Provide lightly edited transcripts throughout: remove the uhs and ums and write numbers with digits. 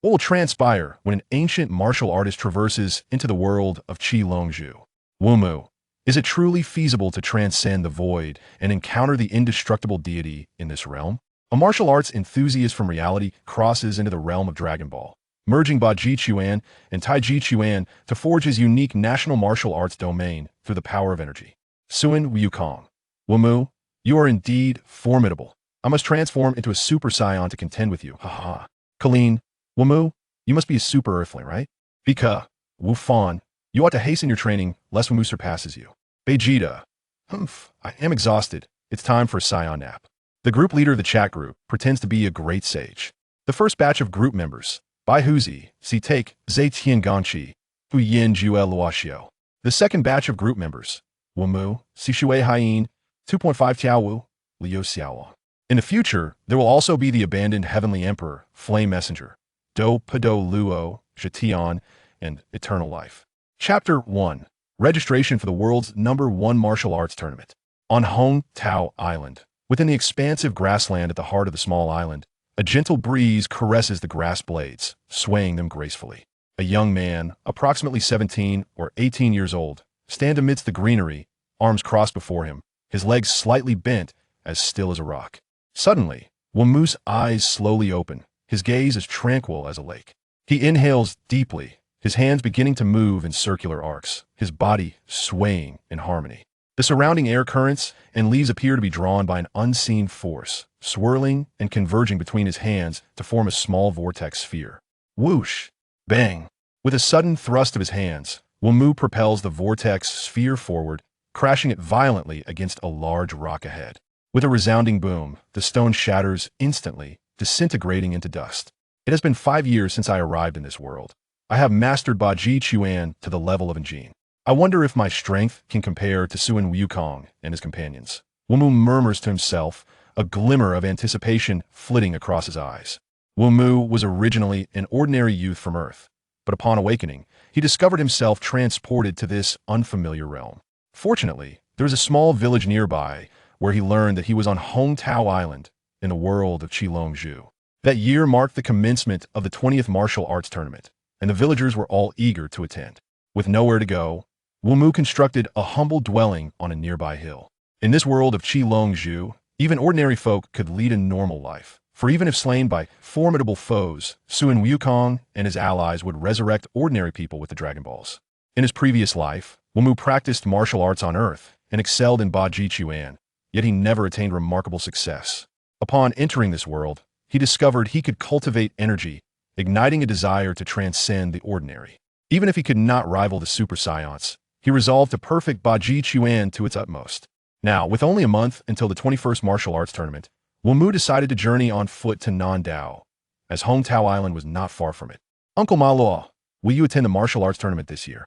What will transpire when an ancient martial artist traverses into the world of Qi Longzhu? Wumu. Is it truly feasible to transcend the void and encounter the indestructible deity in this realm? A martial arts enthusiast from reality crosses into the realm of Dragon Ball, merging Bajiquan and Taiji to forge his unique national martial arts domain through the power of energy. Suin Wukong. Wumu, you are indeed formidable. I must transform into a Super Saiyan to contend with you. Haha. Krillin. Wumu, you must be a Super Earthling, right? Vika. Wu Fan. You ought to hasten your training, lest Wumu surpasses you. Vegeta. Humph, I am exhausted. It's time for a Saiyan nap. The group leader of the chat group pretends to be a great sage. The first batch of group members, Bai Huzi, Si Take, Zai Tian Ganqi, Fu Yin Juel Luoxiao. The second batch of group members, Wumu, Si Shui Haiyin, 2.5 Tiaowu, Liu Xiaowa. In the future, there will also be the abandoned Heavenly Emperor, Flame Messenger, Douluo, Zhetian, and Eternal Life. Chapter 1. Registration for the world's #1 martial arts tournament. On Hong Tao Island, within the expansive grassland at the heart of the small island, a gentle breeze caresses the grass blades, swaying them gracefully. A young man, approximately 17 or 18 years old, stands amidst the greenery, arms crossed before him, his legs slightly bent, as still as a rock. Suddenly, Wumu's eyes slowly open, his gaze as tranquil as a lake. He inhales deeply, his hands beginning to move in circular arcs, his body swaying in harmony. The surrounding air currents and leaves appear to be drawn by an unseen force, swirling and converging between his hands to form a small vortex sphere. Whoosh! Bang! With a sudden thrust of his hands, Wumu propels the vortex sphere forward, crashing it violently against a large rock ahead. With a resounding boom, the stone shatters instantly, disintegrating into dust. It has been 5 years since I arrived in this world. I have mastered Bajiquan to the level of Njin. I wonder if my strength can compare to Suin Wukong and his companions. Wumu murmurs to himself, a glimmer of anticipation flitting across his eyes. Wumu was originally an ordinary youth from Earth, but upon awakening, he discovered himself transported to this unfamiliar realm. Fortunately, there was a small village nearby where he learned that he was on Hong Tao Island in the world of Qi Longzhu. That year marked the commencement of the 20th martial arts tournament, and the villagers were all eager to attend. With nowhere to go, Wumu constructed a humble dwelling on a nearby hill. In this world of Qi Longzhu, even ordinary folk could lead a normal life, for even if slain by formidable foes, Suin Wukong and his allies would resurrect ordinary people with the Dragon Balls. In his previous life, Wumu practiced martial arts on Earth and excelled in Bajiquan, yet he never attained remarkable success. Upon entering this world, he discovered he could cultivate energy, igniting a desire to transcend the ordinary. Even if he could not rival the Super Saiyans, he resolved to perfect Bajiquan to its utmost. Now, with only a month until the 21st martial arts tournament, Wumu decided to journey on foot to Nandao, as Hong Tao Island was not far from it. Uncle Malua, will you attend the martial arts tournament this year?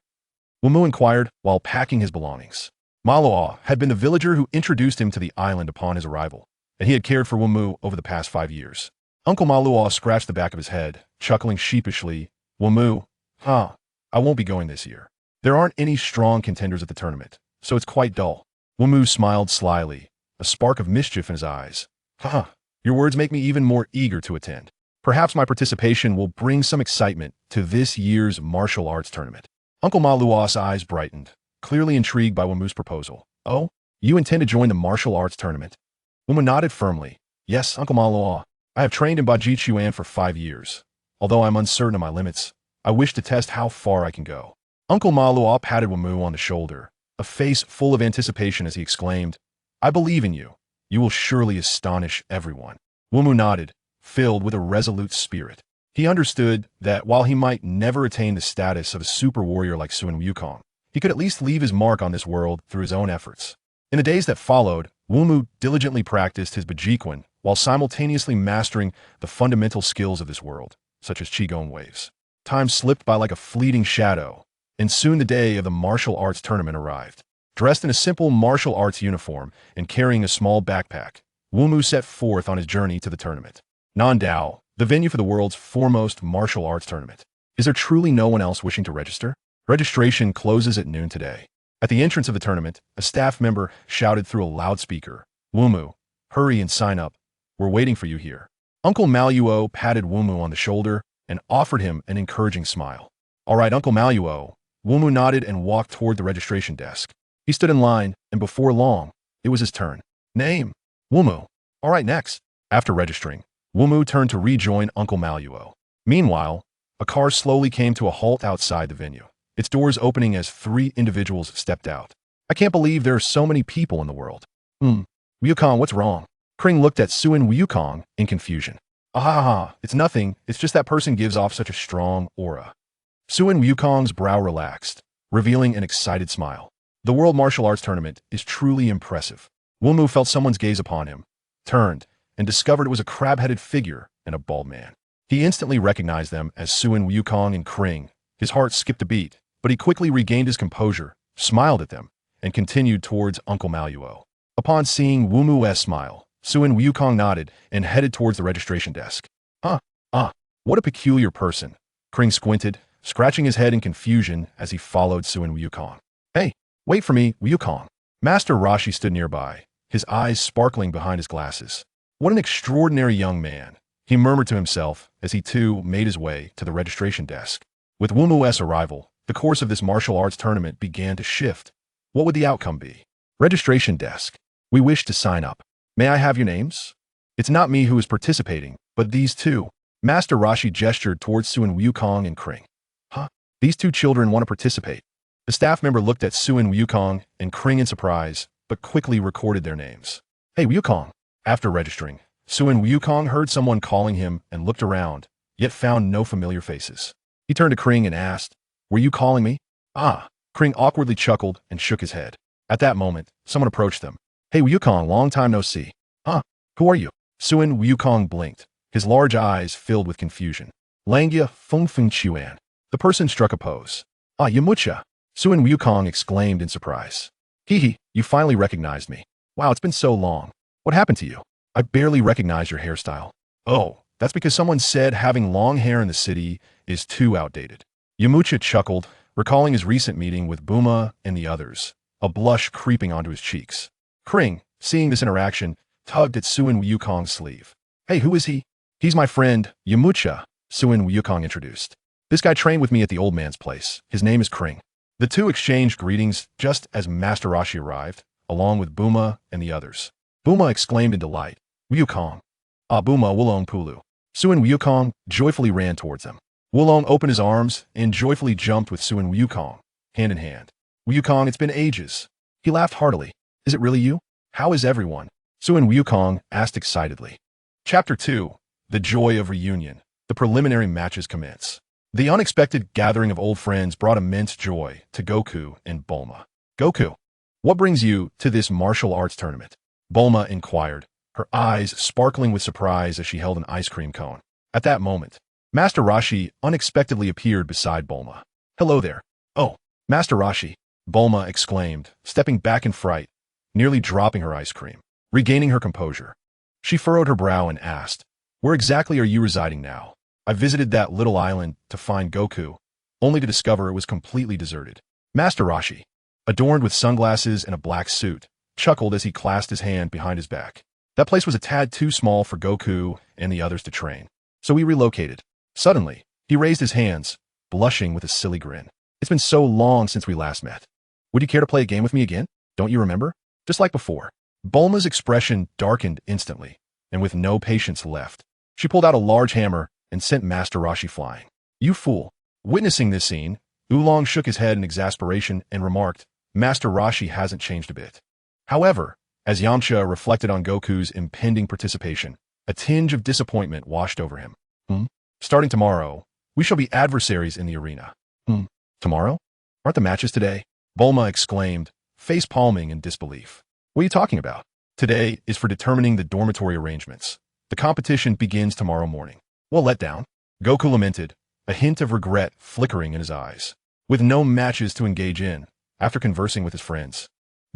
Wumu inquired while packing his belongings. Malua had been the villager who introduced him to the island upon his arrival, and he had cared for Wumu over the past 5 years. Uncle Malua scratched the back of his head, chuckling sheepishly. Wumu, I won't be going this year. There aren't any strong contenders at the tournament, so it's quite dull. Wumu smiled slyly, a spark of mischief in his eyes. Your words make me even more eager to attend. Perhaps my participation will bring some excitement to this year's martial arts tournament. Uncle Malua's eyes brightened, clearly intrigued by Wumu's proposal. Oh, you intend to join the martial arts tournament? Wumu nodded firmly. Yes, Uncle Malua. I have trained in Bajiquan for 5 years. Although I'm uncertain of my limits, I wish to test how far I can go. Uncle Malua patted Wumu on the shoulder, a face full of anticipation as he exclaimed, I believe in you. You will surely astonish everyone. Wumu nodded, filled with a resolute spirit. He understood that while he might never attain the status of a super warrior like Suin Wukong, he could at least leave his mark on this world through his own efforts. In the days that followed, Wumu diligently practiced his Bajiquan while simultaneously mastering the fundamental skills of this world, such as Qigong waves. Time slipped by like a fleeting shadow, and soon the day of the martial arts tournament arrived. Dressed in a simple martial arts uniform and carrying a small backpack, Wumu set forth on his journey to the tournament. Nandao, the venue for the world's foremost martial arts tournament. Is there truly no one else wishing to register? Registration closes at noon today. At the entrance of the tournament, a staff member shouted through a loudspeaker, Wumu, hurry and sign up. We're waiting for you here. Uncle Maluo patted Wumu on the shoulder, and offered him an encouraging smile. "All right, Uncle Maluo." Wumu nodded and walked toward the registration desk. He stood in line, and before long, it was his turn. "Name? Wumu. All right, next." After registering, Wumu turned to rejoin Uncle Maluo. Meanwhile, a car slowly came to a halt outside the venue, its doors opening as 3 individuals stepped out. "I can't believe there are so many people in the world." Wukong, what's wrong?" Krillin looked at Suin Wukong in confusion. "Ah, it's nothing. It's just that person gives off such a strong aura." Suin Wukong's brow relaxed, revealing an excited smile. The World Martial Arts Tournament is truly impressive. Wumu felt someone's gaze upon him, turned, and discovered it was a crab-headed figure and a bald man. He instantly recognized them as Suin Wukong and Krillin. His heart skipped a beat, but he quickly regained his composure, smiled at them, and continued towards Uncle Maluo. Upon seeing Wumu's smile, Suin Wukong nodded and headed towards the registration desk. What a peculiar person." Krillin squinted, scratching his head in confusion as he followed Suin Wukong. "Hey, wait for me, Wukong." Master Roshi stood nearby, his eyes sparkling behind his glasses. "What an extraordinary young man," he murmured to himself as he too made his way to the registration desk. With Wumu's arrival, the course of this martial arts tournament began to shift. What would the outcome be? Registration desk. "We wish to sign up. May I have your names?" "It's not me who is participating, but these two." Master Roshi gestured towards Suin Wukong and Krillin. These 2 children want to participate." The staff member looked at Suin Wukong and Krillin in surprise, but quickly recorded their names. "Hey, Wukong." After registering, Suin Wukong heard someone calling him and looked around, yet found no familiar faces. He turned to Krillin and asked, "Were you calling me?" Krillin awkwardly chuckled and shook his head. At that moment, someone approached them. "Hey, Wukong, long time no see." Who are you?" Suin Wukong blinked, his large eyes filled with confusion. "Langya Fengfeng Chuan." The person struck a pose. Yamucha." Suin Wukong exclaimed in surprise. "Hee, you finally recognized me. Wow, it's been so long. What happened to you? I barely recognize your hairstyle." "Oh, that's because someone said having long hair in the city is too outdated." Yamucha chuckled, recalling his recent meeting with Buma and the others, a blush creeping onto his cheeks. Krillin, seeing this interaction, tugged at Suin Wukong's sleeve. "Hey, who is he?" "He's my friend, Yamucha," Suin Wukong introduced. "This guy trained with me at the old man's place. His name is Krillin." The 2 exchanged greetings just as Master Roshi arrived, along with Buma and the others. Buma exclaimed in delight, "Wukong." Buma Wulong Pulu." Suin Wukong joyfully ran towards them. Wulong opened his arms and joyfully jumped with Suin Wukong, hand in hand. "Wukong, it's been ages." He laughed heartily. "Is it really you? How is everyone?" Suin Wukong asked excitedly. Chapter 2. The Joy of Reunion. The preliminary matches commence. The unexpected gathering of old friends brought immense joy to Goku and Bulma. "Goku, what brings you to this martial arts tournament?" Bulma inquired, her eyes sparkling with surprise as she held an ice cream cone. At that moment, Master Roshi unexpectedly appeared beside Bulma. "Hello there." "Oh, Master Roshi," Bulma exclaimed, stepping back in fright, nearly dropping her ice cream. Regaining her composure, she furrowed her brow and asked, "Where exactly are you residing now?" "I visited that little island to find Goku, only to discover it was completely deserted." Master Roshi, adorned with sunglasses and a black suit, chuckled as he clasped his hand behind his back. "That place was a tad too small for Goku and the others to train, so we relocated." Suddenly, he raised his hands, blushing with a silly grin. "It's been so long since we last met. Would you care to play a game with me again? Don't you remember? Just like before." Bulma's expression darkened instantly, and with no patience left, she pulled out a large hammer and sent Master Roshi flying. "You fool." Witnessing this scene, Oolong shook his head in exasperation and remarked, "Master Roshi hasn't changed a bit." However, as Yamcha reflected on Goku's impending participation, a tinge of disappointment washed over him. Starting tomorrow, we shall be adversaries in the arena." Tomorrow? Aren't the matches today?" Bulma exclaimed, face palming in disbelief. "What are you talking about? Today is for determining the dormitory arrangements. The competition begins tomorrow morning." "Well, let down," Goku lamented, a hint of regret flickering in his eyes. With no matches to engage in, after conversing with his friends,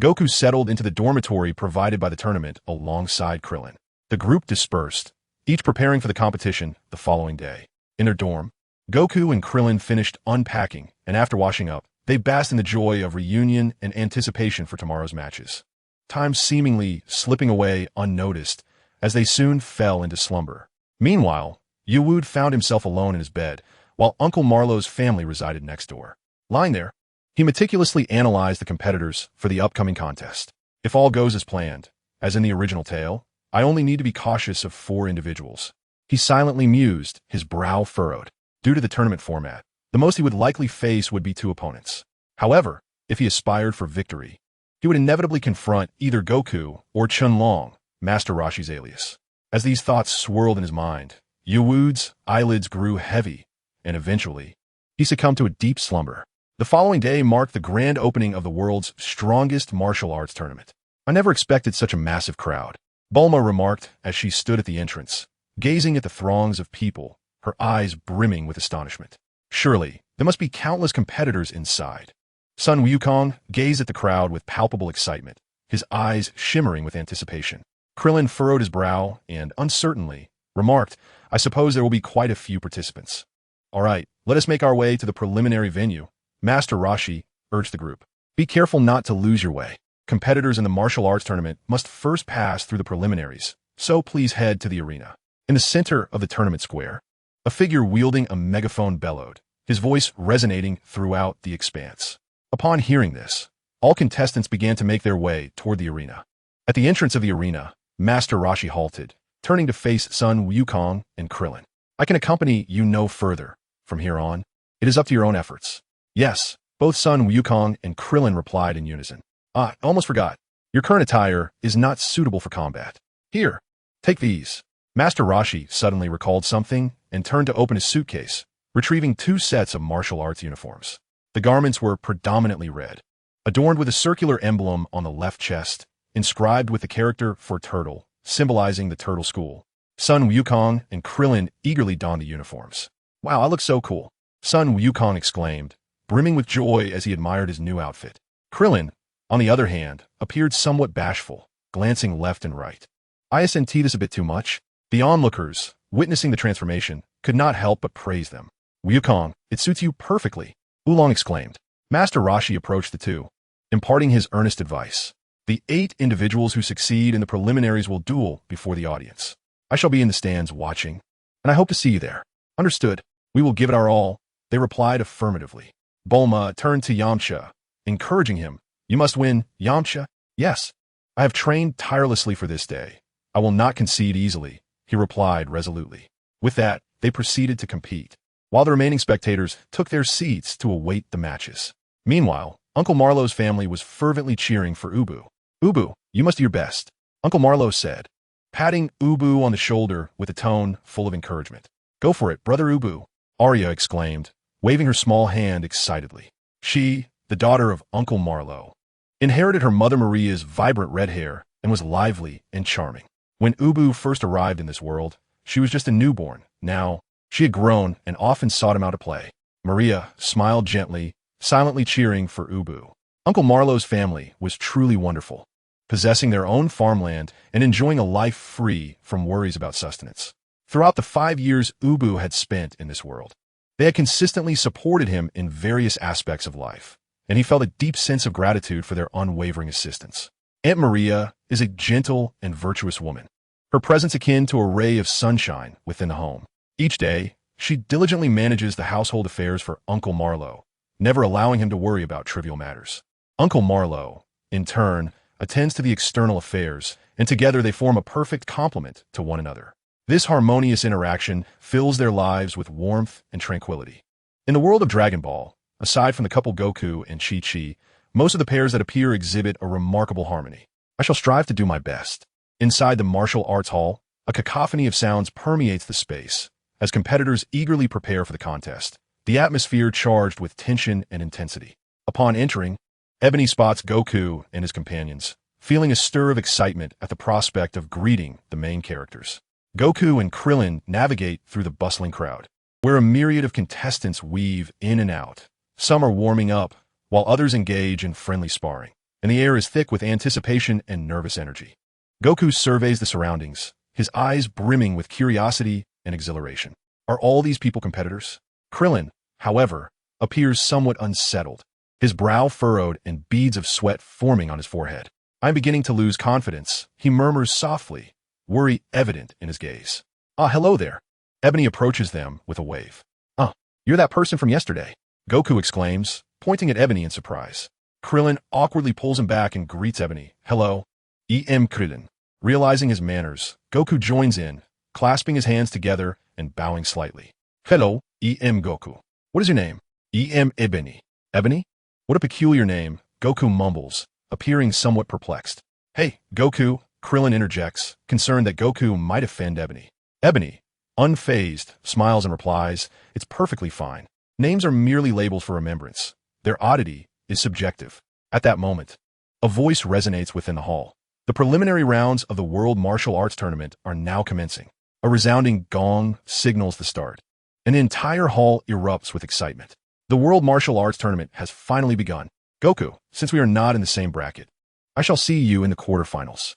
Goku settled into the dormitory provided by the tournament alongside Krillin. The group dispersed, each preparing for the competition the following day. In their dorm, Goku and Krillin finished unpacking, and after washing up, they basked in the joy of reunion and anticipation for tomorrow's matches. Time seemingly slipping away unnoticed as they soon fell into slumber. Meanwhile, Yuwood found himself alone in his bed, while Uncle Marlowe's family resided next door. Lying there, he meticulously analyzed the competitors for the upcoming contest. If all goes as planned, as in the original tale, I only need to be cautious of 4 individuals. He silently mused, his brow furrowed. Due to the tournament format, the most he would likely face would be 2 opponents. However, if he aspired for victory, he would inevitably confront either Goku or Chunlong, Master Roshi's alias. As these thoughts swirled in his mind, Yuwood's eyelids grew heavy, and eventually, he succumbed to a deep slumber. The following day marked the grand opening of the world's strongest martial arts tournament. I never expected such a massive crowd, Bulma remarked as she stood at the entrance, gazing at the throngs of people, her eyes brimming with astonishment. Surely, there must be countless competitors inside. Sun Wukong gazed at the crowd with palpable excitement, his eyes shimmering with anticipation. Krillin furrowed his brow and, uncertainly, remarked, I suppose there will be quite a few participants. All right, let us make our way to the preliminary venue. Master Roshi urged the group. Be careful not to lose your way. Competitors in the martial arts tournament must first pass through the preliminaries, so please head to the arena. In the center of the tournament square, a figure wielding a megaphone bellowed, his voice resonating throughout the expanse. Upon hearing this, all contestants began to make their way toward the arena. At the entrance of the arena, Master Roshi halted, turning to face Sun Wukong and Krillin. I can accompany you no further. From here on, it is up to your own efforts. Yes, both Sun Wukong and Krillin replied in unison. I almost forgot. Your current attire is not suitable for combat. Here, take these. Master Roshi suddenly recalled something and turned to open his suitcase, retrieving 2 sets of martial arts uniforms. The garments were predominantly red, adorned with a circular emblem on the left chest, inscribed with the character for turtle, symbolizing the turtle school. Sun Wukong and Krillin eagerly donned the uniforms. Wow, I look so cool, Sun Wukong exclaimed, brimming with joy as he admired his new outfit. Krillin, on the other hand, appeared somewhat bashful, glancing left and right. Isn't this a bit too much? The onlookers, witnessing the transformation, could not help but praise them. Wukong, it suits you perfectly, Oolong exclaimed. Master Roshi approached the two, imparting his earnest advice. The 8 individuals who succeed in the preliminaries will duel before the audience. I shall be in the stands watching, and I hope to see you there. Understood. We will give it our all, they replied affirmatively. Bulma turned to Yamcha, encouraging him. You must win, Yamcha. Yes. I have trained tirelessly for this day. I will not concede easily, he replied resolutely. With that, they proceeded to compete, while the remaining spectators took their seats to await the matches. Meanwhile, Uncle Marlowe's family was fervently cheering for Ubu. Ubu, you must do your best, Uncle Marlowe said, patting Ubu on the shoulder with a tone full of encouragement. Go for it, brother Ubu, Arya exclaimed, waving her small hand excitedly. She, the daughter of Uncle Marlowe, inherited her mother Maria's vibrant red hair and was lively and charming. When Ubu first arrived in this world, she was just a newborn. Now, she had grown and often sought him out to play. Maria smiled gently, silently cheering for Ubu. Uncle Marlowe's family was truly wonderful, possessing their own farmland and enjoying a life free from worries about sustenance. Throughout the 5 years Ubu had spent in this world, they had consistently supported him in various aspects of life, and he felt a deep sense of gratitude for their unwavering assistance. Aunt Maria is a gentle and virtuous woman, her presence akin to a ray of sunshine within the home. Each day, she diligently manages the household affairs for Uncle Marlowe, never allowing him to worry about trivial matters. Uncle Marlowe, in turn, attends to the external affairs, and together they form a perfect complement to one another. This harmonious interaction fills their lives with warmth and tranquility. In the world of Dragon Ball, aside from the couple Goku and Chi-Chi, most of the pairs that appear exhibit a remarkable harmony. I shall strive to do my best. Inside the martial arts hall, a cacophony of sounds permeates the space, as competitors eagerly prepare for the contest, the atmosphere charged with tension and intensity. Upon entering, Ebony spots Goku and his companions, feeling a stir of excitement at the prospect of greeting the main characters. Goku and Krillin navigate through the bustling crowd, where a myriad of contestants weave in and out. Some are warming up, while others engage in friendly sparring, and the air is thick with anticipation and nervous energy. Goku surveys the surroundings, his eyes brimming with curiosity and exhilaration. Are all these people competitors? Krillin, however, appears somewhat unsettled, his brow furrowed and beads of sweat forming on his forehead. I'm beginning to lose confidence, he murmurs softly, worry evident in his gaze. Ah, hello there. Ebony approaches them with a wave. "Ah, you're that person from yesterday," Goku exclaims, pointing at Ebony in surprise. Krillin awkwardly pulls him back and greets Ebony. "Hello, Krillin." Realizing his manners, Goku joins in, clasping his hands together and bowing slightly. "Hello, Goku. What is your name?" Ebony." "Ebony? What a peculiar name," Goku mumbles, appearing somewhat perplexed. "Hey, Goku," Krillin interjects, concerned that Goku might offend Ebony. Ebony, unfazed, smiles and replies, "It's perfectly fine. Names are merely labels for remembrance. Their oddity is subjective." At that moment, a voice resonates within the hall. The preliminary rounds of the World Martial Arts Tournament are now commencing. A resounding gong signals the start. An entire hall erupts with excitement. The World Martial Arts Tournament has finally begun. "Goku, since we are not in the same bracket, I shall see you in the quarterfinals."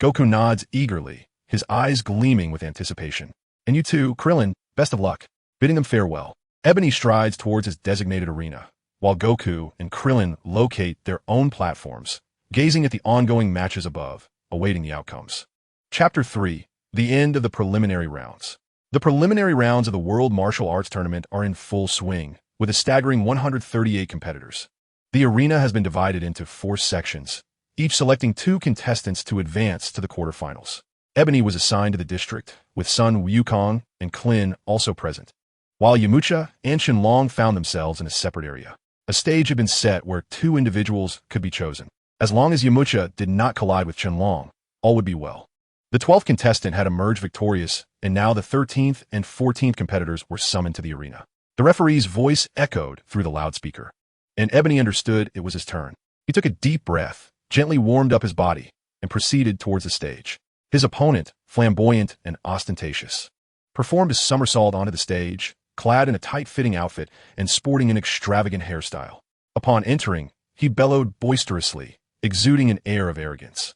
Goku nods eagerly, his eyes gleaming with anticipation. "And you too, Krillin, best of luck." Bidding them farewell, Ebony strides towards his designated arena, while Goku and Krillin locate their own platforms, gazing at the ongoing matches above, awaiting the outcomes. Chapter 3. The End of the Preliminary Rounds. The preliminary rounds of the World Martial Arts Tournament are in full swing, with a staggering 138 competitors. The arena has been divided into 4 sections, each selecting 2 contestants to advance to the quarterfinals. Ebony was assigned to the district, with Sun Wukong and Krillin also present, while Yamcha and Shenlong found themselves in a separate area. A stage had been set where 2 individuals could be chosen. As long as Yamcha did not collide with Shenlong, all would be well. The 12th contestant had emerged victorious, and now the 13th and 14th competitors were summoned to the arena. The referee's voice echoed through the loudspeaker, and Ebony understood it was his turn. He took a deep breath, gently warmed up his body, and proceeded towards the stage. His opponent, flamboyant and ostentatious, performed a somersault onto the stage, clad in a tight-fitting outfit and sporting an extravagant hairstyle. Upon entering, he bellowed boisterously, exuding an air of arrogance.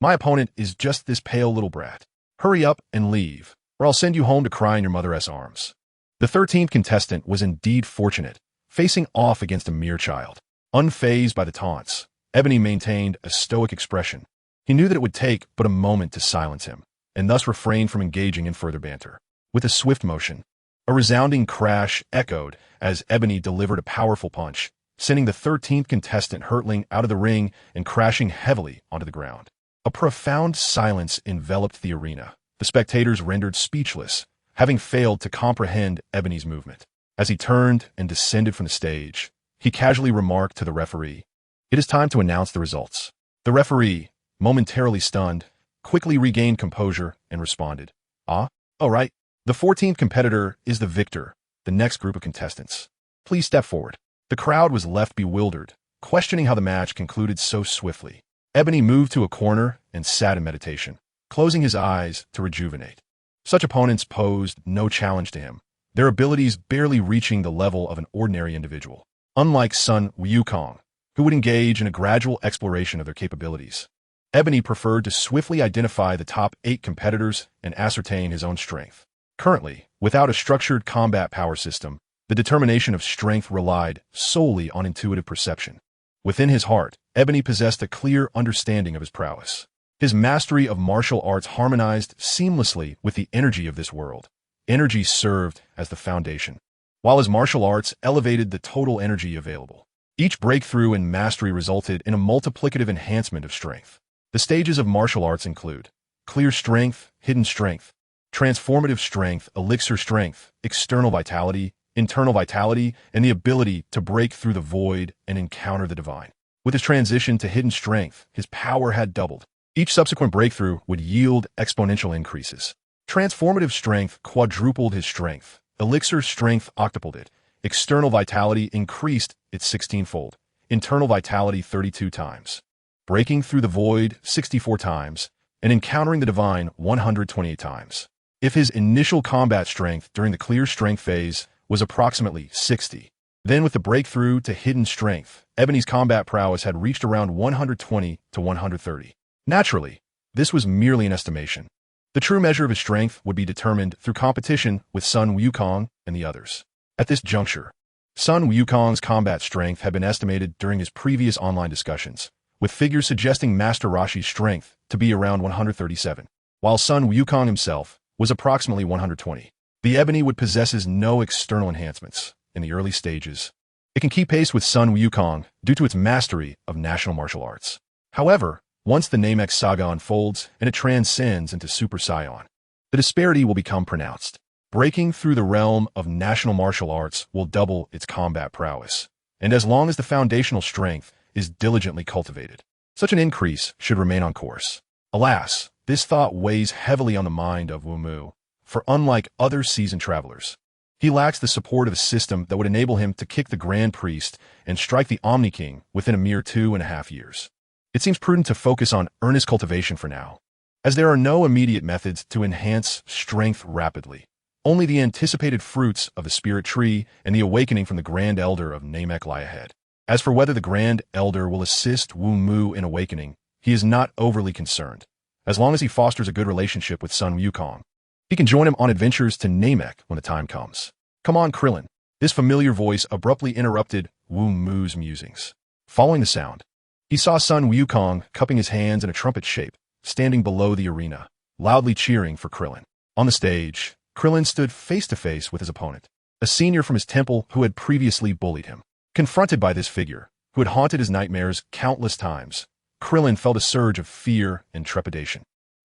My opponent is just this pale little brat. Hurry up and leave, or I'll send you home to cry in your mother's arms." The 13th contestant was indeed fortunate, facing off against a mere child. Unfazed by the taunts, Ebony maintained a stoic expression. He knew that it would take but a moment to silence him, and thus refrained from engaging in further banter. With a swift motion, a resounding crash echoed as Ebony delivered a powerful punch, sending the 13th contestant hurtling out of the ring and crashing heavily onto the ground. A profound silence enveloped the arena, the spectators rendered speechless, having failed to comprehend Ebony's movement. As he turned and descended from the stage, he casually remarked to the referee, "It is time to announce the results." The referee, momentarily stunned, quickly regained composure and responded, "All right. The 14th competitor is the victor. The next group of contestants, please step forward." The crowd was left bewildered, questioning how the match concluded so swiftly. Ebony moved to a corner and sat in meditation, closing his eyes to rejuvenate. Such opponents posed no challenge to him, their abilities barely reaching the level of an ordinary individual. Unlike Sun Wukong, who would engage in a gradual exploration of their capabilities, Ebony preferred to swiftly identify the top 8 competitors and ascertain his own strength. Currently, without a structured combat power system, the determination of strength relied solely on intuitive perception. Within his heart, Ebony possessed a clear understanding of his prowess. His mastery of martial arts harmonized seamlessly with the energy of this world. Energy served as the foundation, while his martial arts elevated the total energy available. Each breakthrough in mastery resulted in a multiplicative enhancement of strength. The stages of martial arts include clear strength, hidden strength, transformative strength, elixir strength, external vitality, internal vitality, and the ability to break through the void and encounter the divine. With his transition to hidden strength, his power had doubled. Each subsequent breakthrough would yield exponential increases. Transformative strength quadrupled his strength. Elixir strength octupled it. External vitality increased its 16-fold. Internal vitality 32 times. Breaking through the void 64 times, and encountering the divine 128 times. If his initial combat strength during the clear strength phase was approximately 60, then with the breakthrough to hidden strength, Ebony's combat prowess had reached around 120 to 130. Naturally, this was merely an estimation. The true measure of his strength would be determined through competition with Sun Wukong and the others. At this juncture, Sun Wukong's combat strength had been estimated during his previous online discussions, with figures suggesting Master Roshi's strength to be around 137, while Sun Wukong himself was approximately 120. The ebony wood possesses no external enhancements in the early stages. It can keep pace with Sun Wukong due to its mastery of national martial arts. However, once the Namek saga unfolds and it transcends into Super Saiyan, the disparity will become pronounced. Breaking through the realm of national martial arts will double its combat prowess, and as long as the foundational strength is diligently cultivated, such an increase should remain on course. Alas, this thought weighs heavily on the mind of Wumu, for unlike other seasoned travelers, he lacks the support of a system that would enable him to kick the Grand Priest and strike the Omni King within a mere 2.5 years. It seems prudent to focus on earnest cultivation for now, as there are no immediate methods to enhance strength rapidly. Only the anticipated fruits of the Spirit Tree and the awakening from the Grand Elder of Namek lie ahead. As for whether the Grand Elder will assist Wumu in awakening, he is not overly concerned. As long as he fosters a good relationship with Sun Wukong, he can join him on adventures to Namek when the time comes. Come on, Krillin. This familiar voice abruptly interrupted Wumu's musings. Following the sound, he saw Sun Wukong cupping his hands in a trumpet shape, standing below the arena, loudly cheering for Krillin. On the stage, Krillin stood face to face with his opponent, a senior from his temple who had previously bullied him. Confronted by this figure, who had haunted his nightmares countless times, Krillin felt a surge of fear and trepidation.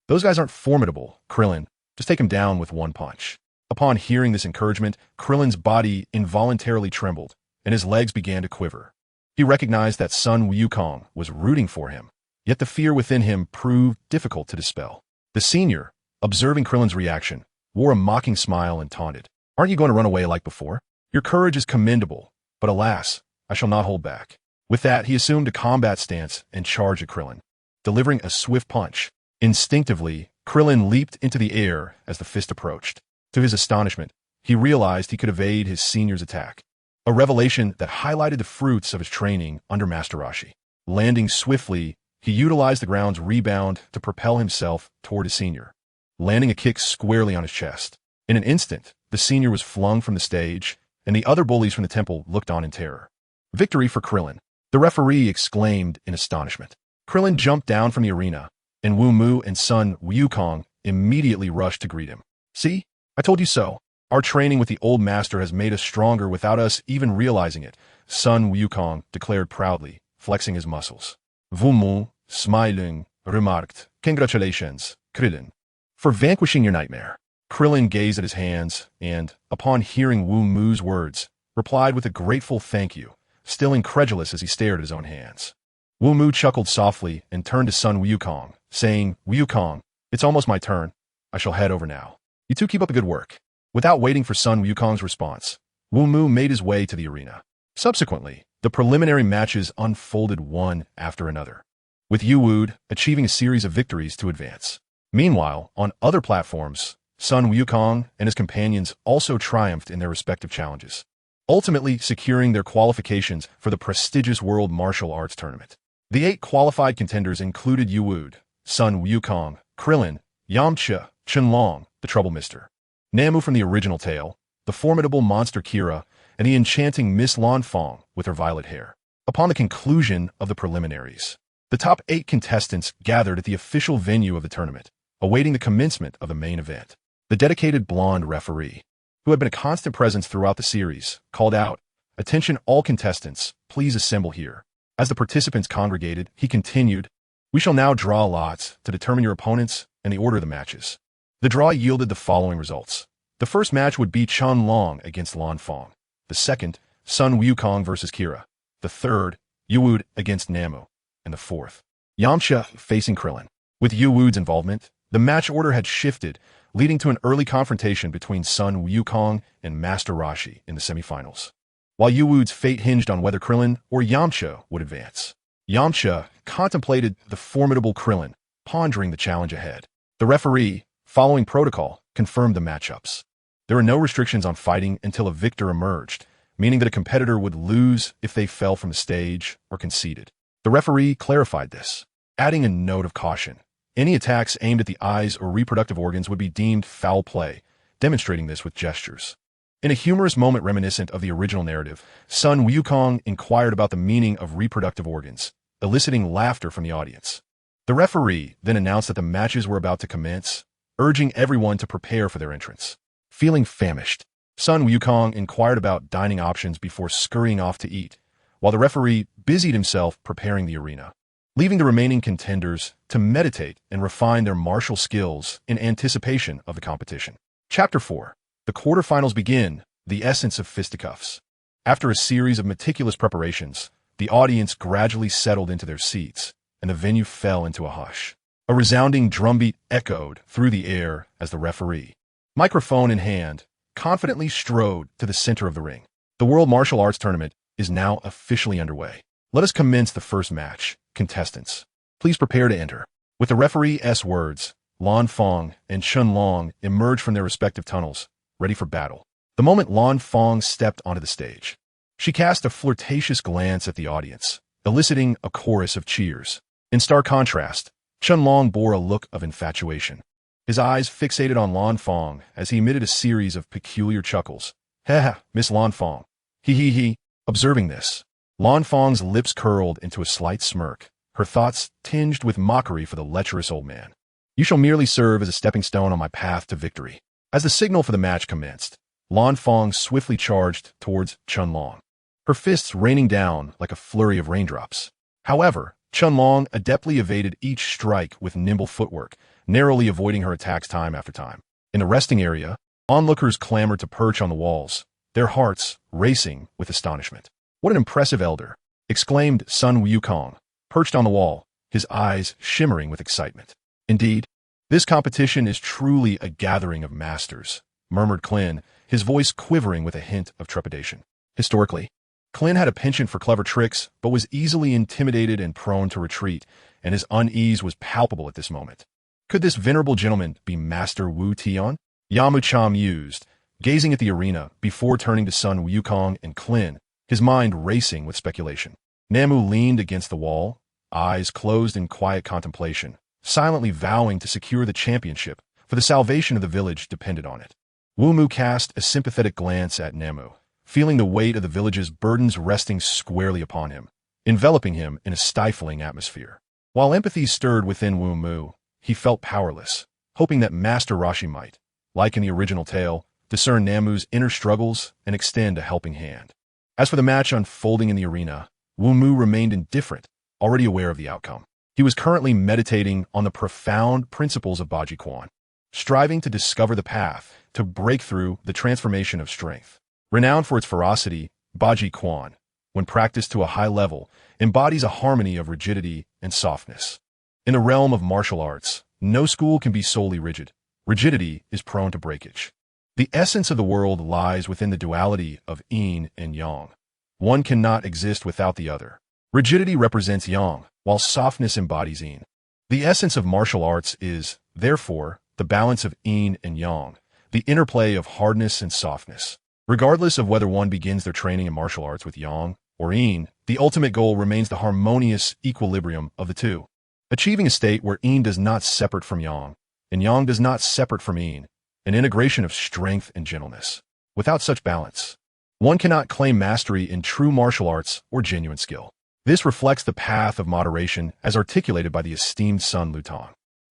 Those guys aren't formidable, Krillin. Just take him down with one punch. Upon hearing this encouragement, Krillin's body involuntarily trembled, and his legs began to quiver. He recognized that Sun Wukong was rooting for him, yet the fear within him proved difficult to dispel. The senior, observing Krillin's reaction, wore a mocking smile and taunted. Aren't you going to run away like before? Your courage is commendable, but alas, I shall not hold back. With that, he assumed a combat stance and charged at Krillin, delivering a swift punch. Instinctively, Krillin leaped into the air as the fist approached. To his astonishment, he realized he could evade his senior's attack, a revelation that highlighted the fruits of his training under Master Roshi. Landing swiftly, he utilized the ground's rebound to propel himself toward his senior, landing a kick squarely on his chest. In an instant, the senior was flung from the stage, and the other bullies from the temple looked on in terror. Victory for Krillin, the referee exclaimed in astonishment. Krillin jumped down from the arena, and Wumu and Sun Wukong immediately rushed to greet him. See? I told you so. Our training with the old master has made us stronger without us even realizing it, Sun Wukong declared proudly, flexing his muscles. Wumu, smiling, remarked, Congratulations, Krillin, for vanquishing your nightmare. Krillin gazed at his hands and, upon hearing Wumu's words, replied with a grateful thank you, still incredulous as he stared at his own hands. Wumu chuckled softly and turned to Sun Wukong, saying, Wukong, it's almost my turn. I shall head over now. You two keep up the good work. Without waiting for Sun Wukong's response, Wumu made his way to the arena. Subsequently, the preliminary matches unfolded one after another, with Yuwood achieving a series of victories to advance. Meanwhile, on other platforms, Sun Wukong and his companions also triumphed in their respective challenges, ultimately securing their qualifications for the prestigious World Martial Arts Tournament. The 8 qualified contenders included Yuwood, Sun Wukong, Krillin, Yamcha, Chenlong, the Trouble Mister, Namu from the original tale, the formidable monster Kira, and the enchanting Miss Lan Fong with her violet hair. Upon the conclusion of the preliminaries, the top 8 contestants gathered at the official venue of the tournament, awaiting the commencement of the main event. The dedicated blonde referee, who had been a constant presence throughout the series, called out, Attention all contestants, please assemble here. As the participants congregated, he continued, We shall now draw lots to determine your opponents and the order of the matches. The draw yielded the following results. The first match would be Chun Long against Lan Fong. The second, Sun Wukong versus Kira. The third, Yuwood against Namu. And the fourth, Yamcha facing Krillin. With Yuwood's involvement, the match order had shifted, leading to an early confrontation between Sun Wukong and Master Roshi in the semifinals, while Yuwood's fate hinged on whether Krillin or Yamcha would advance. Yamcha contemplated the formidable Krillin, pondering the challenge ahead. The referee, following protocol, confirmed the matchups. There were no restrictions on fighting until a victor emerged, meaning that a competitor would lose if they fell from the stage or conceded. The referee clarified this, adding a note of caution. Any attacks aimed at the eyes or reproductive organs would be deemed foul play, demonstrating this with gestures. In a humorous moment reminiscent of the original narrative, Sun Wukong inquired about the meaning of reproductive organs, eliciting laughter from the audience. The referee then announced that the matches were about to commence, urging everyone to prepare for their entrance. Feeling famished, Sun Wukong inquired about dining options before scurrying off to eat, while the referee busied himself preparing the arena, leaving the remaining contenders to meditate and refine their martial skills in anticipation of the competition. Chapter 4. The quarterfinals begin, the essence of fisticuffs. After a series of meticulous preparations, the audience gradually settled into their seats, and the venue fell into a hush. A resounding drumbeat echoed through the air as the referee, microphone in hand, confidently strode to the center of the ring. The World Martial Arts Tournament is now officially underway. Let us commence the first match. Contestants, please prepare to enter. With the referee's words, Lan Fong and Chun Long emerged from their respective tunnels, ready for battle. The moment Lan Fong stepped onto the stage, she cast a flirtatious glance at the audience, eliciting a chorus of cheers. In stark contrast, Chun Long bore a look of infatuation. His eyes fixated on Lan Fong as he emitted a series of peculiar chuckles. Ha, Miss Lan Fong. He. Observing this, Lan Fong's lips curled into a slight smirk, her thoughts tinged with mockery for the lecherous old man. You shall merely serve as a stepping stone on my path to victory. As the signal for the match commenced, Lan Fong swiftly charged towards Chun Long, her fists raining down like a flurry of raindrops. However, Chun Long adeptly evaded each strike with nimble footwork, narrowly avoiding her attacks time after time. In the resting area, onlookers clamored to perch on the walls, their hearts racing with astonishment. What an impressive elder, exclaimed Sun Wukong, perched on the wall, his eyes shimmering with excitement. Indeed, this competition is truly a gathering of masters, murmured Krillin, his voice quivering with a hint of trepidation. Historically, Krillin had a penchant for clever tricks, but was easily intimidated and prone to retreat, and his unease was palpable at this moment. Could this venerable gentleman be Master Wu Tian? Yamucha mused, gazing at the arena before turning to Sun Wukong and Krillin, his mind racing with speculation. Namu leaned against the wall, eyes closed in quiet contemplation, silently vowing to secure the championship, for the salvation of the village depended on it. Wumu cast a sympathetic glance at Namu, feeling the weight of the village's burdens resting squarely upon him, enveloping him in a stifling atmosphere. While empathy stirred within Wumu, he felt powerless, hoping that Master Roshi might, like in the original tale, discern Namu's inner struggles and extend a helping hand. As for the match unfolding in the arena, Wumu remained indifferent, already aware of the outcome. He was currently meditating on the profound principles of Bajiquan, striving to discover the path to break through the transformation of strength. Renowned for its ferocity, Bajiquan, when practiced to a high level, embodies a harmony of rigidity and softness. In the realm of martial arts, no school can be solely rigid. Rigidity is prone to breakage. The essence of the world lies within the duality of yin and yang. One cannot exist without the other. Rigidity represents yang, while softness embodies yin. The essence of martial arts is, therefore, the balance of yin and yang, the interplay of hardness and softness. Regardless of whether one begins their training in martial arts with yang or yin, the ultimate goal remains the harmonious equilibrium of the two. Achieving a state where yin does not separate from yang, and yang does not separate from yin, an integration of strength and gentleness. Without such balance, one cannot claim mastery in true martial arts or genuine skill. This reflects the path of moderation as articulated by the esteemed Sun Lutang.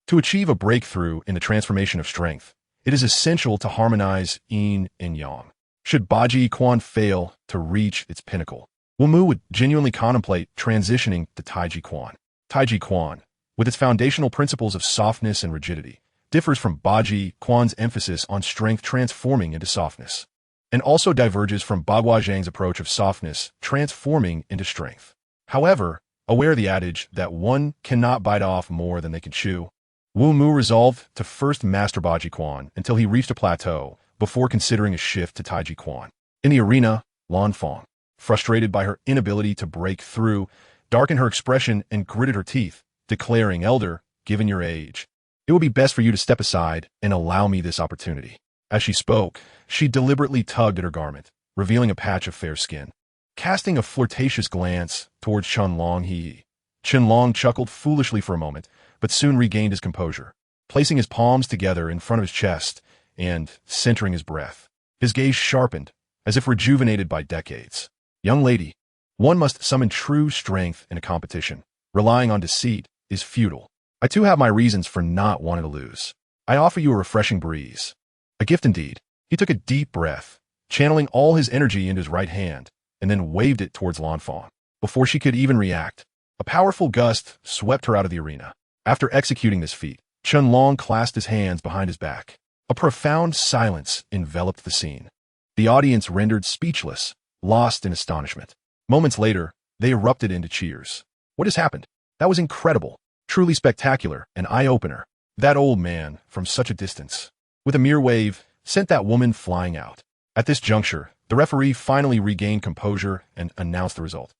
To achieve a breakthrough in the transformation of strength, it is essential to harmonize yin and yang. Should Bajiquan fail to reach its pinnacle, Wumu would genuinely contemplate transitioning to Taiji Quan. Taiji Quan, with its foundational principles of softness and rigidity, differs from Bajiquan's emphasis on strength transforming into softness, and also diverges from Bagua Zhang's approach of softness transforming into strength. However, aware of the adage that one cannot bite off more than they can chew, Wumu resolved to first master Bajiquan until he reached a plateau before considering a shift to Taiji Quan. In the arena, Lan Fong, frustrated by her inability to break through, darkened her expression and gritted her teeth, declaring, "Elder, given your age, it would be best for you to step aside and allow me this opportunity." As she spoke, she deliberately tugged at her garment, revealing a patch of fair skin. Casting a flirtatious glance towards Chun Long, Chun Long chuckled foolishly for a moment, but soon regained his composure, placing his palms together in front of his chest and centering his breath. His gaze sharpened, as if rejuvenated by decades. "Young lady, one must summon true strength in a competition. Relying on deceit is futile. I too have my reasons for not wanting to lose." I offer you a refreshing breeze. A gift indeed. He took a deep breath, channeling all his energy into his right hand, and then waved it towards Lanfang. Before she could even react, a powerful gust swept her out of the arena. After executing this feat, Chunlong clasped his hands behind his back. A profound silence enveloped the scene. The audience rendered speechless, lost in astonishment. Moments later, they erupted into cheers. What has happened? That was incredible. Truly spectacular, an eye-opener. That old man, from such a distance, with a mere wave, sent that woman flying out. At this juncture, the referee finally regained composure and announced the result.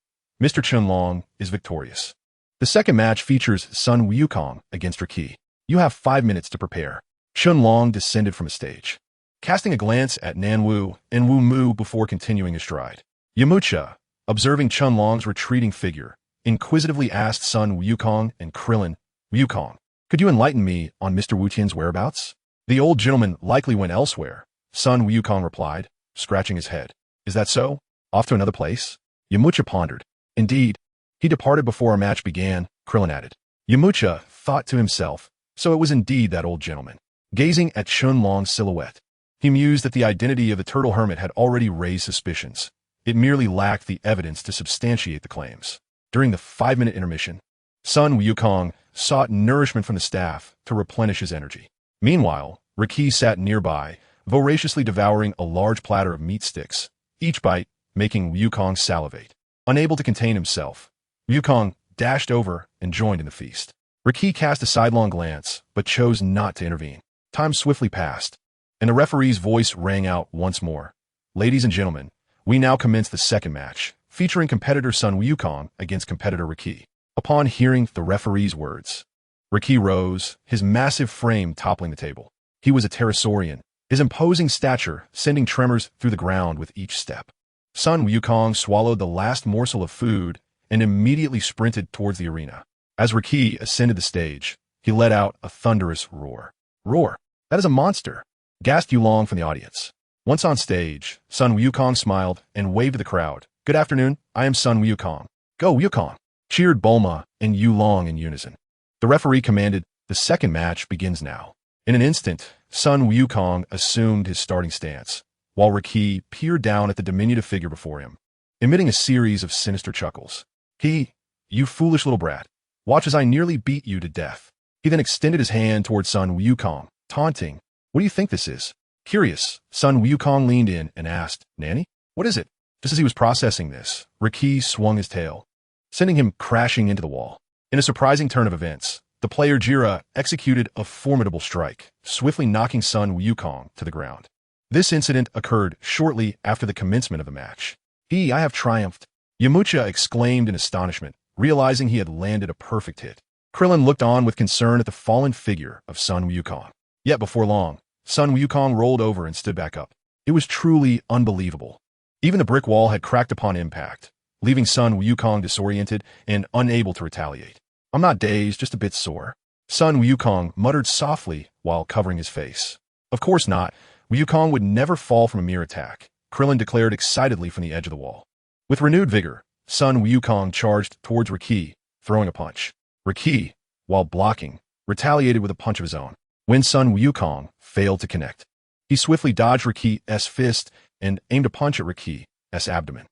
Mr. Chunlong is victorious. The second match features Sun Wukong against Riki. You have 5 minutes to prepare. Chunlong descended from a stage, casting a glance at Nanwu and Wumu before continuing his stride. Yamcha, observing Chunlong's retreating figure, inquisitively asked Sun Wukong and Krillin, Wukong, could you enlighten me on Mr. Wutian's whereabouts? The old gentleman likely went elsewhere, Sun Wukong replied, scratching his head. Is that so? Off to another place? Yamcha pondered. Indeed. He departed before our match began, Krillin added. Yamcha thought to himself, so it was indeed that old gentleman. Gazing at Chunlong's silhouette, he mused that the identity of the turtle hermit had already raised suspicions. It merely lacked the evidence to substantiate the claims. During the 5-minute intermission, Sun Wukong sought nourishment from the staff to replenish his energy. Meanwhile, Riki sat nearby, voraciously devouring a large platter of meat sticks, each bite making Wukong salivate. Unable to contain himself, Wukong dashed over and joined in the feast. Riki cast a sidelong glance, but chose not to intervene. Time swiftly passed, and the referee's voice rang out once more. Ladies and gentlemen, we now commence the second match, featuring competitor Sun Wukong against competitor Riki. Upon hearing the referee's words, Riki rose, his massive frame toppling the table. He was a pterosaurian, his imposing stature sending tremors through the ground with each step. Sun Wukong swallowed the last morsel of food and immediately sprinted towards the arena. As Riki ascended the stage, he let out a thunderous roar. Roar! That is a monster! Gasped Yulong from the audience. Once on stage, Sun Wukong smiled and waved to the crowd. Good afternoon, I am Sun Wukong. Go Wukong! Cheered Bulma and Yulong in unison. The referee commanded, the second match begins now. In an instant, Sun Wukong assumed his starting stance, while Riki peered down at the diminutive figure before him, emitting a series of sinister chuckles. You foolish little brat. Watch as I nearly beat you to death. He then extended his hand towards Sun Wukong, taunting. What do you think this is? Curious, Sun Wukong leaned in and asked, Nanny? What is it? Just as he was processing this, Riki swung his tail, sending him crashing into the wall. In a surprising turn of events, the player Jira executed a formidable strike, swiftly knocking Sun Wukong to the ground. This incident occurred shortly after the commencement of the match. I have triumphed. Yamcha exclaimed in astonishment, realizing he had landed a perfect hit. Krillin looked on with concern at the fallen figure of Sun Wukong. Yet before long, Sun Wukong rolled over and stood back up. It was truly unbelievable. Even the brick wall had cracked upon impact, leaving Sun Wukong disoriented and unable to retaliate. I'm not dazed, just a bit sore. Sun Wukong muttered softly while covering his face. Of course not. Wukong would never fall from a mere attack, Krillin declared excitedly from the edge of the wall. With renewed vigor, Sun Wukong charged towards Riki, throwing a punch. Riki, while blocking, retaliated with a punch of his own. When Sun Wukong failed to connect, he swiftly dodged Riki's fist and aimed a punch at Riki's abdomen.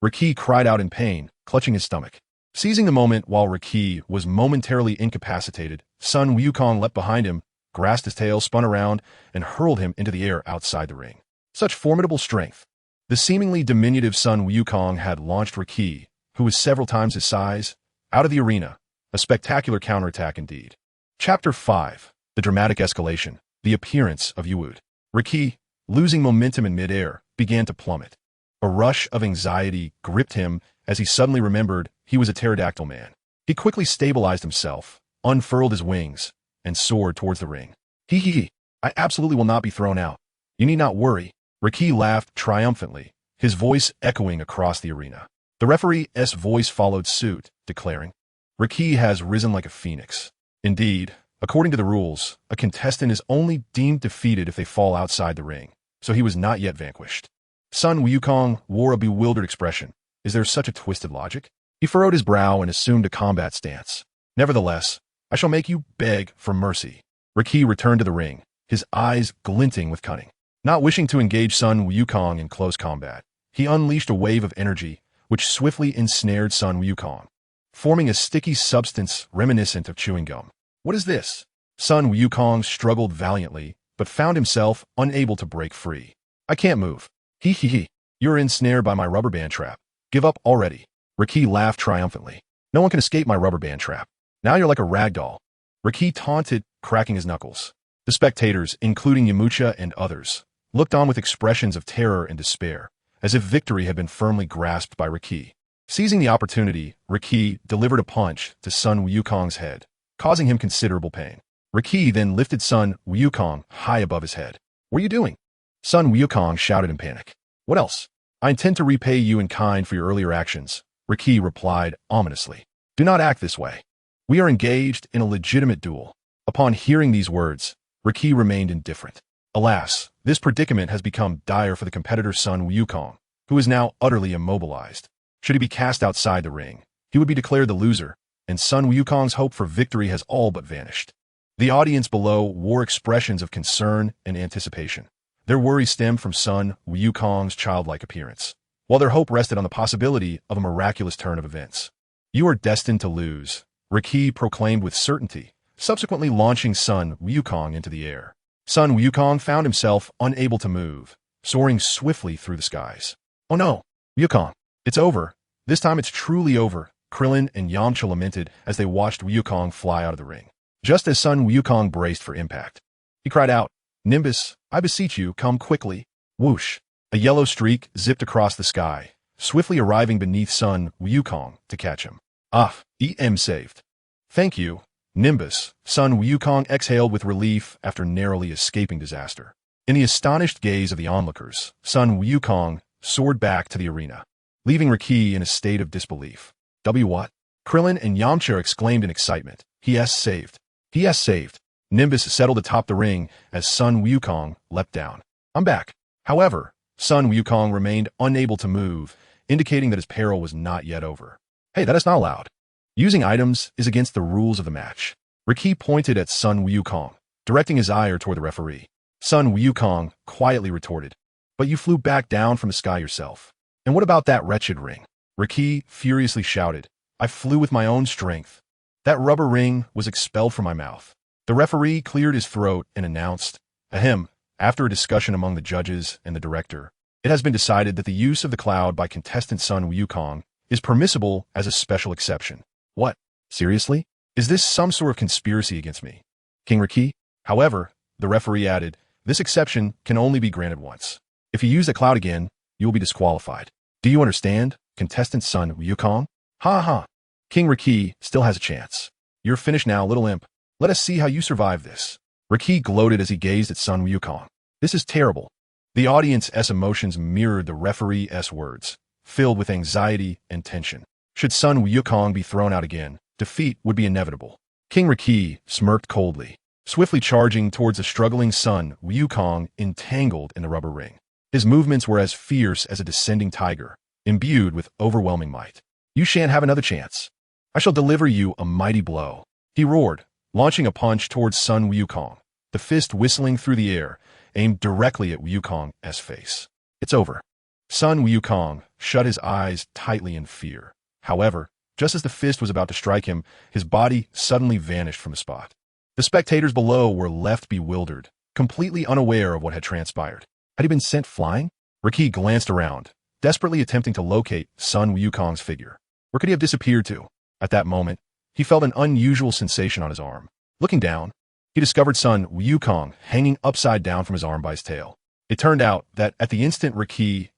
Riki cried out in pain, clutching his stomach. Seizing the moment while Riki was momentarily incapacitated, Sun Wukong leapt behind him, grasped his tail, spun around, and hurled him into the air outside the ring. Such formidable strength. The seemingly diminutive Sun Wukong had launched Riki, who was several times his size, out of the arena. A spectacular counterattack indeed. Chapter 5. The dramatic escalation. The appearance of Yuwood. Riki, losing momentum in midair, began to plummet. A rush of anxiety gripped him as he suddenly remembered he was a pterodactyl man. He quickly stabilized himself, unfurled his wings, and soared towards the ring. I absolutely will not be thrown out. You need not worry. Riki laughed triumphantly, his voice echoing across the arena. The referee's voice followed suit, declaring, Riki has risen like a phoenix. Indeed, according to the rules, a contestant is only deemed defeated if they fall outside the ring, so he was not yet vanquished. Sun Wukong wore a bewildered expression. Is there such a twisted logic? He furrowed his brow and assumed a combat stance. Nevertheless, I shall make you beg for mercy. Riki returned to the ring, his eyes glinting with cunning. Not wishing to engage Sun Wukong in close combat, he unleashed a wave of energy, which swiftly ensnared Sun Wukong, forming a sticky substance reminiscent of chewing gum. What is this? Sun Wukong struggled valiantly, but found himself unable to break free. I can't move. Hee hee hee. You're ensnared by my rubber band trap. Give up already. Riki laughed triumphantly. No one can escape my rubber band trap. Now you're like a rag doll. Riki taunted, cracking his knuckles. The spectators, including Yamcha and others, looked on with expressions of terror and despair, as if victory had been firmly grasped by Riki. Seizing the opportunity, Riki delivered a punch to Sun Wukong's head, causing him considerable pain. Riki then lifted Sun Wukong high above his head. What are you doing? Sun Wukong shouted in panic. What else? I intend to repay you in kind for your earlier actions, Riki replied ominously. Do not act this way. We are engaged in a legitimate duel. Upon hearing these words, Riki remained indifferent. Alas, this predicament has become dire for the competitor Sun Wukong, who is now utterly immobilized. Should he be cast outside the ring, he would be declared the loser, and Sun Wukong's hope for victory has all but vanished. The audience below wore expressions of concern and anticipation. Their worry stemmed from Sun Wukong's childlike appearance, while their hope rested on the possibility of a miraculous turn of events. You are destined to lose, Riki proclaimed with certainty, subsequently launching Sun Wukong into the air. Sun Wukong found himself unable to move, soaring swiftly through the skies. Oh no, Wukong, it's over. This time it's truly over, Krillin and Yamcha lamented as they watched Wukong fly out of the ring. Just as Sun Wukong braced for impact, he cried out, Nimbus, I beseech you, come quickly. Whoosh! A yellow streak zipped across the sky, swiftly arriving beneath Sun Wukong to catch him. Ah, EM saved. Thank you, Nimbus. Sun Wukong exhaled with relief after narrowly escaping disaster. In the astonished gaze of the onlookers, Sun Wukong soared back to the arena, leaving Riki in a state of disbelief. What? Krillin and Yamcha exclaimed in excitement. He has saved. He has saved. Nimbus settled atop the ring as Sun Wukong leapt down. I'm back. However, Sun Wukong remained unable to move, indicating that his peril was not yet over. Hey, that is not allowed. Using items is against the rules of the match. Riki pointed at Sun Wukong, directing his ire toward the referee. Sun Wukong quietly retorted, but you flew back down from the sky yourself. And what about that wretched ring? Riki furiously shouted, I flew with my own strength. That rubber ring was expelled from my mouth. The referee cleared his throat and announced, Ahem, after a discussion among the judges and the director, it has been decided that the use of the cloud by contestant Sun Wukong is permissible as a special exception. What? Seriously? Is this some sort of conspiracy against me? King Riki? However, the referee added, this exception can only be granted once. If you use the cloud again, you will be disqualified. Do you understand, contestant Sun Wukong? Ha ha. King Riki still has a chance. You're finished now, little imp. Let us see how you survive this. Riki gloated as he gazed at Sun Wukong. This is terrible. The audience's emotions mirrored the referee's words, filled with anxiety and tension. Should Sun Wukong be thrown out again, defeat would be inevitable. King Riki smirked coldly, swiftly charging towards the struggling Sun Wukong entangled in the rubber ring. His movements were as fierce as a descending tiger, imbued with overwhelming might. You shan't have another chance. I shall deliver you a mighty blow. He roared, launching a punch towards Sun Wukong, the fist whistling through the air, aimed directly at Wukong's face. It's over. Sun Wukong shut his eyes tightly in fear. However, just as the fist was about to strike him, his body suddenly vanished from the spot. The spectators below were left bewildered, completely unaware of what had transpired. Had he been sent flying? Riki glanced around, desperately attempting to locate Sun Wukong's figure. Where could he have disappeared to? At that moment, he felt an unusual sensation on his arm. Looking down, he discovered Sun Wukong hanging upside down from his arm by his tail. It turned out that at the instant Riki's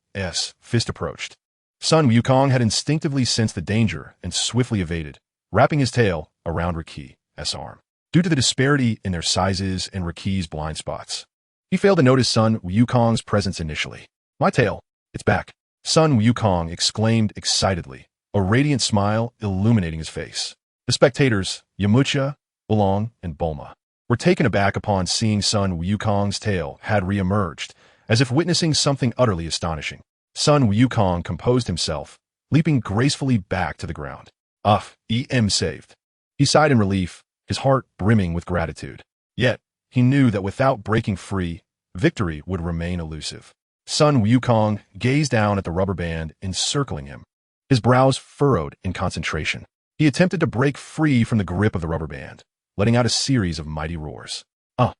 fist approached, Sun Wukong had instinctively sensed the danger and swiftly evaded, wrapping his tail around Riki's arm. Due to the disparity in their sizes and Riki's blind spots, he failed to notice Sun Wukong's presence initially. My tail, it's back. Sun Wukong exclaimed excitedly, a radiant smile illuminating his face. The spectators, Yamcha, Oolong, and Bulma, were taken aback upon seeing Sun Wukong's tail had re-emerged, as if witnessing something utterly astonishing. Sun Wukong composed himself, leaping gracefully back to the ground. EM saved. He sighed in relief, his heart brimming with gratitude. Yet, he knew that without breaking free, victory would remain elusive. Sun Wukong gazed down at the rubber band encircling him. His brows furrowed in concentration. He attempted to break free from the grip of the rubber band, letting out a series of mighty roars. Ha!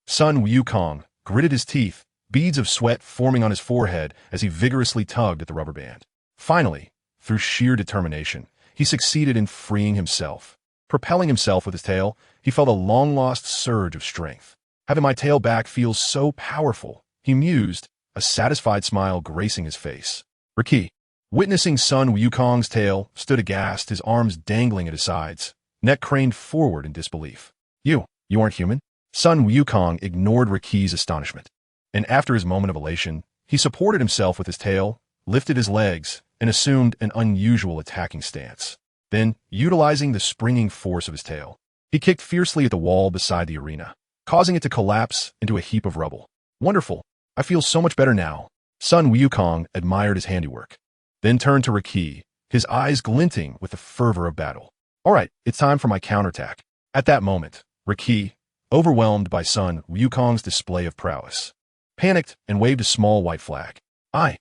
Sun Wukong gritted his teeth, beads of sweat forming on his forehead as he vigorously tugged at the rubber band. Finally, through sheer determination, he succeeded in freeing himself. Propelling himself with his tail, he felt a long-lost surge of strength. Having my tail back feels so powerful, he mused, a satisfied smile gracing his face. Riki, witnessing Sun Wukong's tail, stood aghast, his arms dangling at his sides, neck craned forward in disbelief. You aren't human? Sun Wukong ignored Riki's astonishment, and after his moment of elation, he supported himself with his tail, lifted his legs, and assumed an unusual attacking stance. Then, utilizing the springing force of his tail, he kicked fiercely at the wall beside the arena, causing it to collapse into a heap of rubble. Wonderful. I feel so much better now. Sun Wukong admired his handiwork, then turned to Riki, his eyes glinting with the fervor of battle. All right, it's time for my counterattack. At that moment, Riki, overwhelmed by Sun Wukong's display of prowess, panicked and waved a small white flag. I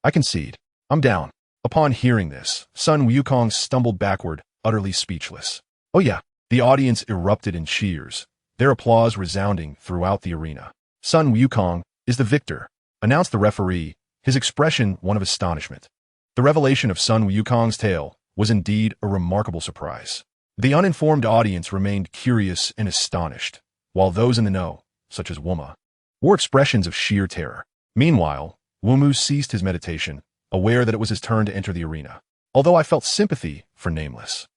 concede. I'm down. Upon hearing this, Sun Wukong stumbled backward, utterly speechless. Oh yeah, the audience erupted in cheers, their applause resounding throughout the arena. Sun Wukong is the victor, announced the referee, his expression one of astonishment. The revelation of Sun Wukong's tale was indeed a remarkable surprise. The uninformed audience remained curious and astonished, while those in the know, such as Wumu, wore expressions of sheer terror. Meanwhile, Wumu ceased his meditation, aware that it was his turn to enter the arena. Although I felt sympathy for Nameless,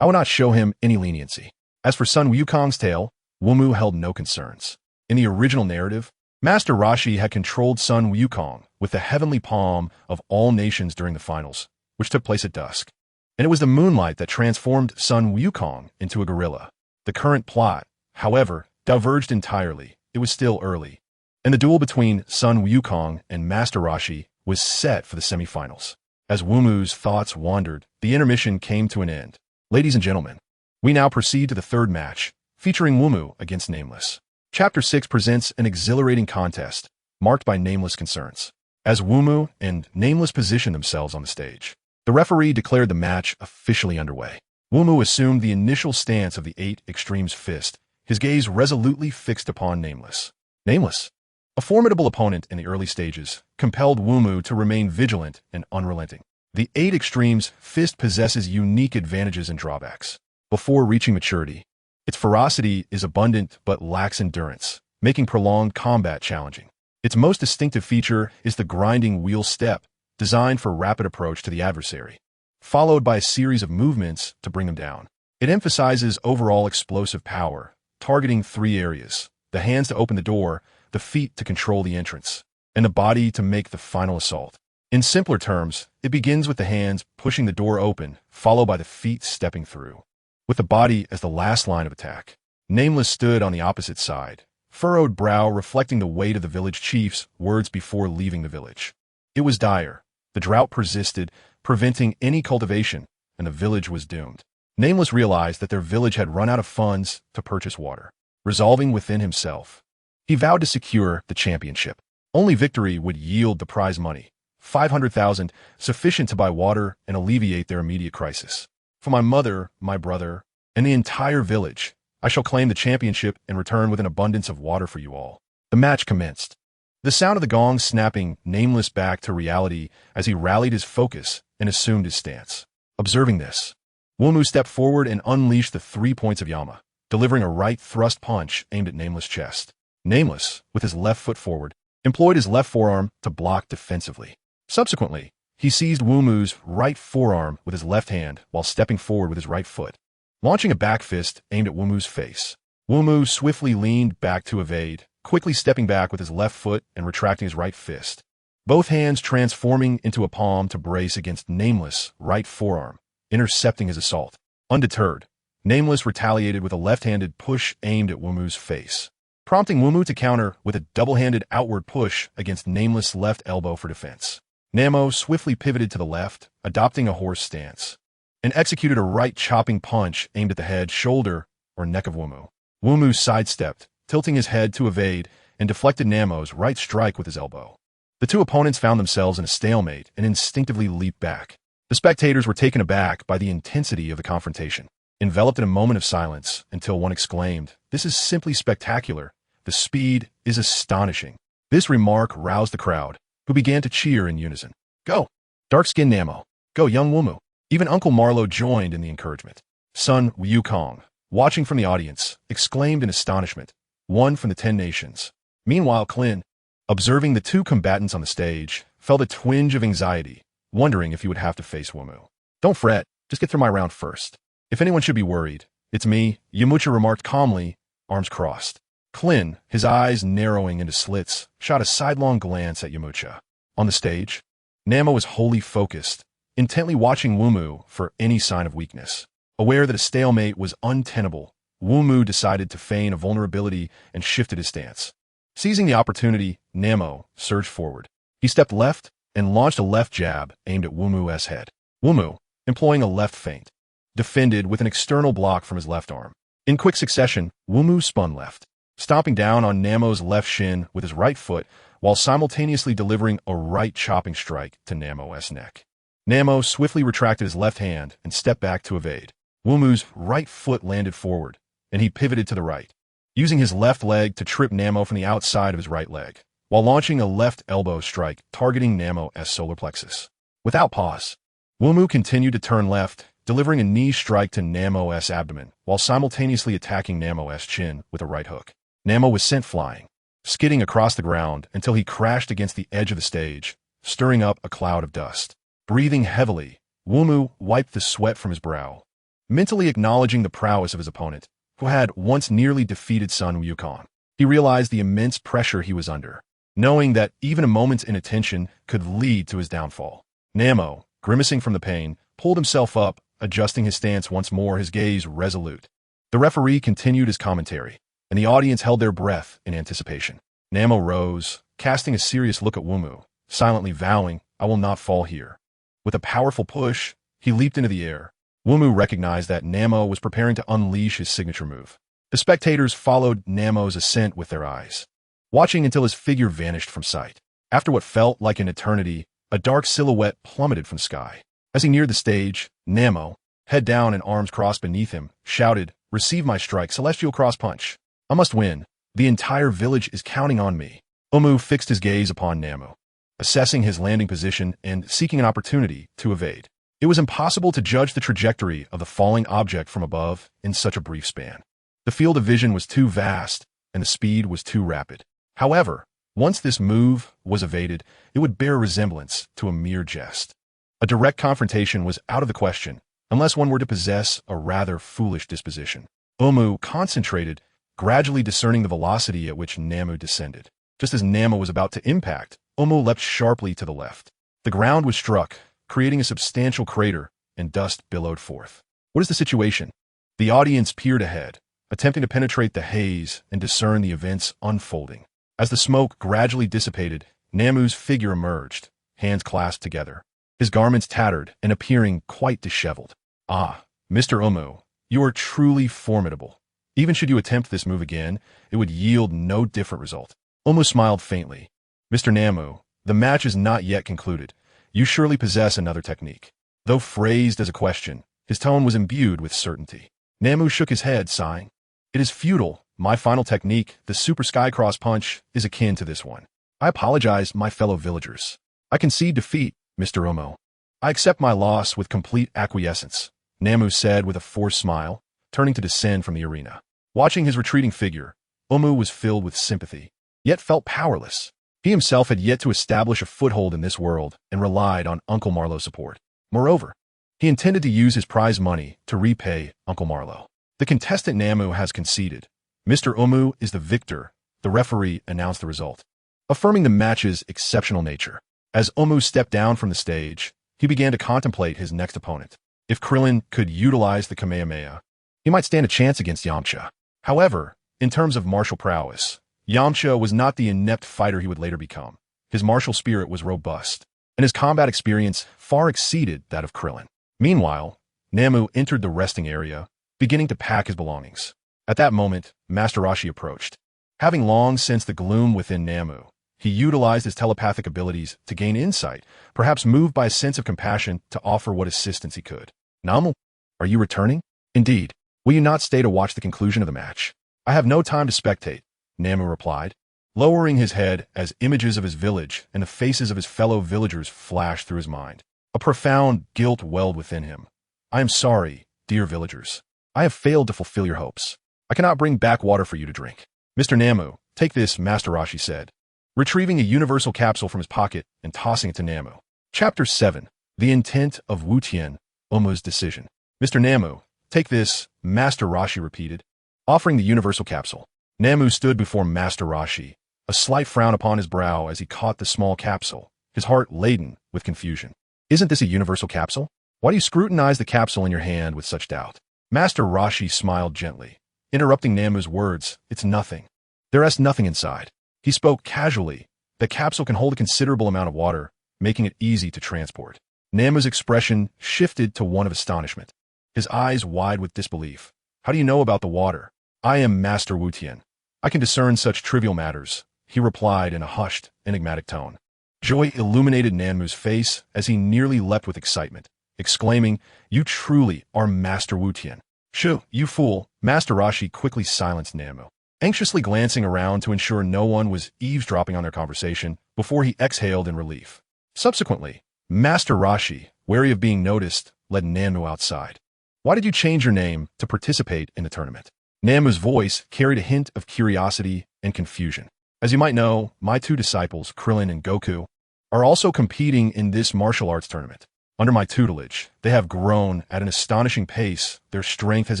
I would not show him any leniency. As for Sun Wukong's tale, Wumu held no concerns. In the original narrative, Master Roshi had controlled Sun Wukong with the heavenly palm of all nations during the finals, which took place at dusk. And it was the moonlight that transformed Sun Wukong into a gorilla. The current plot, however, diverged entirely. It was still early, and the duel between Sun Wukong and Master Roshi was set for the semifinals. As Wumu's thoughts wandered, the intermission came to an end. Ladies and gentlemen, we now proceed to the third match, featuring Wumu against Nameless. Chapter 6 presents an exhilarating contest, marked by Nameless concerns. As Wumu and Nameless positioned themselves on the stage, the referee declared the match officially underway. Wumu assumed the initial stance of the 8 Extremes fist, his gaze resolutely fixed upon Nameless. Nameless, a formidable opponent in the early stages, compelled Wumu to remain vigilant and unrelenting. The 8 Extremes fist possesses unique advantages and drawbacks. Before reaching maturity, its ferocity is abundant but lacks endurance, making prolonged combat challenging. Its most distinctive feature is the grinding wheel step, designed for rapid approach to the adversary, followed by a series of movements to bring them down. It emphasizes overall explosive power, targeting 3 areas: the hands to open the door, the feet to control the entrance, and the body to make the final assault. In simpler terms, it begins with the hands pushing the door open, followed by the feet stepping through, with the body as the last line of attack. Nameless stood on the opposite side, furrowed brow reflecting the weight of the village chief's words before leaving the village. It was dire. The drought persisted, preventing any cultivation, and the village was doomed. Nameless realized that their village had run out of funds to purchase water. Resolving within himself, he vowed to secure the championship. Only victory would yield the prize money, 500,000, sufficient to buy water and alleviate their immediate crisis. For my mother, my brother, and the entire village, I shall claim the championship and return with an abundance of water for you all. The match commenced. The sound of the gong snapping Nameless back to reality as he rallied his focus and assumed his stance. Observing this, Wumu stepped forward and unleashed the 3 points of Yama, delivering a right thrust punch aimed at Nameless' chest. Nameless, with his left foot forward, employed his left forearm to block defensively. Subsequently, he seized Wumu's right forearm with his left hand while stepping forward with his right foot, launching a back fist aimed at Wumu's face. Wumu swiftly leaned back to evade, quickly stepping back with his left foot and retracting his right fist, both hands transforming into a palm to brace against Nameless' right forearm, intercepting his assault. Undeterred, Nameless retaliated with a left-handed push aimed at Wumu's face, prompting Wumu to counter with a double-handed outward push against Nameless' left elbow for defense. Namo swiftly pivoted to the left, adopting a horse stance, and executed a right chopping punch aimed at the head, shoulder, or neck of Wumu. Wumu sidestepped, tilting his head to evade, and deflected Namo's right strike with his elbow. The two opponents found themselves in a stalemate and instinctively leaped back. The spectators were taken aback by the intensity of the confrontation, enveloped in a moment of silence until one exclaimed, "This is simply spectacular. The speed is astonishing." This remark roused the crowd, who began to cheer in unison. "Go, dark-skinned Namo. Go, young Wumu." Even Uncle Marlo joined in the encouragement. Son Wukong, watching from the audience, exclaimed in astonishment, "One from the 10 nations." Meanwhile, Krillin, observing the two combatants on the stage, felt a twinge of anxiety, wondering if he would have to face Wumu. "Don't fret, just get through my round first. If anyone should be worried, it's me," Yamcha remarked calmly, arms crossed. Krillin, his eyes narrowing into slits, shot a sidelong glance at Yamcha. On the stage, Namo was wholly focused, intently watching Wumu for any sign of weakness. Aware that a stalemate was untenable, Wumu decided to feign a vulnerability and shifted his stance. Seizing the opportunity, Namo surged forward. He stepped left and launched a left jab aimed at Wumu's head. Wumu, employing a left feint, defended with an external block from his left arm. In quick succession, Wumu spun left, stomping down on Namo's left shin with his right foot while simultaneously delivering a right chopping strike to Namo's neck. Namo swiftly retracted his left hand and stepped back to evade. Wumu's right foot landed forward, and he pivoted to the right, using his left leg to trip Namo from the outside of his right leg, while launching a left elbow strike targeting Namo's solar plexus. Without pause, Wumu continued to turn left, delivering a knee strike to Namo's abdomen, while simultaneously attacking Namo's chin with a right hook. Namo was sent flying, skidding across the ground until he crashed against the edge of the stage, stirring up a cloud of dust. Breathing heavily, Wumu wiped the sweat from his brow, mentally acknowledging the prowess of his opponent, who had once nearly defeated Sun Wukong. He realized the immense pressure he was under, knowing that even a moment's inattention could lead to his downfall. Namo, grimacing from the pain, pulled himself up, adjusting his stance once more, his gaze resolute. The referee continued his commentary, and the audience held their breath in anticipation. Namo rose, casting a serious look at Wumu, silently vowing, "I will not fall here." With a powerful push, he leaped into the air. Wumu recognized that Namo was preparing to unleash his signature move. The spectators followed Namo's ascent with their eyes, watching until his figure vanished from sight. After what felt like an eternity, a dark silhouette plummeted from the sky. As he neared the stage, Namo, head down and arms crossed beneath him, shouted, "Receive my strike, celestial cross punch. I must win. The entire village is counting on me." Wumu fixed his gaze upon Namo, assessing his landing position and seeking an opportunity to evade. It was impossible to judge the trajectory of the falling object from above in such a brief span. The field of vision was too vast, and the speed was too rapid. However, once this move was evaded, it would bear resemblance to a mere jest. A direct confrontation was out of the question, unless one were to possess a rather foolish disposition. Wumu concentrated, gradually discerning the velocity at which Namo descended. Just as Namo was about to impact, Wumu leapt sharply to the left. The ground was struck, creating a substantial crater, and dust billowed forth. What is the situation? The audience peered ahead, attempting to penetrate the haze and discern the events unfolding. As the smoke gradually dissipated, Namu's figure emerged, hands clasped together, his garments tattered and appearing quite disheveled. "Ah, Mr. Wumu, you are truly formidable. Even should you attempt this move again, it would yield no different result." Wumu smiled faintly. "Mr. Namu, the match is not yet concluded. You surely possess another technique." Though phrased as a question, his tone was imbued with certainty. Namu shook his head, sighing. "It is futile. My final technique, the Super Sky Cross Punch, is akin to this one. I apologize, my fellow villagers. I concede defeat, Mr. Wumu. I accept my loss with complete acquiescence," Namu said with a forced smile, turning to descend from the arena. Watching his retreating figure, Wumu was filled with sympathy, yet felt powerless. He himself had yet to establish a foothold in this world and relied on Uncle Marlo's support. Moreover, he intended to use his prize money to repay Uncle Marlo. "The contestant Namu has conceded. Mr. Wumu is the victor," the referee announced the result, affirming the match's exceptional nature. As Wumu stepped down from the stage, he began to contemplate his next opponent. If Krillin could utilize the Kamehameha, he might stand a chance against Yamcha. However, in terms of martial prowess, Yamcha was not the inept fighter he would later become. His martial spirit was robust, and his combat experience far exceeded that of Krillin. Meanwhile, Namu entered the resting area, beginning to pack his belongings. At that moment, Master Roshi approached. Having long sensed the gloom within Namu, he utilized his telepathic abilities to gain insight, perhaps moved by a sense of compassion to offer what assistance he could. Namu, are you returning? Indeed. Will you not stay to watch the conclusion of the match? I have no time to spectate, Namu replied, lowering his head as images of his village and the faces of his fellow villagers flashed through his mind. A profound guilt welled within him. I am sorry, dear villagers. I have failed to fulfill your hopes. I cannot bring back water for you to drink. Mr. Namu, take this, Master Roshi said, retrieving a universal capsule from his pocket and tossing it to Namu. Chapter 7. The Intent of Wutian, Omu's Decision. Mr. Namu, take this, Master Roshi repeated, offering the universal capsule. Namu stood before Master Roshi, a slight frown upon his brow as he caught the small capsule, his heart laden with confusion. Isn't this a universal capsule? Why do you scrutinize the capsule in your hand with such doubt? Master Roshi smiled gently, interrupting Namu's words. It's nothing. There is nothing inside. He spoke casually. The capsule can hold a considerable amount of water, making it easy to transport. Namu's expression shifted to one of astonishment, his eyes wide with disbelief. How do you know about the water? I am Master Wutian. I can discern such trivial matters, he replied in a hushed, enigmatic tone. Joy illuminated Namu's face as he nearly leapt with excitement, exclaiming, You truly are Master Wutian. Shoo, you fool, Master Roshi quickly silenced Namu, anxiously glancing around to ensure no one was eavesdropping on their conversation before he exhaled in relief. Subsequently, Master Roshi, wary of being noticed, led Namu outside. Why did you change your name to participate in the tournament? Namu's voice carried a hint of curiosity and confusion. As you might know, my two disciples, Krillin and Goku, are also competing in this martial arts tournament. Under my tutelage, they have grown at an astonishing pace. Their strength has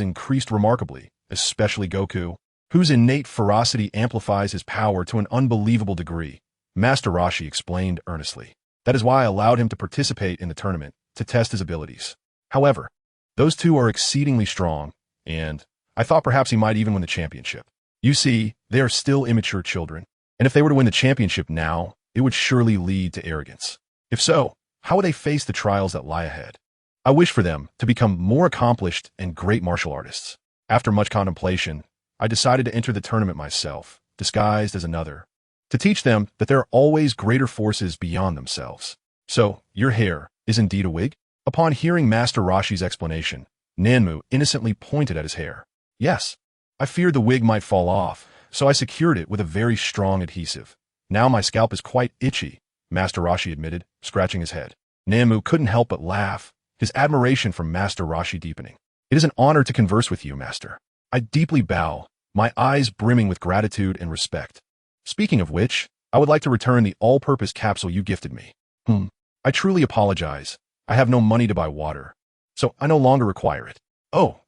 increased remarkably, especially Goku, whose innate ferocity amplifies his power to an unbelievable degree. Master Roshi explained earnestly. That is why I allowed him to participate in the tournament, to test his abilities. However, those two are exceedingly strong, and I thought perhaps he might even win the championship. You see, they are still immature children, and if they were to win the championship now, it would surely lead to arrogance. If so, how would they face the trials that lie ahead? I wish for them to become more accomplished and great martial artists. After much contemplation, I decided to enter the tournament myself, disguised as another, to teach them that there are always greater forces beyond themselves. So, your hair is indeed a wig? Upon hearing Master Roshi's explanation, Namu innocently pointed at his hair. Yes, I feared the wig might fall off, so I secured it with a very strong adhesive. Now my scalp is quite itchy, Master Roshi admitted, scratching his head. Namu couldn't help but laugh, his admiration for Master Roshi deepening. It is an honor to converse with you, Master. I deeply bow, my eyes brimming with gratitude and respect. Speaking of which, I would like to return the all-purpose capsule you gifted me. I truly apologize. I have no money to buy water, so I no longer require it. Oh,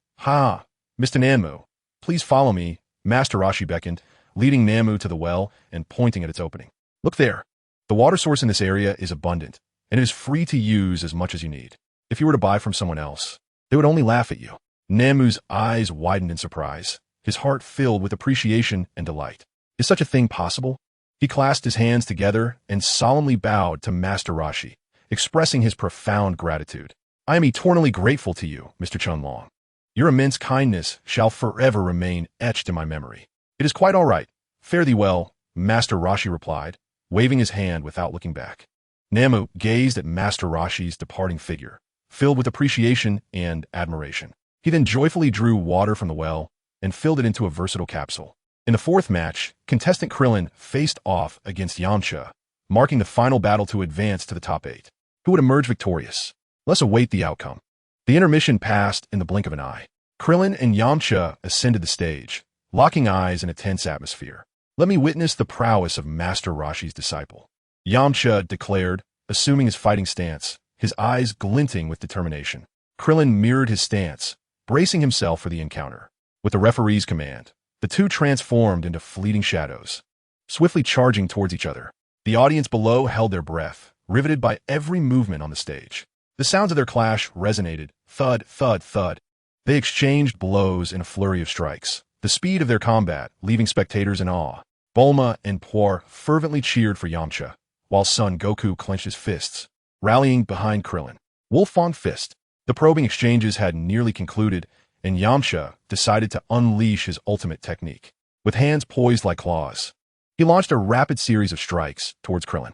Mr. Namu, please follow me, Master Roshi beckoned, leading Namu to the well and pointing at its opening. Look there. The water source in this area is abundant, and it is free to use as much as you need. If you were to buy from someone else, they would only laugh at you. Namu's eyes widened in surprise, his heart filled with appreciation and delight. Is such a thing possible? He clasped his hands together and solemnly bowed to Master Roshi, expressing his profound gratitude. I am eternally grateful to you, Mr. Chunlong. Your immense kindness shall forever remain etched in my memory. It is quite all right. Fare thee well, Master Roshi replied, waving his hand without looking back. Namu gazed at Master Roshi's departing figure, filled with appreciation and admiration. He then joyfully drew water from the well and filled it into a versatile capsule. In the fourth match, contestant Krillin faced off against Yamcha, marking the final battle to advance to the top 8. Who would emerge victorious? Let's await the outcome. The intermission passed in the blink of an eye. Krillin and Yamcha ascended the stage, locking eyes in a tense atmosphere. Let me witness the prowess of Master Roshi's disciple, Yamcha declared, assuming his fighting stance, his eyes glinting with determination. Krillin mirrored his stance, bracing himself for the encounter. With the referee's command, the two transformed into fleeting shadows, swiftly charging towards each other. The audience below held their breath, riveted by every movement on the stage. The sounds of their clash resonated, thud, thud, thud. They exchanged blows in a flurry of strikes, the speed of their combat leaving spectators in awe. Bulma and Poor fervently cheered for Yamcha, while Son Goku clenched his fists, rallying behind Krillin. Wolf on fist. The probing exchanges had nearly concluded, and Yamcha decided to unleash his ultimate technique. With hands poised like claws, he launched a rapid series of strikes towards Krillin.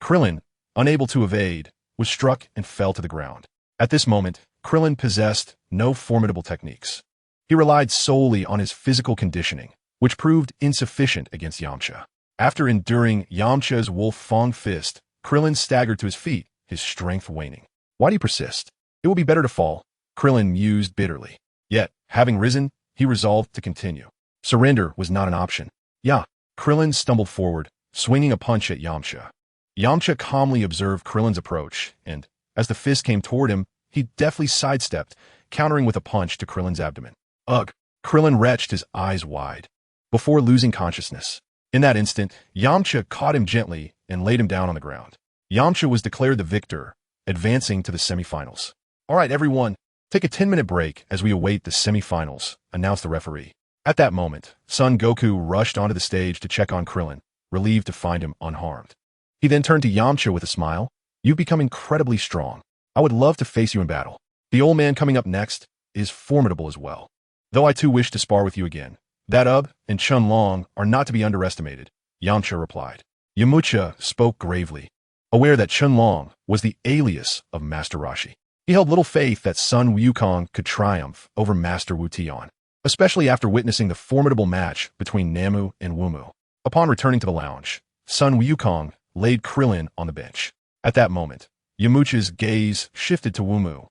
Krillin, unable to evade, was struck and fell to the ground. At this moment, Krillin possessed no formidable techniques. He relied solely on his physical conditioning, which proved insufficient against Yamcha. After enduring Yamcha's wolf fang fist, Krillin staggered to his feet, his strength waning. Why do you persist? It will be better to fall, Krillin mused bitterly. Yet, having risen, he resolved to continue. Surrender was not an option. Krillin stumbled forward, swinging a punch at Yamcha. Yamcha calmly observed Krillin's approach, and, as the fist came toward him, he deftly sidestepped, countering with a punch to Krillin's abdomen. Ugh! Krillin retched his eyes wide, before losing consciousness. In that instant, Yamcha caught him gently and laid him down on the ground. Yamcha was declared the victor, advancing to the semifinals. All right, everyone, take a 10-minute break as we await the semifinals, announced the referee. At that moment, Son Goku rushed onto the stage to check on Krillin, relieved to find him unharmed. He then turned to Yamcha with a smile. You've become incredibly strong. I would love to face you in battle. The old man coming up next is formidable as well. Though I too wish to spar with you again. That and Chun-Long are not to be underestimated, Yamcha replied. Yamcha spoke gravely, aware that Chun-Long was the alias of Master Roshi. He held little faith that Sun Wukong could triumph over Master Wu Tian, especially after witnessing the formidable match between Namu and Wumu. Upon returning to the lounge, Sun Wukong laid Krillin on the bench. At that moment, Yamcha's gaze shifted to Wumu,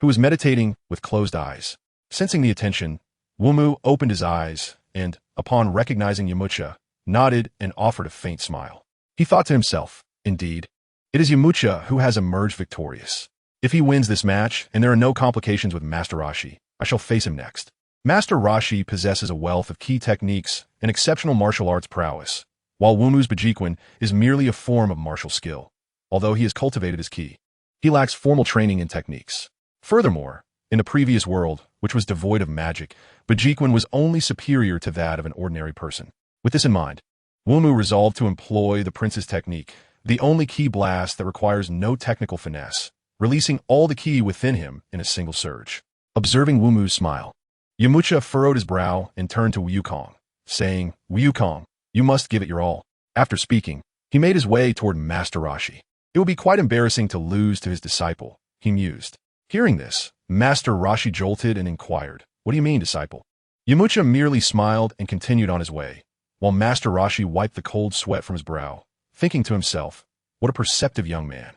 who was meditating with closed eyes. Sensing the attention, Wumu opened his eyes and, upon recognizing Yamcha, nodded and offered a faint smile. He thought to himself, indeed, it is Yamcha who has emerged victorious. If he wins this match and there are no complications with Master Roshi, I shall face him next. Master Roshi possesses a wealth of key techniques and exceptional martial arts prowess, while Wumu's Bajiquan is merely a form of martial skill, although he has cultivated his ki. He lacks formal training and techniques. Furthermore, in the previous world, which was devoid of magic, Bajiquan was only superior to that of an ordinary person. With this in mind, Wumu resolved to employ the prince's technique, the only ki blast that requires no technical finesse, releasing all the ki within him in a single surge. Observing Wumu's smile, Yamcha furrowed his brow and turned to Wukong, saying, Wukong, you must give it your all. After speaking, he made his way toward Master Roshi. It would be quite embarrassing to lose to his disciple, he mused. Hearing this, Master Roshi jolted and inquired, what do you mean, disciple? Yamcha merely smiled and continued on his way, while Master Roshi wiped the cold sweat from his brow, thinking to himself, what a perceptive young man.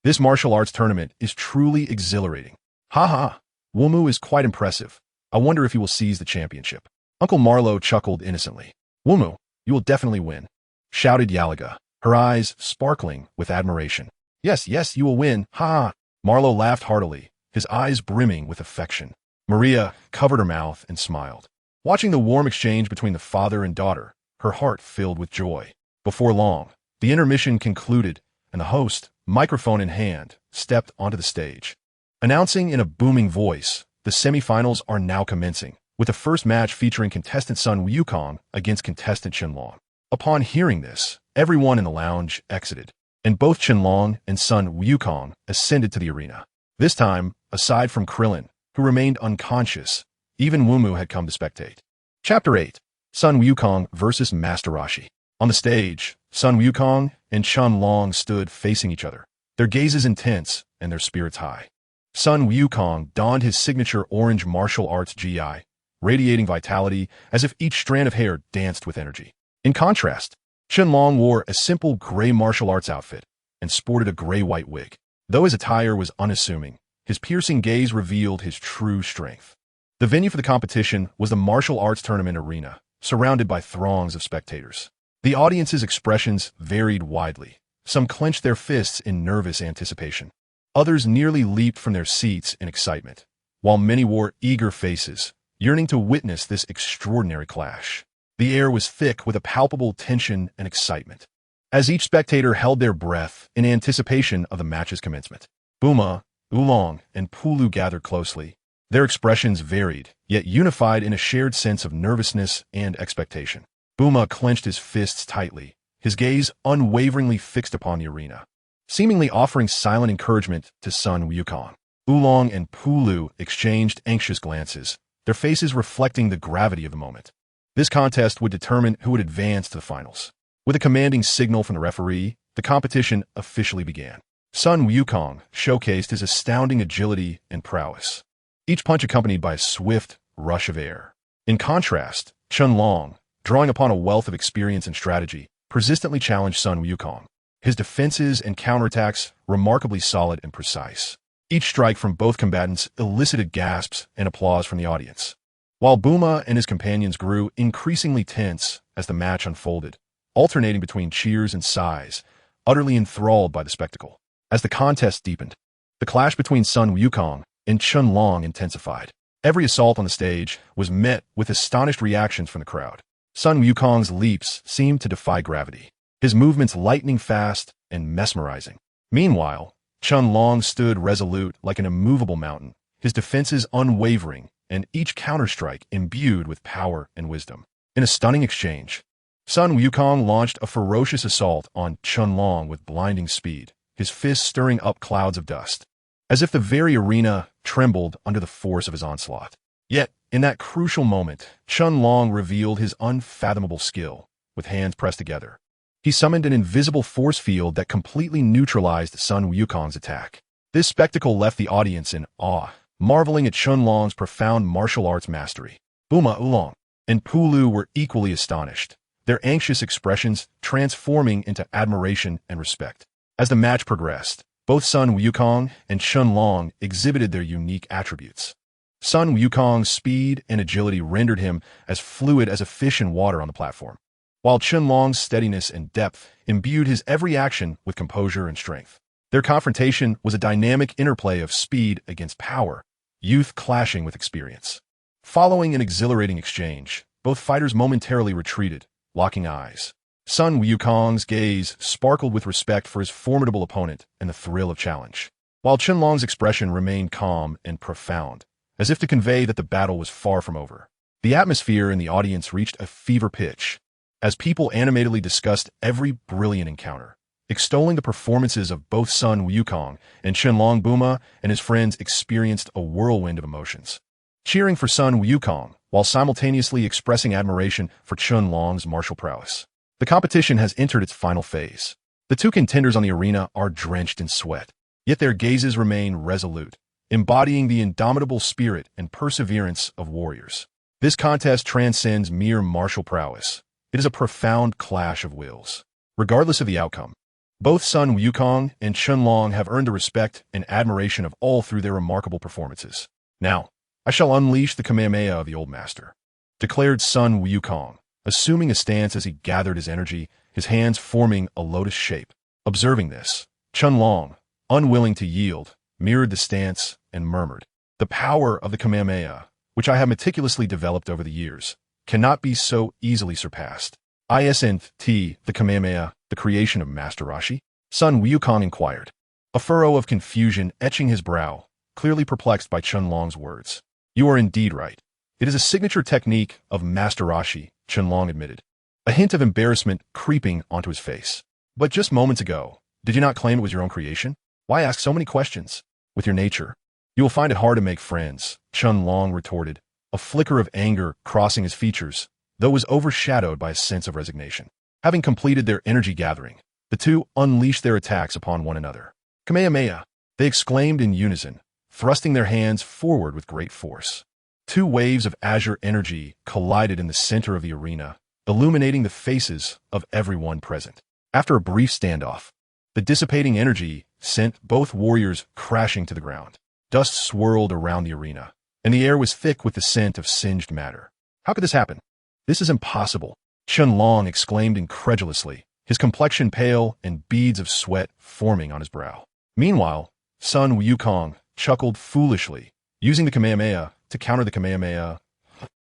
This martial arts tournament is truly exhilarating. Wumu is quite impressive. I wonder if he will seize the championship. Uncle Marlo chuckled innocently. Wumu, you will definitely win, shouted Yalaga, her eyes sparkling with admiration. Yes, you will win, Marlo laughed heartily, his eyes brimming with affection. Maria covered her mouth and smiled. Watching the warm exchange between the father and daughter, her heart filled with joy. Before long, the intermission concluded, and the host, microphone in hand, stepped onto the stage. Announcing in a booming voice, the semifinals are now commencing, with the first match featuring contestant Sun Wukong against contestant Chun-Long. Upon hearing this, everyone in the lounge exited, and both Chun-Long and Sun Wukong ascended to the arena. This time, aside from Krillin, who remained unconscious, even Wumu had come to spectate. Chapter 8. Sun Wukong versus Master Roshi. On the stage, Sun Wukong and Chun-Long stood facing each other, their gazes intense and their spirits high. Sun Wukong donned his signature orange martial arts GI, radiating vitality as if each strand of hair danced with energy. In contrast, Chun-Long wore a simple gray martial arts outfit and sported a gray-white wig. Though his attire was unassuming, his piercing gaze revealed his true strength. The venue for the competition was the martial arts tournament arena, surrounded by throngs of spectators. The audience's expressions varied widely. Some clenched their fists in nervous anticipation. Others nearly leaped from their seats in excitement, while many wore eager faces, yearning to witness this extraordinary clash. The air was thick with a palpable tension and excitement, as each spectator held their breath in anticipation of the match's commencement. Buma, Oolong, and Pulu gathered closely. Their expressions varied, yet unified in a shared sense of nervousness and expectation. Buma clenched his fists tightly, his gaze unwaveringly fixed upon the arena, seemingly offering silent encouragement to Sun Wukong. Oolong and Pulu exchanged anxious glances, their faces reflecting the gravity of the moment. This contest would determine who would advance to the finals. With a commanding signal from the referee, the competition officially began. Sun Wukong showcased his astounding agility and prowess, each punch accompanied by a swift rush of air. In contrast, Chun Long, drawing upon a wealth of experience and strategy, persistently challenged Sun Wukong. His defenses and counterattacks remarkably solid and precise. Each strike from both combatants elicited gasps and applause from the audience. While Bulma and his companions grew increasingly tense as the match unfolded, alternating between cheers and sighs, utterly enthralled by the spectacle. As the contest deepened, the clash between Sun Wukong and Chun Long intensified. Every assault on the stage was met with astonished reactions from the crowd. Sun Wukong's leaps seemed to defy gravity, his movements lightning fast and mesmerizing. Meanwhile, Chun Long stood resolute like an immovable mountain, his defenses unwavering and each counterstrike imbued with power and wisdom. In a stunning exchange, Sun Wukong launched a ferocious assault on Chun Long with blinding speed, his fists stirring up clouds of dust, as if the very arena trembled under the force of his onslaught. Yet, in that crucial moment, Chun Long revealed his unfathomable skill. With hands pressed together, he summoned an invisible force field that completely neutralized Sun Wukong's attack. This spectacle left the audience in awe, marveling at Chun Long's profound martial arts mastery. Bulma, Oolong, and Pulu were equally astonished, their anxious expressions transforming into admiration and respect. As the match progressed, both Sun Wukong and Chun Long exhibited their unique attributes. Sun Wukong's speed and agility rendered him as fluid as a fish in water on the platform, while Chun Long's steadiness and depth imbued his every action with composure and strength. Their confrontation was a dynamic interplay of speed against power, youth clashing with experience. Following an exhilarating exchange, both fighters momentarily retreated, locking eyes. Sun Wukong's gaze sparkled with respect for his formidable opponent and the thrill of challenge, while Chun Long's expression remained calm and profound, as if to convey that the battle was far from over. The atmosphere in the audience reached a fever pitch, as people animatedly discussed every brilliant encounter, extolling the performances of both Sun Wukong and Chun Long. Bulma and his friends experienced a whirlwind of emotions, cheering for Sun Wukong while simultaneously expressing admiration for Chun Long's martial prowess. The competition has entered its final phase. The two contenders on the arena are drenched in sweat, yet their gazes remain resolute, embodying the indomitable spirit and perseverance of warriors. This contest transcends mere martial prowess. It is a profound clash of wills. Regardless of the outcome, both Sun Wukong and Chun Long have earned the respect and admiration of all through their remarkable performances. Now, I shall unleash the Kamehameha of the Old Master, declared Sun Wukong, assuming a stance as he gathered his energy, his hands forming a lotus shape. Observing this, Chun Long, unwilling to yield, mirrored the stance and murmured, "The power of the Kamehameha, which I have meticulously developed over the years, cannot be so easily surpassed." Isn't the Kamehameha the creation of Master Roshi? Sun Wukong inquired, a furrow of confusion etching his brow, clearly perplexed by Chun Long's words. "You are indeed right. It is a signature technique of Master Roshi," Chun Long admitted, a hint of embarrassment creeping onto his face. "But just moments ago, did you not claim it was your own creation? Why ask so many questions? With your nature, you will find it hard to make friends," Chun Long retorted, a flicker of anger crossing his features, though it was overshadowed by a sense of resignation. Having completed their energy gathering, the two unleashed their attacks upon one another. "Kamehameha!" they exclaimed in unison, thrusting their hands forward with great force. Two waves of azure energy collided in the center of the arena, illuminating the faces of everyone present. After a brief standoff, the dissipating energy sent both warriors crashing to the ground. Dust swirled around the arena, and the air was thick with the scent of singed matter. "How could this happen? This is impossible," Chun Long exclaimed incredulously, his complexion pale and beads of sweat forming on his brow. Meanwhile, Sun Wukong chuckled foolishly, using the Kamehameha to counter the Kamehameha.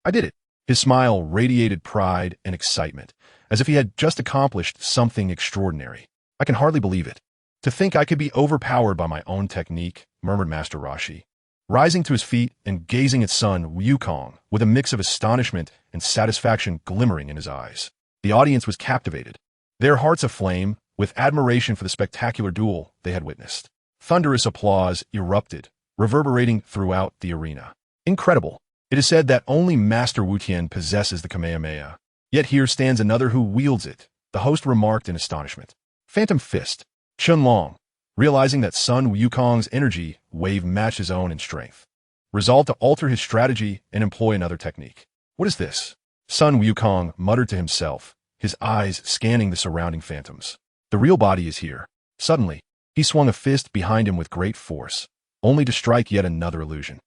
"I did it." His smile radiated pride and excitement, as if he had just accomplished something extraordinary. "I can hardly believe it. To think I could be overpowered by my own technique," murmured Master Roshi, rising to his feet and gazing at Sun Wukong with a mix of astonishment and satisfaction glimmering in his eyes. The audience was captivated, their hearts aflame with admiration for the spectacular duel they had witnessed. Thunderous applause erupted, reverberating throughout the arena. "Incredible! It is said that only Master Wu Tian possesses the Kamehameha. Yet here stands another who wields it, the host remarked in astonishment. Phantom Fist. Chunlong, realizing that Sun Wukong's energy wave matched his own in strength, resolved to alter his strategy and employ another technique. What is this? Sun Wukong muttered to himself, his eyes scanning the surrounding phantoms. The real body is here. Suddenly, he swung a fist behind him with great force, only to strike yet another illusion.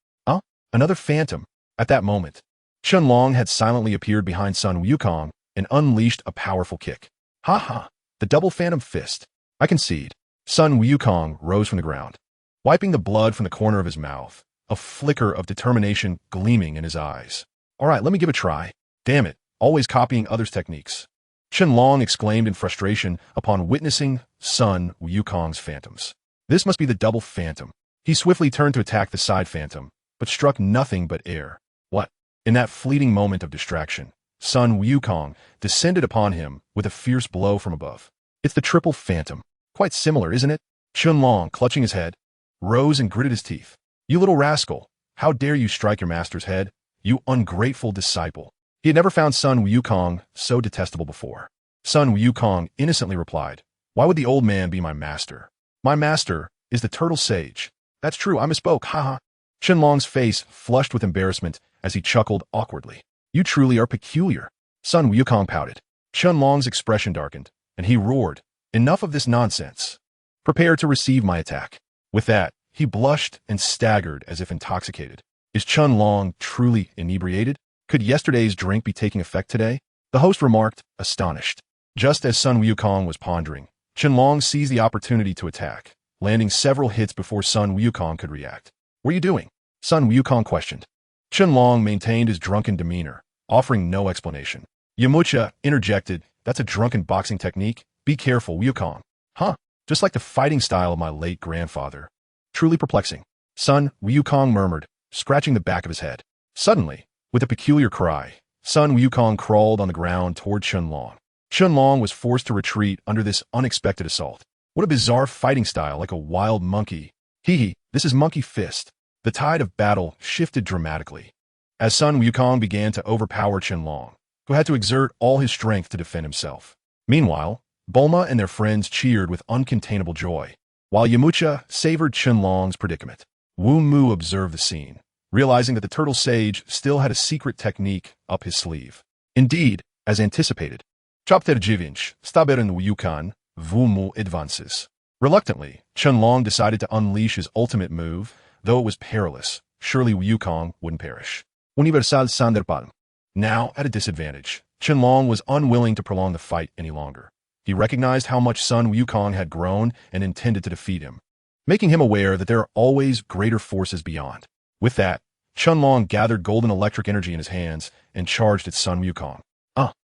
Another phantom. At that moment, Chunlong had silently appeared behind Sun Wukong and unleashed a powerful kick. Ha ha! The double phantom fist. I concede. Sun Wukong rose from the ground, wiping the blood from the corner of his mouth, a flicker of determination gleaming in his eyes. All right, let me give it a try. Damn it, always copying others' techniques. Chunlong exclaimed in frustration upon witnessing Sun Wukong's phantoms. This must be the double phantom. He swiftly turned to attack the side phantom, but struck nothing but air. What? In that fleeting moment of distraction, Sun Wukong descended upon him with a fierce blow from above. It's the triple phantom. Quite similar, isn't it? Chunlong, clutching his head, rose and gritted his teeth. You little rascal, how dare you strike your master's head? You ungrateful disciple. He had never found Sun Wukong so detestable before. Sun Wukong innocently replied, Why would the old man be my master? My master is the turtle sage. That's true, I misspoke, haha. Chunlong's face flushed with embarrassment as he chuckled awkwardly. You truly are peculiar. Sun Wukong pouted. Chunlong's expression darkened, and he roared, Enough of this nonsense. Prepare to receive my attack. With that, he blushed and staggered as if intoxicated. Is Chunlong truly inebriated? Could yesterday's drink be taking effect today? The host remarked, astonished. Just as Sun Wukong was pondering, Chunlong seized the opportunity to attack, landing several hits before Sun Wukong could react. What are you doing? Sun Wukong questioned. Chunlong maintained his drunken demeanor, offering no explanation. Yamucha interjected, That's a drunken boxing technique. Be careful, Wukong. Huh? Just like the fighting style of my late grandfather. Truly perplexing. Sun Wukong murmured, scratching the back of his head. Suddenly, with a peculiar cry, Sun Wukong crawled on the ground toward Chunlong. Chunlong was forced to retreat under this unexpected assault. What a bizarre fighting style, like a wild monkey. Hee, this is Monkey Fist. The tide of battle shifted dramatically, as Sun Wukong began to overpower Chunlong, who had to exert all his strength to defend himself. Meanwhile, Bulma and their friends cheered with uncontainable joy, while Yamucha savored Chunlong's predicament. Wumu observed the scene, realizing that the turtle sage still had a secret technique up his sleeve. Indeed, as anticipated, Chapter Jivinch, Staberen Wukan, Wumu advances. Reluctantly, Chunlong decided to unleash his ultimate move, though it was perilous. Surely Wukong wouldn't perish. Universal Sanderpalm. Now, at a disadvantage, Chunlong was unwilling to prolong the fight any longer. He recognized how much Sun Wukong had grown and intended to defeat him, making him aware that there are always greater forces beyond. With that, Chunlong gathered golden electric energy in his hands and charged at Sun Wukong.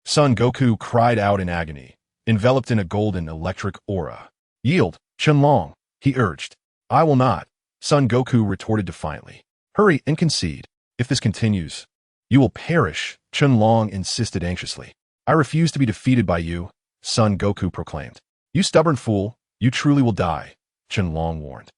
Son Goku cried out in agony, enveloped in a golden electric aura. Yield, Chunlong, he urged. I will not, Son Goku retorted defiantly. Hurry and concede. If this continues, you will perish, Chunlong insisted anxiously. I refuse to be defeated by you, Son Goku proclaimed. You stubborn fool, you truly will die, Chunlong warned.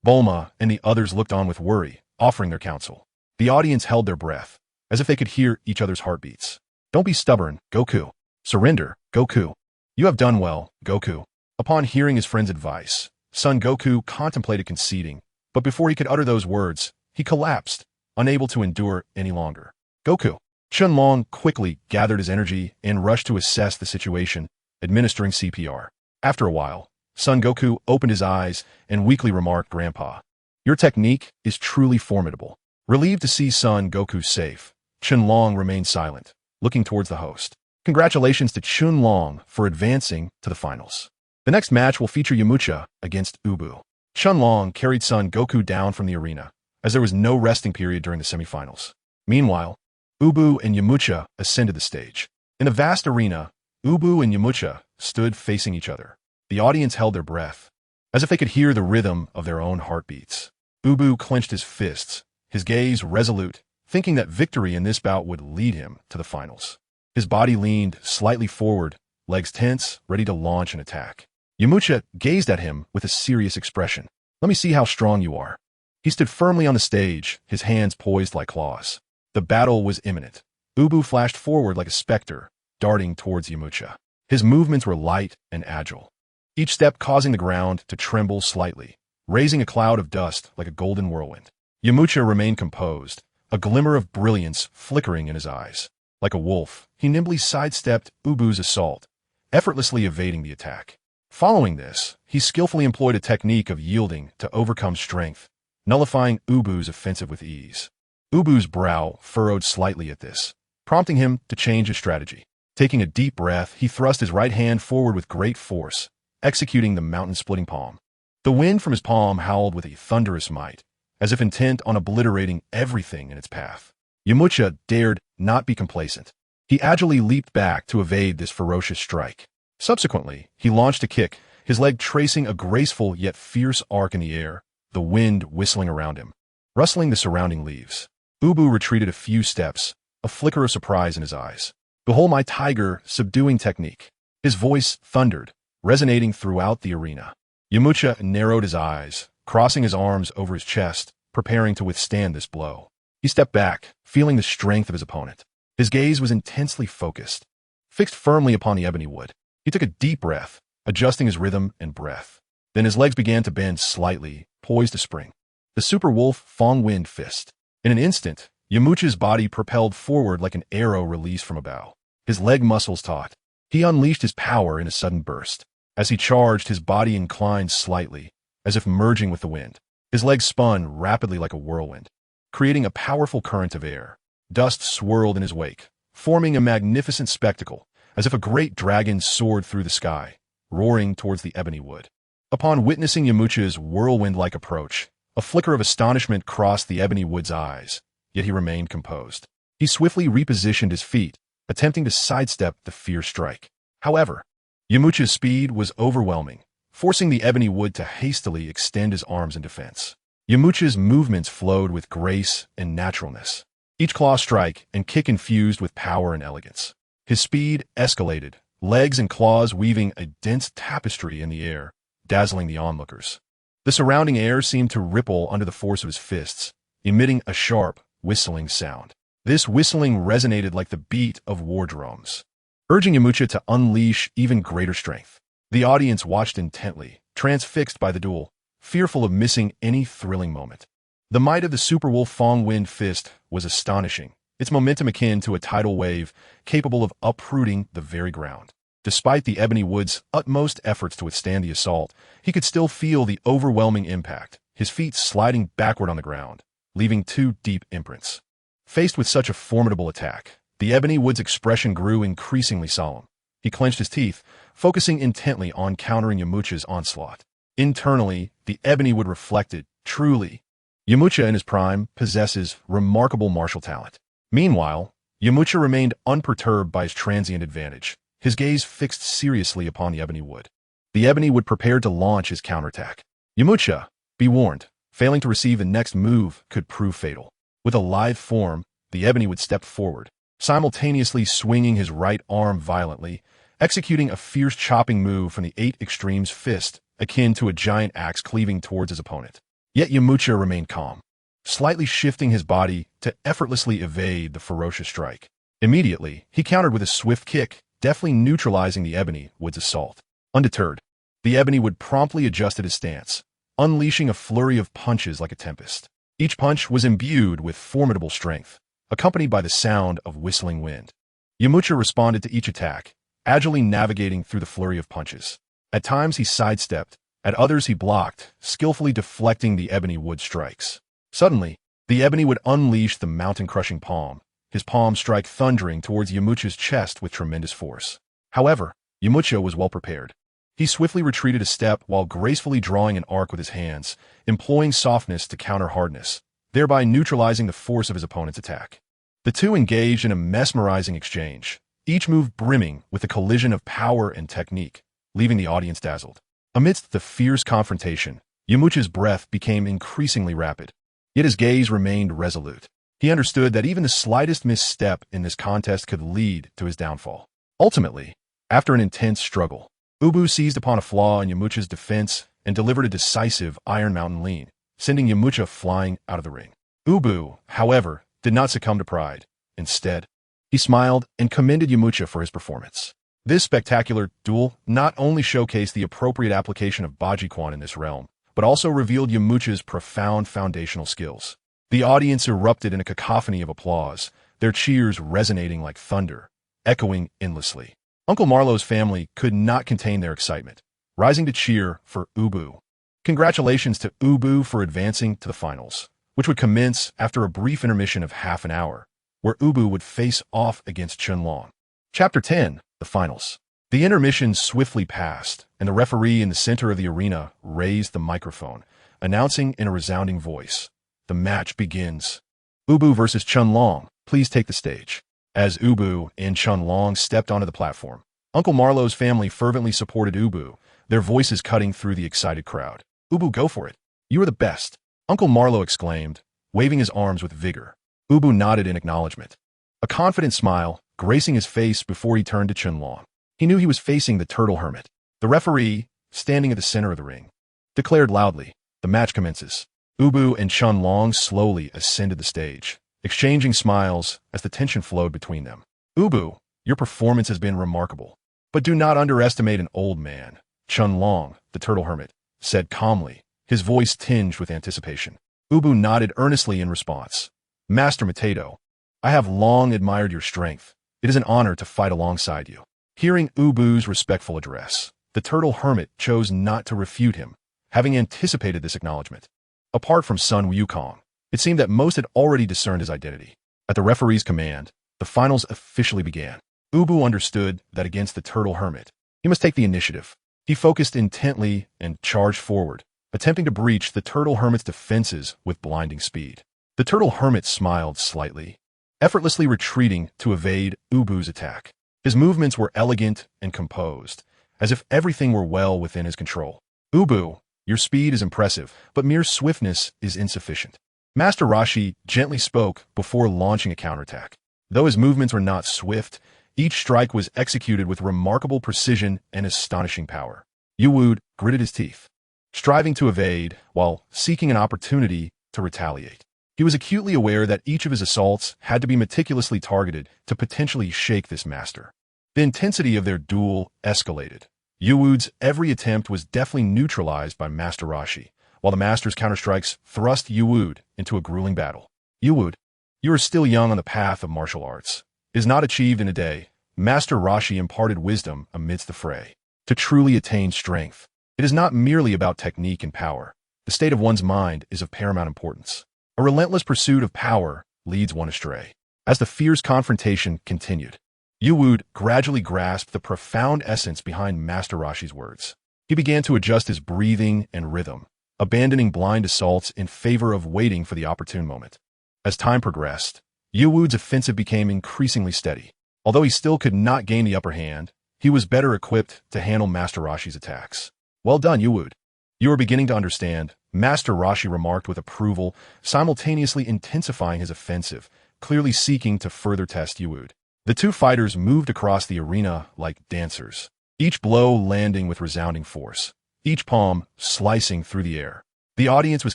Bulma and the others looked on with worry, offering their counsel. The audience held their breath, as if they could hear each other's heartbeats. Don't be stubborn, Goku. Surrender, Goku. You have done well, Goku. Upon hearing his friend's advice, Son Goku contemplated conceding, but before he could utter those words, he collapsed, unable to endure any longer. Goku. Chunlong quickly gathered his energy and rushed to assess the situation, administering CPR. After a while, Son Goku opened his eyes and weakly remarked, Grandpa, your technique is truly formidable. Relieved to see Son Goku safe, Chunlong remained silent, looking towards the host. Congratulations to Chunlong for advancing to the finals. The next match will feature Yamucha against Ubu. Chunlong carried Son Goku down from the arena, as there was no resting period during the semifinals. Meanwhile, Ubu and Yamucha ascended the stage. In the vast arena, Ubu and Yamucha stood facing each other. The audience held their breath, as if they could hear the rhythm of their own heartbeats. Ubu clenched his fists, his gaze resolute, thinking that victory in this bout would lead him to the finals. His body leaned slightly forward, legs tense, ready to launch an attack. Yamucha gazed at him with a serious expression. Let me see how strong you are. He stood firmly on the stage, his hands poised like claws. The battle was imminent. Ubu flashed forward like a specter, darting towards Yamcha. His movements were light and agile, each step causing the ground to tremble slightly, raising a cloud of dust like a golden whirlwind. Yamcha remained composed, a glimmer of brilliance flickering in his eyes. Like a wolf, he nimbly sidestepped Ubu's assault, effortlessly evading the attack. Following this, he skillfully employed a technique of yielding to overcome strength, nullifying Ubu's offensive with ease. Ubu's brow furrowed slightly at this, prompting him to change his strategy. Taking a deep breath, he thrust his right hand forward with great force, executing the mountain-splitting palm. The wind from his palm howled with a thunderous might, as if intent on obliterating everything in its path. Yamcha dared not be complacent. He agilely leaped back to evade this ferocious strike. Subsequently, he launched a kick, his leg tracing a graceful yet fierce arc in the air, the wind whistling around him, rustling the surrounding leaves. Ubu retreated a few steps, a flicker of surprise in his eyes. "Behold my tiger subduing technique." His voice thundered, resonating throughout the arena. Yamcha narrowed his eyes, crossing his arms over his chest, preparing to withstand this blow. He stepped back, feeling the strength of his opponent. His gaze was intensely focused, fixed firmly upon the ebony wood. He took a deep breath, adjusting his rhythm and breath. Then his legs began to bend slightly, poised to spring. The super wolf Fong Wind Fist. In an instant, Yamcha's body propelled forward like an arrow released from a bow. His leg muscles taut. He unleashed his power in a sudden burst. As he charged, his body inclined slightly, as if merging with the wind. His legs spun rapidly like a whirlwind, creating a powerful current of air. Dust swirled in his wake, forming a magnificent spectacle, as if a great dragon soared through the sky, roaring towards the ebony wood. Upon witnessing Yamcha's whirlwind-like approach, a flicker of astonishment crossed the ebony wood's eyes, yet he remained composed. He swiftly repositioned his feet, attempting to sidestep the fierce strike. However, Yamcha's speed was overwhelming, forcing the ebony wood to hastily extend his arms in defense. Yamcha's movements flowed with grace and naturalness, each claw strike and kick infused with power and elegance. His speed escalated, legs and claws weaving a dense tapestry in the air, dazzling the onlookers. The surrounding air seemed to ripple under the force of his fists, emitting a sharp, whistling sound. This whistling resonated like the beat of war drums, urging Yamcha to unleash even greater strength. The audience watched intently, transfixed by the duel, fearful of missing any thrilling moment. The might of the super wolf Fong Wind Fist was astonishing, its momentum akin to a tidal wave capable of uprooting the very ground. Despite the ebony wood's utmost efforts to withstand the assault, he could still feel the overwhelming impact, his feet sliding backward on the ground, leaving two deep imprints. Faced with such a formidable attack, the ebony wood's expression grew increasingly solemn. He clenched his teeth, focusing intently on countering Yamcha's onslaught. Internally, the ebony wood reflected, truly, Yamcha in his prime possesses remarkable martial talent. Meanwhile, Yamcha remained unperturbed by his transient advantage, his gaze fixed seriously upon the ebony wood. The ebony wood prepared to launch his counterattack. Yamcha, be warned, failing to receive the next move could prove fatal. With a lithe form, the ebony wood stepped forward, simultaneously swinging his right arm violently, executing a fierce chopping move from the Eight Extremes fist, akin to a giant axe cleaving towards his opponent. Yet Yamcha remained calm, slightly shifting his body to effortlessly evade the ferocious strike. Immediately, he countered with a swift kick, deftly neutralizing the ebony wood's assault. Undeterred, the ebony wood promptly adjusted his stance, unleashing a flurry of punches like a tempest. Each punch was imbued with formidable strength, accompanied by the sound of whistling wind. Yamcha responded to each attack, agilely navigating through the flurry of punches. At times he sidestepped, at others he blocked, skillfully deflecting the ebony wood strikes. Suddenly, the ebony would unleash the mountain-crushing palm, his palm strike thundering towards Yamcha's chest with tremendous force. However, Yamcha was well prepared. He swiftly retreated a step while gracefully drawing an arc with his hands, employing softness to counter hardness, thereby neutralizing the force of his opponent's attack. The two engaged in a mesmerizing exchange, each move brimming with a collision of power and technique, leaving the audience dazzled. Amidst the fierce confrontation, Yamcha's breath became increasingly rapid, yet his gaze remained resolute. He understood that even the slightest misstep in this contest could lead to his downfall. Ultimately, after an intense struggle, Ubu seized upon a flaw in Yamcha's defense and delivered a decisive Iron Mountain lean, sending Yamcha flying out of the ring. Ubu, however, did not succumb to pride. Instead, he smiled and commended Yamcha for his performance. This spectacular duel not only showcased the appropriate application of Bajiquan in this realm, but also revealed Yamcha's profound foundational skills. The audience erupted in a cacophony of applause, their cheers resonating like thunder, echoing endlessly. Uncle Marlowe's family could not contain their excitement, rising to cheer for Ubu. Congratulations to Ubu for advancing to the finals, which would commence after a brief intermission of half an hour, where Ubu would face off against Chunlong. Chapter 10, The Finals. The intermission swiftly passed, and the referee in the center of the arena raised the microphone, announcing in a resounding voice, "The match begins. Ubu versus Chunlong, please take the stage." As Ubu and Chunlong stepped onto the platform, Uncle Marlowe's family fervently supported Ubu, their voices cutting through the excited crowd. "Ubu, go for it. You are the best," Uncle Marlowe exclaimed, waving his arms with vigor. Ubu nodded in acknowledgement, a confident smile gracing his face before he turned to Chunlong. He knew he was facing the Turtle Hermit. The referee, standing at the center of the ring, declared loudly, "The match commences." Ubu and Chunlong slowly ascended the stage, exchanging smiles as the tension flowed between them. "Ubu, your performance has been remarkable. But do not underestimate an old man," Chunlong, the Turtle Hermit, said calmly, his voice tinged with anticipation. Ubu nodded earnestly in response. "Master Mateto, I have long admired your strength. It is an honor to fight alongside you." Hearing Ubu's respectful address, the Turtle Hermit chose not to refute him, having anticipated this acknowledgement. Apart from Sun Wukong, it seemed that most had already discerned his identity. At the referee's command, the finals officially began. Ubu understood that against the Turtle Hermit, he must take the initiative. He focused intently and charged forward, attempting to breach the Turtle Hermit's defenses with blinding speed. The Turtle Hermit smiled slightly, effortlessly retreating to evade Ubu's attack. His movements were elegant and composed, as if everything were well within his control. "Ubu, your speed is impressive, but mere swiftness is insufficient." Master Roshi gently spoke before launching a counterattack. Though his movements were not swift, each strike was executed with remarkable precision and astonishing power. Yuwood gritted his teeth, striving to evade while seeking an opportunity to retaliate. He was acutely aware that each of his assaults had to be meticulously targeted to potentially shake this master. The intensity of their duel escalated. Yuwood's every attempt was deftly neutralized by Master Roshi, while the master's counterstrikes thrust Yuwood into a grueling battle. "Yuwood, you are still young on the path of martial arts. It is not achieved in a day." Master Roshi imparted wisdom amidst the fray. To truly attain strength, it is not merely about technique and power. The state of one's mind is of paramount importance. A relentless pursuit of power leads one astray. As the fierce confrontation continued, Yuwood gradually grasped the profound essence behind Master Roshi's words. He began to adjust his breathing and rhythm, abandoning blind assaults in favor of waiting for the opportune moment. As time progressed, Yuwood's offensive became increasingly steady. Although he still could not gain the upper hand, he was better equipped to handle Master Roshi's attacks. "Well done, Yuwood. You are beginning to understand," Master Roshi remarked with approval, simultaneously intensifying his offensive, clearly seeking to further test Yuwood. The two fighters moved across the arena like dancers, each blow landing with resounding force, each palm slicing through the air. The audience was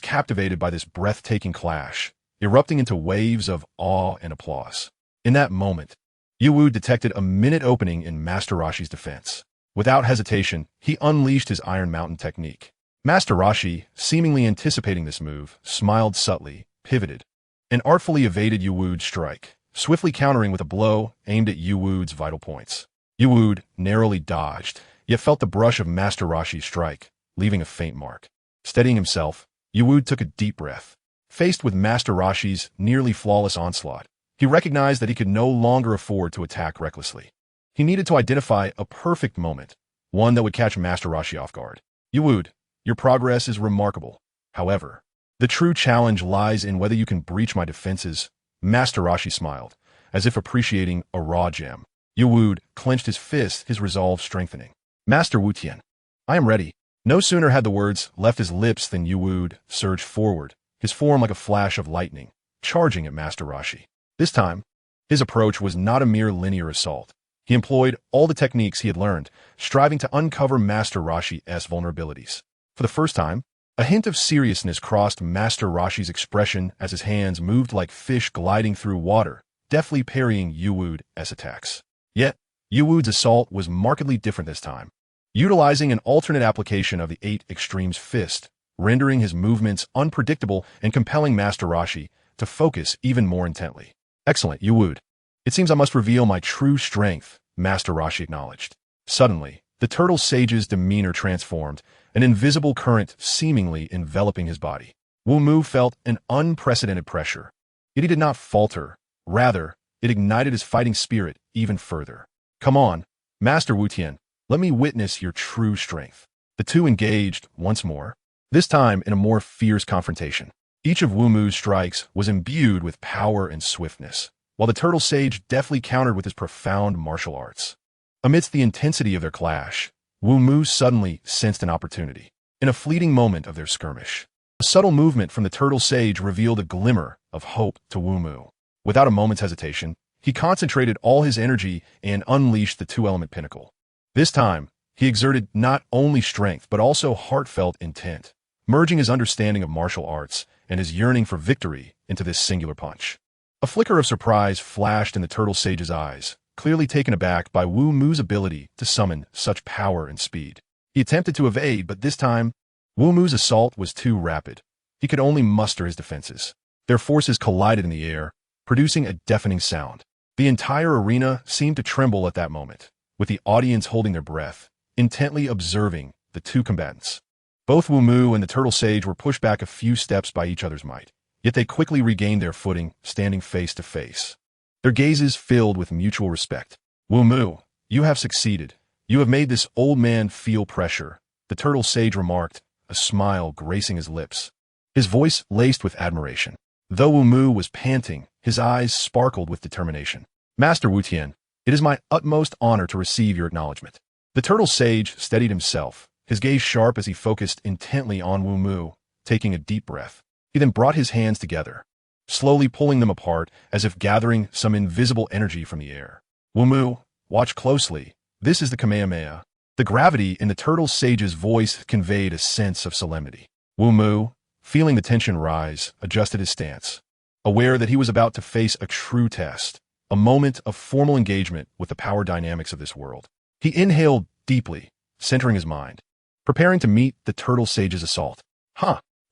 captivated by this breathtaking clash, erupting into waves of awe and applause. In that moment, Yuwood detected a minute opening in Master Roshi's defense. Without hesitation, he unleashed his Iron Mountain technique. Master Roshi, seemingly anticipating this move, smiled subtly, pivoted, and artfully evaded Yuwood's strike, swiftly countering with a blow aimed at Yuwood's vital points. Yuwood narrowly dodged, yet felt the brush of Master Roshi's strike, leaving a faint mark. Steadying himself, Yuwood took a deep breath. Faced with Master Roshi's nearly flawless onslaught, he recognized that he could no longer afford to attack recklessly. He needed to identify a perfect moment, one that would catch Master Roshi off guard. "Yuwood, your progress is remarkable. However, the true challenge lies in whether you can breach my defenses." Master Roshi smiled, as if appreciating a raw gem. Yuwood clenched his fist, his resolve strengthening. "Master Wutian, I am ready." No sooner had the words left his lips than Yuwood surged forward, his form like a flash of lightning, charging at Master Roshi. This time, his approach was not a mere linear assault. He employed all the techniques he had learned, striving to uncover Master Roshi's vulnerabilities. For the first time, A hint of seriousness crossed Master Roshi's expression as his hands moved like fish gliding through water, deftly parrying Yuwu's attacks. Yet, Yuwu's assault was markedly different this time. Utilizing an alternate application of the 8 Extremes Fist, rendering his movements unpredictable and compelling Master Roshi to focus even more intently. Excellent, Yuwu. It seems I must reveal my true strength, Master Roshi acknowledged. Suddenly, the turtle sage's demeanor transformed, an invisible current seemingly enveloping his body. Wumu felt an unprecedented pressure. Yet he did not falter. Rather, it ignited his fighting spirit even further. Come on, Master Wutian, let me witness your true strength. The two engaged once more, this time in a more fierce confrontation. Each of Wumu's strikes was imbued with power and swiftness, while the turtle sage deftly countered with his profound martial arts. Amidst the intensity of their clash, Wumu suddenly sensed an opportunity. In a fleeting moment of their skirmish, a subtle movement from the turtle sage revealed a glimmer of hope to Wumu. Without a moment's hesitation, he concentrated all his energy and unleashed the two-element pinnacle. This time, he exerted not only strength but also heartfelt intent, merging his understanding of martial arts and his yearning for victory into this singular punch. A flicker of surprise flashed in the turtle sage's eyes, clearly taken aback by Wu Mu's ability to summon such power and speed. He attempted to evade, but this time, Wu Mu's assault was too rapid. He could only muster his defenses. Their forces collided in the air, producing a deafening sound. The entire arena seemed to tremble at that moment, with the audience holding their breath, intently observing the two combatants. Both Wu Mu and the turtle sage were pushed back a few steps by each other's might, yet they quickly regained their footing, standing face to face. Their gazes filled with mutual respect. Wu Mu, you have succeeded. You have made this old man feel pressure, the turtle sage remarked, a smile gracing his lips. His voice laced with admiration. Though Wu Mu was panting, his eyes sparkled with determination. Master Wutian, it is my utmost honor to receive your acknowledgement. The turtle sage steadied himself, his gaze sharp as he focused intently on Wu Mu, taking a deep breath. He then brought his hands together, slowly pulling them apart as if gathering some invisible energy from the air. Wu Mu, watch closely. This is the Kamehameha. The gravity in the turtle sage's voice conveyed a sense of solemnity. Wu Mu, feeling the tension rise, adjusted his stance, aware that he was about to face a true test, a moment of formal engagement with the power dynamics of this world. He inhaled deeply, centering his mind, preparing to meet the turtle sage's assault.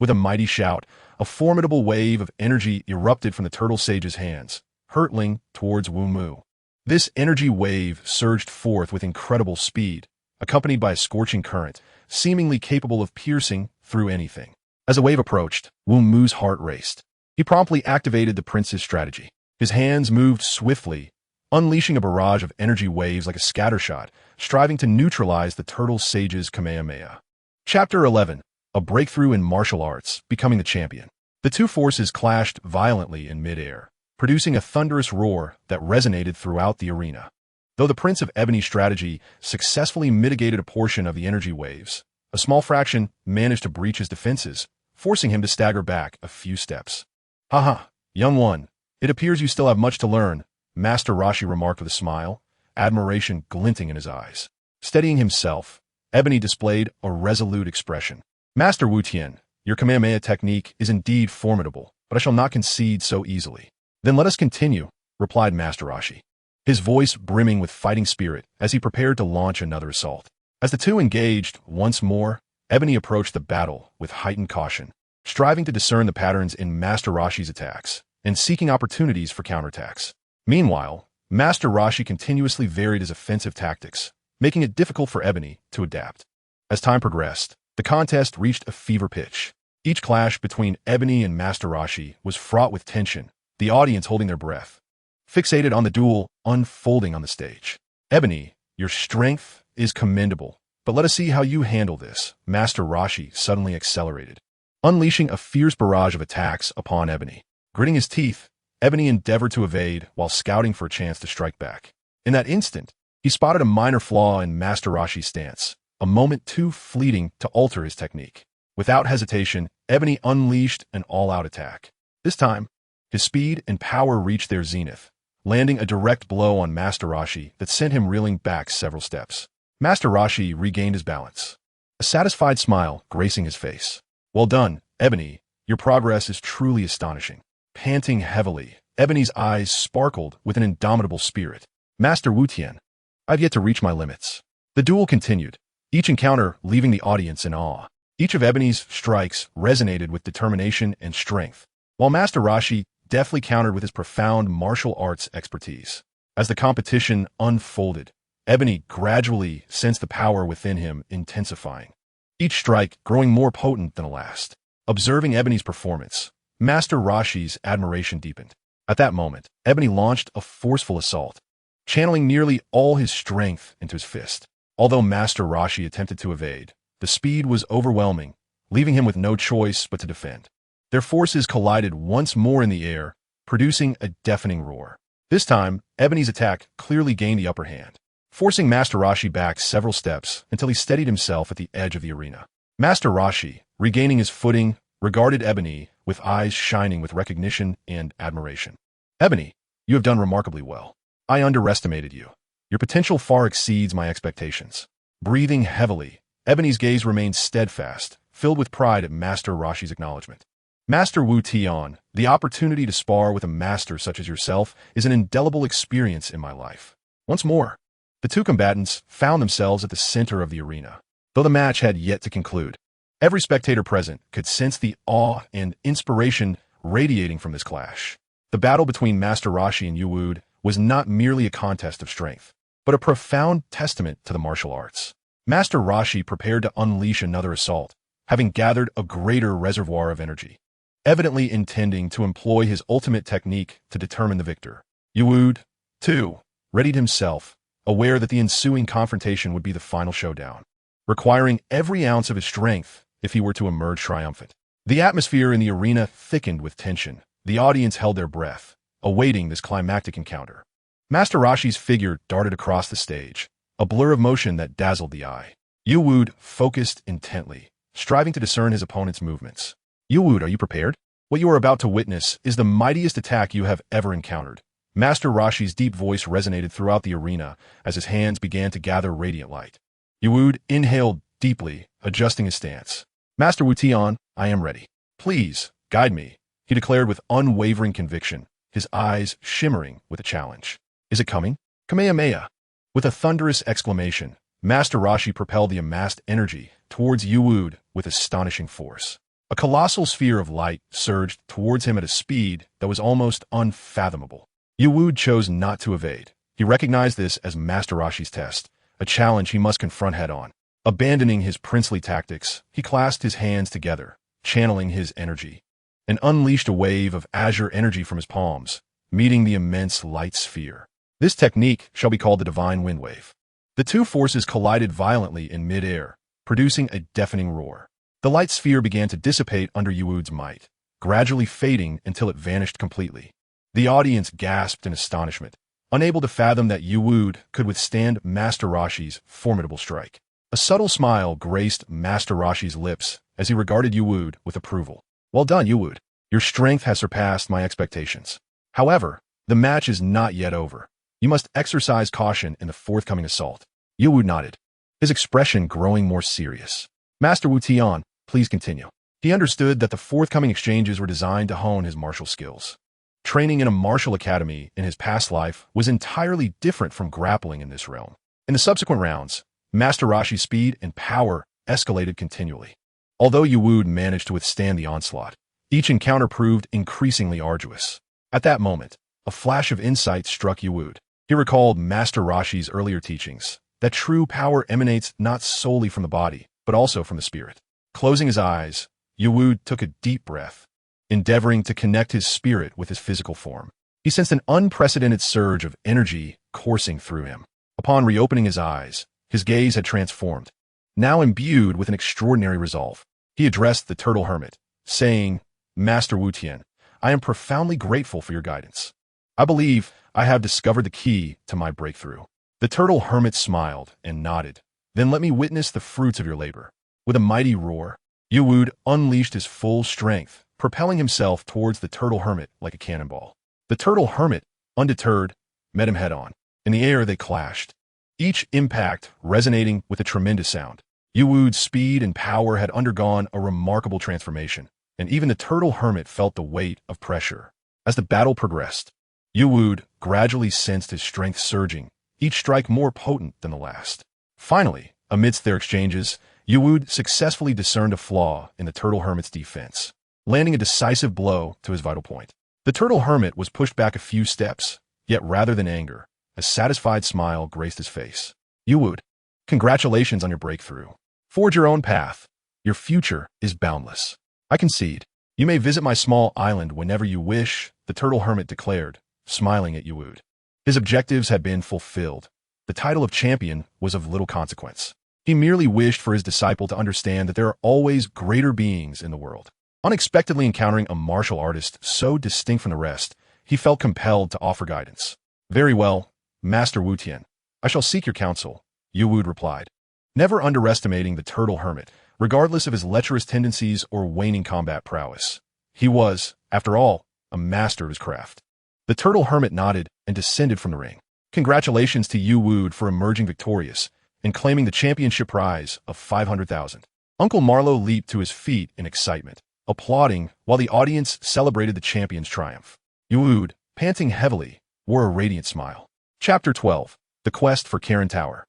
With a mighty shout, a formidable wave of energy erupted from the turtle sage's hands, hurtling towards Wu Mu. This energy wave surged forth with incredible speed, accompanied by a scorching current, seemingly capable of piercing through anything. As the wave approached, Wu Mu's heart raced. He promptly activated the prince's strategy. His hands moved swiftly, unleashing a barrage of energy waves like a scattershot, striving to neutralize the turtle sage's Kamehameha. Chapter 11. A breakthrough in martial arts, becoming the champion. The two forces clashed violently in midair, producing a thunderous roar that resonated throughout the arena. Though the Prince of Ebony's strategy successfully mitigated a portion of the energy waves, a small fraction managed to breach his defenses, forcing him to stagger back a few steps. Young one, it appears you still have much to learn, Master Roshi remarked with a smile, admiration glinting in his eyes. Steadying himself, Ebony displayed a resolute expression. Master Wutian, your Kamehameha technique is indeed formidable, but I shall not concede so easily. Then let us continue, replied Master Roshi, his voice brimming with fighting spirit as he prepared to launch another assault. As the two engaged once more, Ebony approached the battle with heightened caution, striving to discern the patterns in Master Roshi's attacks and seeking opportunities for counterattacks. Meanwhile, Master Roshi continuously varied his offensive tactics, making it difficult for Ebony to adapt. As time progressed, the contest reached a fever pitch. Each clash between Ebony and Master Roshi was fraught with tension, the audience holding their breath, fixated on the duel unfolding on the stage. Ebony, your strength is commendable, but let us see how you handle this. Master Roshi suddenly accelerated, unleashing a fierce barrage of attacks upon Ebony. Gritting his teeth, Ebony endeavored to evade while scouting for a chance to strike back. In that instant, he spotted a minor flaw in Master Roshi's stance, a moment too fleeting to alter his technique. Without hesitation, Ebony unleashed an all-out attack. This time, his speed and power reached their zenith, landing a direct blow on Master Roshi that sent him reeling back several steps. Master Roshi regained his balance, a satisfied smile gracing his face. Well done, Ebony. Your progress is truly astonishing. Panting heavily, Ebony's eyes sparkled with an indomitable spirit. Master Wu Tian, I've yet to reach my limits. The duel continued, each encounter leaving the audience in awe. Each of Ebony's strikes resonated with determination and strength, while Master Roshi deftly countered with his profound martial arts expertise. As the competition unfolded, Ebony gradually sensed the power within him intensifying, each strike growing more potent than the last. Observing Ebony's performance, Master Roshi's admiration deepened. At that moment, Ebony launched a forceful assault, channeling nearly all his strength into his fist. Although Master Roshi attempted to evade, the speed was overwhelming, leaving him with no choice but to defend. Their forces collided once more in the air, producing a deafening roar. This time, Ebony's attack clearly gained the upper hand, forcing Master Roshi back several steps until he steadied himself at the edge of the arena. Master Roshi, regaining his footing, regarded Ebony with eyes shining with recognition and admiration. Ebony, you have done remarkably well. I underestimated you. Your potential far exceeds my expectations. Breathing heavily, Ebony's gaze remained steadfast, filled with pride at Master Roshi's acknowledgement. Master Wu Tian, the opportunity to spar with a master such as yourself is an indelible experience in my life. Once more, the two combatants found themselves at the center of the arena. Though the match had yet to conclude, every spectator present could sense the awe and inspiration radiating from this clash. The battle between Master Roshi and Yu was not merely a contest of strength, but a profound testament to the martial arts. Master Roshi prepared to unleash another assault, having gathered a greater reservoir of energy, evidently intending to employ his ultimate technique to determine the victor. Yu, too, readied himself, aware that the ensuing confrontation would be the final showdown, requiring every ounce of his strength if he were to emerge triumphant. The atmosphere in the arena thickened with tension. The audience held their breath, awaiting this climactic encounter. Master Roshi's figure darted across the stage, a blur of motion that dazzled the eye. Yu focused intently, striving to discern his opponent's movements. Yu, are you prepared? What you are about to witness is the mightiest attack you have ever encountered. Master Roshi's deep voice resonated throughout the arena as his hands began to gather radiant light. Yu inhaled deeply, adjusting his stance. Master Wu Tian, I am ready. Please, guide me, he declared with unwavering conviction, his eyes shimmering with a challenge. Is it coming? Kamehameha! With a thunderous exclamation, Master Roshi propelled the amassed energy towards Yu with astonishing force. A colossal sphere of light surged towards him at a speed that was almost unfathomable. Yu chose not to evade. He recognized this as Master Roshi's test, a challenge he must confront head-on. Abandoning his princely tactics, he clasped his hands together, channeling his energy, and unleashed a wave of azure energy from his palms, meeting the immense light sphere. This technique shall be called the Divine Wind Wave. The two forces collided violently in mid-air, producing a deafening roar. The light sphere began to dissipate under Yu's might, gradually fading until it vanished completely. The audience gasped in astonishment, unable to fathom that Yu could withstand Master Roshi's formidable strike. A subtle smile graced Master Roshi's lips as he regarded Yu with approval. Well done, Yu. Your strength has surpassed my expectations. However, the match is not yet over. You must exercise caution in the forthcoming assault. Yu nodded, his expression growing more serious. Master Wu Tian, please continue. He understood that the forthcoming exchanges were designed to hone his martial skills. Training in a martial academy in his past life was entirely different from grappling in this realm. In the subsequent rounds, Master Roshi's speed and power escalated continually. Although Yu managed to withstand the onslaught, each encounter proved increasingly arduous. At that moment, a flash of insight struck Yu. He recalled Master Roshi's earlier teachings, that true power emanates not solely from the body, but also from the spirit. Closing his eyes, Yu took a deep breath, endeavoring to connect his spirit with his physical form. He sensed an unprecedented surge of energy coursing through him. Upon reopening his eyes, his gaze had transformed. Now imbued with an extraordinary resolve, he addressed the Turtle Hermit, saying, Master Wu Tian, I am profoundly grateful for your guidance. I believe I have discovered the key to my breakthrough. The Turtle Hermit smiled and nodded. Then let me witness the fruits of your labor. With a mighty roar, Yu unleashed his full strength, propelling himself towards the Turtle Hermit like a cannonball. The Turtle Hermit, undeterred, met him head-on. In the air they clashed, each impact resonating with a tremendous sound. Yuwu's speed and power had undergone a remarkable transformation, and even the turtle hermit felt the weight of pressure. As the battle progressed, Yuwu gradually sensed his strength surging, each strike more potent than the last. Finally, amidst their exchanges, Yuwu successfully discerned a flaw in the turtle hermit's defense, landing a decisive blow to his vital point. The turtle hermit was pushed back a few steps, yet rather than anger, a satisfied smile graced his face. Yuwu, congratulations on your breakthrough. Forge your own path. Your future is boundless. I concede. You may visit my small island whenever you wish, the turtle hermit declared, smiling at Yuwu. His objectives had been fulfilled. The title of champion was of little consequence. He merely wished for his disciple to understand that there are always greater beings in the world. Unexpectedly encountering a martial artist so distinct from the rest, he felt compelled to offer guidance. Very well, Master Wu Tian. I shall seek your counsel, Yuwu replied, never underestimating the turtle hermit, regardless of his lecherous tendencies or waning combat prowess. He was, after all, a master of his craft. The turtle hermit nodded and descended from the ring. Congratulations to Yuwu for emerging victorious and claiming the championship prize of 500,000. Uncle Marlowe leaped to his feet in excitement, applauding while the audience celebrated the champion's triumph. Yuwu, panting heavily, wore a radiant smile. Chapter 12. The Quest for Karen Tower.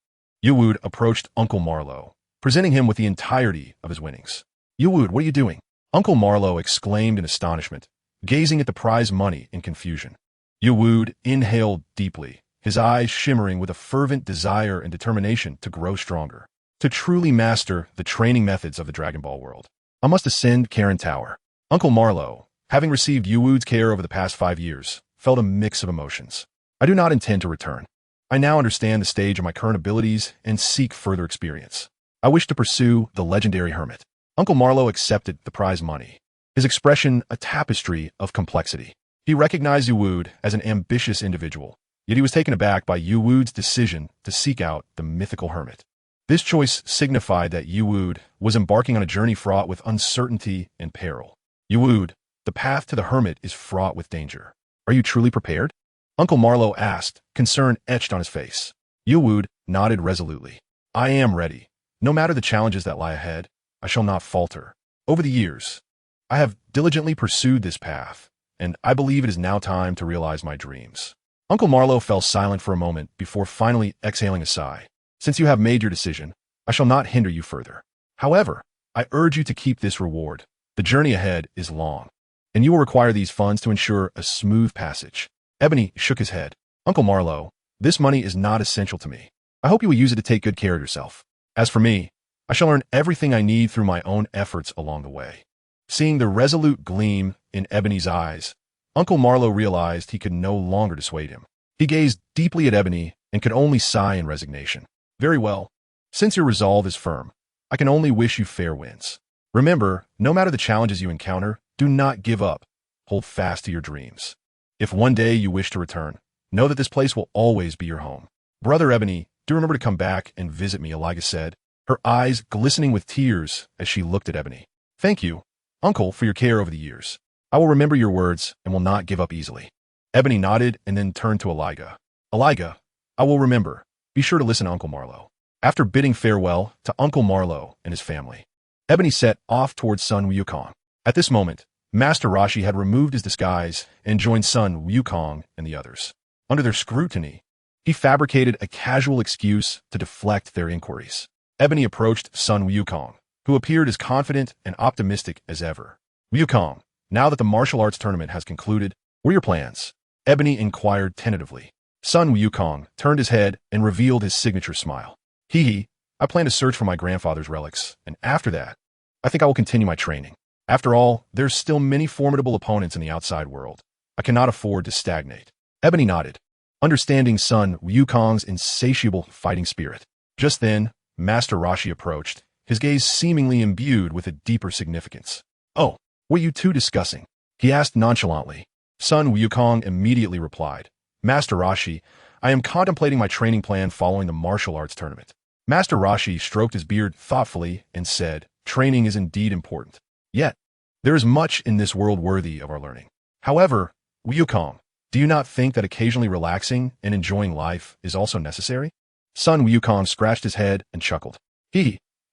Yuwu approached Uncle Marlowe, presenting him with the entirety of his winnings. Yuwu, what are you doing? Uncle Marlowe exclaimed in astonishment, gazing at the prize money in confusion. Yuwu inhaled deeply, his eyes shimmering with a fervent desire and determination to grow stronger, to truly master the training methods of the Dragon Ball world. I must ascend Karen Tower. Uncle Marlowe, having received Yuwu's care over the past 5 years, felt a mix of emotions. I do not intend to return. I now understand the stage of my current abilities and seek further experience. I wish to pursue the legendary hermit. Uncle Marlowe accepted the prize money, his expression a tapestry of complexity. He recognized Yuwu as an ambitious individual, yet he was taken aback by Yuwu's decision to seek out the mythical hermit. This choice signified that Yuwu was embarking on a journey fraught with uncertainty and peril. Yuwu, the path to the hermit is fraught with danger. Are you truly prepared? Uncle Marlowe asked, concern etched on his face. Yuwu nodded resolutely. I am ready. No matter the challenges that lie ahead, I shall not falter. Over the years, I have diligently pursued this path, and I believe it is now time to realize my dreams. Uncle Marlowe fell silent for a moment before finally exhaling a sigh. Since you have made your decision, I shall not hinder you further. However, I urge you to keep this reward. The journey ahead is long, and you will require these funds to ensure a smooth passage. Ebony shook his head. Uncle Marlowe, this money is not essential to me. I hope you will use it to take good care of yourself. As for me, I shall earn everything I need through my own efforts along the way. Seeing the resolute gleam in Ebony's eyes, Uncle Marlowe realized he could no longer dissuade him. He gazed deeply at Ebony and could only sigh in resignation. Very well. Since your resolve is firm, I can only wish you fair winds. Remember, no matter the challenges you encounter, do not give up. Hold fast to your dreams. If one day you wish to return, know that this place will always be your home. Brother Ebony, do remember to come back and visit me, Eliga said, her eyes glistening with tears as she looked at Ebony. Thank you, Uncle, for your care over the years. I will remember your words and will not give up easily. Ebony nodded and then turned to Eliga. Eliga, I will remember. Be sure to listen to Uncle Marlowe. After bidding farewell to Uncle Marlowe and his family, Ebony set off towards Sun Wukong. At this moment, Master Roshi had removed his disguise and joined Sun Wukong and the others. Under their scrutiny, he fabricated a casual excuse to deflect their inquiries. Ebony approached Sun Wukong, who appeared as confident and optimistic as ever. Wukong, now that the martial arts tournament has concluded, what are your plans? Ebony inquired tentatively. Sun Wukong turned his head and revealed his signature smile. Hee, I plan to search for my grandfather's relics, and after that, I think I will continue my training. After all, there's still many formidable opponents in the outside world. I cannot afford to stagnate. Ebony nodded, understanding Sun Wukong's insatiable fighting spirit. Just then, Master Roshi approached, his gaze seemingly imbued with a deeper significance. Oh, what are you two discussing? He asked nonchalantly. Sun Wukong immediately replied, Master Roshi, I am contemplating my training plan following the martial arts tournament. Master Roshi stroked his beard thoughtfully and said, training is indeed important. Yet, there is much in this world worthy of our learning. However, Wukong, do you not think that occasionally relaxing and enjoying life is also necessary? Sun Wukong scratched his head and chuckled.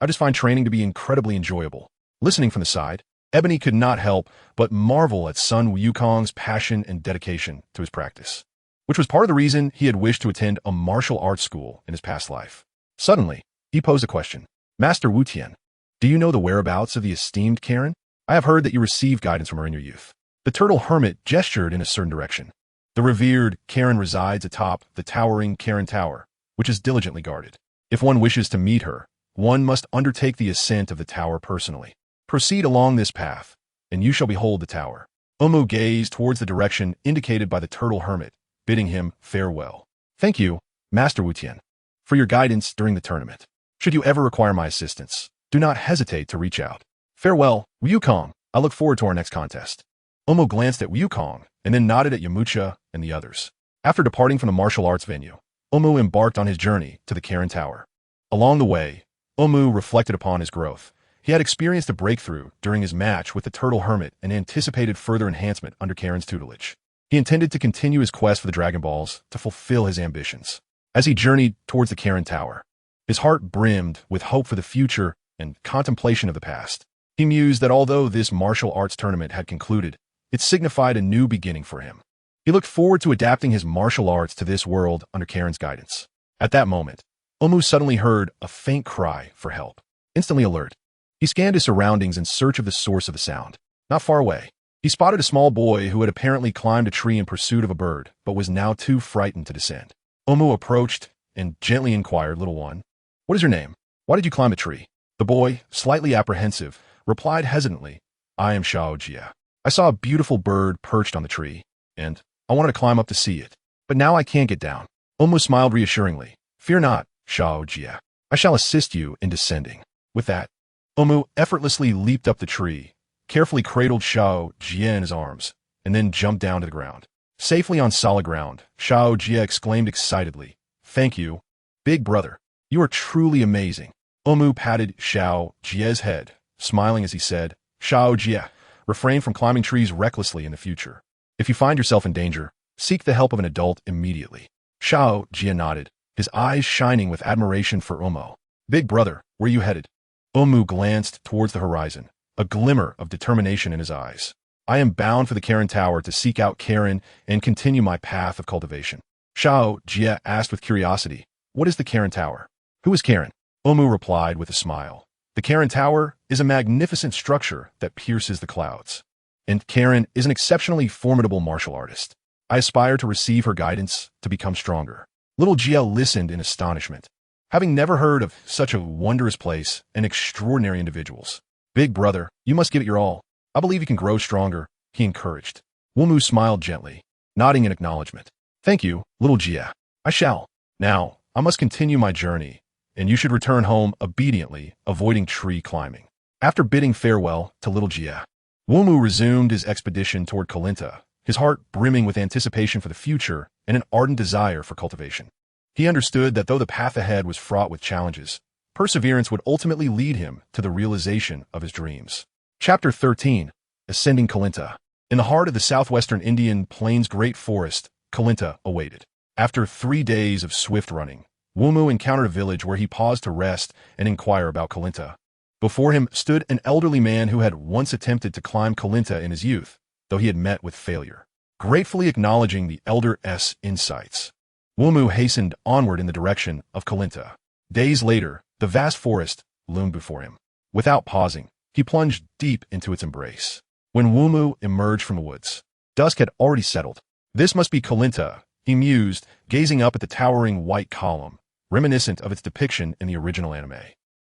I just find training to be incredibly enjoyable. Listening from the side, Ebony could not help but marvel at son Wukong's passion and dedication to his practice, which was part of the reason he had wished to attend a martial arts school in his past life. Suddenly, he posed a question. Master Wu Tian, do you know the whereabouts of the esteemed Karen? I have heard that you received guidance from her in your youth. The turtle hermit gestured in a certain direction. The revered Karen resides atop the towering Karen Tower, which is diligently guarded. If one wishes to meet her, one must undertake the ascent of the tower personally. Proceed along this path, and you shall behold the tower. Wumu gazed towards the direction indicated by the turtle hermit, bidding him farewell. Thank you, Master Wu Tian, for your guidance during the tournament. Should you ever require my assistance, do not hesitate to reach out. Farewell, Wukong. I look forward to our next contest. Wumu glanced at Wukong and then nodded at Yamcha and the others. After departing from the martial arts venue, Wumu embarked on his journey to the Karen Tower. Along the way, Wumu reflected upon his growth. He had experienced a breakthrough during his match with the Turtle Hermit and anticipated further enhancement under Karen's tutelage. He intended to continue his quest for the Dragon Balls to fulfill his ambitions. As he journeyed towards the Karen Tower, his heart brimmed with hope for the future and contemplation of the past. He mused that although this martial arts tournament had concluded, it signified a new beginning for him. He looked forward to adapting his martial arts to this world under Karen's guidance. At that moment, Wumu suddenly heard a faint cry for help. Instantly alert, he scanned his surroundings in search of the source of the sound. Not far away, he spotted a small boy who had apparently climbed a tree in pursuit of a bird, but was now too frightened to descend. Wumu approached and gently inquired, "Little one, what is your name? Why did you climb a tree?" The boy, slightly apprehensive, replied hesitantly, "I am Shao Jia. I saw a beautiful bird perched on the tree, and I wanted to climb up to see it, but now I can't get down." Wumu smiled reassuringly. "Fear not, Shao Jia. I shall assist you in descending." With that, Wumu effortlessly leaped up the tree, carefully cradled Shao Jia in his arms, and then jumped down to the ground. Safely on solid ground, Shao Jia exclaimed excitedly, "Thank you, big brother. You are truly amazing." Wumu patted Shao Jia's head, smiling as he said, "Shao Jia, refrain from climbing trees recklessly in the future. If you find yourself in danger, seek the help of an adult immediately." Shao Jia nodded, his eyes shining with admiration for Wumu. "Big brother, where are you headed?" Wumu glanced towards the horizon, a glimmer of determination in his eyes. "I am bound for the Karen Tower to seek out Karen and continue my path of cultivation." Shao Jia asked with curiosity, "What is the Karen Tower? Who is Karen?" Wumu replied with a smile, "The Karen Tower is a magnificent structure that pierces the clouds, and Karen is an exceptionally formidable martial artist. I aspire to receive her guidance to become stronger." Little Jia listened in astonishment, having never heard of such a wondrous place and extraordinary individuals. "Big brother, you must give it your all. I believe you can grow stronger," he encouraged. Wumu smiled gently, nodding in acknowledgement. "Thank you, little Jia. I shall. Now, I must continue my journey, and you should return home obediently, avoiding tree climbing." After bidding farewell to little Jia, Wumu resumed his expedition toward Kolinta, his heart brimming with anticipation for the future and an ardent desire for cultivation. He understood that though the path ahead was fraught with challenges, perseverance would ultimately lead him to the realization of his dreams. Chapter 13. Ascending Kolinta. In the heart of the southwestern Indian Plains Great Forest, Kolinta awaited. After 3 days of swift running, Wumu encountered a village where he paused to rest and inquire about Kolinta. Before him stood an elderly man who had once attempted to climb Kolinta in his youth, though he had met with failure. Gratefully acknowledging the elder's insights, Wumu hastened onward in the direction of Kolinta. Days later, the vast forest loomed before him. Without pausing, he plunged deep into its embrace. When Wumu emerged from the woods, dusk had already settled. This must be Kolinta, he mused, gazing up at the towering white column, reminiscent of its depiction in the original anime.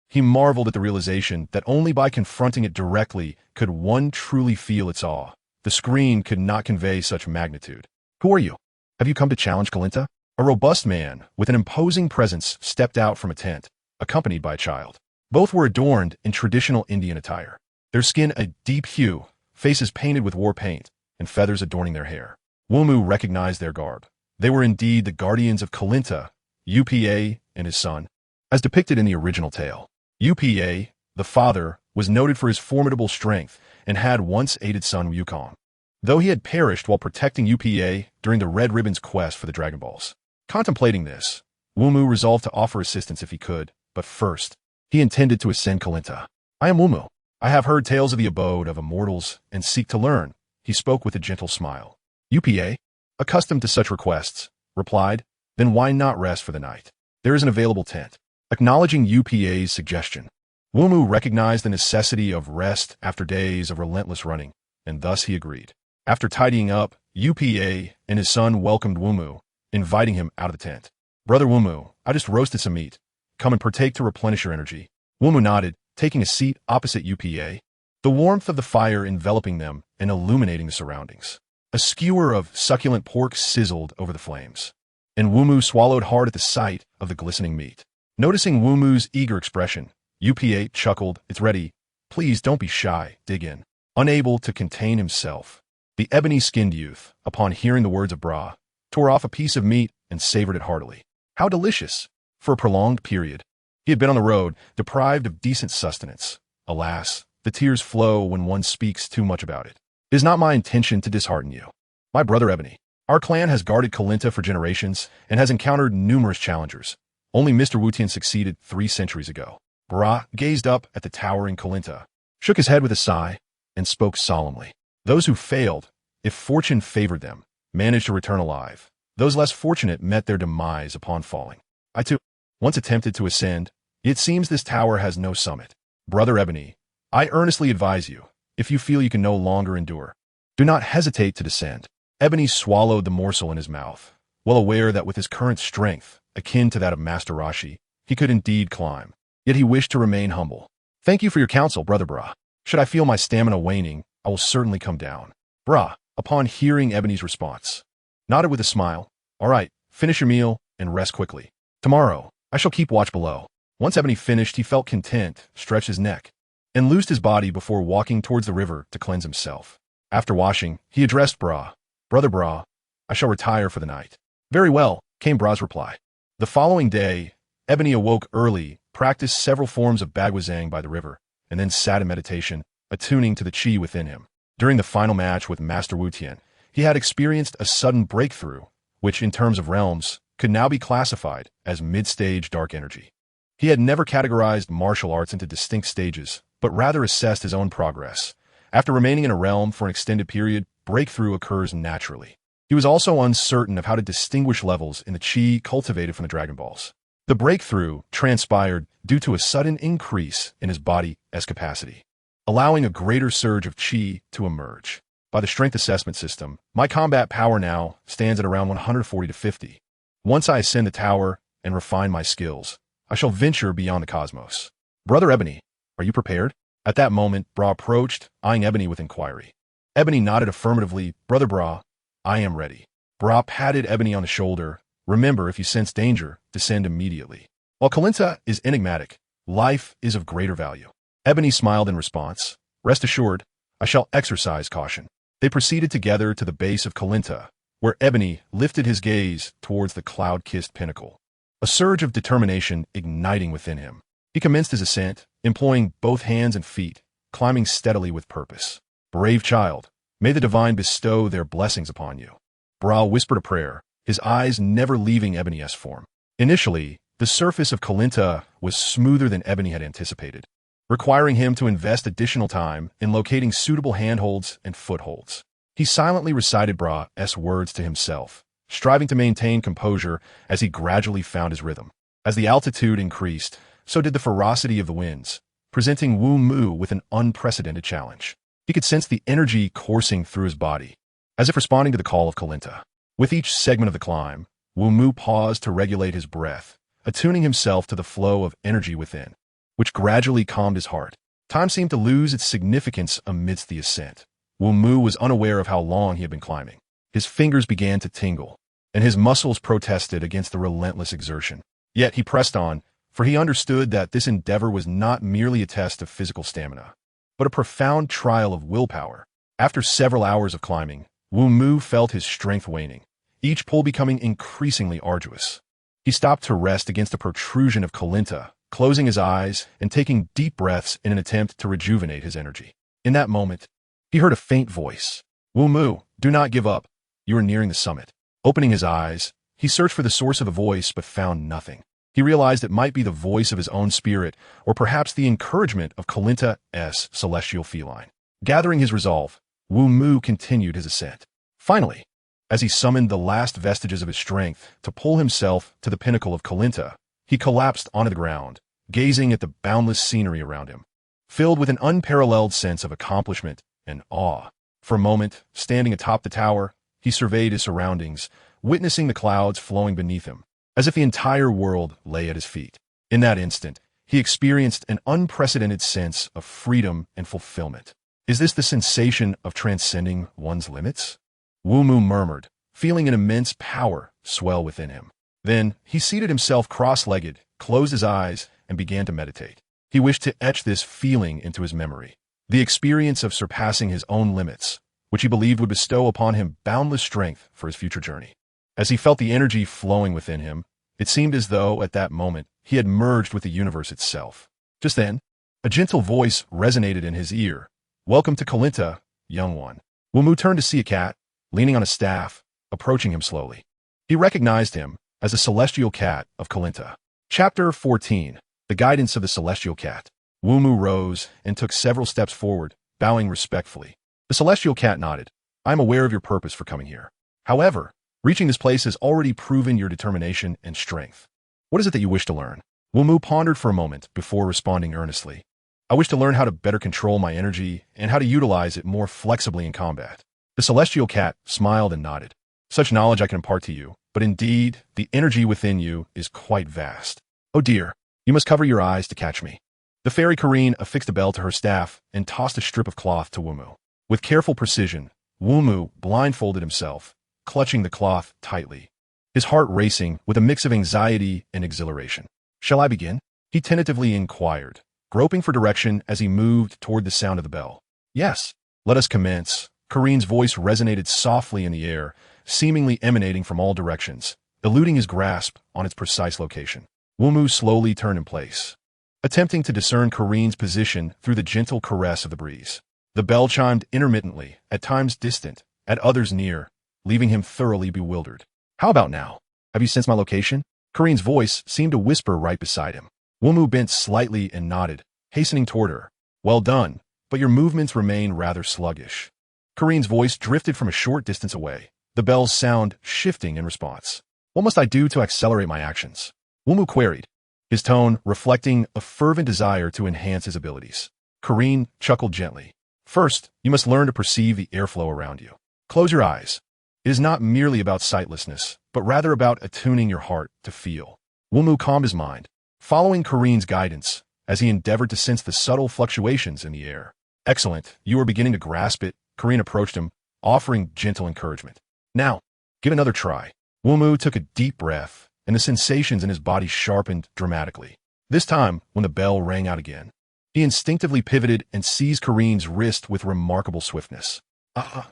He marveled at the realization that only by confronting it directly could one truly feel its awe. The screen could not convey such magnitude. "Who are you? Have you come to challenge Kolinta?" A robust man with an imposing presence stepped out from a tent, accompanied by a child. Both were adorned in traditional Indian attire, their skin a deep hue, faces painted with war paint, and feathers adorning their hair. Wumu recognized their garb. They were indeed the guardians of Kolinta, Upa and his son, as depicted in the original tale. Upa, the father, was noted for his formidable strength and had once aided son Wukong, though he had perished while protecting Upa during the Red Ribbon's quest for the Dragon Balls. Contemplating this, Wumu resolved to offer assistance if he could, but first, He intended to ascend Kalinta. I am Wumu. I have heard tales of the abode of immortals and seek to learn. He spoke with a gentle smile. UPA, accustomed to such requests, replied, then why not rest for the night? There is an available tent. Acknowledging UPA's suggestion, Wumu recognized the necessity of rest after days of relentless running, and thus he agreed. After tidying up, UPA and his son welcomed Wumu, inviting him out of the tent. Brother Wumu, I just roasted some meat. Come and partake to replenish your energy. Wumu nodded, taking a seat opposite UPA, the warmth of the fire enveloping them and illuminating the surroundings. A skewer of succulent pork sizzled over the flames, and Wumu swallowed hard at the sight of the glistening meat. Noticing Wumu's eager expression, UPA chuckled, it's ready. Please don't be shy, dig in. Unable to contain himself, the ebony-skinned youth, upon hearing the words of Bra, tore off a piece of meat and savored it heartily. How delicious! For a prolonged period, he had been on the road, deprived of decent sustenance. Alas, the tears flow when one speaks too much about it. It is not my intention to dishearten you. My brother Ebony, our clan has guarded Kalinta for generations and has encountered numerous challengers. Only Mr. Wutian succeeded 3 centuries ago. Bra gazed up at the towering Kalinta, shook his head with a sigh, and spoke solemnly. Those who failed, if fortune favored them, managed to return alive. Those less fortunate met their demise upon falling. I too once attempted to ascend. It seems this tower has no summit. Brother Ebony, I earnestly advise you, if you feel you can no longer endure, do not hesitate to descend. Ebony swallowed the morsel in his mouth, well aware that with his current strength, akin to that of Master Rashi, he could indeed climb. Yet he wished to remain humble. Thank you for your counsel, Brother Bra. Should I feel my stamina waning, I will certainly come down. Bra, upon hearing Ebony's response, nodded with a smile. All right, finish your meal and rest quickly. Tomorrow, I shall keep watch below. Once Ebony finished, he felt content, stretched his neck, and loosed his body before walking towards the river to cleanse himself. After washing, he addressed Bra. Brother Bra, I shall retire for the night. Very well, came Bra's reply. The following day, Ebony awoke early, practiced several forms of Bagwazang by the river, and then sat in meditation, attuning to the chi within him. During the final match with Master Wutian, he had experienced a sudden breakthrough, which in terms of realms, could now be classified as mid-stage dark energy. He had never categorized martial arts into distinct stages, but rather assessed his own progress. After remaining in a realm for an extended period, breakthrough occurs naturally. He was also uncertain of how to distinguish levels in the chi cultivated from the Dragon Balls. The breakthrough transpired due to a sudden increase in his body's capacity, allowing a greater surge of chi to emerge. By the strength assessment system, my combat power now stands at around 140 to 50. Once I ascend the tower and refine my skills, I shall venture beyond the cosmos. Brother Ebony, are you prepared? At that moment, Bra approached, eyeing Ebony with inquiry. Ebony nodded affirmatively. Brother Bra, I am ready. Bra patted Ebony on the shoulder. Remember, if you sense danger, descend immediately. While Kalinta is enigmatic, life is of greater value. Ebony smiled in response. Rest assured, I shall exercise caution. They proceeded together to the base of Kalinta, where Ebony lifted his gaze towards the cloud-kissed pinnacle, a surge of determination igniting within him. He commenced his ascent, employing both hands and feet, climbing steadily with purpose. Brave child, may the divine bestow their blessings upon you. Bra whispered a prayer, his eyes never leaving Ebony's form. Initially, the surface of Kalinta was smoother than Ebony had anticipated, requiring him to invest additional time in locating suitable handholds and footholds. He silently recited Bra's words to himself, striving to maintain composure as he gradually found his rhythm. As the altitude increased, so did the ferocity of the winds, presenting Wumu with an unprecedented challenge. He could sense the energy coursing through his body, as if responding to the call of Kalinta. With each segment of the climb, Wumu paused to regulate his breath, attuning himself to the flow of energy within, which gradually calmed his heart. Time seemed to lose its significance amidst the ascent. Wumu was unaware of how long he had been climbing. His fingers began to tingle, and his muscles protested against the relentless exertion. Yet he pressed on, for he understood that this endeavor was not merely a test of physical stamina, but a profound trial of willpower. After several hours of climbing, Wumu felt his strength waning, each pull becoming increasingly arduous. He stopped to rest against a protrusion of Kalinta, closing his eyes and taking deep breaths in an attempt to rejuvenate his energy. In that moment, he heard a faint voice. Wumu, do not give up. You are nearing the summit. Opening his eyes, he searched for the source of the voice but found nothing. He realized it might be the voice of his own spirit, or perhaps the encouragement of Kalinta's celestial feline. Gathering his resolve, Wumu continued his ascent. Finally, as he summoned the last vestiges of his strength to pull himself to the pinnacle of Kalinta, he collapsed onto the ground, gazing at the boundless scenery around him, filled with an unparalleled sense of accomplishment and awe. For a moment, standing atop the tower, he surveyed his surroundings, witnessing the clouds flowing beneath him, as if the entire world lay at his feet. In that instant, he experienced an unprecedented sense of freedom and fulfillment. Is this the sensation of transcending one's limits? Wumu murmured, feeling an immense power swell within him. Then, he seated himself cross-legged, closed his eyes, and began to meditate. He wished to etch this feeling into his memory, the experience of surpassing his own limits, which he believed would bestow upon him boundless strength for his future journey. As he felt the energy flowing within him, it seemed as though, at that moment, he had merged with the universe itself. Just then, a gentle voice resonated in his ear. "Welcome to Kalinta, young one." Wumu turned to see a cat, leaning on a staff, approaching him slowly. He recognized him as the celestial cat of Kalinta. Chapter 14. The Guidance of the Celestial Cat. Wumu rose and took several steps forward, bowing respectfully. The celestial cat nodded. "I am aware of your purpose for coming here. However, reaching this place has already proven your determination and strength. What is it that you wish to learn?" Wumu pondered for a moment before responding earnestly. "I wish to learn how to better control my energy and how to utilize it more flexibly in combat." The celestial cat smiled and nodded. "Such knowledge I can impart to you, but indeed, the energy within you is quite vast. Oh dear, you must cover your eyes to catch me." The fairy Krillin affixed a bell to her staff and tossed a strip of cloth to Wumu. With careful precision, Wumu blindfolded himself, clutching the cloth tightly, his heart racing with a mix of anxiety and exhilaration. "Shall I begin?" he tentatively inquired, groping for direction as he moved toward the sound of the bell. "Yes, let us commence." Krillin's voice resonated softly in the air, seemingly emanating from all directions, eluding his grasp on its precise location. Wumu slowly turned in place, attempting to discern Krillin's position through the gentle caress of the breeze. The bell chimed intermittently, at times distant, at others near, leaving him thoroughly bewildered. "How about now? Have you sensed my location?" Krillin's voice seemed to whisper right beside him. Wumu bent slightly and nodded, hastening toward her. "Well done, but your movements remain rather sluggish." Krillin's voice drifted from a short distance away, the bell's sound shifting in response. "What must I do to accelerate my actions?" Wumu queried, his tone reflecting a fervent desire to enhance his abilities. Krillin chuckled gently. "First, you must learn to perceive the airflow around you. Close your eyes. It is not merely about sightlessness, but rather about attuning your heart to feel." Wumu calmed his mind, following Krillin's guidance as he endeavored to sense the subtle fluctuations in the air. "Excellent, you are beginning to grasp it." Krillin approached him, offering gentle encouragement. "Now, give another try." Wumu took a deep breath, and the sensations in his body sharpened dramatically. This time, when the bell rang out again, he instinctively pivoted and seized Krillin's wrist with remarkable swiftness.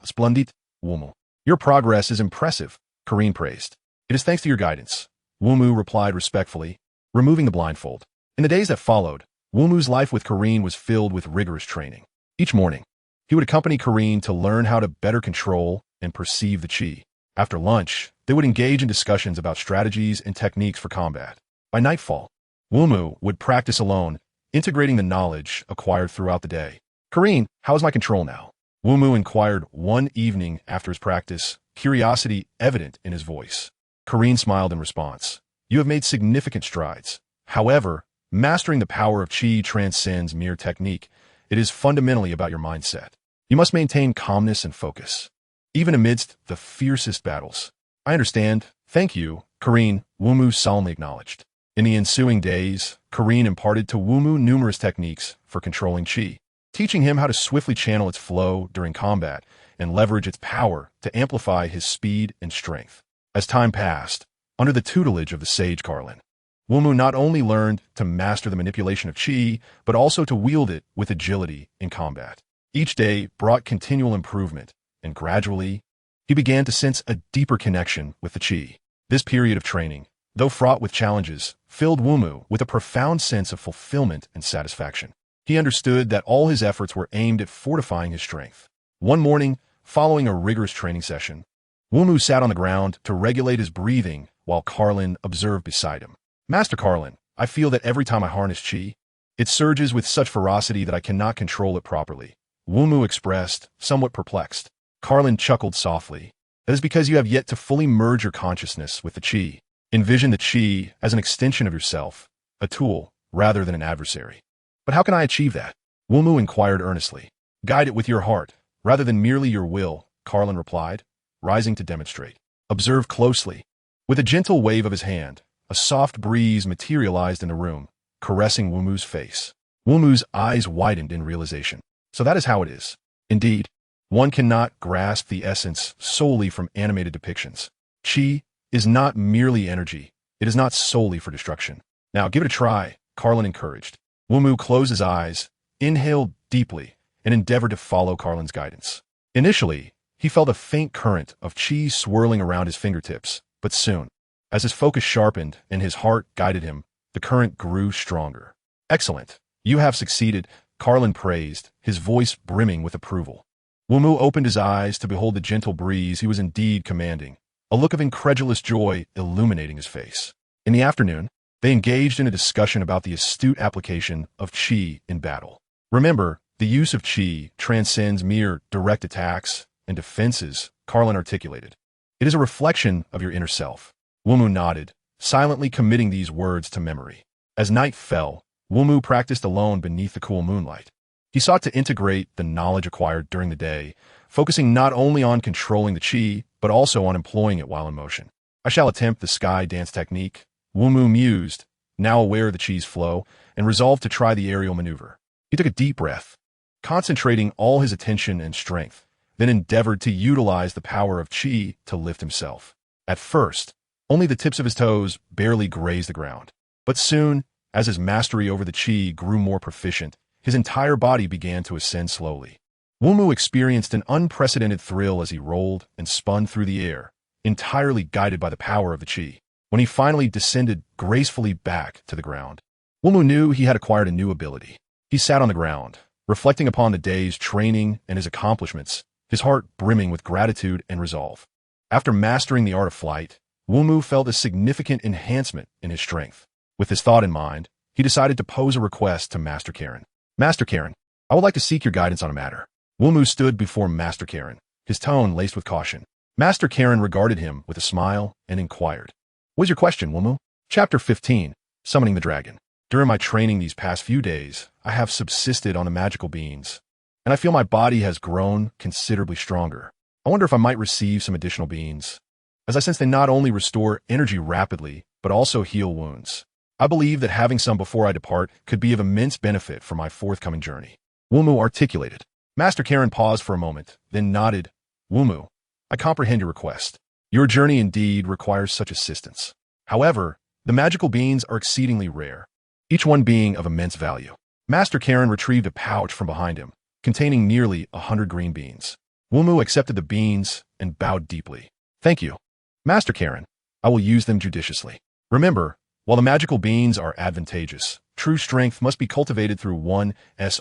Splendid, Wumu. "Your progress is impressive," Krillin praised. "It is thanks to your guidance," Wumu replied respectfully, removing the blindfold. In the days that followed, Wumu's life with Krillin was filled with rigorous training. Each morning, he would accompany Krillin to learn how to better control and perceive the chi. After lunch, they would engage in discussions about strategies and techniques for combat. By nightfall, Wumu would practice alone, integrating the knowledge acquired throughout the day. "Krillin, how is my control now?" Wumu inquired one evening after his practice, curiosity evident in his voice. Krillin smiled in response. "You have made significant strides. However, mastering the power of chi transcends mere technique. It is fundamentally about your mindset. You must maintain calmness and focus, even amidst the fiercest battles." "I understand. Thank you, Krillin," Wumu solemnly acknowledged. In the ensuing days, Krillin imparted to Wumu numerous techniques for controlling chi, teaching him how to swiftly channel its flow during combat and leverage its power to amplify his speed and strength. As time passed, under the tutelage of the sage Krillin, Wumu not only learned to master the manipulation of chi, but also to wield it with agility in combat. Each day brought continual improvement, and gradually, he began to sense a deeper connection with the chi. This period of training, though fraught with challenges, filled Wumu with a profound sense of fulfillment and satisfaction. He understood that all his efforts were aimed at fortifying his strength. One morning, following a rigorous training session, Wumu sat on the ground to regulate his breathing while Krillin observed beside him. Master Carlin, I feel that every time I harness chi, it surges with such ferocity that I cannot control it properly. Wumu expressed, somewhat perplexed. Carlin chuckled softly. That is because you have yet to fully merge your consciousness with the chi. Envision the chi as an extension of yourself, a tool, rather than an adversary. But how can I achieve that? Wumu inquired earnestly. Guide it with your heart, rather than merely your will, Carlin replied, rising to demonstrate. Observe closely. With a gentle wave of his hand, a soft breeze materialized in the room, caressing Wumu's face. Wumu's eyes widened in realization. So that is how it is. Indeed, one cannot grasp the essence solely from animated depictions. Chi is not merely energy. It is not solely for destruction. Now give it a try, Carlin encouraged. Wumu closed his eyes, inhaled deeply, and endeavored to follow Carlin's guidance. Initially, he felt a faint current of chi swirling around his fingertips, but soon, as his focus sharpened and his heart guided him, the current grew stronger. Excellent. You have succeeded, Carlin praised, his voice brimming with approval. Wumu opened his eyes to behold the gentle breeze he was indeed commanding, a look of incredulous joy illuminating his face. In the afternoon, they engaged in a discussion about the astute application of chi in battle. Remember, the use of chi transcends mere direct attacks and defenses, Carlin articulated. It is a reflection of your inner self. Wumu nodded, silently committing these words to memory. As night fell, Wumu practiced alone beneath the cool moonlight. He sought to integrate the knowledge acquired during the day, focusing not only on controlling the chi, but also on employing it while in motion. I shall attempt the sky dance technique, Wumu mused, now aware of the chi's flow, and resolved to try the aerial maneuver. He took a deep breath, concentrating all his attention and strength, then endeavored to utilize the power of chi to lift himself. At first, only the tips of his toes barely grazed the ground. But soon, as his mastery over the chi grew more proficient, his entire body began to ascend slowly. Wumu experienced an unprecedented thrill as he rolled and spun through the air, entirely guided by the power of the chi. When he finally descended gracefully back to the ground, Wumu knew he had acquired a new ability. He sat on the ground, reflecting upon the day's training and his accomplishments, his heart brimming with gratitude and resolve. After mastering the art of flight, Wumu felt a significant enhancement in his strength. With this thought in mind, he decided to pose a request to Master Karen. Master Karen, I would like to seek your guidance on a matter. Wumu stood before Master Karen, his tone laced with caution. Master Karen regarded him with a smile and inquired. What is your question, Wumu? Chapter 15, Summoning the Dragon. During my training these past few days, I have subsisted on the magical beans, and I feel my body has grown considerably stronger. I wonder if I might receive some additional beans, as I sense they not only restore energy rapidly, but also heal wounds. I believe that having some before I depart could be of immense benefit for my forthcoming journey. Wumu articulated. Master Karen paused for a moment, then nodded. Wumu, I comprehend your request. Your journey indeed requires such assistance. However, the magical beans are exceedingly rare, each one being of immense value. Master Karen retrieved a pouch from behind him, containing nearly 100 green beans. Wumu accepted the beans and bowed deeply. Thank you. Master Karen, I will use them judiciously. Remember, while the magical beans are advantageous, true strength must be cultivated through one's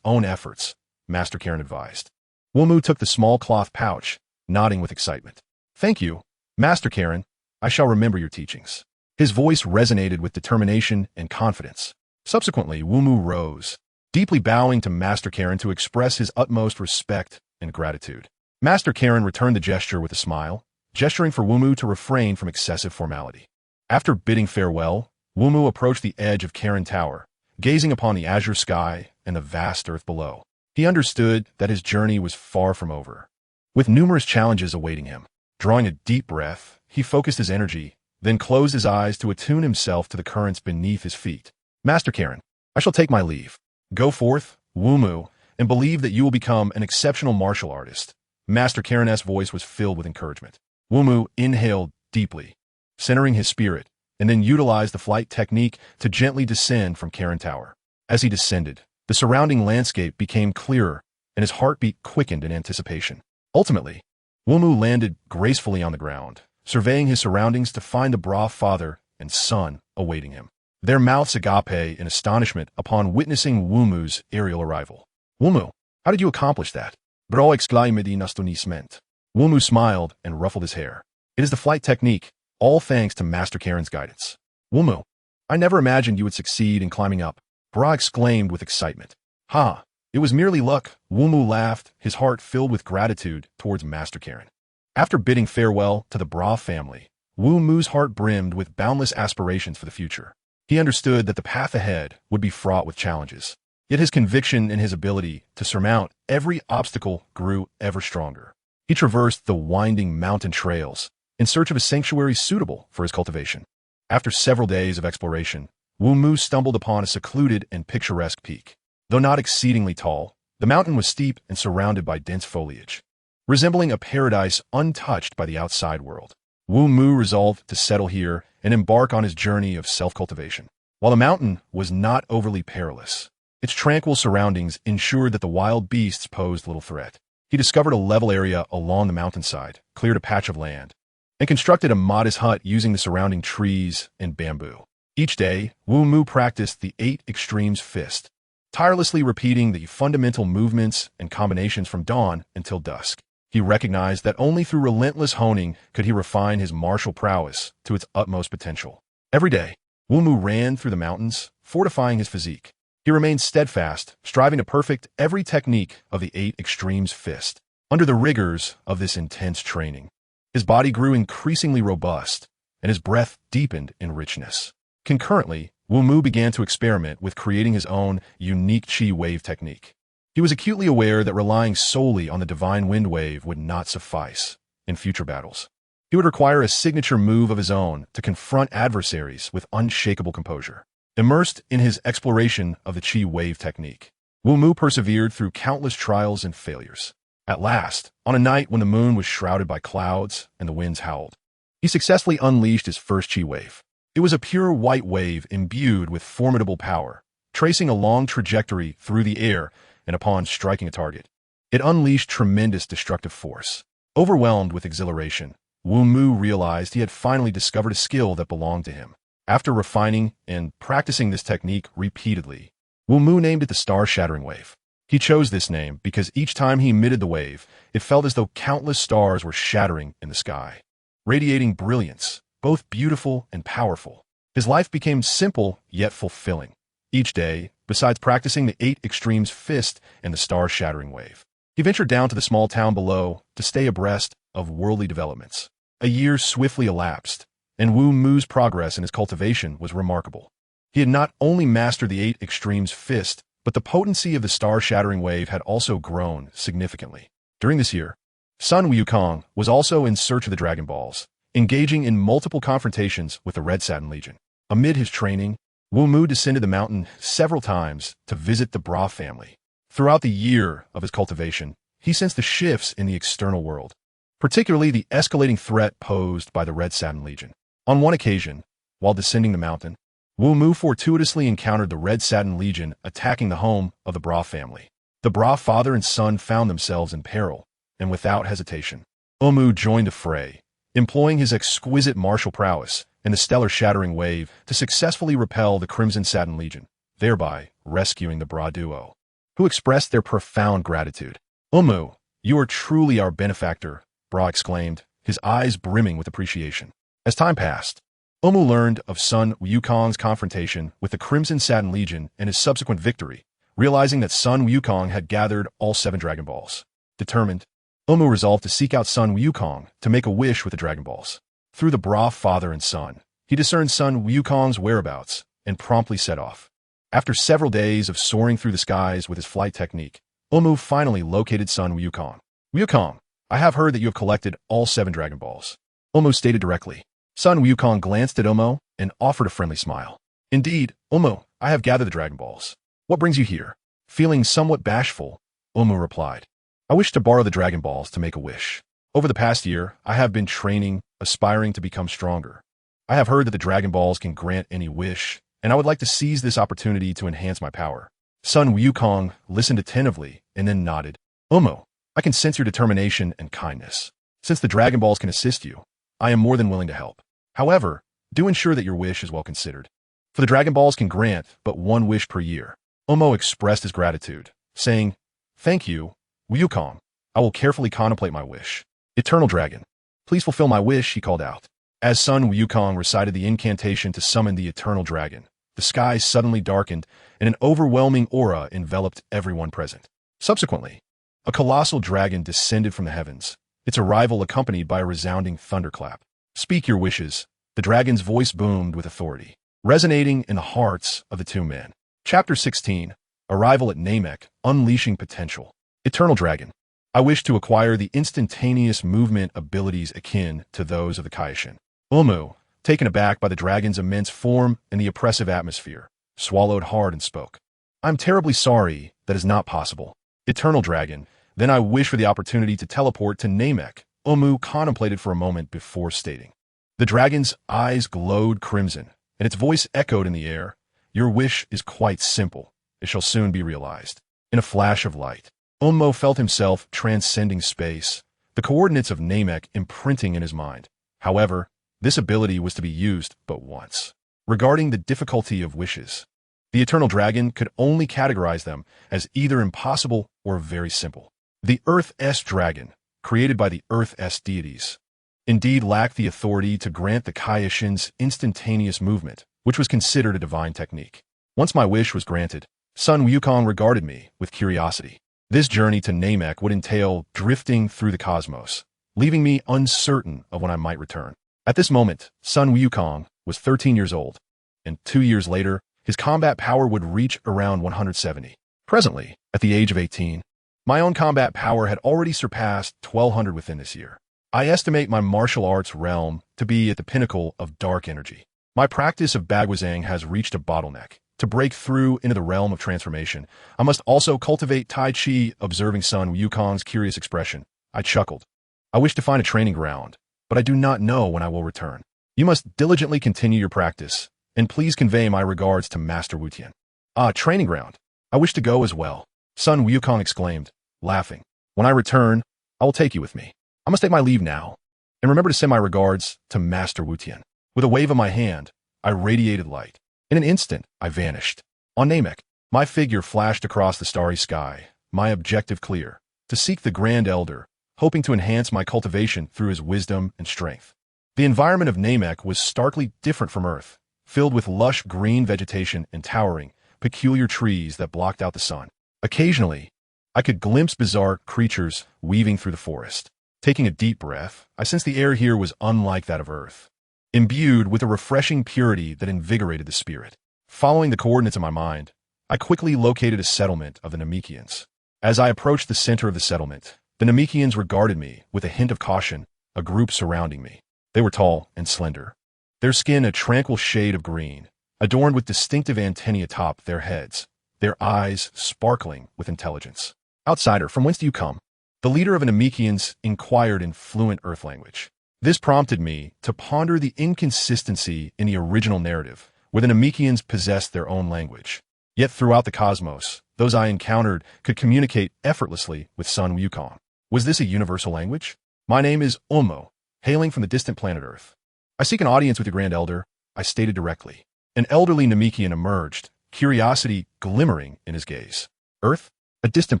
own efforts, Master Karen advised. Wumu took the small cloth pouch, nodding with excitement. Thank you, Master Karen. I shall remember your teachings. His voice resonated with determination and confidence. Subsequently, Wumu rose, deeply bowing to Master Karen to express his utmost respect and gratitude. Master Karen returned the gesture with a smile, gesturing for Wumu to refrain from excessive formality. After bidding farewell, Wumu approached the edge of Karen Tower, gazing upon the azure sky and the vast earth below. He understood that his journey was far from over, with numerous challenges awaiting him. Drawing a deep breath, he focused his energy, then closed his eyes to attune himself to the currents beneath his feet. Master Karen, I shall take my leave. Go forth, Wumu, and believe that you will become an exceptional martial artist. Master Karen's voice was filled with encouragement. Wumu inhaled deeply, centering his spirit, and then utilized the flight technique to gently descend from Karen Tower. As he descended, the surrounding landscape became clearer, and his heartbeat quickened in anticipation. Ultimately, Wumu landed gracefully on the ground, surveying his surroundings to find the brave father and son awaiting him. Their mouths agape in astonishment upon witnessing Wumu's aerial arrival. Wumu, how did you accomplish that? Bro exclaimed nastonisment. Wumu smiled and ruffled his hair. It is the flight technique, all thanks to Master Karen's guidance. Wumu, I never imagined you would succeed in climbing up, Bra exclaimed with excitement. Ha! It was merely luck, Wumu laughed, his heart filled with gratitude towards Master Karen. After bidding farewell to the Bra family, Wumu's heart brimmed with boundless aspirations for the future. He understood that the path ahead would be fraught with challenges. Yet his conviction in his ability to surmount every obstacle grew ever stronger. He traversed the winding mountain trails in search of a sanctuary suitable for his cultivation. After several days of exploration, Wumu stumbled upon a secluded and picturesque peak. Though not exceedingly tall, the mountain was steep and surrounded by dense foliage. Resembling a paradise untouched by the outside world, Wumu resolved to settle here and embark on his journey of self-cultivation. While the mountain was not overly perilous, its tranquil surroundings ensured that the wild beasts posed little threat. He discovered a level area along the mountainside, cleared a patch of land, and constructed a modest hut using the surrounding trees and bamboo. Each day, Wumu practiced the 8 Extremes Fist, tirelessly repeating the fundamental movements and combinations from dawn until dusk. He recognized that only through relentless honing could he refine his martial prowess to its utmost potential. Every day, Wumu ran through the mountains, fortifying his physique. He remained steadfast, striving to perfect every technique of the 8 Extremes Fist. Under the rigors of this intense training, his body grew increasingly robust, and his breath deepened in richness. Concurrently, Wumu began to experiment with creating his own unique chi wave technique. He was acutely aware that relying solely on the divine wind wave would not suffice in future battles. He would require a signature move of his own to confront adversaries with unshakable composure. Immersed in his exploration of the chi wave technique, Wumu persevered through countless trials and failures. At last, on a night when the moon was shrouded by clouds and the winds howled, he successfully unleashed his first chi wave. It was a pure white wave imbued with formidable power, tracing a long trajectory through the air and upon striking a target, it unleashed tremendous destructive force. Overwhelmed with exhilaration, Wumu realized he had finally discovered a skill that belonged to him. After refining and practicing this technique repeatedly, Wumu named it the star-shattering wave. He chose this name because each time he emitted the wave, it felt as though countless stars were shattering in the sky, radiating brilliance, both beautiful and powerful. His life became simple yet fulfilling. Each day, besides practicing the 8 Extremes Fist and the star-shattering wave, he ventured down to the small town below to stay abreast of worldly developments. A year swiftly elapsed, and Wumu's progress in his cultivation was remarkable. He had not only mastered the 8 Extremes Fist, but the potency of the star-shattering wave had also grown significantly. During this year, Sun Wukong was also in search of the Dragon Balls, engaging in multiple confrontations with the Red Satin Legion. Amid his training, Wumu descended the mountain several times to visit the Bra family. Throughout the year of his cultivation, he sensed the shifts in the external world, particularly the escalating threat posed by the Red Satin Legion. On one occasion, while descending the mountain, Wumu fortuitously encountered the Red Satin Legion attacking the home of the Bra family. The Bra father and son found themselves in peril, and without hesitation, Wumu joined the fray, employing his exquisite martial prowess and the stellar shattering wave to successfully repel the Crimson Satin Legion, thereby rescuing the Bra duo, who expressed their profound gratitude. "Wumu, you are truly our benefactor," Bra exclaimed, his eyes brimming with appreciation. As time passed, Wumu learned of Sun Wukong's confrontation with the Crimson Satin Legion and his subsequent victory, realizing that Sun Wukong had gathered all 7 Dragon Balls. Determined, Wumu resolved to seek out Sun Wukong to make a wish with the Dragon Balls. Through the Bra father and son, he discerned Sun Wukong's whereabouts and promptly set off. After several days of soaring through the skies with his flight technique, Wumu finally located Sun Wukong. "Wukong, I have heard that you have collected all 7 Dragon Balls," Wumu stated directly. Sun Wukong glanced at Wumu and offered a friendly smile. "Indeed, Wumu, I have gathered the Dragon Balls. What brings you here?" Feeling somewhat bashful, Wumu replied, "I wish to borrow the Dragon Balls to make a wish. Over the past year, I have been training, aspiring to become stronger. I have heard that the Dragon Balls can grant any wish, and I would like to seize this opportunity to enhance my power." Sun Wukong listened attentively and then nodded. "Wumu, I can sense your determination and kindness. Since the Dragon Balls can assist you, I am more than willing to help. However, do ensure that your wish is well considered. For the Dragon Balls can grant but 1 wish per year." Wumu expressed his gratitude, saying, "Thank you, Wukong. I will carefully contemplate my wish." "Eternal Dragon, please fulfill my wish," he called out. As Sun Wukong recited the incantation to summon the eternal dragon, the sky suddenly darkened and an overwhelming aura enveloped everyone present. Subsequently, a colossal dragon descended from the heavens, its arrival accompanied by a resounding thunderclap. "Speak your wishes," the dragon's voice boomed with authority, resonating in the hearts of the two men. Chapter 16, Arrival at Namek, Unleashing Potential. Eternal Dragon. I wish to acquire the instantaneous movement abilities akin to those of the Kaishin. Wumu, taken aback by the dragon's immense form and the oppressive atmosphere, swallowed hard and spoke. "I'm terribly sorry, that is not possible." Eternal Dragon, then I wish for the opportunity to teleport to Namek, Wumu contemplated for a moment before stating. The dragon's eyes glowed crimson, and its voice echoed in the air. "Your wish is quite simple. It shall soon be realized." In a flash of light, Wumu felt himself transcending space, the coordinates of Namek imprinting in his mind. However, this ability was to be used but once. Regarding the difficulty of wishes, the Eternal Dragon could only categorize them as either impossible or very simple. The Earth-S Dragon, created by the Earth-S deities, indeed lacked the authority to grant the Kaishin's instantaneous movement, which was considered a divine technique. Once my wish was granted, Sun Wukong regarded me with curiosity. This journey to Namek would entail drifting through the cosmos, leaving me uncertain of when I might return. At this moment, Sun Wukong was 13 years old, and 2 years later, his combat power would reach around 170. Presently, at the age of 18, my own combat power had already surpassed 1200 within this year. I estimate my martial arts realm to be at the pinnacle of dark energy. My practice of Baguazhang has reached a bottleneck. To break through into the realm of transformation, I must also cultivate Tai Chi. Observing Sun Wukong's curious expression, I chuckled. "I wish to find a training ground, but I do not know when I will return. You must diligently continue your practice, and please convey my regards to Master Wutian." "Ah, training ground. I wish to go as well," Sun Wukong exclaimed, laughing. "When I return, I will take you with me. I must take my leave now, and remember to send my regards to Master Wutian." With a wave of my hand, I radiated light. In an instant, I vanished. On Namek, my figure flashed across the starry sky, my objective clear, to seek the Grand Elder, hoping to enhance my cultivation through his wisdom and strength. The environment of Namek was starkly different from Earth, filled with lush green vegetation and towering, peculiar trees that blocked out the sun. Occasionally, I could glimpse bizarre creatures weaving through the forest. Taking a deep breath, I sensed the air here was unlike that of Earth, imbued with a refreshing purity that invigorated the spirit. Following the coordinates in my mind, I quickly located a settlement of the Namekians. As I approached the center of the settlement, the Namekians regarded me with a hint of caution, a group surrounding me. They were tall and slender, their skin a tranquil shade of green, adorned with distinctive antennae atop their heads, their eyes sparkling with intelligence. "Outsider, from whence do you come?" the leader of the Namekians inquired in fluent Earth language. This prompted me to ponder the inconsistency in the original narrative, where the Namekians possessed their own language. Yet throughout the cosmos, those I encountered could communicate effortlessly with Sun Wukong. Was this a universal language? "My name is Wumu, hailing from the distant planet Earth. I seek an audience with your Grand Elder," I stated directly. An elderly Namekian emerged, curiosity glimmering in his gaze. "Earth? A distant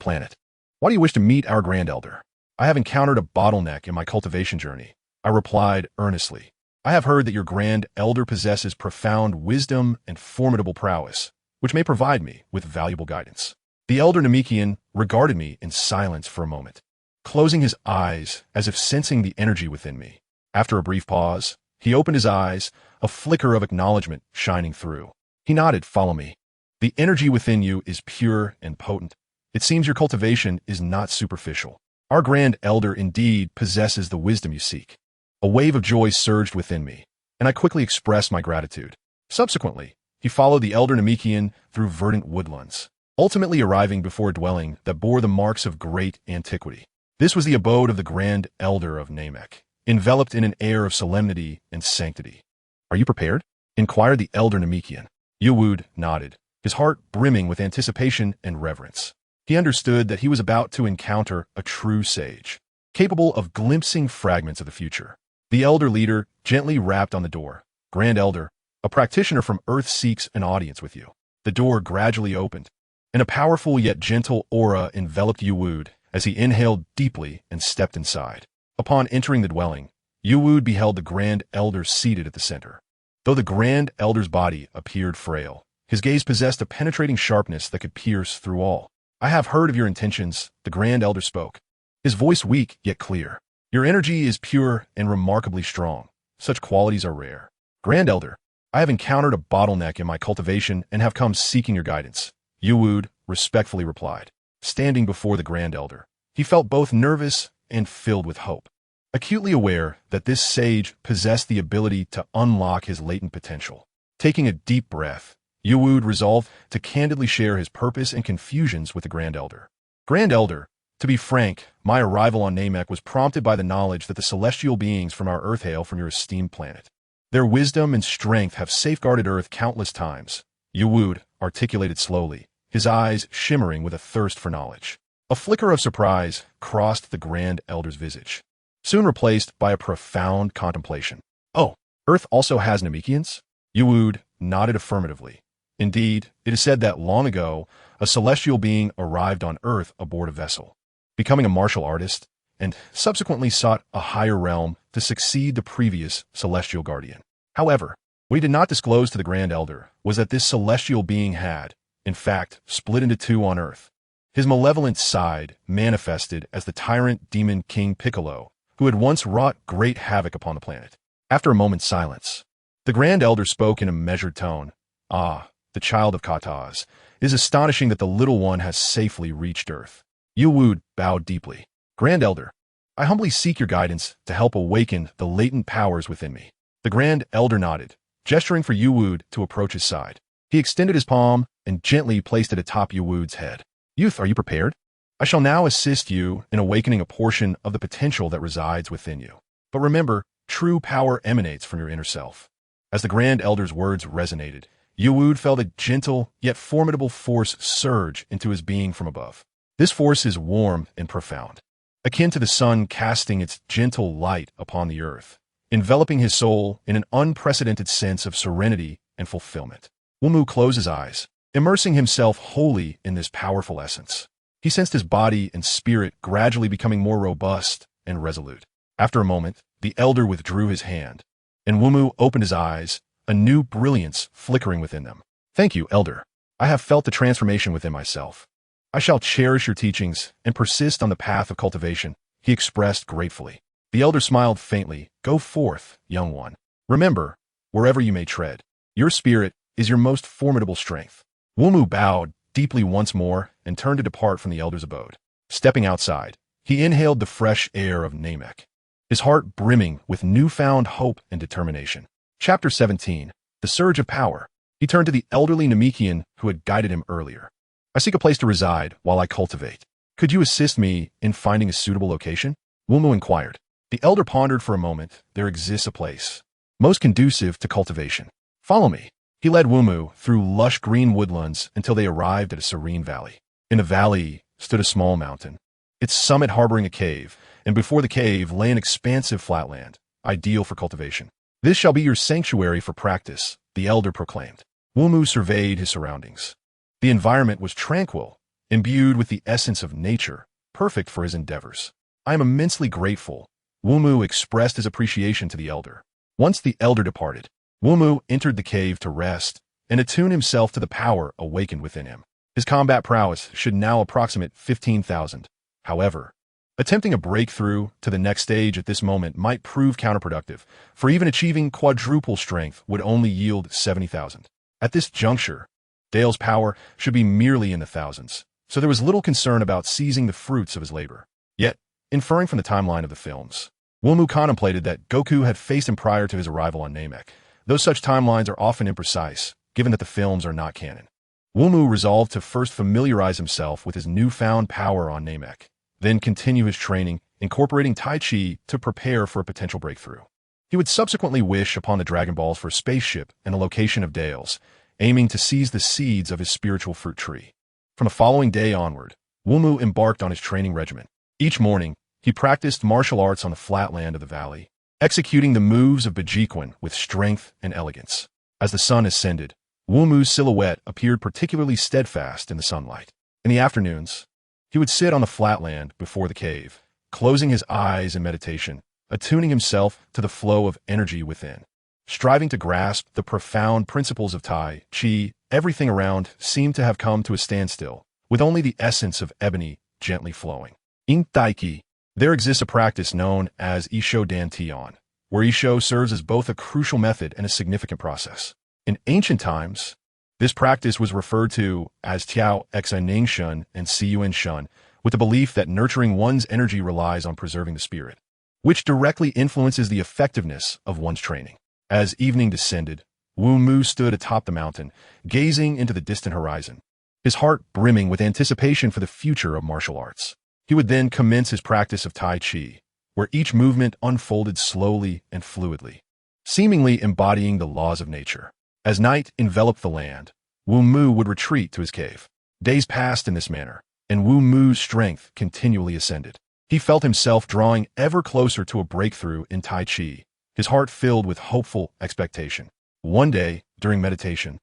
planet. Why do you wish to meet our Grand Elder?" "I have encountered a bottleneck in my cultivation journey," I replied earnestly. "I have heard that your Grand Elder possesses profound wisdom and formidable prowess, which may provide me with valuable guidance." The elder Namekian regarded me in silence for a moment, closing his eyes as if sensing the energy within me. After a brief pause, he opened his eyes, a flicker of acknowledgement shining through. He nodded, "Follow me. The energy within you is pure and potent. It seems your cultivation is not superficial. Our Grand Elder indeed possesses the wisdom you seek." A wave of joy surged within me, and I quickly expressed my gratitude. Subsequently, he followed the elder Namekian through verdant woodlands, ultimately arriving before a dwelling that bore the marks of great antiquity. This was the abode of the Grand Elder of Namek, enveloped in an air of solemnity and sanctity. "Are you prepared?" inquired the elder Namekian. Yuwud nodded, his heart brimming with anticipation and reverence. He understood that he was about to encounter a true sage, capable of glimpsing fragments of the future. The elder leader gently rapped on the door. "Grand Elder, a practitioner from Earth seeks an audience with you." The door gradually opened, and a powerful yet gentle aura enveloped Yuwud as he inhaled deeply and stepped inside. Upon entering the dwelling, Yuwu beheld the Grand Elder seated at the center. Though the Grand Elder's body appeared frail, his gaze possessed a penetrating sharpness that could pierce through all. "I have heard of your intentions," the Grand Elder spoke, his voice weak yet clear. "Your energy is pure and remarkably strong. Such qualities are rare. Grand Elder, I have encountered a bottleneck in my cultivation and have come seeking your guidance," Yuwu respectfully replied. Standing before the Grand Elder, he felt both nervous and filled with hope. Acutely aware that this sage possessed the ability to unlock his latent potential. Taking a deep breath, Yuwu resolved to candidly share his purpose and confusions with the Grand Elder. "Grand Elder, to be frank, my arrival on Namek was prompted by the knowledge that the celestial beings from our Earth hail from your esteemed planet. Their wisdom and strength have safeguarded Earth countless times," Yuwu articulated slowly, his eyes shimmering with a thirst for knowledge. A flicker of surprise crossed the Grand Elder's visage, soon replaced by a profound contemplation. "Oh, Earth also has Namekians?" Yuwu nodded affirmatively. "Indeed, it is said that long ago, a celestial being arrived on Earth aboard a vessel, becoming a martial artist, and subsequently sought a higher realm to succeed the previous celestial guardian. However, what he did not disclose to the Grand Elder was that this celestial being had, in fact, split into two on Earth. His malevolent side manifested as the tyrant demon King Piccolo, who had once wrought great havoc upon the planet." After a moment's silence, the Grand Elder spoke in a measured tone. "Ah, the child of Katas. It is astonishing that the little one has safely reached Earth." Yuwu bowed deeply. "Grand Elder, I humbly seek your guidance to help awaken the latent powers within me." The Grand Elder nodded, gesturing for Yuwu to approach his side. He extended his palm and gently placed it atop Yuwu's head. "Youth, are you prepared? I shall now assist you in awakening a portion of the potential that resides within you. But remember, true power emanates from your inner self." As the Grand Elder's words resonated, Yuwu felt a gentle yet formidable force surge into his being from above. This force is warm and profound, akin to the sun casting its gentle light upon the earth, enveloping his soul in an unprecedented sense of serenity and fulfillment. Wumu closed his eyes, immersing himself wholly in this powerful essence. He sensed his body and spirit gradually becoming more robust and resolute. After a moment, the Elder withdrew his hand, and Wumu opened his eyes, a new brilliance flickering within them. "Thank you, Elder. I have felt the transformation within myself. I shall cherish your teachings and persist on the path of cultivation," he expressed gratefully. The Elder smiled faintly. "Go forth, young one. Remember, wherever you may tread, your spirit is your most formidable strength." Wumu bowed deeply once more and turned to depart from the Elder's abode. Stepping outside, he inhaled the fresh air of Namek, his heart brimming with newfound hope and determination. Chapter 17. The Surge of Power. He turned to the elderly Namekian who had guided him earlier. "I seek a place to reside while I cultivate. Could you assist me in finding a suitable location?" Wumu inquired. The Elder pondered for a moment. "There exists a place most conducive to cultivation. Follow me." He led Wumu through lush green woodlands until they arrived at a serene valley. In the valley stood a small mountain, its summit harboring a cave, and before the cave lay an expansive flatland, ideal for cultivation. "This shall be your sanctuary for practice," the Elder proclaimed. Wumu surveyed his surroundings. The environment was tranquil, imbued with the essence of nature, perfect for his endeavors. "I am immensely grateful," Wumu expressed his appreciation to the Elder. Once the Elder departed, Wumu entered the cave to rest and attune himself to the power awakened within him. His combat prowess should now approximate 15,000. However, attempting a breakthrough to the next stage at this moment might prove counterproductive, for even achieving quadruple strength would only yield 70,000. At this juncture, Dale's power should be merely in the thousands, so there was little concern about seizing the fruits of his labor. Yet, inferring from the timeline of the films, Wumu contemplated that Goku had faced him prior to his arrival on Namek, though such timelines are often imprecise, given that the films are not canon. Wumu resolved to first familiarize himself with his newfound power on Namek, then continue his training, incorporating Tai Chi to prepare for a potential breakthrough. He would subsequently wish upon the Dragon Balls for a spaceship and a location of Dale's, aiming to seize the seeds of his spiritual fruit tree. From the following day onward, Wumu embarked on his training regimen. Each morning, he practiced martial arts on the flatland of the valley, executing the moves of Bajiquan with strength and elegance. As the sun ascended, Wumu's silhouette appeared particularly steadfast in the sunlight. In the afternoons, he would sit on the flatland before the cave, closing his eyes in meditation, attuning himself to the flow of energy within. Striving to grasp the profound principles of Tai Chi, everything around seemed to have come to a standstill, with only the essence of ebony gently flowing. In Tai Chi, there exists a practice known as Isho Dan Tian, where Isho serves as both a crucial method and a significant process. In ancient times, this practice was referred to as Tiao Xi Shun and Siyuan Shun, with the belief that nurturing one's energy relies on preserving the spirit, which directly influences the effectiveness of one's training. As evening descended, Wumu stood atop the mountain, gazing into the distant horizon, his heart brimming with anticipation for the future of martial arts. He would then commence his practice of Tai Chi, where each movement unfolded slowly and fluidly, seemingly embodying the laws of nature. As night enveloped the land, Wumu would retreat to his cave. Days passed in this manner, and Wumu's strength continually ascended. He felt himself drawing ever closer to a breakthrough in Tai Chi, his heart filled with hopeful expectation. One day, during meditation,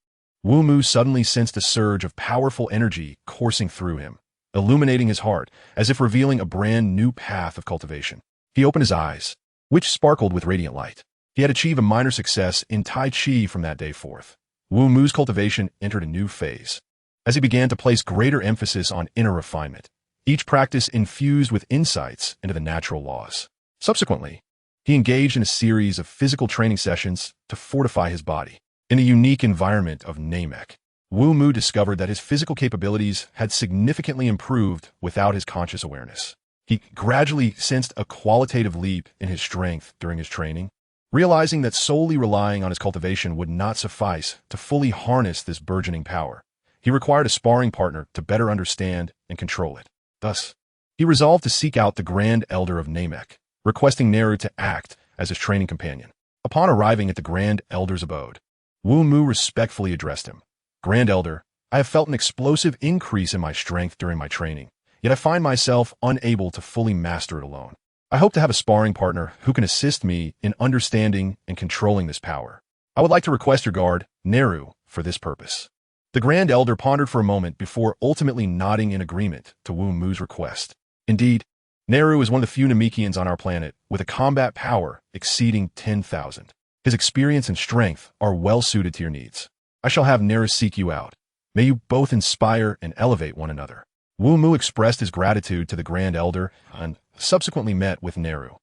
Wumu suddenly sensed a surge of powerful energy coursing through him, illuminating his heart as if revealing a brand new path of cultivation. He opened his eyes, which sparkled with radiant light. He had achieved a minor success in Tai Chi from that day forth. Wumu's cultivation entered a new phase, as he began to place greater emphasis on inner refinement, each practice infused with insights into the natural laws. Subsequently, he engaged in a series of physical training sessions to fortify his body. In the unique environment of Namek, Wumu discovered that his physical capabilities had significantly improved without his conscious awareness. He gradually sensed a qualitative leap in his strength during his training, realizing that solely relying on his cultivation would not suffice to fully harness this burgeoning power. He required a sparring partner to better understand and control it. Thus, he resolved to seek out the Grand Elder of Namek, requesting Neru to act as his training companion. Upon arriving at the Grand Elder's abode, Wumu respectfully addressed him. Grand Elder, I have felt an explosive increase in my strength during my training, yet I find myself unable to fully master it alone. I hope to have a sparring partner who can assist me in understanding and controlling this power. I would like to request your guard, Neru, for this purpose. The Grand Elder pondered for a moment before ultimately nodding in agreement to Wumu's request. Indeed, Neru is one of the few Namekians on our planet with a combat power exceeding 10,000. His experience and strength are well suited to your needs. I shall have Neru seek you out. May you both inspire and elevate one another. Wumu expressed his gratitude to the Grand Elder and subsequently met with Neru.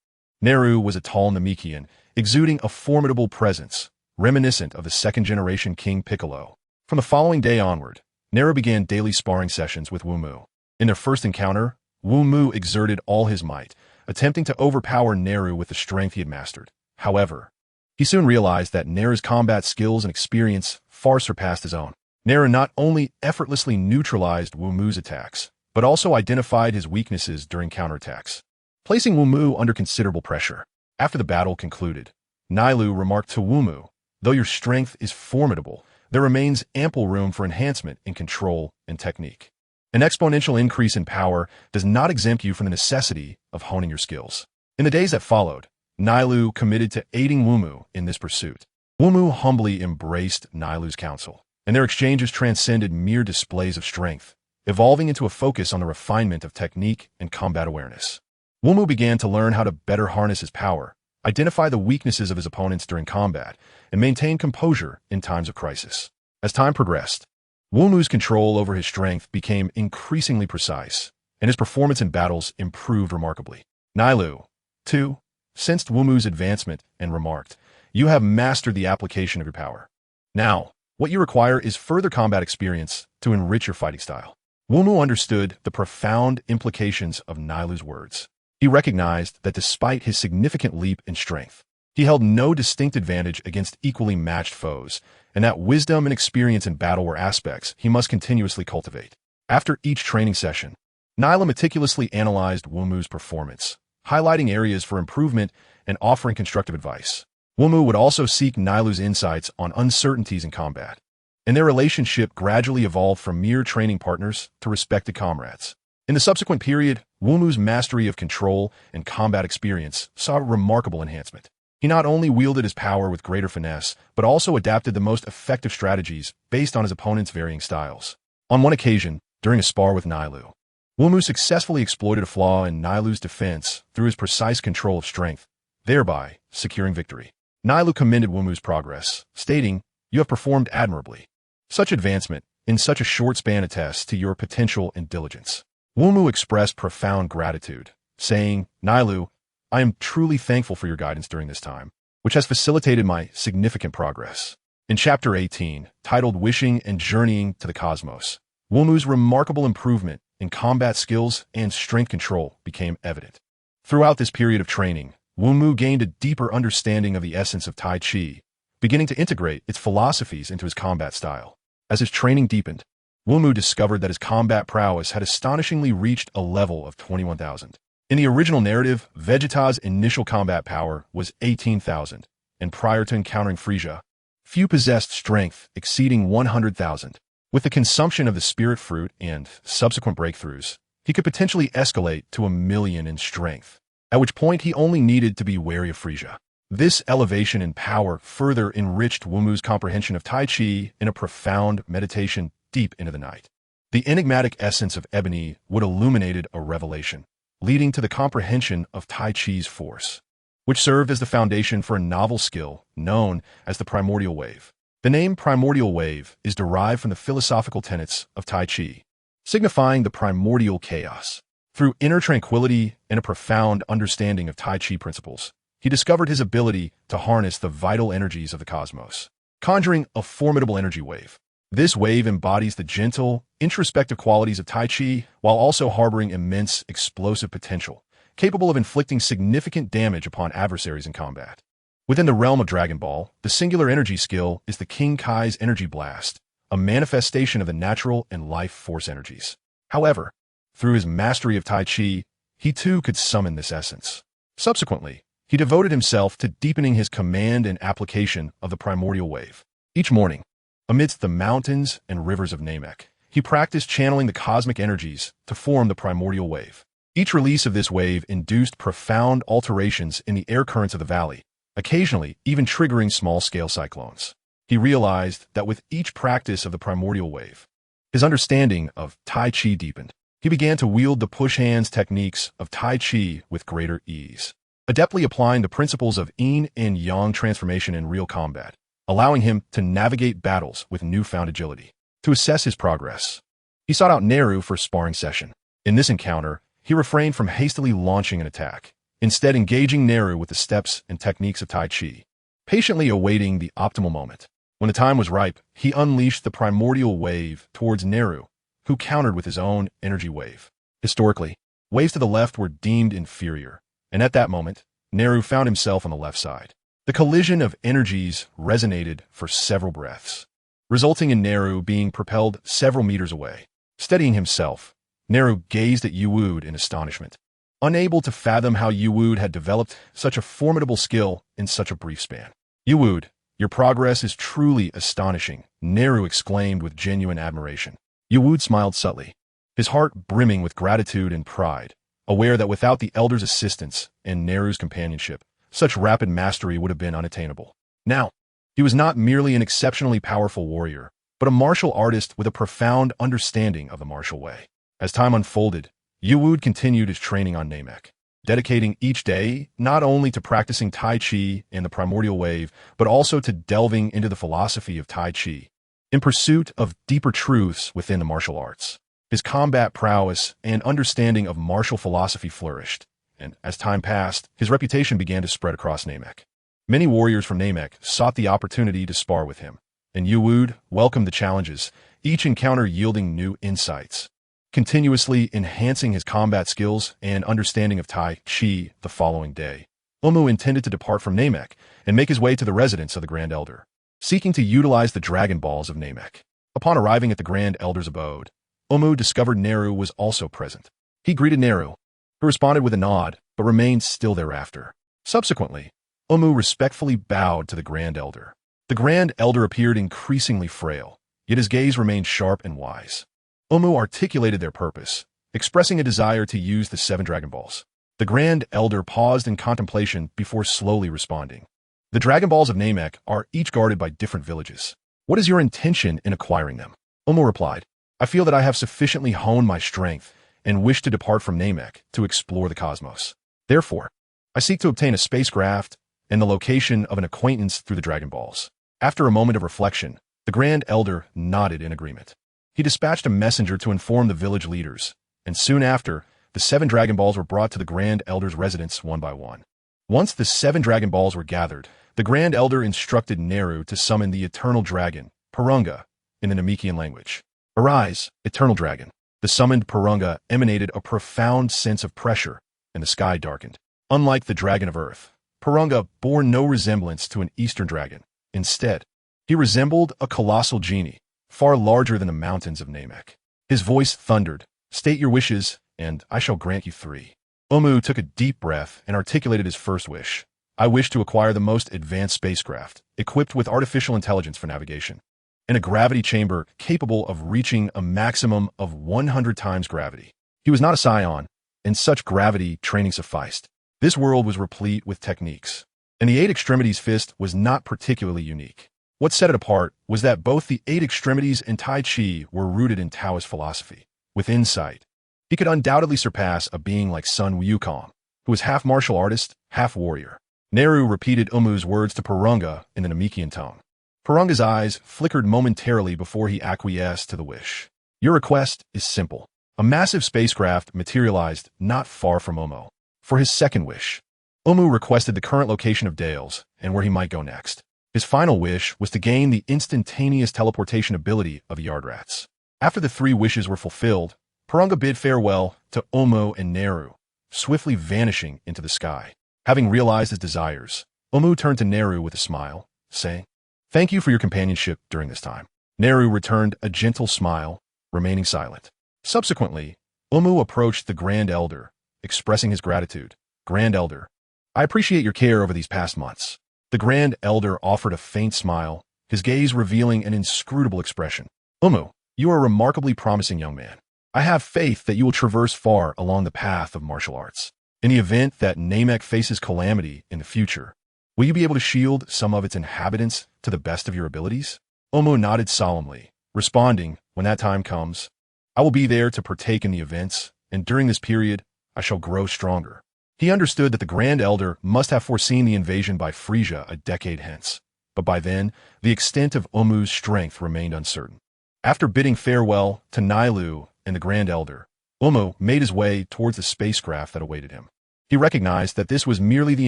Neru was a tall Namekian, exuding a formidable presence, reminiscent of the second-generation King Piccolo. From the following day onward, Neru began daily sparring sessions with Wumu. In their first encounter, Wumu exerted all his might, attempting to overpower Neru with the strength he had mastered. However, he soon realized that Neru's combat skills and experience far surpassed his own. Neru not only effortlessly neutralized Wumu's attacks, but also identified his weaknesses during counterattacks, placing Wumu under considerable pressure. After the battle concluded, Nailu remarked to Wumu, though your strength is formidable, there remains ample room for enhancement in control and technique. An exponential increase in power does not exempt you from the necessity of honing your skills. In the days that followed, Nailu committed to aiding Wumu in this pursuit. Wumu humbly embraced Nailu's counsel, and their exchanges transcended mere displays of strength, evolving into a focus on the refinement of technique and combat awareness. Wumu began to learn how to better harness his power, identify the weaknesses of his opponents during combat, and maintain composure in times of crisis. As time progressed, Wumu's control over his strength became increasingly precise, and his performance in battles improved remarkably. Nailu, too, sensed Wumu's advancement and remarked, "You have mastered the application of your power. Now, what you require is further combat experience to enrich your fighting style." Wumu understood the profound implications of Nailu's words. He recognized that despite his significant leap in strength, he held no distinct advantage against equally matched foes, and that wisdom and experience in battle were aspects he must continuously cultivate. After each training session, Nailu meticulously analyzed Wumu's performance, highlighting areas for improvement and offering constructive advice. Wumu would also seek Nailu's insights on uncertainties in combat, and their relationship gradually evolved from mere training partners to respected comrades. In the subsequent period, Wumu's mastery of control and combat experience saw a remarkable enhancement. He not only wielded his power with greater finesse, but also adapted the most effective strategies based on his opponent's varying styles. On one occasion, during a spar with Nailu, Wumu successfully exploited a flaw in Nailu's defense through his precise control of strength, thereby securing victory. Nailu commended Wumu's progress, stating, "You have performed admirably. Such advancement in such a short span attests to your potential and diligence." Wumu expressed profound gratitude, saying, "Nailu, I am truly thankful for your guidance during this time, which has facilitated my significant progress." In Chapter 18, titled Wishing and Journeying to the Cosmos, Wumu's remarkable improvement in combat skills and strength control became evident. Throughout this period of training, Wumu gained a deeper understanding of the essence of Tai Chi, beginning to integrate its philosophies into his combat style. As his training deepened, Wumu discovered that his combat prowess had astonishingly reached a level of 21,000. In the original narrative, Vegeta's initial combat power was 18,000, and prior to encountering Frieza, few possessed strength exceeding 100,000. With the consumption of the spirit fruit and subsequent breakthroughs, he could potentially escalate to 1,000,000 in strength, at which point he only needed to be wary of Frieza. This elevation in power further enriched Wumu's comprehension of Tai Chi in a profound meditation deep into the night. The enigmatic essence of ebony would illuminated a revelation, leading to the comprehension of Tai Chi's force, which served as the foundation for a novel skill known as the primordial wave. The name primordial wave is derived from the philosophical tenets of Tai Chi, signifying the primordial chaos. Through inner tranquility and a profound understanding of Tai Chi principles, he discovered his ability to harness the vital energies of the cosmos, conjuring a formidable energy wave. This wave embodies the gentle, introspective qualities of Tai Chi while also harboring immense explosive potential, capable of inflicting significant damage upon adversaries in combat. Within the realm of Dragon Ball, the singular energy skill is the King Kai's Energy Blast, a manifestation of the natural and life force energies. However, through his mastery of Tai Chi, he too could summon this essence. Subsequently, he devoted himself to deepening his command and application of the primordial wave. Each morning, amidst the mountains and rivers of Namek, he practiced channeling the cosmic energies to form the primordial wave. Each release of this wave induced profound alterations in the air currents of the valley, occasionally even triggering small-scale cyclones. He realized that with each practice of the primordial wave, his understanding of Tai Chi deepened. He began to wield the push hands techniques of Tai Chi with greater ease, adeptly applying the principles of yin and yang transformation in real combat, allowing him to navigate battles with newfound agility. To assess his progress, he sought out Neru for a sparring session. In this encounter, he refrained from hastily launching an attack, instead engaging Neru with the steps and techniques of Tai Chi, patiently awaiting the optimal moment. When the time was ripe, he unleashed the primordial wave towards Neru, who countered with his own energy wave. Historically, waves to the left were deemed inferior, and at that moment, Neru found himself on the left side. The collision of energies resonated for several breaths, resulting in Neru being propelled several meters away. Steadying himself, Neru gazed at Yuwood in astonishment, unable to fathom how Yuwood had developed such a formidable skill in such a brief span. "Yuwood, your progress is truly astonishing," Neru exclaimed with genuine admiration. Yuwood smiled subtly, his heart brimming with gratitude and pride, aware that without the elder's assistance and Neru's companionship, such rapid mastery would have been unattainable. Now, he was not merely an exceptionally powerful warrior, but a martial artist with a profound understanding of the martial way. As time unfolded, Yuwood continued his training on Namek, dedicating each day not only to practicing Tai Chi and the primordial wave, but also to delving into the philosophy of Tai Chi, in pursuit of deeper truths within the martial arts. His combat prowess and understanding of martial philosophy flourished, and as time passed, his reputation began to spread across Namek. Many warriors from Namek sought the opportunity to spar with him, and Yuwood welcomed the challenges, each encounter yielding new insights, continuously enhancing his combat skills and understanding of Tai Chi. The following day, Wumu intended to depart from Namek and make his way to the residence of the Grand Elder, seeking to utilize the Dragon Balls of Namek. Upon arriving at the Grand Elder's abode, Wumu discovered Neru was also present. He greeted Neru, who responded with a nod, but remained still thereafter. Subsequently, Wumu respectfully bowed to the Grand Elder. The Grand Elder appeared increasingly frail, yet his gaze remained sharp and wise. Wumu articulated their purpose, expressing a desire to use the 7 Dragon Balls. The Grand Elder paused in contemplation before slowly responding. "The Dragon Balls of Namek are each guarded by different villages. What is your intention in acquiring them?" Wumu replied, "I feel that I have sufficiently honed my strength and wish to depart from Namek to explore the cosmos. Therefore, I seek to obtain a spacecraft and the location of an acquaintance through the Dragon Balls. After a moment of reflection, the Grand Elder nodded in agreement. He dispatched a messenger to inform the village leaders, and soon after, the 7 Dragon Balls were brought to the Grand Elder's residence one by one. Once the 7 Dragon Balls were gathered, the Grand Elder instructed Neru to summon the Eternal Dragon, Purunga, in the Namekian language. Arise, Eternal Dragon. The summoned Purunga emanated a profound sense of pressure, and the sky darkened. Unlike the Dragon of Earth, Purunga bore no resemblance to an Eastern dragon. Instead, he resembled a colossal genie, far larger than the mountains of Namek. His voice thundered, "State your wishes, and I shall grant you 3. Wumu took a deep breath and articulated his first wish. I wish to acquire the most advanced spacecraft, equipped with artificial intelligence for navigation, and a gravity chamber capable of reaching a maximum of 100 times gravity. He was not a Saiyan, and such gravity training sufficed. This world was replete with techniques, and the 8 Extremities fist was not particularly unique. What set it apart was that both the 8 Extremities and Tai Chi were rooted in Taoist philosophy. With insight, he could undoubtedly surpass a being like Sun Wukong, who was half martial artist, half warrior. Neru repeated Umu's words to Purunga in the Namekian tone. Purunga's eyes flickered momentarily before he acquiesced to the wish. Your request is simple. A massive spacecraft materialized not far from Umu. For his second wish, Umu requested the current location of Dales and where he might go next. His final wish was to gain the instantaneous teleportation ability of Yardrats. After the 3 wishes were fulfilled, Purunga bid farewell to Umu and Neru, swiftly vanishing into the sky. Having realized his desires, Umu turned to Neru with a smile, saying, "Thank you for your companionship during this time." Neru returned a gentle smile, remaining silent. Subsequently, Umu approached the Grand Elder, expressing his gratitude. "Grand Elder, I appreciate your care over these past months." The Grand Elder offered a faint smile, his gaze revealing an inscrutable expression. "Umu, you are a remarkably promising young man. I have faith that you will traverse far along the path of martial arts. In the event that Namek faces calamity in the future, will you be able to shield some of its inhabitants to the best of your abilities?" Umu nodded solemnly, responding, "When that time comes, I will be there to partake in the events, and during this period, I shall grow stronger." He understood that the Grand Elder must have foreseen the invasion by Frisia a decade hence, but by then, the extent of Umu's strength remained uncertain. After bidding farewell to Nailu and the Grand Elder, Umu made his way towards the spacecraft that awaited him. He recognized that this was merely the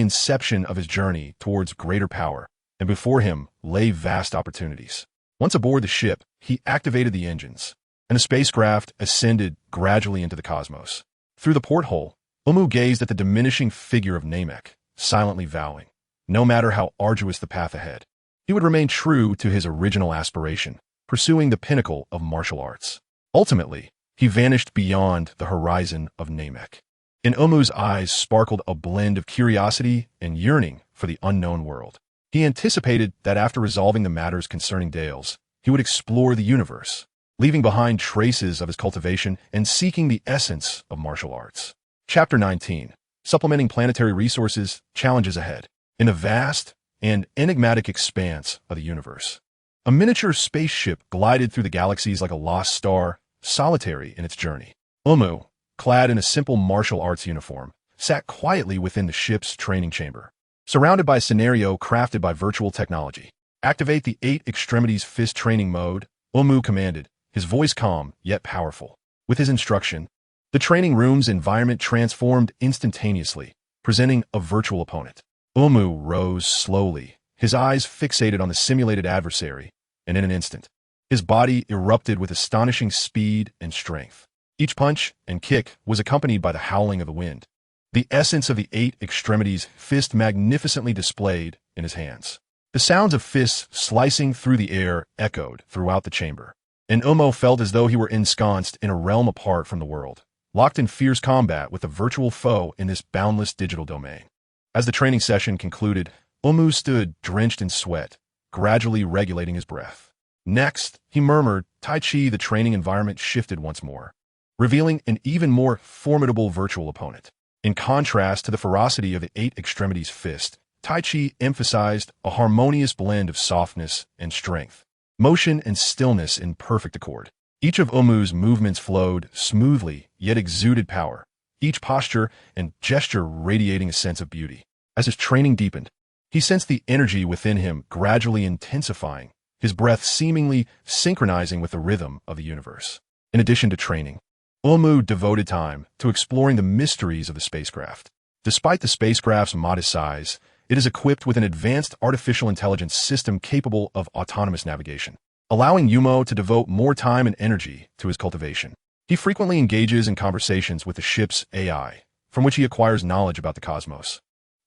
inception of his journey towards greater power, and before him lay vast opportunities. Once aboard the ship, he activated the engines, and the spacecraft ascended gradually into the cosmos. Through the porthole, Umu gazed at the diminishing figure of Namek, silently vowing, no matter how arduous the path ahead, he would remain true to his original aspiration, pursuing the pinnacle of martial arts. Ultimately, he vanished beyond the horizon of Namek. In Umu's eyes sparkled a blend of curiosity and yearning for the unknown world. He anticipated that after resolving the matters concerning Dales, he would explore the universe, leaving behind traces of his cultivation and seeking the essence of martial arts. Chapter 19. Supplementing planetary resources, challenges ahead. In the vast and enigmatic expanse of the universe, a miniature spaceship glided through the galaxies like a lost star, solitary in its journey. Umu, clad in a simple martial arts uniform, sat quietly within the ship's training chamber, surrounded by a scenario crafted by virtual technology. Activate the 8 Extremities fist training mode, Umu commanded, his voice calm yet powerful. With his instruction, the training room's environment transformed instantaneously, presenting a virtual opponent. Umu rose slowly, his eyes fixated on the simulated adversary, and in an instant, his body erupted with astonishing speed and strength. Each punch and kick was accompanied by the howling of the wind, the essence of the 8 Extremities fist magnificently displayed in his hands. The sounds of fists slicing through the air echoed throughout the chamber, and Umu felt as though he were ensconced in a realm apart from the world, locked in fierce combat with a virtual foe in this boundless digital domain. As the training session concluded, Umu stood drenched in sweat, gradually regulating his breath. Next, he murmured, Tai Chi. The training environment shifted once more, revealing an even more formidable virtual opponent. In contrast to the ferocity of the 8 Extremities fist, Tai Chi emphasized a harmonious blend of softness and strength, motion and stillness in perfect accord. Each of Umu's movements flowed smoothly, yet exuded power, each posture and gesture radiating a sense of beauty. As his training deepened, he sensed the energy within him gradually intensifying, his breath seemingly synchronizing with the rhythm of the universe. In addition to training, Wumu devoted time to exploring the mysteries of the spacecraft. Despite the spacecraft's modest size, it is equipped with an advanced artificial intelligence system capable of autonomous navigation, allowing Wumu to devote more time and energy to his cultivation. He frequently engages in conversations with the ship's AI, from which he acquires knowledge about the cosmos,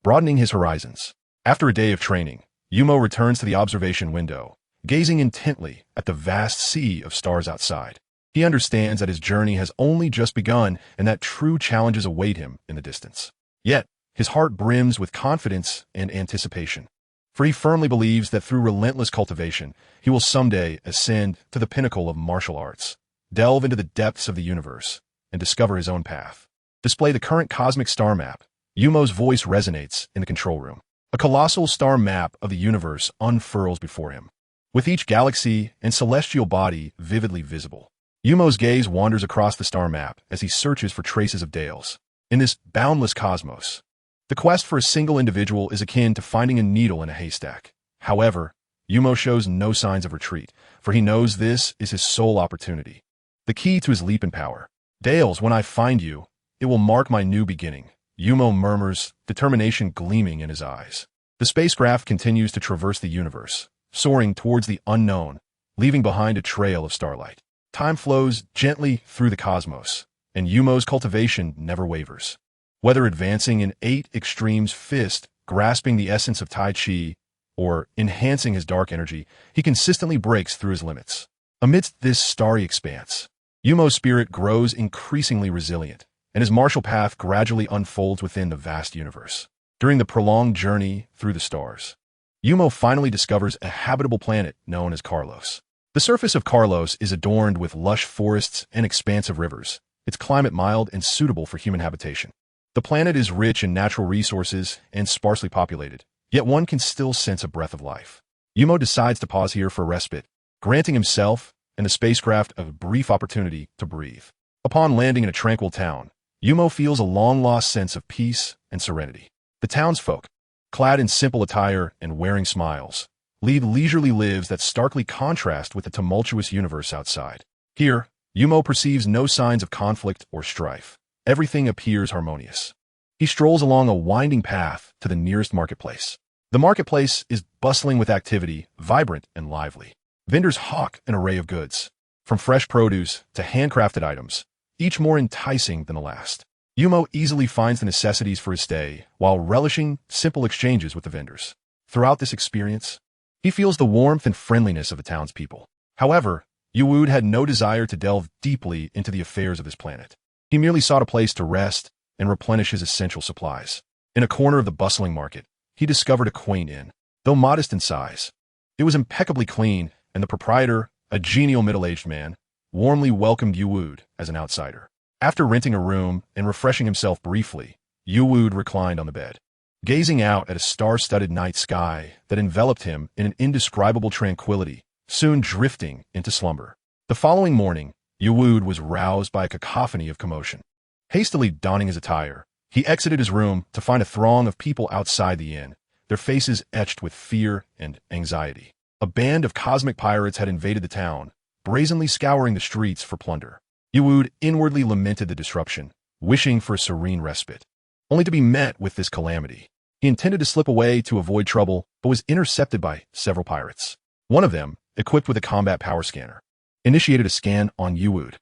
broadening his horizons. After a day of training, Wumu returns to the observation window, gazing intently at the vast sea of stars outside. He understands that his journey has only just begun and that true challenges await him in the distance. Yet, his heart brims with confidence and anticipation, for he firmly believes that through relentless cultivation, he will someday ascend to the pinnacle of martial arts, delve into the depths of the universe, and discover his own path. Display the current cosmic star map. Wumu's voice resonates in the control room. A colossal star map of the universe unfurls before him, with each galaxy and celestial body vividly visible. Wumu's gaze wanders across the star map as he searches for traces of Dales. In this boundless cosmos, the quest for a single individual is akin to finding a needle in a haystack. However, Wumu shows no signs of retreat, for he knows this is his sole opportunity, the key to his leap in power. Dales, when I find you, it will mark my new beginning, Wumu murmurs, determination gleaming in his eyes. The spacecraft continues to traverse the universe, soaring towards the unknown, leaving behind a trail of starlight. Time flows gently through the cosmos, and Wumu's cultivation never wavers. Whether advancing in 8 extremes fist, grasping the essence of Tai Chi, or enhancing his dark energy, he consistently breaks through his limits. Amidst this starry expanse, Wumu's spirit grows increasingly resilient, and his martial path gradually unfolds within the vast universe. During the prolonged journey through the stars, Wumu finally discovers a habitable planet known as Carlos. The surface of Carlos is adorned with lush forests and expansive rivers, its climate mild and suitable for human habitation. The planet is rich in natural resources and sparsely populated, yet one can still sense a breath of life. Wumu decides to pause here for respite, granting himself and the spacecraft a brief opportunity to breathe. Upon landing in a tranquil town, Wumu feels a long-lost sense of peace and serenity. The townsfolk, clad in simple attire and wearing smiles, lead leisurely lives that starkly contrast with the tumultuous universe outside. Here, Wumu perceives no signs of conflict or strife. Everything appears harmonious. He strolls along a winding path to the nearest marketplace. The marketplace is bustling with activity, vibrant and lively. Vendors hawk an array of goods, from fresh produce to handcrafted items, each more enticing than the last. Wumu easily finds the necessities for his stay while relishing simple exchanges with the vendors. Throughout this experience, he feels the warmth and friendliness of the townspeople. However, Wumu had no desire to delve deeply into the affairs of his planet. He merely sought a place to rest and replenish his essential supplies. In a corner of the bustling market, he discovered a quaint inn. Though modest in size, it was impeccably clean, and the proprietor, a genial middle-aged man, warmly welcomed Wumu as an outsider. After renting a room and refreshing himself briefly, Wumu reclined on the bed, gazing out at a star-studded night sky that enveloped him in an indescribable tranquility, soon drifting into slumber. The following morning, Wumu was roused by a cacophony of commotion. Hastily donning his attire, he exited his room to find a throng of people outside the inn, their faces etched with fear and anxiety. A band of cosmic pirates had invaded the town, brazenly scouring the streets for plunder. Wumu inwardly lamented the disruption, wishing for a serene respite, only to be met with this calamity. He intended to slip away to avoid trouble, but was intercepted by several pirates. One of them, equipped with a combat power scanner, initiated a scan on Wumu.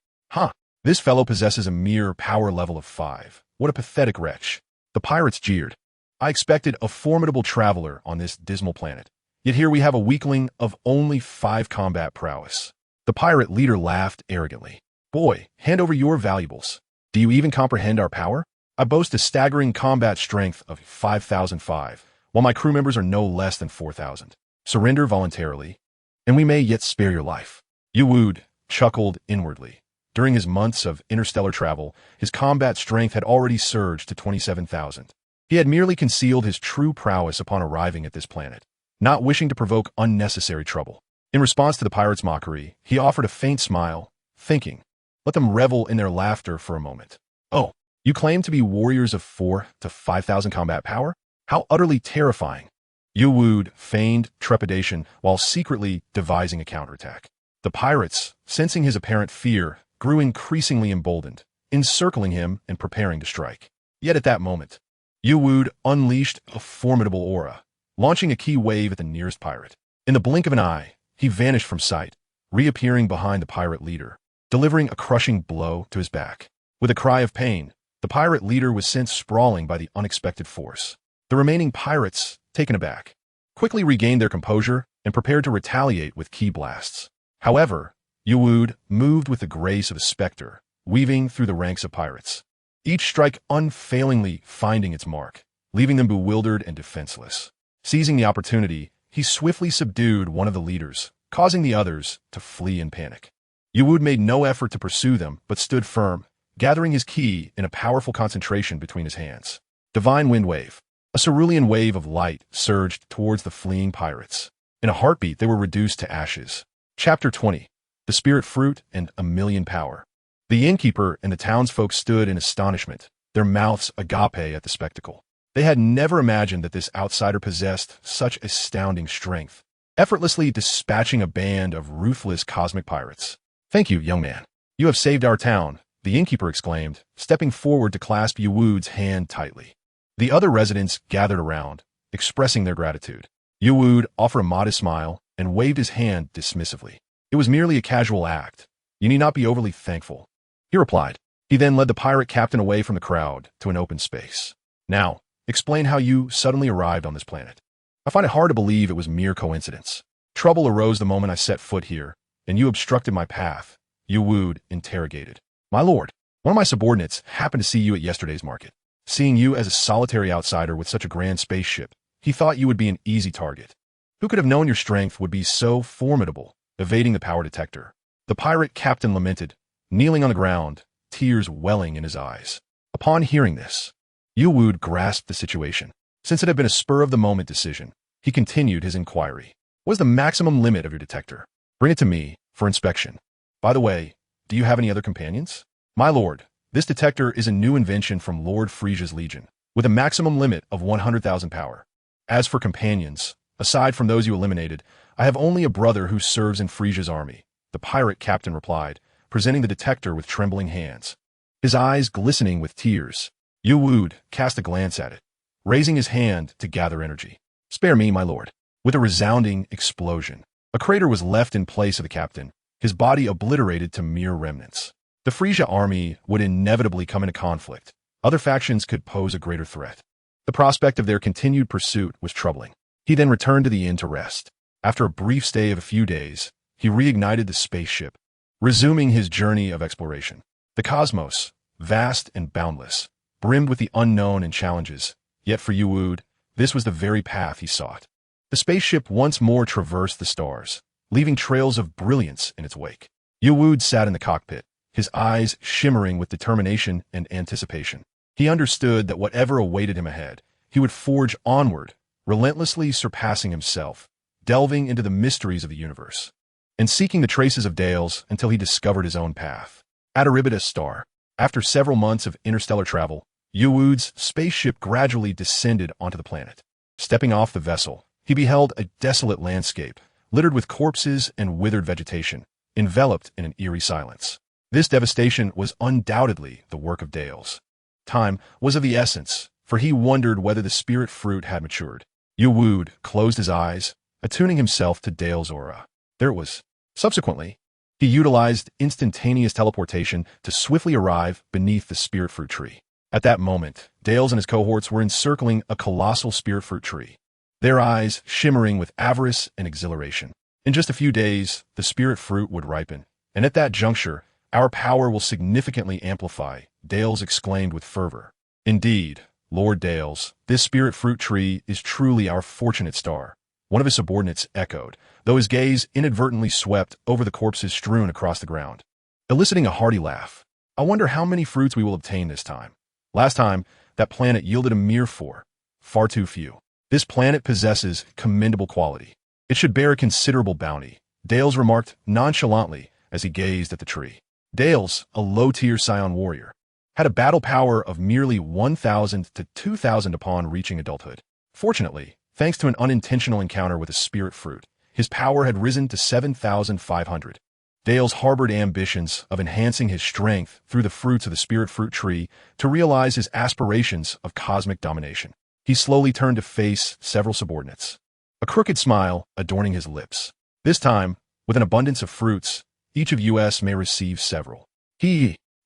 This fellow possesses a mere power level of 5. What a pathetic wretch. The pirates jeered. I expected a formidable traveler on this dismal planet, yet here we have a weakling of only 5 combat prowess. The pirate leader laughed arrogantly. Boy, hand over your valuables. Do you even comprehend our power? I boast a staggering combat strength of 5,005, while my crew members are no less than 4,000. Surrender voluntarily, and we may yet spare your life. Wumu chuckled inwardly. During his months of interstellar travel, his combat strength had already surged to 27,000. He had merely concealed his true prowess upon arriving at this planet, not wishing to provoke unnecessary trouble. In response to the pirates' mockery, he offered a faint smile, thinking, let them revel in their laughter for a moment. Oh, You claim to be warriors of 4 to 5,000 combat power? How utterly terrifying. Yu wooed feigned trepidation while secretly devising a counterattack. The pirates, sensing his apparent fear, grew increasingly emboldened, encircling him and preparing to strike. Yet at that moment, Yu wooed unleashed a formidable aura, launching a key wave at the nearest pirate. In the blink of an eye, he vanished from sight, reappearing behind the pirate leader, delivering a crushing blow to his back. With a cry of pain, the pirate leader was sent sprawling by the unexpected force. The remaining pirates, taken aback, quickly regained their composure and prepared to retaliate with ki blasts. However, Yu wooed moved with the grace of a specter, weaving through the ranks of pirates, each strike unfailingly finding its mark, leaving them bewildered and defenseless. Seizing the opportunity, he swiftly subdued one of the leaders, causing the others to flee in panic. Yu wooed made no effort to pursue them, but stood firm, gathering his ki in a powerful concentration between his hands. Divine Wind Wave. A cerulean wave of light surged towards the fleeing pirates. In a heartbeat, they were reduced to ashes. Chapter 20. The Spirit Fruit and a Million Power. The innkeeper and the townsfolk stood in astonishment, their mouths agape at the spectacle. They had never imagined that this outsider possessed such astounding strength, effortlessly dispatching a band of ruthless cosmic pirates. "Thank you, young man. You have saved our town," the innkeeper exclaimed, stepping forward to clasp Yu wooed's hand tightly. The other residents gathered around, expressing their gratitude. Yu wooed offered a modest smile and waved his hand dismissively. "It was merely a casual act. You need not be overly thankful," he replied. He then led the pirate captain away from the crowd to an open space. "Now, explain how you suddenly arrived on this planet. I find it hard to believe it was mere coincidence. Trouble arose the moment I set foot here, and you obstructed my path," Yu wooed interrogated. "My lord, one of my subordinates happened to see you at yesterday's market. Seeing you as a solitary outsider with such a grand spaceship, he thought you would be an easy target. Who could have known your strength would be so formidable, evading the power detector?" The pirate captain lamented, kneeling on the ground, tears welling in his eyes. Upon hearing this, Yu wooed grasped the situation. Since it had been a spur-of-the-moment decision, he continued his inquiry. "What is the maximum limit of your detector? Bring it to me for inspection. By the way, do you have any other companions?" "My lord, this detector is a new invention from Lord Frisia's Legion, with a maximum limit of 100,000 power. As for companions, aside from those you eliminated, I have only a brother who serves in Frisia's army," the pirate captain replied, presenting the detector with trembling hands. His eyes glistening with tears, Yu wooed cast a glance at it, raising his hand to gather energy. "Spare me, my lord." With a resounding explosion, a crater was left in place of the captain, his body obliterated to mere remnants. The Frisia army would inevitably come into conflict. Other factions could pose a greater threat. The prospect of their continued pursuit was troubling. He then returned to the inn to rest. After a brief stay of a few days, he reignited the spaceship, resuming his journey of exploration. The cosmos, vast and boundless, brimmed with the unknown and challenges, yet for Yu wooed, this was the very path he sought. The spaceship once more traversed the stars, leaving trails of brilliance in its wake. Yu wooed sat in the cockpit, his eyes shimmering with determination and anticipation. He understood that whatever awaited him ahead, he would forge onward, relentlessly surpassing himself, delving into the mysteries of the universe, and seeking the traces of Dales until he discovered his own path. At Erebus star, after several months of interstellar travel, Yu wooed's spaceship gradually descended onto the planet. Stepping off the vessel, he beheld a desolate landscape, littered with corpses and withered vegetation, enveloped in an eerie silence. This devastation was undoubtedly the work of Dales. Time was of the essence, for he wondered whether the spirit fruit had matured. Yu wooed closed his eyes, attuning himself to Dale's aura. There it was. Subsequently, he utilized instantaneous teleportation to swiftly arrive beneath the spirit fruit tree. At that moment, Dales and his cohorts were encircling a colossal spirit fruit tree, their eyes shimmering with avarice and exhilaration. In just a few days, the spirit fruit would ripen, and at that juncture, our power will significantly amplify, Dales exclaimed with fervor. "Indeed, Lord Dales, this spirit fruit tree is truly our fortunate star," one of his subordinates echoed, though his gaze inadvertently swept over the corpses strewn across the ground, eliciting a hearty laugh. "I wonder how many fruits we will obtain this time. Last time, that planet yielded a mere 4. Far too few. This planet possesses commendable quality. It should bear a considerable bounty," Dales remarked nonchalantly as he gazed at the tree. Dales, a low-tier Scion warrior, had a battle power of merely 1,000 to 2,000 upon reaching adulthood. Fortunately, thanks to an unintentional encounter with a spirit fruit, his power had risen to 7,500. Dales harbored ambitions of enhancing his strength through the fruits of the spirit fruit tree to realize his aspirations of cosmic domination. He slowly turned to face several subordinates, a crooked smile adorning his lips. This time, with an abundance of fruits, each of us may receive several.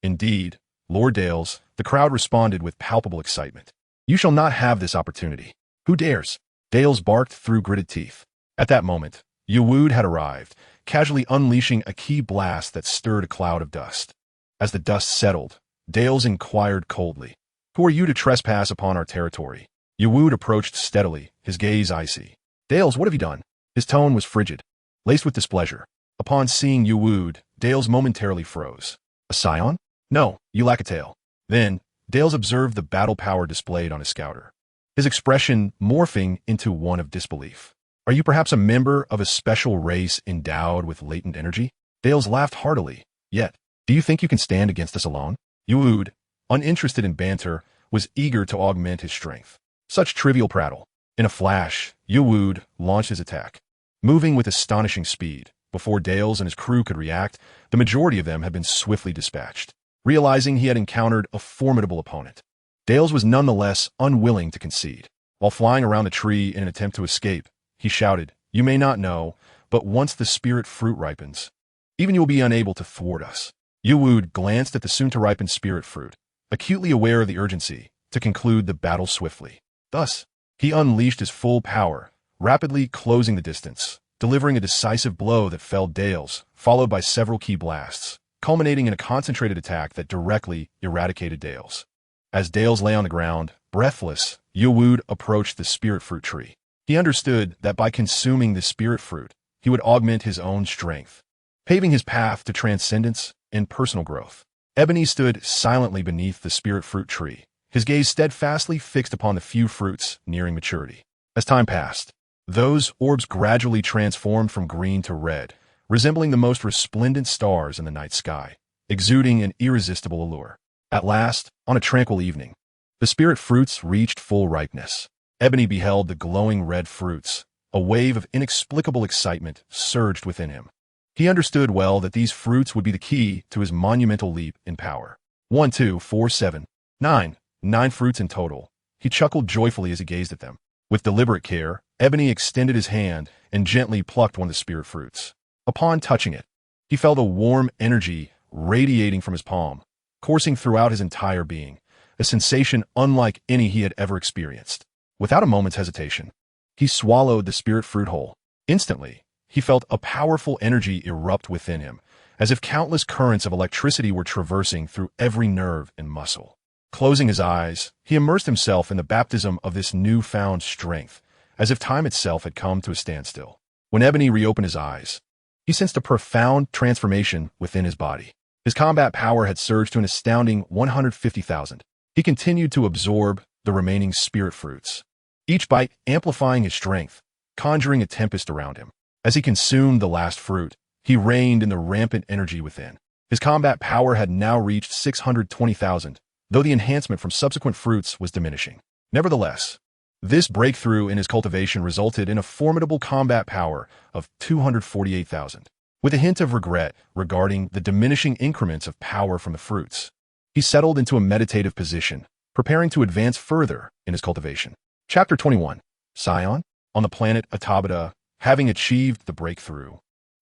Indeed, Lord Dales, the crowd responded with palpable excitement. You shall not have this opportunity. Who dares? Dales barked through gritted teeth. At that moment, Wumu had arrived, casually unleashing a key blast that stirred a cloud of dust. As the dust settled, Dales inquired coldly, "Who are you to trespass upon our territory?" Wumu approached steadily, his gaze icy. "Dales, what have you done?" His tone was frigid, laced with displeasure. Upon seeing Wumu, Dales momentarily froze. "A scion? No, you lack a tail." Then, Dales observed the battle power displayed on his scouter, his expression morphing into one of disbelief. "Are you perhaps a member of a special race endowed with latent energy?" Dales laughed heartily. "Yet, do you think you can stand against us alone?" Wumu, uninterested in banter, was eager to augment his strength. Such trivial prattle. In a flash, Wumu launched his attack. Moving with astonishing speed, before Dales and his crew could react, the majority of them had been swiftly dispatched. Realizing he had encountered a formidable opponent, Dales was nonetheless unwilling to concede. While flying around the tree in an attempt to escape, he shouted, "You may not know, but once the spirit fruit ripens, even you will be unable to thwart us." Wumu glanced at the soon-to-ripen spirit fruit, acutely aware of the urgency to conclude the battle swiftly. Thus, he unleashed his full power, rapidly closing the distance, delivering a decisive blow that felled Dales, followed by several key blasts, culminating in a concentrated attack that directly eradicated Dales. As Dales lay on the ground, breathless, Wumu approached the spirit fruit tree. He understood that by consuming the spirit fruit, he would augment his own strength, paving his path to transcendence and personal growth. Ebony stood silently beneath the spirit fruit tree, his gaze steadfastly fixed upon the few fruits nearing maturity. As time passed, those orbs gradually transformed from green to red, resembling the most resplendent stars in the night sky, exuding an irresistible allure. At last, on a tranquil evening, the spirit fruits reached full ripeness. Ebony beheld the glowing red fruits. A wave of inexplicable excitement surged within him. He understood well that these fruits would be the key to his monumental leap in power. 1, 2, 4, 7, 9. 9 fruits in total. He chuckled joyfully as he gazed at them. With deliberate care, Ebony extended his hand and gently plucked one of the spirit fruits. Upon touching it, he felt a warm energy radiating from his palm, coursing throughout his entire being, a sensation unlike any he had ever experienced. Without a moment's hesitation, he swallowed the spirit fruit whole. Instantly, he felt a powerful energy erupt within him, as if countless currents of electricity were traversing through every nerve and muscle. Closing his eyes, he immersed himself in the baptism of this newfound strength, as if time itself had come to a standstill. When Ebony reopened his eyes, he sensed a profound transformation within his body. His combat power had surged to an astounding 150,000. He continued to absorb the remaining spirit fruits, each bite amplifying his strength, conjuring a tempest around him. As he consumed the last fruit, he reigned in the rampant energy within. His combat power had now reached 620,000, though the enhancement from subsequent fruits was diminishing. Nevertheless, this breakthrough in his cultivation resulted in a formidable combat power of 248,000. With a hint of regret regarding the diminishing increments of power from the fruits, he settled into a meditative position, preparing to advance further in his cultivation. Chapter 21. Scion, on the planet Atabata, having achieved the breakthrough,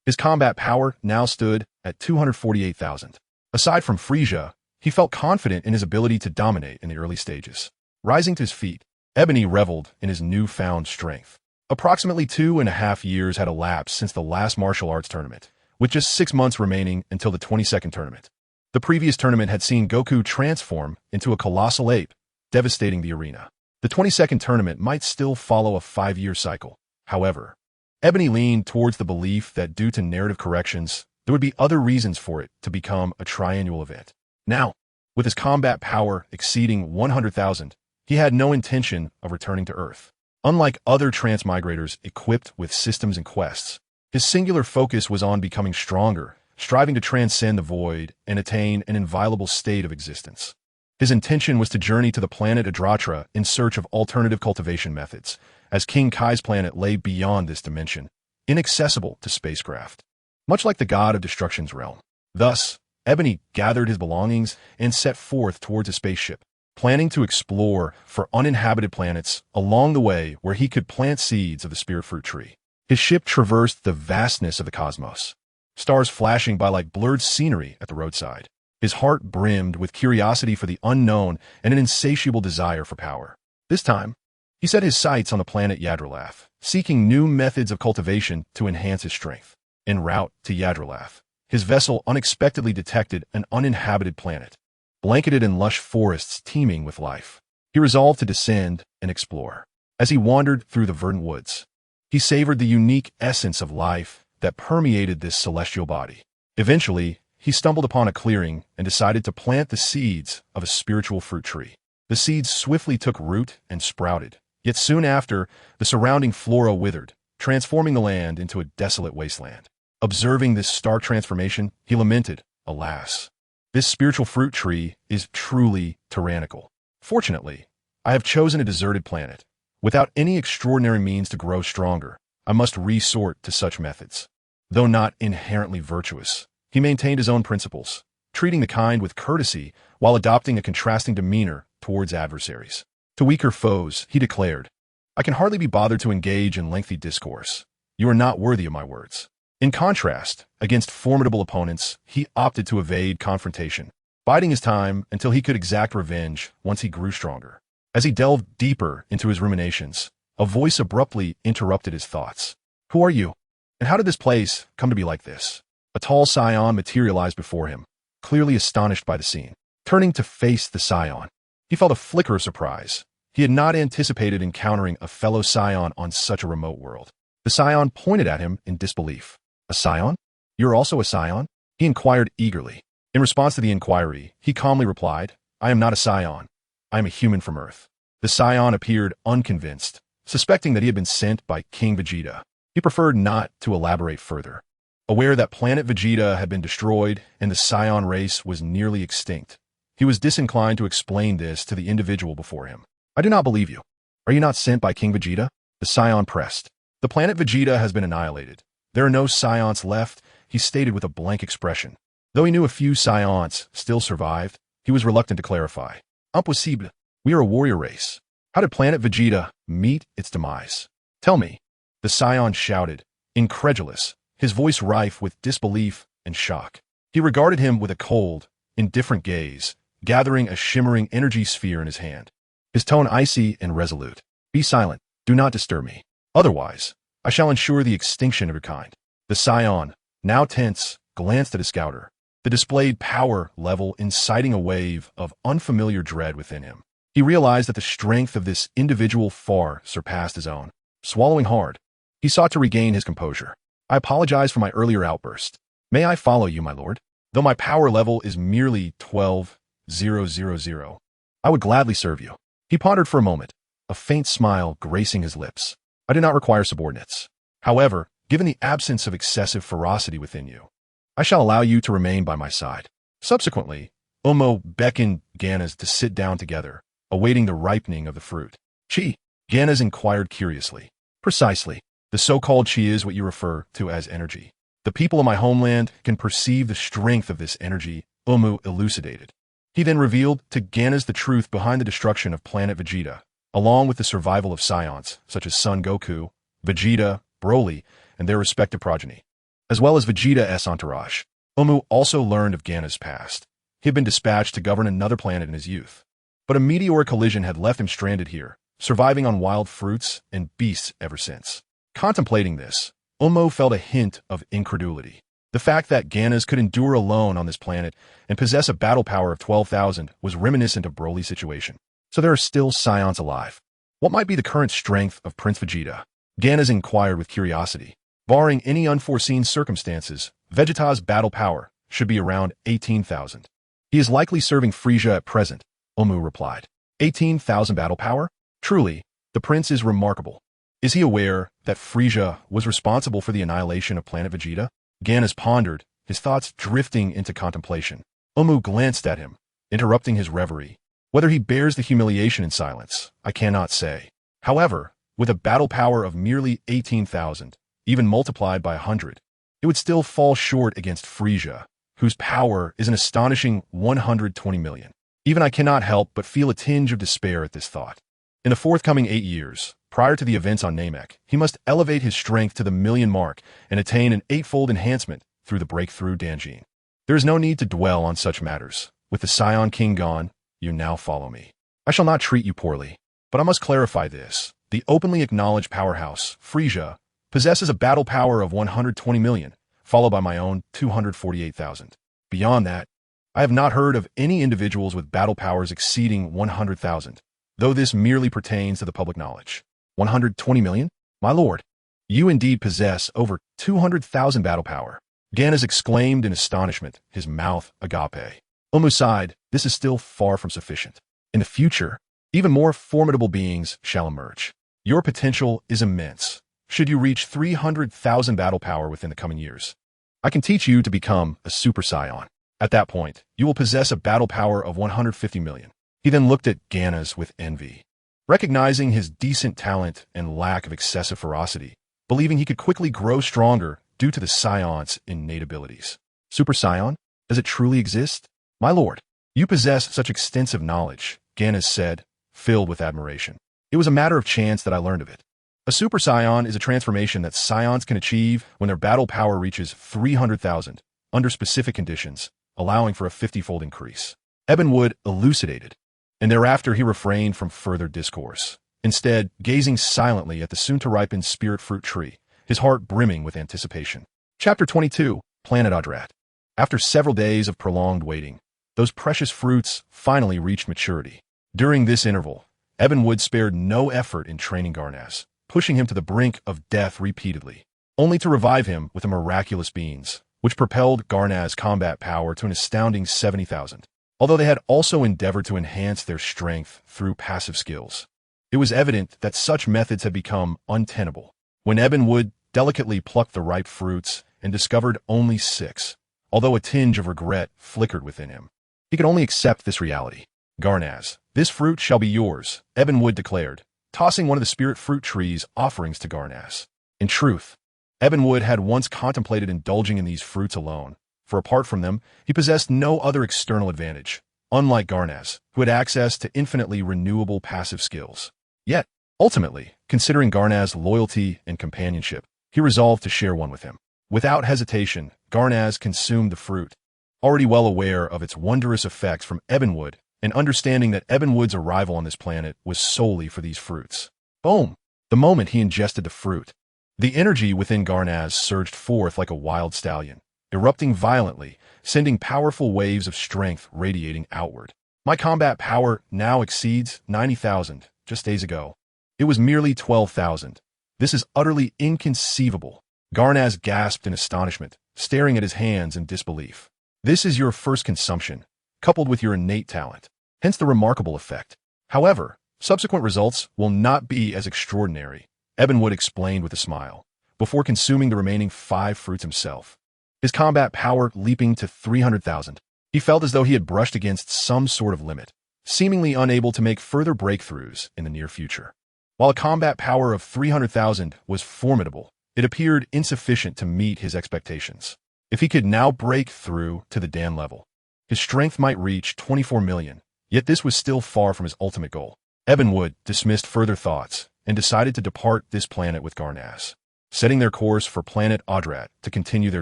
his combat power now stood at 248,000. Aside from Frisia, he felt confident in his ability to dominate in the early stages. Rising to his feet, Ebony reveled in his newfound strength. Approximately 2.5 years had elapsed since the last martial arts tournament, with just 6 months remaining until the 22nd tournament. The previous tournament had seen Goku transform into a colossal ape, devastating the arena. The 22nd tournament might still follow a 5-year cycle. However, Ebony leaned towards the belief that due to narrative corrections, there would be other reasons for it to become a triannual event. Now, with his combat power exceeding 100,000, he had no intention of returning to Earth. Unlike other transmigrators equipped with systems and quests, his singular focus was on becoming stronger, striving to transcend the void and attain an inviolable state of existence. His intention was to journey to the planet Adratra in search of alternative cultivation methods, as King Kai's planet lay beyond this dimension, inaccessible to spacecraft. Much like the god of destruction's realm. Thus, Ebony gathered his belongings and set forth towards a spaceship, planning to explore for uninhabited planets along the way where he could plant seeds of the spirit fruit tree. His ship traversed the vastness of the cosmos, stars flashing by like blurred scenery at the roadside. His heart brimmed with curiosity for the unknown and an insatiable desire for power. This time, he set his sights on the planet Yadralath, seeking new methods of cultivation to enhance his strength. En route to Yadralath, his vessel unexpectedly detected an uninhabited planet, blanketed in lush forests teeming with life. He resolved to descend and explore. As he wandered through the verdant woods, he savored the unique essence of life that permeated this celestial body. Eventually, he stumbled upon a clearing and decided to plant the seeds of a spiritual fruit tree. The seeds swiftly took root and sprouted, yet soon after, the surrounding flora withered, transforming the land into a desolate wasteland. Observing this stark transformation, he lamented, "Alas, this spiritual fruit tree is truly tyrannical. Fortunately, I have chosen a deserted planet. Without any extraordinary means to grow stronger, I must resort to such methods." Though not inherently virtuous, he maintained his own principles, treating the kind with courtesy while adopting a contrasting demeanor towards adversaries. To weaker foes, he declared, "I can hardly be bothered to engage in lengthy discourse. You are not worthy of my words." In contrast, against formidable opponents, he opted to evade confrontation, biding his time until he could exact revenge once he grew stronger. As he delved deeper into his ruminations, a voice abruptly interrupted his thoughts. "Who are you? And how did this place come to be like this?" A tall scion materialized before him, clearly astonished by the scene. Turning to face the scion, he felt a flicker of surprise. He had not anticipated encountering a fellow scion on such a remote world. The scion pointed at him in disbelief. "A scion? You're also a scion?" he inquired eagerly. In response to the inquiry, he calmly replied, "I am not a scion. I am a human from Earth." The scion appeared unconvinced, suspecting that he had been sent by King Vegeta. He preferred not to elaborate further. Aware that planet Vegeta had been destroyed and the scion race was nearly extinct, he was disinclined to explain this to the individual before him. "I do not believe you. Are you not sent by King Vegeta?" The scion pressed. "The planet Vegeta has been annihilated. There are no scions left," he stated with a blank expression. Though he knew a few scions still survived, he was reluctant to clarify. "Impossible. We are a warrior race. How did planet Vegeta meet its demise? Tell me." The scion shouted, incredulous, his voice rife with disbelief and shock. He regarded him with a cold, indifferent gaze, gathering a shimmering energy sphere in his hand. His tone icy and resolute. "Be silent. Do not disturb me. Otherwise, I shall ensure the extinction of your kind." The scion, now tense, glanced at his scouter, the displayed power level inciting a wave of unfamiliar dread within him. He realized that the strength of this individual far surpassed his own. Swallowing hard, he sought to regain his composure. "I apologize for my earlier outburst. May I follow you, my lord? Though my power level is merely 12,000, I would gladly serve you." He pondered for a moment, a faint smile gracing his lips. "I do not require subordinates. However, given the absence of excessive ferocity within you, I shall allow you to remain by my side." Subsequently, Wumu beckoned Ganas to sit down together, awaiting the ripening of the fruit. "Chi?" Ganas inquired curiously. "Precisely. The so-called chi is what you refer to as energy. The people of my homeland can perceive the strength of this energy," Wumu elucidated. He then revealed to Ganas the truth behind the destruction of planet Vegeta, along with the survival of scions such as Son Goku, Vegeta, Broly, and their respective progeny, as well as Vegeta's entourage. Wumu also learned of Ganas' past. He had been dispatched to govern another planet in his youth, but a meteoric collision had left him stranded here, surviving on wild fruits and beasts ever since. Contemplating this, Wumu felt a hint of incredulity. The fact that Ganas could endure alone on this planet and possess a battle power of 12,000 was reminiscent of Broly's situation. So there are still scions alive. What might be the current strength of Prince Vegeta? Ganas inquired with curiosity. Barring any unforeseen circumstances, Vegeta's battle power should be around 18,000. He is likely serving Frieza at present, Wumu replied. 18,000 battle power? Truly, the prince is remarkable. Is he aware that Frieza was responsible for the annihilation of planet Vegeta? Ganas pondered, his thoughts drifting into contemplation. Wumu glanced at him, interrupting his reverie. Whether he bears the humiliation in silence, I cannot say. However, with a battle power of merely 18,000, even multiplied by 100, it would still fall short against Frieza, whose power is an astonishing 120 million. Even I cannot help but feel a tinge of despair at this thought. In the forthcoming 8 years, prior to the events on Namek, he must elevate his strength to the million mark and attain an 8-fold enhancement through the breakthrough Danjin. There is no need to dwell on such matters. With the Saiyan King gone, you now follow me. I shall not treat you poorly, but I must clarify this. The openly acknowledged powerhouse, Frieza, possesses a battle power of 120 million, followed by my own 248,000. Beyond that, I have not heard of any individuals with battle powers exceeding 100,000, though this merely pertains to the public knowledge. 120 million? My lord, you indeed possess over 200,000 battle power. Ganas exclaimed in astonishment, his mouth agape. Wumu sighed, this is still far from sufficient. In the future, even more formidable beings shall emerge. Your potential is immense. Should you reach 300,000 battle power within the coming years, I can teach you to become a Super Saiyan. At that point, you will possess a battle power of 150 million. He then looked at Ganas with envy. Recognizing his decent talent and lack of excessive ferocity, believing he could quickly grow stronger due to the Saiyans' innate abilities. Super Saiyan? Does it truly exist? My lord, you possess such extensive knowledge, Ganas said, filled with admiration. It was a matter of chance that I learned of it. A Super Saiyan is a transformation that Saiyans can achieve when their battle power reaches 300,000, under specific conditions, allowing for a 50-fold increase. Ebenwood elucidated, and thereafter he refrained from further discourse, instead gazing silently at the soon-to-ripen spirit fruit tree, his heart brimming with anticipation. Chapter 22, Planet Adrat. After several days of prolonged waiting, those precious fruits finally reached maturity. During this interval, Ebenwood spared no effort in training Garnas, pushing him to the brink of death repeatedly, only to revive him with a miraculous beans, which propelled Garnas' combat power to an astounding 70,000. Although they had also endeavored to enhance their strength through passive skills, it was evident that such methods had become untenable. When Ebenwood delicately plucked the ripe fruits and discovered only 6, although a tinge of regret flickered within him, he could only accept this reality. Garnas, this fruit shall be yours, Ebenwood declared, tossing one of the spirit fruit tree's offerings to Garnas. In truth, Ebenwood had once contemplated indulging in these fruits alone, for apart from them, he possessed no other external advantage, unlike Garnas, who had access to infinitely renewable passive skills. Yet, ultimately, considering Garnas' loyalty and companionship, he resolved to share one with him. Without hesitation, Garnas consumed the fruit, already well aware of its wondrous effects from Ebenwood, and understanding that Ebenwood's arrival on this planet was solely for these fruits. Boom! The moment he ingested the fruit, the energy within Garnas surged forth like a wild stallion, erupting violently, sending powerful waves of strength radiating outward. My combat power now exceeds 90,000. Just days ago, it was merely 12,000. This is utterly inconceivable. Garnas gasped in astonishment, staring at his hands in disbelief. This is your first consumption, coupled with your innate talent, hence the remarkable effect. However, subsequent results will not be as extraordinary, Ebenwood explained with a smile, before consuming the remaining 5 fruits himself. His combat power leaping to 300,000. He felt as though he had brushed against some sort of limit, seemingly unable to make further breakthroughs in the near future. While a combat power of 300,000 was formidable, it appeared insufficient to meet his expectations. If he could now break through to the Dan level, his strength might reach 24 million, yet this was still far from his ultimate goal. Ebenwood dismissed further thoughts and decided to depart this planet with Garnas, setting their course for planet Adrat to continue their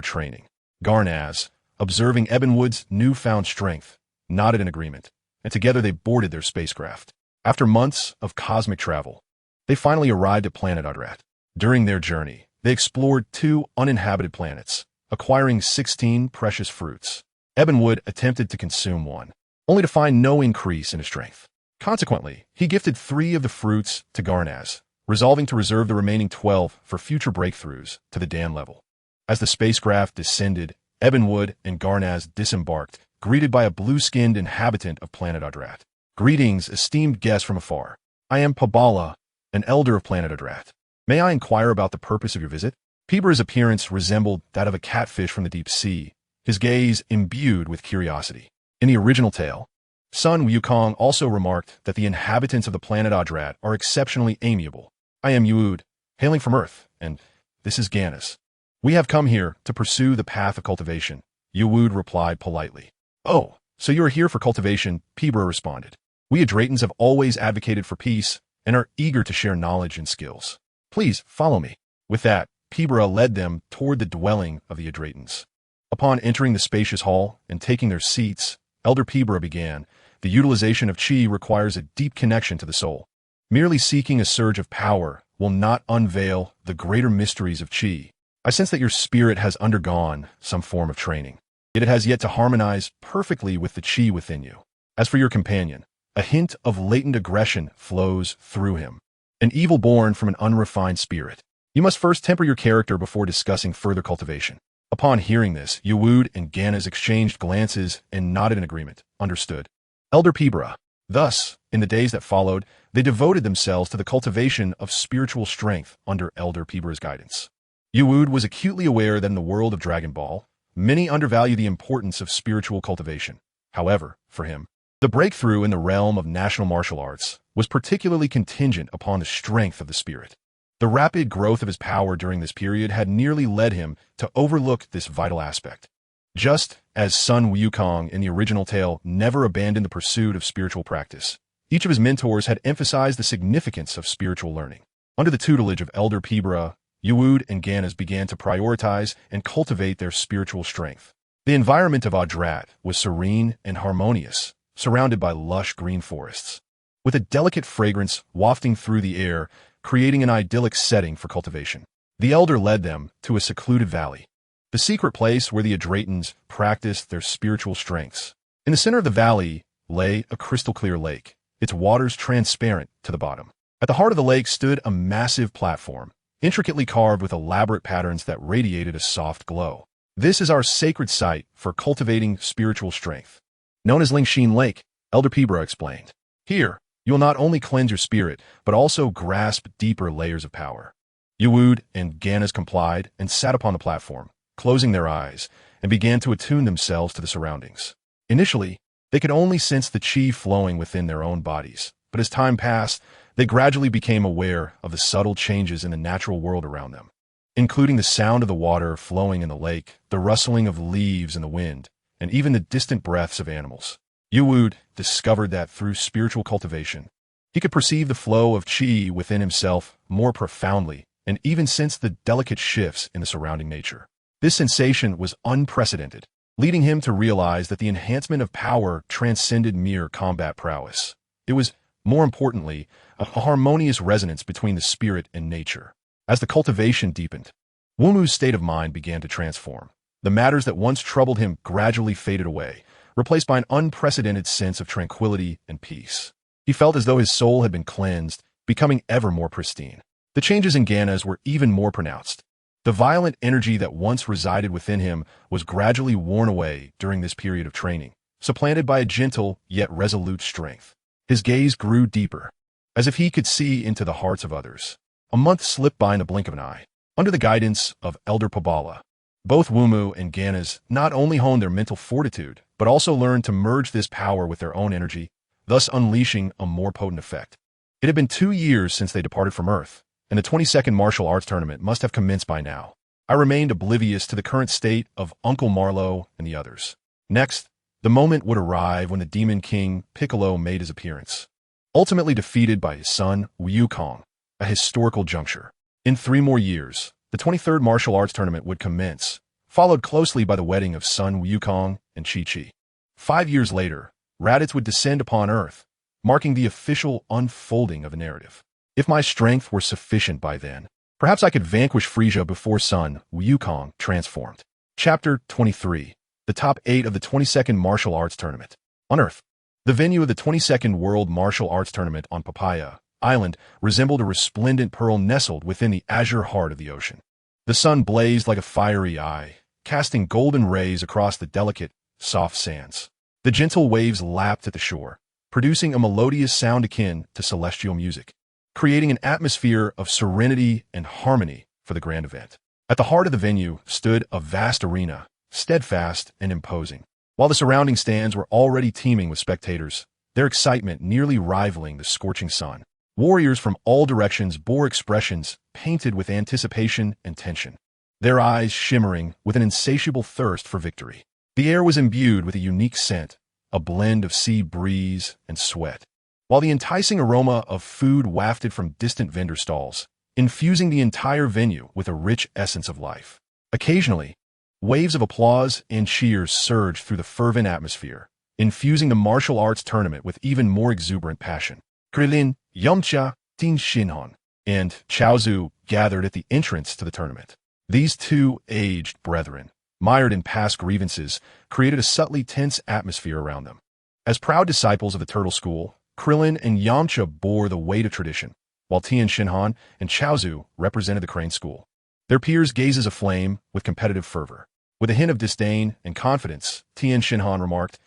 training. Garnas, observing Ebenwood's newfound strength, nodded in agreement, and together they boarded their spacecraft. After months of cosmic travel, they finally arrived at planet Adrat. During their journey, they explored 2 uninhabited planets, acquiring 16 precious fruits. Ebenwood attempted to consume one, only to find no increase in his strength. Consequently, he gifted 3 of the fruits to Garnas, resolving to reserve the remaining 12 for future breakthroughs to the Dan level. As the spacecraft descended, Ebenwood and Garnas disembarked, greeted by a blue-skinned inhabitant of planet Adrat. Greetings, esteemed guests from afar. I am Pabala, an elder of planet Adrat. May I inquire about the purpose of your visit? Pibra's appearance resembled that of a catfish from the deep sea, his gaze imbued with curiosity. In the original tale, Sun Wukong also remarked that the inhabitants of the planet Adrat are exceptionally amiable. I am Yuud, hailing from Earth, and this is Ganas. We have come here to pursue the path of cultivation, Yuud replied politely. Oh, so you are here for cultivation, Pibra responded. We Adratans have always advocated for peace and are eager to share knowledge and skills. Please follow me. With that, Pibra led them toward the dwelling of the Adratans. Upon entering the spacious hall and taking their seats, Elder Pibra began. The utilization of Qi requires a deep connection to the soul. Merely seeking a surge of power will not unveil the greater mysteries of Qi. I sense that your spirit has undergone some form of training, yet it has yet to harmonize perfectly with the Qi within you. As for your companion, a hint of latent aggression flows through him, an evil born from an unrefined spirit. You must first temper your character before discussing further cultivation. Upon hearing this, Yuud and Ganas exchanged glances and nodded in agreement. Understood. Elder Pibra. Thus, in the days that followed, they devoted themselves to the cultivation of spiritual strength under Elder Pibra's guidance. Yuud was acutely aware that in the world of Dragon Ball, many undervalue the importance of spiritual cultivation. However, for him, the breakthrough in the realm of national martial arts was particularly contingent upon the strength of the spirit. The rapid growth of his power during this period had nearly led him to overlook this vital aspect. Just as Sun Wukong in the original tale never abandoned the pursuit of spiritual practice, each of his mentors had emphasized the significance of spiritual learning. Under the tutelage of Elder Pibra, Yuud and Ganas began to prioritize and cultivate their spiritual strength. The environment of Adrat was serene and harmonious, surrounded by lush green forests, with a delicate fragrance wafting through the air, creating an idyllic setting for cultivation. The elder led them to a secluded valley, the secret place where the Adratans practiced their spiritual strengths. In the center of the valley lay a crystal-clear lake, its waters transparent to the bottom. At the heart of the lake stood a massive platform, intricately carved with elaborate patterns that radiated a soft glow. This is our sacred site for cultivating spiritual strength. Known as Lingshin Lake, Elder Pibra explained. Here, you will not only cleanse your spirit, but also grasp deeper layers of power. Yuud and Ganas complied and sat upon the platform, closing their eyes, and began to attune themselves to the surroundings. Initially, they could only sense the Qi flowing within their own bodies, but as time passed, they gradually became aware of the subtle changes in the natural world around them, including the sound of the water flowing in the lake, the rustling of leaves in the wind, and even the distant breaths of animals. Yuud discovered that through spiritual cultivation, he could perceive the flow of Qi within himself more profoundly and even sense the delicate shifts in the surrounding nature. This sensation was unprecedented, leading him to realize that the enhancement of power transcended mere combat prowess. It was, more importantly, a harmonious resonance between the spirit and nature. As the cultivation deepened, Wumu's state of mind began to transform. The matters that once troubled him gradually faded away, replaced by an unprecedented sense of tranquility and peace. He felt as though his soul had been cleansed, becoming ever more pristine. The changes in Ganas were even more pronounced. The violent energy that once resided within him was gradually worn away during this period of training, supplanted by a gentle yet resolute strength. His gaze grew deeper, as if he could see into the hearts of others. A month slipped by in the blink of an eye. Under the guidance of Elder Pabala, both Wumu and Ganas not only honed their mental fortitude, but also learned to merge this power with their own energy, thus unleashing a more potent effect. It had been 2 years since they departed from Earth, and the 22nd Martial Arts Tournament must have commenced by now. I remained oblivious to the current state of Uncle Marlowe and the others. Next, the moment would arrive when the Demon King Piccolo made his appearance, ultimately defeated by his son Wukong, a historical juncture. In 3 more years, the 23rd Martial Arts Tournament would commence, followed closely by the wedding of son Wukong and Chi-Chi. 5 years later, Raditz would descend upon Earth, marking the official unfolding of a narrative. If my strength were sufficient by then, perhaps I could vanquish Frieza before son Wukong transformed. Chapter 23. The Top 8 of the 22nd Martial Arts Tournament. On Earth, the venue of the 22nd World Martial Arts Tournament on Papaya Island resembled a resplendent pearl nestled within the azure heart of the ocean. The sun blazed like a fiery eye, casting golden rays across the delicate, soft sands. The gentle waves lapped at the shore, producing a melodious sound akin to celestial music, creating an atmosphere of serenity and harmony for the grand event. At the heart of the venue stood a vast arena, steadfast and imposing. While the surrounding stands were already teeming with spectators, their excitement nearly rivaling the scorching sun. Warriors from all directions bore expressions painted with anticipation and tension, their eyes shimmering with an insatiable thirst for victory. The air was imbued with a unique scent, a blend of sea breeze and sweat, while the enticing aroma of food wafted from distant vendor stalls, infusing the entire venue with a rich essence of life. Occasionally, waves of applause and cheers surged through the fervent atmosphere, infusing the martial arts tournament with even more exuberant passion. Krillin, Yamcha, Tin Shinhan, and Chaozu gathered at the entrance to the tournament. These two aged brethren, mired in past grievances, created a subtly tense atmosphere around them. As proud disciples of the Turtle School, Krillin and Yamcha bore the weight of tradition, while Tien Shinhan and Chaozu represented the Crane School. Their peers' gazes aflame with competitive fervor. With a hint of disdain and confidence, Tien Shinhan remarked,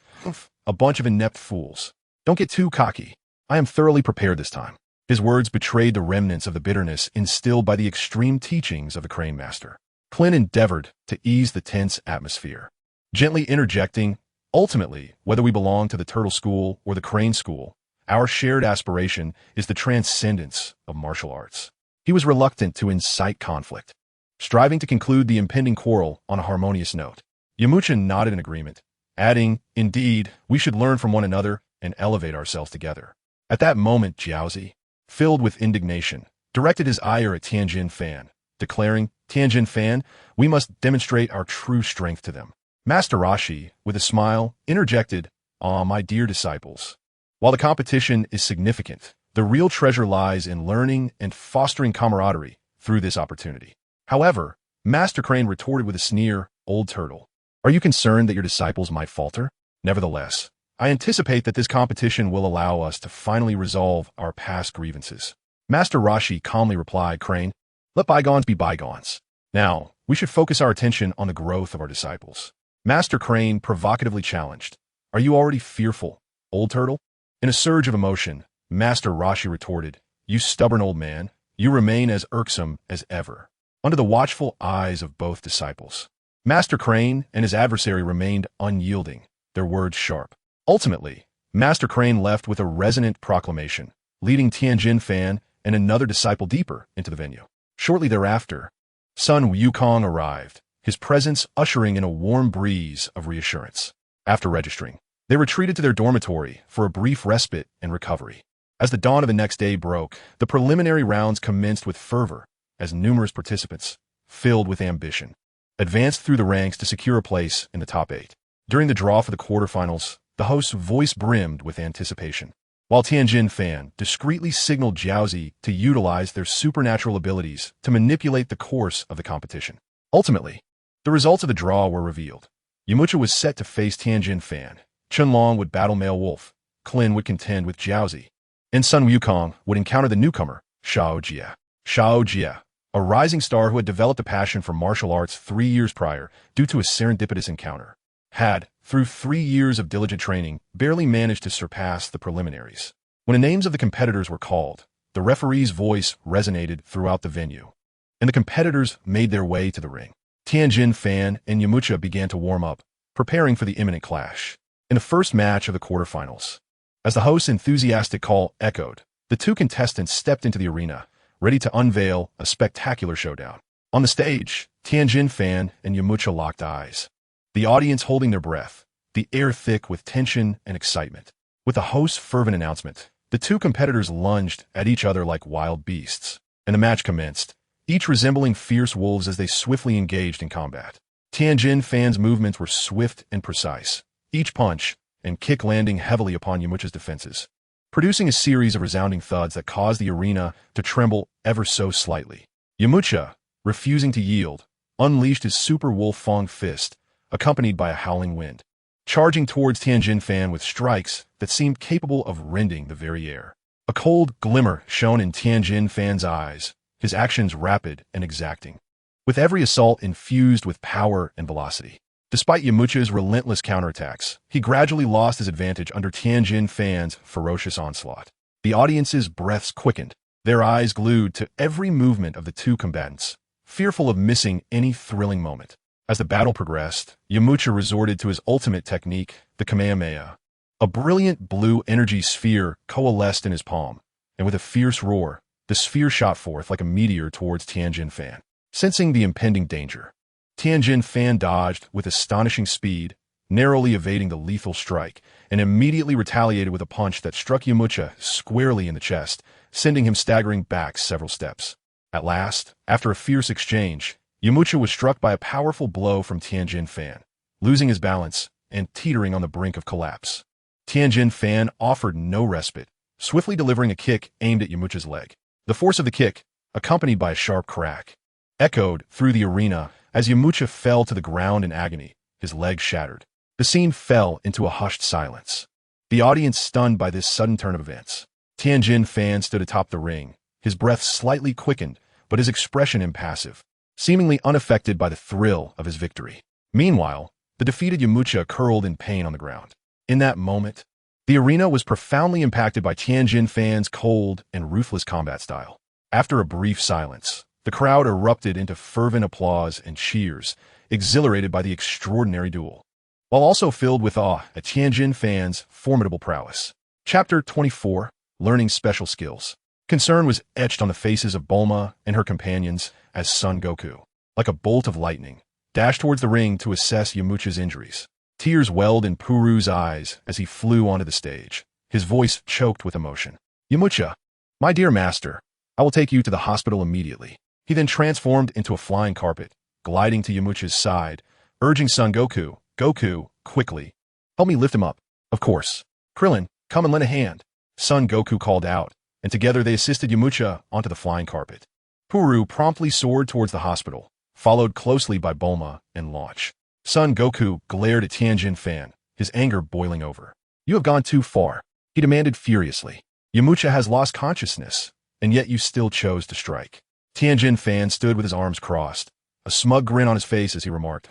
"A bunch of inept fools. Don't get too cocky. I am thoroughly prepared this time." His words betrayed the remnants of the bitterness instilled by the extreme teachings of the Crane Master. Clint endeavored to ease the tense atmosphere, gently interjecting, "Ultimately, whether we belong to the Turtle School or the Crane School, our shared aspiration is the transcendence of martial arts." He was reluctant to incite conflict, striving to conclude the impending quarrel on a harmonious note. Yamcha nodded in agreement, adding, "Indeed, we should learn from one another and elevate ourselves together." At that moment, Jiaozi, filled with indignation, directed his ire at Tianjin Fan, declaring, "Tianjin Fan, we must demonstrate our true strength to them." Master Roshi, with a smile, interjected, "Ah, my dear disciples. While the competition is significant, the real treasure lies in learning and fostering camaraderie through this opportunity." However, Master Crane retorted with a sneer, "Old Turtle, are you concerned that your disciples might falter? Nevertheless, I anticipate that this competition will allow us to finally resolve our past grievances." Master Roshi calmly replied, "Crane, let bygones be bygones. Now, we should focus our attention on the growth of our disciples." Master Crane provocatively challenged, "Are you already fearful, Old Turtle?" In a surge of emotion, Master Roshi retorted, "You stubborn old man, you remain as irksome as ever." Under the watchful eyes of both disciples, Master Crane and his adversary remained unyielding, their words sharp. Ultimately, Master Crane left with a resonant proclamation, leading Tianjin Fan and another disciple deeper into the venue. Shortly thereafter, Sun Wukong arrived, his presence ushering in a warm breeze of reassurance. After registering, they retreated to their dormitory for a brief respite and recovery. As the dawn of the next day broke, the preliminary rounds commenced with fervor, as numerous participants, filled with ambition, advanced through the ranks to secure a place in the top 8. During the draw for the quarterfinals, the host's voice brimmed with anticipation, while Tianjin Fan discreetly signaled Jiaozi to utilize their supernatural abilities to manipulate the course of the competition. Ultimately, the results of the draw were revealed. Yamcha was set to face Tianjin Fan, Chunlong would battle Male Wolf, Klin would contend with Jiaozi, and Sun Wukong would encounter the newcomer, Shao Jia. Shao Jia, a rising star who had developed a passion for martial arts 3 years prior due to a serendipitous encounter, had, through 3 years of diligent training, barely managed to surpass the preliminaries. When the names of the competitors were called, the referee's voice resonated throughout the venue, and the competitors made their way to the ring. Tianjin Fan and Yamcha began to warm up, preparing for the imminent clash. In the first match of the quarterfinals, as the host's enthusiastic call echoed, the two contestants stepped into the arena, ready to unveil a spectacular showdown. On the stage, Tianjin Fan and Yamcha locked eyes, the audience holding their breath, the air thick with tension and excitement. With the host's fervent announcement, the two competitors lunged at each other like wild beasts, and the match commenced, each resembling fierce wolves as they swiftly engaged in combat. Tianjin Fan's movements were swift and precise, each punch and kick landing heavily upon Yamcha's defenses, producing a series of resounding thuds that caused the arena to tremble ever so slightly. Yamcha, refusing to yield, unleashed his Super Wolf Fang fist, accompanied by a howling wind, charging towards Tianjin Fan with strikes that seemed capable of rending the very air. A cold glimmer shone in Tianjin Fan's eyes, his actions rapid and exacting, with every assault infused with power and velocity. Despite Yamcha's relentless counterattacks, he gradually lost his advantage under Tianjin Fan's ferocious onslaught. The audience's breaths quickened, their eyes glued to every movement of the two combatants, fearful of missing any thrilling moment. As the battle progressed, Yamcha resorted to his ultimate technique, the Kamehameha. A brilliant blue energy sphere coalesced in his palm, and with a fierce roar, the sphere shot forth like a meteor towards Tianjin Fan. Sensing the impending danger, Tianjin Fan dodged with astonishing speed, narrowly evading the lethal strike, and immediately retaliated with a punch that struck Yamcha squarely in the chest, sending him staggering back several steps. At last, after a fierce exchange, Yamcha was struck by a powerful blow from Tianjin Fan, losing his balance and teetering on the brink of collapse. Tianjin Fan offered no respite, swiftly delivering a kick aimed at Yamcha's leg. The force of the kick, accompanied by a sharp crack, echoed through the arena as Yamcha fell to the ground in agony, his leg shattered. The scene fell into a hushed silence, the audience stunned by this sudden turn of events. Tianjin Fan stood atop the ring, his breath slightly quickened, but his expression impassive, seemingly unaffected by the thrill of his victory. Meanwhile, the defeated Yamcha curled in pain on the ground. In that moment, the arena was profoundly impacted by Tianjin Fan's cold and ruthless combat style. After a brief silence, the crowd erupted into fervent applause and cheers, exhilarated by the extraordinary duel, while also filled with awe at Tianjin Fan's formidable prowess. Chapter 24, Learning Special Skills. Concern was etched on the faces of Bulma and her companions as Son Goku, like a bolt of lightning, dashed towards the ring to assess Yamcha's injuries. Tears welled in Puru's eyes as he flew onto the stage, his voice choked with emotion. "Yamcha, my dear master, I will take you to the hospital immediately." He then transformed into a flying carpet, gliding to Yamcha's side, urging Son Goku, "Goku, quickly, help me lift him up." "Of course. Krillin, come and lend a hand," Son Goku called out, and together they assisted Yamcha onto the flying carpet. Puru promptly soared towards the hospital, followed closely by Bulma and Launch. Son Goku glared at Tianjin Fan, his anger boiling over. "You have gone too far," he demanded furiously. "Yamcha has lost consciousness, and yet you still chose to strike." Tianjin Fan stood with his arms crossed, a smug grin on his face as he remarked,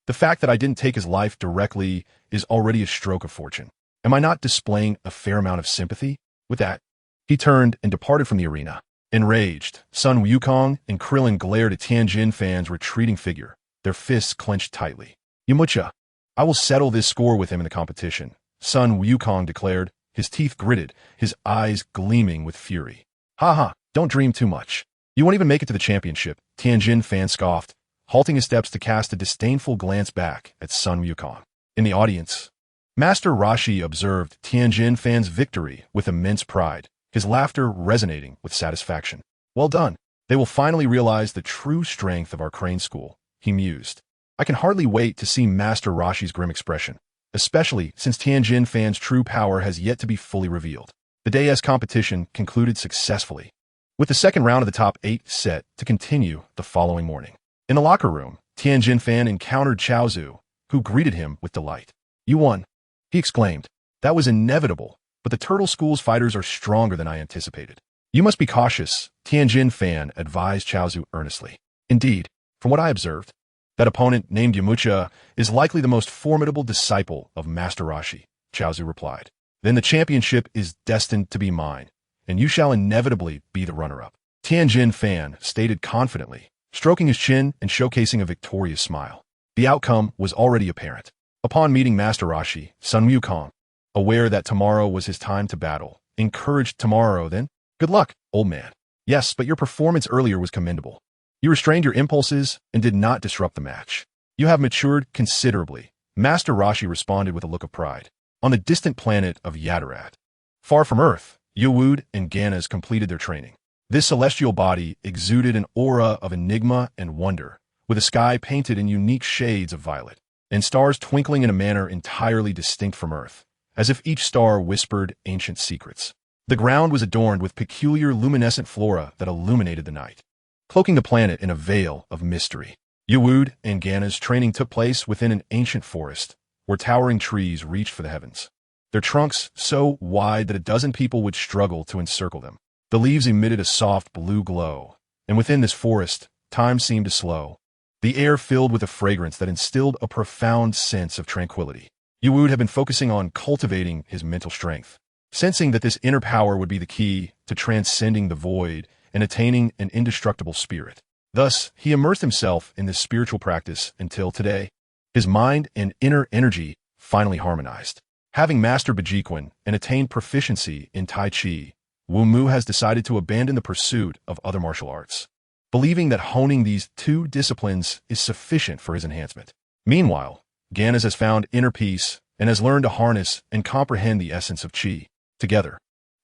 "The fact that I didn't take his life directly is already a stroke of fortune. Am I not displaying a fair amount of sympathy?" With that, he turned and departed from the arena. Enraged, Sun Wukong and Krillin glared at Tianjin Fan's retreating figure, their fists clenched tightly. "Yamcha, I will settle this score with him in the competition," Sun Wukong declared, his teeth gritted, his eyes gleaming with fury. "Ha, don't dream too much. You won't even make it to the championship," Tianjin Fan scoffed, halting his steps to cast a disdainful glance back at Sun Wukong. In the audience, Master Roshi observed Tianjin Fan's victory with immense pride, his laughter resonating with satisfaction. "Well done. They will finally realize the true strength of our Crane School," he mused. "I can hardly wait to see Master Roshi's grim expression, especially since Tianjin Fan's true power has yet to be fully revealed." The day's competition concluded successfully, with the second round of the top 8 set to continue the following morning. In the locker room, Tianjin Fan encountered Chaozu, who greeted him with delight. "You won," he exclaimed. "That was inevitable, but the Turtle School's fighters are stronger than I anticipated." "You must be cautious," Tianjin Fan advised Chaozu earnestly. "Indeed, from what I observed, that opponent named Yamcha is likely the most formidable disciple of Master Roshi," Chaozu replied. "Then the championship is destined to be mine, and you shall inevitably be the runner-up," Tianjin Fan stated confidently, stroking his chin and showcasing a victorious smile. The outcome was already apparent. Upon meeting Master Roshi, Sun Wukong, aware that tomorrow was his time to battle, encouraged tomorrow then, "Good luck, old man." "Yes, but your performance earlier was commendable. You restrained your impulses and did not disrupt the match. You have matured considerably," Master Roshi responded with a look of pride. On the distant planet of Yadarat, far from Earth, Yawud and Ganas completed their training. This celestial body exuded an aura of enigma and wonder, with a sky painted in unique shades of violet, and stars twinkling in a manner entirely distinct from Earth, as if each star whispered ancient secrets. The ground was adorned with peculiar luminescent flora that illuminated the night, cloaking the planet in a veil of mystery. Yawud and Gana's training took place within an ancient forest, where towering trees reached for the heavens, their trunks so wide that a dozen people would struggle to encircle them. The leaves emitted a soft blue glow, and within this forest, time seemed to slow, the air filled with a fragrance that instilled a profound sense of tranquility. Yawud had been focusing on cultivating his mental strength, sensing that this inner power would be the key to transcending the void and attaining an indestructible spirit. Thus, he immersed himself in this spiritual practice until today. His mind and inner energy finally harmonized. Having mastered Bajiquan and attained proficiency in Tai Chi, Wumu has decided to abandon the pursuit of other martial arts, believing that honing these two disciplines is sufficient for his enhancement. Meanwhile, Ganas has found inner peace and has learned to harness and comprehend the essence of Qi. Together,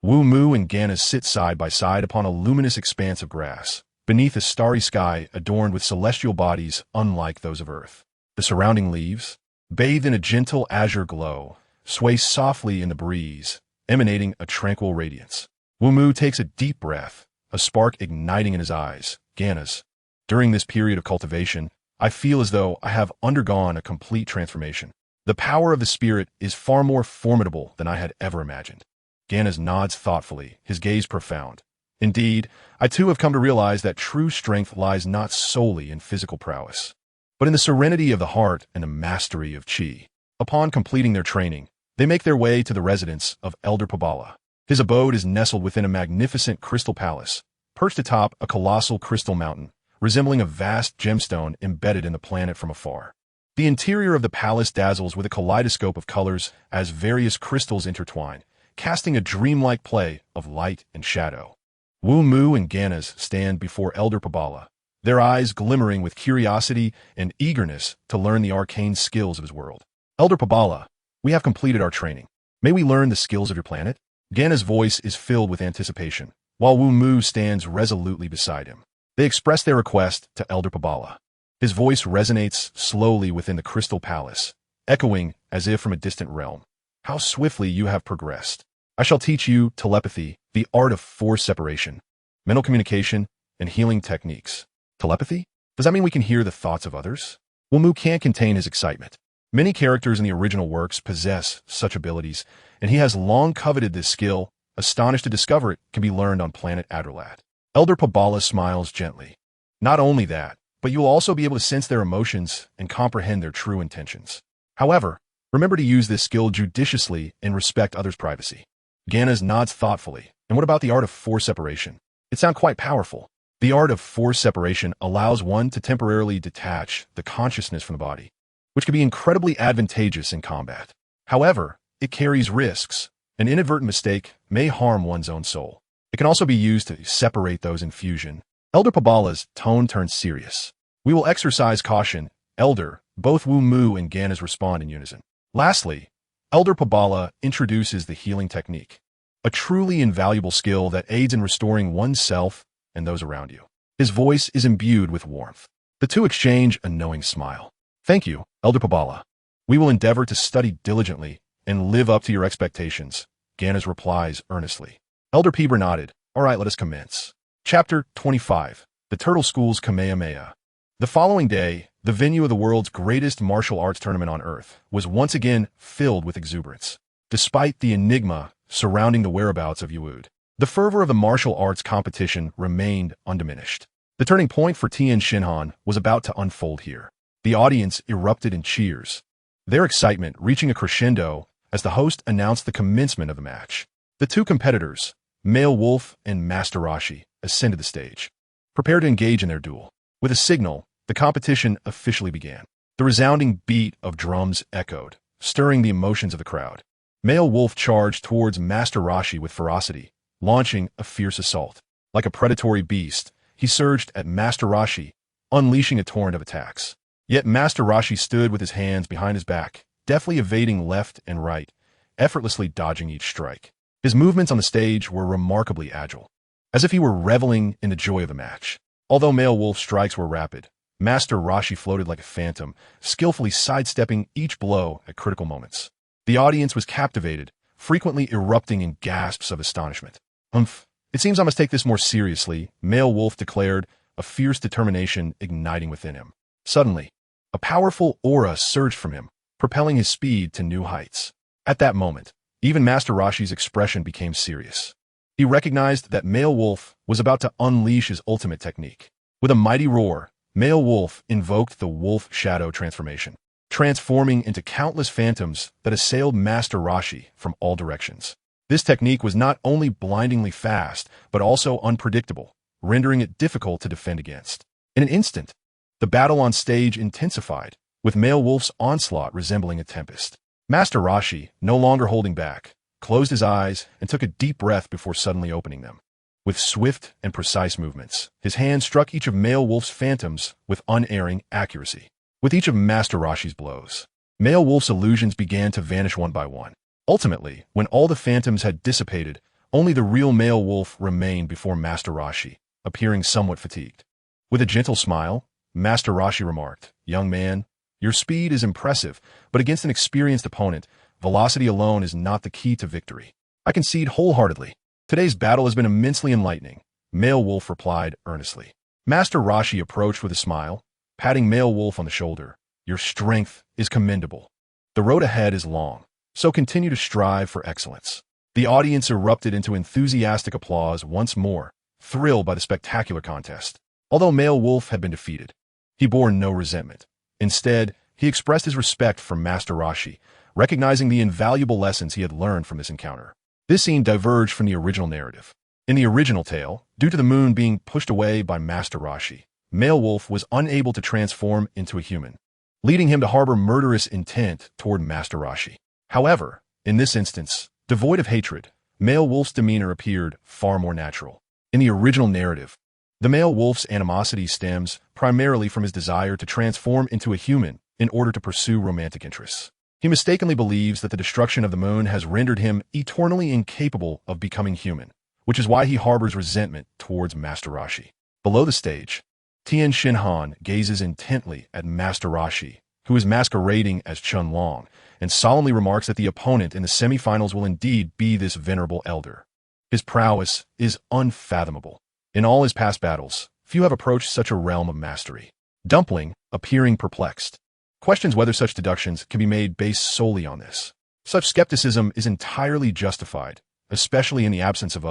Wumu and Ganas sit side by side upon a luminous expanse of grass, beneath a starry sky adorned with celestial bodies unlike those of Earth. The surrounding leaves, bathed in a gentle azure glow, sway softly in the breeze, emanating a tranquil radiance. Wumu takes a deep breath, a spark igniting in his eyes. Ganas, during this period of cultivation, I feel as though I have undergone a complete transformation. The power of the spirit is far more formidable than I had ever imagined. Ganas nods thoughtfully, his gaze profound. Indeed, I too have come to realize that true strength lies not solely in physical prowess, but in the serenity of the heart and the mastery of Qi. Upon completing their training, they make their way to the residence of Elder Pabala. His abode is nestled within a magnificent crystal palace, perched atop a colossal crystal mountain, resembling a vast gemstone embedded in the planet from afar. The interior of the palace dazzles with a kaleidoscope of colors as various crystals intertwine, casting a dreamlike play of light and shadow. Wumu and Ganas stand before Elder Pabala, their eyes glimmering with curiosity and eagerness to learn the arcane skills of his world. Elder Pabala, we have completed our training. May we learn the skills of your planet? Ganas' voice is filled with anticipation, while Wumu stands resolutely beside him. They express their request to Elder Pabala. His voice resonates slowly within the crystal palace, echoing as if from a distant realm. How swiftly you have progressed. I shall teach you telepathy, the art of force separation, mental communication, and healing techniques. Telepathy? Does that mean we can hear the thoughts of others? Wumu can't contain his excitement. Many characters in the original works possess such abilities, and he has long coveted this skill, astonished to discover it can be learned on planet Adralat. Elder Pabala smiles gently. Not only that, but you will also be able to sense their emotions and comprehend their true intentions. However, remember to use this skill judiciously and respect others' privacy. Ganas nods thoughtfully. And what about the art of force separation? It sounds quite powerful. The art of force separation allows one to temporarily detach the consciousness from the body, which can be incredibly advantageous in combat. However, it carries risks. An inadvertent mistake may harm one's own soul. It can also be used to separate those in fusion. Elder Pabala's tone turns serious. We will exercise caution, Elder. Both Wumu and Ganas respond in unison. Lastly, Elder Pabala introduces the healing technique, a truly invaluable skill that aids in restoring oneself and those around you. His voice is imbued with warmth. The two exchange a knowing smile. Thank you, Elder Pabala. We will endeavor to study diligently and live up to your expectations, Ganas replies earnestly. Elder Peber nodded. All right, let us commence. Chapter 25. The Turtle School's Kamehameha. The following day, the venue of the world's greatest martial arts tournament on Earth was once again filled with exuberance. Despite the enigma surrounding the whereabouts of Yuud, the fervor of the martial arts competition remained undiminished. The turning point for Tien Shinhan was about to unfold here. The audience erupted in cheers, their excitement reaching a crescendo as the host announced the commencement of the match. The two competitors, Male Wolf and Master Roshi, ascended the stage, prepared to engage in their duel. With a signal, the competition officially began. The resounding beat of drums echoed, stirring the emotions of the crowd. Male Wolf charged towards Master Roshi with ferocity, launching a fierce assault. Like a predatory beast, he surged at Master Roshi, unleashing a torrent of attacks. Yet Master Roshi stood with his hands behind his back, deftly evading left and right, effortlessly dodging each strike. His movements on the stage were remarkably agile, as if he were reveling in the joy of the match. Although Male Wolf's strikes were rapid, Master Roshi floated like a phantom, skillfully sidestepping each blow at critical moments. The audience was captivated, frequently erupting in gasps of astonishment. It seems I must take this more seriously, Male Wolf declared, a fierce determination igniting within him. Suddenly, a powerful aura surged from him, propelling his speed to new heights. At that moment, even Master Roshi's expression became serious. He recognized that Male Wolf was about to unleash his ultimate technique. With a mighty roar, Male Wolf invoked the Wolf Shadow transformation, transforming into countless phantoms that assailed Master Roshi from all directions. This technique was not only blindingly fast, but also unpredictable, rendering it difficult to defend against. In an instant, the battle on stage intensified, with male wolf's onslaught resembling a tempest. Master Roshi, no longer holding back, closed his eyes and took a deep breath before suddenly opening them. With swift and precise movements, his hand struck each of male wolf's phantoms with unerring accuracy. With each of Master Roshi's blows, male wolf's illusions began to vanish one by one. Ultimately, when all the phantoms had dissipated, only the real male wolf remained before Master Roshi, appearing somewhat fatigued. With a gentle smile, Master Roshi remarked, "Young man, your speed is impressive, but against an experienced opponent, velocity alone is not the key to victory. I concede wholeheartedly. Today's battle has been immensely enlightening," Male Wolf replied earnestly. Master Roshi approached with a smile, patting Male Wolf on the shoulder. "Your strength is commendable. The road ahead is long, so continue to strive for excellence." The audience erupted into enthusiastic applause once more, thrilled by the spectacular contest. Although Male Wolf had been defeated, he bore no resentment. Instead, he expressed his respect for Master Roshi, recognizing the invaluable lessons he had learned from this encounter. This scene diverged from the original narrative. In the original tale, due to the moon being pushed away by Master Roshi, Male Wolf was unable to transform into a human, leading him to harbor murderous intent toward Master Roshi. However, in this instance, devoid of hatred, Male Wolf's demeanor appeared far more natural. In the original narrative, the Male Wolf's animosity stems primarily from his desire to transform into a human in order to pursue romantic interests. He mistakenly believes that the destruction of the moon has rendered him eternally incapable of becoming human, which is why he harbors resentment towards Master Roshi. Below the stage, Tien Shinhan gazes intently at Master Roshi, who is masquerading as Chun Long, and solemnly remarks that the opponent in the semifinals will indeed be this venerable elder. His prowess is unfathomable. In all his past battles, few have approached such a realm of mastery. Dumpling, appearing perplexed, questions whether such deductions can be made based solely on this. Such skepticism is entirely justified, especially in the absence of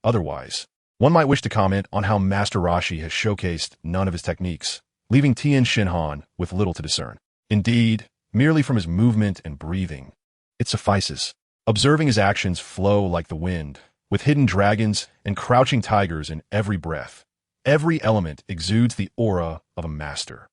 otherwise. One might wish to comment on how Master Roshi has showcased none of his techniques, leaving Tien Shinhan with little to discern. Indeed, merely from his movement and breathing, it suffices. Observing his actions flow like the wind, with hidden dragons and crouching tigers in every breath, every element exudes the aura of a master.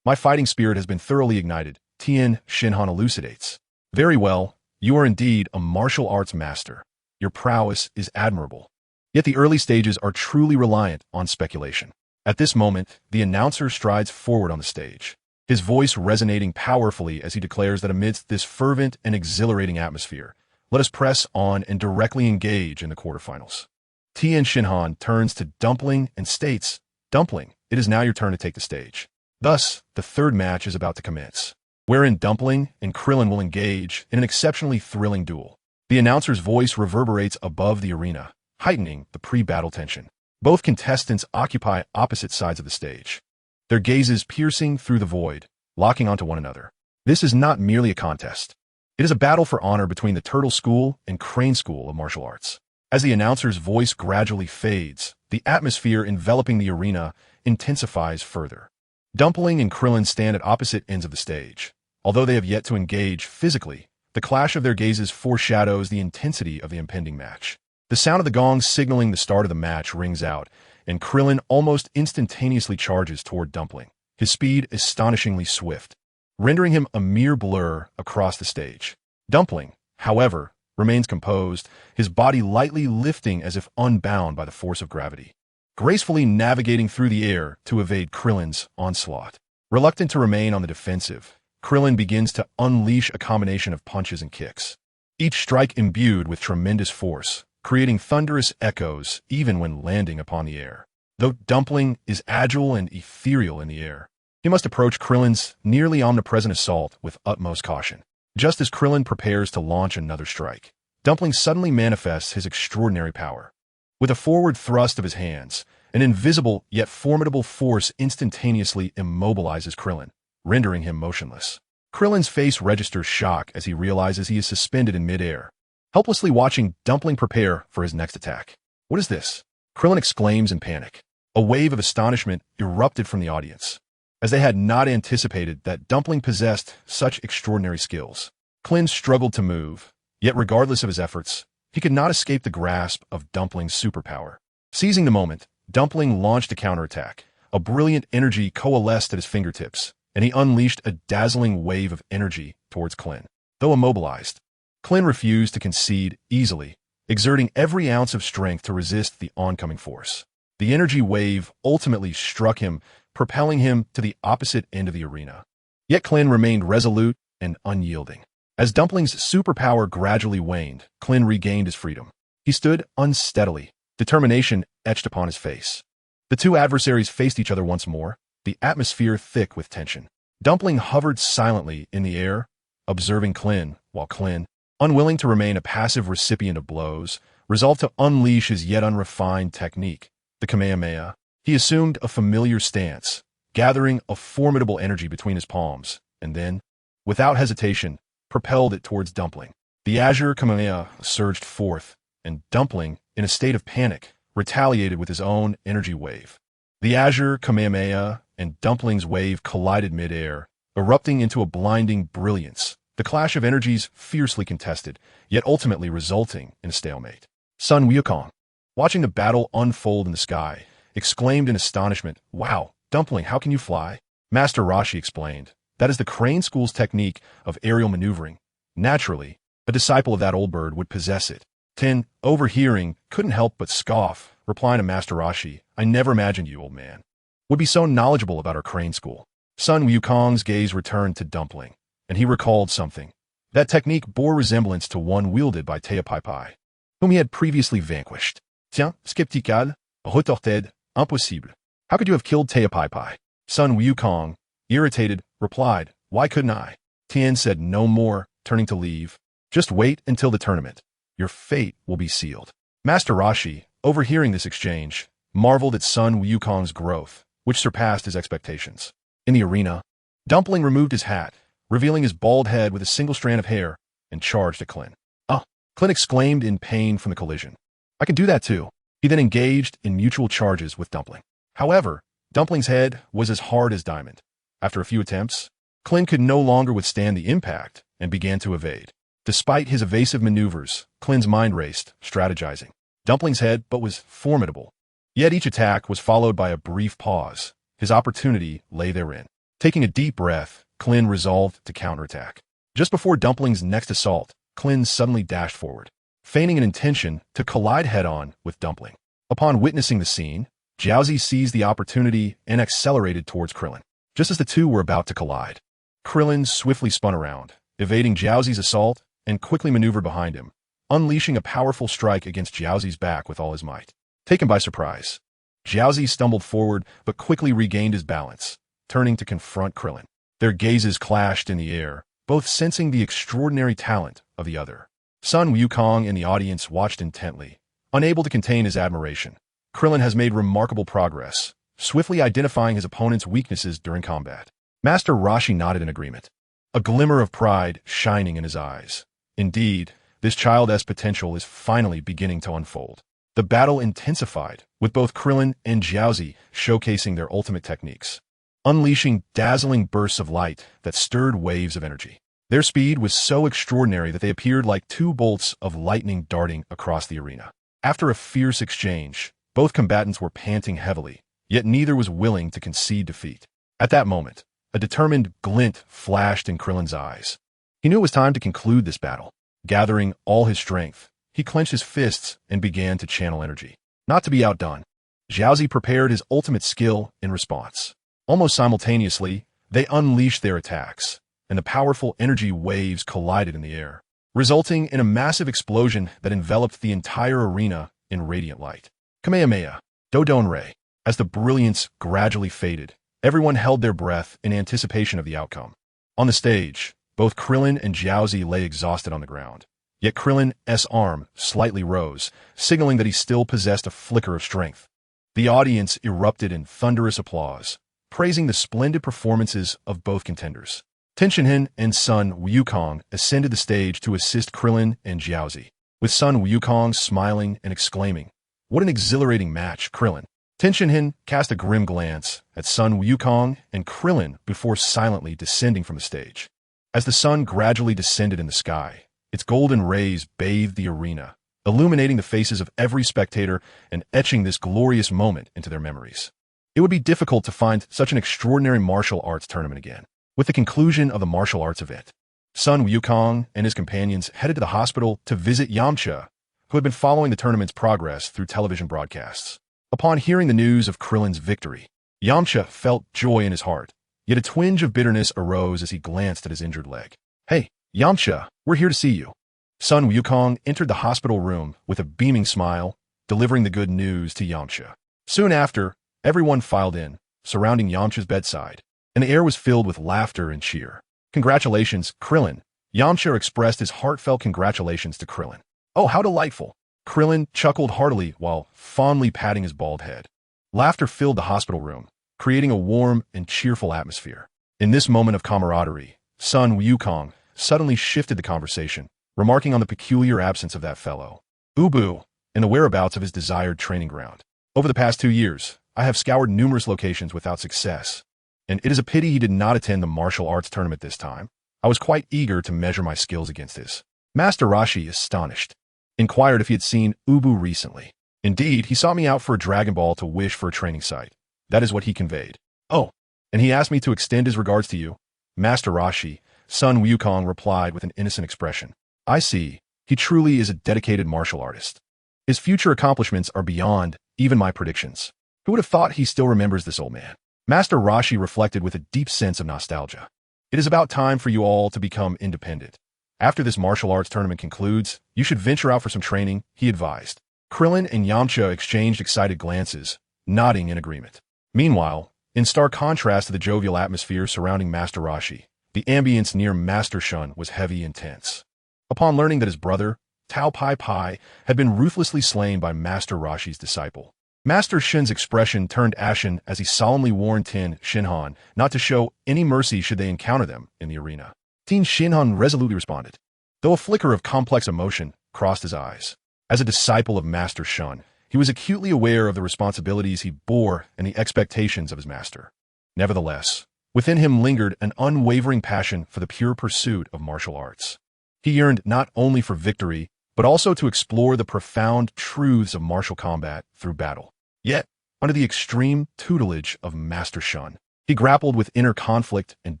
My fighting spirit has been thoroughly ignited, Tien Shinhan elucidates. Very well, you are indeed a martial arts master. Your prowess is admirable. Yet the early stages are truly reliant on speculation. At this moment, the announcer strides forward on the stage, his voice resonating powerfully as he declares that amidst this fervent and exhilarating atmosphere, let us press on and directly engage in the quarterfinals. Tien Shinhan turns to Dumpling and states, "Dumpling, it is now your turn to take the stage." Thus, the third match is about to commence, wherein Dumpling and Krillin will engage in an exceptionally thrilling duel. The announcer's voice reverberates above the arena, heightening the pre-battle tension. Both contestants occupy opposite sides of the stage, their gazes piercing through the void, locking onto one another. This is not merely a contest. It is a battle for honor between the Turtle School and Crane School of Martial Arts. As the announcer's voice gradually fades, the atmosphere enveloping the arena intensifies further. Dumpling and Krillin stand at opposite ends of the stage. Although they have yet to engage physically, the clash of their gazes foreshadows the intensity of the impending match. The sound of the gong signaling the start of the match rings out, and Krillin almost instantaneously charges toward Dumpling, his speed astonishingly swift, rendering him a mere blur across the stage. Dumpling, however, remains composed, his body lightly lifting as if unbound by the force of gravity, gracefully navigating through the air to evade Krillin's onslaught. Reluctant to remain on the defensive, Krillin begins to unleash a combination of punches and kicks, each strike imbued with tremendous force, creating thunderous echoes even when landing upon the air. Though Dumpling is agile and ethereal in the air, he must approach Krillin's nearly omnipresent assault with utmost caution. Just as Krillin prepares to launch another strike, Dumpling suddenly manifests his extraordinary power. With a forward thrust of his hands, an invisible yet formidable force instantaneously immobilizes Krillin, rendering him motionless. Krillin's face registers shock as he realizes he is suspended in midair, helplessly watching Dumpling prepare for his next attack. "What is this?" Krillin exclaims in panic. A wave of astonishment erupted from the audience, as they had not anticipated that Dumpling possessed such extraordinary skills. Krillin struggled to move, yet regardless of his efforts, he could not escape the grasp of Dumpling's superpower. Seizing the moment, Dumpling launched a counterattack, A brilliant energy coalesced at his fingertips, and he unleashed a dazzling wave of energy towards Krillin. Though immobilized, Krillin refused to concede easily, exerting every ounce of strength to resist the oncoming force. The energy wave ultimately struck him, propelling him to the opposite end of the arena. Yet Krillin remained resolute and unyielding. As Dumpling's superpower gradually waned, Krillin regained his freedom. He stood unsteadily, determination etched upon his face. The two adversaries faced each other once more, the atmosphere thick with tension. Dumpling hovered silently in the air, observing Krillin, while Krillin, unwilling to remain a passive recipient of blows, resolved to unleash his yet unrefined technique, the Kamehameha. He assumed a familiar stance, gathering a formidable energy between his palms, and then, without hesitation, propelled it towards Dumpling. The Azure Kamehameha surged forth, and Dumpling, in a state of panic, retaliated with his own energy wave. The Azure Kamehameha and Dumpling's wave collided mid-air, erupting into a blinding brilliance, the clash of energies fiercely contested, yet ultimately resulting in a stalemate. Sun Wukong, watching the battle unfold in the sky, exclaimed in astonishment, "Wow, Dumpling, how can you fly?" Master Roshi explained, "That is the Crane School's technique of aerial maneuvering. Naturally, a disciple of that old bird would possess it." Tin, overhearing, couldn't help but scoff, replying to Master Roshi, "I never imagined you, old man, would be so knowledgeable about our Crane School." Sun Wukong's gaze returned to Dumpling, and he recalled something. That technique bore resemblance to one wielded by Teapaipai, whom he had previously vanquished. Tiens, skeptical, retorted, impossible. How could you have killed Teapaipai? Sun Wukong, irritated, replied, "Why couldn't I?" Tien said no more, turning to leave. "Just wait until the tournament. Your fate will be sealed." Master Roshi, overhearing this exchange, marveled at Sun Wukong's growth, which surpassed his expectations. In the arena, Dumpling removed his hat, revealing his bald head with a single strand of hair, and charged at Krillin. "Ah!" Krillin exclaimed in pain from the collision. "I can do that too." He then engaged in mutual charges with Dumpling. However, Dumpling's head was as hard as diamond. After a few attempts, Krillin could no longer withstand the impact and began to evade. Despite his evasive maneuvers, Klin's mind raced, strategizing. Dumpling's head but was formidable. Yet each attack was followed by a brief pause. His opportunity lay therein. Taking a deep breath, Krillin resolved to counterattack. Just before Dumpling's next assault, Krillin suddenly dashed forward, feigning an intention to collide head-on with Dumpling. Upon witnessing the scene, Jiaozi seized the opportunity and accelerated towards Krillin. Just as the two were about to collide, Krillin swiftly spun around, evading Jiaozi's assault and quickly maneuvered behind him, unleashing a powerful strike against Jiaozi's back with all his might. Taken by surprise, Jiaozi stumbled forward but quickly regained his balance, turning to confront Krillin. Their gazes clashed in the air, both sensing the extraordinary talent of the other. Sun Wukong and the audience watched intently, unable to contain his admiration. Krillin has made remarkable progress, swiftly identifying his opponent's weaknesses during combat. Master Roshi nodded in agreement, a glimmer of pride shining in his eyes. Indeed, this child's potential is finally beginning to unfold. The battle intensified, with both Krillin and Jiaozi showcasing their ultimate techniques, unleashing dazzling bursts of light that stirred waves of energy. Their speed was so extraordinary that they appeared like two bolts of lightning darting across the arena. After a fierce exchange, both combatants were panting heavily, yet neither was willing to concede defeat. At that moment, a determined glint flashed in Krillin's eyes. He knew it was time to conclude this battle. Gathering all his strength, he clenched his fists and began to channel energy. Not to be outdone, Jiaozi prepared his ultimate skill in response. Almost simultaneously, they unleashed their attacks, and the powerful energy waves collided in the air, resulting in a massive explosion that enveloped the entire arena in radiant light. Kamehameha, Dodonrei. As the brilliance gradually faded, everyone held their breath in anticipation of the outcome. On the stage, both Krillin and Jiaozi lay exhausted on the ground. Yet Krillin's arm slightly rose, signaling that he still possessed a flicker of strength. The audience erupted in thunderous applause, praising the splendid performances of both contenders. Tenshinhan and Sun Wukong ascended the stage to assist Krillin and Jiaozi, with Sun Wukong smiling and exclaiming, "What an exhilarating match, Krillin." Tenshinhan cast a grim glance at Sun Wukong and Krillin before silently descending from the stage. As the sun gradually descended in the sky, its golden rays bathed the arena, illuminating the faces of every spectator and etching this glorious moment into their memories. It would be difficult to find such an extraordinary martial arts tournament again. With the conclusion of the martial arts event, Sun Wukong and his companions headed to the hospital to visit Yamcha, who had been following the tournament's progress through television broadcasts. Upon hearing the news of Krillin's victory, Yamcha felt joy in his heart, yet a twinge of bitterness arose as he glanced at his injured leg. "Hey, Yamcha, we're here to see you." Sun Wukong entered the hospital room with a beaming smile, delivering the good news to Yamcha. Soon after, everyone filed in, surrounding Yamcha's bedside, and the air was filled with laughter and cheer. "Congratulations, Krillin." Yamcha expressed his heartfelt congratulations to Krillin. "Oh, how delightful." Krillin chuckled heartily while fondly patting his bald head. Laughter filled the hospital room, creating a warm and cheerful atmosphere. In this moment of camaraderie, Sun Wukong suddenly shifted the conversation, remarking on the peculiar absence of that fellow, Ubu, and the whereabouts of his desired training ground. "Over the past 2 years, I have scoured numerous locations without success, and it is a pity he did not attend the martial arts tournament this time. I was quite eager to measure my skills against his." Master Rashi, astonished, inquired if he had seen Ubu recently. "Indeed, he sought me out for a Dragon Ball to wish for a training site. That is what he conveyed." "Oh, and he asked me to extend his regards to you." Master Rashi, Sun Wukong replied with an innocent expression. "I see. He truly is a dedicated martial artist. His future accomplishments are beyond even my predictions. Who would have thought he still remembers this old man?" Master Rashi reflected with a deep sense of nostalgia. "It is about time for you all to become independent. After this martial arts tournament concludes, you should venture out for some training," he advised. Krillin and Yamcha exchanged excited glances, nodding in agreement. Meanwhile, in stark contrast to the jovial atmosphere surrounding Master Rashi, the ambience near Master Shun was heavy and tense. Upon learning that his brother, Tao Pai Pai, had been ruthlessly slain by Master Rashi's disciple, Master Shin's expression turned ashen as he solemnly warned Tin Shinhan not to show any mercy should they encounter them in the arena. Tin Shinhan resolutely responded, though a flicker of complex emotion crossed his eyes. As a disciple of Master Shun, he was acutely aware of the responsibilities he bore and the expectations of his master. Nevertheless, within him lingered an unwavering passion for the pure pursuit of martial arts. He yearned not only for victory, but also to explore the profound truths of martial combat through battle. Yet, under the extreme tutelage of Master Shun, he grappled with inner conflict and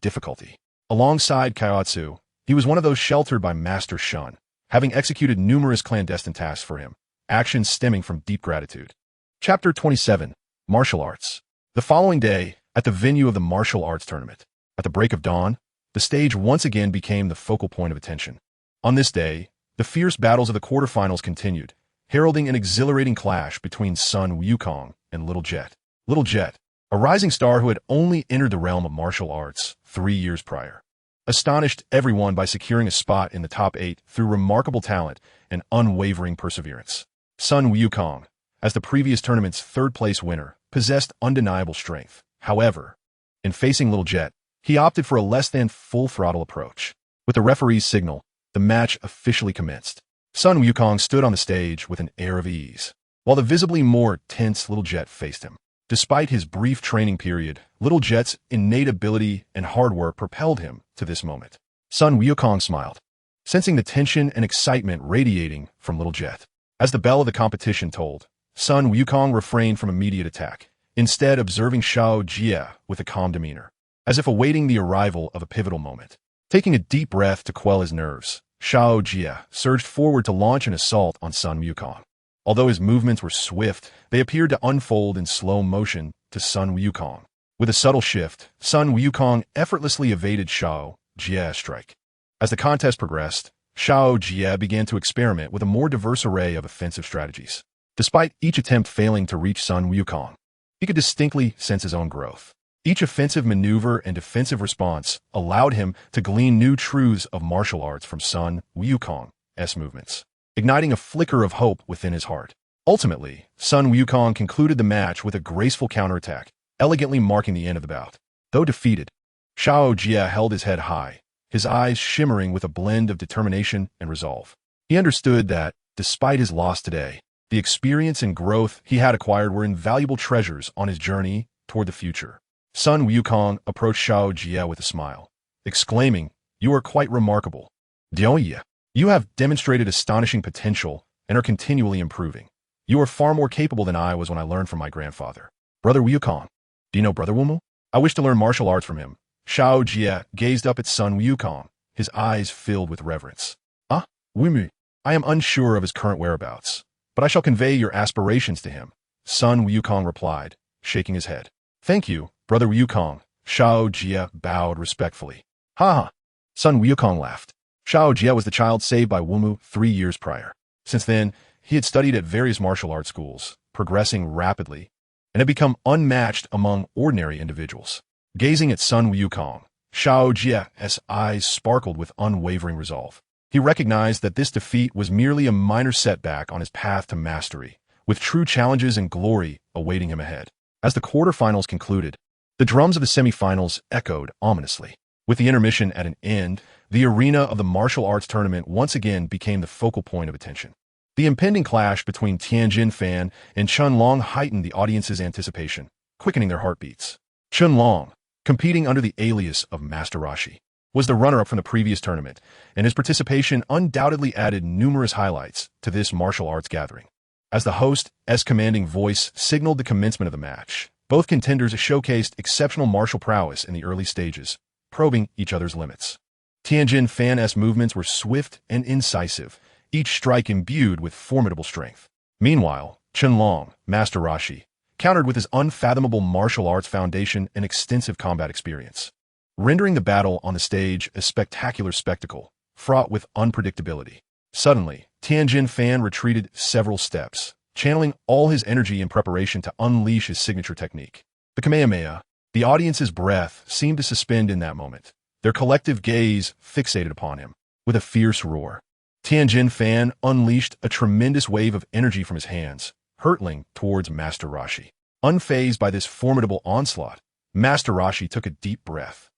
difficulty. Alongside Kaiotsu, he was one of those sheltered by Master Shun, having executed numerous clandestine tasks for him, actions stemming from deep gratitude. Chapter 27, Martial Arts. The following day, at the venue of the martial arts tournament, at the break of dawn, the stage once again became the focal point of attention. On this day, the fierce battles of the quarterfinals continued, heralding an exhilarating clash between Sun Wukong and Little Jet. Little Jet, a rising star who had only entered the realm of martial arts 3 years prior, astonished everyone by securing a spot in the top 8 through remarkable talent and unwavering perseverance. Sun Wukong, as the previous tournament's third-place winner, possessed undeniable strength. However, in facing Little Jet, he opted for a less-than-full-throttle approach. With the referee's signal, the match officially commenced. Sun Wukong stood on the stage with an air of ease, while the visibly more tense Little Jet faced him. Despite his brief training period, Little Jet's innate ability and hard work propelled him to this moment. Sun Wukong smiled, sensing the tension and excitement radiating from Little Jet. As the bell of the competition tolled, Sun Wukong refrained from immediate attack, instead observing Shao Jie with a calm demeanor, as if awaiting the arrival of a pivotal moment. Taking a deep breath to quell his nerves, Shao Jie surged forward to launch an assault on Sun Wukong. Although his movements were swift, they appeared to unfold in slow motion to Sun Wukong. With a subtle shift, Sun Wukong effortlessly evaded Shao Jie's strike. As the contest progressed, Shao Jie began to experiment with a more diverse array of offensive strategies. Despite each attempt failing to reach Sun Wukong, he could distinctly sense his own growth. Each offensive maneuver and defensive response allowed him to glean new truths of martial arts from Sun Wukong's movements, igniting a flicker of hope within his heart. Ultimately, Sun Wukong concluded the match with a graceful counterattack, elegantly marking the end of the bout. Though defeated, Shao Jie held his head high, his eyes shimmering with a blend of determination and resolve. He understood that, despite his loss today, the experience and growth he had acquired were invaluable treasures on his journey toward the future. Sun Wukong approached Shao Jie with a smile, exclaiming, "You are quite remarkable. Dianye, you have demonstrated astonishing potential and are continually improving. You are far more capable than I was when I learned from my grandfather." "Brother Wukong," Do you know Brother Wumu? I wish to learn martial arts from him. Xiao Jie gazed up at son Wukong, his eyes filled with reverence. Ah, Wumu, I am unsure of his current whereabouts, but I shall convey your aspirations to him, son Wukong replied, shaking his head. Thank you, Brother Wukong. Xiao Jie bowed respectfully. Ha ha, son Wukong laughed. Xiao Jie was the child saved by Wumu 3 years prior. Since then, he had studied at various martial arts schools, progressing rapidly, and had become unmatched among ordinary individuals. Gazing at son Wukong, Xiao Jie's eyes sparkled with unwavering resolve. He recognized that this defeat was merely a minor setback on his path to mastery, with true challenges and glory awaiting him ahead. As the quarterfinals concluded, the drums of the semifinals echoed ominously. With the intermission at an end, the arena of the martial arts tournament once again became the focal point of attention. The impending clash between Tianjin Fan and Chunlong heightened the audience's anticipation, quickening their heartbeats. Chunlong, competing under the alias of Master Roshi, was the runner-up from the previous tournament, and his participation undoubtedly added numerous highlights to this martial arts gathering. As the host's commanding voice signaled the commencement of the match, both contenders showcased exceptional martial prowess in the early stages, probing each other's limits. Tianjin Fan's movements were swift and incisive, each strike imbued with formidable strength. Meanwhile, Chunlong, Master Roshi, countered with his unfathomable martial arts foundation and extensive combat experience, rendering the battle on the stage a spectacular spectacle, fraught with unpredictability. Suddenly, Tianjin Fan retreated several steps, channeling all his energy in preparation to unleash his signature technique. The Kamehameha. The audience's breath seemed to suspend in that moment, their collective gaze fixated upon him. With a fierce roar, Tianjin Fan unleashed a tremendous wave of energy from his hands, hurtling towards Master Roshi. Unfazed by this formidable onslaught, Master Roshi took a deep breath,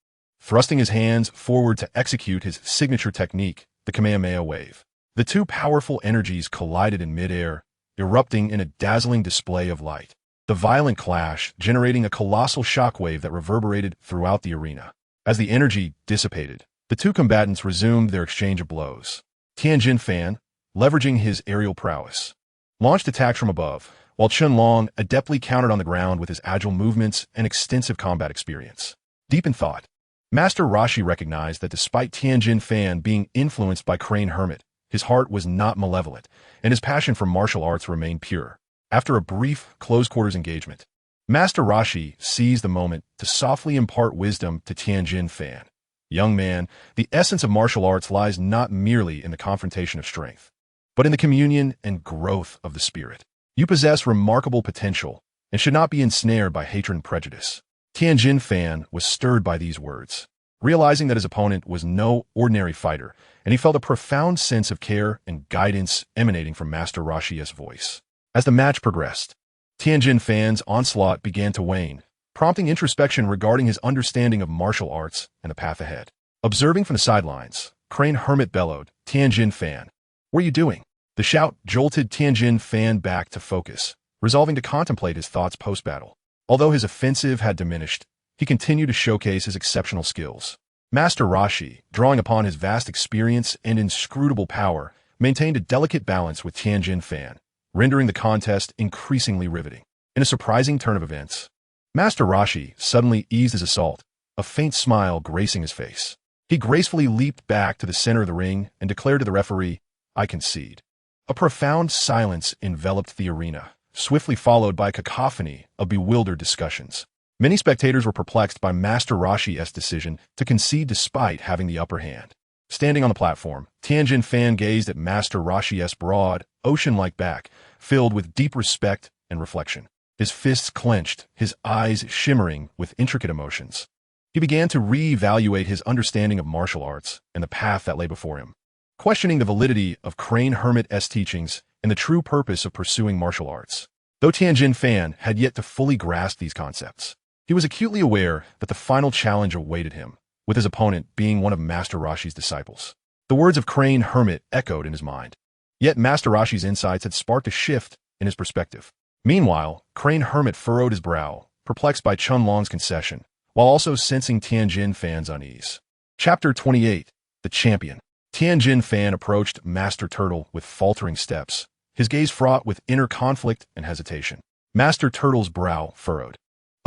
thrusting his hands forward to execute his signature technique, the Kamehameha wave. The two powerful energies collided in midair, erupting in a dazzling display of light. The violent clash generating a colossal shockwave that reverberated throughout the arena. As the energy dissipated, the two combatants resumed their exchange of blows. Tianjin Fan, leveraging his aerial prowess, launched attacks from above, while Chunlong adeptly countered on the ground with his agile movements and extensive combat experience. Deep in thought, Master Roshi recognized that despite Tianjin Fan being influenced by Crane Hermit, his heart was not malevolent, and his passion for martial arts remained pure. After a brief, close-quarters engagement, Master Roshi seized the moment to softly impart wisdom to Tianjin Fan. Young man, the essence of martial arts lies not merely in the confrontation of strength, but in the communion and growth of the spirit. You possess remarkable potential and should not be ensnared by hatred and prejudice. Tianjin Fan was stirred by these words, realizing that his opponent was no ordinary fighter, and he felt a profound sense of care and guidance emanating from Master Roshi's voice. As the match progressed, Tianjin Fan's onslaught began to wane, prompting introspection regarding his understanding of martial arts and the path ahead. Observing from the sidelines, Crane Hermit bellowed, "Tianjin Fan, what are you doing?" The shout jolted Tianjin Fan back to focus, resolving to contemplate his thoughts post-battle. Although his offensive had diminished, he continued to showcase his exceptional skills. Master Roshi, drawing upon his vast experience and inscrutable power, maintained a delicate balance with Tianjin Fan, rendering the contest increasingly riveting. In a surprising turn of events, Master Roshi suddenly eased his assault, a faint smile gracing his face. He gracefully leaped back to the center of the ring and declared to the referee, "I concede." A profound silence enveloped the arena, swiftly followed by a cacophony of bewildered discussions. Many spectators were perplexed by Master Roshi's decision to concede despite having the upper hand. Standing on the platform, Tianjin Fan gazed at Master Roshi's broad, ocean-like back, filled with deep respect and reflection. His fists clenched, his eyes shimmering with intricate emotions. He began to re-evaluate his understanding of martial arts and the path that lay before him, questioning the validity of Crane Hermit's teachings and the true purpose of pursuing martial arts. Though Tianjin Fan had yet to fully grasp these concepts, he was acutely aware that the final challenge awaited him, with his opponent being one of Master Roshi's disciples. The words of Crane Hermit echoed in his mind. Yet Master Roshi's insights had sparked a shift in his perspective. Meanwhile, Crane Hermit furrowed his brow, perplexed by Chunlong's concession, while also sensing Tianjin Fan's unease. Chapter 28. The Champion. Tianjin Fan approached Master Turtle with faltering steps, his gaze fraught with inner conflict and hesitation. Master Turtle's brow furrowed.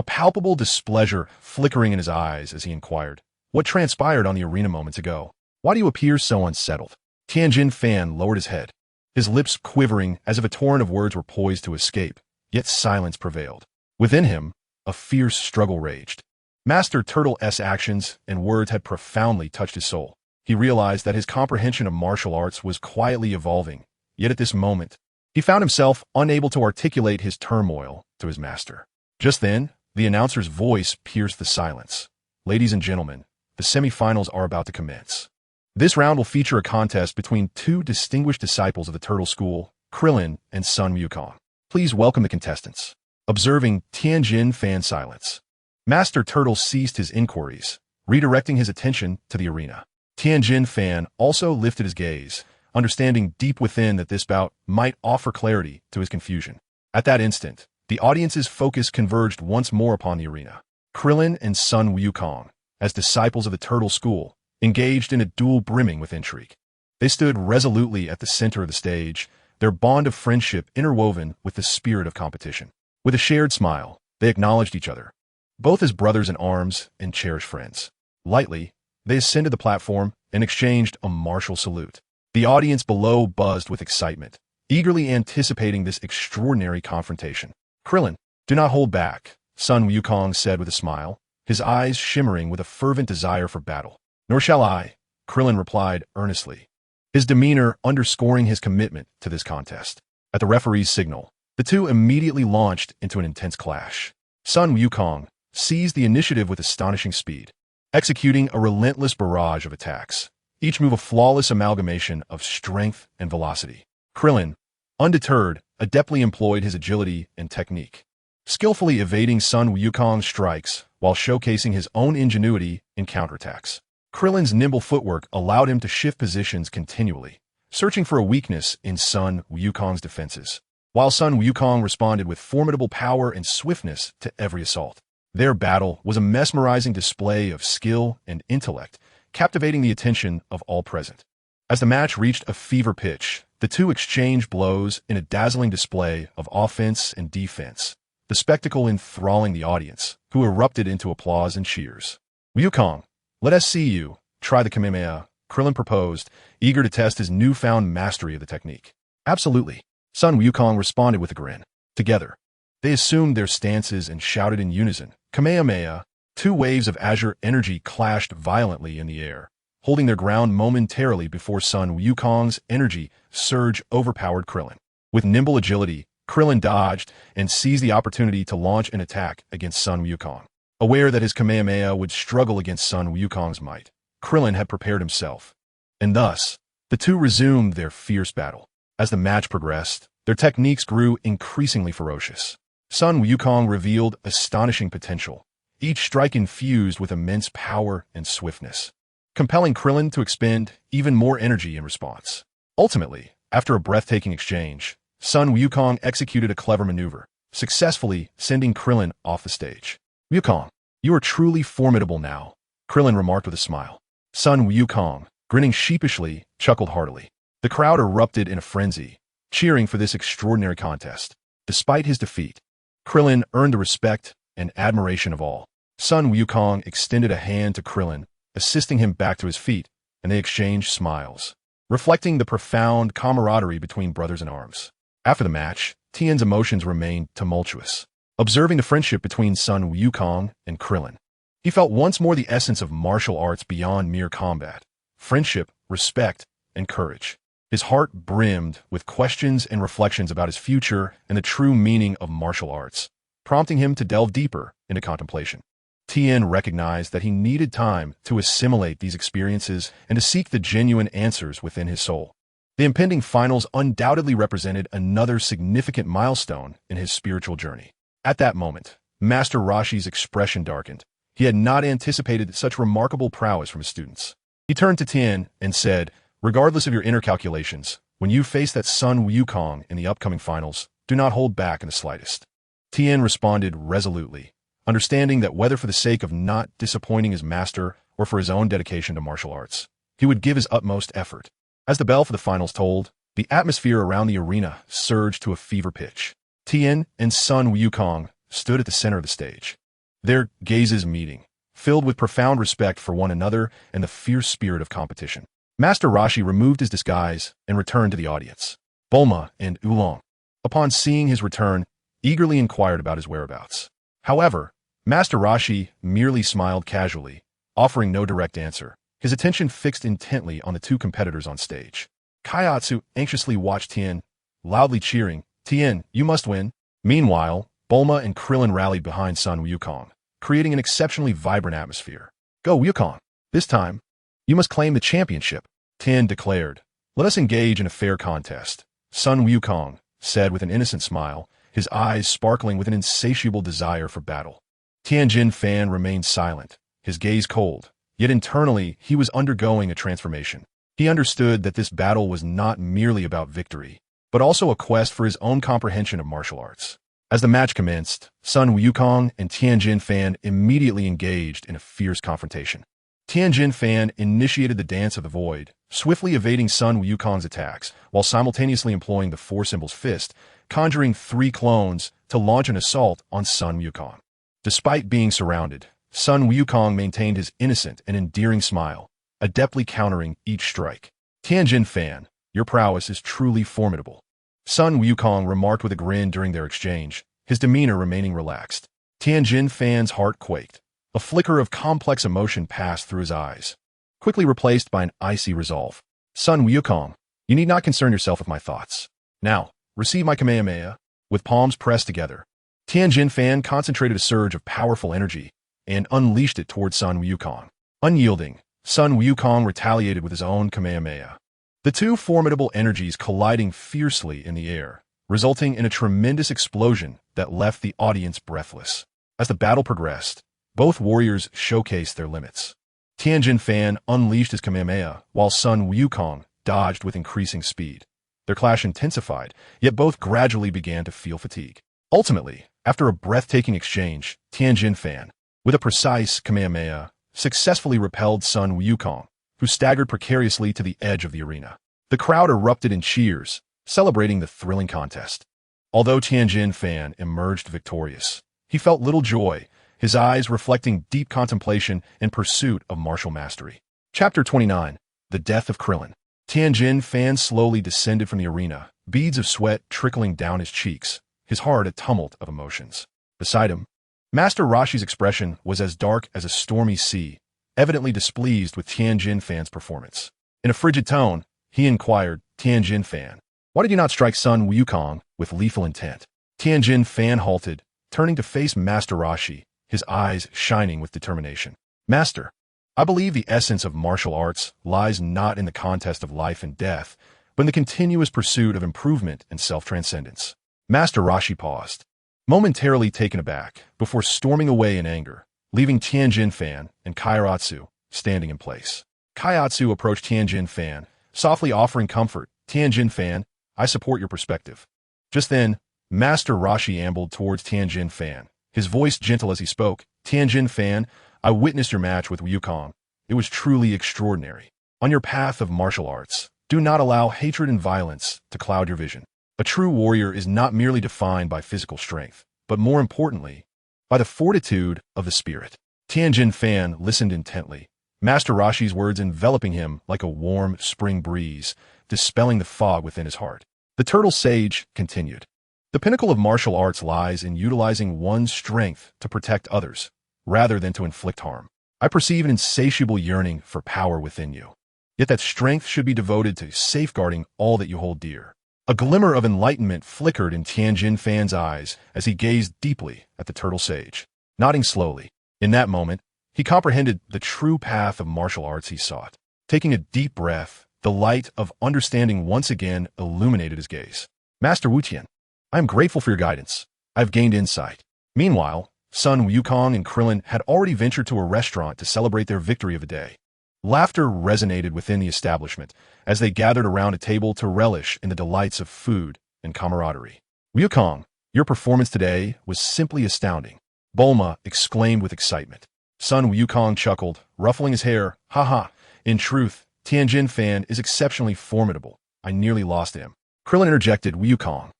a palpable displeasure flickering in his eyes as he inquired, "What transpired on the arena moments ago? Why do you appear so unsettled?" Tianjin Fan lowered his head, his lips quivering as if a torrent of words were poised to escape, yet silence prevailed. Within him, a fierce struggle raged. Master Turtle's actions and words had profoundly touched his soul. He realized that his comprehension of martial arts was quietly evolving, yet at this moment, he found himself unable to articulate his turmoil to his master. Just then, the announcer's voice pierced the silence. "Ladies and gentlemen, the semifinals are about to commence. This round will feature a contest between two distinguished disciples of the Turtle School, Krillin and Sun Wukong. Please welcome the contestants." Observing Tianjin Fan silence, Master Turtle ceased his inquiries, redirecting his attention to the arena. Tianjin Fan also lifted his gaze, understanding deep within that this bout might offer clarity to his confusion. At that instant, the audience's focus converged once more upon the arena. Krillin and Sun Wukong, as disciples of the Turtle School, engaged in a duel brimming with intrigue. They stood resolutely at the center of the stage, their bond of friendship interwoven with the spirit of competition. With a shared smile, they acknowledged each other, both as brothers in arms and cherished friends. Lightly, they ascended the platform and exchanged a martial salute. The audience below buzzed with excitement, eagerly anticipating this extraordinary confrontation. "Krillin, do not hold back," Sun Wukong said with a smile, his eyes shimmering with a fervent desire for battle. "Nor shall I," Krillin replied earnestly, his demeanor underscoring his commitment to this contest. At the referee's signal, the two immediately launched into an intense clash. Sun Wukong seized the initiative with astonishing speed, executing a relentless barrage of attacks, each move a flawless amalgamation of strength and velocity. Krillin, undeterred, adeptly employed his agility and technique, skillfully evading Sun Wukong's strikes while showcasing his own ingenuity in counterattacks. Krillin's nimble footwork allowed him to shift positions continually, searching for a weakness in Sun Wukong's defenses, while Sun Wukong responded with formidable power and swiftness to every assault. Their battle was a mesmerizing display of skill and intellect, captivating the attention of all present. As the match reached a fever pitch, the two exchanged blows in a dazzling display of offense and defense, the spectacle enthralling the audience, who erupted into applause and cheers. "Wukong, let us see you try the Kamehameha," Krillin proposed, eager to test his newfound mastery of the technique. "Absolutely," Sun Wukong responded with a grin. Together, they assumed their stances and shouted in unison, "Kamehameha!" Two waves of azure energy clashed violently in the air, holding their ground momentarily before Sun Wukong's energy surge overpowered Krillin. With nimble agility, Krillin dodged and seized the opportunity to launch an attack against Sun Wukong. Aware that his Kamehameha would struggle against Sun Wukong's might, Krillin had prepared himself. And thus, the two resumed their fierce battle. As the match progressed, their techniques grew increasingly ferocious. Sun Wukong revealed astonishing potential, each strike infused with immense power and swiftness, compelling Krillin to expend even more energy in response. Ultimately, after a breathtaking exchange, Sun Wukong executed a clever maneuver, successfully sending Krillin off the stage. "Wukong, you are truly formidable now," Krillin remarked with a smile. Sun Wukong, grinning sheepishly, chuckled heartily. The crowd erupted in a frenzy, cheering for this extraordinary contest. Despite his defeat, Krillin earned the respect and admiration of all. Sun Wukong extended a hand to Krillin, assisting him back to his feet, and they exchanged smiles, reflecting the profound camaraderie between brothers in arms. After the match, Tien's emotions remained tumultuous. Observing the friendship between Sun Wukong and Krillin, he felt once more the essence of martial arts beyond mere combat: friendship, respect, and courage. His heart brimmed with questions and reflections about his future and the true meaning of martial arts, prompting him to delve deeper into contemplation. Tien recognized that he needed time to assimilate these experiences and to seek the genuine answers within his soul. The impending finals undoubtedly represented another significant milestone in his spiritual journey. At that moment, Master Roshi's expression darkened. He had not anticipated such remarkable prowess from his students. He turned to Tien and said, "Regardless of your inner calculations, when you face that Sun Wukong in the upcoming finals, do not hold back in the slightest." Tien responded resolutely, understanding that whether for the sake of not disappointing his master or for his own dedication to martial arts, he would give his utmost effort. As the bell for the finals tolled, the atmosphere around the arena surged to a fever pitch. Tien and Sun Wukong stood at the center of the stage, their gazes meeting, filled with profound respect for one another and the fierce spirit of competition. Master Roshi removed his disguise and returned to the audience. Bulma and Oolong, upon seeing his return, eagerly inquired about his whereabouts. However, Master Roshi merely smiled casually, offering no direct answer, his attention fixed intently on the two competitors on stage. Kaiatsu anxiously watched Tien, loudly cheering, "Tien, you must win." Meanwhile, Bulma and Krillin rallied behind Sun Wukong, creating an exceptionally vibrant atmosphere. "Go, Wukong! This time, you must claim the championship," Tien declared. "Let us engage in a fair contest," Sun Wukong said with an innocent smile, his eyes sparkling with an insatiable desire for battle. Tianjin Fan remained silent, his gaze cold, yet internally he was undergoing a transformation. He understood that this battle was not merely about victory, but also a quest for his own comprehension of martial arts. As the match commenced, Sun Wukong and Tianjin Fan immediately engaged in a fierce confrontation. Tianjin Fan initiated the Dance of the Void, swiftly evading Sun Wukong's attacks, while simultaneously employing the Four Symbols Fist, conjuring 3 clones to launch an assault on Sun Wukong. Despite being surrounded, Sun Wukong maintained his innocent and endearing smile, adeptly countering each strike. "Tianjin Fan, your prowess is truly formidable," Sun Wukong remarked with a grin during their exchange, his demeanor remaining relaxed. Tianjin Fan's heart quaked. A flicker of complex emotion passed through his eyes, quickly replaced by an icy resolve. "Sun Wukong, you need not concern yourself with my thoughts. Now, receive my Kamehameha." With palms pressed together, Tianjin Fan concentrated a surge of powerful energy and unleashed it towards Sun Wukong. Unyielding, Sun Wukong retaliated with his own Kamehameha. The two formidable energies colliding fiercely in the air, resulting in a tremendous explosion that left the audience breathless. As the battle progressed, both warriors showcased their limits. Tianjin Fan unleashed his Kamehameha, while Sun Wukong dodged with increasing speed. Their clash intensified, yet both gradually began to feel fatigue. Ultimately, after a breathtaking exchange, Tianjin Fan, with a precise Kamehameha, successfully repelled Sun Wukong, who staggered precariously to the edge of the arena. The crowd erupted in cheers, celebrating the thrilling contest. Although Tianjin Fan emerged victorious, he felt little joy, his eyes reflecting deep contemplation and pursuit of martial mastery. Chapter 29. The Death of Krillin. Tianjin Fan slowly descended from the arena, beads of sweat trickling down his cheeks, his heart a tumult of emotions. Beside him, Master Roshi's expression was as dark as a stormy sea, evidently displeased with Tianjin Fan's performance. In a frigid tone, he inquired, "Tianjin Fan, why did you not strike Sun Wukong with lethal intent?" Tianjin Fan halted, turning to face Master Roshi, his eyes shining with determination. "Master, I believe the essence of martial arts lies not in the contest of life and death, but in the continuous pursuit of improvement and self-transcendence." Master Roshi paused, momentarily taken aback, before storming away in anger, leaving Tianjin Fan and Kairatsu standing in place. Kaiatsu approached Tianjin Fan, softly offering comfort. "Tianjin Fan, I support your perspective." Just then, Master Roshi ambled towards Tianjin Fan, his voice gentle as he spoke. "Tianjin Fan, I witnessed your match with Wukong. It was truly extraordinary. On your path of martial arts, do not allow hatred and violence to cloud your vision. A true warrior is not merely defined by physical strength, but more importantly, by the fortitude of the spirit." Tianjin Fan listened intently, Master Roshi's words enveloping him like a warm spring breeze, dispelling the fog within his heart. The Turtle Sage continued. "The pinnacle of martial arts lies in utilizing one's strength to protect others, rather than to inflict harm. I perceive an insatiable yearning for power within you. Yet that strength should be devoted to safeguarding all that you hold dear." A glimmer of enlightenment flickered in Tianjin Fan's eyes as he gazed deeply at the Turtle Sage, nodding slowly. In that moment, he comprehended the true path of martial arts he sought. Taking a deep breath, the light of understanding once again illuminated his gaze. "Master Wutian, I am grateful for your guidance. I have gained insight." Meanwhile, Sun Wukong and Krillin had already ventured to a restaurant to celebrate their victory of the day. Laughter resonated within the establishment as they gathered around a table to relish in the delights of food and camaraderie. "Wukong, your performance today was simply astounding," Bulma exclaimed with excitement. Sun Wukong chuckled, ruffling his hair. "Haha, in truth, Tianjin Fan is exceptionally formidable. I nearly lost him." Krillin interjected, "Wukong,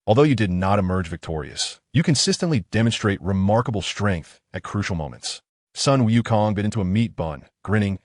Although you did not emerge victorious, you consistently demonstrate remarkable strength at crucial moments. Sun Wukong bit into a meat bun, grinning.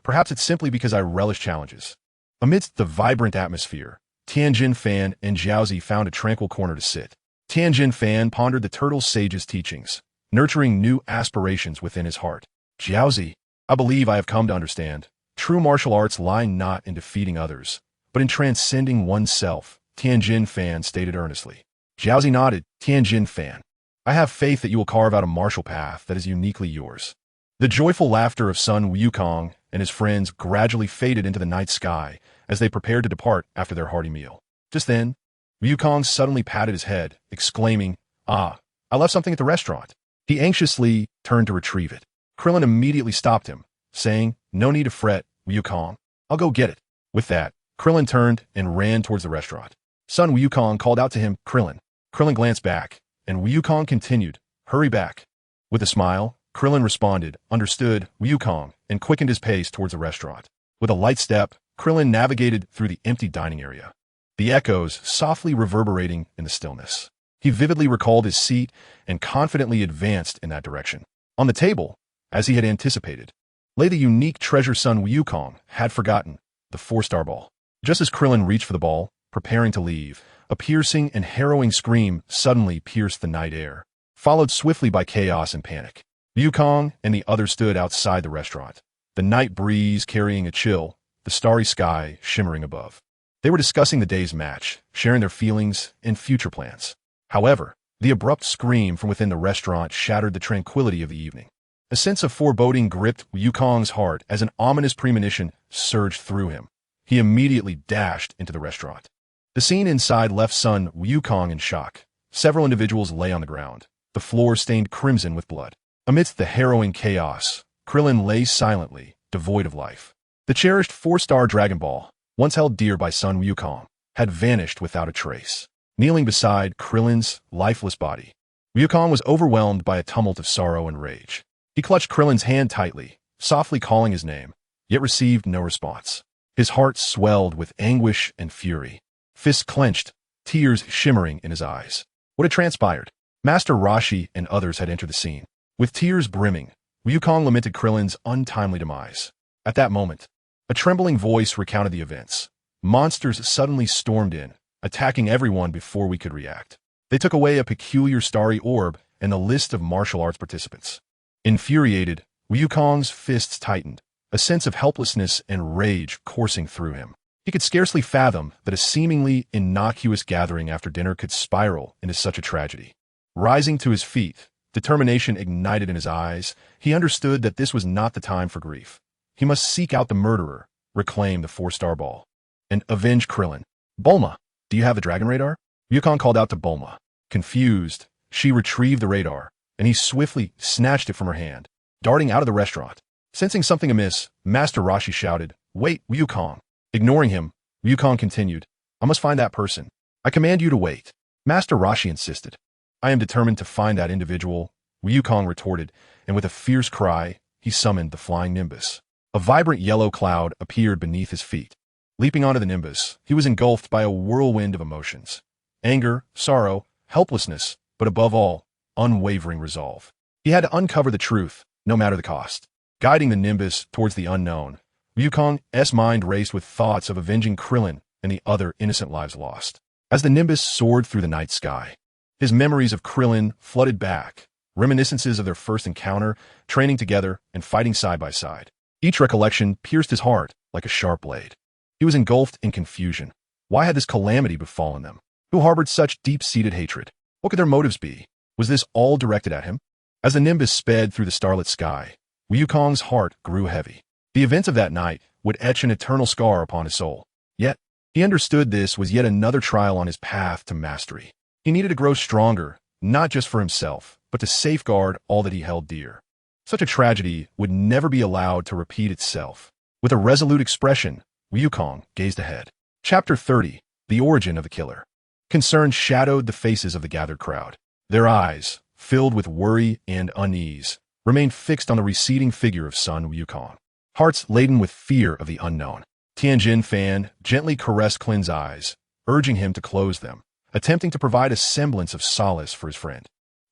Perhaps it's simply because I relish challenges. Amidst the vibrant atmosphere, Tianjin Fan and Jiaozi found a tranquil corner to sit. Tianjin Fan pondered the turtle sage's teachings, nurturing new aspirations within his heart. Jiaozi, I believe I have come to understand. True martial arts lie not in defeating others, but in transcending oneself, Tianjin Fan stated earnestly. Jiaozi nodded. Tianjin Fan, I have faith that you will carve out a martial path that is uniquely yours. The joyful laughter of Sun Wukong and his friends gradually faded into the night sky as they prepared to depart after their hearty meal. Just then, Wukong suddenly patted his head, exclaiming, "Ah, I left something at the restaurant." He anxiously turned to retrieve it. Krillin immediately stopped him, saying, "No need to fret, Wukong. I'll go get it." With that, Krillin turned and ran towards the restaurant. Sun Wukong called out to him, "Krillin." Krillin glanced back, and Wukong continued, "Hurry back." With a smile, Krillin responded, "Understood, Wukong," and quickened his pace towards the restaurant. With a light step, Krillin navigated through the empty dining area, the echoes softly reverberating in the stillness. He vividly recalled his seat and confidently advanced in that direction. On the table, as he had anticipated, lay the unique treasure Sun Wukong had forgotten, the 4-star ball. Just as Krillin reached for the ball, preparing to leave, a piercing and harrowing scream suddenly pierced the night air, followed swiftly by chaos and panic. Wukong and the others stood outside the restaurant, the night breeze carrying a chill, the starry sky shimmering above. They were discussing the day's match, sharing their feelings and future plans. However, the abrupt scream from within the restaurant shattered the tranquility of the evening. A sense of foreboding gripped Wukong's heart as an ominous premonition surged through him. He immediately dashed into the restaurant. The scene inside left Sun Wukong in shock. Several individuals lay on the ground, the floor stained crimson with blood. Amidst the harrowing chaos, Krillin lay silently, devoid of life. The cherished 4-star Dragon Ball, once held dear by Sun Wukong, had vanished without a trace. Kneeling beside Krillin's lifeless body, Wukong was overwhelmed by a tumult of sorrow and rage. He clutched Krillin's hand tightly, softly calling his name, yet received no response. His heart swelled with anguish and fury. Fists clenched, tears shimmering in his eyes. What had transpired? Master Roshi and others had entered the scene. With tears brimming, Wukong lamented Krillin's untimely demise. At that moment, a trembling voice recounted the events. Monsters suddenly stormed in, attacking everyone before we could react. They took away a peculiar starry orb and the list of martial arts participants. Infuriated, Wukong's fists tightened, a sense of helplessness and rage coursing through him. He could scarcely fathom that a seemingly innocuous gathering after dinner could spiral into such a tragedy. Rising to his feet, determination ignited in his eyes, he understood that this was not the time for grief. He must seek out the murderer, reclaim the 4-star ball, and avenge Krillin. "Bulma, do you have the dragon radar?" Wukong called out to Bulma. Confused, she retrieved the radar, and he swiftly snatched it from her hand, darting out of the restaurant. Sensing something amiss, Master Roshi shouted, "Wait, Wukong." Ignoring him, Wukong continued, "I must find that person. I command you to wait." Master Roshi insisted. "I am determined to find that individual," Wukong retorted, and with a fierce cry, he summoned the flying Nimbus. A vibrant yellow cloud appeared beneath his feet. Leaping onto the Nimbus, he was engulfed by a whirlwind of emotions. Anger, sorrow, helplessness, but above all, unwavering resolve. He had to uncover the truth, no matter the cost. Guiding the Nimbus towards the unknown, Wukong's mind raced with thoughts of avenging Krillin and the other innocent lives lost. As the Nimbus soared through the night sky, his memories of Krillin flooded back, reminiscences of their first encounter, training together and fighting side by side. Each recollection pierced his heart like a sharp blade. He was engulfed in confusion. Why had this calamity befallen them? Who harbored such deep-seated hatred? What could their motives be? Was this all directed at him? As the Nimbus sped through the starlit sky, Wukong's heart grew heavy. The events of that night would etch an eternal scar upon his soul. Yet, he understood this was yet another trial on his path to mastery. He needed to grow stronger, not just for himself, but to safeguard all that he held dear. Such a tragedy would never be allowed to repeat itself. With a resolute expression, Wukong gazed ahead. Chapter 30, The Origin of the Killer. Concern shadowed the faces of the gathered crowd. Their eyes, filled with worry and unease, remained fixed on the receding figure of Sun Wukong. Hearts laden with fear of the unknown. Tianjin Fan gently caressed Klin's eyes, urging him to close them, attempting to provide a semblance of solace for his friend.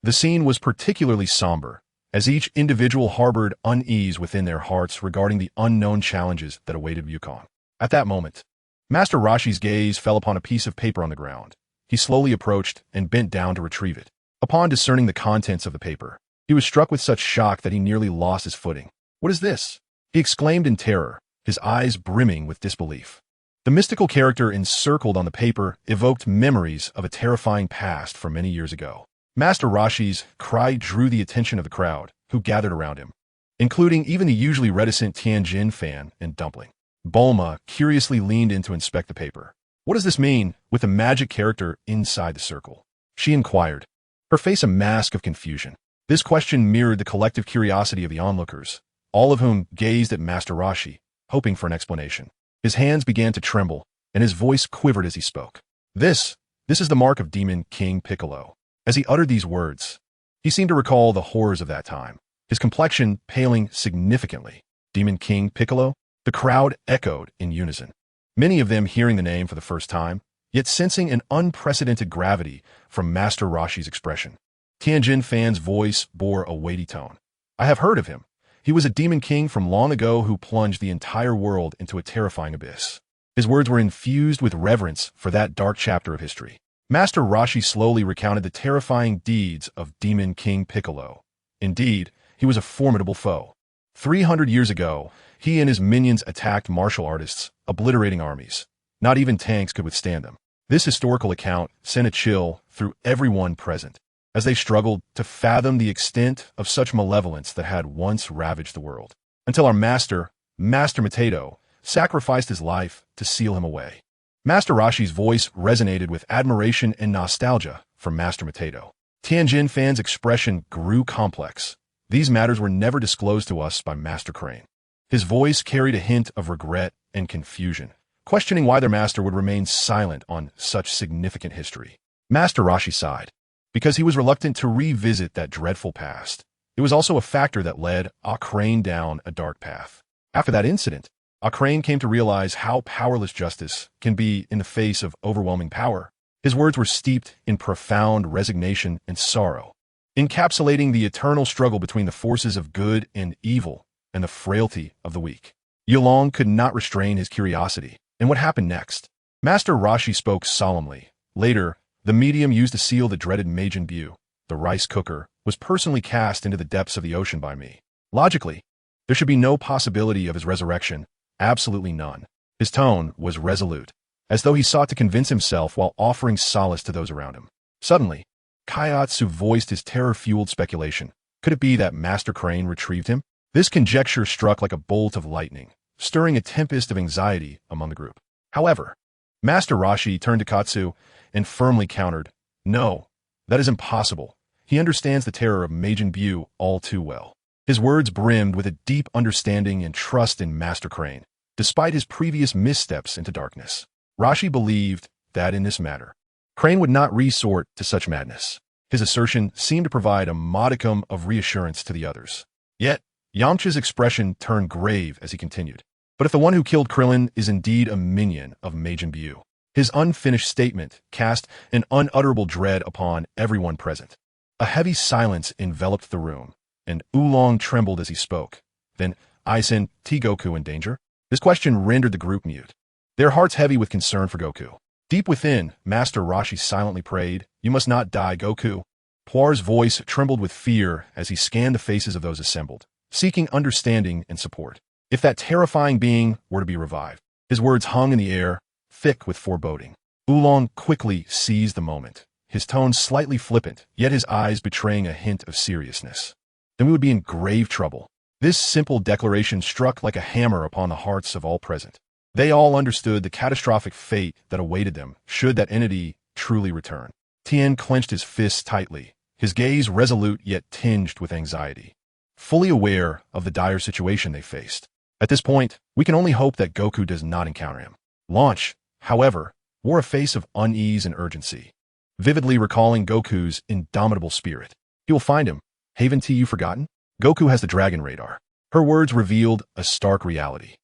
The scene was particularly somber, as each individual harbored unease within their hearts regarding the unknown challenges that awaited Yukon. At that moment, Master Roshi's gaze fell upon a piece of paper on the ground. He slowly approached and bent down to retrieve it. Upon discerning the contents of the paper, he was struck with such shock that he nearly lost his footing. "What is this?" he exclaimed in terror, his eyes brimming with disbelief. The mystical character encircled on the paper evoked memories of a terrifying past from many years ago. Master Roshi's cry drew the attention of the crowd, who gathered around him, including even the usually reticent Tianjin fan and Dumpling. Bulma curiously leaned in to inspect the paper. "What does this mean, with the magic character inside the circle?" she inquired, her face a mask of confusion. This question mirrored the collective curiosity of the onlookers, all of whom gazed at Master Roshi, hoping for an explanation. His hands began to tremble, and his voice quivered as he spoke. This is the mark of Demon King Piccolo." As he uttered these words, he seemed to recall the horrors of that time, his complexion paling significantly. Demon King Piccolo? The crowd echoed in unison, many of them hearing the name for the first time, yet sensing an unprecedented gravity from Master Roshi's expression. Tianjin Fan's voice bore a weighty tone. "I have heard of him. He was a demon king from long ago who plunged the entire world into a terrifying abyss." His words were infused with reverence for that dark chapter of history. Master Roshi slowly recounted the terrifying deeds of Demon King Piccolo. Indeed, he was a formidable foe. 300 years ago, he and his minions attacked martial artists, obliterating armies. Not even tanks could withstand them. This historical account sent a chill through everyone present, as they struggled to fathom the extent of such malevolence that had once ravaged the world, until our Master Mateto, sacrificed his life to seal him away. Master Roshi's voice resonated with admiration and nostalgia for Master Mateto. Tianjin Fan's expression grew complex. These matters were never disclosed to us by Master Crane. His voice carried a hint of regret and confusion, questioning why their master would remain silent on such significant history. Master Roshi sighed, because he was reluctant to revisit that dreadful past. It was also a factor that led Crane down a dark path. After that incident, Crane came to realize how powerless justice can be in the face of overwhelming power. His words were steeped in profound resignation and sorrow, encapsulating the eternal struggle between the forces of good and evil and the frailty of the weak. Yulong could not restrain his curiosity. And what happened next? Master Roshi spoke solemnly. Later, the medium used to seal the dreaded Majin Buu, the rice cooker, was personally cast into the depths of the ocean by me. Logically, there should be no possibility of his resurrection, absolutely none. His tone was resolute, as though he sought to convince himself while offering solace to those around him. Suddenly, Kaiatsu voiced his terror-fueled speculation. Could it be that Master Crane retrieved him? This conjecture struck like a bolt of lightning, stirring a tempest of anxiety among the group. However, Master Roshi turned to Katsu and firmly countered, "No, that is impossible. He understands the terror of Majin Buu all too well." His words brimmed with a deep understanding and trust in Master Crane, despite his previous missteps into darkness. Roshi believed that in this matter, Crane would not resort to such madness. His assertion seemed to provide a modicum of reassurance to the others. Yet, Yamcha's expression turned grave as he continued. "But if the one who killed Krillin is indeed a minion of Majin Buu?" His unfinished statement cast an unutterable dread upon everyone present. A heavy silence enveloped the room, and Oolong trembled as he spoke. "Then, Aizen, Goku in danger?" This question rendered the group mute, their hearts heavy with concern for Goku. Deep within, Master Roshi silently prayed, "You must not die, Goku." Puar's voice trembled with fear as he scanned the faces of those assembled, seeking understanding and support. If that terrifying being were to be revived. His words hung in the air, thick with foreboding. Oolong quickly seized the moment, his tone slightly flippant, yet his eyes betraying a hint of seriousness. Then we would be in grave trouble. This simple declaration struck like a hammer upon the hearts of all present. They all understood the catastrophic fate that awaited them should that entity truly return. Tien clenched his fists tightly, his gaze resolute yet tinged with anxiety, fully aware of the dire situation they faced. At this point, we can only hope that Goku does not encounter him. Launch, however, wore a face of unease and urgency, vividly recalling Goku's indomitable spirit. "He will find him. Haven't you forgotten? Goku has the Dragon Radar." Her words revealed a stark reality.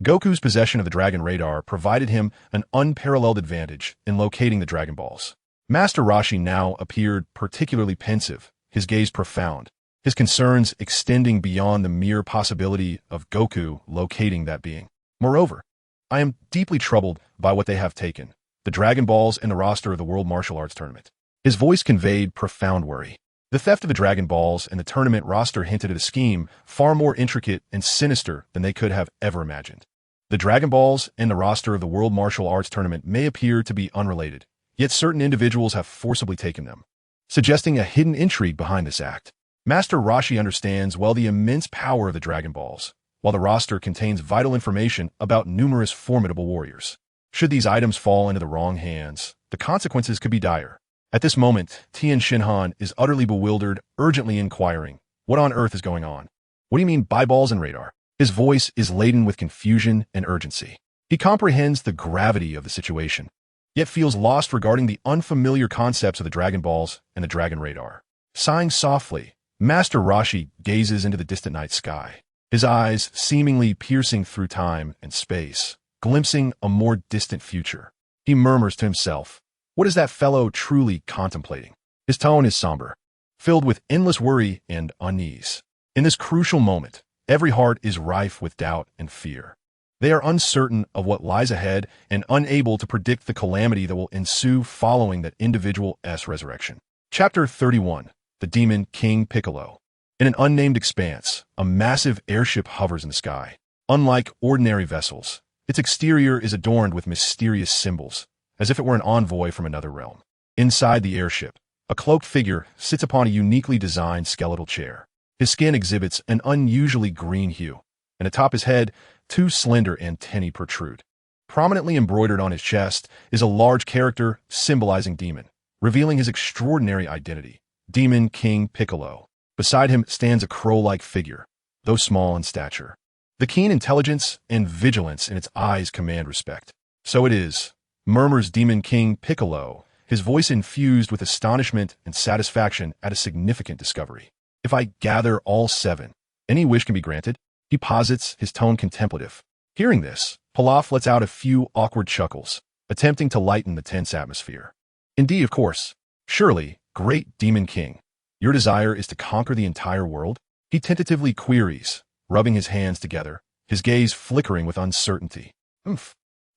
Goku's possession of the Dragon Radar provided him an unparalleled advantage in locating the Dragon Balls. Master Roshi now appeared particularly pensive, his gaze profound, his concerns extending beyond the mere possibility of Goku locating that being. Moreover, I am deeply troubled by what they have taken, the Dragon Balls and the roster of the World Martial Arts Tournament. His voice conveyed profound worry. The theft of the Dragon Balls and the tournament roster hinted at a scheme far more intricate and sinister than they could have ever imagined. The Dragon Balls and the roster of the World Martial Arts Tournament may appear to be unrelated, yet certain individuals have forcibly taken them, suggesting a hidden intrigue behind this act. Master Roshi understands well the immense power of the Dragon Balls, while the roster contains vital information about numerous formidable warriors. Should these items fall into the wrong hands, the consequences could be dire. At this moment, Tien Shinhan is utterly bewildered, urgently inquiring, "What on earth is going on? What do you mean by balls and radar?" His voice is laden with confusion and urgency. He comprehends the gravity of the situation, yet feels lost regarding the unfamiliar concepts of the Dragon Balls and the Dragon Radar. Sighing softly, Master Roshi gazes into the distant night sky, his eyes seemingly piercing through time and space, glimpsing a more distant future. He murmurs to himself, "What is that fellow truly contemplating?" His tone is somber, filled with endless worry and unease. In this crucial moment, every heart is rife with doubt and fear. They are uncertain of what lies ahead and unable to predict the calamity that will ensue following that individual's resurrection. Chapter 31. The Demon King Piccolo. In an unnamed expanse, a massive airship hovers in the sky. Unlike ordinary vessels, its exterior is adorned with mysterious symbols, as if it were an envoy from another realm. Inside the airship, a cloaked figure sits upon a uniquely designed skeletal chair. His skin exhibits an unusually green hue, and atop his head, two slender antennae protrude. Prominently embroidered on his chest is a large character symbolizing demon, revealing his extraordinary identity, Demon King Piccolo. Beside him stands a crow-like figure, though small in stature. The keen intelligence and vigilance in its eyes command respect. "So it is," murmurs Demon King Piccolo, his voice infused with astonishment and satisfaction at a significant discovery. "If I gather all 7, any wish can be granted?" He posits, his tone contemplative. Hearing this, Pilaf lets out a few awkward chuckles, attempting to lighten the tense atmosphere. "Indeed, of course. Surely, great Demon King, your desire is to conquer the entire world?" He tentatively queries, rubbing his hands together, his gaze flickering with uncertainty.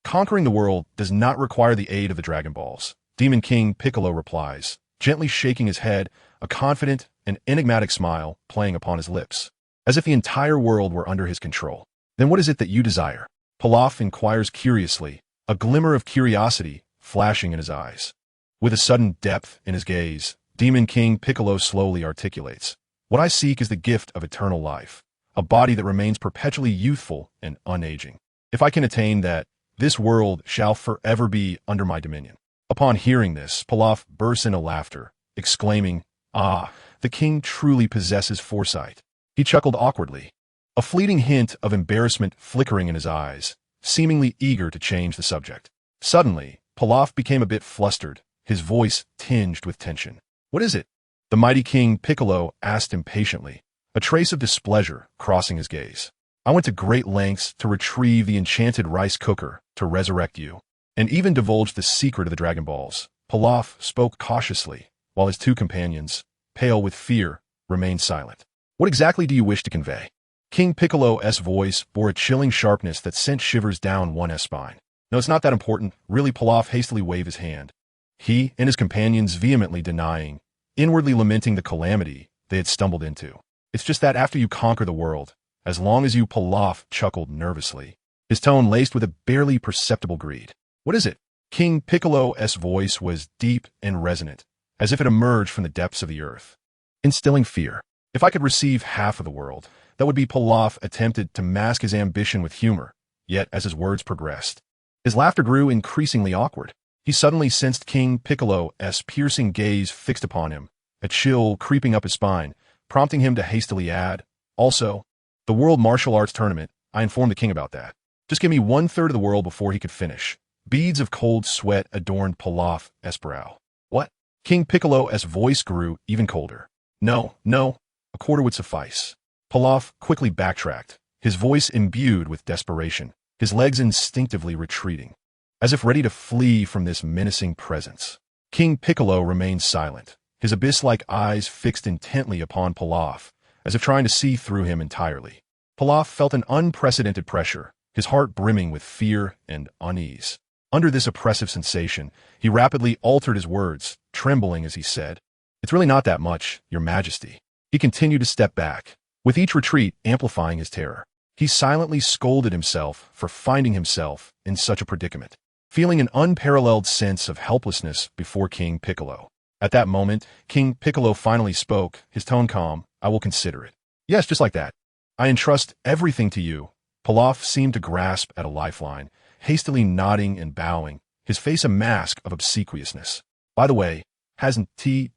"Conquering the world does not require the aid of the Dragon Balls," Demon King Piccolo replies, gently shaking his head, a confident and enigmatic smile playing upon his lips, as if the entire world were under his control. "Then what is it that you desire?" Pilaf inquires curiously, a glimmer of curiosity flashing in his eyes. With a sudden depth in his gaze, Demon King Piccolo slowly articulates, "What I seek is the gift of eternal life, a body that remains perpetually youthful and unaging. If I can attain that, this world shall forever be under my dominion." Upon hearing this, Pilaf bursts into laughter, exclaiming, "Ah, the king truly possesses foresight." He chuckled awkwardly, a fleeting hint of embarrassment flickering in his eyes, seemingly eager to change the subject. Suddenly, Pilaf became a bit flustered, his voice tinged with tension. "What is it?" the mighty King Piccolo asked impatiently, a trace of displeasure crossing his gaze. "I went to great lengths to retrieve the enchanted rice cooker to resurrect you, and even divulged the secret of the Dragon Balls." Pilaf spoke cautiously, while his two companions, pale with fear, remained silent. "What exactly do you wish to convey?" King Piccolo's voice bore a chilling sharpness that sent shivers down one's spine. "No, it's not that important, really." Pilaf hastily waved his hand, he and his companions vehemently denying, inwardly lamenting the calamity they had stumbled into. "It's just that after you conquer the world, as long as you..." Pilaf chuckled nervously, his tone laced with a barely perceptible greed. "What is it?" King Piccolo's voice was deep and resonant, as if it emerged from the depths of the earth, instilling fear. "If I could receive half of the world, that would be..." Pilaf attempted to mask his ambition with humor, yet as his words progressed, his laughter grew increasingly awkward. He suddenly sensed King Piccolo's piercing gaze fixed upon him, a chill creeping up his spine, prompting him to hastily add, "Also, the World Martial Arts Tournament, I informed the king about that. Just give me 1/3 of the world." Before he could finish, beads of cold sweat adorned Pilaf's brow. "What?" King Piccolo's voice grew even colder. No, a quarter would suffice." Pilaf quickly backtracked, his voice imbued with desperation, his legs instinctively retreating, as if ready to flee from this menacing presence. King Piccolo remained silent, his abyss-like eyes fixed intently upon Pilaf, as if trying to see through him entirely. Pilaf felt an unprecedented pressure, his heart brimming with fear and unease. Under this oppressive sensation, he rapidly altered his words, trembling as he said, "It's really not that much, Your Majesty." He continued to step back, with each retreat amplifying his terror. He silently scolded himself for finding himself in such a predicament, feeling an unparalleled sense of helplessness before King Piccolo. At that moment, King Piccolo finally spoke, his tone calm. "I will consider it." "Yes, just like that. I entrust everything to you." Pilaf seemed to grasp at a lifeline, hastily nodding and bowing, his face a mask of obsequiousness. "By the way, hasn't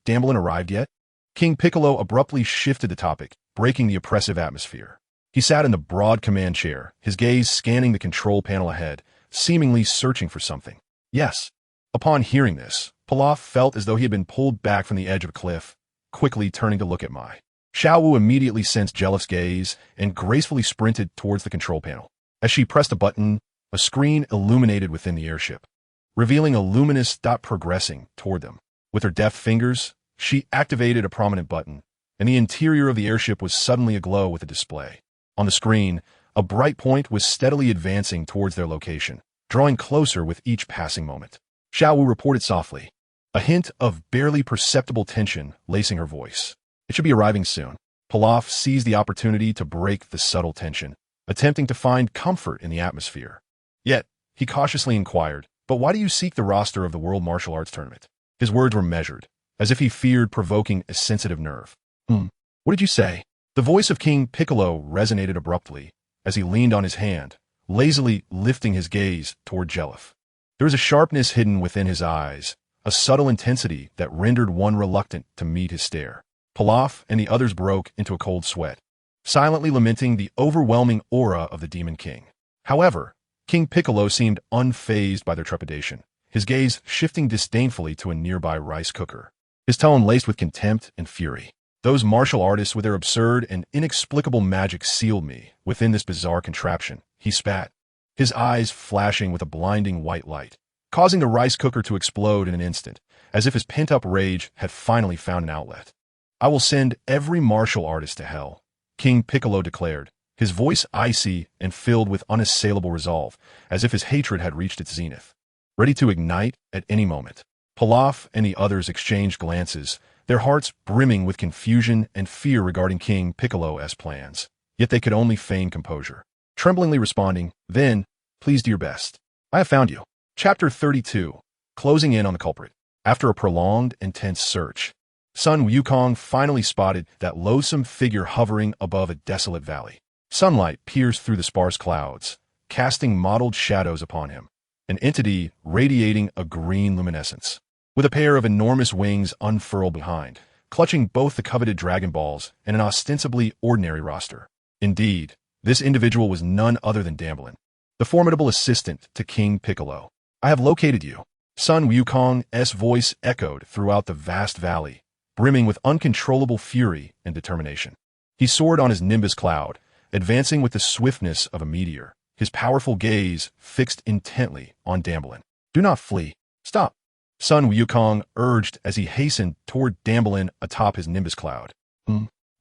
Damblin arrived yet?" King Piccolo abruptly shifted the topic, breaking the oppressive atmosphere. He sat in the broad command chair, his gaze scanning the control panel ahead, seemingly searching for something. "Yes." Upon hearing this, Pilaf felt as though he had been pulled back from the edge of a cliff, quickly turning to look at Mai. Xiaowu immediately sensed Jelif's gaze and gracefully sprinted towards the control panel. As she pressed a button, a screen illuminated within the airship, revealing a luminous dot progressing toward them. With her deft fingers, she activated a prominent button, and the interior of the airship was suddenly aglow with a display. On the screen, a bright point was steadily advancing towards their location, drawing closer with each passing moment. Xiaowu reported softly, a hint of barely perceptible tension lacing her voice. "It should be arriving soon." Pilaf seized the opportunity to break the subtle tension, attempting to find comfort in the atmosphere. Yet, he cautiously inquired, "But why do you seek the roster of the World Martial Arts Tournament?" His words were measured, as if he feared provoking a sensitive nerve. What did you say?" The voice of King Piccolo resonated abruptly, as he leaned on his hand, lazily lifting his gaze toward Jelif. There was a sharpness hidden within his eyes, a subtle intensity that rendered one reluctant to meet his stare. Pilaf and the others broke into a cold sweat, silently lamenting the overwhelming aura of the Demon King. However, King Piccolo seemed unfazed by their trepidation, his gaze shifting disdainfully to a nearby rice cooker, his tone laced with contempt and fury. "Those martial artists with their absurd and inexplicable magic sealed me within this bizarre contraption," he spat, his eyes flashing with a blinding white light, causing the rice cooker to explode in an instant, as if his pent-up rage had finally found an outlet. "I will send every martial artist to hell," King Piccolo declared, his voice icy and filled with unassailable resolve, as if his hatred had reached its zenith, ready to ignite at any moment. Pilaf and the others exchanged glances, their hearts brimming with confusion and fear regarding King Piccolo's plans, yet they could only feign composure, tremblingly responding, "Then, please do your best. I have found you." Chapter 32, closing in on the culprit. After a prolonged, intense search, Sun Wukong finally spotted that loathsome figure hovering above a desolate valley. Sunlight pierced through the sparse clouds, casting mottled shadows upon him, an entity radiating a green luminescence, with a pair of enormous wings unfurled behind, clutching both the coveted Dragon Balls and an ostensibly ordinary roster. Indeed, this individual was none other than Damblin, the formidable assistant to King Piccolo. "I have located you." Sun Wukong's voice echoed throughout the vast valley, brimming with uncontrollable fury and determination. He soared on his Nimbus cloud, advancing with the swiftness of a meteor, his powerful gaze fixed intently on Damblin. "Do not flee. Stop," Sun Wukong urged as he hastened toward Damblin atop his Nimbus cloud.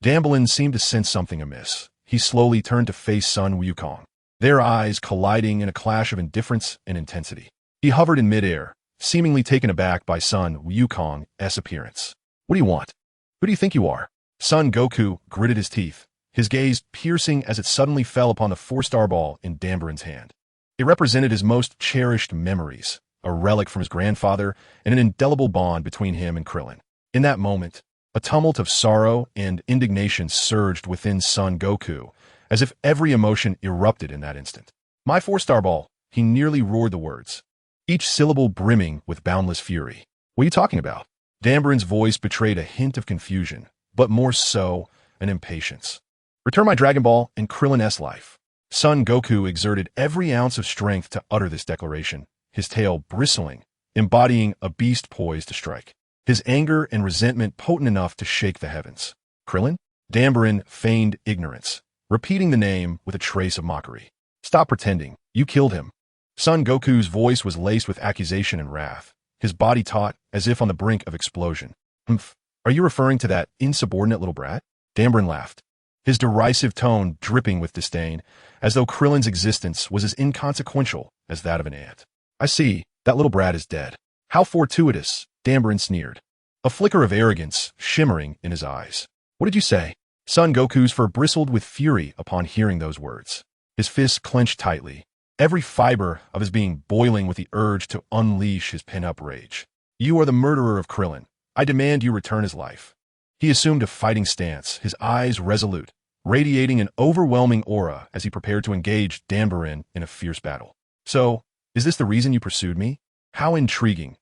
Damblin seemed to sense something amiss. He slowly turned to face Sun Wukong, their eyes colliding in a clash of indifference and intensity. He hovered in midair, seemingly taken aback by Sun Wukong's appearance. "What do you want? Who do you think you are?" Son Goku gritted his teeth, his gaze piercing as it suddenly fell upon the 4-star ball in Dambrin's hand. It represented his most cherished memories, a relic from his grandfather and an indelible bond between him and Krillin. In that moment, a tumult of sorrow and indignation surged within Son Goku, as if every emotion erupted in that instant. "My 4-star ball," he nearly roared the words, each syllable brimming with boundless fury. "What are you talking about?" Dambrin's voice betrayed a hint of confusion, but more so, an impatience. "Return my Dragon Ball and Krillin's life." Son Goku exerted every ounce of strength to utter this declaration, his tail bristling, embodying a beast poised to strike, his anger and resentment potent enough to shake the heavens. "Krillin?" Dambrin feigned ignorance, repeating the name with a trace of mockery. "Stop pretending. You killed him." Son Goku's voice was laced with accusation and wrath, his body taut as if on the brink of explosion. Humph. Are you referring to that insubordinate little brat? Danbren laughed, his derisive tone dripping with disdain, as though Krillin's existence was as inconsequential as that of an ant. I see, that little brat is dead. How fortuitous, Danbren sneered, a flicker of arrogance shimmering in his eyes. What did you say? Son Goku's fur bristled with fury upon hearing those words. His fists clenched tightly, every fiber of his being boiling with the urge to unleash his pent-up rage. You are the murderer of Krillin. I demand you return his life. He assumed a fighting stance, his eyes resolute, radiating an overwhelming aura as he prepared to engage Danbren in a fierce battle. So, is this the reason you pursued me? How intriguing,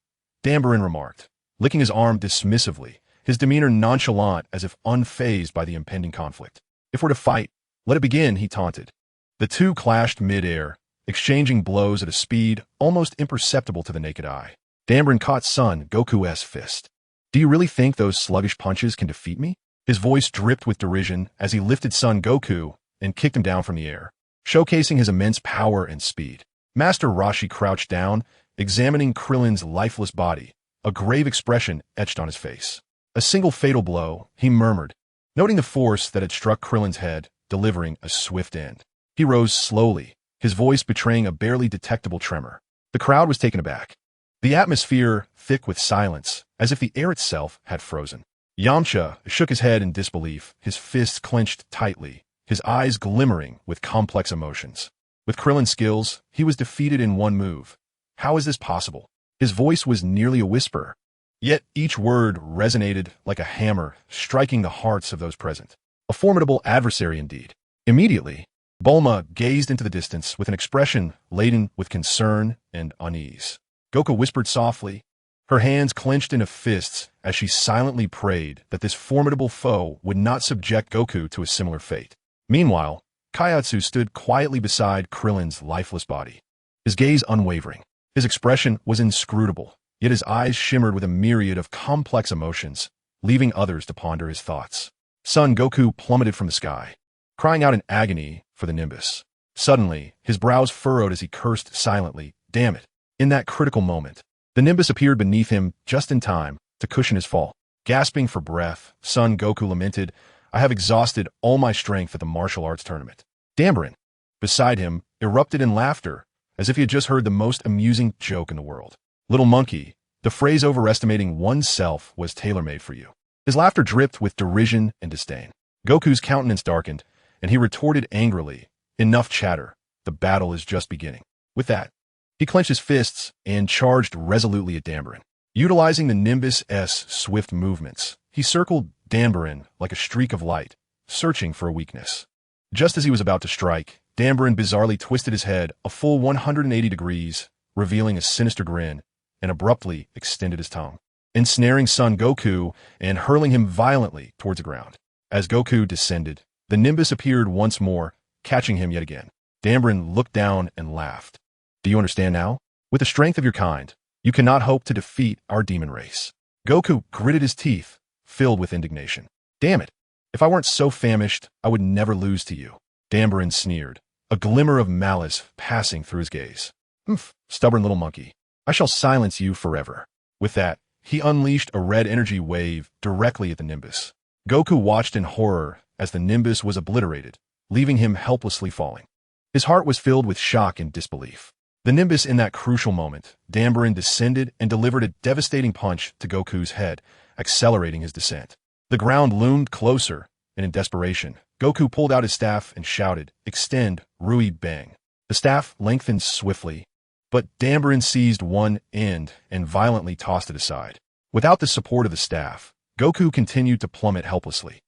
Danbren remarked, licking his arm dismissively, his demeanor nonchalant as if unfazed by the impending conflict. If we're to fight, let it begin, he taunted. The two clashed mid-air, exchanging blows at a speed almost imperceptible to the naked eye. Danbren caught Son Goku's fist. Do you really think those sluggish punches can defeat me? His voice dripped with derision as he lifted Son Goku and kicked him down from the air, showcasing his immense power and speed. Master Roshi crouched down, examining Krillin's lifeless body, a grave expression etched on his face. A single fatal blow, he murmured, noting the force that had struck Krillin's head, delivering a swift end. He rose slowly, his voice betraying a barely detectable tremor. The crowd was taken aback, the atmosphere thick with silence, as if the air itself had frozen. Yamcha shook his head in disbelief, his fists clenched tightly, his eyes glimmering with complex emotions. With Krillin's skills, he was defeated in one move. How is this possible? His voice was nearly a whisper, yet each word resonated like a hammer, striking the hearts of those present. A formidable adversary indeed. Immediately, Bulma gazed into the distance with an expression laden with concern and unease. Goku whispered softly, her hands clenched into fists as she silently prayed that this formidable foe would not subject Goku to a similar fate. Meanwhile, Kaiatsu stood quietly beside Krillin's lifeless body, his gaze unwavering. His expression was inscrutable, yet his eyes shimmered with a myriad of complex emotions, leaving others to ponder his thoughts. Son Goku plummeted from the sky, crying out in agony for the Nimbus. Suddenly, his brows furrowed as he cursed silently, damn it. In that critical moment, the Nimbus appeared beneath him just in time to cushion his fall. Gasping for breath, Son Goku lamented, I have exhausted all my strength at the martial arts tournament. Danbren, beside him, erupted in laughter, as if he had just heard the most amusing joke in the world. Little monkey, the phrase overestimating oneself was tailor-made for you. His laughter dripped with derision and disdain. Goku's countenance darkened, and he retorted angrily, enough chatter, the battle is just beginning. With that, he clenched his fists and charged resolutely at Danbren. Utilizing the Nimbus's swift movements, he circled Danbren like a streak of light, searching for a weakness. Just as he was about to strike, Danbren bizarrely twisted his head a full 180 degrees, revealing a sinister grin, and abruptly extended his tongue, ensnaring Son Goku and hurling him violently towards the ground. As Goku descended, the Nimbus appeared once more, catching him yet again. Danbren looked down and laughed. Do you understand now? With the strength of your kind, you cannot hope to defeat our demon race. Goku gritted his teeth, filled with indignation. Damn it! If I weren't so famished, I would never lose to you. Danbren sneered, a glimmer of malice passing through his gaze. Humph, stubborn little monkey. I shall silence you forever. With that, he unleashed a red energy wave directly at the Nimbus. Goku watched in horror as the Nimbus was obliterated, leaving him helplessly falling. His heart was filled with shock and disbelief. The Nimbus in that crucial moment, Danbren descended and delivered a devastating punch to Goku's head, accelerating his descent. The ground loomed closer, and in desperation, Goku pulled out his staff and shouted, Extend, Rui Bang. The staff lengthened swiftly, but Danbren seized one end and violently tossed it aside. Without the support of the staff, Goku continued to plummet helplessly.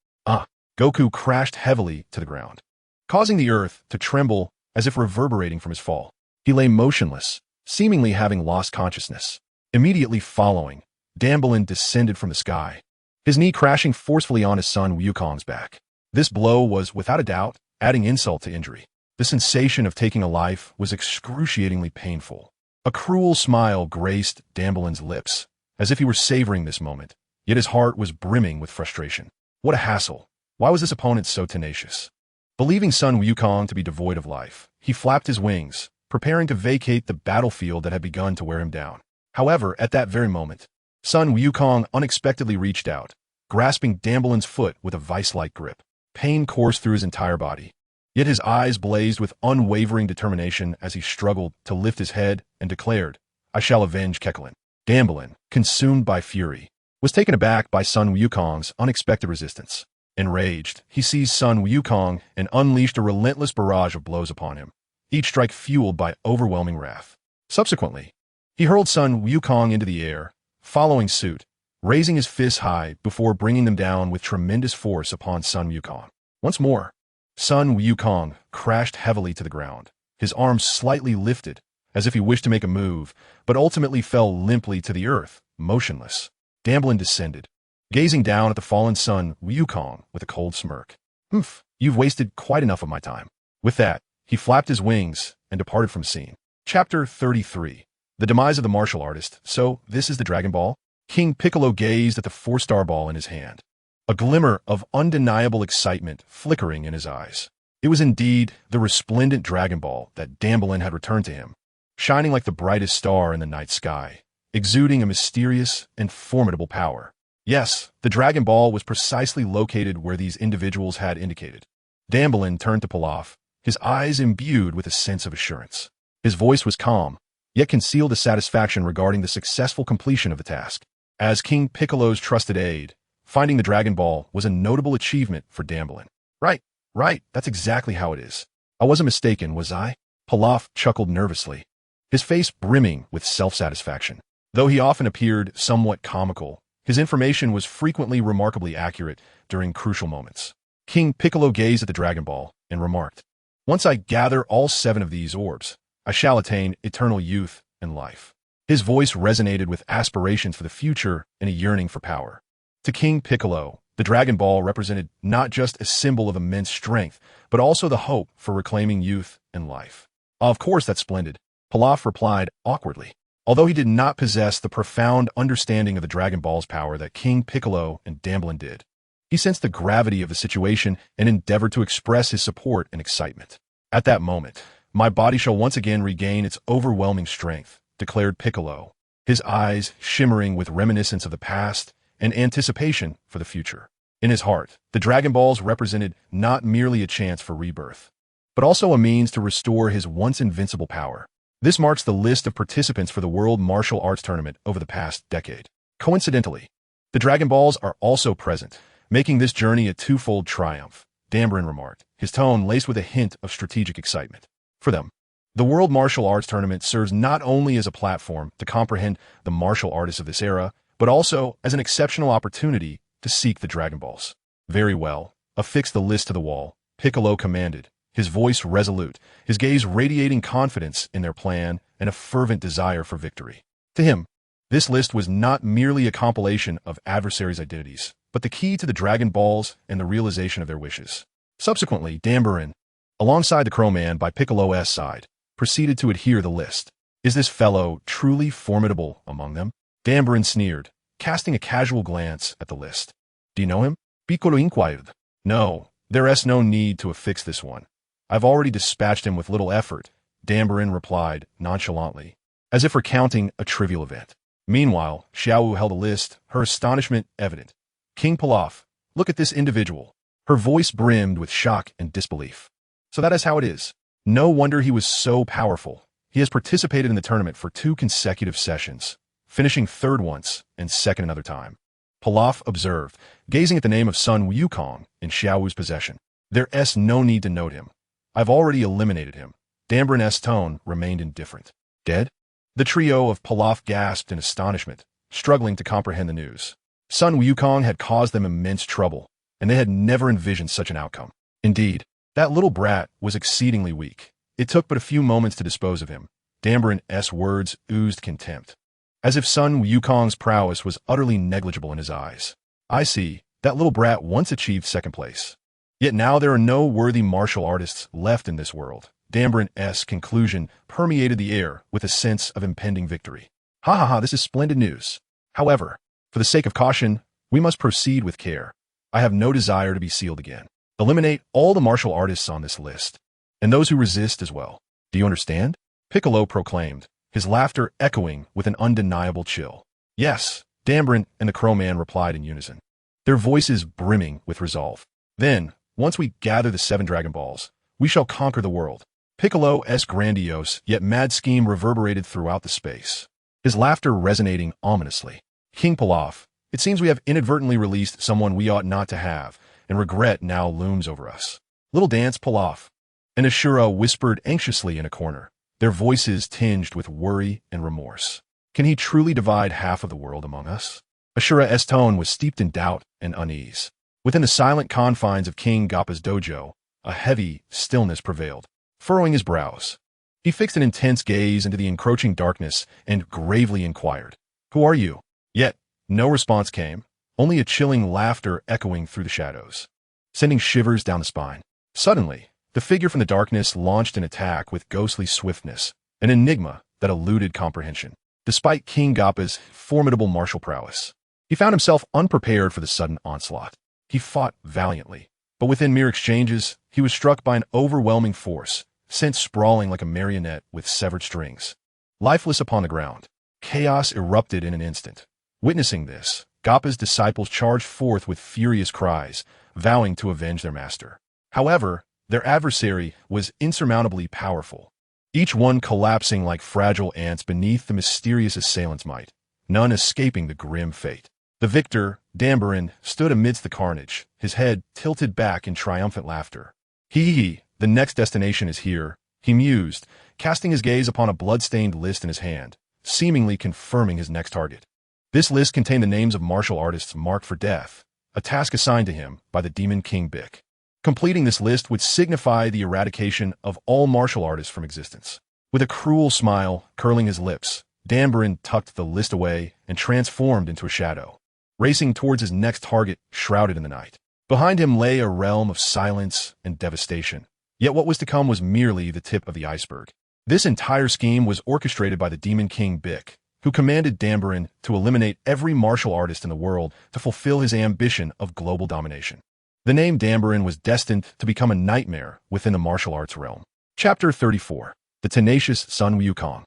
Goku crashed heavily to the ground, causing the earth to tremble as if reverberating from his fall. He lay motionless, seemingly having lost consciousness. Immediately following, Danbren descended from the sky, his knee crashing forcefully on his son Wukong's back. This blow was, without a doubt, adding insult to injury. The sensation of taking a life was excruciatingly painful. A cruel smile graced Danbren's lips, as if he were savoring this moment, yet his heart was brimming with frustration. What a hassle! Why was this opponent so tenacious? Believing Son Wukong to be devoid of life, he flapped his wings, preparing to vacate the battlefield that had begun to wear him down. However, at that very moment, Sun Wukong unexpectedly reached out, grasping Dambelin's foot with a vice-like grip. Pain coursed through his entire body. Yet his eyes blazed with unwavering determination as he struggled to lift his head and declared, "I shall avenge Kekulin." Dambelin, consumed by fury, was taken aback by Sun Wukong's unexpected resistance. Enraged, he seized Sun Wukong and unleashed a relentless barrage of blows upon him, each strike fueled by overwhelming wrath. Subsequently, he hurled Sun Wukong into the air, following suit, raising his fists high before bringing them down with tremendous force upon Sun Wukong. Once more, Sun Wukong crashed heavily to the ground, his arms slightly lifted, as if he wished to make a move, but ultimately fell limply to the earth, motionless. Dambelin descended, gazing down at the fallen Sun Wukong with a cold smirk. "Humph, you've wasted quite enough of my time." With that, he flapped his wings and departed from scene. Chapter 33. The Demise of the Martial Artist. So, this is the Dragon Ball? King Piccolo gazed at the four-star ball in his hand, a glimmer of undeniable excitement flickering in his eyes. It was indeed the resplendent Dragon Ball that Dambelin had returned to him, shining like the brightest star in the night sky, exuding a mysterious and formidable power. Yes, the Dragon Ball was precisely located where these individuals had indicated. Dambelin turned to Pilaf, his eyes imbued with a sense of assurance. His voice was calm, yet concealed a satisfaction regarding the successful completion of the task. As King Piccolo's trusted aide, finding the Dragon Ball was a notable achievement for Dambelin. Right, that's exactly how it is. I wasn't mistaken, was I? Pilaf chuckled nervously, his face brimming with self-satisfaction. Though he often appeared somewhat comical, his information was frequently remarkably accurate during crucial moments. King Piccolo gazed at the Dragon Ball and remarked, "Once I gather all 7 of these orbs, I shall attain eternal youth and life." His voice resonated with aspirations for the future and a yearning for power. To King Piccolo, the Dragon Ball represented not just a symbol of immense strength, but also the hope for reclaiming youth and life. "Of course, that's splendid," Pilaf replied awkwardly. Although he did not possess the profound understanding of the Dragon Ball's power that King Piccolo and Dambelin did, he sensed the gravity of the situation and endeavored to express his support and excitement. "At that moment, my body shall once again regain its overwhelming strength," declared Piccolo, his eyes shimmering with reminiscence of the past and anticipation for the future. In his heart, the Dragon Balls represented not merely a chance for rebirth, but also a means to restore his once invincible power. This marks the list of participants for the World Martial Arts Tournament over the past decade. Coincidentally, the Dragon Balls are also present, making this journey a twofold triumph, Dambelin remarked, his tone laced with a hint of strategic excitement. For them, the World Martial Arts Tournament serves not only as a platform to comprehend the martial artists of this era, but also as an exceptional opportunity to seek the Dragon Balls. "Very well, affix the list to the wall," Piccolo commanded, his voice resolute, his gaze radiating confidence in their plan and a fervent desire for victory. To him, this list was not merely a compilation of adversaries' identities, but the key to the Dragon Balls and the realization of their wishes. Subsequently, Dambelin, alongside the Crowman by Piccolo's side, proceeded to adhere the list. "Is this fellow truly formidable among them?" Dambelin sneered, casting a casual glance at the list. "Do you know him?" Piccolo inquired. "No, there's no need to affix this one. I've already dispatched him with little effort," Dambelin replied nonchalantly, as if recounting a trivial event. Meanwhile, Xiaowu held a list, her astonishment evident. "King Pilaf, look at this individual." Her voice brimmed with shock and disbelief. "So that is how it is. No wonder he was so powerful. He has participated in the tournament for 2 consecutive sessions, finishing 3rd once and 2nd another time," Pilaf observed, gazing at the name of Sun Wukong in Xiaowu's possession. "There's no need to note him. I've already eliminated him." Dambelin's tone remained indifferent. "Dead?" The trio of Pilaf gasped in astonishment, struggling to comprehend the news. Sun Wukong had caused them immense trouble, and they had never envisioned such an outcome. Indeed, that little brat was exceedingly weak. It took but a few moments to dispose of him. Dambelin's words oozed contempt, as if Sun Wukong's prowess was utterly negligible in his eyes. "I see, that little brat once achieved 2nd place. Yet now there are no worthy martial artists left in this world." Dambelin's conclusion permeated the air with a sense of impending victory. Ha, this is splendid news. However, for the sake of caution, we must proceed with care. I have no desire to be sealed again. Eliminate all the martial artists on this list, and those who resist as well. Do you understand?" Piccolo proclaimed, his laughter echoing with an undeniable chill. "Yes, Dambaran and the Crow Man replied in unison, their voices brimming with resolve. Then, once we gather the 7 Dragon Balls, we shall conquer the world. Piccolo's grandiose yet mad scheme reverberated throughout the space, his laughter resonating ominously. King Pilaf, it seems we have inadvertently released someone we ought not to have, and regret now looms over us. Little dance, Pilaf, and Ashura whispered anxiously in a corner, their voices tinged with worry and remorse. Can he truly divide half of the world among us? Ashura's tone was steeped in doubt and unease. Within the silent confines of King Gappa's dojo, a heavy stillness prevailed, furrowing his brows. He fixed an intense gaze into the encroaching darkness and gravely inquired, who are you? Yet, no response came, only a chilling laughter echoing through the shadows, sending shivers down the spine. Suddenly, the figure from the darkness launched an attack with ghostly swiftness, an enigma that eluded comprehension. Despite King Gappa's formidable martial prowess, he found himself unprepared for the sudden onslaught. He fought valiantly, but within mere exchanges, he was struck by an overwhelming force, sent sprawling like a marionette with severed strings. Lifeless upon the ground, chaos erupted in an instant. Witnessing this, Gappa's disciples charged forth with furious cries, vowing to avenge their master. However, their adversary was insurmountably powerful, each one collapsing like fragile ants beneath the mysterious assailant's might, none escaping the grim fate. The victor, Dambaran, stood amidst the carnage, his head tilted back in triumphant laughter. The next destination is here, he mused, casting his gaze upon a blood-stained list in his hand, seemingly confirming his next target. This list contained the names of martial artists marked for death, a task assigned to him by the Demon King Bic. Completing this list would signify the eradication of all martial artists from existence. With a cruel smile curling his lips, Dambaran tucked the list away and transformed into a shadow, racing towards his next target shrouded in the night. Behind him lay a realm of silence and devastation. Yet what was to come was merely the tip of the iceberg. This entire scheme was orchestrated by the Demon King Bic, who commanded Dambaran to eliminate every martial artist in the world to fulfill his ambition of global domination. The name Dambaran was destined to become a nightmare within the martial arts realm. Chapter 34. The Tenacious Sun Wukong.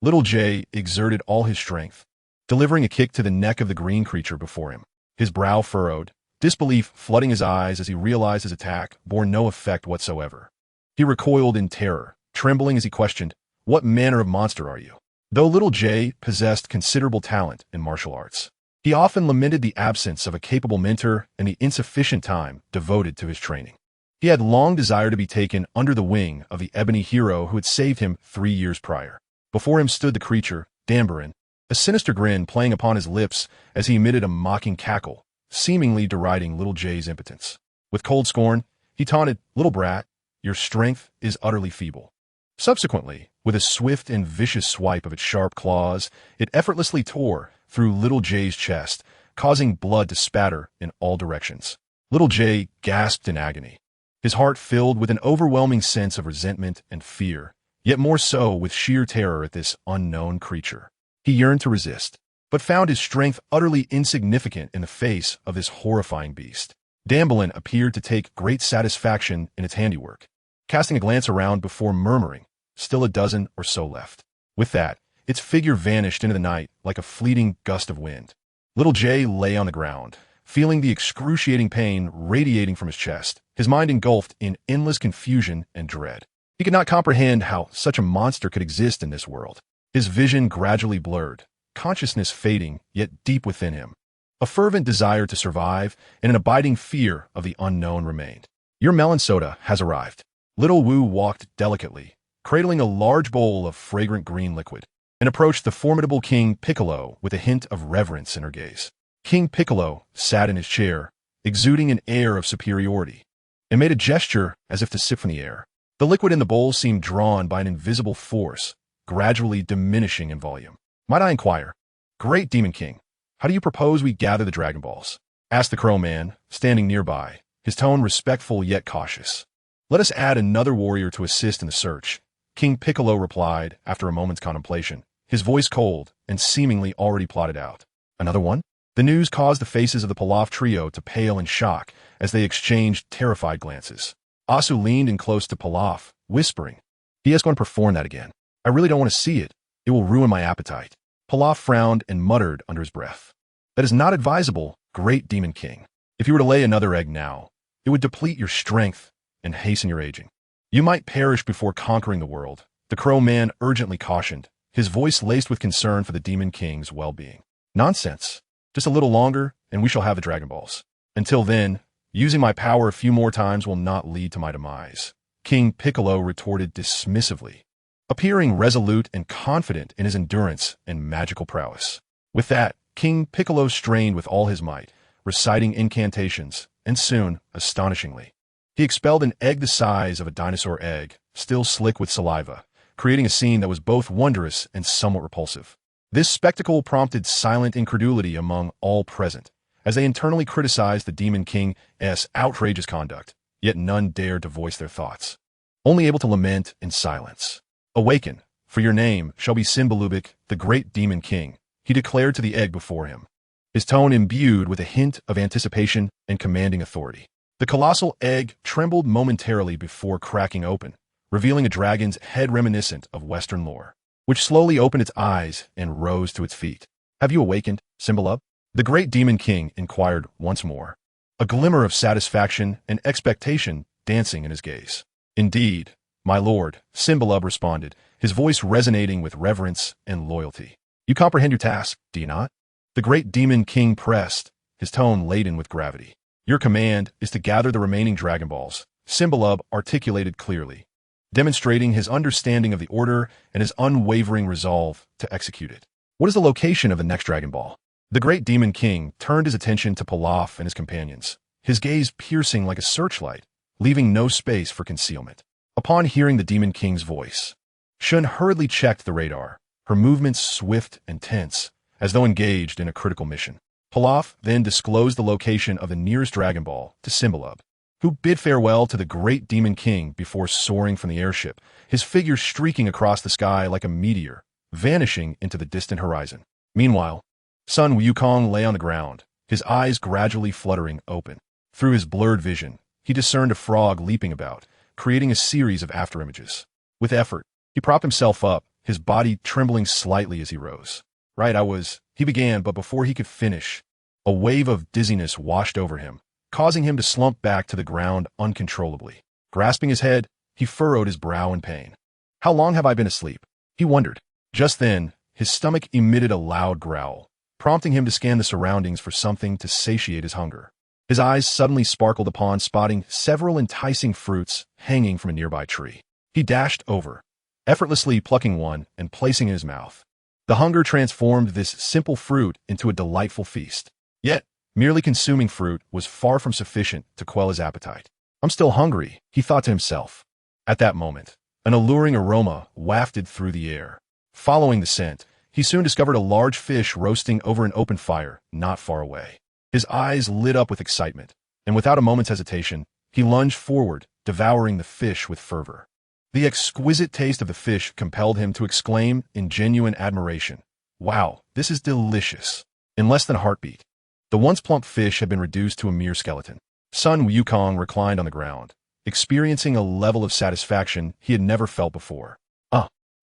Little J exerted all his strength, delivering a kick to the neck of the green creature before him. His brow furrowed, disbelief flooding his eyes as he realized his attack bore no effect whatsoever. He recoiled in terror, trembling as he questioned, what manner of monster are you? Though Little J possessed considerable talent in martial arts, he often lamented the absence of a capable mentor and the insufficient time devoted to his training. He had long desired to be taken under the wing of the ebony hero who had saved him 3 years prior. Before him stood the creature, Dambaran, a sinister grin playing upon his lips as he emitted a mocking cackle, seemingly deriding Little J's impotence. With cold scorn, he taunted, little brat, your strength is utterly feeble. Subsequently, with a swift and vicious swipe of its sharp claws, it effortlessly tore through Little J's chest, causing blood to spatter in all directions. Little J gasped in agony, his heart filled with an overwhelming sense of resentment and fear, yet more so with sheer terror at this unknown creature. He yearned to resist, but found his strength utterly insignificant in the face of this horrifying beast. Dambaran appeared to take great satisfaction in its handiwork, casting a glance around before murmuring, still a dozen or so left. With that, its figure vanished into the night like a fleeting gust of wind. Little J lay on the ground, feeling the excruciating pain radiating from his chest, his mind engulfed in endless confusion and dread. He could not comprehend how such a monster could exist in this world. His vision gradually blurred, consciousness fading yet deep within him. A fervent desire to survive and an abiding fear of the unknown remained. Your melon soda has arrived. Little Wu walked delicately, cradling a large bowl of fragrant green liquid, and approached the formidable King Piccolo with a hint of reverence in her gaze. King Piccolo sat in his chair, exuding an air of superiority, and made a gesture as if to sip from the air. The liquid in the bowl seemed drawn by an invisible force, gradually diminishing in volume. Might I inquire, great Demon King, how do you propose we gather the Dragon Balls? Asked the Crow Man, standing nearby, his tone respectful yet cautious. Let us add another warrior to assist in the search, King Piccolo replied after a moment's contemplation, his voice cold and seemingly already plotted out. Another one? The news caused the faces of the Pilaf trio to pale in shock as they exchanged terrified glances. Asu leaned in close to Pilaf, whispering, he is going to perform that again. I really don't want to see it. It will ruin my appetite. Pilaf frowned and muttered under his breath. That is not advisable, great Demon King. If you were to lay another egg now, it would deplete your strength and hasten your aging. You might perish before conquering the world, the Crow Man urgently cautioned, his voice laced with concern for the Demon King's well-being. Nonsense. Just a little longer, and we shall have the Dragon Balls. Until then, using my power a few more times will not lead to my demise, King Piccolo retorted dismissively, appearing resolute and confident in his endurance and magical prowess. With that, King Piccolo strained with all his might, reciting incantations, and soon, astonishingly, he expelled an egg the size of a dinosaur egg, still slick with saliva, creating a scene that was both wondrous and somewhat repulsive. This spectacle prompted silent incredulity among all present, as they internally criticized the Demon King's outrageous conduct, yet none dared to voice their thoughts, only able to lament in silence. Awaken, for your name shall be Simbalubik, the great Demon King, he declared to the egg before him, his tone imbued with a hint of anticipation and commanding authority. The colossal egg trembled momentarily before cracking open, revealing a dragon's head reminiscent of Western lore, which slowly opened its eyes and rose to its feet. Have you awakened, Simbalub? The great Demon King inquired once more, a glimmer of satisfaction and expectation dancing in his gaze. Indeed, my lord, Simbalub responded, his voice resonating with reverence and loyalty. You comprehend your task, do you not? The great Demon King pressed, his tone laden with gravity. Your command is to gather the remaining Dragon Balls, Simbalub articulated clearly, demonstrating his understanding of the order and his unwavering resolve to execute it. What is the location of the next Dragon Ball? The great Demon King turned his attention to Pilaf and his companions, his gaze piercing like a searchlight, leaving no space for concealment. Upon hearing the Demon King's voice, Shun hurriedly checked the radar, her movements swift and tense, as though engaged in a critical mission. Pilaf then disclosed the location of the nearest Dragon Ball to Simbalub, who bid farewell to the great Demon King before soaring from the airship, his figure streaking across the sky like a meteor, vanishing into the distant horizon. Meanwhile, Sun Wukong lay on the ground, his eyes gradually fluttering open. Through his blurred vision, he discerned a frog leaping about, creating a series of afterimages. With effort, he propped himself up, his body trembling slightly as he rose. He began, but before he could finish, a wave of dizziness washed over him, causing him to slump back to the ground uncontrollably. Grasping his head, he furrowed his brow in pain. How long have I been asleep? He wondered. Just then, his stomach emitted a loud growl, prompting him to scan the surroundings for something to satiate his hunger. His eyes suddenly sparkled upon spotting several enticing fruits hanging from a nearby tree. He dashed over, effortlessly plucking one and placing it in his mouth. The hunger transformed this simple fruit into a delightful feast. Yet, merely consuming fruit was far from sufficient to quell his appetite. I'm still hungry, he thought to himself. At that moment, an alluring aroma wafted through the air. Following the scent, he soon discovered a large fish roasting over an open fire not far away. His eyes lit up with excitement, and without a moment's hesitation, he lunged forward, devouring the fish with fervor. The exquisite taste of the fish compelled him to exclaim in genuine admiration, "Wow, this is delicious." In less than a heartbeat, the once plump fish had been reduced to a mere skeleton. Sun Wukong reclined on the ground, experiencing a level of satisfaction he had never felt before.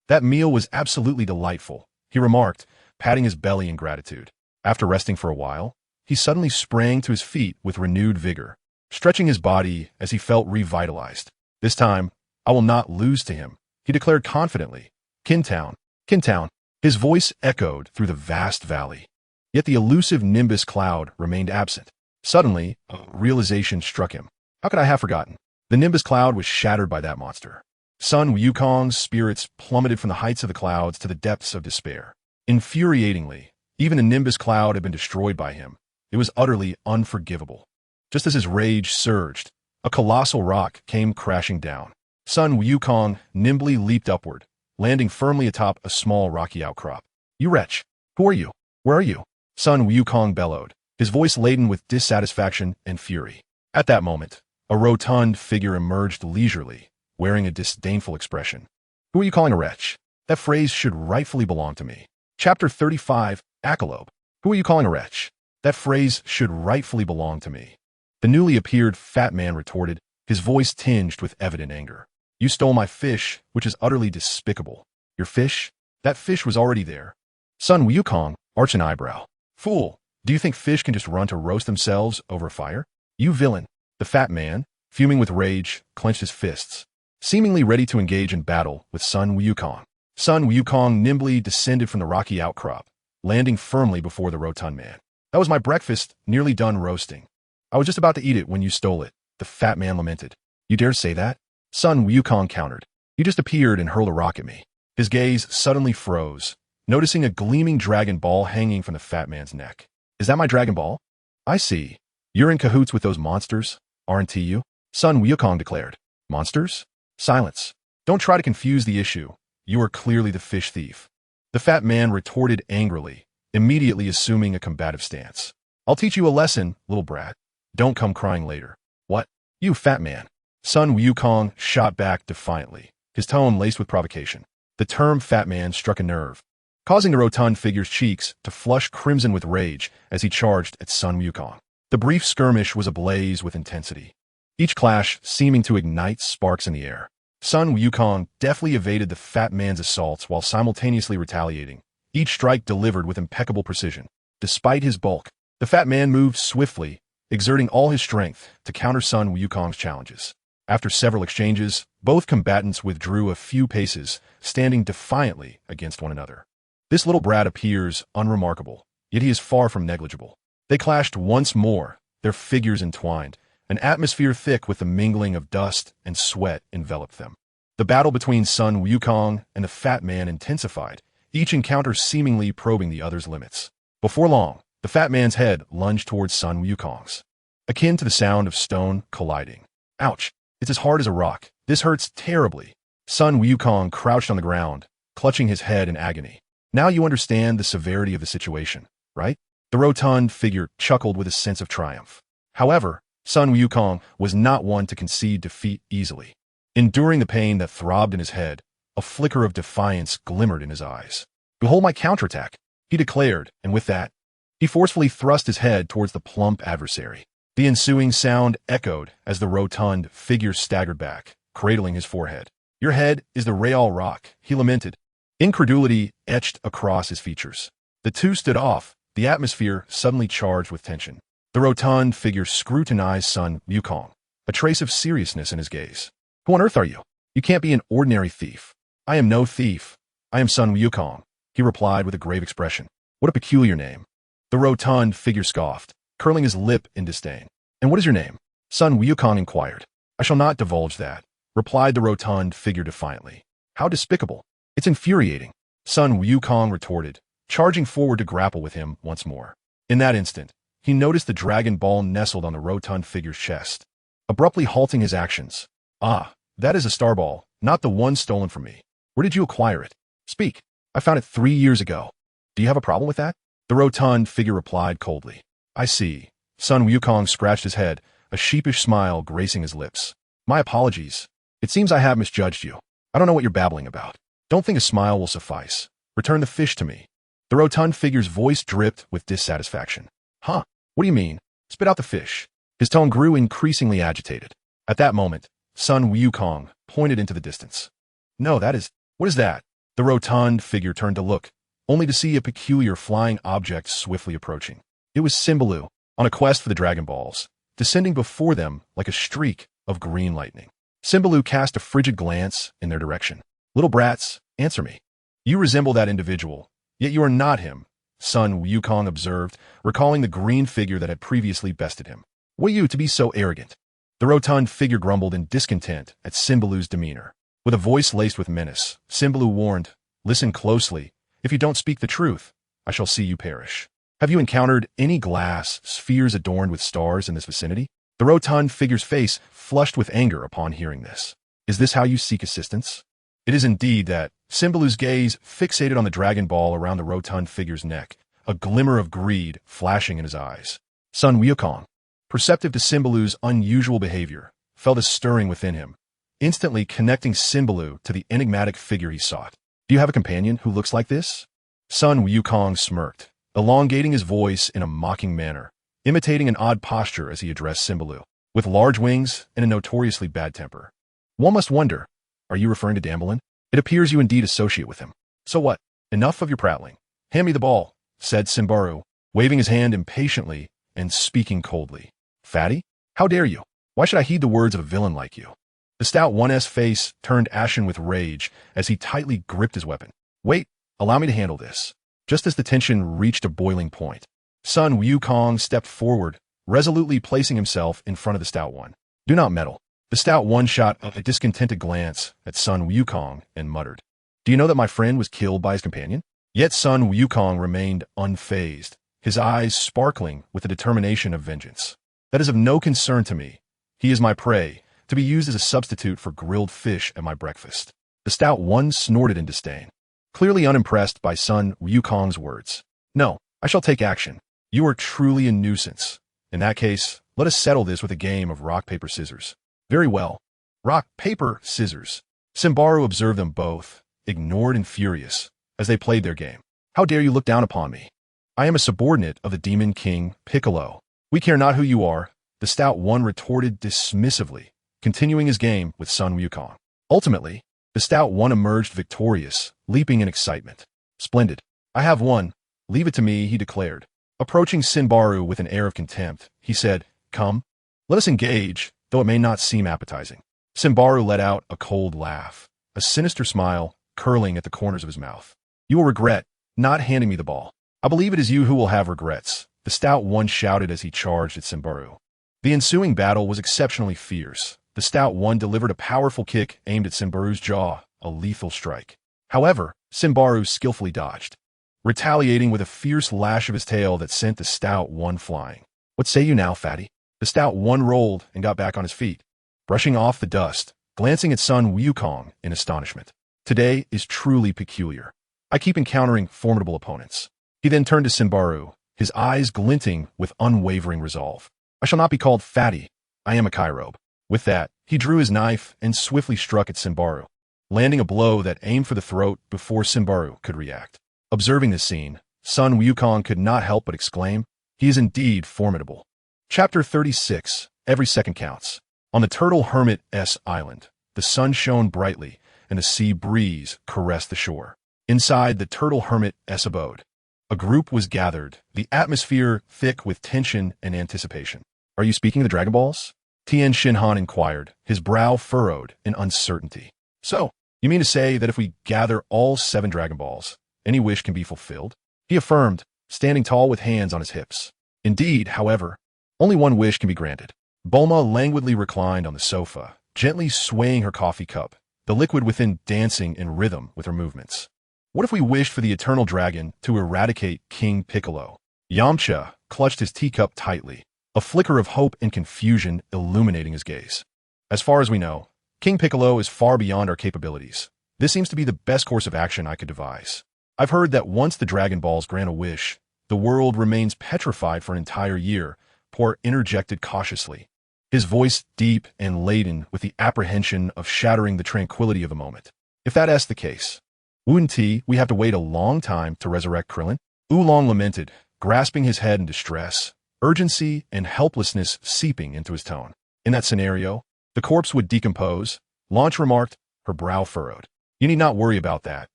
That meal was absolutely delightful, he remarked, patting his belly in gratitude. After resting for a while, he suddenly sprang to his feet with renewed vigor, stretching his body as he felt revitalized. This time, I will not lose to him, he declared confidently. Kintown, Kintown. His voice echoed through the vast valley. Yet the elusive nimbus cloud remained absent. Suddenly, a realization struck him. How could I have forgotten? The nimbus cloud was shattered by that monster. Sun Wukong's spirits plummeted from the heights of the clouds to the depths of despair. Infuriatingly, even the nimbus cloud had been destroyed by him. It was utterly unforgivable. Just as his rage surged, a colossal rock came crashing down. Sun Wukong nimbly leaped upward, landing firmly atop a small rocky outcrop. You wretch! Who are you? Where are you? Sun Wukong bellowed, his voice laden with dissatisfaction and fury. At that moment, a rotund figure emerged leisurely, wearing a disdainful expression. Who are you calling a wretch? That phrase should rightfully belong to me. Chapter 35, Akalobe. Who are you calling a wretch? That phrase should rightfully belong to me. The newly appeared fat man retorted, his voice tinged with evident anger. You stole my fish, which is utterly despicable. Your fish? That fish was already there. Sun Wukong arched an eyebrow. Fool, do you think fish can just run to roast themselves over a fire? You villain. The fat man, fuming with rage, clenched his fists, seemingly ready to engage in battle with Sun Wukong. Sun Wukong nimbly descended from the rocky outcrop, landing firmly before the rotund man. That was my breakfast, nearly done roasting. I was just about to eat it when you stole it, the fat man lamented. You dare say that? Sun Wukong countered. You just appeared and hurled a rock at me. His gaze suddenly froze, noticing a gleaming dragon ball hanging from the fat man's neck. Is that my dragon ball? I see. You're in cahoots with those monsters, aren't you? Sun Wukong declared. Monsters? Silence. Don't try to confuse the issue. You are clearly the fish thief. The fat man retorted angrily, immediately assuming a combative stance. I'll teach you a lesson, little brat. Don't come crying later. What? You fat man. Sun Wukong shot back defiantly, his tone laced with provocation. The term fat man struck a nerve, causing the rotund figure's cheeks to flush crimson with rage as he charged at Sun Wukong. The brief skirmish was ablaze with intensity, each clash seeming to ignite sparks in the air. Sun Wukong deftly evaded the fat man's assaults while simultaneously retaliating, each strike delivered with impeccable precision. Despite his bulk, the fat man moved swiftly, exerting all his strength to counter Sun Wukong's challenges. After several exchanges, both combatants withdrew a few paces, standing defiantly against one another. This little brat appears unremarkable, yet he is far from negligible. They clashed once more, their figures entwined. An atmosphere thick with the mingling of dust and sweat enveloped them. The battle between Sun Wukong and the fat man intensified, each encounter seemingly probing the other's limits. Before long, the fat man's head lunged towards Sun Wukong's, akin to the sound of stone colliding. Ouch! It's as hard as a rock. This hurts terribly. Sun Wukong crouched on the ground, clutching his head in agony. Now you understand the severity of the situation, right? The rotund figure chuckled with a sense of triumph. However, Sun Wukong was not one to concede defeat easily. Enduring the pain that throbbed in his head, a flicker of defiance glimmered in his eyes. Behold my counterattack, he declared, and with that, he forcefully thrust his head towards the plump adversary. The ensuing sound echoed as the rotund figure staggered back, cradling his forehead. Your head is the real rock, he lamented. Incredulity etched across his features. The two stood off, the atmosphere suddenly charged with tension. The rotund figure scrutinized Sun Wukong, a trace of seriousness in his gaze. Who on earth are you? You can't be an ordinary thief. I am no thief. I am Sun Wukong, he replied with a grave expression. What a peculiar name. The rotund figure scoffed, curling his lip in disdain. And what is your name? Sun Wukong inquired. I shall not divulge that, replied the rotund figure defiantly. How despicable. It's infuriating, Sun Wukong retorted, charging forward to grapple with him once more. In that instant, he noticed the dragon ball nestled on the rotund figure's chest, abruptly halting his actions. Ah, that is a star ball, not the one stolen from me. Where did you acquire it? Speak. I found it 3 years ago. Do you have a problem with that? The rotund figure replied coldly. I see. Sun Wukong scratched his head, a sheepish smile gracing his lips. My apologies. It seems I have misjudged you. I don't know what you're babbling about. Don't think a smile will suffice. Return the fish to me. The rotund figure's voice dripped with dissatisfaction. Huh? What do you mean? Spit out the fish. His tone grew increasingly agitated. At that moment, Sun Wukong pointed into the distance. No, what is that? The rotund figure turned to look, only to see a peculiar flying object swiftly approaching. It was Simbaloo, on a quest for the Dragon Balls, descending before them like a streak of green lightning. Simbaloo cast a frigid glance in their direction. Little brats, answer me. You resemble that individual, yet you are not him, Sun Wukong observed, recalling the green figure that had previously bested him. What are you to be so arrogant? The rotund figure grumbled in discontent at Simbaloo's demeanor. With a voice laced with menace, Simbaloo warned, Listen closely. If you don't speak the truth, I shall see you perish. Have you encountered any glass spheres adorned with stars in this vicinity? The rotund figure's face flushed with anger upon hearing this. Is this how you seek assistance? It is indeed that. Simbaloo's gaze fixated on the dragon ball around the rotund figure's neck, a glimmer of greed flashing in his eyes. Sun Wukong, perceptive to Simbaloo's unusual behavior, felt a stirring within him, instantly connecting Simbaloo to the enigmatic figure he sought. Do you have a companion who looks like this? Sun Wukong smirked, elongating his voice in a mocking manner, imitating an odd posture as he addressed Simbaloo, with large wings and a notoriously bad temper. One must wonder, are you referring to Damblin? It appears you indeed associate with him. So what? Enough of your prattling. Hand me the ball, said Simbaru, waving his hand impatiently and speaking coldly. Fatty? How dare you? Why should I heed the words of a villain like you? The stout one's face turned ashen with rage as he tightly gripped his weapon. Wait, allow me to handle this. Just as the tension reached a boiling point, Sun Wukong stepped forward, resolutely placing himself in front of the stout one. Do not meddle. The stout one shot a discontented glance at Sun Wukong and muttered. Do you know that my friend was killed by his companion? Yet Sun Wukong remained unfazed, his eyes sparkling with the determination of vengeance. That is of no concern to me. He is my prey, to be used as a substitute for grilled fish at my breakfast. The stout one snorted in disdain, clearly unimpressed by Sun Wukong's words. No, I shall take action. You are truly a nuisance. In that case, let us settle this with a game of rock, paper, scissors. Very well. Rock, paper, scissors. Simbaru observed them both, ignored and furious, as they played their game. How dare you look down upon me? I am a subordinate of the Demon King, Piccolo. We care not who you are, the stout one retorted dismissively, continuing his game with Sun Wukong. Ultimately, the stout one emerged victorious, leaping in excitement. Splendid. I have won. Leave it to me, he declared. Approaching Simbaru with an air of contempt, he said, Come, let us engage, though it may not seem appetizing. Simbaru let out a cold laugh, a sinister smile curling at the corners of his mouth. You will regret not handing me the ball. I believe it is you who will have regrets, the stout one shouted as he charged at Simbaru. The ensuing battle was exceptionally fierce. The stout one delivered a powerful kick aimed at Simbaru's jaw, a lethal strike. However, Simbaru skillfully dodged, retaliating with a fierce lash of his tail that sent the stout one flying. What say you now, fatty? The stout one rolled and got back on his feet, brushing off the dust, glancing at Sun Wukong in astonishment. Today is truly peculiar. I keep encountering formidable opponents. He then turned to Simbaru, his eyes glinting with unwavering resolve. I shall not be called fatty. I am a Kairobe. With that, he drew his knife and swiftly struck at Simbaru, landing a blow that aimed for the throat before Simbaru could react. Observing this scene, Sun Wukong could not help but exclaim, He is indeed formidable. Chapter 36, Every Second Counts. On the Turtle Hermit's island, the sun shone brightly, and the sea breeze caressed the shore. Inside the Turtle Hermit's abode, a group was gathered, the atmosphere thick with tension and anticipation. Are you speaking of the Dragon Balls? Tien Shinhan inquired, his brow furrowed in uncertainty. So, you mean to say that if we gather all 7 Dragon Balls, any wish can be fulfilled? He affirmed, standing tall with hands on his hips. Indeed, however, only one wish can be granted. Bulma languidly reclined on the sofa, gently swaying her coffee cup, the liquid within dancing in rhythm with her movements. What if we wished for the eternal dragon to eradicate King Piccolo? Yamcha clutched his teacup tightly, a flicker of hope and confusion illuminating his gaze. As far as we know, King Piccolo is far beyond our capabilities. This seems to be the best course of action I could devise. I've heard that once the Dragon Balls grant a wish, the world remains petrified for an entire year, Poor interjected cautiously, his voice deep and laden with the apprehension of shattering the tranquility of a moment. If that's the case, wouldn't we have to wait a long time to resurrect Krillin? Oolong lamented, grasping his head in distress, urgency and helplessness seeping into his tone. In that scenario, the corpse would decompose, Launch remarked, her brow furrowed. You need not worry about that,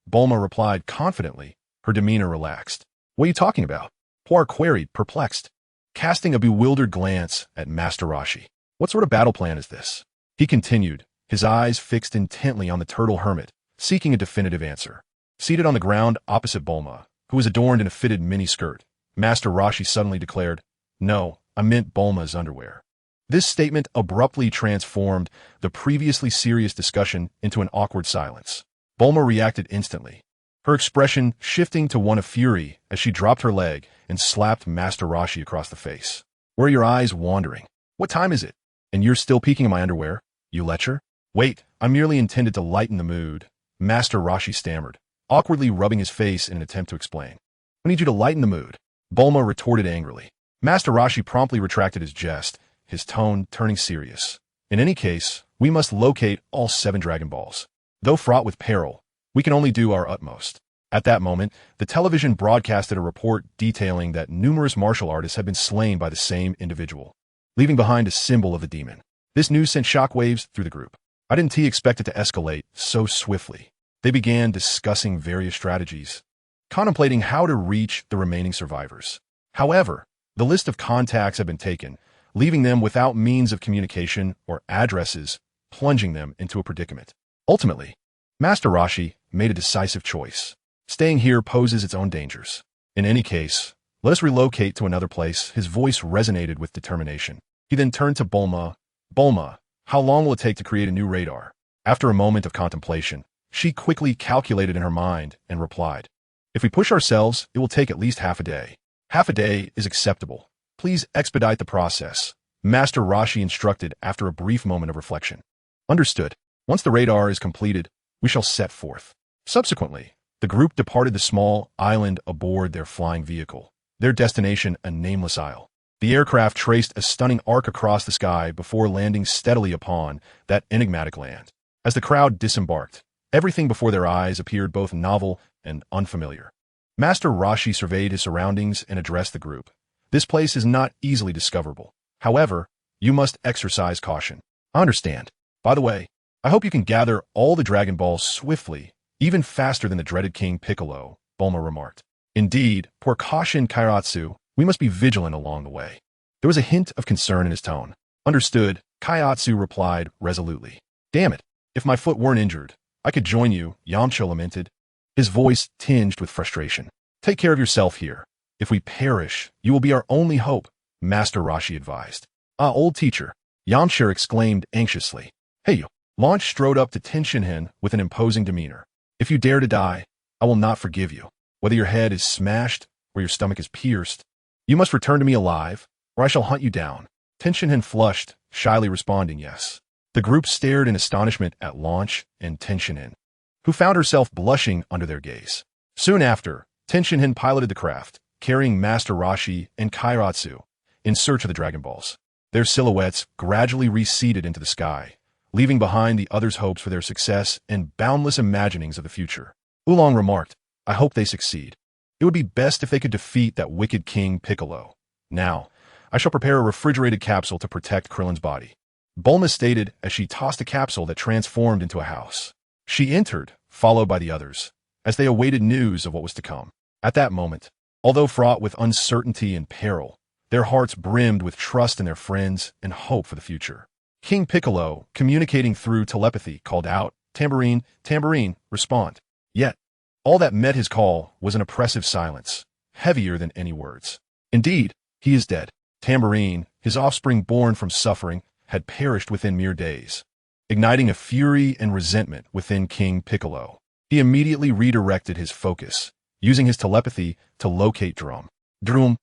Bulma replied confidently, her demeanor relaxed. What are you talking about? Poir queried, perplexed, casting a bewildered glance at Master Roshi. What sort of battle plan is this? He continued, his eyes fixed intently on the turtle hermit, seeking a definitive answer. Seated on the ground opposite Bulma, who was adorned in a fitted mini-skirt, Master Roshi suddenly declared, No, I meant Bulma's underwear. This statement abruptly transformed the previously serious discussion into an awkward silence. Bulma reacted instantly, her expression shifting to one of fury as she dropped her leg and slapped Master Roshi across the face. Where are your eyes wandering? What time is it? And you're still peeking in my underwear? You lecher? Wait, I merely intended to lighten the mood, Master Roshi stammered, awkwardly rubbing his face in an attempt to explain. I need you to lighten the mood, Bulma retorted angrily. Master Roshi promptly retracted his jest, his tone turning serious. In any case, we must locate all 7 Dragon Balls. Though fraught with peril, we can only do our utmost. At that moment, the television broadcasted a report detailing that numerous martial artists had been slain by the same individual, leaving behind a symbol of the demon. This news sent shockwaves through the group. I didn't expect it to escalate so swiftly. They began discussing various strategies, contemplating how to reach the remaining survivors. However, the list of contacts had been taken, leaving them without means of communication or addresses, plunging them into a predicament. Ultimately, Master Roshi made a decisive choice. Staying here poses its own dangers. In any case, let us relocate to another place. His voice resonated with determination. He then turned to Bulma. Bulma, how long will it take to create a new radar? After a moment of contemplation, she quickly calculated in her mind and replied, if we push ourselves, it will take at least half a day. Half a day is acceptable. Please expedite the process, Master Roshi instructed after a brief moment of reflection. Understood. Once the radar is completed, we shall set forth. Subsequently, the group departed the small island aboard their flying vehicle, their destination a nameless isle. The aircraft traced a stunning arc across the sky before landing steadily upon that enigmatic land. As the crowd disembarked, everything before their eyes appeared both novel and unfamiliar. Master Roshi surveyed his surroundings and addressed the group. This place is not easily discoverable. However, you must exercise caution. I understand. By the way, I hope you can gather all the Dragon Balls swiftly, even faster than the dreaded King Piccolo, Bulma remarked. Indeed, pour caution Kairatsu, we must be vigilant along the way. There was a hint of concern in his tone. Understood, Kairatsu replied resolutely. Damn it, if my foot weren't injured, I could join you, Yamcha lamented, his voice tinged with frustration. Take care of yourself here. If we perish, you will be our only hope, Master Roshi advised. Ah, old teacher, Yamcha exclaimed anxiously. Hey you. Launch strode up to Tenshinhan with an imposing demeanor. If you dare to die, I will not forgive you. Whether your head is smashed or your stomach is pierced, you must return to me alive, or I shall hunt you down. Tenshinhan flushed, shyly responding yes. The group stared in astonishment at Launch and Tenshinhan, who found herself blushing under their gaze. Soon after, Tenshinhan piloted the craft, carrying Master Roshi and Kairatsu, in search of the Dragon Balls. Their silhouettes gradually receded into the sky, leaving behind the others' hopes for their success and boundless imaginings of the future. Oolong remarked, I hope they succeed. It would be best if they could defeat that wicked King Piccolo. Now, I shall prepare a refrigerated capsule to protect Krillin's body. Bulma stated as she tossed a capsule that transformed into a house. She entered, followed by the others, as they awaited news of what was to come. At that moment, although fraught with uncertainty and peril, their hearts brimmed with trust in their friends and hope for the future. King Piccolo, communicating through telepathy, called out, Tambourine, tambourine, respond. Yet, all that met his call was an oppressive silence, heavier than any words. Indeed, he is dead. Tambourine, his offspring born from suffering, had perished within mere days, igniting a fury and resentment within King Piccolo. He immediately redirected his focus, using his telepathy to locate Drum. Drum.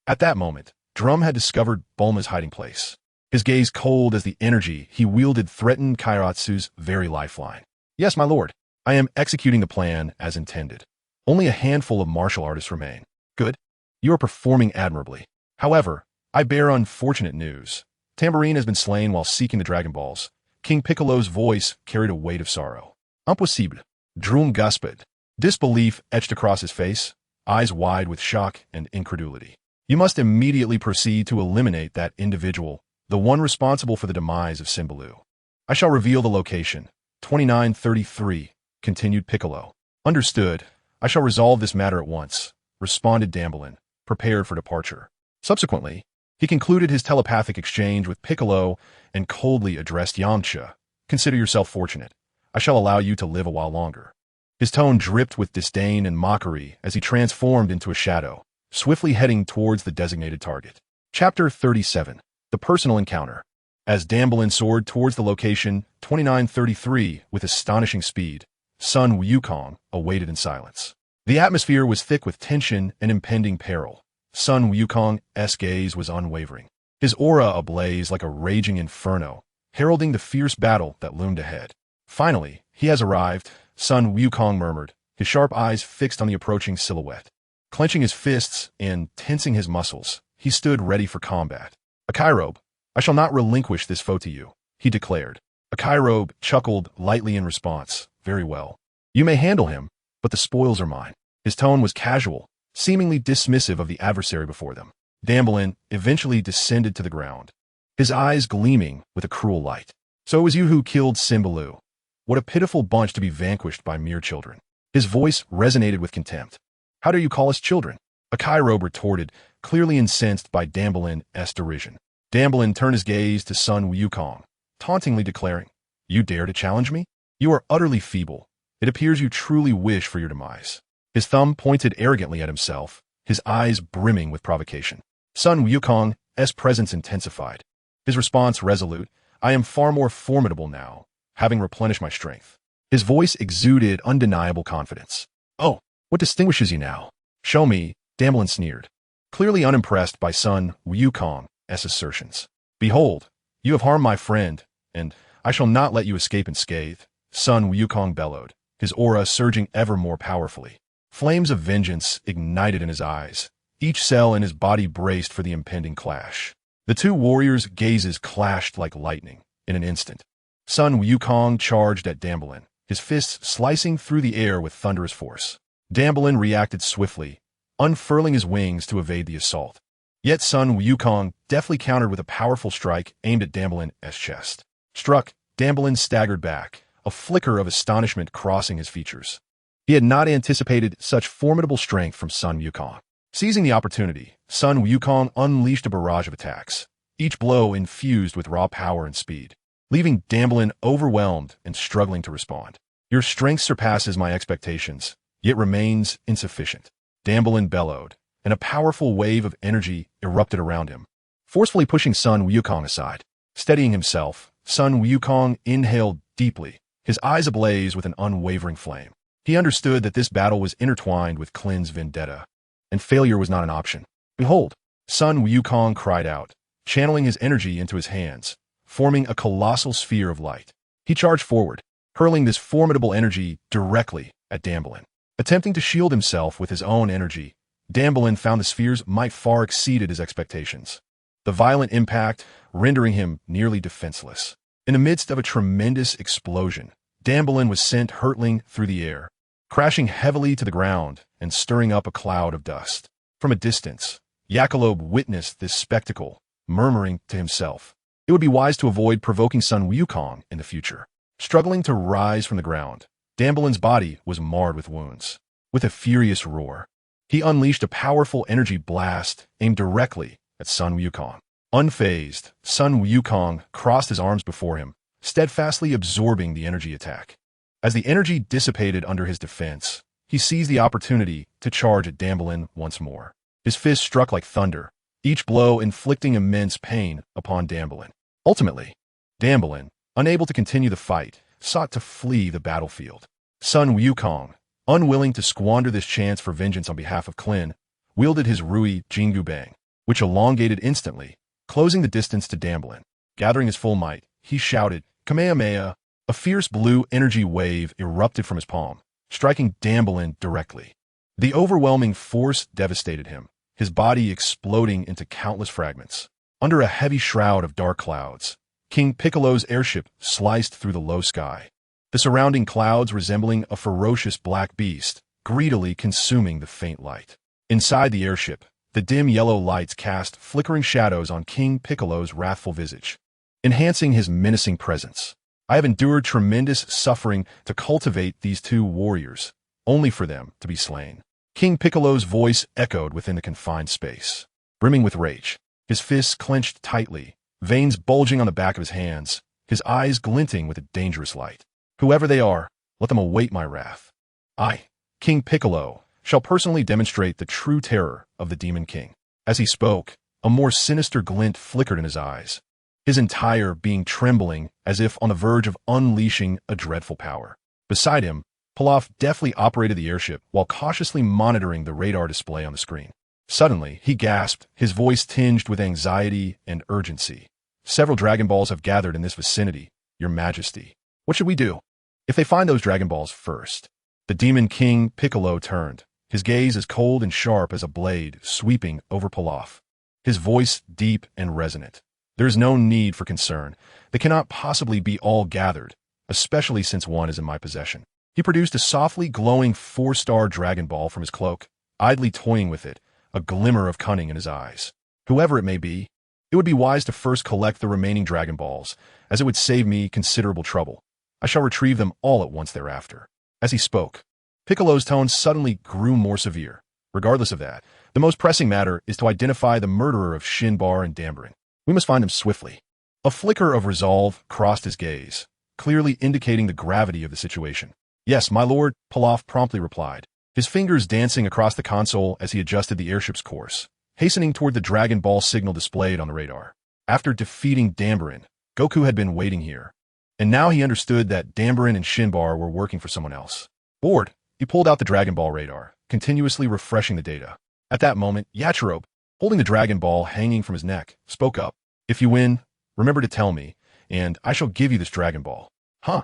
At that moment, Drum had discovered Bulma's hiding place. His gaze cold as the energy he wielded threatened Kairatsu's very lifeline. Yes, my lord, I am executing the plan as intended. Only a handful of martial artists remain. Good. You are performing admirably. However, I bear unfortunate news. Tambourine has been slain while seeking the Dragon Balls. King Piccolo's voice carried a weight of sorrow. Impossible. Drum gasped. Disbelief etched across his face, eyes wide with shock and incredulity. You must immediately proceed to eliminate that individual, the one responsible for the demise of Cymbaloo. I shall reveal the location. 2933, continued Piccolo. Understood. I shall resolve this matter at once, responded Damblin, prepared for departure. Subsequently, he concluded his telepathic exchange with Piccolo and coldly addressed Yamcha. Consider yourself fortunate. I shall allow you to live a while longer. His tone dripped with disdain and mockery as he transformed into a shadow, swiftly heading towards the designated target. Chapter 37. The Personal Encounter. As Damblin soared towards the location 2933 with astonishing speed, Sun Wukong awaited in silence. The atmosphere was thick with tension and impending peril. Sun Wukong's gaze was unwavering, his aura ablaze like a raging inferno, heralding the fierce battle that loomed ahead. Finally, he has arrived, Sun Wukong murmured, his sharp eyes fixed on the approaching silhouette. Clenching his fists and tensing his muscles, he stood ready for combat. Akairobe, I shall not relinquish this foe to you, he declared. Akairobe chuckled lightly in response. Very well. You may handle him, but the spoils are mine. His tone was casual, seemingly dismissive of the adversary before them. Damblin eventually descended to the ground, his eyes gleaming with a cruel light. So it was you who killed Cymbaloo. What a pitiful bunch to be vanquished by mere children. His voice resonated with contempt. How dare you call us children? A Kairobe retorted, clearly incensed by Dambelin's derision. Dambelin turned his gaze to Sun Wukong, tauntingly declaring, "You dare to challenge me? You are utterly feeble. It appears you truly wish for your demise." His thumb pointed arrogantly at himself, his eyes brimming with provocation. Sun Wukong's presence intensified. His response resolute, "I am far more formidable now, having replenished my strength." His voice exuded undeniable confidence. "Oh, what distinguishes you now? Show me," Dambelin sneered, clearly unimpressed by Sun Wukong's assertions. "Behold, you have harmed my friend, and I shall not let you escape unscathed," Sun Wukong bellowed, his aura surging ever more powerfully. Flames of vengeance ignited in his eyes. Each cell in his body braced for the impending clash. The two warriors' gazes clashed like lightning in an instant. Sun Wukong charged at Dambelin, his fists slicing through the air with thunderous force. Dambelin reacted swiftly, unfurling his wings to evade the assault. Yet Sun Wukong deftly countered with a powerful strike aimed at Dambelin's chest. Struck, Dambelin staggered back, a flicker of astonishment crossing his features. He had not anticipated such formidable strength from Sun Wukong. Seizing the opportunity, Sun Wukong unleashed a barrage of attacks, each blow infused with raw power and speed, leaving Dambelin overwhelmed and struggling to respond. "Your strength surpasses my expectations, yet remains insufficient," Dambelin bellowed, and a powerful wave of energy erupted around him, forcefully pushing Sun Wukong aside. Steadying himself, Sun Wukong inhaled deeply, his eyes ablaze with an unwavering flame. He understood that this battle was intertwined with Klin's vendetta, and failure was not an option. "Behold!" Sun Wukong cried out, channeling his energy into his hands, forming a colossal sphere of light. He charged forward, hurling this formidable energy directly at Dambelin. Attempting to shield himself with his own energy, Dambelin found the sphere's might far exceeded his expectations, the violent impact rendering him nearly defenseless. In the midst of a tremendous explosion, Dambelin was sent hurtling through the air, crashing heavily to the ground and stirring up a cloud of dust. From a distance, Jackalope witnessed this spectacle, murmuring to himself, it would be wise to avoid provoking Sun Wukong in the future. Struggling to rise from the ground, Dambelin's body was marred with wounds. With a furious roar, he unleashed a powerful energy blast aimed directly at Sun Wukong. Unfazed, Sun Wukong crossed his arms before him, steadfastly absorbing the energy attack. As the energy dissipated under his defense, he seized the opportunity to charge at Dambelin once more. His fist struck like thunder, each blow inflicting immense pain upon Dambelin. Ultimately, Dambelin, unable to continue the fight, sought to flee the battlefield. Sun Wukong, unwilling to squander this chance for vengeance on behalf of Krillin, wielded his Rui Jingu Bang, which elongated instantly, closing the distance to Dambelin. Gathering his full might, he shouted, "Kamehameha!" A fierce blue energy wave erupted from his palm, striking Dambelin directly. The overwhelming force devastated him, his body exploding into countless fragments. Under a heavy shroud of dark clouds, King Piccolo's airship sliced through the low sky, the surrounding clouds resembling a ferocious black beast, greedily consuming the faint light. Inside the airship, the dim yellow lights cast flickering shadows on King Piccolo's wrathful visage, enhancing his menacing presence. I have endured tremendous suffering to cultivate these two warriors, only for them to be slain. King Piccolo's voice echoed within the confined space. Brimming with rage, his fists clenched tightly, veins bulging on the back of his hands, his eyes glinting with a dangerous light. "Whoever they are, let them await my wrath. I, King Piccolo, shall personally demonstrate the true terror of the Demon King." As he spoke, a more sinister glint flickered in his eyes, his entire being trembling as if on the verge of unleashing a dreadful power. Beside him, Pilaf deftly operated the airship while cautiously monitoring the radar display on the screen. Suddenly, he gasped, his voice tinged with anxiety and urgency. "Several Dragon Balls have gathered in this vicinity, Your Majesty. What should we do? If they find those Dragon Balls first?" The Demon King Piccolo turned, his gaze as cold and sharp as a blade sweeping over Pilaf, his voice deep and resonant. "There is no need for concern. They cannot possibly be all gathered, especially since one is in my possession." He produced a softly glowing 4-star Dragon Ball from his cloak, idly toying with it, a glimmer of cunning in his eyes. "Whoever it may be, it would be wise to first collect the remaining Dragon Balls, as it would save me considerable trouble. I shall retrieve them all at once thereafter." As he spoke, Piccolo's tone suddenly grew more severe, Regardless of that, the most pressing matter is to identify the murderer of Shinbar and Dambaran. We must find him swiftly. A flicker of resolve crossed his gaze, clearly indicating the gravity of the situation. Yes, my lord, Pilaf promptly replied, his fingers dancing across the console as he adjusted the airship's course, hastening toward the Dragon Ball signal displayed on the radar. After defeating Dambaran, Goku had been waiting here, and now he understood that Dambaran and Shinbar were working for someone else. Bored, he pulled out the Dragon Ball radar, continuously refreshing the data. At that moment, Yachirobe, holding the Dragon Ball hanging from his neck, spoke up. If you win, remember to tell me, and I shall give you this Dragon Ball. Huh?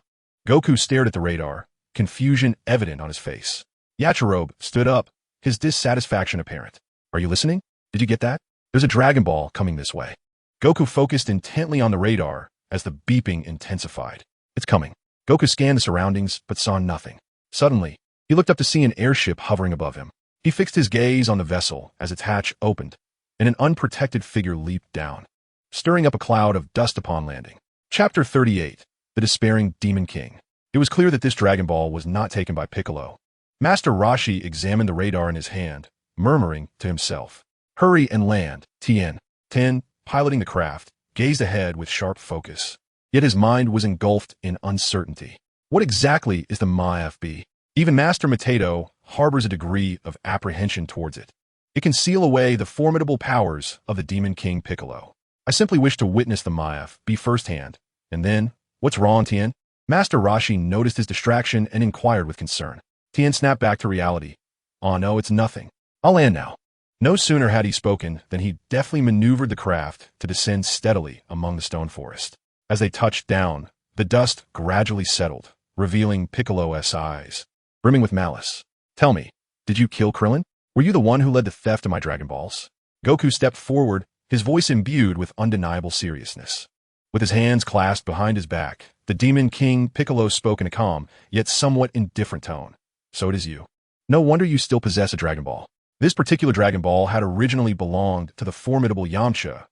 Goku stared at the radar, confusion evident on his face. Yachirobe stood up, his dissatisfaction apparent. Are you listening? Did you get that? There's a Dragon Ball coming this way. Goku focused intently on the radar as the beeping intensified. It's coming. Goku scanned the surroundings, but saw nothing. Suddenly, he looked up to see an airship hovering above him. He fixed his gaze on the vessel as its hatch opened, and an unprotected figure leaped down, stirring up a cloud of dust upon landing. Chapter 38. The Despairing Demon King. It was clear that this Dragon Ball was not taken by Piccolo. Master Roshi examined the radar in his hand, murmuring to himself. Hurry and land, Tien. Tien, piloting the craft, gazed ahead with sharp focus. Yet his mind was engulfed in uncertainty. What exactly is the MyFB? Even Master Mateto harbors a degree of apprehension towards it. It can seal away the formidable powers of the Demon King Piccolo. I simply wish to witness the MyFB firsthand. And then, what's wrong, Tien? Master Roshi noticed his distraction and inquired with concern. Tien snapped back to reality. Oh no, it's nothing. I'll land now. No sooner had he spoken than he deftly maneuvered the craft to descend steadily among the stone forest. As they touched down, the dust gradually settled, revealing Piccolo's eyes, brimming with malice. Tell me, did you kill Krillin? Were you the one who led the theft of my Dragon Balls? Goku stepped forward, his voice imbued with undeniable seriousness. With his hands clasped behind his back, the Demon King Piccolo spoke in a calm, yet somewhat indifferent tone. So it is you. No wonder you still possess a Dragon Ball. This particular Dragon Ball had originally belonged to the formidable Yamcha,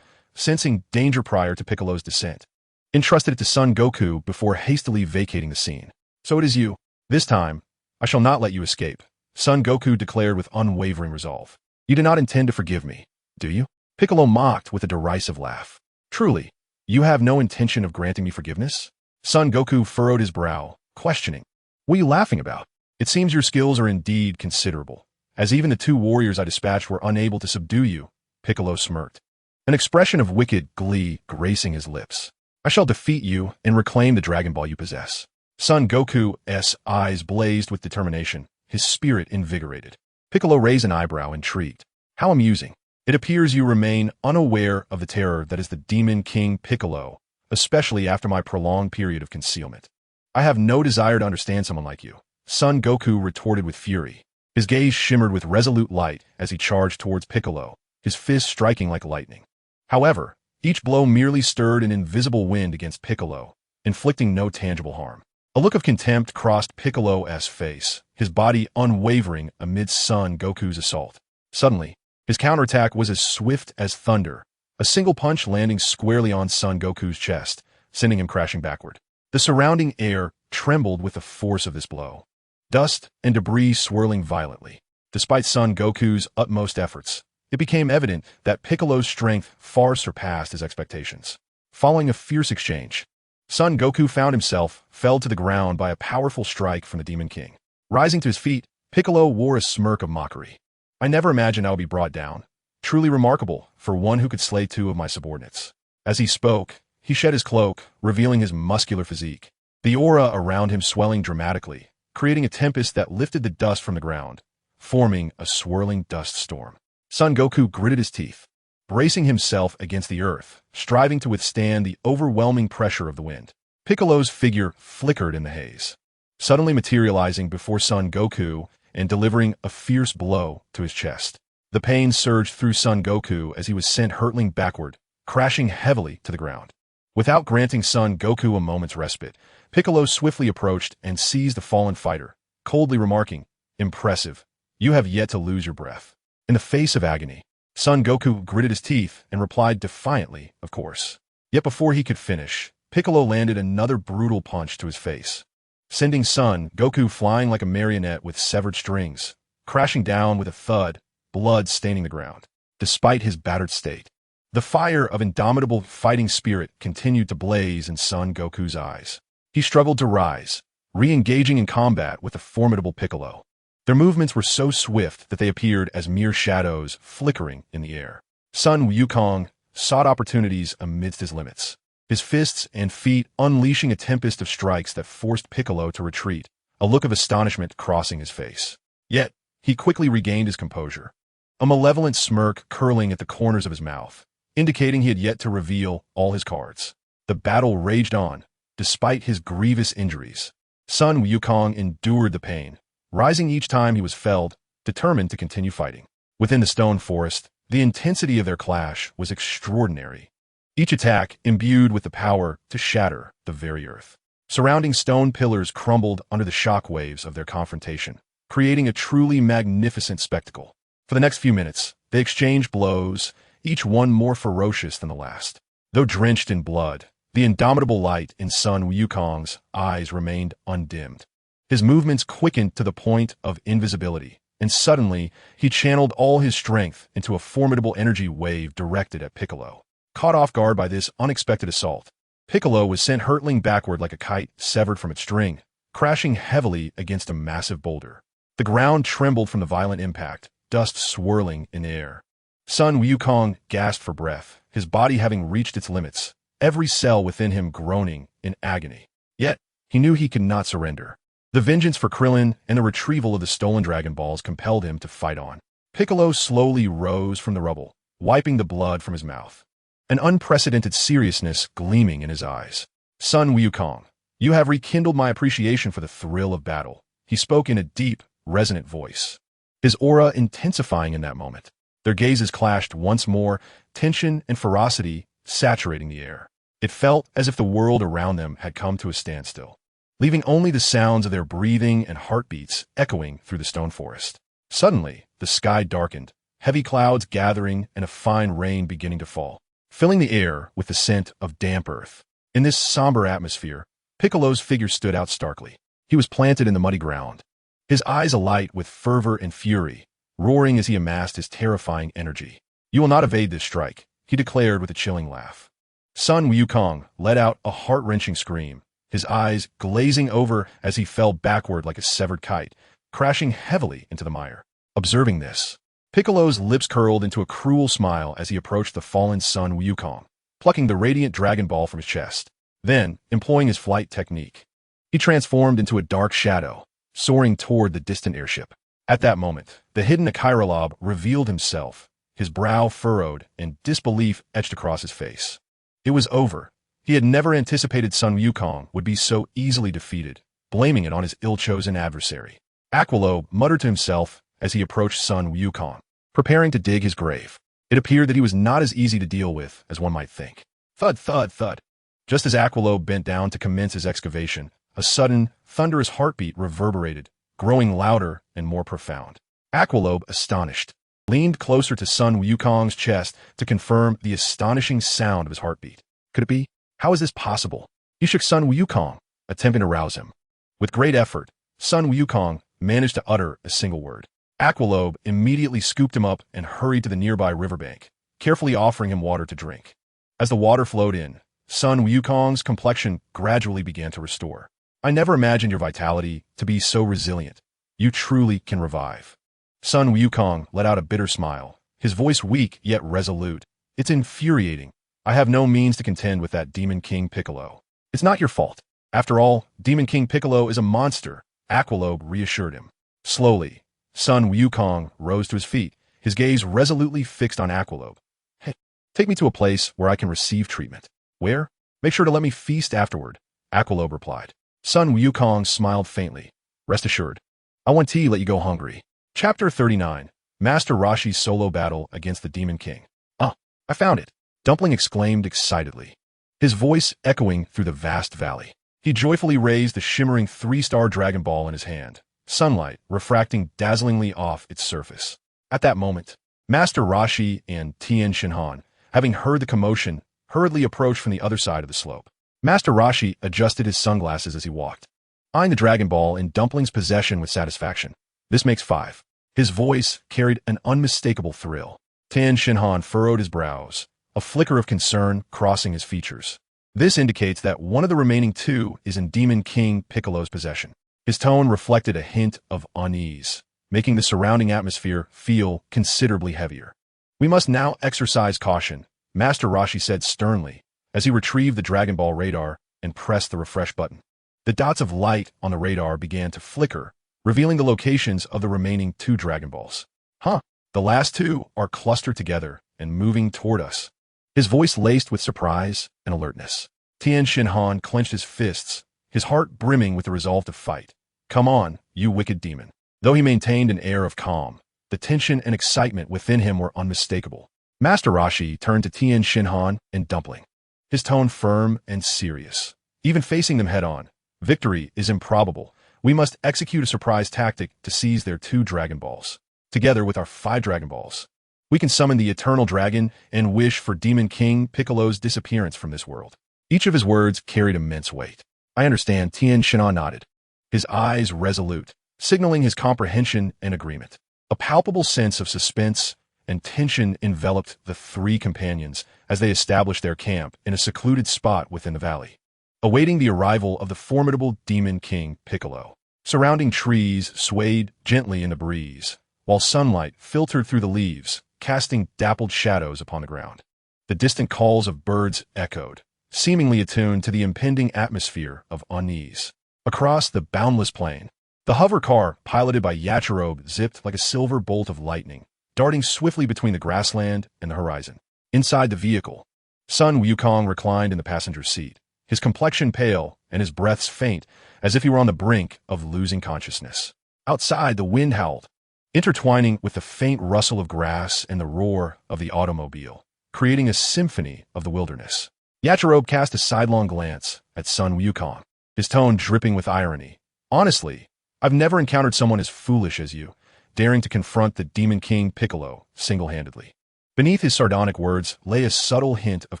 sensing danger prior to Piccolo's descent. Entrusted it to Son Goku before hastily vacating the scene. So it is you. This time, I shall not let you escape, Son Goku declared with unwavering resolve. You do not intend to forgive me, do you? Piccolo mocked with a derisive laugh. Truly, you have no intention of granting me forgiveness? Son Goku furrowed his brow, questioning. What are you laughing about? It seems your skills are indeed considerable, as even the two warriors I dispatched were unable to subdue you, Piccolo smirked, an expression of wicked glee gracing his lips. I shall defeat you and reclaim the Dragon Ball you possess. Son Goku's eyes blazed with determination, his spirit invigorated. Piccolo raised an eyebrow, intrigued. How amusing. It appears you remain unaware of the terror that is the Demon King Piccolo, especially after my prolonged period of concealment. I have no desire to understand someone like you, Son Goku retorted with fury. His gaze shimmered with resolute light as he charged towards Piccolo, his fists striking like lightning. However, each blow merely stirred an invisible wind against Piccolo, inflicting no tangible harm. A look of contempt crossed Piccolo's face, his body unwavering amidst Son Goku's assault. Suddenly, his counterattack was as swift as thunder, a single punch landing squarely on Son Goku's chest, sending him crashing backward. The surrounding air trembled with the force of this blow, dust and debris swirling violently. Despite Son Goku's utmost efforts, it became evident that Piccolo's strength far surpassed his expectations. Following a fierce exchange, Son Goku found himself felled to the ground by a powerful strike from the Demon King. Rising to his feet, Piccolo wore a smirk of mockery. I never imagined I would be brought down. Truly remarkable for one who could slay two of my subordinates. As he spoke, he shed his cloak, revealing his muscular physique, the aura around him swelling dramatically, creating a tempest that lifted the dust from the ground, forming a swirling dust storm. Son Goku gritted his teeth, bracing himself against the earth, striving to withstand the overwhelming pressure of the wind. Piccolo's figure flickered in the haze, suddenly materializing before Son Goku and delivering a fierce blow to his chest. The pain surged through Son Goku as he was sent hurtling backward, crashing heavily to the ground. Without granting Son Goku a moment's respite, Piccolo swiftly approached and seized the fallen fighter, coldly remarking, "Impressive. You have yet to lose your breath." In the face of agony, Son Goku gritted his teeth and replied defiantly, of course. Yet before he could finish, Piccolo landed another brutal punch to his face, sending Son Goku flying like a marionette with severed strings, crashing down with a thud, blood staining the ground. Despite his battered state, the fire of indomitable fighting spirit continued to blaze in Son Goku's eyes. He struggled to rise, re-engaging in combat with the formidable Piccolo. Their movements were so swift that they appeared as mere shadows flickering in the air. Sun Wukong sought opportunities amidst his limits, his fists and feet unleashing a tempest of strikes that forced Piccolo to retreat, a look of astonishment crossing his face. Yet, he quickly regained his composure, a malevolent smirk curling at the corners of his mouth, indicating he had yet to reveal all his cards. The battle raged on, despite his grievous injuries. Sun Wukong endured the pain, rising each time he was felled, determined to continue fighting. Within the stone forest, the intensity of their clash was extraordinary, each attack imbued with the power to shatter the very earth. Surrounding stone pillars crumbled under the shock waves of their confrontation, creating a truly magnificent spectacle. For the next few minutes, they exchanged blows, each one more ferocious than the last. Though drenched in blood, the indomitable light in Sun Wukong's eyes remained undimmed. His movements quickened to the point of invisibility, and suddenly he channeled all his strength into a formidable energy wave directed at Piccolo. Caught off guard by this unexpected assault, Piccolo was sent hurtling backward like a kite severed from its string, crashing heavily against a massive boulder. The ground trembled from the violent impact, dust swirling in the air. Sun Wukong gasped for breath, his body having reached its limits, every cell within him groaning in agony. Yet, he knew he could not surrender. The vengeance for Krillin and the retrieval of the stolen Dragon Balls compelled him to fight on. Piccolo slowly rose from the rubble, wiping the blood from his mouth, an unprecedented seriousness gleaming in his eyes. Sun Wukong, you have rekindled my appreciation for the thrill of battle, he spoke in a deep, resonant voice, his aura intensifying in that moment. Their gazes clashed once more, tension and ferocity saturating the air. It felt as if the world around them had come to a standstill, leaving only the sounds of their breathing and heartbeats echoing through the stone forest. Suddenly, the sky darkened, heavy clouds gathering and a fine rain beginning to fall, filling the air with the scent of damp earth. In this somber atmosphere, Piccolo's figure stood out starkly. He was planted in the muddy ground, his eyes alight with fervor and fury, roaring as he amassed his terrifying energy. You will not evade this strike, he declared with a chilling laugh. Sun Wukong let out a heart-wrenching scream, his eyes glazing over as he fell backward like a severed kite, crashing heavily into the mire. Observing this, Piccolo's lips curled into a cruel smile as he approached the fallen Sun Wukong, plucking the radiant Dragon Ball from his chest. Then, employing his flight technique, he transformed into a dark shadow, soaring toward the distant airship. At that moment, the hidden Akiralob revealed himself, his brow furrowed and disbelief etched across his face. It was over. He had never anticipated Sun Wukong would be so easily defeated, blaming it on his ill-chosen adversary. Aqualobe muttered to himself as he approached Sun Wukong, preparing to dig his grave. It appeared that he was not as easy to deal with as one might think. Thud, thud, thud. Just as Aqualobe bent down to commence his excavation, a sudden, thunderous heartbeat reverberated, growing louder and more profound. Aqualobe, astonished, leaned closer to Sun Wukong's chest to confirm the astonishing sound of his heartbeat. Could it be? How is this possible? He shook Sun Wukong, attempting to rouse him. With great effort, Sun Wukong managed to utter a single word. Aqualobe immediately scooped him up and hurried to the nearby riverbank, carefully offering him water to drink. As the water flowed in, Sun Wukong's complexion gradually began to restore. I never imagined your vitality to be so resilient. You truly can revive. Sun Wukong let out a bitter smile, his voice weak yet resolute. It's infuriating. I have no means to contend with that Demon King Piccolo. It's not your fault. After all, Demon King Piccolo is a monster, Aqualobe reassured him. Slowly, Sun Wukong rose to his feet, his gaze resolutely fixed on Aqualobe. Hey, take me to a place where I can receive treatment. Where? Make sure to let me feast afterward, Aqualobe replied. Sun Wukong smiled faintly. Rest assured, I won't let you go hungry. Chapter 39, Master Roshi's solo battle against the Demon King. Ah, I found it, Dumpling exclaimed excitedly, his voice echoing through the vast valley. He joyfully raised the shimmering 3-star Dragon Ball in his hand, sunlight refracting dazzlingly off its surface. At that moment, Master Roshi and Tien Shinhan, having heard the commotion, hurriedly approached from the other side of the slope. Master Roshi adjusted his sunglasses as he walked, eyeing the Dragon Ball in Dumpling's possession with satisfaction. This makes 5. His voice carried an unmistakable thrill. Tien Shinhan furrowed his brows, a flicker of concern crossing his features. This indicates that one of the remaining two is in Demon King Piccolo's possession. His tone reflected a hint of unease, making the surrounding atmosphere feel considerably heavier. "We must now exercise caution," Master Roshi said sternly, as he retrieved the Dragon Ball radar and pressed the refresh button. The dots of light on the radar began to flicker, revealing the locations of the remaining two Dragon Balls. "Huh, the last two are clustered together and moving toward us." His voice laced with surprise and alertness. Tien Shinhan clenched his fists, his heart brimming with the resolve to fight. "Come on, you wicked demon." Though he maintained an air of calm, the tension and excitement within him were unmistakable. Master Roshi turned to Tien Shinhan and Dumpling, his tone firm and serious. Even facing them head-on, victory is improbable. We must execute a surprise tactic to seize their 2 Dragon Balls. Together with our 5 Dragon Balls, we can summon the Eternal Dragon and wish for Demon King Piccolo's disappearance from this world. Each of his words carried immense weight. "I understand," Tien Shinhan nodded, his eyes resolute, signaling his comprehension and agreement. A palpable sense of suspense and tension enveloped the 3 companions as they established their camp in a secluded spot within the valley, awaiting the arrival of the formidable Demon King Piccolo. Surrounding trees swayed gently in the breeze, while sunlight filtered through the leaves, casting dappled shadows upon the ground. The distant calls of birds echoed, seemingly attuned to the impending atmosphere of unease. Across the boundless plain, the hover car, piloted by Yachirobe, zipped like a silver bolt of lightning, darting swiftly between the grassland and the horizon. Inside the vehicle, Sun Wukong reclined in the passenger's seat, his complexion pale and his breaths faint, as if he were on the brink of losing consciousness. Outside, the wind howled, intertwining with the faint rustle of grass and the roar of the automobile, creating a symphony of the wilderness. Yachirobe cast a sidelong glance at Sun Wukong, his tone dripping with irony. "Honestly, I've never encountered someone as foolish as you, daring to confront the Demon King Piccolo single-handedly." Beneath his sardonic words lay a subtle hint of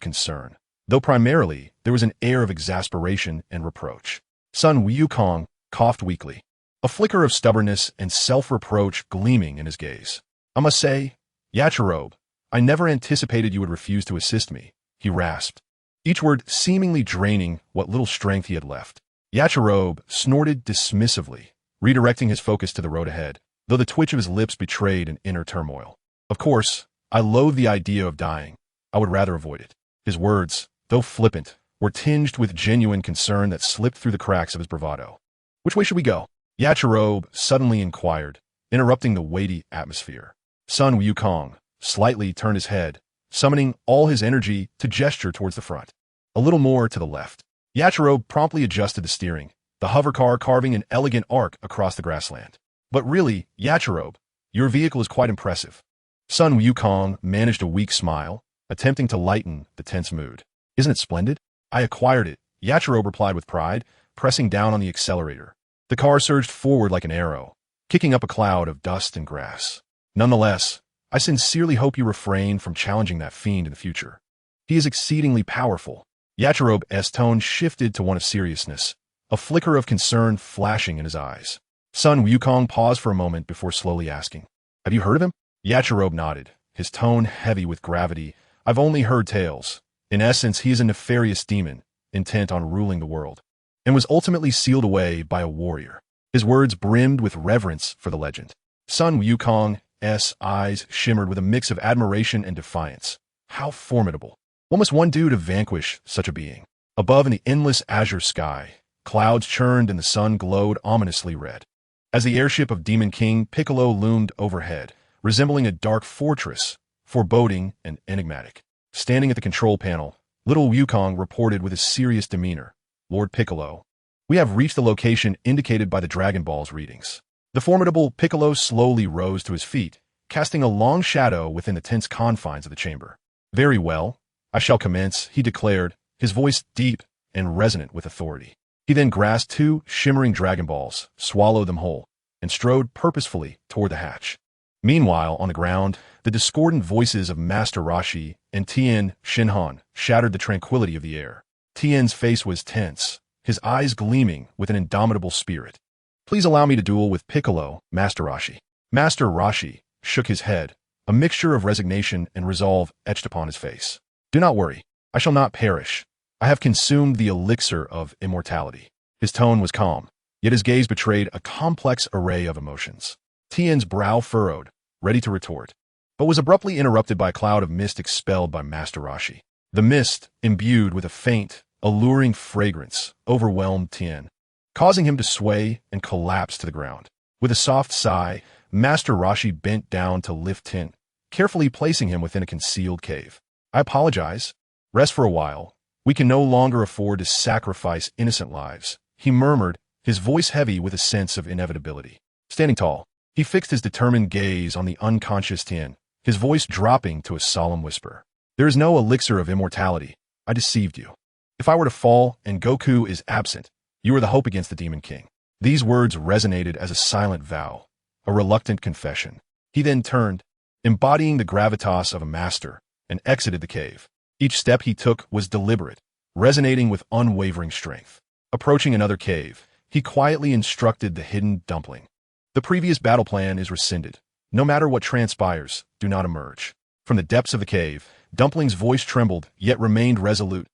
concern, though primarily there was an air of exasperation and reproach. Sun Wukong coughed weakly, a flicker of stubbornness and self-reproach gleaming in his gaze. "I must say, Yachirobe, I never anticipated you would refuse to assist me," he rasped, each word seemingly draining what little strength he had left. Yachirobe snorted dismissively, redirecting his focus to the road ahead, though the twitch of his lips betrayed an inner turmoil. "Of course, I loathe the idea of dying. I would rather avoid it." His words, though flippant, were tinged with genuine concern that slipped through the cracks of his bravado. "Which way should we go?" Yachirobe suddenly inquired, interrupting the weighty atmosphere. Sun Wukong slightly turned his head, summoning all his energy to gesture towards the front. "A little more to the left." Yachirobe promptly adjusted the steering, the hovercar carving an elegant arc across the grassland. "But really, Yachirobe, your vehicle is quite impressive." Sun Wukong managed a weak smile, attempting to lighten the tense mood. "Isn't it splendid?" "I acquired it," Yachirobe replied with pride, pressing down on the accelerator. The car surged forward like an arrow, kicking up a cloud of dust and grass. "Nonetheless, I sincerely hope you refrain from challenging that fiend in the future. He is exceedingly powerful." Yachirobe's tone shifted to one of seriousness, a flicker of concern flashing in his eyes. Sun Wukong paused for a moment before slowly asking, "Have you heard of him?" Yachirobe nodded, his tone heavy with gravity. "I've only heard tales. In essence, he is a nefarious demon, intent on ruling the world, and was ultimately sealed away by a warrior." His words brimmed with reverence for the legend. Sun Wukong's eyes shimmered with a mix of admiration and defiance. How formidable! What must one do to vanquish such a being? Above in the endless azure sky, clouds churned and the sun glowed ominously red, as the airship of Demon King Piccolo loomed overhead, resembling a dark fortress, foreboding and enigmatic. Standing at the control panel, little Wukong reported with a serious demeanor, "Lord Piccolo, we have reached the location indicated by the Dragon Ball's readings." The formidable Piccolo slowly rose to his feet, casting a long shadow within the tense confines of the chamber. "Very well, I shall commence," he declared, his voice deep and resonant with authority. He then grasped 2 shimmering Dragon Balls, swallowed them whole, and strode purposefully toward the hatch. Meanwhile, on the ground, the discordant voices of Master Roshi and Tien Shinhan shattered the tranquility of the air. Tien's face was tense, his eyes gleaming with an indomitable spirit. "Please allow me to duel with Piccolo, Master Roshi." Master Roshi shook his head, a mixture of resignation and resolve etched upon his face. Do not worry. I shall not perish. I have consumed the elixir of immortality. His tone was calm, yet his gaze betrayed a complex array of emotions. Tien's brow furrowed, ready to retort, but was abruptly interrupted by a cloud of mist expelled by Master Roshi. The mist, imbued with a faint, alluring fragrance, overwhelmed Tien, causing him to sway and collapse to the ground. With a soft sigh, Master Roshi bent down to lift Tien, carefully placing him within a concealed cave. I apologize. Rest for a while. We can no longer afford to sacrifice innocent lives, he murmured, his voice heavy with a sense of inevitability. Standing tall, he fixed his determined gaze on the unconscious Tien, his voice dropping to a solemn whisper. There is no elixir of immortality. I deceived you. If I were to fall and Goku is absent, you are the hope against the Demon King. These words resonated as a silent vow, a reluctant confession. He then turned, embodying the gravitas of a master, and exited the cave. Each step he took was deliberate, resonating with unwavering strength. Approaching another cave, he quietly instructed the hidden dumpling. The previous battle plan is rescinded. No matter what transpires, do not emerge. From the depths of the cave, Dumpling's voice trembled, yet remained resolute.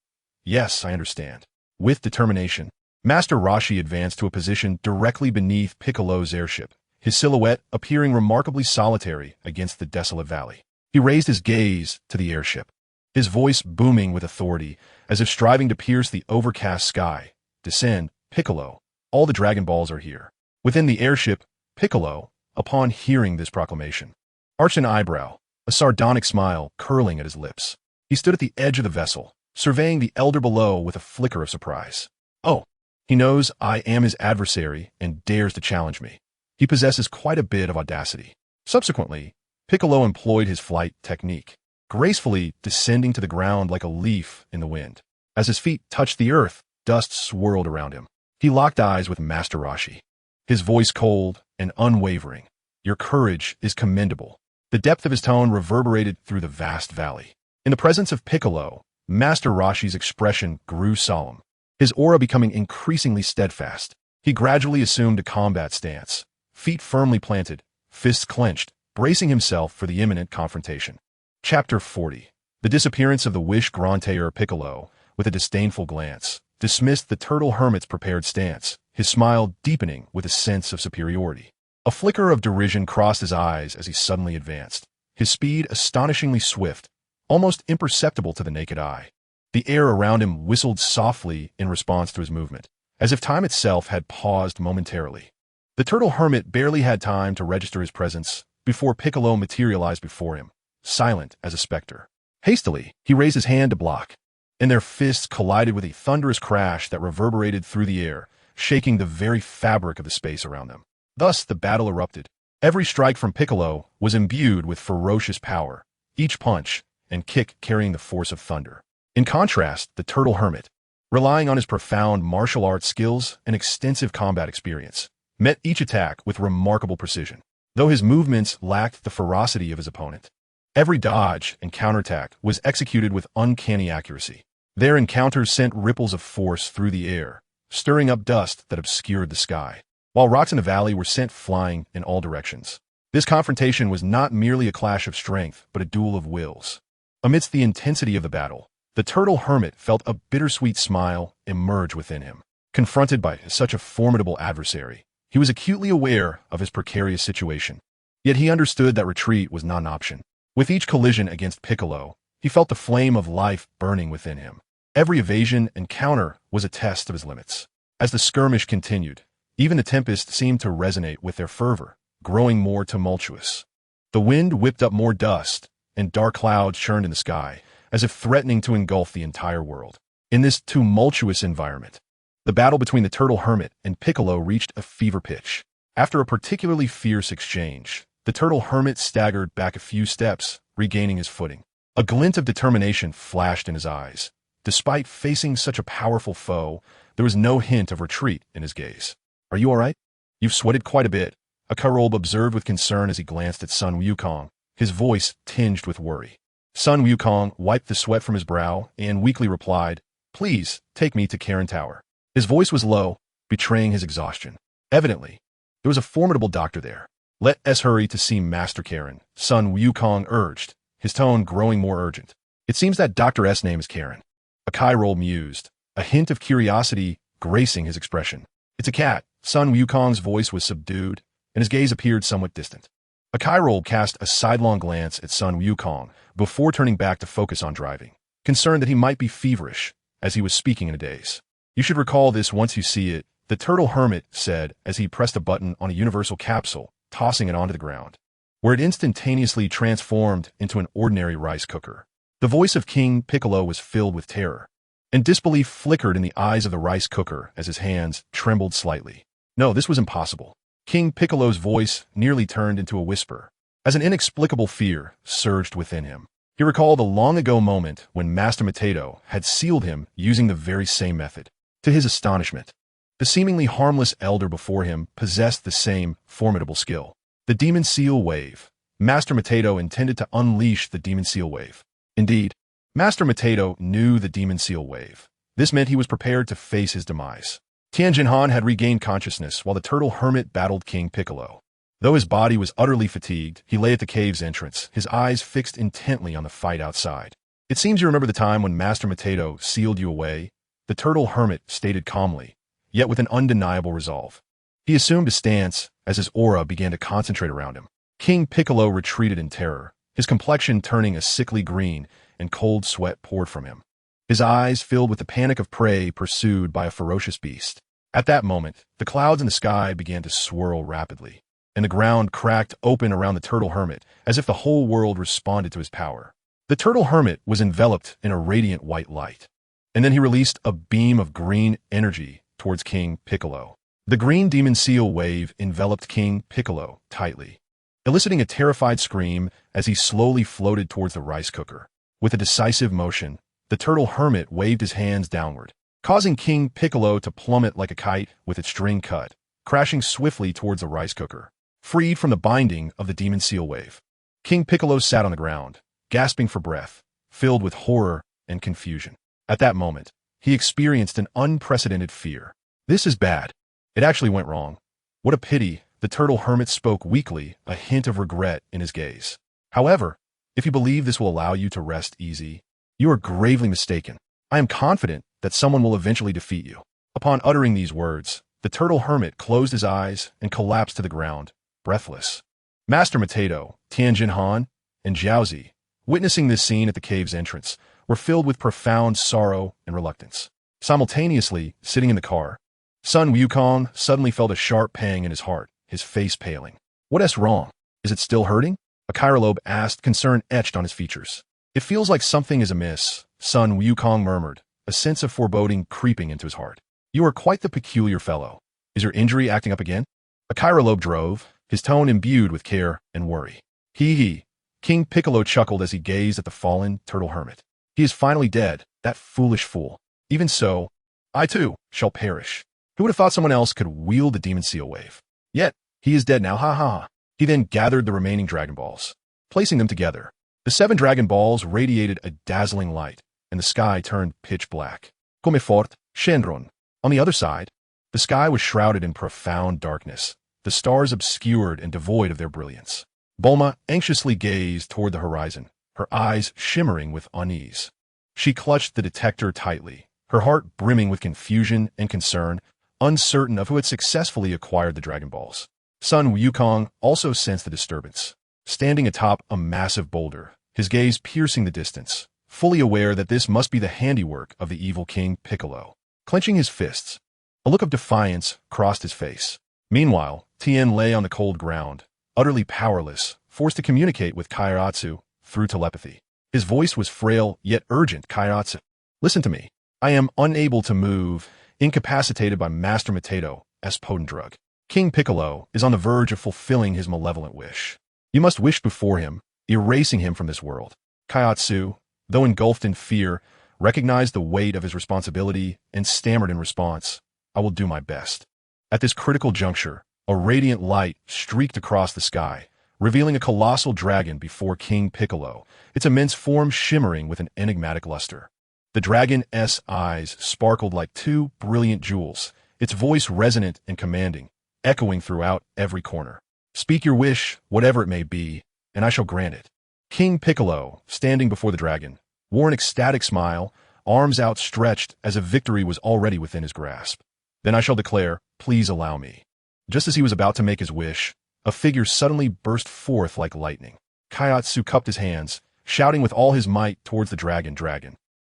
Yes, I understand. With determination, Master Roshi advanced to a position directly beneath Piccolo's airship, his silhouette appearing remarkably solitary against the desolate valley. He raised his gaze to the airship, his voice booming with authority, as if striving to pierce the overcast sky. Descend, Piccolo. All the Dragon Balls are here. Within the airship, Piccolo, upon hearing this proclamation, arched an eyebrow, a sardonic smile curling at his lips. He stood at the edge of the vessel, surveying the elder below with a flicker of surprise. Oh, he knows I am his adversary and dares to challenge me. He possesses quite a bit of audacity. Subsequently, Piccolo employed his flight technique, gracefully descending to the ground like a leaf in the wind. As his feet touched the earth, dust swirled around him. He locked eyes with Master Roshi, his voice cold and unwavering. Your courage is commendable. The depth of his tone reverberated through the vast valley. In the presence of Piccolo, Master Roshi's expression grew solemn, his aura becoming increasingly steadfast. He gradually assumed a combat stance, feet firmly planted, fists clenched, bracing himself for the imminent confrontation. Chapter 40. The disappearance of the Wish Grand-Tailleur Piccolo, with a disdainful glance, dismissed the Turtle Hermit's prepared stance, his smile deepening with a sense of superiority. A flicker of derision crossed his eyes as he suddenly advanced, his speed astonishingly swift, almost imperceptible to the naked eye. The air around him whistled softly in response to his movement, as if time itself had paused momentarily. The Turtle Hermit barely had time to register his presence before Piccolo materialized before him, silent as a specter. Hastily, he raised his hand to block, and their fists collided with a thunderous crash that reverberated through the air, shaking the very fabric of the space around them. Thus the battle erupted. Every strike from Piccolo was imbued with ferocious power, each punch and kick carrying the force of thunder. In contrast, the Turtle Hermit, relying on his profound martial arts skills and extensive combat experience, met each attack with remarkable precision. Though his movements lacked the ferocity of his opponent, every dodge and counterattack was executed with uncanny accuracy. Their encounters sent ripples of force through the air, stirring up dust that obscured the sky, while rocks in the valley were sent flying in all directions. This confrontation was not merely a clash of strength, but a duel of wills. Amidst the intensity of the battle, the Turtle Hermit felt a bittersweet smile emerge within him. Confronted by such a formidable adversary, he was acutely aware of his precarious situation. Yet he understood that retreat was not an option. With each collision against Piccolo, he felt the flame of life burning within him. Every evasion and counter was a test of his limits. As the skirmish continued, even the tempest seemed to resonate with their fervor, growing more tumultuous. The wind whipped up more dust, and dark clouds churned in the sky, as if threatening to engulf the entire world. In this tumultuous environment, the battle between the Turtle Hermit and Piccolo reached a fever pitch. After a particularly fierce exchange, the Turtle Hermit staggered back a few steps, regaining his footing. A glint of determination flashed in his eyes. Despite facing such a powerful foe, there was no hint of retreat in his gaze. Are you all right? You've sweated quite a bit, a Karob observed with concern as he glanced at Sun Wukong, his voice tinged with worry. Sun Wukong wiped the sweat from his brow and weakly replied, "Please, take me to Karen Tower." His voice was low, betraying his exhaustion. Evidently, there was a formidable doctor there. Let us hurry to see Master Karen, Sun Wukong urged, his tone growing more urgent. It seems that Dr. S' name is Karen. A Chiral mused, a hint of curiosity gracing his expression. It's a cat. Sun Wukong's voice was subdued, and his gaze appeared somewhat distant. A Chiral cast a sidelong glance at Sun Wukong before turning back to focus on driving, concerned that he might be feverish, as he was speaking in a daze. You should recall this once you see it, the turtle hermit said as he pressed a button on a universal capsule, tossing it onto the ground, where it instantaneously transformed into an ordinary rice cooker. The voice of King Piccolo was filled with terror, and disbelief flickered in the eyes of the rice cooker as his hands trembled slightly. No, this was impossible. King Piccolo's voice nearly turned into a whisper, as an inexplicable fear surged within him. He recalled a long-ago moment when Master Mateto had sealed him using the very same method. To his astonishment, the seemingly harmless elder before him possessed the same formidable skill. The Demon Seal Wave. Master Mateto intended to unleash the Demon Seal Wave. Indeed, Master Mateto knew the Demon Seal Wave. This meant he was prepared to face his demise. Tianjin Han had regained consciousness while the turtle hermit battled King Piccolo. Though his body was utterly fatigued, he lay at the cave's entrance, his eyes fixed intently on the fight outside. It seems you remember the time when Master Mateto sealed you away, the turtle hermit stated calmly, yet with an undeniable resolve. He assumed a stance as his aura began to concentrate around him. King Piccolo retreated in terror, his complexion turning a sickly green, and cold sweat poured from him. His eyes filled with the panic of prey pursued by a ferocious beast. At that moment, the clouds in the sky began to swirl rapidly, and the ground cracked open around the turtle hermit as if the whole world responded to his power. The turtle hermit was enveloped in a radiant white light, and then he released a beam of green energy towards King Piccolo. The green demon seal wave enveloped King Piccolo tightly, eliciting a terrified scream as he slowly floated towards the rice cooker. With a decisive motion, the turtle hermit waved his hands downward, causing King Piccolo to plummet like a kite with its string cut, crashing swiftly towards the rice cooker, freed from the binding of the demon seal wave. King Piccolo sat on the ground, gasping for breath, filled with horror and confusion. At that moment, he experienced an unprecedented fear. This is bad. It actually went wrong. What a pity. The turtle hermit spoke weakly, a hint of regret in his gaze. However, if you believe this will allow you to rest easy, you are gravely mistaken. I am confident that someone will eventually defeat you. Upon uttering these words, the turtle hermit closed his eyes and collapsed to the ground, breathless. Master Mateto, Tianjin Han, and Jiaozi, witnessing this scene at the cave's entrance, were filled with profound sorrow and reluctance. Simultaneously, sitting in the car, Sun Wukong suddenly felt a sharp pang in his heart, his face paling. What's wrong? Is it still hurting? A Chiralobe asked, concern etched on his features. It feels like something is amiss, Sun Wukong murmured, a sense of foreboding creeping into his heart. You are quite the peculiar fellow. Is your injury acting up again? A Chiralobe drove, his tone imbued with care and worry. Hee. King Piccolo chuckled as he gazed at the fallen turtle hermit. He is finally dead, that foolish fool. Even so, I too shall perish. Who would have thought someone else could wield the demon seal wave? Yet, he is dead now, ha ha. He then gathered the remaining Dragon Balls. Placing them together, the 7 Dragon Balls radiated a dazzling light, and the sky turned pitch black. Come fort, Shenron. On the other side, the sky was shrouded in profound darkness, the stars obscured and devoid of their brilliance. Bulma anxiously gazed toward the horizon, her eyes shimmering with unease. She clutched the detector tightly, her heart brimming with confusion and concern, uncertain of who had successfully acquired the Dragon Balls. Sun Wukong also sensed the disturbance, standing atop a massive boulder, his gaze piercing the distance, fully aware that this must be the handiwork of the evil King Piccolo. Clenching his fists, a look of defiance crossed his face. Meanwhile, Tien lay on the cold ground, utterly powerless, forced to communicate with Kairatsu through telepathy. His voice was frail yet urgent. Kairatsu, listen to me. I am unable to move, incapacitated by Master Mateto's potent drug. King Piccolo is on the verge of fulfilling his malevolent wish. You must wish before him, erasing him from this world. Kairatsu, though engulfed in fear, recognized the weight of his responsibility and stammered in response, I will do my best. At this critical juncture, a radiant light streaked across the sky, revealing a colossal dragon before King Piccolo, its immense form shimmering with an enigmatic luster. The dragon's eyes sparkled like 2 brilliant jewels, its voice resonant and commanding, echoing throughout every corner. Speak your wish, whatever it may be, and I shall grant it. King Piccolo, standing before the dragon, wore an ecstatic smile, arms outstretched as if victory was already within his grasp. Then I shall declare, please allow me. Just as he was about to make his wish, a figure suddenly burst forth like lightning. Kaiotsu cupped his hands, shouting with all his might towards the dragon.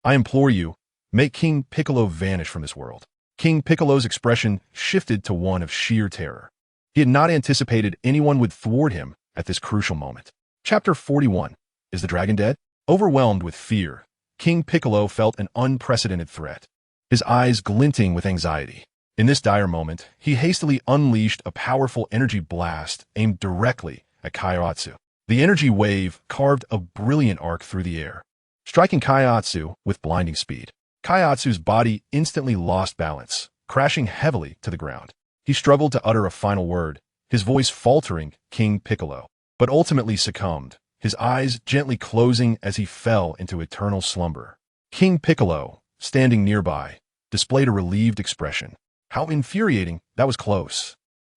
I implore you, make King Piccolo vanish from this world. King Piccolo's expression shifted to one of sheer terror. He had not anticipated anyone would thwart him at this crucial moment. Chapter 41. Is the dragon dead? Overwhelmed with fear, King Piccolo felt an unprecedented threat, his eyes glinting with anxiety. In this dire moment, he hastily unleashed a powerful energy blast aimed directly at Kaiotsu. The energy wave carved a brilliant arc through the air, striking Kaiotsu with blinding speed. Kaiotsu's body instantly lost balance, crashing heavily to the ground. He struggled to utter a final word, his voice faltering, King Piccolo, but ultimately succumbed, his eyes gently closing as he fell into eternal slumber. King Piccolo, standing nearby, displayed a relieved expression. How infuriating, that was close.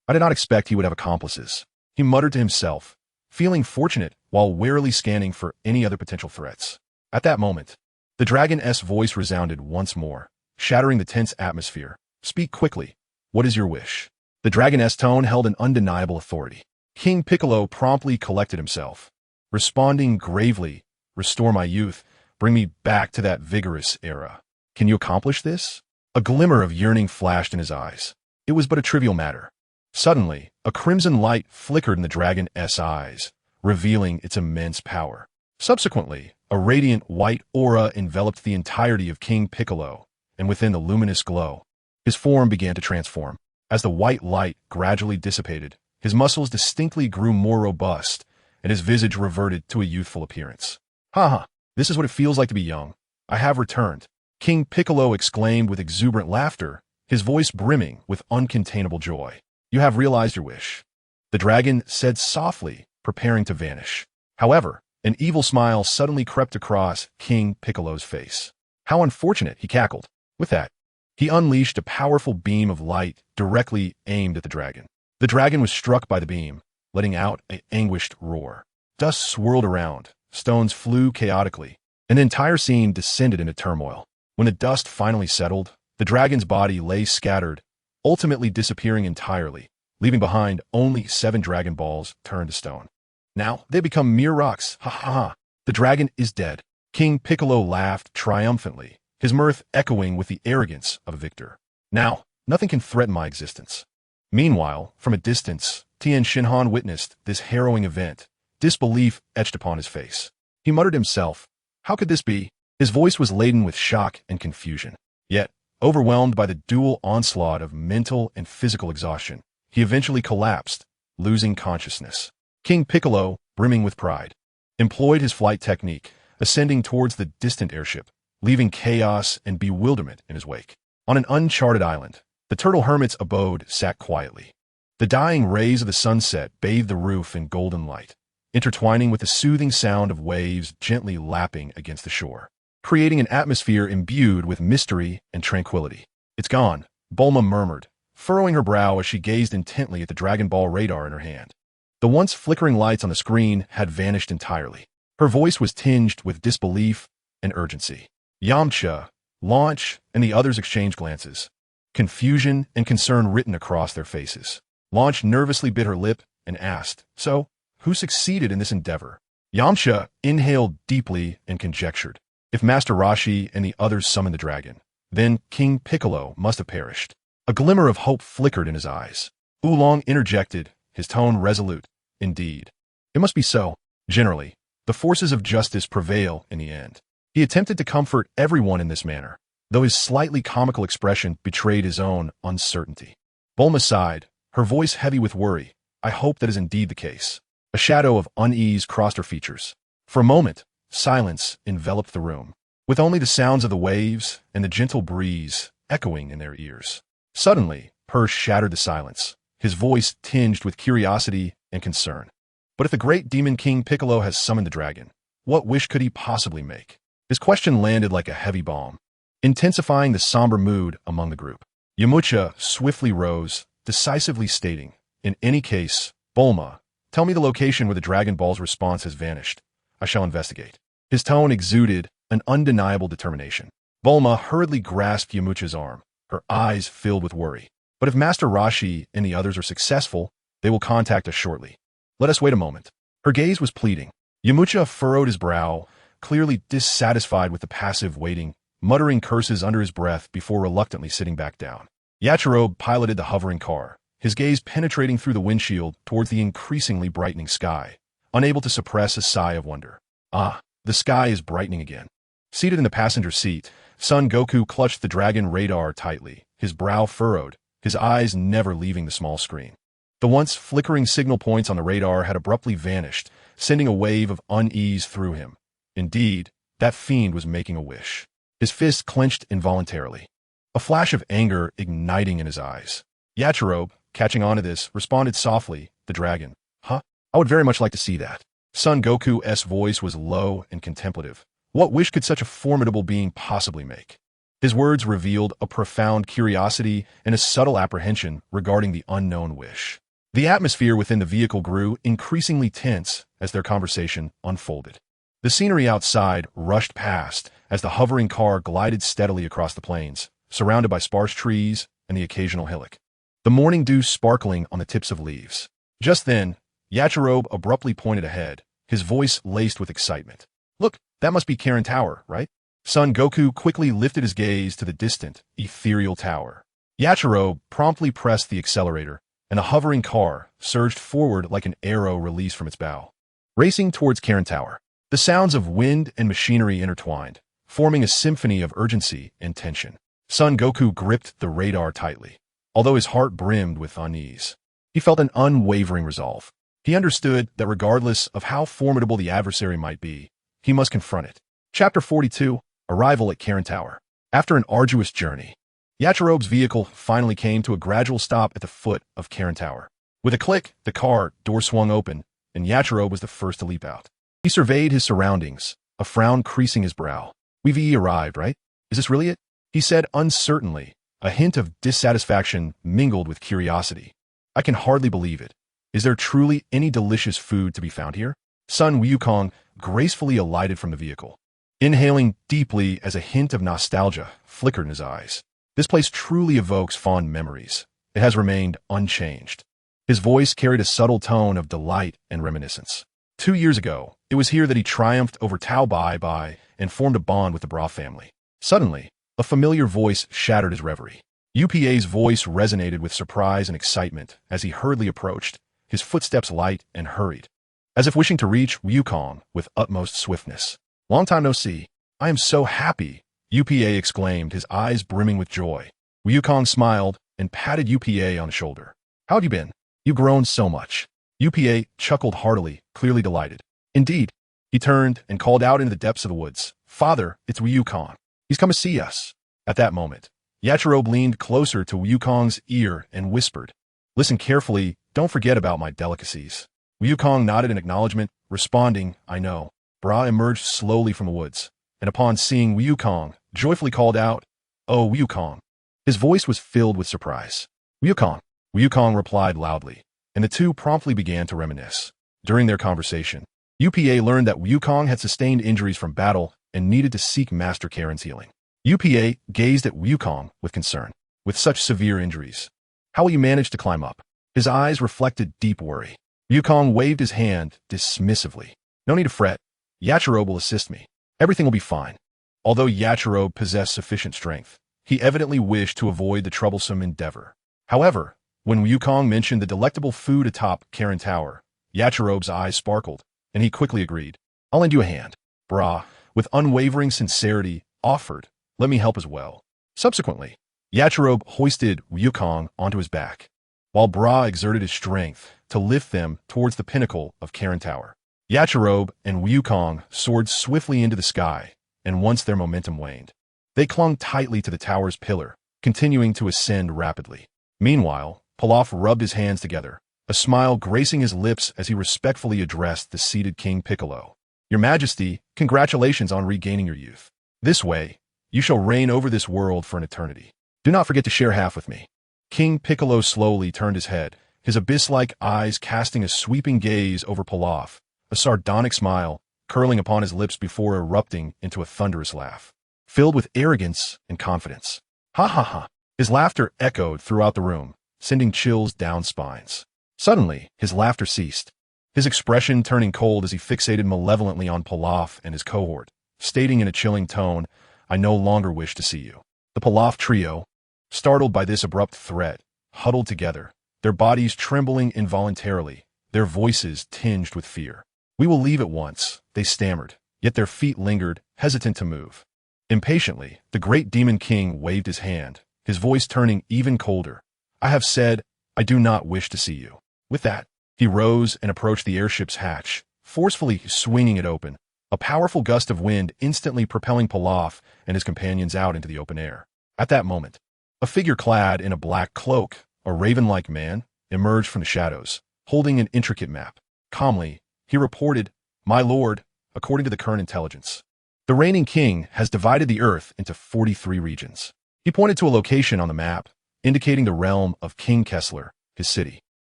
I did not expect he would have accomplices, he muttered to himself, feeling fortunate while warily scanning for any other potential threats. At that moment, the dragon's voice resounded once more, shattering the tense atmosphere. Speak quickly. What is your wish? The dragon's tone held an undeniable authority. King Piccolo promptly collected himself, responding gravely, restore my youth, bring me back to that vigorous era. Can you accomplish this? A glimmer of yearning flashed in his eyes. It was but a trivial matter. Suddenly, a crimson light flickered in the dragon's eyes, revealing its immense power. Subsequently, a radiant white aura enveloped the entirety of King Piccolo, and within the luminous glow, his form began to transform. As the white light gradually dissipated, his muscles distinctly grew more robust, and his visage reverted to a youthful appearance. Ha! This is what it feels like to be young. I have returned. King Piccolo exclaimed with exuberant laughter, his voice brimming with uncontainable joy. You have realized your wish. The dragon said softly, preparing to vanish. However, an evil smile suddenly crept across King Piccolo's face. How unfortunate, he cackled. With that, he unleashed a powerful beam of light directly aimed at the dragon. The dragon was struck by the beam, letting out an anguished roar. Dust swirled around, stones flew chaotically, and the entire scene descended into turmoil. When the dust finally settled, the dragon's body lay scattered, ultimately disappearing entirely, leaving behind only 7 Dragon Balls turned to stone. Now they become mere rocks. Ha ha ha. The dragon is dead. King Piccolo laughed triumphantly, his mirth echoing with the arrogance of a victor. Now, nothing can threaten my existence. Meanwhile, from a distance, Tien Shinhan witnessed this harrowing event, disbelief etched upon his face. He muttered himself, how could this be? His voice was laden with shock and confusion. Yet, overwhelmed by the dual onslaught of mental and physical exhaustion, he eventually collapsed, losing consciousness. King Piccolo, brimming with pride, employed his flight technique, ascending towards the distant airship, leaving chaos and bewilderment in his wake. On an uncharted island, the turtle hermit's abode sat quietly. The dying rays of the sunset bathed the roof in golden light, intertwining with the soothing sound of waves gently lapping against the shore, creating an atmosphere imbued with mystery and tranquility. It's gone, Bulma murmured, furrowing her brow as she gazed intently at the Dragon Ball radar in her hand. The once flickering lights on the screen had vanished entirely. Her voice was tinged with disbelief and urgency. Yamcha, Launch, and the others exchanged glances, confusion and concern written across their faces. Launch nervously bit her lip and asked, so, who succeeded in this endeavor? Yamcha inhaled deeply and conjectured. If Master Roshi and the others summoned the dragon, then King Piccolo must have perished. A glimmer of hope flickered in his eyes. Oolong interjected, his tone resolute. Indeed. It must be so. Generally, the forces of justice prevail in the end. He attempted to comfort everyone in this manner, though his slightly comical expression betrayed his own uncertainty. Bulma sighed, her voice heavy with worry. I hope that is indeed the case. A shadow of unease crossed her features. For a moment, silence enveloped the room, with only the sounds of the waves and the gentle breeze echoing in their ears. Suddenly, Persh shattered the silence, his voice tinged with curiosity and concern. But if the great demon king Piccolo has summoned the dragon, what wish could he possibly make? His question landed like a heavy bomb, intensifying the somber mood among the group. Yamcha swiftly rose, decisively stating, in any case, Bulma, tell me the location where the Dragon Ball's response has vanished. I shall investigate. His tone exuded an undeniable determination. Bulma hurriedly grasped Yamcha's arm, her eyes filled with worry. But if Master Roshi and the others are successful, they will contact us shortly. Let us wait a moment. Her gaze was pleading. Yamcha furrowed his brow, clearly dissatisfied with the passive waiting, muttering curses under his breath before reluctantly sitting back down. Yachirobe piloted the hovering car, his gaze penetrating through the windshield towards the increasingly brightening sky, unable to suppress a sigh of wonder. Ah, the sky is brightening again. Seated in the passenger seat, Son Goku clutched the dragon radar tightly, his brow furrowed, his eyes never leaving the small screen. The once flickering signal points on the radar had abruptly vanished, sending a wave of unease through him. Indeed, that fiend was making a wish. His fist clenched involuntarily, a flash of anger igniting in his eyes. Yachirobe, catching on to this, responded softly, the dragon. Huh? I would very much like to see that. Son Goku's voice was low and contemplative. What wish could such a formidable being possibly make? His words revealed a profound curiosity and a subtle apprehension regarding the unknown wish. The atmosphere within the vehicle grew increasingly tense as their conversation unfolded. The scenery outside rushed past as the hovering car glided steadily across the plains, surrounded by sparse trees and the occasional hillock. The morning dew sparkling on the tips of leaves. Just then, Yachirobe abruptly pointed ahead, his voice laced with excitement. Look, that must be Karin Tower, right? Son Goku quickly lifted his gaze to the distant, ethereal tower. Yachirobe promptly pressed the accelerator, and the hovering car surged forward like an arrow released from its bow. Racing towards Karin Tower, the sounds of wind and machinery intertwined, forming a symphony of urgency and tension. Son Goku gripped the radar tightly, although his heart brimmed with unease. He felt an unwavering resolve. He understood that regardless of how formidable the adversary might be, he must confront it. Chapter 42, Arrival at Karin Tower. After an arduous journey, Yachirobe's vehicle finally came to a gradual stop at the foot of Karin Tower. With a click, the car door swung open, and Yachirobe was the first to leap out. He surveyed his surroundings, a frown creasing his brow. We've arrived, right? Is this really it? He said uncertainly, a hint of dissatisfaction mingled with curiosity. I can hardly believe it. Is there truly any delicious food to be found here? Son Wukong gracefully alighted from the vehicle, inhaling deeply as a hint of nostalgia flickered in his eyes. This place truly evokes fond memories. It has remained unchanged. His voice carried a subtle tone of delight and reminiscence. 2 years ago, it was here that he triumphed over Tao Bai and formed a bond with the Bra family. Suddenly, a familiar voice shattered his reverie. UPA's voice resonated with surprise and excitement as he hurriedly approached, his footsteps light and hurried, as if wishing to reach Wukong with utmost swiftness. Long time no see. I am so happy, UPA exclaimed, his eyes brimming with joy. Wukong smiled and patted UPA on the shoulder. How'd you been? You've grown so much. UPA chuckled heartily, clearly delighted. Indeed. He turned and called out into the depths of the woods. Father, it's Wukong. He's come to see us. At that moment, Yachirobe leaned closer to Wukong's ear and whispered, Listen carefully, don't forget about my delicacies. Wukong nodded in acknowledgement, responding, I know. Bra emerged slowly from the woods, and upon seeing Wukong, joyfully called out, Oh, Wukong. His voice was filled with surprise. Wukong. Wukong replied loudly, and the two promptly began to reminisce. During their conversation, UPA learned that Wukong had sustained injuries from battle and needed to seek Master Karin's healing. UPA gazed at Wukong with concern. With such severe injuries, how will you manage to climb up? His eyes reflected deep worry. Wukong waved his hand dismissively. No need to fret. Yachirobe will assist me. Everything will be fine. Although Yachirobe possessed sufficient strength, he evidently wished to avoid the troublesome endeavor. However, when Wukong mentioned the delectable food atop Karin Tower, Yachirobe's eyes sparkled, and he quickly agreed. I'll lend you a hand. Bra, with unwavering sincerity, offered, let me help as well. Subsequently, Yachirobe hoisted Wukong onto his back, while Bra exerted his strength to lift them towards the pinnacle of Karin Tower. Yachirobe and Wukong soared swiftly into the sky, and once their momentum waned, they clung tightly to the tower's pillar, continuing to ascend rapidly. Meanwhile, Pilaf rubbed his hands together, a smile gracing his lips as he respectfully addressed the seated King Piccolo. Your Majesty, congratulations on regaining your youth. This way, you shall reign over this world for an eternity. Do not forget to share half with me. King Piccolo slowly turned his head, his abyss-like eyes casting a sweeping gaze over Pilaf, a sardonic smile curling upon his lips before erupting into a thunderous laugh, filled with arrogance and confidence. Ha ha ha! His laughter echoed throughout the room, sending chills down spines. Suddenly, his laughter ceased, his expression turning cold as he fixated malevolently on Pilaf and his cohort, stating in a chilling tone, "I no longer wish to see you." The Pilaf trio, startled by this abrupt threat, huddled together, their bodies trembling involuntarily, their voices tinged with fear. "We will leave at once," they stammered, yet their feet lingered, hesitant to move. Impatiently, the great Demon King waved his hand, his voice turning even colder. "I have said, I do not wish to see you." With that, he rose and approached the airship's hatch, forcefully swinging it open, a powerful gust of wind instantly propelling Pilaf and his companions out into the open air. At that moment, a figure clad in a black cloak, a raven-like man, emerged from the shadows, holding an intricate map. Calmly, he reported, "My lord, according to the current intelligence, the reigning king has divided the earth into 43 regions." He pointed to a location on the map, indicating the realm of King Kessler, his city.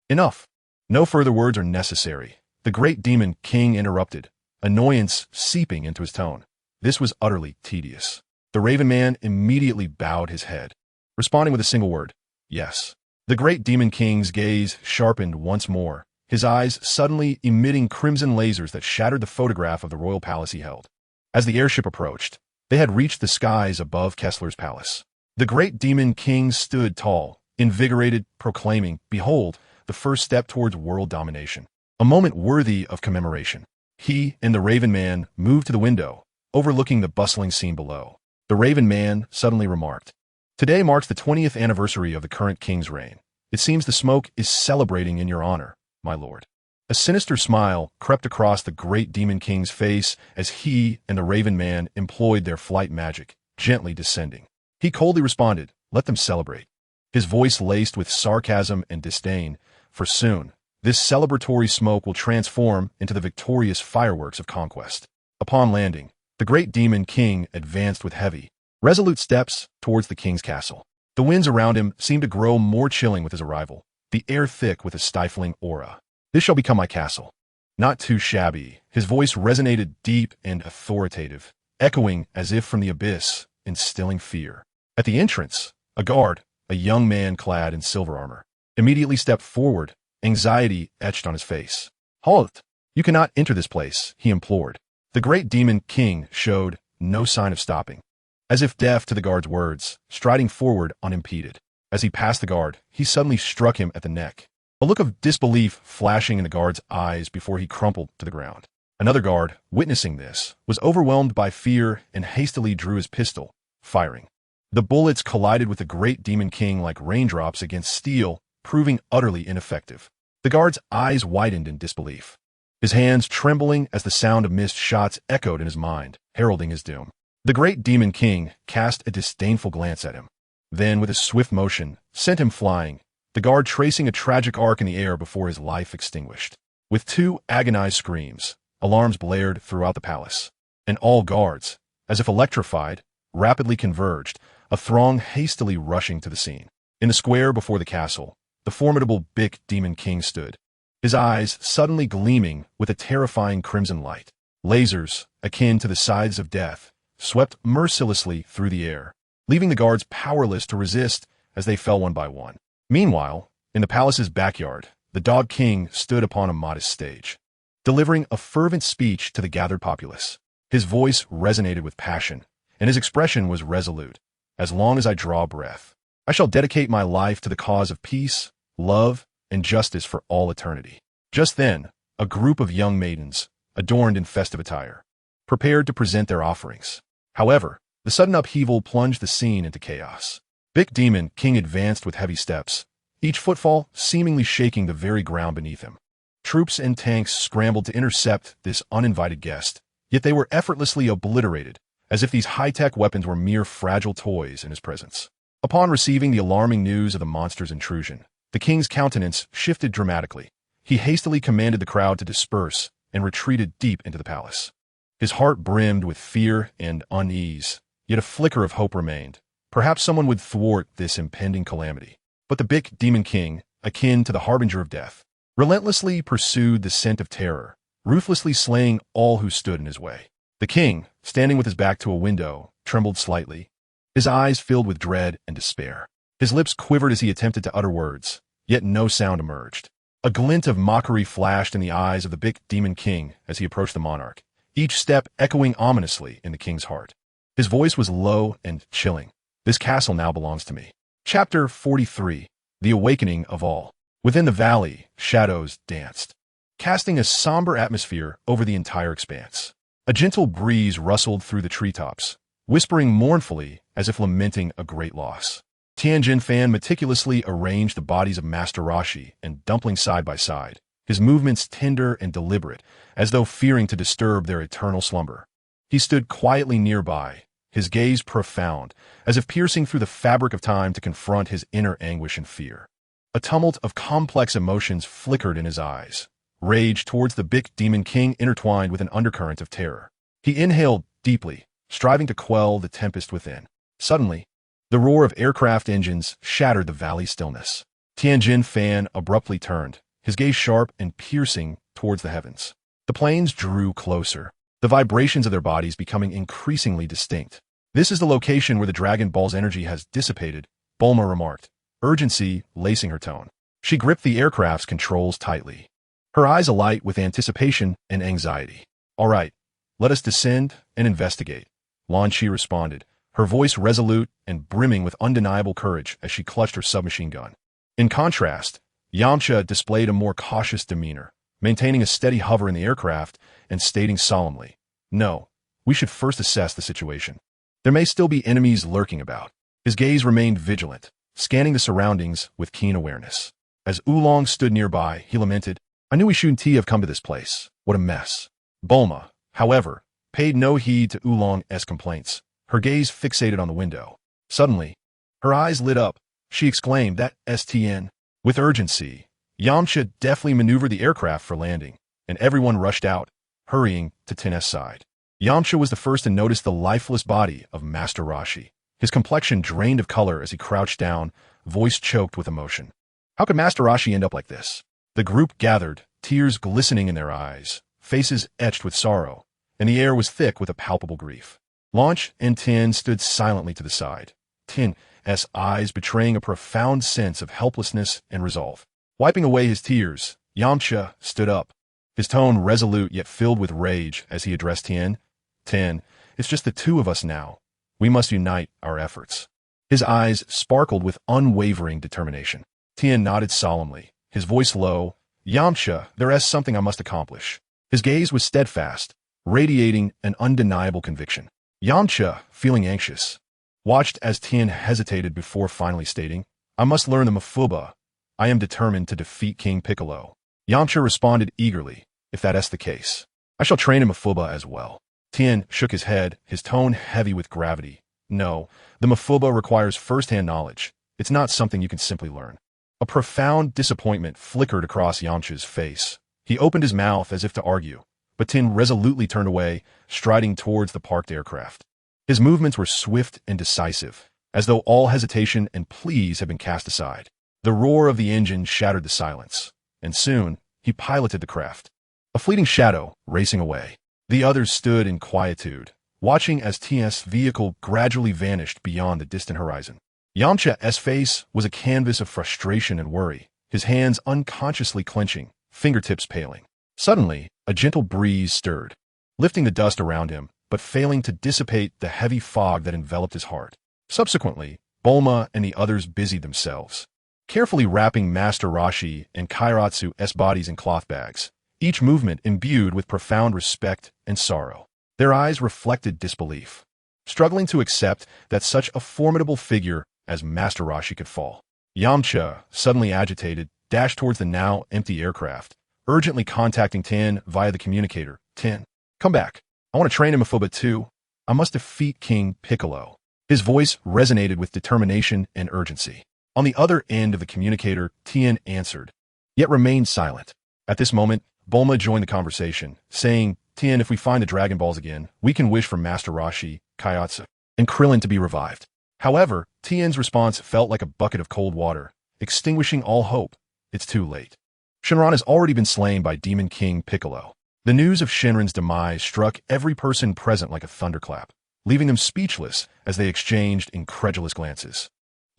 "Enough. No further words are necessary," the great Demon King interrupted, annoyance seeping into his tone. This was utterly tedious. The Raven Man immediately bowed his head, responding with a single word, "Yes." The great Demon King's gaze sharpened once more, his eyes suddenly emitting crimson lasers that shattered the photograph of the royal palace he held. As the airship approached, they had reached the skies above Kessler's palace. The great Demon King stood tall, invigorated, proclaiming, "Behold, the first step towards world domination. A moment worthy of commemoration." He and the Raven Man moved to the window, overlooking the bustling scene below. The Raven Man suddenly remarked, "Today marks the 20th anniversary of the current king's reign. It seems the smoke is celebrating in your honor, my lord." A sinister smile crept across the great Demon King's face as he and the Raven Man employed their flight magic, gently descending. He coldly responded, "Let them celebrate," his voice laced with sarcasm and disdain, "for soon, this celebratory smoke will transform into the victorious fireworks of conquest." Upon landing, the great Demon King advanced with heavy, resolute steps towards the king's castle. The winds around him seemed to grow more chilling with his arrival, the air thick with a stifling aura. "This shall become my castle." Not too shabby, his voice resonated deep and authoritative, echoing as if from the abyss, instilling fear. At the entrance, a guard, a young man clad in silver armor, immediately stepped forward, anxiety etched on his face. "Halt! You cannot enter this place," he implored. The great Demon King showed no sign of stopping, as if deaf to the guard's words, striding forward unimpeded. As he passed the guard, he suddenly struck him at the neck, a look of disbelief flashing in the guard's eyes before he crumpled to the ground. Another guard, witnessing this, was overwhelmed by fear and hastily drew his pistol, firing. The bullets collided with the great Demon King like raindrops against steel, proving utterly ineffective. The guard's eyes widened in disbelief, his hands trembling as the sound of missed shots echoed in his mind, heralding his doom. The great Demon King cast a disdainful glance at him, then with a swift motion, sent him flying, the guard tracing a tragic arc in the air before his life extinguished. With two agonized screams, alarms blared throughout the palace, and all guards, as if electrified, rapidly converged, a throng hastily rushing to the scene. In the square before the castle, the formidable big Demon King stood, his eyes suddenly gleaming with a terrifying crimson light. Lasers, akin to the scythes of death, swept mercilessly through the air, leaving the guards powerless to resist as they fell one by one. Meanwhile, in the palace's backyard, the Dog King stood upon a modest stage, delivering a fervent speech to the gathered populace. His voice resonated with passion, and his expression was resolute. "As long as I draw breath, I shall dedicate my life to the cause of peace, love, and justice for all eternity." Just then, a group of young maidens, adorned in festive attire, prepared to present their offerings. However, the sudden upheaval plunged the scene into chaos. Big Demon King advanced with heavy steps, each footfall seemingly shaking the very ground beneath him. Troops and tanks scrambled to intercept this uninvited guest, yet they were effortlessly obliterated, as if these high-tech weapons were mere fragile toys in his presence. Upon receiving the alarming news of the monster's intrusion, the king's countenance shifted dramatically. He hastily commanded the crowd to disperse and retreated deep into the palace. His heart brimmed with fear and unease, yet a flicker of hope remained. Perhaps someone would thwart this impending calamity. But the big Demon King, akin to the harbinger of death, relentlessly pursued the scent of terror, ruthlessly slaying all who stood in his way. The king, standing with his back to a window, trembled slightly, his eyes filled with dread and despair. His lips quivered as he attempted to utter words, yet no sound emerged. A glint of mockery flashed in the eyes of the big demon king as he approached the monarch, each step echoing ominously in the king's heart. His voice was low and chilling. "This castle now belongs to me." Chapter 43. The Awakening of All. Within the valley, shadows danced, casting a somber atmosphere over the entire expanse. A gentle breeze rustled through the treetops, whispering mournfully as if lamenting a great loss. Tianjin Fan meticulously arranged the bodies of Master Roshi and Dumpling side by side, his movements tender and deliberate, as though fearing to disturb their eternal slumber. He stood quietly nearby, his gaze profound, as if piercing through the fabric of time to confront his inner anguish and fear. A tumult of complex emotions flickered in his eyes, rage towards the big demon king intertwined with an undercurrent of terror. He inhaled deeply, striving to quell the tempest within. Suddenly, the roar of aircraft engines shattered the valley stillness. Tianjin Fan abruptly turned, his gaze sharp and piercing towards the heavens. The planes drew closer, the vibrations of their bodies becoming increasingly distinct. "This is the location where the Dragon Ball's energy has dissipated," Bulma remarked, urgency lacing her tone. She gripped the aircraft's controls tightly, her eyes alight with anticipation and anxiety. "All right, let us descend and investigate," Lan Chi responded, her voice resolute and brimming with undeniable courage as she clutched her submachine gun. In contrast, Yamcha displayed a more cautious demeanor, maintaining a steady hover in the aircraft and stating solemnly, "No, we should first assess the situation. There may still be enemies lurking about." His gaze remained vigilant, scanning the surroundings with keen awareness. As Oolong stood nearby, he lamented, "I knew we shouldn't have come to this place. What a mess." Bulma, however, paid no heed to Oolong's complaints, her gaze fixated on the window. Suddenly, her eyes lit up. She exclaimed, "That STN." With urgency, Yamcha deftly maneuvered the aircraft for landing, and everyone rushed out, hurrying to Ten's side. Yamcha was the first to notice the lifeless body of Master Roshi, his complexion drained of color as he crouched down, voice choked with emotion. How could Master Roshi end up like this? The group gathered, tears glistening in their eyes, faces etched with sorrow, and the air was thick with a palpable grief. Launch and Tin stood silently to the side, Tin's eyes betraying a profound sense of helplessness and resolve. Wiping away his tears, Yamcha stood up, his tone resolute yet filled with rage as he addressed Tin. "Tin, it's just the two of us now. We must unite our efforts." His eyes sparkled with unwavering determination. Tin nodded solemnly, his voice low. "Yamcha, there is something I must accomplish." His gaze was steadfast, radiating an undeniable conviction. Yamcha, feeling anxious, watched as Tin hesitated before finally stating, "I must learn the Mafuba. I am determined to defeat King Piccolo." Yamcha responded eagerly, "If that is the case, I shall train in Mafuba as well." Tin shook his head, his tone heavy with gravity. "No, the Mafuba requires first-hand knowledge. It's not something you can simply learn." A profound disappointment flickered across Yamcha's face. He opened his mouth as if to argue, but Tin resolutely turned away, striding towards the parked aircraft. His movements were swift and decisive, as though all hesitation and pleas had been cast aside. The roar of the engine shattered the silence, and soon he piloted the craft, a fleeting shadow racing away. The others stood in quietude, watching as Tin's vehicle gradually vanished beyond the distant horizon. Yamcha's face was a canvas of frustration and worry, his hands unconsciously clenching, fingertips paling. Suddenly, a gentle breeze stirred, lifting the dust around him, but failing to dissipate the heavy fog that enveloped his heart. Subsequently, Bulma and the others busied themselves, carefully wrapping Master Roshi and Kairatsu's bodies in cloth bags, each movement imbued with profound respect and sorrow. Their eyes reflected disbelief, struggling to accept that such a formidable figure as Master Roshi could fall. Yamcha, suddenly agitated, dashed towards the now empty aircraft, urgently contacting Tin via the communicator. "Tin, come back. I want to train in Mafuba too. I must defeat King Piccolo." His voice resonated with determination and urgency. On the other end of the communicator, Tin answered, yet remained silent. At this moment, Bulma joined the conversation, saying, "Tin, if we find the Dragon Balls again, we can wish for Master Roshi, Kaiatsu, and Krillin to be revived." However, Tin's response felt like a bucket of cold water, extinguishing all hope. it's too late. Shenron has already been slain by Demon King Piccolo. The news of Shenron's demise struck every person present like a thunderclap, leaving them speechless as they exchanged incredulous glances.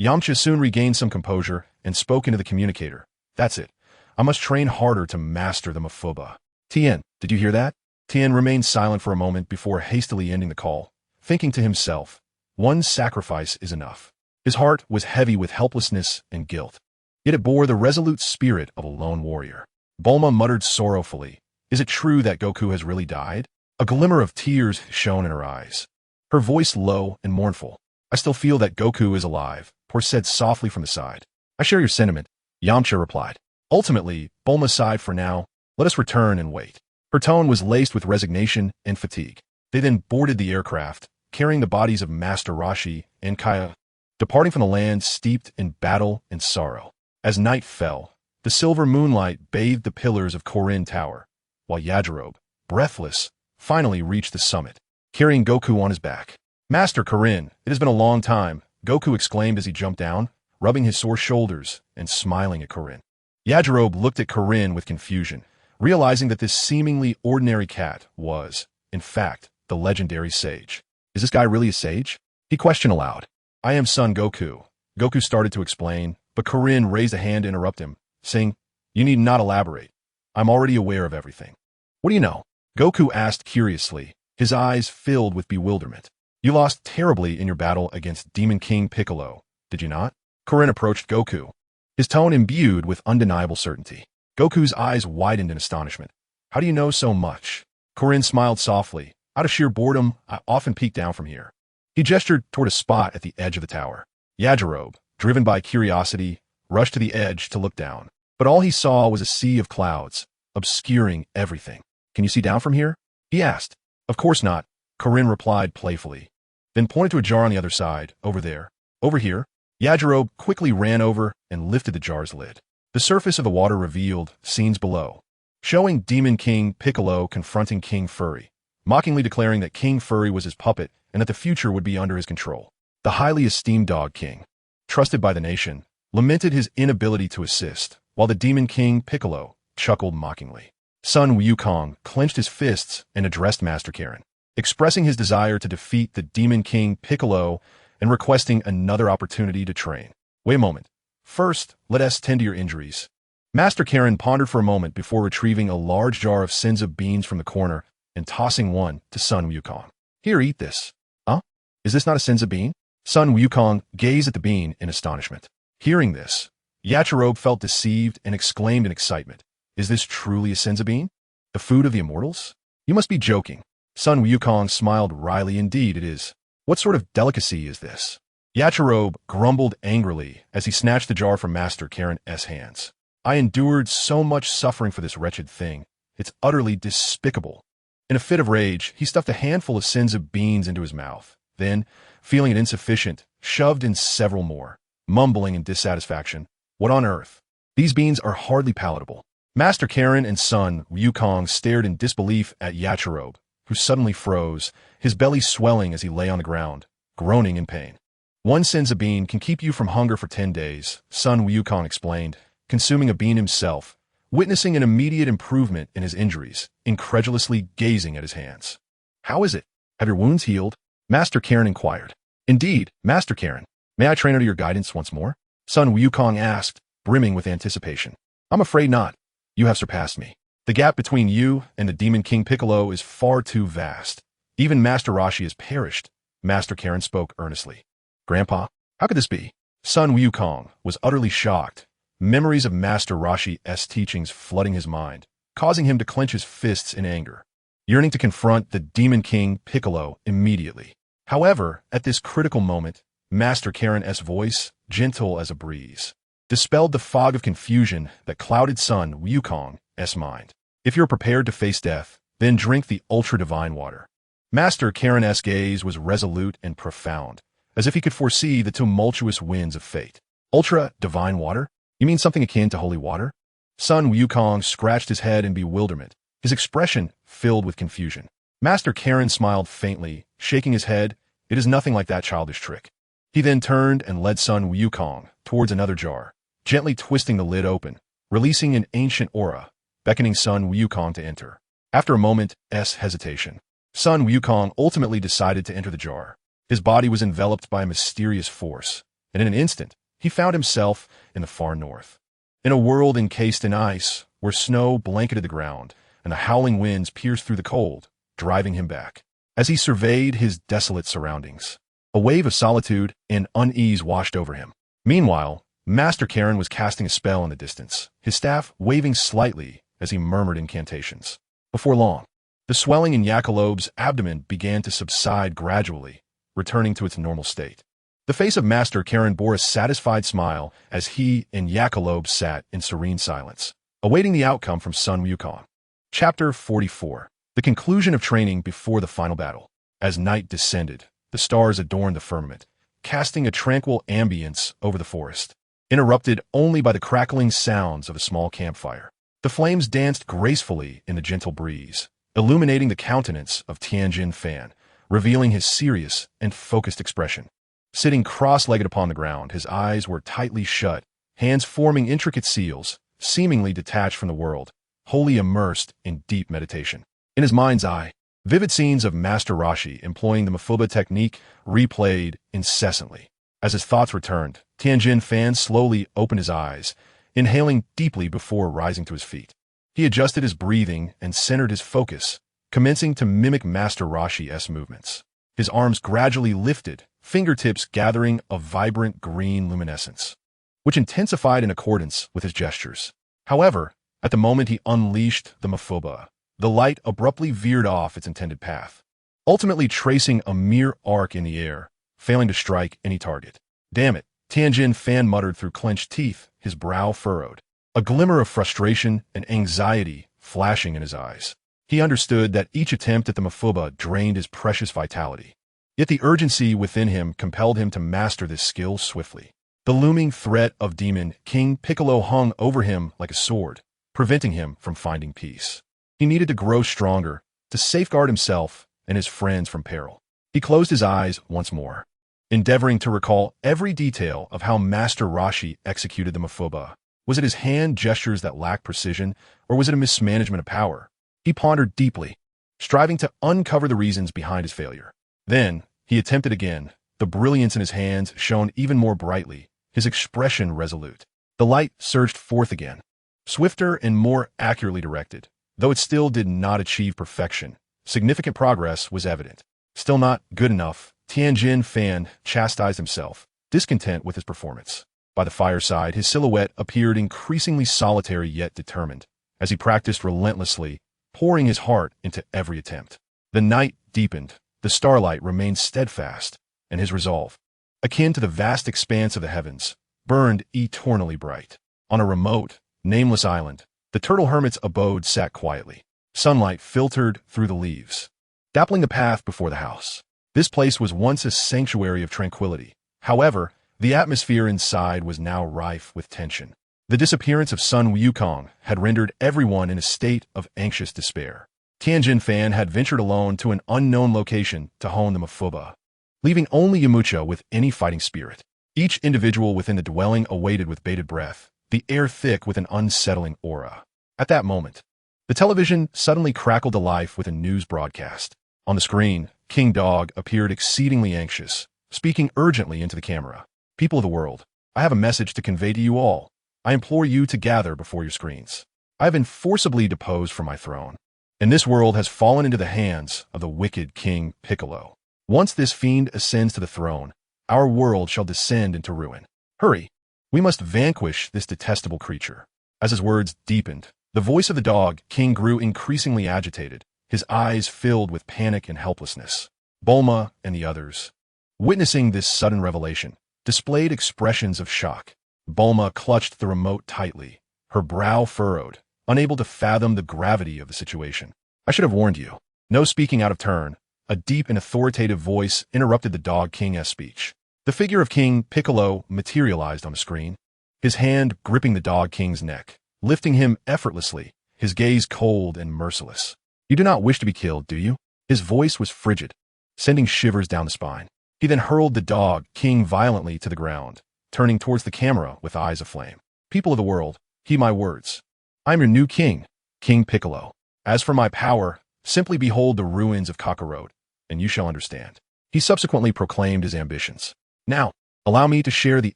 Yamcha soon regained some composure and spoke into the communicator. That's it. I must train harder to master the Mafuba. Tien, did you hear that? Tien remained silent for a moment before hastily ending the call, thinking to himself, one sacrifice is enough. His heart was heavy with helplessness and guilt. Yet it bore the resolute spirit of a lone warrior. Bulma muttered sorrowfully, is it true that Goku has really died? A glimmer of tears shone in her eyes. Her voice low and mournful. I still feel that Goku is alive, Por said softly from the side. I share your sentiment, Yamcha replied. Ultimately, Bulma sighed for now. Let us return and wait. Her tone was laced with resignation and fatigue. They then boarded the aircraft, carrying the bodies of Master Roshi and Kaya, departing from the land steeped in battle and sorrow. As night fell, the silver moonlight bathed the pillars of Korin Tower, while Yajirobe, breathless, finally reached the summit, carrying Goku on his back. Master Korin, it has been a long time, Goku exclaimed as he jumped down, rubbing his sore shoulders and smiling at Korin. Yajirobe looked at Korin with confusion, realizing that this seemingly ordinary cat was, in fact, the legendary sage. Is this guy really a sage? He questioned aloud. I am Son Goku. Goku started to explain, but Korin raised a hand to interrupt him, saying, you need not elaborate. I'm already aware of everything. What do you know? Goku asked curiously, his eyes filled with bewilderment. You lost terribly in your battle against Demon King Piccolo, did you not? Korin approached Goku, his tone imbued with undeniable certainty. Goku's eyes widened in astonishment. How do you know so much? Korin smiled softly. Out of sheer boredom, I often peek down from here. He gestured toward a spot at the edge of the tower. Yajirobe, driven by curiosity, rushed to the edge to look down. But all he saw was a sea of clouds, obscuring everything. Can you see down from here? He asked. Of course not, Korin replied playfully. Then pointed to a jar on the other side, over there. Over here? Yajirobe quickly ran over and lifted the jar's lid. The surface of the water revealed scenes below, showing Demon King Piccolo confronting King Furry, mockingly declaring that King Furry was his puppet and that the future would be under his control. The highly esteemed Dog King, trusted by the nation, lamented his inability to assist, while the Demon King Piccolo chuckled mockingly. Sun Wukong clenched his fists and addressed Master Karen, expressing his desire to defeat the Demon King Piccolo and requesting another opportunity to train. Wait a moment. First, let us tend to your injuries. Master Karen pondered for a moment before retrieving a large jar of senza beans from the corner and tossing one to Sun Wukong. Here, eat this. Huh? Is this not a senza bean? Sun Wukong gazed at the bean in astonishment. Hearing this, Yajirobe felt deceived and exclaimed in excitement. Is this truly a senza bean? The food of the immortals? You must be joking. Sun Wukong smiled wryly. Indeed it is. What sort of delicacy is this? Yajirobe grumbled angrily as he snatched the jar from Master Karen's hands. I endured so much suffering for this wretched thing. It's utterly despicable. In a fit of rage, he stuffed a handful of senza beans into his mouth. Then, feeling it insufficient, shoved in several more, mumbling in dissatisfaction. What on earth? These beans are hardly palatable. Master Karen and Sun Wukong stared in disbelief at Yajirobe, who suddenly froze, his belly swelling as he lay on the ground, groaning in pain. One senza bean can keep you from hunger for 10 days, Sun Wukong explained, consuming a bean himself, witnessing an immediate improvement in his injuries, incredulously gazing at his hands. How is it? Have your wounds healed? Master Karen inquired. Indeed, Master Karen. May I train under your guidance once more? Sun Wukong asked, brimming with anticipation. I'm afraid not. You have surpassed me. The gap between you and the Demon King Piccolo is far too vast. Even Master Roshi has perished. Master Karen spoke earnestly. Grandpa, how could this be? Sun Wukong was utterly shocked, memories of Master Roshi's teachings flooding his mind, causing him to clench his fists in anger, yearning to confront the Demon King Piccolo immediately. However, at this critical moment, Master Karen's voice, gentle as a breeze, dispelled the fog of confusion that clouded Sun Wukong's mind. If you're prepared to face death, then drink the ultra-divine water. Master Karen's gaze was resolute and profound, as if he could foresee the tumultuous winds of fate. Ultra-divine water? You mean something akin to holy water? Sun Wukong scratched his head in bewilderment, his expression filled with confusion. Master Karen smiled faintly, shaking his head. It is nothing like that childish trick. He then turned and led Sun Wukong towards another jar, gently twisting the lid open, releasing an ancient aura, beckoning Sun Wukong to enter. After a moment's hesitation, Sun Wukong ultimately decided to enter the jar. His body was enveloped by a mysterious force, and in an instant, he found himself in the far north. In a world encased in ice, where snow blanketed the ground, and the howling winds pierced through the cold, driving him back. As he surveyed his desolate surroundings, a wave of solitude and unease washed over him. Meanwhile, Master Karen was casting a spell in the distance, his staff waving slightly as he murmured incantations. Before long, the swelling in Yakalob's abdomen began to subside gradually, returning to its normal state. The face of Master Karen bore a satisfied smile as he and Yakalob sat in serene silence, awaiting the outcome from Sun Wukong. Chapter 44. The conclusion of training before the final battle. As night descended, the stars adorned the firmament, casting a tranquil ambience over the forest, interrupted only by the crackling sounds of a small campfire. The flames danced gracefully in the gentle breeze, illuminating the countenance of Tianjin Fan, revealing his serious and focused expression. Sitting cross-legged upon the ground, his eyes were tightly shut, hands forming intricate seals, seemingly detached from the world, wholly immersed in deep meditation. In his mind's eye, vivid scenes of Master Roshi employing the Mafuba technique replayed incessantly. As his thoughts returned, Tianjin Fan slowly opened his eyes, inhaling deeply before rising to his feet. He adjusted his breathing and centered his focus, commencing to mimic Master Roshi's movements. His arms gradually lifted, fingertips gathering a vibrant green luminescence, which intensified in accordance with his gestures. However, at the moment he unleashed the Mafuba, the light abruptly veered off its intended path, ultimately tracing a mere arc in the air, failing to strike any target. Damn it, Tianjin Fan muttered through clenched teeth, his brow furrowed, a glimmer of frustration and anxiety flashing in his eyes. He understood that each attempt at the Mafuba drained his precious vitality. Yet the urgency within him compelled him to master this skill swiftly. The looming threat of Demon King Piccolo hung over him like a sword, preventing him from finding peace. He needed to grow stronger, to safeguard himself and his friends from peril. He closed his eyes once more, endeavoring to recall every detail of how Master Roshi executed the Mafuba. Was it his hand gestures that lacked precision, or was it a mismanagement of power? He pondered deeply, striving to uncover the reasons behind his failure. Then, he attempted again. The brilliance in his hands shone even more brightly, his expression resolute. The light surged forth again, swifter and more accurately directed. Though it still did not achieve perfection, significant progress was evident. Still not good enough, Tianjin Fan chastised himself, discontent with his performance. By the fireside, his silhouette appeared increasingly solitary yet determined, as he practiced relentlessly, pouring his heart into every attempt. The night deepened, the starlight remained steadfast, and his resolve, akin to the vast expanse of the heavens, burned eternally bright. On a remote, nameless island, the turtle hermit's abode sat quietly. Sunlight filtered through the leaves, dappling the path before the house. This place was once a sanctuary of tranquility. However, the atmosphere inside was now rife with tension. The disappearance of Sun Wukong had rendered everyone in a state of anxious despair. Tianjin Fan had ventured alone to an unknown location to hone the Mafuba, leaving only Yamcha with any fighting spirit. Each individual within the dwelling awaited with bated breath, the air thick with an unsettling aura. At that moment, the television suddenly crackled to life with a news broadcast. On the screen, King Dog appeared exceedingly anxious, speaking urgently into the camera. People of the world, I have a message to convey to you all. I implore you to gather before your screens. I have been forcibly deposed from my throne, and this world has fallen into the hands of the wicked King Piccolo. Once this fiend ascends to the throne, our world shall descend into ruin. Hurry! We must vanquish this detestable creature. As his words deepened, the voice of the dog king grew increasingly agitated, his eyes filled with panic and helplessness. Bulma and the others, witnessing this sudden revelation, displayed expressions of shock. Bulma clutched the remote tightly, her brow furrowed, unable to fathom the gravity of the situation. I should have warned you. No speaking out of turn. A deep and authoritative voice interrupted the dog king's speech. The figure of King Piccolo materialized on the screen, his hand gripping the dog king's neck, lifting him effortlessly, his gaze cold and merciless. You do not wish to be killed, do you? His voice was frigid, sending shivers down the spine. He then hurled the dog king violently to the ground, turning towards the camera with eyes aflame. People of the world, Heed my words. I am your new king, King Piccolo. As for my power, simply behold the ruins of Kakarot, and you shall understand. He subsequently proclaimed his ambitions. Now, allow me to share the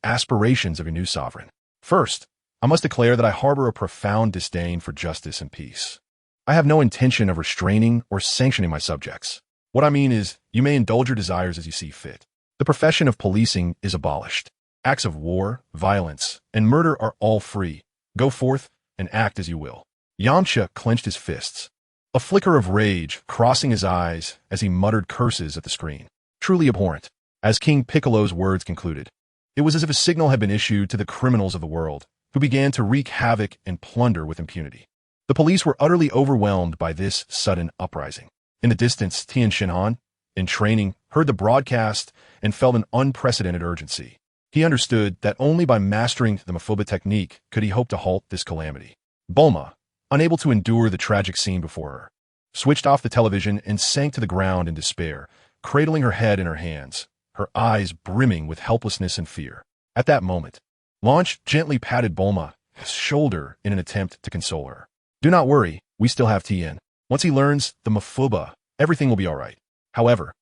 aspirations of your new sovereign. First, I must declare that I harbor a profound disdain for justice and peace. I have no intention of restraining or sanctioning my subjects. What I mean is, you may indulge your desires as you see fit. The profession of policing is abolished. Acts of war, violence, and murder are all free. Go forth and act as you will. Yamcha clenched his fists, a flicker of rage crossing his eyes as he muttered curses at the screen. Truly abhorrent. As King Piccolo's words concluded, it was as if a signal had been issued to the criminals of the world, who began to wreak havoc and plunder with impunity. The police were utterly overwhelmed by this sudden uprising. In the distance, Tien Shinhan, in training, heard the broadcast and felt an unprecedented urgency. He understood that only by mastering the Mafuba technique could he hope to halt this calamity. Bulma, unable to endure the tragic scene before her, switched off the television and sank to the ground in despair, cradling her head in her hands, her eyes brimming with helplessness and fear. At that moment, Launch gently patted Bulma's shoulder in an attempt to console her. Do not worry, we still have Tien. Once he learns the Mafuba, everything will be all right. However,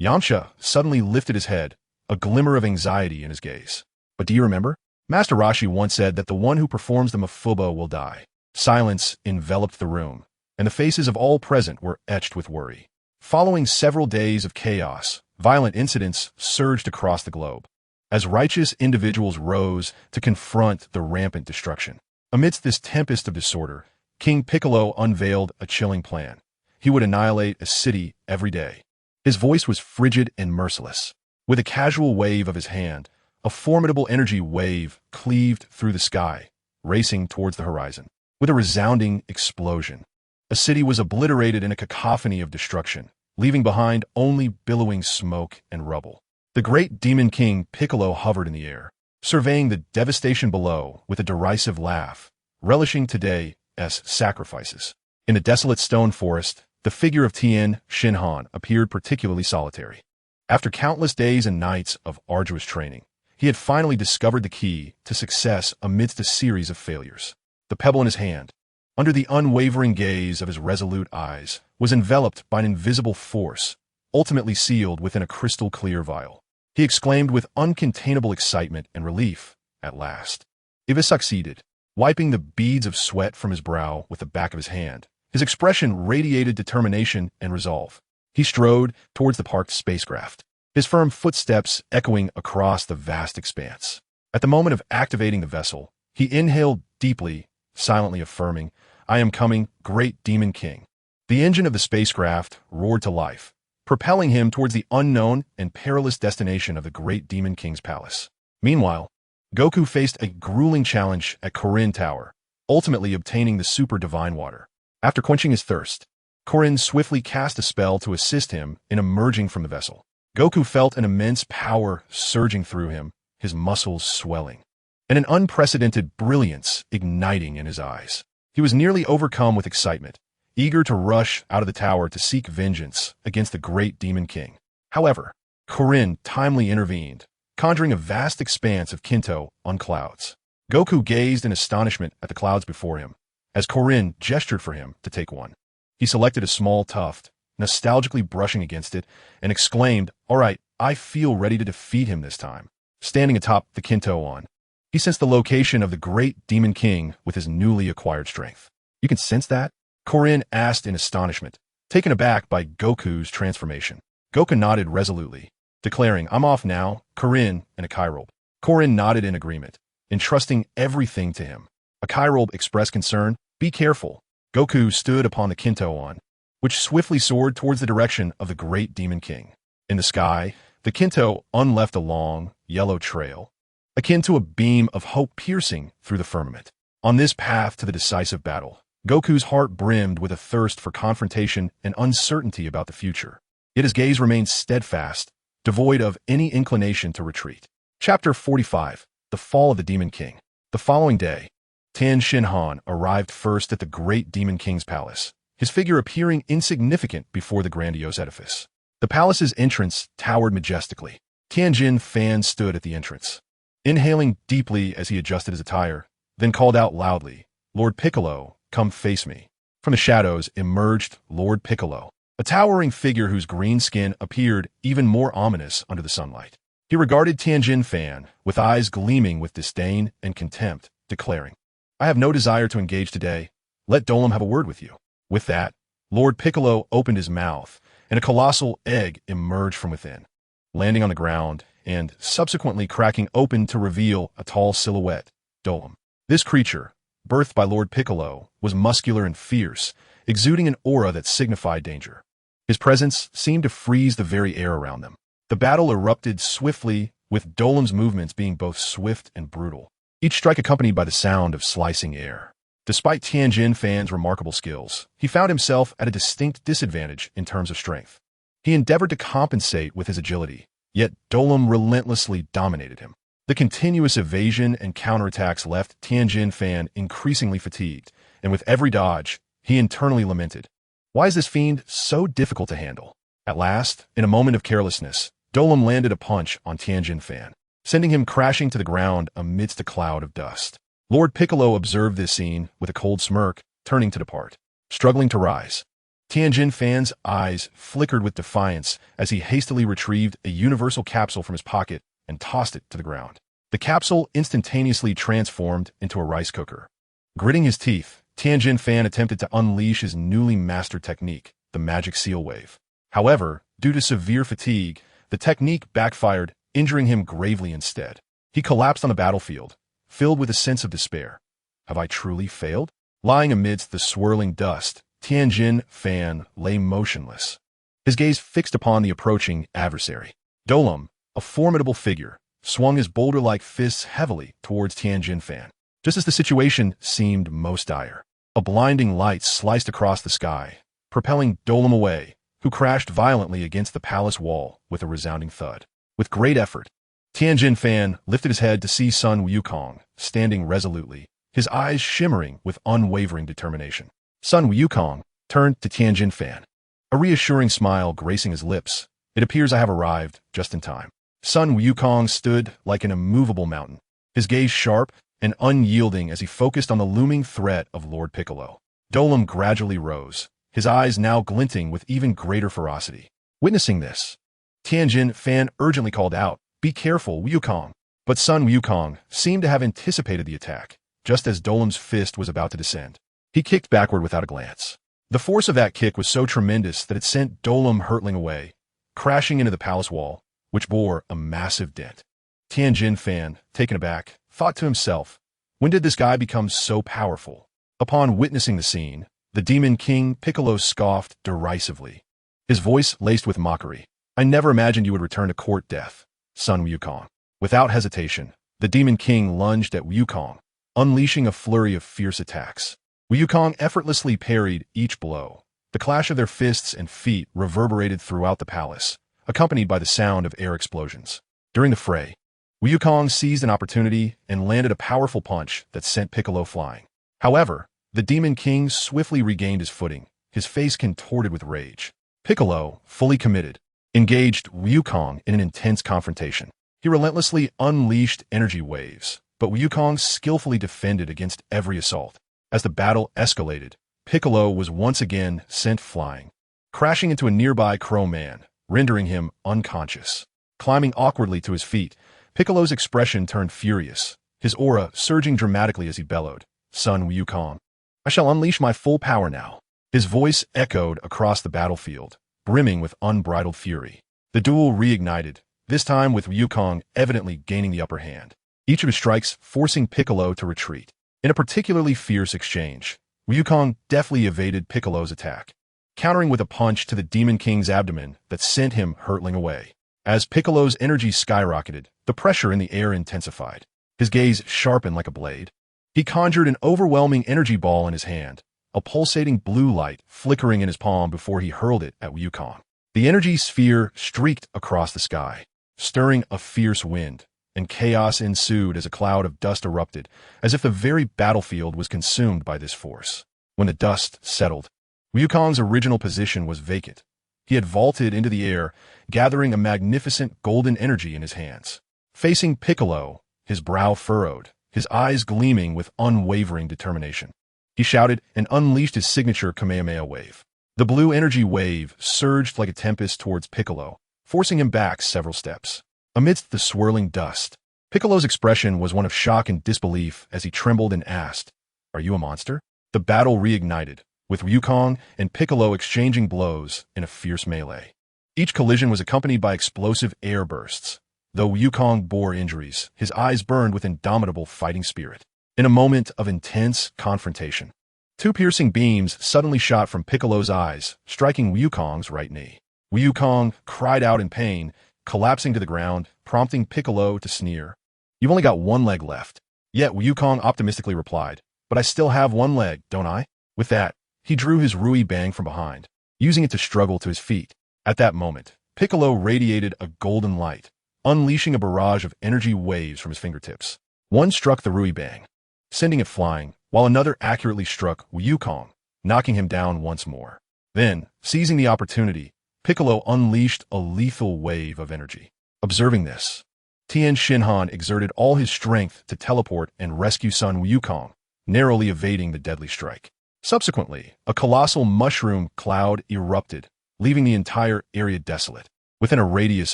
Yamcha suddenly lifted his head, a glimmer of anxiety in his gaze. But do you remember? Master Roshi once said that the one who performs the Mafuba will die. Silence enveloped the room, and the faces of all present were etched with worry. Following several days of chaos, violent incidents surged across the globe, as righteous individuals rose to confront the rampant destruction. Amidst this tempest of disorder, King Piccolo unveiled a chilling plan. He would annihilate a city every day. His voice was frigid and merciless. With a casual wave of his hand, a formidable energy wave cleaved through the sky, racing towards the horizon. With a resounding explosion, a city was obliterated in a cacophony of destruction, leaving behind only billowing smoke and rubble. The great demon king Piccolo hovered in the air, surveying the devastation below with a derisive laugh, relishing today's sacrifices. In the desolate stone forest, the figure of Tien Shinhan appeared particularly solitary. After countless days and nights of arduous training, he had finally discovered the key to success amidst a series of failures. The pebble in his hand, under the unwavering gaze of his resolute eyes, was enveloped by an invisible force, ultimately sealed within a crystal-clear vial. He exclaimed with uncontainable excitement and relief, at last. It has succeeded. Wiping the beads of sweat from his brow with the back of his hand, his expression radiated determination and resolve. He strode towards the parked spacecraft, his firm footsteps echoing across the vast expanse. At the moment of activating the vessel, he inhaled deeply, silently affirming, "I am coming, great demon king." The engine of the spacecraft roared to life, propelling him towards the unknown and perilous destination of the great demon king's palace. Meanwhile, Goku faced a grueling challenge at Krillin Tower, ultimately obtaining the super divine water. After quenching his thirst, Krillin swiftly cast a spell to assist him in emerging from the vessel. Goku felt an immense power surging through him, his muscles swelling, and an unprecedented brilliance igniting in his eyes. He was nearly overcome with excitement, eager to rush out of the tower to seek vengeance against the great demon king. However, Krillin timely intervened, conjuring a vast expanse of Kinto on clouds. Goku gazed in astonishment at the clouds before him, as Krillin gestured for him to take one. He selected a small tuft, nostalgically brushing against it, and exclaimed, "All right, I feel ready to defeat him this time." Standing atop the Kinto on, he sensed the location of the great demon king with his newly acquired strength. "You can sense that?" Krillin asked in astonishment, taken aback by Goku's transformation. Goku nodded resolutely, declaring, "I'm off now, Krillin and a Kairobe." Krillin nodded in agreement, entrusting everything to him. A Kairobe expressed concern, "Be careful." Goku stood upon the Kinto on, which swiftly soared towards the direction of the great demon king. In the sky, the Kinto unleft a long, yellow trail, akin to a beam of hope piercing through the firmament. On this path to the decisive battle, Goku's heart brimmed with a thirst for confrontation and uncertainty about the future. Yet his gaze remained steadfast, devoid of any inclination to retreat. Chapter 45. The Fall of the Demon King. The following day, Tien Shinhan arrived first at the great demon king's palace, his figure appearing insignificant before the grandiose edifice. The palace's entrance towered majestically. Tianjin Fan stood at the entrance. Inhaling deeply as he adjusted his attire, then called out loudly, "Lord Piccolo, come face me." From the shadows emerged Lord Piccolo, a towering figure whose green skin appeared even more ominous under the sunlight. He regarded Tianjin Fan with eyes gleaming with disdain and contempt, declaring, "I have no desire to engage today. Let Douluo have a word with you." With that, Lord Piccolo opened his mouth, and a colossal egg emerged from within, landing on the ground and subsequently cracking open to reveal a tall silhouette, Douluo. This creature, birthed by Lord Piccolo, was muscular and fierce, exuding an aura that signified danger. His presence seemed to freeze the very air around them. The battle erupted swiftly, with Douluo's movements being both swift and brutal, each strike accompanied by the sound of slicing air. Despite Tianjin Fan's remarkable skills, he found himself at a distinct disadvantage in terms of strength. He endeavored to compensate with his agility, yet Douluo relentlessly dominated him. The continuous evasion and counterattacks left Tianjin Fan increasingly fatigued, and with every dodge, he internally lamented, "Why is this fiend so difficult to handle?" At last, in a moment of carelessness, Douluo landed a punch on Tianjin Fan, sending him crashing to the ground amidst a cloud of dust. Lord Piccolo observed this scene with a cold smirk, turning to depart. Struggling to rise, Tianjin Fan's eyes flickered with defiance as he hastily retrieved a universal capsule from his pocket and tossed it to the ground. The capsule instantaneously transformed into a rice cooker. Gritting his teeth, Tianjin Fan attempted to unleash his newly mastered technique, the magic seal wave. However, due to severe fatigue, the technique backfired, injuring him gravely instead. He collapsed on the battlefield, filled with a sense of despair. Have I truly failed? Lying amidst the swirling dust, Tianjin Fan lay motionless, his gaze fixed upon the approaching adversary. Douluo, a formidable figure, swung his boulder-like fists heavily towards Tianjin Fan. Just as the situation seemed most dire, a blinding light sliced across the sky, propelling Douluo away, who crashed violently against the palace wall with a resounding thud. With great effort, Tianjin Fan lifted his head to see Sun Wukong standing resolutely, his eyes shimmering with unwavering determination. Sun Wukong turned to Tianjin Fan, a reassuring smile gracing his lips. "It appears I have arrived just in time." Sun Wukong stood like an immovable mountain, his gaze sharp and unyielding as he focused on the looming threat of Lord Piccolo. Douluo gradually rose, his eyes now glinting with even greater ferocity. Witnessing this, Tianjin Fan urgently called out, "Be careful, Wukong." But Sun Wukong seemed to have anticipated the attack, just as Douluo's fist was about to descend. He kicked backward without a glance. The force of that kick was so tremendous that it sent Douluo hurtling away, crashing into the palace wall, which bore a massive dent. Tianjin Fan, taken aback, thought to himself, when did this guy become so powerful? Upon witnessing the scene, the Demon King Piccolo scoffed derisively, his voice laced with mockery. "I never imagined you would return to court death, Sun Wukong." Without hesitation, the Demon King lunged at Wukong, unleashing a flurry of fierce attacks. Wukong effortlessly parried each blow. The clash of their fists and feet reverberated throughout the palace, accompanied by the sound of air explosions. During the fray, Wukong seized an opportunity and landed a powerful punch that sent Piccolo flying. However, the Demon King swiftly regained his footing, his face contorted with rage. Piccolo, fully committed, engaged Wukong in an intense confrontation. He relentlessly unleashed energy waves, but Wukong skillfully defended against every assault. As the battle escalated, Piccolo was once again sent flying, crashing into a nearby Crow Man, rendering him unconscious. Climbing awkwardly to his feet, Piccolo's expression turned furious, his aura surging dramatically as he bellowed, "Sun Wukong, I shall unleash my full power now." His voice echoed across the battlefield, brimming with unbridled fury. The duel reignited, this time with Wukong evidently gaining the upper hand, each of his strikes forcing Piccolo to retreat. In a particularly fierce exchange, Wukong deftly evaded Piccolo's attack, countering with a punch to the Demon King's abdomen that sent him hurtling away. As Piccolo's energy skyrocketed, the pressure in the air intensified. His gaze sharpened like a blade. He conjured an overwhelming energy ball in his hand, a pulsating blue light flickering in his palm before he hurled it at Wukong. The energy sphere streaked across the sky, stirring a fierce wind, and chaos ensued as a cloud of dust erupted, as if the very battlefield was consumed by this force. When the dust settled, Wukong's original position was vacant. He had vaulted into the air, gathering a magnificent golden energy in his hands. Facing Piccolo, his brow furrowed, his eyes gleaming with unwavering determination. He shouted and unleashed his signature Kamehameha wave. The blue energy wave surged like a tempest towards Piccolo, forcing him back several steps. Amidst the swirling dust, Piccolo's expression was one of shock and disbelief as he trembled and asked, "Are you a monster?" The battle reignited, with Wukong and Piccolo exchanging blows in a fierce melee. Each collision was accompanied by explosive air bursts. Though Wukong bore injuries, his eyes burned with indomitable fighting spirit. In a moment of intense confrontation, two piercing beams suddenly shot from Piccolo's eyes, striking Wukong's right knee. Wukong cried out in pain, collapsing to the ground, prompting Piccolo to sneer. "You've only got one leg left." Yet Wukong optimistically replied, "But I still have one leg, don't I?" With that, he drew his Rui Bang from behind, using it to struggle to his feet. At that moment, Piccolo radiated a golden light, unleashing a barrage of energy waves from his fingertips. One struck the Rui Bang, sending it flying, while another accurately struck Wukong, knocking him down once more. Then, seizing the opportunity, Piccolo unleashed a lethal wave of energy. Observing this, Tien Shinhan exerted all his strength to teleport and rescue son Wukong, narrowly evading the deadly strike. Subsequently, a colossal mushroom cloud erupted, leaving the entire area desolate. Within a radius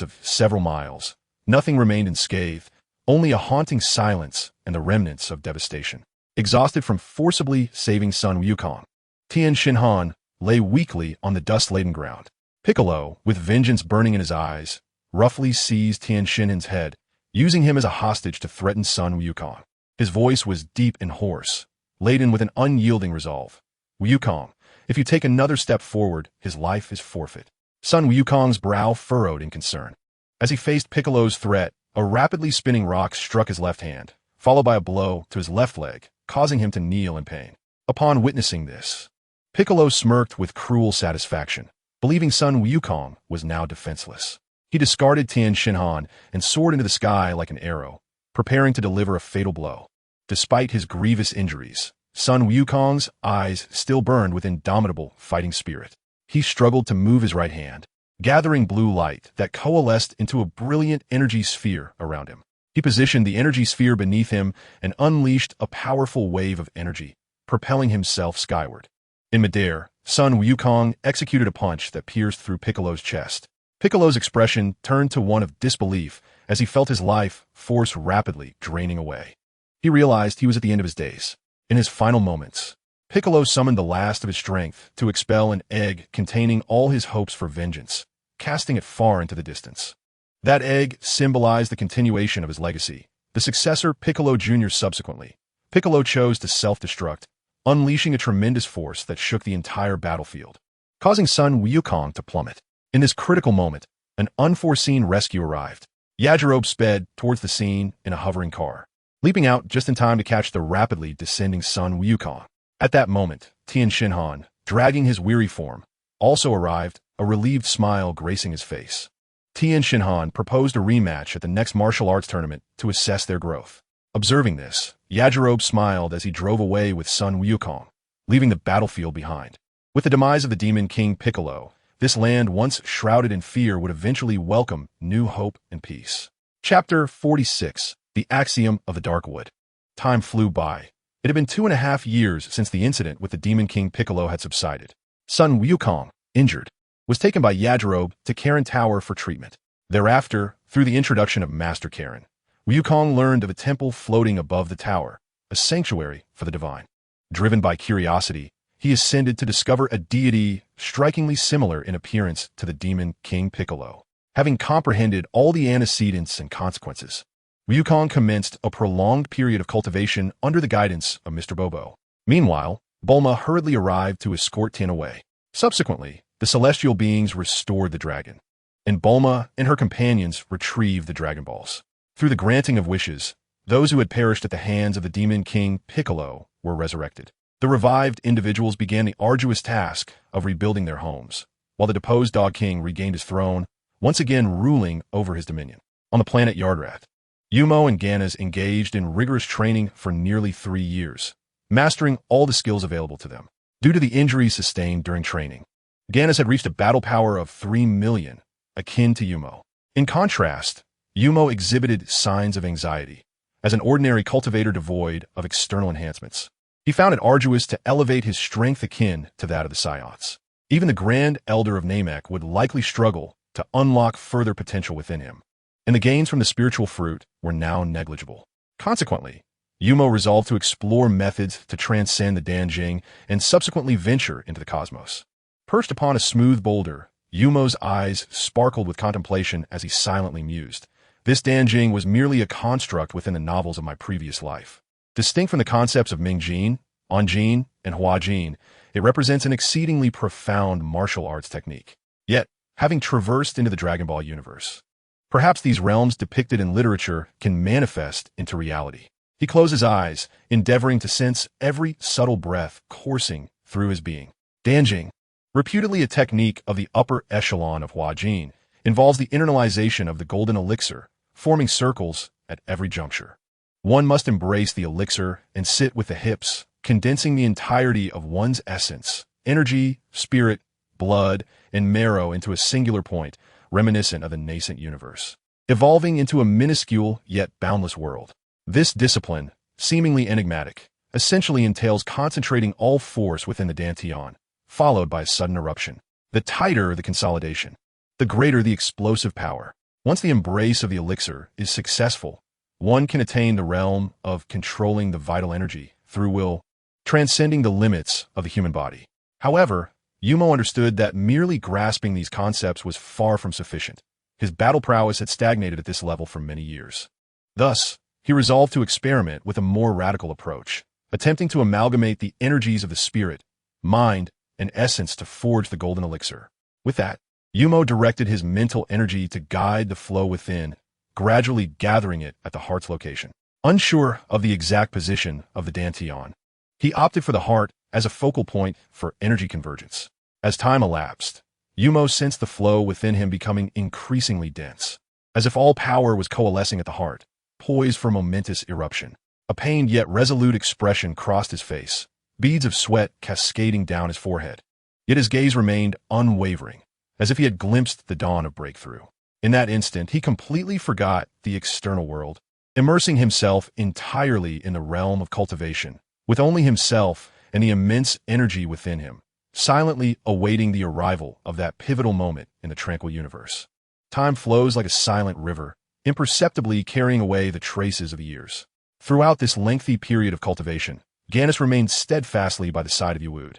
of several miles, nothing remained unscathed, only a haunting silence and the remnants of devastation. Exhausted from forcibly saving son Wukong, Tien Shinhan lay weakly on the dust-laden ground. Piccolo, with vengeance burning in his eyes, roughly seized Tien Shinhan's head, using him as a hostage to threaten son Wukong. His voice was deep and hoarse, laden with an unyielding resolve. "Wukong, if you take another step forward, his life is forfeit." Son Wukong's brow furrowed in concern. As he faced Piccolo's threat, a rapidly spinning rock struck his left hand, followed by a blow to his left leg, causing him to kneel in pain. Upon witnessing this, Piccolo smirked with cruel satisfaction, believing son Wukong was now defenseless. He discarded Tien Shinhan and soared into the sky like an arrow, preparing to deliver a fatal blow. Despite his grievous injuries, son Wukong's eyes still burned with indomitable fighting spirit. He struggled to move his right hand, gathering blue light that coalesced into a brilliant energy sphere around him. He positioned the energy sphere beneath him and unleashed a powerful wave of energy, propelling himself skyward. In midair, son Wukong executed a punch that pierced through Piccolo's chest. Piccolo's expression turned to one of disbelief as he felt his life force rapidly draining away. He realized he was at the end of his days. In his final moments, Piccolo summoned the last of his strength to expel an egg containing all his hopes for vengeance, casting it far into the distance. That egg symbolized the continuation of his legacy, the successor Piccolo Jr. Subsequently, Piccolo chose to self-destruct, unleashing a tremendous force that shook the entire battlefield, causing son Wukong to plummet. In this critical moment, an unforeseen rescue arrived. Yajirobe sped towards the scene in a hovering car, leaping out just in time to catch the rapidly descending son Wukong. At that moment, Tien Shinhan, dragging his weary form, also arrived, a relieved smile gracing his face. Tien Shinhan proposed a rematch at the next martial arts tournament to assess their growth. Observing this, Yajirobe smiled as he drove away with son Wukong, leaving the battlefield behind. With the demise of the Demon King Piccolo, this land once shrouded in fear would eventually welcome new hope and peace. Chapter 46. The Axiom of the Dark Wood. Time flew by. It had been 2.5 years since the incident with the Demon King Piccolo had subsided. Son Wukong, injured, was taken by Yajirobe to Karin Tower for treatment. Thereafter, through the introduction of Master Karin, Wukong learned of a temple floating above the tower, a sanctuary for the divine. Driven by curiosity, he ascended to discover a deity strikingly similar in appearance to the Demon King Piccolo. Having comprehended all the antecedents and consequences, Wukong commenced a prolonged period of cultivation under the guidance of Mr. Bobo. Meanwhile, Bulma hurriedly arrived to escort Tien away. Subsequently, the celestial beings restored the dragon, and Bulma and her companions retrieved the Dragon Balls. Through the granting of wishes, those who had perished at the hands of the Demon King Piccolo were resurrected. The revived individuals began the arduous task of rebuilding their homes, while the deposed Dog King regained his throne, once again ruling over his dominion. On the planet Yardrath, Yumo and Ganas engaged in rigorous training for nearly 3 years, mastering all the skills available to them. Due to the injuries sustained during training, Ganas had reached a battle power of 3 million, akin to Yumo. In contrast, Yumo exhibited signs of anxiety, as an ordinary cultivator devoid of external enhancements. He found it arduous to elevate his strength akin to that of the Saiyans. Even the Grand Elder of Namek would likely struggle to unlock further potential within him, and the gains from the spiritual fruit were now negligible. Consequently, Wumu resolved to explore methods to transcend the Danjing and subsequently venture into the cosmos. Perched upon a smooth boulder, Wumu's eyes sparkled with contemplation as he silently mused. This Danjing was merely a construct within the novels of my previous life. Distinct from the concepts of Mingjin, Onjin, and Huajin, it represents an exceedingly profound martial arts technique. Yet, having traversed into the Dragon Ball universe, perhaps these realms depicted in literature can manifest into reality. He closed his eyes, endeavoring to sense every subtle breath coursing through his being. Danjing, reputedly a technique of the upper echelon of Huajin, involves the internalization of the golden elixir, forming circles at every juncture. One must embrace the elixir and sit with the hips, condensing the entirety of one's essence, energy, spirit, blood, and marrow into a singular point, reminiscent of the nascent universe, evolving into a minuscule yet boundless world. This discipline, seemingly enigmatic, essentially entails concentrating all force within the dantian, followed by a sudden eruption. The tighter the consolidation, the greater the explosive power. Once the embrace of the elixir is successful, one can attain the realm of controlling the vital energy through will, transcending the limits of the human body. However, Wumu understood that merely grasping these concepts was far from sufficient. His battle prowess had stagnated at this level for many years. Thus, he resolved to experiment with a more radical approach, attempting to amalgamate the energies of the spirit, mind, and essence to forge the golden elixir. With that, Wumu directed his mental energy to guide the flow within, gradually gathering it at the heart's location. Unsure of the exact position of the dantian, he opted for the heart as a focal point for energy convergence. As time elapsed, Wumu sensed the flow within him becoming increasingly dense, as if all power was coalescing at the heart, poised for momentous eruption. A pained yet resolute expression crossed his face, beads of sweat cascading down his forehead. Yet his gaze remained unwavering, as if he had glimpsed the dawn of breakthrough. In that instant, he completely forgot the external world, immersing himself entirely in the realm of cultivation, with only himself and the immense energy within him, silently awaiting the arrival of that pivotal moment in the tranquil universe. Time flows like a silent river, imperceptibly carrying away the traces of years. Throughout this lengthy period of cultivation, Ganis remained steadfastly by the side of Wumu,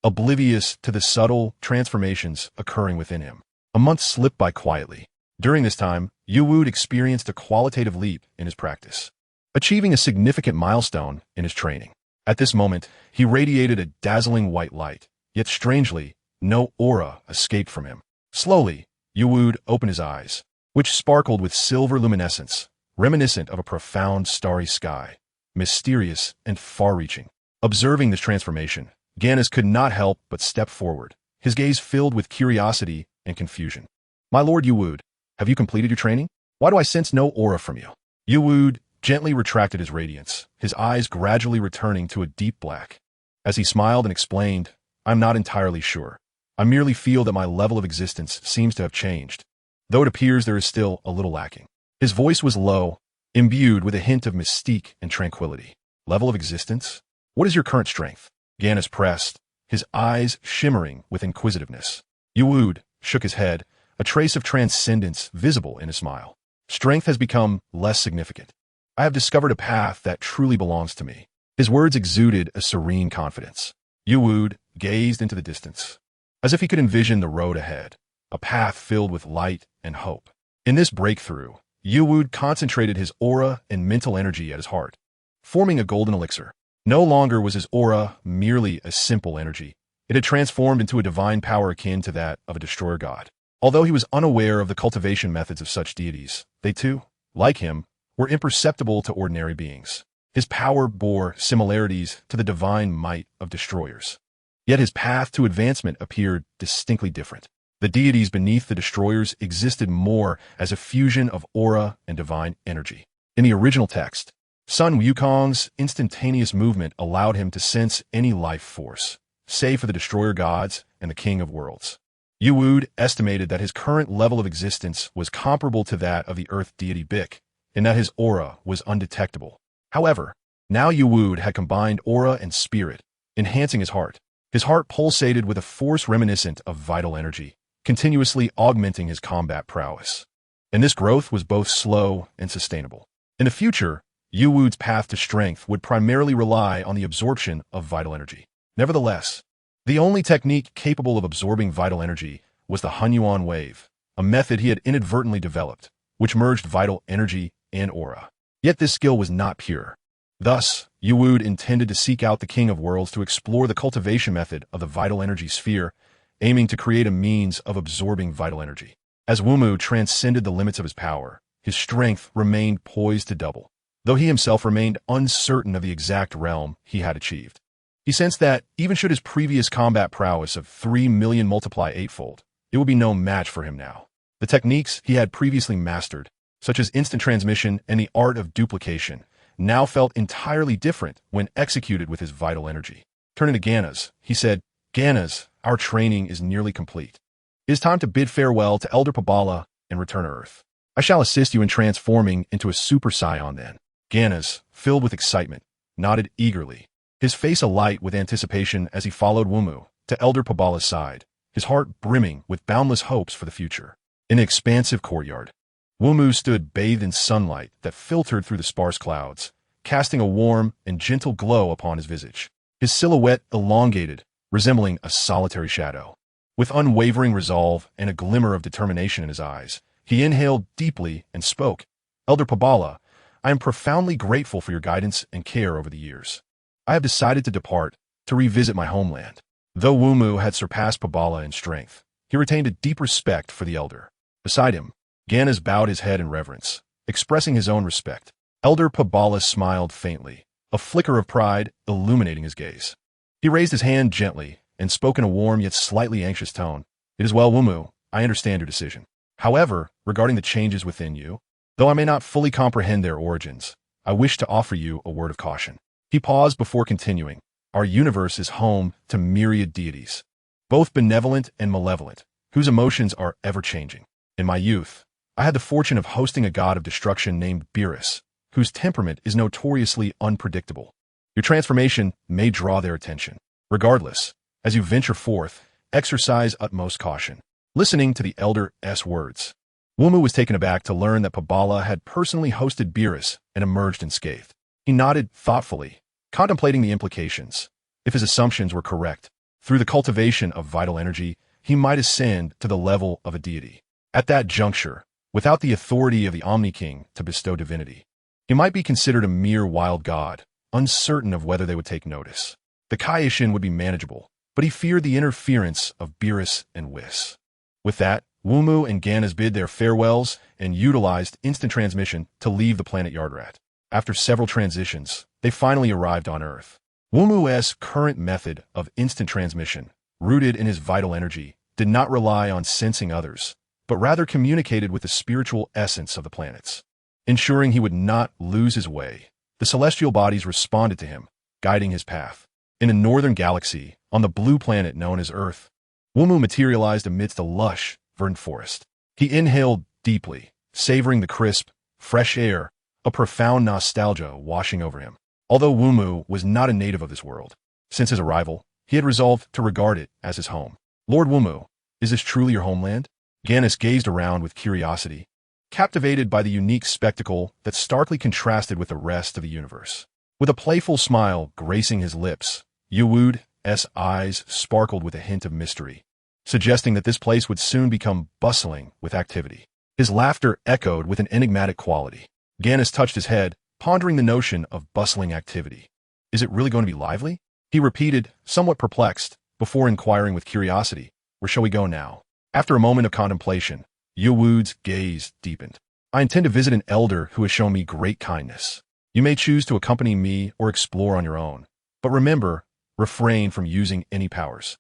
oblivious to the subtle transformations occurring within him. A month slipped by quietly. During this time, Wumu experienced a qualitative leap in his practice, achieving a significant milestone in his training. At this moment, he radiated a dazzling white light, yet strangely, no aura escaped from him. Slowly, Wumu opened his eyes, which sparkled with silver luminescence, reminiscent of a profound starry sky, mysterious and far-reaching. Observing this transformation, Ganis could not help but step forward, his gaze filled with curiosity and confusion. "My lord Wumu, have you completed your training? Why do I sense no aura from you?" Wumu gently retracted his radiance, his eyes gradually returning to a deep black. As he smiled and explained, "I'm not entirely sure. I merely feel that my level of existence seems to have changed, though it appears there is still a little lacking." His voice was low, imbued with a hint of mystique and tranquility. "Level of existence? What is your current strength?" Ganis pressed, his eyes shimmering with inquisitiveness. Wumu shook his head, a trace of transcendence visible in his smile. "Strength has become less significant. I have discovered a path that truly belongs to me." His words exuded a serene confidence. Wumu gazed into the distance, as if he could envision the road ahead, a path filled with light and hope. In this breakthrough, Wumu concentrated his aura and mental energy at his heart, forming a golden elixir. No longer was his aura merely a simple energy. It had transformed into a divine power akin to that of a destroyer god. Although he was unaware of the cultivation methods of such deities, they too, like him, were imperceptible to ordinary beings. His power bore similarities to the divine might of destroyers. Yet his path to advancement appeared distinctly different. The deities beneath the destroyers existed more as a fusion of aura and divine energy. In the original text, Sun Wukong's instantaneous movement allowed him to sense any life force, save for the destroyer gods and the king of worlds. Wumu estimated that his current level of existence was comparable to that of the earth deity Bic, in that his aura was undetectable. However, now Yuwood had combined aura and spirit, enhancing his heart. His heart pulsated with a force reminiscent of vital energy, continuously augmenting his combat prowess. And this growth was both slow and sustainable. In the future, Yuwood's path to strength would primarily rely on the absorption of vital energy. Nevertheless, the only technique capable of absorbing vital energy was the Hunyuan wave, a method he had inadvertently developed, which merged vital energy and aura. Yet this skill was not pure. Thus, Yuwood intended to seek out the King of Worlds to explore the cultivation method of the vital energy sphere, aiming to create a means of absorbing vital energy. As Wumu transcended the limits of his power, his strength remained poised to double, though he himself remained uncertain of the exact realm he had achieved. He sensed that, even should his previous combat prowess of 3 million multiply eightfold, it would be no match for him now. The techniques he had previously mastered, such as instant transmission and the art of duplication, now felt entirely different when executed with his vital energy. Turning to Ganas, he said, "Ganas, our training is nearly complete. It is time to bid farewell to Elder Pabala and return to Earth. I shall assist you in transforming into a Super Saiyan then." Ganas, filled with excitement, nodded eagerly, his face alight with anticipation as he followed Wumu to Elder Pabala's side, his heart brimming with boundless hopes for the future. In the expansive courtyard, Wumu stood bathed in sunlight that filtered through the sparse clouds, casting a warm and gentle glow upon his visage. His silhouette elongated, resembling a solitary shadow. With unwavering resolve and a glimmer of determination in his eyes, he inhaled deeply and spoke. "Elder Pabala, I am profoundly grateful for your guidance and care over the years. I have decided to depart, to revisit my homeland." Though Wumu had surpassed Pabala in strength, he retained a deep respect for the elder. Beside him, Ganas bowed his head in reverence, expressing his own respect. Elder Pabala smiled faintly, a flicker of pride illuminating his gaze. He raised his hand gently and spoke in a warm yet slightly anxious tone. "It is well, Wumu, I understand your decision. However, regarding the changes within you, though I may not fully comprehend their origins, I wish to offer you a word of caution." He paused before continuing. "Our universe is home to myriad deities, both benevolent and malevolent, whose emotions are ever-changing. In my youth, I had the fortune of hosting a god of destruction named Beerus, whose temperament is notoriously unpredictable. Your transformation may draw their attention. Regardless, as you venture forth, exercise utmost caution." Listening to the elder's words, Wumu was taken aback to learn that Pabala had personally hosted Beerus and emerged unscathed. He nodded thoughtfully, contemplating the implications. If his assumptions were correct, through the cultivation of vital energy, he might ascend to the level of a deity. At that juncture, without the authority of the Omni-King to bestow divinity, he might be considered a mere wild god, uncertain of whether they would take notice. The Kaishin would be manageable, but he feared the interference of Beerus and Whis. With that, Wumu and Ganas bid their farewells and utilized instant transmission to leave the planet Yardrat. After several transitions, they finally arrived on Earth. Wumu's current method of instant transmission, rooted in his vital energy, did not rely on sensing others, but rather communicated with the spiritual essence of the planets. Ensuring he would not lose his way, the celestial bodies responded to him, guiding his path. In a northern galaxy, on the blue planet known as Earth, Wumu materialized amidst a lush, verdant forest. He inhaled deeply, savoring the crisp, fresh air, a profound nostalgia washing over him. Although Wumu was not a native of this world, since his arrival, he had resolved to regard it as his home. "Lord Wumu, is this truly your homeland?" Ganas gazed around with curiosity, captivated by the unique spectacle that starkly contrasted with the rest of the universe. With a playful smile gracing his lips, Yuwood's eyes sparkled with a hint of mystery, suggesting that this place would soon become bustling with activity. His laughter echoed with an enigmatic quality. Ganas touched his head, pondering the notion of bustling activity. "Is it really going to be lively?" he repeated, somewhat perplexed, before inquiring with curiosity, "Where shall we go now?" After a moment of contemplation, Yuwood's gaze deepened. "I intend to visit an elder who has shown me great kindness. You may choose to accompany me or explore on your own, but remember, refrain from using any powers."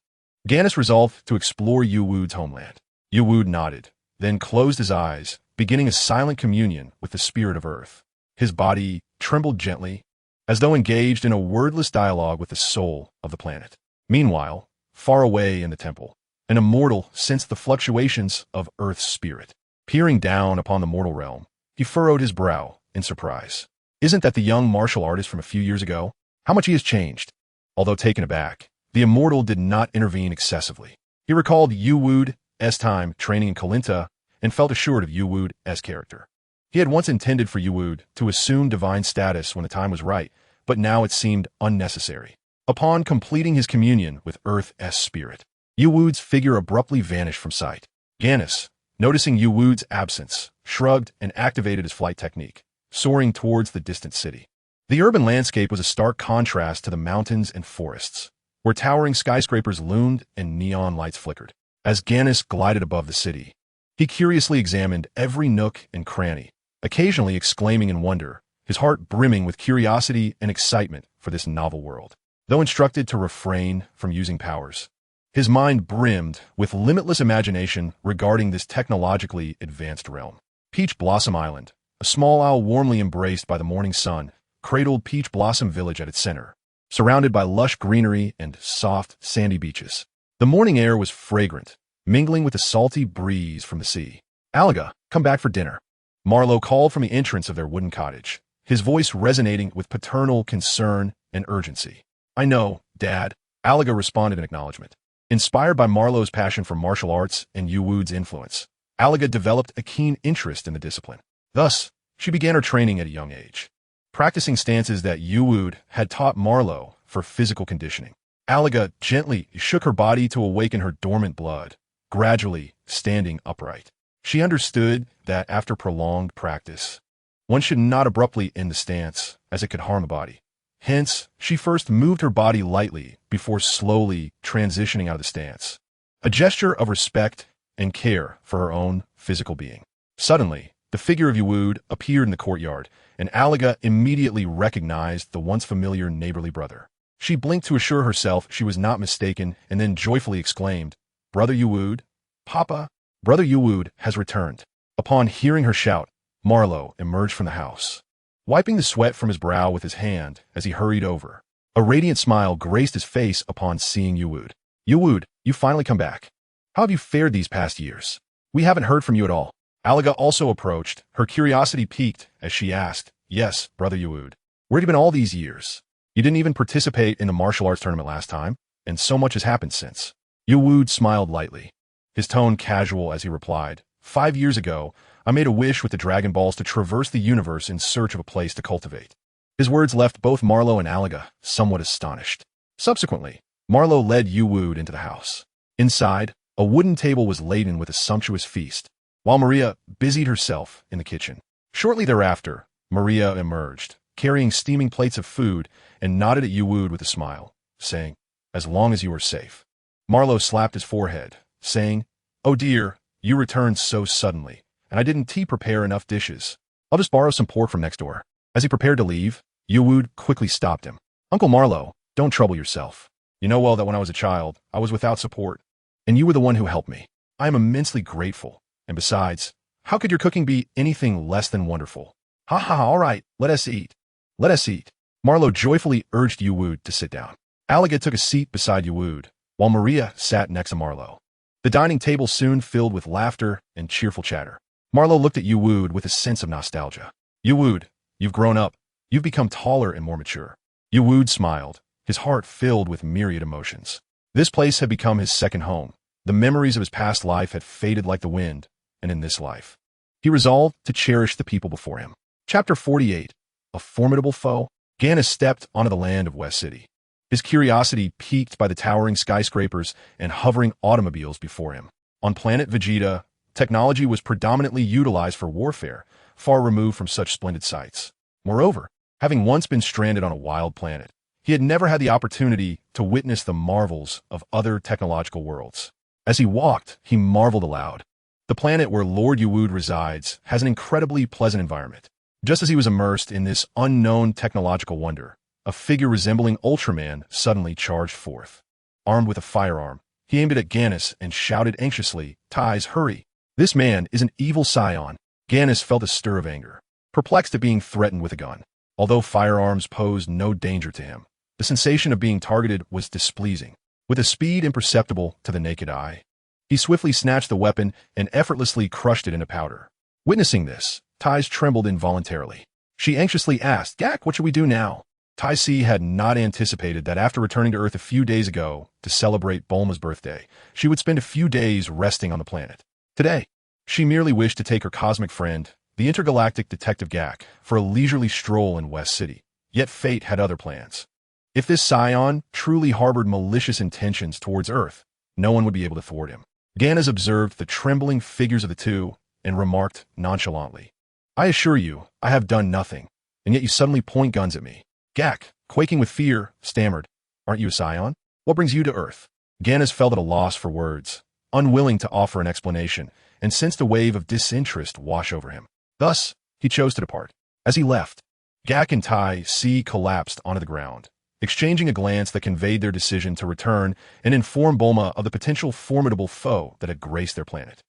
Ganas resolved to explore Yuwood's homeland. Yuwood nodded, then closed his eyes, beginning a silent communion with the spirit of Earth. His body trembled gently, as though engaged in a wordless dialogue with the soul of the planet. Meanwhile, far away in the temple, an immortal sensed the fluctuations of Earth's spirit. Peering down upon the mortal realm, he furrowed his brow, in surprise. Isn't that the young martial artist from a few years ago? How much he has changed. Although taken aback, the immortal did not intervene excessively. He recalled Yu Wu's time training in Kalinta and felt assured of Yu Wu's character. He had once intended for Yu Wu to assume divine status when the time was right, but now it seemed unnecessary. Upon completing his communion with Earth's spirit, Yu Wu's figure abruptly vanished from sight. Gannis, noticing Yu Wu's absence, shrugged and activated his flight technique, soaring towards the distant city. The urban landscape was a stark contrast to the mountains and forests, where towering skyscrapers loomed and neon lights flickered. As Gannis glided above the city, he curiously examined every nook and cranny, occasionally exclaiming in wonder, his heart brimming with curiosity and excitement for this novel world. Though instructed to refrain from using powers, his mind brimmed with limitless imagination regarding this technologically advanced realm. Peach Blossom Island, a small isle warmly embraced by the morning sun, cradled Peach Blossom Village at its center, surrounded by lush greenery and soft, sandy beaches. The morning air was fragrant, mingling with the salty breeze from the sea. "Alaga, come back for dinner," Marlowe called from the entrance of their wooden cottage, his voice resonating with paternal concern and urgency. "I know, Dad," Alaga responded in acknowledgement. Inspired by Marlowe's passion for martial arts and Yu Wu's influence, Alaga developed a keen interest in the discipline. Thus, she began her training at a young age, practicing stances that Yu Wu had taught Marlowe for physical conditioning. Alaga gently shook her body to awaken her dormant blood, gradually standing upright. She understood that after prolonged practice, one should not abruptly end the stance, as it could harm the body. Hence, she first moved her body lightly before slowly transitioning out of the stance, a gesture of respect and care for her own physical being. Suddenly, the figure of Yu Wu appeared in the courtyard, and Alaga immediately recognized the once familiar neighborly brother. She blinked to assure herself she was not mistaken and then joyfully exclaimed, "Brother Yu Wu, Papa, Brother Yu Wu has returned." Upon hearing her shout, Marlowe emerged from the house, wiping the sweat from his brow with his hand as he hurried over. A radiant smile graced his face upon seeing Yu Wu. "Yu Wu, you finally come back. How have you fared these past years? We haven't heard from you at all." Alaga also approached, her curiosity piqued as she asked, "Yes, Brother Yu Wu. Where have you been all these years? You didn't even participate in the martial arts tournament last time, and so much has happened since." Yu Wu smiled lightly, his tone casual as he replied, 5 years ago, I made a wish with the Dragon Balls to traverse the universe in search of a place to cultivate." His words left both Marlowe and Alaga somewhat astonished. Subsequently, Marlowe led Yu Wu into the house. Inside, a wooden table was laden with a sumptuous feast, while Maria busied herself in the kitchen. Shortly thereafter, Maria emerged, carrying steaming plates of food, and nodded at Yu Wu with a smile, saying, "As long as you are safe." Marlowe slapped his forehead, saying, "Oh dear, you returned so suddenly, and I didn't prepare enough dishes. I'll just borrow some pork from next door." As he prepared to leave, Yu Wu quickly stopped him. "Uncle Marlowe, don't trouble yourself. You know well that when I was a child, I was without support, and you were the one who helped me. I am immensely grateful, and besides, how could your cooking be anything less than wonderful?" "Ha ha, all right, let us eat. Let us eat." Marlowe joyfully urged Yu Wu to sit down. Alaga took a seat beside Yu Wu, while Maria sat next to Marlowe. The dining table soon filled with laughter and cheerful chatter. Marlowe looked at Yu Wu with a sense of nostalgia. "Yu Wu, you've grown up. You've become taller and more mature." Yu Wu smiled, his heart filled with myriad emotions. This place had become his second home. The memories of his past life had faded like the wind, and in this life, he resolved to cherish the people before him. Chapter 48. A Formidable Foe. Gannis stepped onto the land of West City, his curiosity piqued by the towering skyscrapers and hovering automobiles before him. On planet Vegeta, technology was predominantly utilized for warfare, far removed from such splendid sights. Moreover, having once been stranded on a wild planet, he had never had the opportunity to witness the marvels of other technological worlds. As he walked, he marveled aloud. The planet where Lord Yu Wu resides has an incredibly pleasant environment. Just as he was immersed in this unknown technological wonder, a figure resembling Ultraman suddenly charged forth. Armed with a firearm, he aimed it at Gannis and shouted anxiously, "Tais, hurry! This man is an evil scion." Gannis felt a stir of anger, perplexed at being threatened with a gun. Although firearms posed no danger to him, the sensation of being targeted was displeasing. With a speed imperceptible to the naked eye, he swiftly snatched the weapon and effortlessly crushed it into powder. Witnessing this, Tais trembled involuntarily. She anxiously asked, Gak, what should we do now? Taiji had not anticipated that after returning to Earth a few days ago to celebrate Bulma's birthday, she would spend a few days resting on the planet. Today, she merely wished to take her cosmic friend, the intergalactic detective Gak, for a leisurely stroll in West City. Yet fate had other plans. If this scion truly harbored malicious intentions towards Earth, no one would be able to thwart him. Ganas observed the trembling figures of the two and remarked nonchalantly, I assure you, I have done nothing, and yet you suddenly point guns at me. Gak, quaking with fear, stammered, Aren't you a scion? What brings you to Earth? Ganas felt at a loss for words, unwilling to offer an explanation, and sensed a wave of disinterest wash over him. Thus, he chose to depart. As he left, Gak and Taiji collapsed onto the ground, exchanging a glance that conveyed their decision to return and inform Bulma of the potential formidable foe that had graced their planet.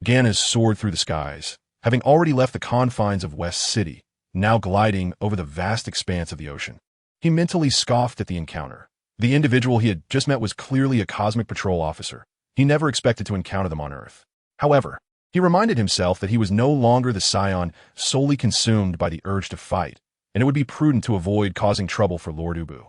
Ganas soared through the skies, having already left the confines of West City, now gliding over the vast expanse of the ocean. He mentally scoffed at the encounter. The individual he had just met was clearly a cosmic patrol officer. He never expected to encounter them on Earth. However, he reminded himself that he was no longer the scion solely consumed by the urge to fight, and it would be prudent to avoid causing trouble for Lord Ubu.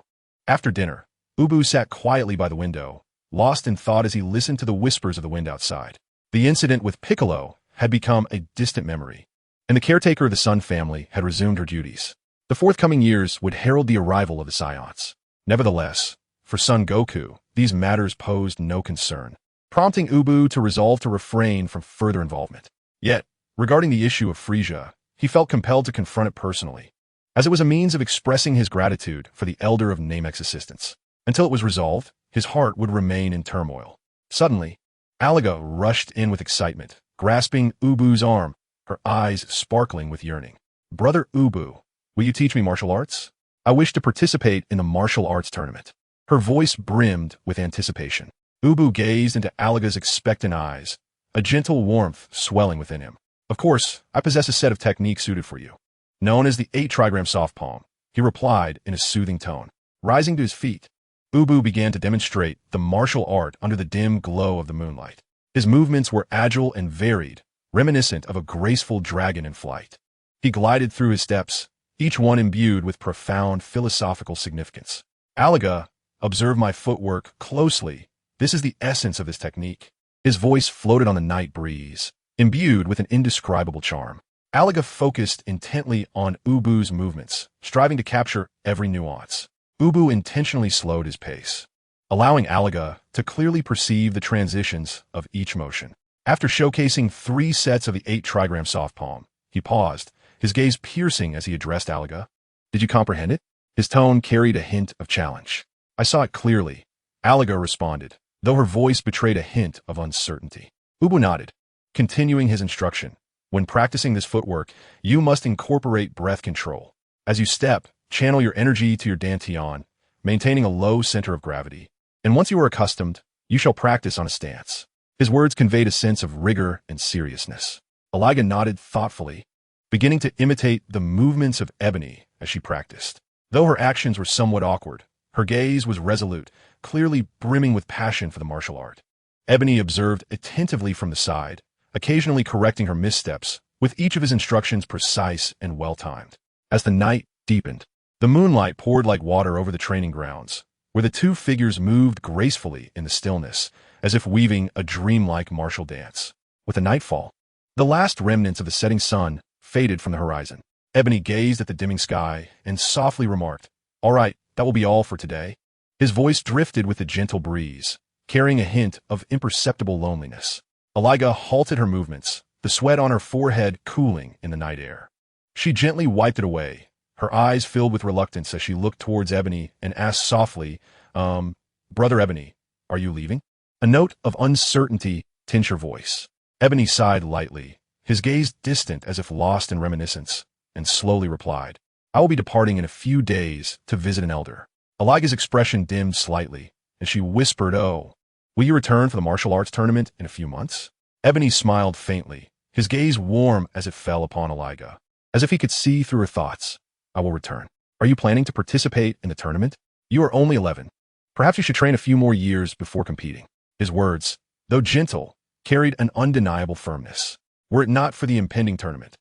After dinner, Ubu sat quietly by the window, lost in thought as he listened to the whispers of the wind outside. The incident with Piccolo had become a distant memory, and the caretaker of the Sun family had resumed her duties. The forthcoming years would herald the arrival of the scions. Nevertheless, for Son Goku, these matters posed no concern, prompting Ubu to resolve to refrain from further involvement. Yet, regarding the issue of Frisia, he felt compelled to confront it personally, as it was a means of expressing his gratitude for the elder of Namek's assistance. Until it was resolved, his heart would remain in turmoil. Suddenly, Alaga rushed in with excitement, grasping Ubu's arm, her eyes sparkling with yearning. Brother Ubu, will you teach me martial arts? I wish to participate in the martial arts tournament. Her voice brimmed with anticipation. Ubu gazed into Alaga's expectant eyes, a gentle warmth swelling within him. Of course, I possess a set of techniques suited for you. Known as the 8-trigram soft palm, he replied in a soothing tone. Rising to his feet, Ubu began to demonstrate the martial art under the dim glow of the moonlight. His movements were agile and varied, reminiscent of a graceful dragon in flight. He glided through his steps, each one imbued with profound philosophical significance. Alaga, observe my footwork closely. This is the essence of this technique. His voice floated on the night breeze, imbued with an indescribable charm. Alaga focused intently on Ubu's movements, striving to capture every nuance. Ubu intentionally slowed his pace, allowing Alaga to clearly perceive the transitions of each motion. After showcasing 3 sets of the 8-trigram soft palm, he paused, his gaze piercing as he addressed Alaga. Did you comprehend it? His tone carried a hint of challenge. I saw it clearly, Alaga responded, though her voice betrayed a hint of uncertainty. Ubu nodded, continuing his instruction. When practicing this footwork, you must incorporate breath control. As you step, channel your energy to your dantian, maintaining a low center of gravity. And once you are accustomed, you shall practice on a stance. His words conveyed a sense of rigor and seriousness. Alaga nodded thoughtfully, beginning to imitate the movements of Ebony as she practiced. Though her actions were somewhat awkward, her gaze was resolute, clearly brimming with passion for the martial art. Ebony observed attentively from the side, occasionally correcting her missteps, with each of his instructions precise and well-timed. As the night deepened, the moonlight poured like water over the training grounds, where the two figures moved gracefully in the stillness, as if weaving a dreamlike martial dance. With the nightfall, the last remnants of the setting sun faded from the horizon. Ebony gazed at the dimming sky and softly remarked, "All right, that will be all for today." His voice drifted with the gentle breeze, carrying a hint of imperceptible loneliness. Alaga halted her movements, the sweat on her forehead cooling in the night air. She gently wiped it away, her eyes filled with reluctance as she looked towards Ebony and asked softly, Brother Ebony, are you leaving? A note of uncertainty tinged her voice. Ebony sighed lightly, his gaze distant as if lost in reminiscence, and slowly replied, I will be departing in a few days to visit an elder. Alaga's expression dimmed slightly, and she whispered, Oh, will you return for the martial arts tournament in a few months? Ebony smiled faintly, his gaze warm as it fell upon Alaga, as if he could see through her thoughts. I will return. Are you planning to participate in the tournament? You are only 11. Perhaps you should train a few more years before competing. His words, though gentle, carried an undeniable firmness. Were it not for the impending tournament,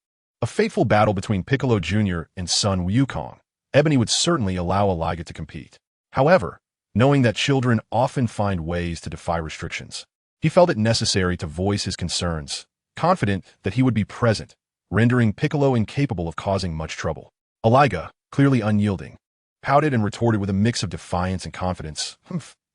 A fateful battle between Piccolo Jr. and son Wukong, Ebony would certainly allow Aliga to compete. However, knowing that children often find ways to defy restrictions, he felt it necessary to voice his concerns, confident that he would be present, rendering Piccolo incapable of causing much trouble. Aliga, clearly unyielding, pouted and retorted with a mix of defiance and confidence.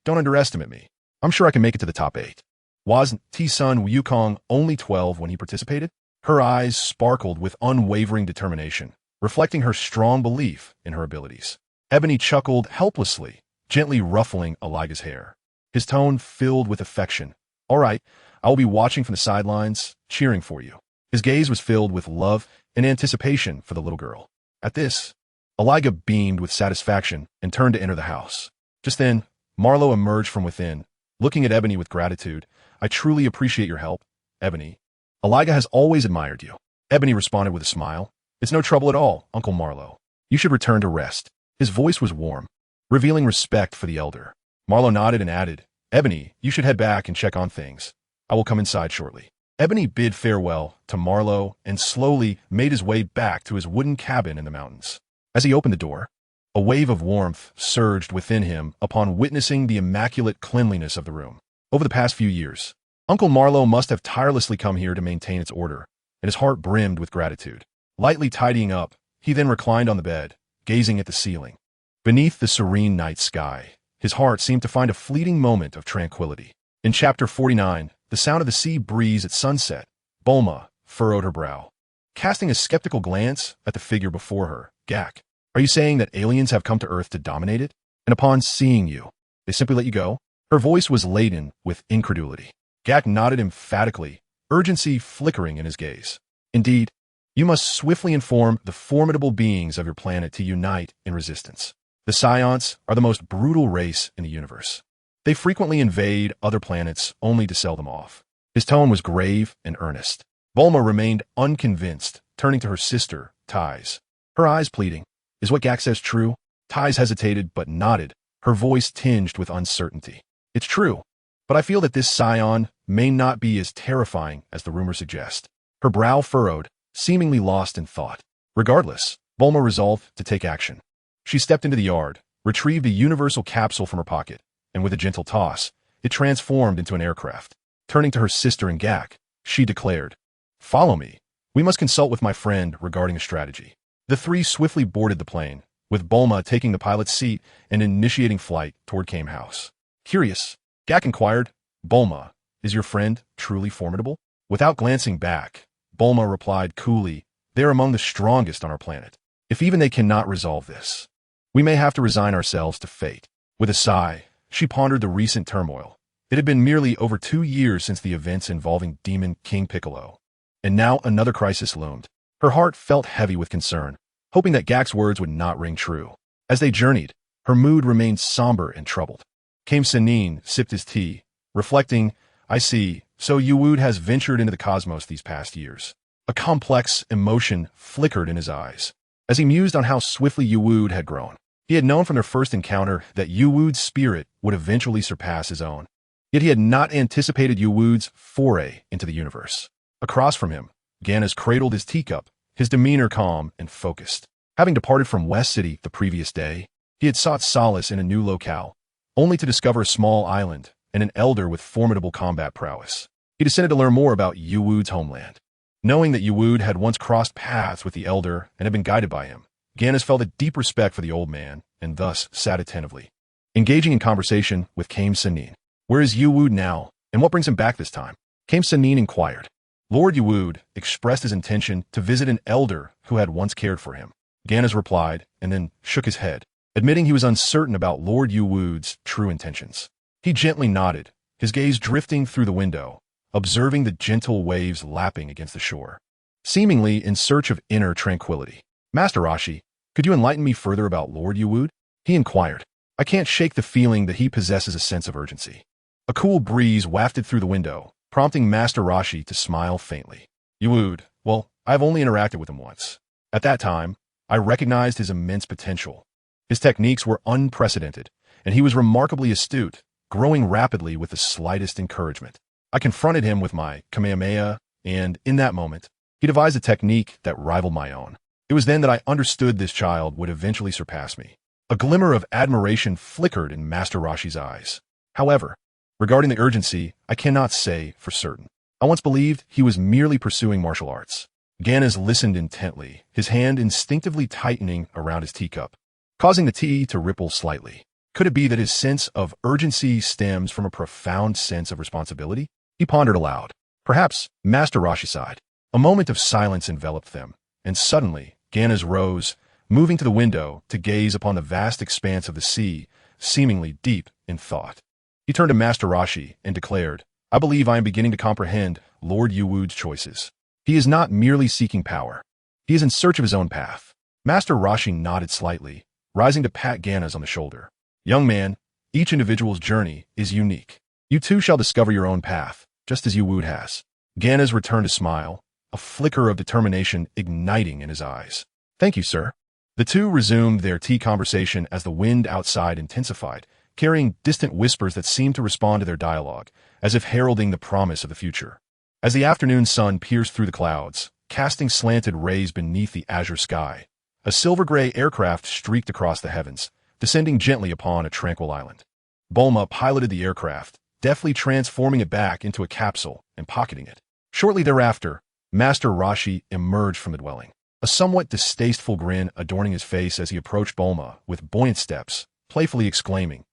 Don't underestimate me. I'm sure I can make it to the top 8. Wasn't T-son Wukong only 12 when he participated? Her eyes sparkled with unwavering determination, reflecting her strong belief in her abilities. Ebony chuckled helplessly, gently ruffling Aliga's hair. His tone filled with affection. All right, I will be watching from the sidelines, cheering for you. His gaze was filled with love and anticipation for the little girl. At this, Aliga beamed with satisfaction and turned to enter the house. Just then, Marlowe emerged from within, looking at Ebony with gratitude. I truly appreciate your help, Ebony. Aliga has always admired you. Ebony responded with a smile. It's no trouble at all, Uncle Marlowe. You should return to rest. His voice was warm, revealing respect for the elder. Marlowe nodded and added, Ebony, you should head back and check on things. I will come inside shortly. Ebony bid farewell to Marlowe and slowly made his way back to his wooden cabin in the mountains. As he opened the door, a wave of warmth surged within him upon witnessing the immaculate cleanliness of the room. Over the past few years, Uncle Marlowe must have tirelessly come here to maintain its order, and his heart brimmed with gratitude. Lightly tidying up, he then reclined on the bed, gazing at the ceiling. Beneath the serene night sky, his heart seemed to find a fleeting moment of tranquility. In Chapter 49, the sound of the sea breeze at sunset, Bulma furrowed her brow. Casting a skeptical glance at the figure before her, Gak, are you saying that aliens have come to Earth to dominate it? And upon seeing you, they simply let you go? Her voice was laden with incredulity. Gak nodded emphatically, urgency flickering in his gaze. Indeed, you must swiftly inform the formidable beings of your planet to unite in resistance. The Saiyans are the most brutal race in the universe. They frequently invade other planets only to sell them off. His tone was grave and earnest. Bulma remained unconvinced, turning to her sister, Tais. Her eyes pleading, is what Gak says true? Tais hesitated but nodded, her voice tinged with uncertainty. It's true, but I feel that this Saiyan may not be as terrifying as the rumors suggest. Her brow furrowed, seemingly lost in thought. Regardless, Bulma resolved to take action. She stepped into the yard, retrieved a universal capsule from her pocket, and with a gentle toss, it transformed into an aircraft. Turning to her sister and Gak, she declared, Follow me. We must consult with my friend regarding a strategy. The three swiftly boarded the plane, with Bulma taking the pilot's seat and initiating flight toward Kame House. Curious, Gak inquired, Bulma, is your friend truly formidable? Without glancing back, Bulma replied coolly, they are among the strongest on our planet. If even they cannot resolve this, we may have to resign ourselves to fate. With a sigh, she pondered the recent turmoil. It had been merely over 2 years since the events involving Demon King Piccolo, and now another crisis loomed. Her heart felt heavy with concern, hoping that Gak's words would not ring true. As they journeyed, her mood remained somber and troubled. Kame Sennin sipped his tea, reflecting, I see, so Yuwood has ventured into the cosmos these past years. A complex emotion flickered in his eyes. As he mused on how swiftly Yuwood had grown, he had known from their first encounter that Yuwood's spirit would eventually surpass his own. Yet he had not anticipated Yuwood's foray into the universe. Across from him, Ganas cradled his teacup, his demeanor calm and focused. Having departed from West City the previous day, he had sought solace in a new locale, only to discover a small island and an elder with formidable combat prowess. He descended to learn more about Yuwood's homeland. Knowing that Yuwood had once crossed paths with the elder and had been guided by him, Ganas felt a deep respect for the old man and thus sat attentively, engaging in conversation with Kame Sennin. Where is Yuwood now, and what brings him back this time? Kame Sennin inquired. Lord Yuwood expressed his intention to visit an elder who had once cared for him. Ganas replied and then shook his head, admitting he was uncertain about Lord Yuwood's true intentions. He gently nodded, his gaze drifting through the window, observing the gentle waves lapping against the shore, seemingly in search of inner tranquility. Master Roshi, could you enlighten me further about Lord Yuwood? He inquired. I can't shake the feeling that he possesses a sense of urgency. A cool breeze wafted through the window, prompting Master Roshi to smile faintly. Yuwood, well, I've only interacted with him once. At that time, I recognized his immense potential. His techniques were unprecedented, and he was remarkably astute, growing rapidly with the slightest encouragement. I confronted him with my Kamehameha, and in that moment, He devised a technique that rivaled my own. It was then that I understood this child would eventually surpass me. A glimmer of admiration flickered in Master Roshi's eyes. However, regarding the urgency, I cannot say for certain. I once believed he was merely pursuing martial arts. Ganas listened intently, his hand instinctively tightening around his teacup, causing the tea to ripple slightly. Could it be that his sense of urgency stems from a profound sense of responsibility? He pondered aloud. Perhaps Master Roshi sighed. A moment of silence enveloped them, and suddenly Ganas rose, moving to the window to gaze upon the vast expanse of the sea, seemingly deep in thought. He turned to Master Roshi and declared, I believe I am beginning to comprehend Lord Yuwu's choices. He is not merely seeking power. He is in search of his own path. Master Roshi nodded slightly, rising to pat Ganas on the shoulder. Young man, each individual's journey is unique. You too shall discover your own path, just as Yuwu has. Ganas returned a smile, a flicker of determination igniting in his eyes. Thank you, sir. The two resumed their tea conversation as the wind outside intensified, carrying distant whispers that seemed to respond to their dialogue, as if heralding the promise of the future. As the afternoon sun pierced through the clouds, casting slanted rays beneath the azure sky, a silver-gray aircraft streaked across the heavens, descending gently upon a tranquil island. Bulma piloted the aircraft, deftly transforming it back into a capsule and pocketing it. Shortly thereafter, Master Roshi emerged from the dwelling, a somewhat distasteful grin adorning his face as he approached Bulma with buoyant steps, playfully exclaiming,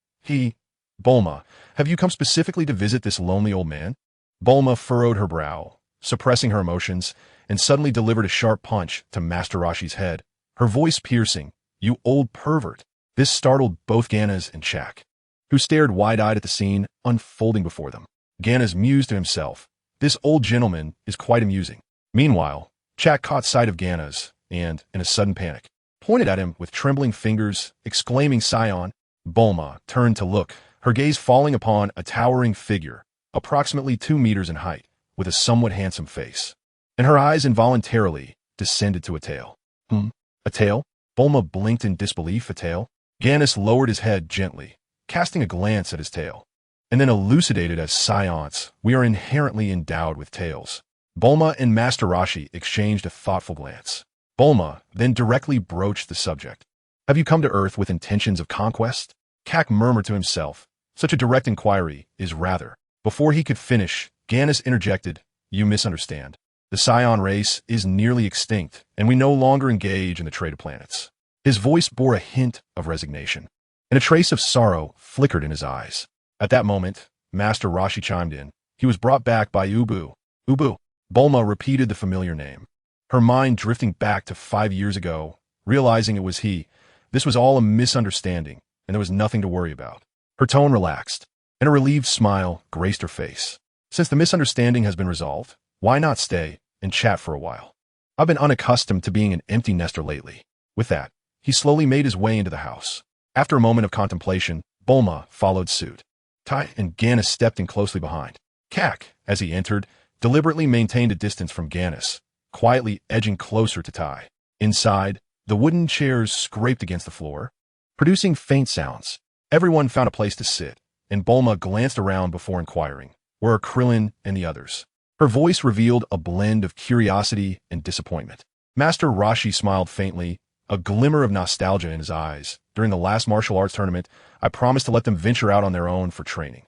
Bulma, have you come specifically to visit this lonely old man? Bulma furrowed her brow, suppressing her emotions, and suddenly delivered a sharp punch to Master Roshi's head, her voice piercing, You old pervert. This startled both Ganas and Chak, who stared wide-eyed at the scene unfolding before them. Ganas mused to himself, This old gentleman is quite amusing. Meanwhile, Chak caught sight of Ganas and, in a sudden panic, pointed at him with trembling fingers, exclaiming Scion. Bulma turned to look, her gaze falling upon a towering figure, approximately 2 meters in height, with a somewhat handsome face. And her eyes involuntarily descended to a tail. A tail? Bulma blinked in disbelief. A tail? Ganas lowered his head gently, casting a glance at his tail, and then elucidated as Scions, we are inherently endowed with tails. Bulma and Master Roshi exchanged a thoughtful glance. Bulma then directly broached the subject. Have you come to Earth with intentions of conquest? Kak murmured to himself. Such a direct inquiry is rather. Before he could finish, Ganas interjected, You misunderstand. The Scion race is nearly extinct, and we no longer engage in the trade of planets. His voice bore a hint of resignation, and a trace of sorrow flickered in his eyes. At that moment, Master Roshi chimed in. He was brought back by Ubu. Ubu. Bulma repeated the familiar name, her mind drifting back to 5 years ago, realizing it was he. This was all a misunderstanding, and there was nothing to worry about. Her tone relaxed, and a relieved smile graced her face. Since the misunderstanding has been resolved, why not stay and chat for a while? I've been unaccustomed to being an empty nester lately. With that, he slowly made his way into the house. After a moment of contemplation, Bulma followed suit. Tai and Ganas stepped in closely behind. Kak, as he entered, deliberately maintained a distance from Ganas, quietly edging closer to Tai. Inside, the wooden chairs scraped against the floor, producing faint sounds. Everyone found a place to sit, and Bulma glanced around before inquiring, Where are Krillin and the others? Her voice revealed a blend of curiosity and disappointment. Master Roshi smiled faintly, a glimmer of nostalgia in his eyes. During the last martial arts tournament, I promised to let them venture out on their own for training.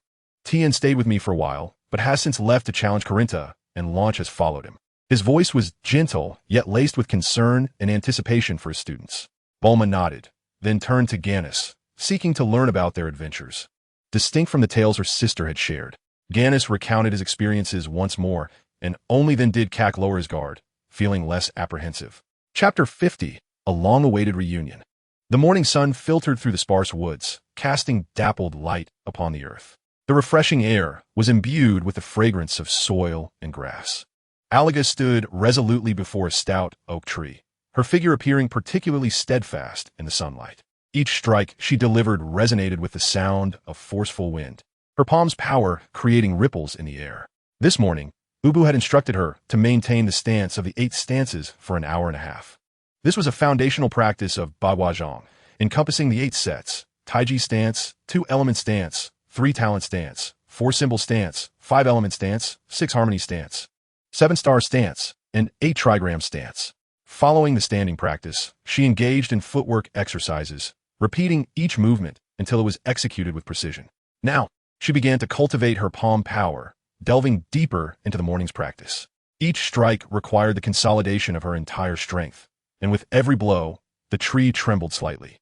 Tien stayed with me for a while, but has since left to challenge Corinta, and Launch has followed him. His voice was gentle, yet laced with concern and anticipation for his students. Bulma nodded, then turned to Ganas, seeking to learn about their adventures. Distinct from the tales her sister had shared, Ganas recounted his experiences once more, and only then did Kak lower his guard, feeling less apprehensive. Chapter 50, A Long-Awaited Reunion. The morning sun filtered through the sparse woods, casting dappled light upon the earth. The refreshing air was imbued with the fragrance of soil and grass. Alaga stood resolutely before a stout oak tree, her figure appearing particularly steadfast in the sunlight. Each strike she delivered resonated with the sound of forceful wind, her palm's power creating ripples in the air. This morning, Ubu had instructed her to maintain the stance of the 8 stances for an hour and a half. This was a foundational practice of Bajiquan, encompassing the 8 sets: Taiji stance, 2-element stance, 3-talent stance, 4-symbol stance, 5-element stance, 6-harmony stance, 7-star stance, an 8-trigram stance. Following the standing practice, she engaged in footwork exercises, repeating each movement until it was executed with precision. Now, she began to cultivate her palm power, delving deeper into the morning's practice. Each strike required the consolidation of her entire strength, and with every blow, the tree trembled slightly.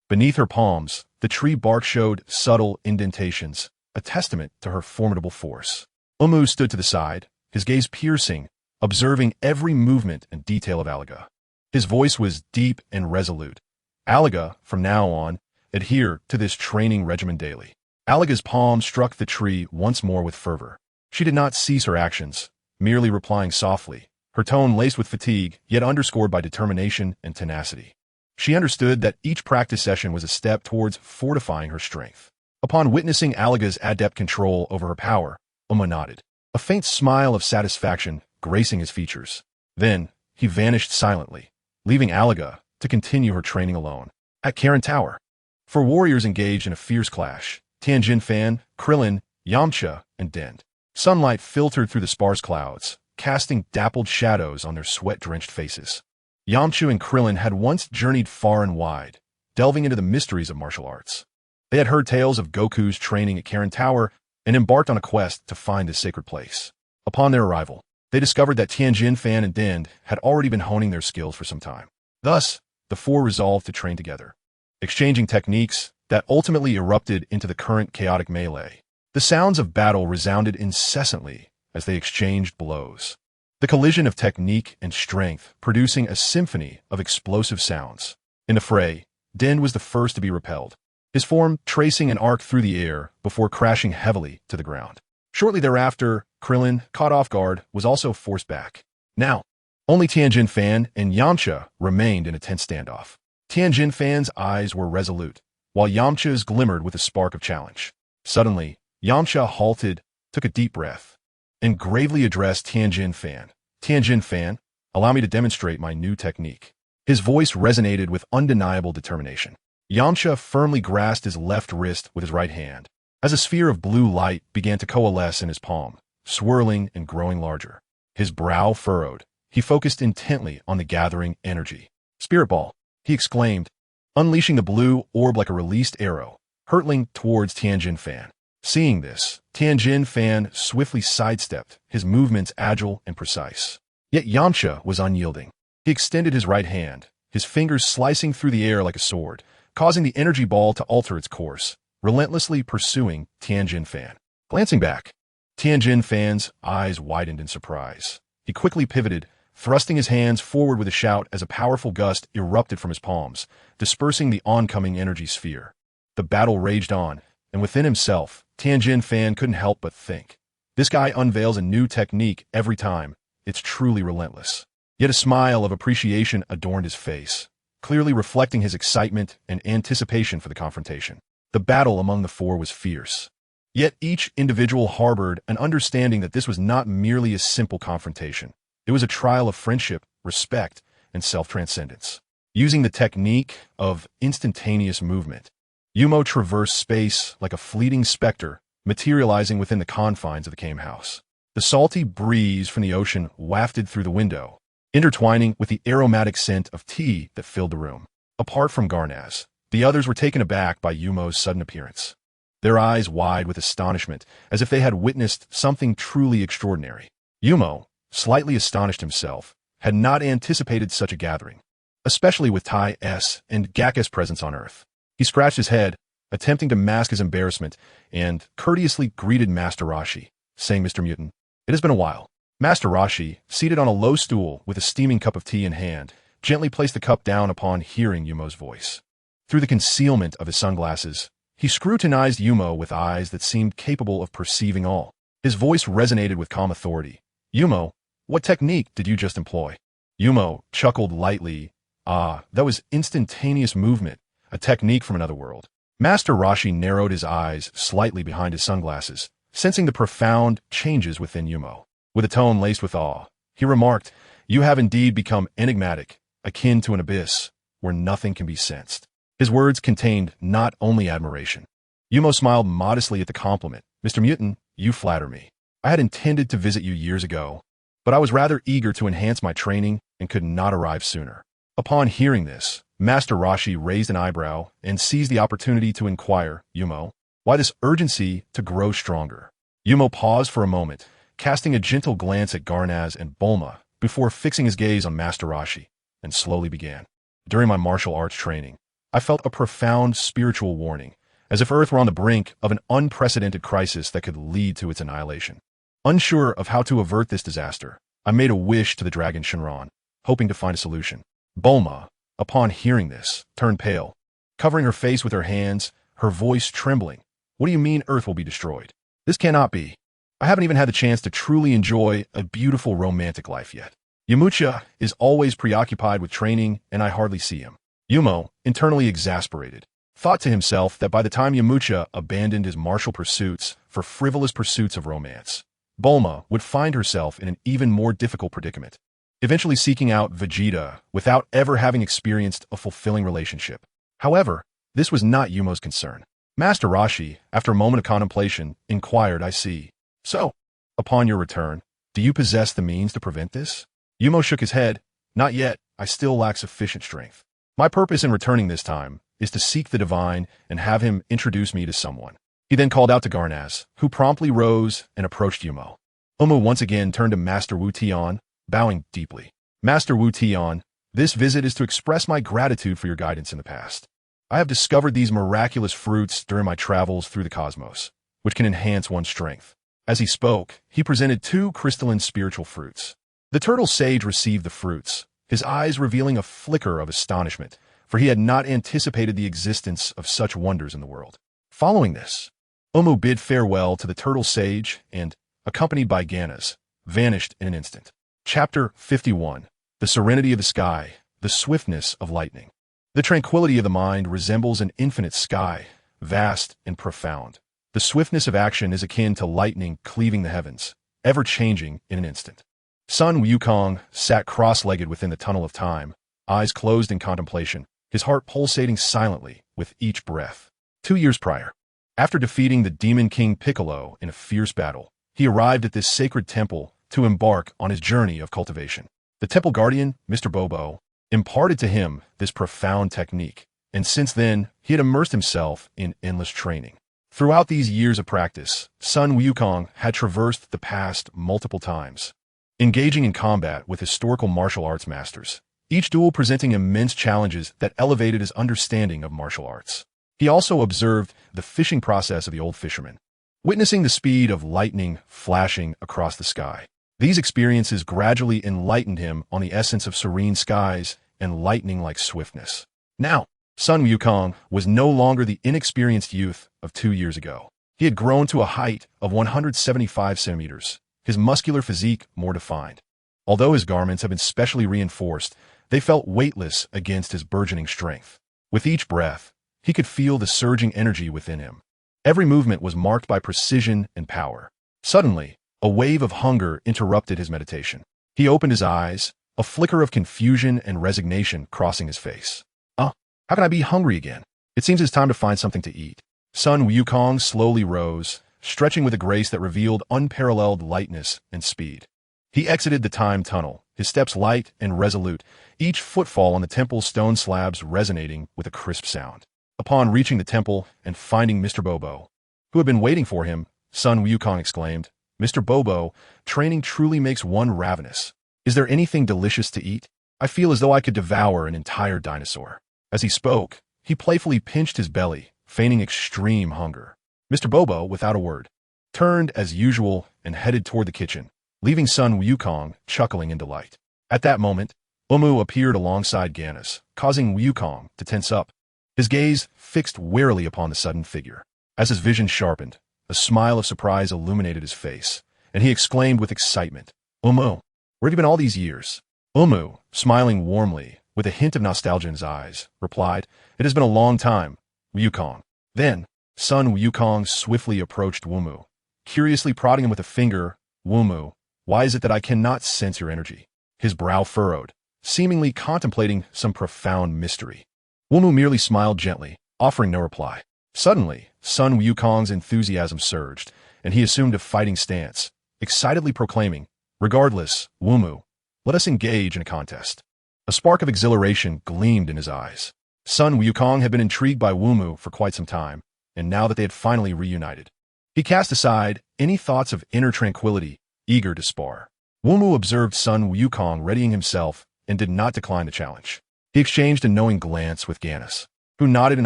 Beneath her palms, the tree bark showed subtle indentations, a testament to her formidable force. Wumu stood to the side, his gaze piercing, observing every movement and detail of Alaga. His voice was deep and resolute. Alaga, from now on, adhere to this training regimen daily. Alaga's palm struck the tree once more with fervor. She did not cease her actions, merely replying softly, her tone laced with fatigue, yet underscored by determination and tenacity. She understood that each practice session was a step towards fortifying her strength. Upon witnessing Alaga's adept control over her power, Wumu nodded, a faint smile of satisfaction gracing his features. Then, he vanished silently, leaving Alaga to continue her training alone. At Karin Tower, for warriors engaged in a fierce clash, Tianjin Fan, Krillin, Yamcha, and Dend. Sunlight filtered through the sparse clouds, casting dappled shadows on their sweat-drenched faces. Yamcha and Krillin had once journeyed far and wide, delving into the mysteries of martial arts. They had heard tales of Goku's training at Karin Tower and embarked on a quest to find this sacred place. Upon their arrival, they discovered that Tianjin Fan and Dend had already been honing their skills for some time. Thus, the four resolved to train together, exchanging techniques that ultimately erupted into the current chaotic melee. The sounds of battle resounded incessantly as they exchanged blows. The collision of technique and strength producing a symphony of explosive sounds. In the fray, Dend was the first to be repelled, his form tracing an arc through the air before crashing heavily to the ground. Shortly thereafter, Krillin, caught off guard, was also forced back. Now, only Tianjin Fan and Yamcha remained in a tense standoff. Tianjin Fan's eyes were resolute, while Yamcha's glimmered with a spark of challenge. Suddenly, Yamcha halted, took a deep breath, and gravely addressed Tianjin Fan. Tianjin Fan, allow me to demonstrate my new technique. His voice resonated with undeniable determination. Yamcha firmly grasped his left wrist with his right hand, as a sphere of blue light began to coalesce in his palm, swirling and growing larger. His brow furrowed. He focused intently on the gathering energy. Spirit Ball, he exclaimed, unleashing the blue orb like a released arrow, hurtling towards Tianjin Fan. Seeing this, Tianjin Fan swiftly sidestepped, his movements agile and precise. Yet Yamcha was unyielding. He extended his right hand, his fingers slicing through the air like a sword, causing the energy ball to alter its course, relentlessly pursuing Tianjin Fan. Glancing back, Tianjin Fan's eyes widened in surprise. He quickly pivoted, thrusting his hands forward with a shout as a powerful gust erupted from his palms, dispersing the oncoming energy sphere. The battle raged on, and within himself, Tianjin Fan couldn't help but think. This guy unveils a new technique every time. It's truly relentless. Yet a smile of appreciation adorned his face, clearly reflecting his excitement and anticipation for the confrontation. The battle among the four was fierce. Yet each individual harbored an understanding that this was not merely a simple confrontation. It was a trial of friendship, respect, and self-transcendence. Using the technique of instantaneous movement, Wumu traversed space like a fleeting specter, materializing within the confines of the Kame house. The salty breeze from the ocean wafted through the window, intertwining with the aromatic scent of tea that filled the room. Apart from Garnaz, the others were taken aback by Yumo's sudden appearance, their eyes wide with astonishment, as if they had witnessed something truly extraordinary. Wumu, slightly astonished himself, had not anticipated such a gathering, especially with Tai S and Gak's presence on Earth. He scratched his head, attempting to mask his embarrassment, and courteously greeted Master Roshi, saying, "Mr. Mutant, it has been a while." Master Roshi, seated on a low stool with a steaming cup of tea in hand, gently placed the cup down upon hearing Yumo's voice. Through the concealment of his sunglasses, he scrutinized Wumu with eyes that seemed capable of perceiving all. His voice resonated with calm authority. "Wumu, what technique did you just employ?" Wumu chuckled lightly. "Ah, that was instantaneous movement, a technique from another world." Master Roshi narrowed his eyes slightly behind his sunglasses, sensing the profound changes within Wumu. With a tone laced with awe, he remarked, "You have indeed become enigmatic, akin to an abyss, where nothing can be sensed." His words contained not only admiration. Wumu smiled modestly at the compliment. "Mr. Mutant, you flatter me. I had intended to visit you years ago, but I was rather eager to enhance my training and could not arrive sooner. Upon hearing this, Master Roshi raised an eyebrow and seized the opportunity to inquire, Wumu, why this urgency to grow stronger? Wumu paused for a moment, casting a gentle glance at Garnaz and Bulma before fixing his gaze on Master Roshi, and slowly began. During my martial arts training, I felt a profound spiritual warning, as if Earth were on the brink of an unprecedented crisis that could lead to its annihilation. Unsure of how to avert this disaster, I made a wish to the Dragon Shinran, hoping to find a solution. Bulma, upon hearing this, turned pale, covering her face with her hands, her voice trembling. What do you mean Earth will be destroyed? This cannot be. I haven't even had the chance to truly enjoy a beautiful romantic life yet. Yamcha is always preoccupied with training, and I hardly see him. Wumu, internally exasperated, thought to himself that by the time Yamcha abandoned his martial pursuits for frivolous pursuits of romance, Bulma would find herself in an even more difficult predicament, eventually seeking out Vegeta without ever having experienced a fulfilling relationship. However, this was not Yumo's concern. Master Roshi, after a moment of contemplation, inquired, I see. So, upon your return, do you possess the means to prevent this? Wumu shook his head. Not yet, I still lack sufficient strength. My purpose in returning this time is to seek the divine and have him introduce me to someone. He then called out to Garnaz, who promptly rose and approached Wumu. Wumu once again turned to Master Wu Tian, bowing deeply. Master Wu Tian, this visit is to express my gratitude for your guidance in the past. I have discovered these miraculous fruits during my travels through the cosmos, which can enhance one's strength. As he spoke, he presented 2 crystalline spiritual fruits. The turtle sage received the fruits, his eyes revealing a flicker of astonishment, for he had not anticipated the existence of such wonders in the world. Following this, Wumu bid farewell to the turtle sage and, accompanied by Garnaz, vanished in an instant. Chapter 51. The serenity of the sky, the swiftness of lightning. The tranquility of the mind resembles an infinite sky, vast and profound. The swiftness of action is akin to lightning cleaving the heavens, ever changing in an instant. Sun Wukong sat cross-legged within the tunnel of time, eyes closed in contemplation, his heart pulsating silently with each breath. 2 years prior, after defeating the Demon King Piccolo in a fierce battle, he arrived at this sacred temple to embark on his journey of cultivation. The temple guardian, Mr. Bobo, imparted to him this profound technique, and since then, he had immersed himself in endless training. Throughout these years of practice, Sun Wukong had traversed the past multiple times, engaging in combat with historical martial arts masters, each duel presenting immense challenges that elevated his understanding of martial arts. He also observed the fishing process of the old fishermen, witnessing the speed of lightning flashing across the sky. These experiences gradually enlightened him on the essence of serene skies and lightning-like swiftness. Now, Sun Wukong was no longer the inexperienced youth of 2 years ago. He had grown to a height of 175 centimeters, his muscular physique more defined. Although his garments had been specially reinforced, they felt weightless against his burgeoning strength. With each breath, he could feel the surging energy within him. Every movement was marked by precision and power. Suddenly, a wave of hunger interrupted his meditation. He opened his eyes, a flicker of confusion and resignation crossing his face. How can I be hungry again? It seems it's time to find something to eat. Sun Wukong slowly rose, stretching with a grace that revealed unparalleled lightness and speed. He exited the time tunnel, his steps light and resolute, each footfall on the temple's stone slabs resonating with a crisp sound. Upon reaching the temple and finding Mr. Bobo, who had been waiting for him, Sun Wukong exclaimed, Mr. Bobo, training truly makes one ravenous. Is there anything delicious to eat? I feel as though I could devour an entire dinosaur. As he spoke, he playfully pinched his belly, feigning extreme hunger. Mr. Bobo, without a word, turned as usual and headed toward the kitchen, leaving Sun Wukong chuckling in delight. At that moment, Wumu appeared alongside Garnaz, causing Wukong to tense up, his gaze fixed warily upon the sudden figure. As his vision sharpened, a smile of surprise illuminated his face, and he exclaimed with excitement, Wumu, where have you been all these years? Wumu, smiling warmly, with a hint of nostalgia in his eyes, replied, It has been a long time, Wukong. Then, Sun Wukong swiftly approached Wumu, curiously prodding him with a finger. Wumu, why is it that I cannot sense your energy? His brow furrowed, seemingly contemplating some profound mystery. Wumu merely smiled gently, offering no reply. Suddenly, Sun Wukong's enthusiasm surged, and he assumed a fighting stance, excitedly proclaiming, Regardless, Wumu, let us engage in a contest. A spark of exhilaration gleamed in his eyes. Sun Wukong had been intrigued by Wumu for quite some time, and now that they had finally reunited, he cast aside any thoughts of inner tranquility, eager to spar. Wumu observed Sun Wukong readying himself and did not decline the challenge. He exchanged a knowing glance with Ganis, who nodded in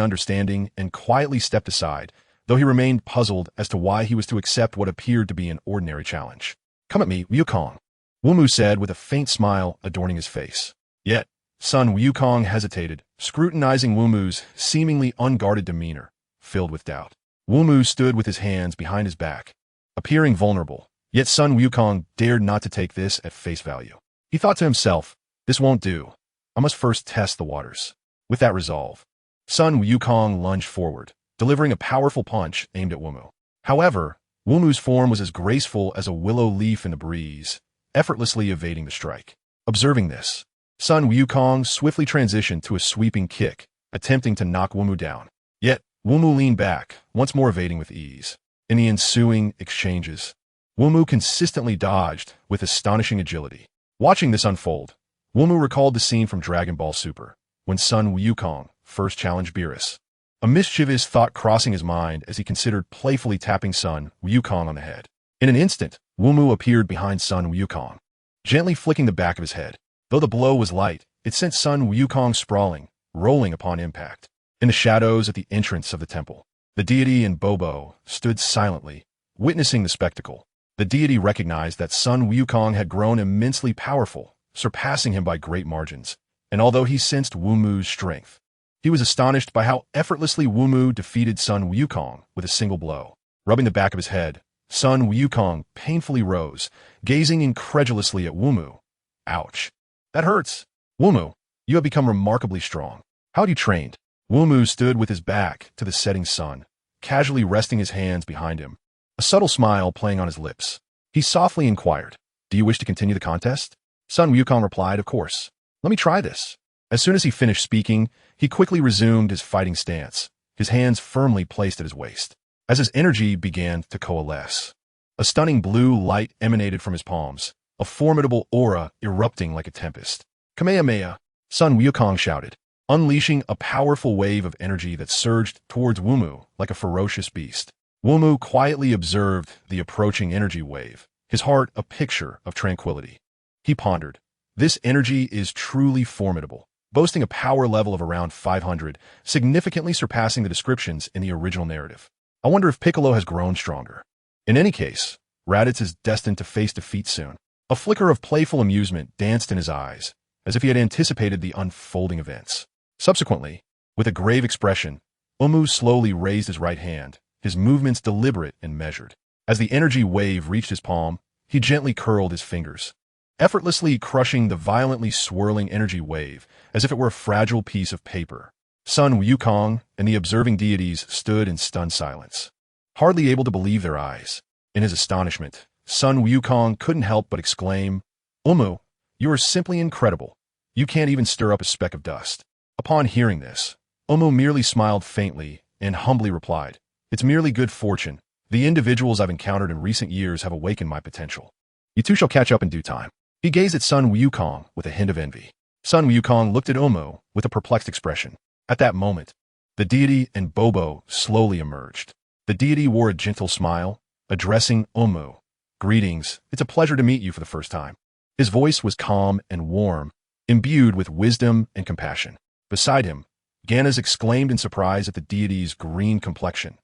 understanding and quietly stepped aside, though he remained puzzled as to why he was to accept what appeared to be an ordinary challenge. "Come at me, Wukong," Wumu said with a faint smile adorning his face. Yet, Sun Wukong hesitated, scrutinizing Wumu's seemingly unguarded demeanor, filled with doubt. Wumu stood with his hands behind his back, appearing vulnerable, yet Sun Wukong dared not to take this at face value. He thought to himself, "This won't do. I must first test the waters." With that resolve, Sun Wukong lunged forward, delivering a powerful punch aimed at Wumu. However, Wumu's form was as graceful as a willow leaf in the breeze, effortlessly evading the strike. Observing this, Sun Wukong swiftly transitioned to a sweeping kick, attempting to knock Wumu down. Yet, Wumu leaned back, once more evading with ease. In the ensuing exchanges, Wumu consistently dodged with astonishing agility. Watching this unfold, Wumu recalled the scene from Dragon Ball Super, when Sun Wukong first challenged Beerus. A mischievous thought crossing his mind as he considered playfully tapping Sun Wukong on the head. In an instant, Wumu appeared behind Sun Wukong, gently flicking the back of his head. Though the blow was light, it sent Sun Wukong sprawling, rolling upon impact. In the shadows at the entrance of the temple, the deity and Bobo stood silently, witnessing the spectacle. The deity recognized that Sun Wukong had grown immensely powerful, surpassing him by great margins, and although he sensed Wumu's strength, he was astonished by how effortlessly Wumu defeated Sun Wukong with a single blow. Rubbing the back of his head, Sun Wukong painfully rose, gazing incredulously at Wumu. "Ouch. That hurts. Wumu, you have become remarkably strong. How had you trained?" Wumu stood with his back to the setting sun, casually resting his hands behind him, a subtle smile playing on his lips. He softly inquired, "Do you wish to continue the contest?" Sun Wukong replied, "Of course. Let me try this." As soon as he finished speaking, he quickly resumed his fighting stance, his hands firmly placed at his waist. As his energy began to coalesce, a stunning blue light emanated from his palms, a formidable aura erupting like a tempest. "Kamehameha!" Sun Wukong shouted, unleashing a powerful wave of energy that surged towards Wumu like a ferocious beast. Wumu quietly observed the approaching energy wave, his heart a picture of tranquility. He pondered, "This energy is truly formidable, boasting a power level of around 500, significantly surpassing the descriptions in the original narrative. I wonder if Piccolo has grown stronger. In any case, Raditz is destined to face defeat soon." A flicker of playful amusement danced in his eyes, as if he had anticipated the unfolding events. Subsequently, with a grave expression, Wumu slowly raised his right hand, his movements deliberate and measured. As the energy wave reached his palm, he gently curled his fingers, effortlessly crushing the violently swirling energy wave as if it were a fragile piece of paper. Sun Wukong and the observing deities stood in stunned silence, hardly able to believe their eyes. In his astonishment, Sun Wukong couldn't help but exclaim, "Wumu, you are simply incredible. You can't even stir up a speck of dust." Upon hearing this, Wumu merely smiled faintly and humbly replied, "It's merely good fortune. The individuals I've encountered in recent years have awakened my potential. You two shall catch up in due time." He gazed at Sun Wukong with a hint of envy. Sun Wukong looked at Wumu with a perplexed expression. At that moment, the deity and Bobo slowly emerged. The deity wore a gentle smile, addressing Wumu. "Greetings, it's a pleasure to meet you for the first time." His voice was calm and warm, imbued with wisdom and compassion. Beside him, Ganas exclaimed in surprise at the deity's green complexion.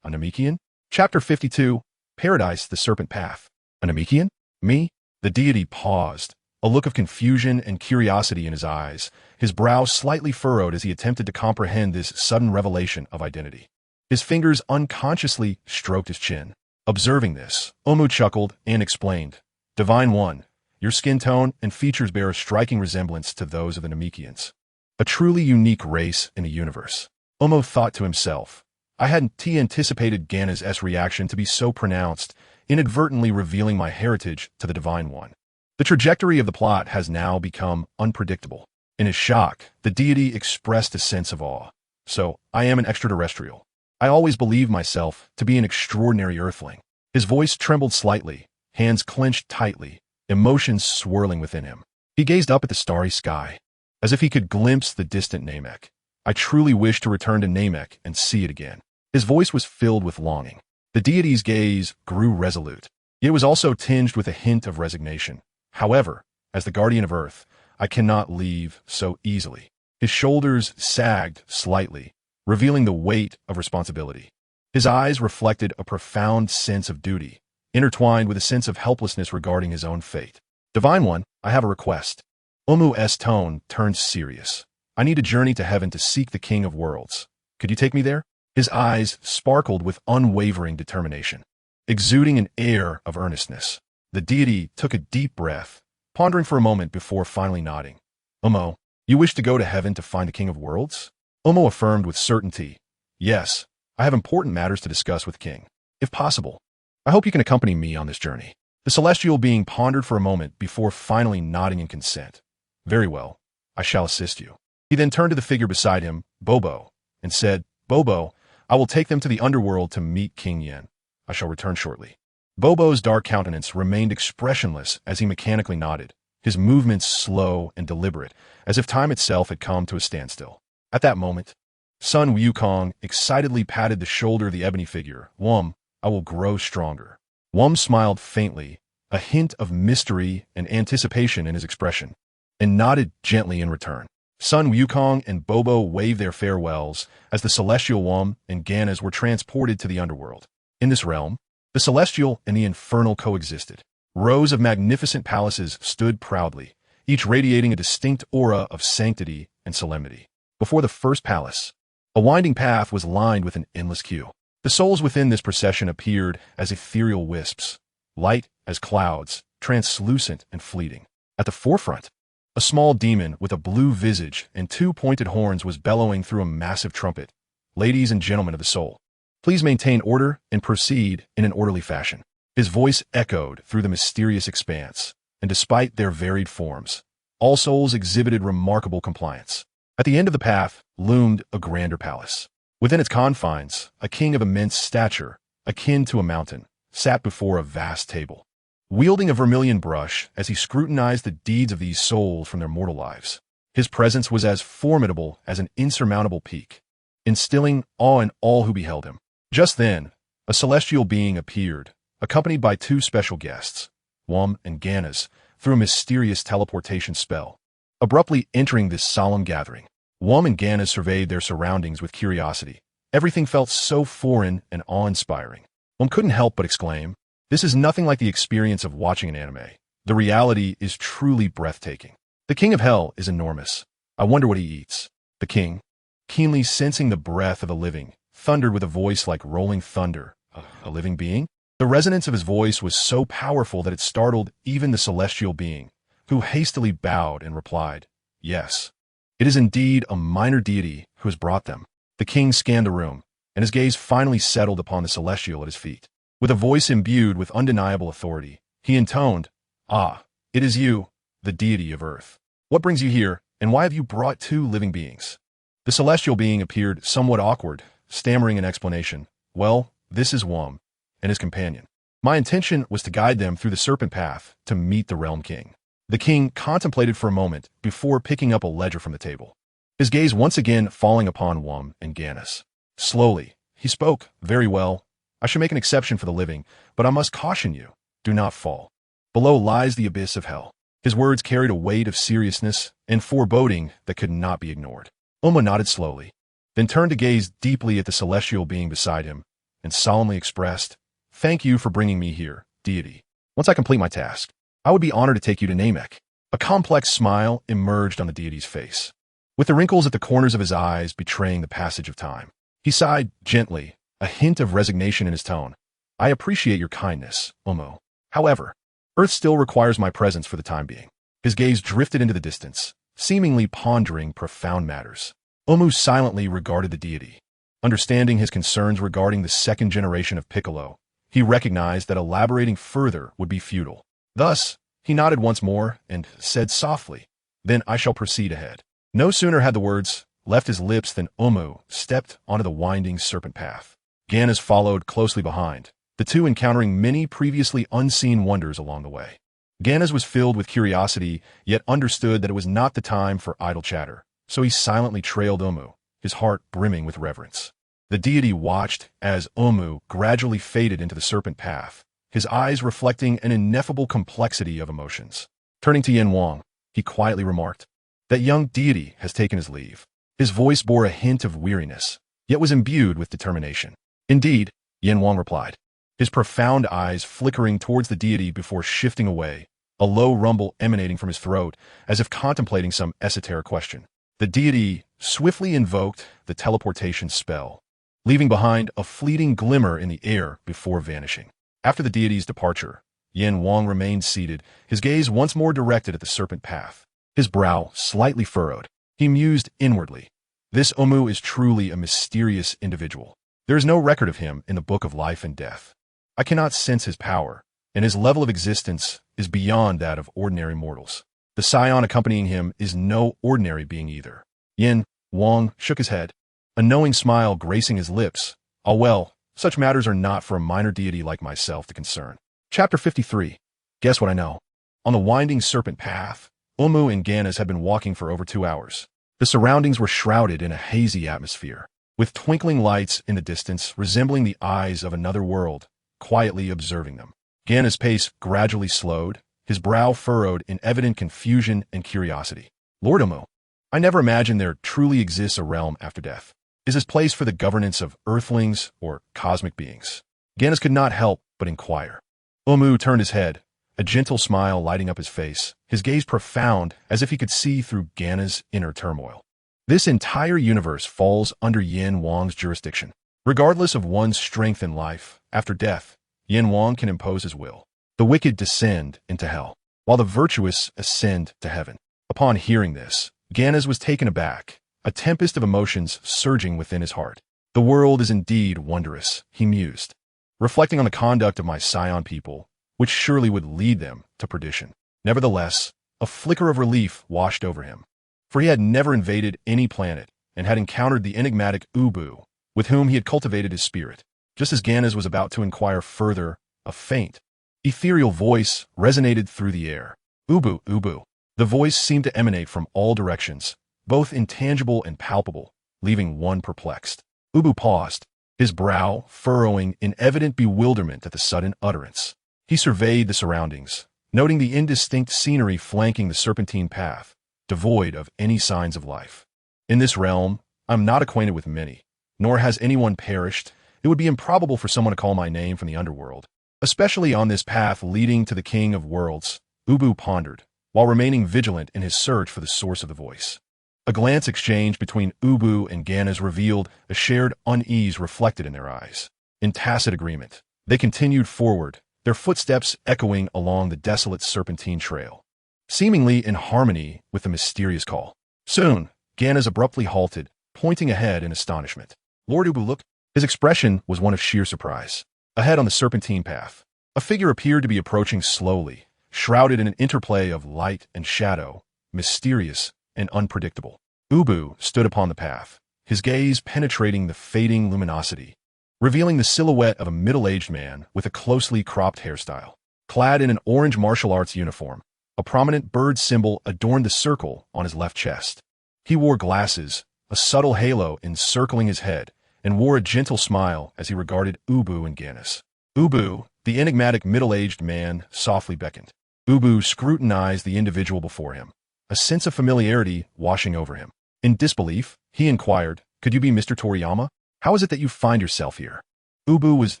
"A Namekian?" Chapter 52, Paradise, the Serpent Path. "A Namekian? Me?" The deity paused, a look of confusion and curiosity in his eyes, his brow slightly furrowed as he attempted to comprehend this sudden revelation of identity. His fingers unconsciously stroked his chin. Observing this, Wumu chuckled and explained, "Divine One, your skin tone and features bear a striking resemblance to those of the Namekians. A truly unique race in the universe." Wumu thought to himself, I hadn't anticipated Ganas' reaction to be so pronounced, inadvertently revealing my heritage to the Divine One. The trajectory of the plot has now become unpredictable. In his shock, the deity expressed a sense of awe. "So, I am an extraterrestrial. I always believed myself to be an extraordinary Earthling." His voice trembled slightly, hands clenched tightly, emotions swirling within him. He gazed up at the starry sky, as if he could glimpse the distant Namek. I truly wish to return to Namek and see it again. His voice was filled with longing. The deity's gaze grew resolute. It was also tinged with a hint of resignation. However, as the guardian of Earth, I cannot leave so easily. His shoulders sagged slightly, revealing the weight of responsibility. His eyes reflected a profound sense of duty, intertwined with a sense of helplessness regarding his own fate. Divine One, I have a request. Wumu's tone turned serious. I need a journey to heaven to seek the King of Worlds. Could you take me there? His eyes sparkled with unwavering determination, exuding an air of earnestness. The deity took a deep breath, pondering for a moment before finally nodding. Wumu, you wish to go to heaven to find the King of Worlds? Wumu affirmed with certainty. Yes, I have important matters to discuss with King. If possible, I hope you can accompany me on this journey. The celestial being pondered for a moment before finally nodding in consent. Very well, I shall assist you. He then turned to the figure beside him, Bobo, and said, Bobo, I will take them to the underworld to meet King Yen. I shall return shortly. Bobo's dark countenance remained expressionless as he mechanically nodded, his movements slow and deliberate, as if time itself had come to a standstill. At that moment, Sun Wukong excitedly patted the shoulder of the ebony figure. Wum, I will grow stronger. Wum smiled faintly, a hint of mystery and anticipation in his expression, and nodded gently in return. Sun Wukong and Bobo waved their farewells as the celestial Wum and Ganas were transported to the underworld. In this realm, the celestial and the infernal coexisted. Rows of magnificent palaces stood proudly, each radiating a distinct aura of sanctity and solemnity. Before the first palace, a winding path was lined with an endless queue. The souls within this procession appeared as ethereal wisps, light as clouds, translucent and fleeting. At the forefront, a small demon with a blue visage and two pointed horns was bellowing through a massive trumpet. Ladies and gentlemen of the soul, please maintain order and proceed in an orderly fashion. His voice echoed through the mysterious expanse, and despite their varied forms, all souls exhibited remarkable compliance. At the end of the path loomed a grander palace. Within its confines, a king of immense stature, akin to a mountain, sat before a vast table, wielding a vermilion brush as he scrutinized the deeds of these souls from their mortal lives. His presence was as formidable as an insurmountable peak, instilling awe in all who beheld him. Just then, a celestial being appeared, accompanied by two special guests, Wum and Ganas, through a mysterious teleportation spell. Abruptly entering this solemn gathering, Wum and Ganas surveyed their surroundings with curiosity. Everything felt so foreign and awe-inspiring. Wum couldn't help but exclaim, this is nothing like the experience of watching an anime. The reality is truly breathtaking. The King of Hell is enormous. I wonder what he eats. The king, keenly sensing the breath of the living, thundered with a voice like rolling thunder. A living being? The resonance of his voice was so powerful that it startled even the celestial being, who hastily bowed and replied, yes. It is indeed a minor deity who has brought them. The king scanned the room, and his gaze finally settled upon the celestial at his feet. With a voice imbued with undeniable authority, he intoned, ah, it is you, the deity of Earth. What brings you here, and why have you brought two living beings? The celestial being appeared somewhat awkward, stammering an explanation. Well, this is Wum and his companion. My intention was to guide them through the serpent path to meet the realm king. The king contemplated for a moment before picking up a ledger from the table, his gaze once again falling upon Wum and Ganas. Slowly, he spoke, very well. I should make an exception for the living, but I must caution you, do not fall. Below lies the abyss of hell. His words carried a weight of seriousness and foreboding that could not be ignored. Uma nodded slowly, then turned to gaze deeply at the celestial being beside him, and solemnly expressed, thank you for bringing me here, deity. Once I complete my task, I would be honored to take you to Namek. A complex smile emerged on the deity's face, with the wrinkles at the corners of his eyes betraying the passage of time. He sighed gently, a hint of resignation in his tone. I appreciate your kindness, Wumu. However, Earth still requires my presence for the time being. His gaze drifted into the distance, seemingly pondering profound matters. Wumu silently regarded the deity. Understanding his concerns regarding the second generation of Piccolo, he recognized that elaborating further would be futile. Thus, he nodded once more and said softly, then I shall proceed ahead. No sooner had the words left his lips than Wumu stepped onto the winding serpent path. Ganas followed closely behind, the two encountering many previously unseen wonders along the way. Ganas was filled with curiosity, yet understood that it was not the time for idle chatter, so he silently trailed Wumu, his heart brimming with reverence. The deity watched as Wumu gradually faded into the serpent path, his eyes reflecting an ineffable complexity of emotions. Turning to Yin Wang, he quietly remarked, "That young deity has taken his leave." His voice bore a hint of weariness, yet was imbued with determination. "Indeed," Yin Wang replied, his profound eyes flickering towards the deity before shifting away, a low rumble emanating from his throat, as if contemplating some esoteric question. The deity swiftly invoked the teleportation spell, leaving behind a fleeting glimmer in the air before vanishing. After the deity's departure, Yin Wang remained seated, his gaze once more directed at the serpent path. His brow slightly furrowed. He mused inwardly. This Wumu is truly a mysterious individual. There is no record of him in the Book of Life and Death. I cannot sense his power, and his level of existence is beyond that of ordinary mortals. The scion accompanying him is no ordinary being either. Yin Wang shook his head, a knowing smile gracing his lips. "Ah well, such matters are not for a minor deity like myself to concern." Chapter 53. Guess what I know? On the winding serpent path, Wumu and Ganas had been walking for over 2 hours. The surroundings were shrouded in a hazy atmosphere, with twinkling lights in the distance resembling the eyes of another world, quietly observing them. Ganas' pace gradually slowed, his brow furrowed in evident confusion and curiosity. "Lord Wumu, I never imagined there truly exists a realm after death. Is this place for the governance of earthlings or cosmic beings?" Ganas could not help but inquire. Wumu turned his head, a gentle smile lighting up his face, his gaze profound as if he could see through Ganas' inner turmoil. "This entire universe falls under Yin Wang's jurisdiction. Regardless of one's strength in life, after death, Yin Wang can impose his will. The wicked descend into hell, while the virtuous ascend to heaven." Upon hearing this, Ganas was taken aback, a tempest of emotions surging within his heart. "The world is indeed wondrous," he mused, reflecting on the conduct of my scion people, which surely would lead them to perdition. Nevertheless, a flicker of relief washed over him, for he had never invaded any planet and had encountered the enigmatic Ubu, with whom he had cultivated his spirit. Just as Ganas was about to inquire further, a faint, ethereal voice resonated through the air. "Ubu, Ubu." The voice seemed to emanate from all directions, both intangible and palpable, leaving one perplexed. Ubu paused, his brow furrowing in evident bewilderment at the sudden utterance. He surveyed the surroundings, noting the indistinct scenery flanking the serpentine path, devoid of any signs of life. "In this realm, I'm not acquainted with many, nor has anyone perished. It would be improbable for someone to call my name from the underworld, especially on this path leading to the King of Worlds," Ubu pondered, while remaining vigilant in his search for the source of the voice. A glance exchanged between Ubu and Ganas revealed a shared unease reflected in their eyes. In tacit agreement, they continued forward, their footsteps echoing along the desolate serpentine trail, seemingly in harmony with the mysterious call. Soon, Ganas abruptly halted, pointing ahead in astonishment. Lord Ubu looked. His expression was one of sheer surprise. Ahead on the serpentine path, a figure appeared to be approaching slowly, shrouded in an interplay of light and shadow, mysterious and unpredictable. Ubu stood upon the path, his gaze penetrating the fading luminosity, revealing the silhouette of a middle-aged man with a closely cropped hairstyle. Clad in an orange martial arts uniform, a prominent bird symbol adorned the circle on his left chest. He wore glasses, a subtle halo encircling his head, and wore a gentle smile as he regarded Ubu and Ganas. Ubu, the enigmatic middle-aged man, softly beckoned. Ubu scrutinized the individual before him, a sense of familiarity washing over him. In disbelief, he inquired, "Could you be Mr. Toriyama? How is it that you find yourself here?" Ubu was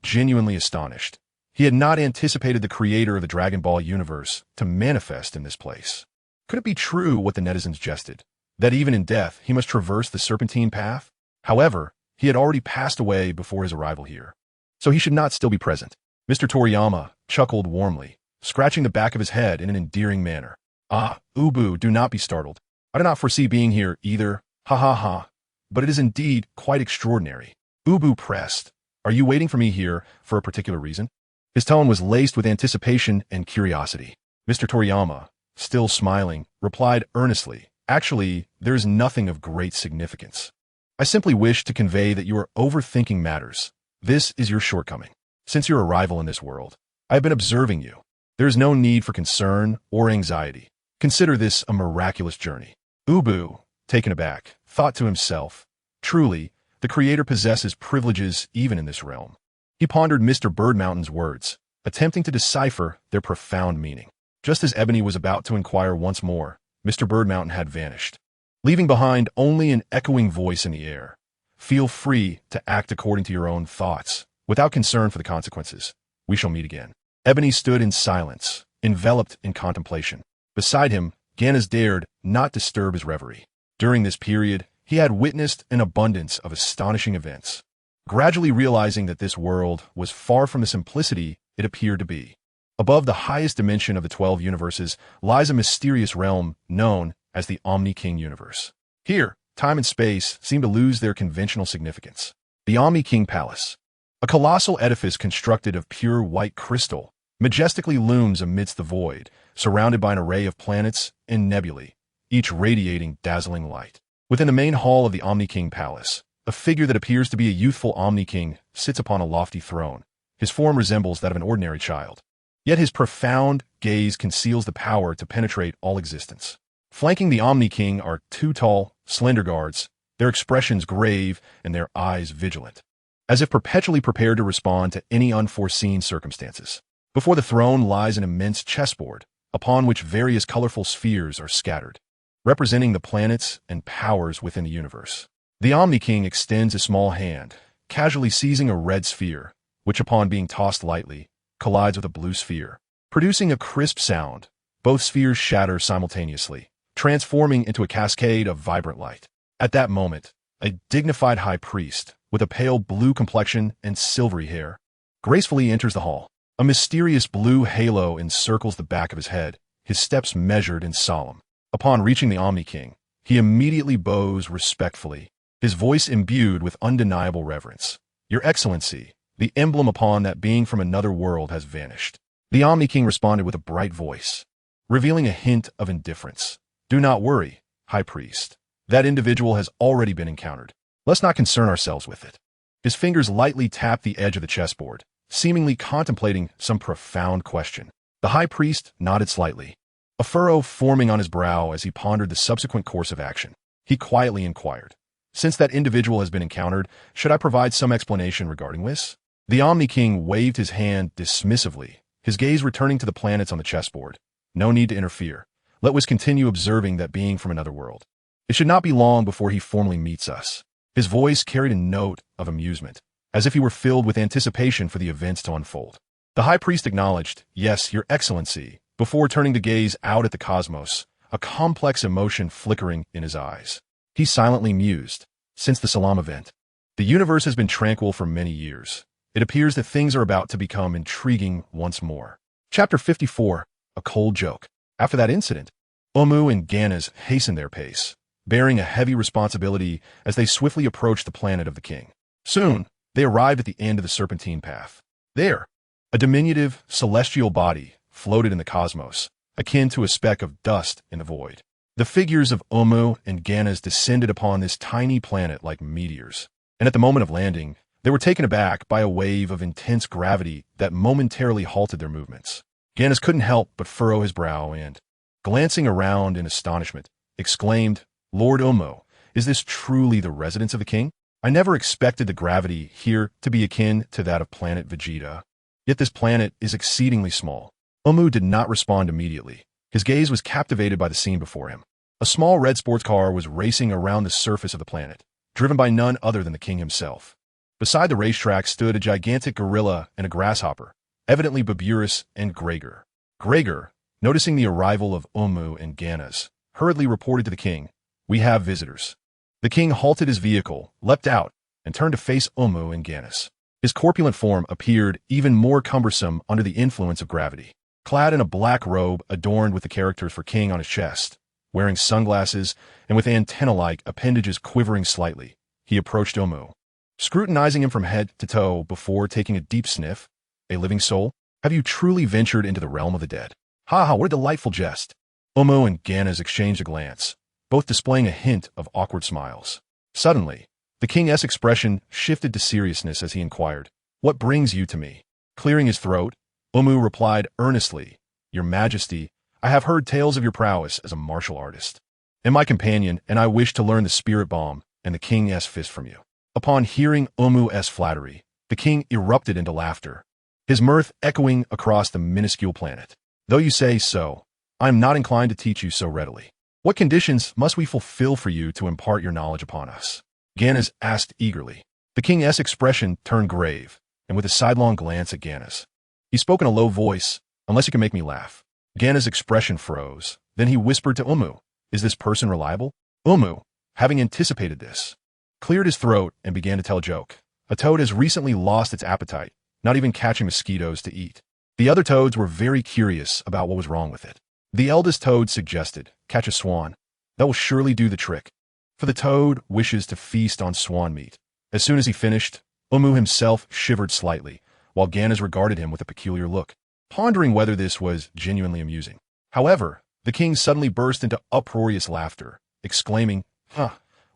genuinely astonished. He had not anticipated the creator of the Dragon Ball universe to manifest in this place. Could it be true what the netizens jested, that even in death he must traverse the serpentine path? However, he had already passed away before his arrival here, so he should not still be present. Mr. Toriyama chuckled warmly, scratching the back of his head in an endearing manner. "Ah, Ubu, do not be startled. I do not foresee being here either. Ha ha ha. But it is indeed quite extraordinary." Ubu pressed. "Are you waiting for me here for a particular reason?" His tone was laced with anticipation and curiosity. Mr. Toriyama, still smiling, replied earnestly, "Actually, there is nothing of great significance. I simply wish to convey that you are overthinking matters. This is your shortcoming. Since your arrival in this world, I have been observing you. There is no need for concern or anxiety. Consider this a miraculous journey. Ubu, taken aback, thought to himself, truly, the Creator possesses privileges even in this realm. He pondered Mr. Birdmountain's words, attempting to decipher their profound meaning. Just as Ebony was about to inquire once more, Mr. Birdmountain had vanished, leaving behind only an echoing voice in the air. Feel free to act according to your own thoughts, without concern for the consequences. We shall meet again. Ebony stood in silence, enveloped in contemplation. Beside him, Ganas dared not disturb his reverie. During this period, he had witnessed an abundance of astonishing events, gradually realizing that this world was far from the simplicity it appeared to be. Above the highest dimension of the 12 universes lies a mysterious realm known as the Omni King universe. Here, time and space seem to lose their conventional significance. The Omni King Palace, a colossal edifice constructed of pure white crystal, majestically looms amidst the void, surrounded by an array of planets and nebulae, each radiating dazzling light. Within the main hall of the Omni King Palace, a figure that appears to be a youthful Omni King sits upon a lofty throne. His form resembles that of an ordinary child. Yet his profound gaze conceals the power to penetrate all existence. Flanking the Omni King are two tall, slender guards, their expressions grave and their eyes vigilant, as if perpetually prepared to respond to any unforeseen circumstances. Before the throne lies an immense chessboard, upon which various colorful spheres are scattered, representing the planets and powers within the universe. The Omni King extends a small hand, casually seizing a red sphere, which upon being tossed lightly, collides with a blue sphere, producing a crisp sound. Both spheres shatter simultaneously, transforming into a cascade of vibrant light. At that moment, a dignified high priest, with a pale blue complexion and silvery hair, gracefully enters the hall. A mysterious blue halo encircles the back of his head, his steps measured and solemn. Upon reaching the Omni King, he immediately bows respectfully, his voice imbued with undeniable reverence. Your Excellency, the emblem upon that being from another world has vanished. The Omni King responded with a bright voice, revealing a hint of indifference. Do not worry, High Priest. That individual has already been encountered. Let's not concern ourselves with it. His fingers lightly tap the edge of the chessboard, seemingly contemplating some profound question. The High Priest nodded slightly, a furrow forming on his brow as he pondered the subsequent course of action. He quietly inquired, since that individual has been encountered, should I provide some explanation regarding this? The Omni King waved his hand dismissively, his gaze returning to the planets on the chessboard. No need to interfere. Let us continue observing that being from another world. It should not be long before he formally meets us. His voice carried a note of amusement, as if he were filled with anticipation for the events to unfold. The High Priest acknowledged, Yes, Your Excellency, before turning to gaze out at the cosmos, a complex emotion flickering in his eyes. He silently mused. Since the Salam event, the universe has been tranquil for many years. It appears that things are about to become intriguing once more. Chapter 54, A Cold Joke. After that incident, Wumu and Ganas hastened their pace, bearing a heavy responsibility as they swiftly approached the planet of the king. Soon, they arrived at the end of the serpentine path. There, a diminutive, celestial body floated in the cosmos, akin to a speck of dust in the void. The figures of Wumu and Ganas descended upon this tiny planet like meteors, and at the moment of landing, they were taken aback by a wave of intense gravity that momentarily halted their movements. Ganas couldn't help but furrow his brow and, glancing around in astonishment, exclaimed, Lord Wumu, is this truly the residence of the king? I never expected the gravity here to be akin to that of planet Vegeta. Yet this planet is exceedingly small. Wumu did not respond immediately. His gaze was captivated by the scene before him. A small red sports car was racing around the surface of the planet, driven by none other than the king himself. Beside the racetrack stood a gigantic gorilla and a grasshopper, evidently Baburus and Gregor. Gregor, noticing the arrival of Wumu and Ganas, hurriedly reported to the king, We have visitors. The king halted his vehicle, leapt out, and turned to face Wumu and Ganas. His corpulent form appeared even more cumbersome under the influence of gravity. Clad in a black robe adorned with the characters for king on his chest, wearing sunglasses and with antenna-like appendages quivering slightly, he approached Wumu, scrutinizing him from head to toe before taking a deep sniff. A living soul? Have you truly ventured into the realm of the dead? Ha ha, what a delightful jest. Wumu and Ganas exchanged a glance, both displaying a hint of awkward smiles. Suddenly, the king's expression shifted to seriousness as he inquired, What brings you to me? Clearing his throat, Wumu replied earnestly, "Your Majesty, I have heard tales of your prowess as a martial artist. And my companion and I wish to learn the spirit bomb and the king's fist from you." Upon hearing Wumu's flattery, the king erupted into laughter, his mirth echoing across the minuscule planet. "Though you say so, I am not inclined to teach you so readily. What conditions must we fulfill for you to impart your knowledge upon us?" Ganas asked eagerly. The king's expression turned grave, and with a sidelong glance at Ganas, he spoke in a low voice, "Unless you can make me laugh." Ganas' expression froze. Then he whispered to Wumu, "Is this person reliable?" Wumu, having anticipated this, cleared his throat and began to tell a joke. A toad has recently lost its appetite, not even catching mosquitoes to eat. The other toads were very curious about what was wrong with it. The eldest toad suggested, "Catch a swan. That will surely do the trick." For the toad wishes to feast on swan meat. As soon as he finished, Wumu himself shivered slightly, while Ganas regarded him with a peculiar look, pondering whether this was genuinely amusing. However, the king suddenly burst into uproarious laughter, exclaiming,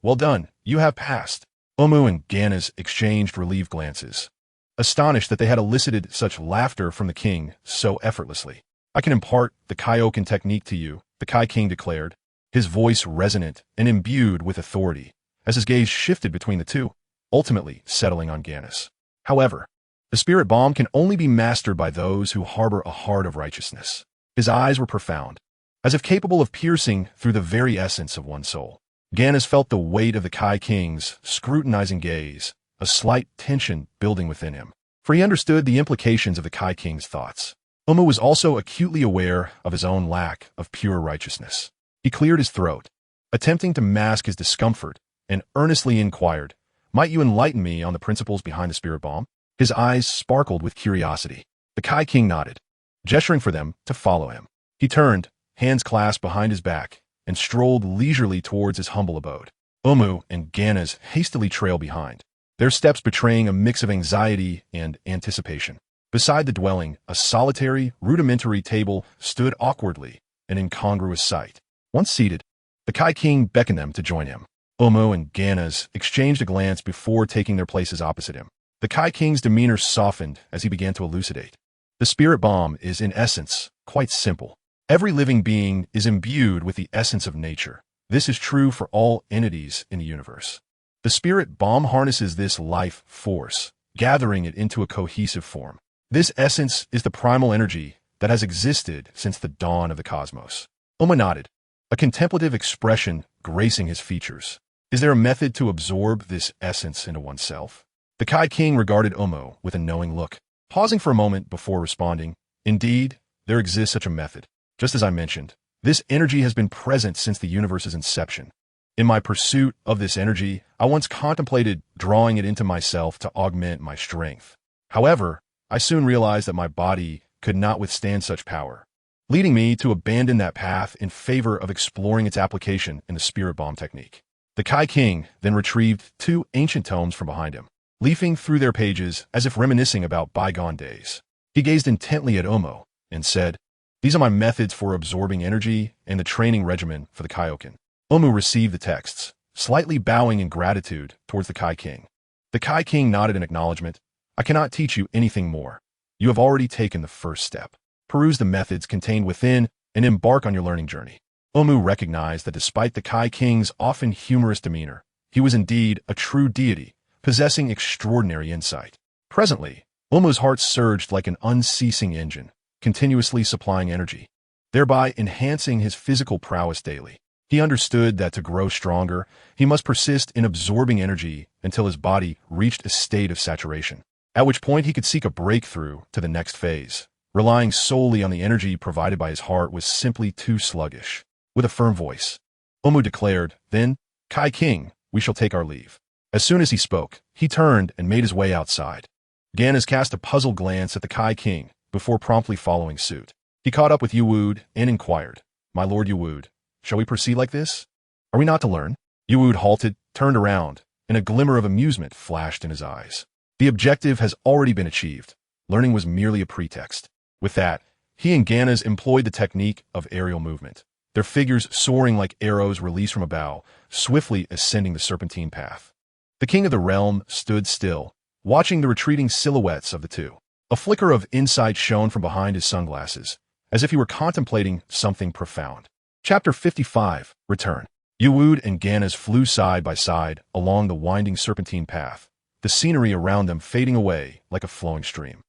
Well done, you have passed." Wumu and Ganas exchanged relieved glances, astonished that they had elicited such laughter from the king so effortlessly. "I can impart the Kaioken technique to you," the Kai King declared, his voice resonant and imbued with authority, as his gaze shifted between the two, ultimately settling on Ganas. "However, the spirit bomb can only be mastered by those who harbor a heart of righteousness." His eyes were profound, as if capable of piercing through the very essence of one's soul. Ganas felt the weight of the Kai King's scrutinizing gaze, a slight tension building within him, for he understood the implications of the Kai King's thoughts. Wumu was also acutely aware of his own lack of pure righteousness. He cleared his throat, attempting to mask his discomfort, and earnestly inquired, "Might you enlighten me on the principles behind the spirit bomb?" His eyes sparkled with curiosity. The Kai King nodded, gesturing for them to follow him. He turned, hands clasped behind his back, and strolled leisurely towards his humble abode. Wumu and Ganas hastily trailed behind, their steps betraying a mix of anxiety and anticipation. Beside the dwelling, a solitary, rudimentary table stood awkwardly, an incongruous sight. Once seated, the Kai King beckoned them to join him. Wumu and Ganas exchanged a glance before taking their places opposite him. The Kai King's demeanor softened as he began to elucidate. The spirit bomb is, in essence, quite simple. Every living being is imbued with the essence of nature. This is true for all entities in the universe. The spirit bomb harnesses this life force, gathering it into a cohesive form. This essence is the primal energy that has existed since the dawn of the cosmos. Wumu nodded, a contemplative expression gracing his features. "Is there a method to absorb this essence into oneself?" The Kai King regarded Wumu with a knowing look, pausing for a moment before responding, "Indeed, there exists such a method. Just as I mentioned, this energy has been present since the universe's inception. In my pursuit of this energy, I once contemplated drawing it into myself to augment my strength. However, I soon realized that my body could not withstand such power, leading me to abandon that path in favor of exploring its application in the spirit bomb technique." The Kai King then retrieved 2 ancient tomes from behind him, leafing through their pages as if reminiscing about bygone days. He gazed intently at Wumu and said, "These are my methods for absorbing energy and the training regimen for the Kaioken." Wumu received the texts, slightly bowing in gratitude towards the Kai King. The Kai King nodded in acknowledgement. "I cannot teach you anything more. You have already taken the first step. Peruse the methods contained within and embark on your learning journey." Wumu recognized that despite the Kai King's often humorous demeanor, he was indeed a true deity, possessing extraordinary insight. Presently, Wumu's heart surged like an unceasing engine, continuously supplying energy, thereby enhancing his physical prowess daily. He understood that to grow stronger, he must persist in absorbing energy until his body reached a state of saturation, at which point he could seek a breakthrough to the next phase. Relying solely on the energy provided by his heart was simply too sluggish. With a firm voice, Wumu declared, "Then, Kai King, we shall take our leave." As soon as he spoke, he turned and made his way outside. Ganas cast a puzzled glance at the Kai King before promptly following suit. He caught up with Uwood and inquired, "My lord Uwood, shall we proceed like this? Are we not to learn?" Uwood halted, turned around, and a glimmer of amusement flashed in his eyes. The objective has already been achieved. Learning was merely a pretext. With that, he and Ganas employed the technique of aerial movement, their figures soaring like arrows released from a bow, swiftly ascending the serpentine path. The king of the realm stood still, watching the retreating silhouettes of the two. A flicker of insight shone from behind his sunglasses, as if he were contemplating something profound. Chapter 55, Return. Yuwood and Ganas flew side by side along the winding serpentine path, the scenery around them fading away like a flowing stream.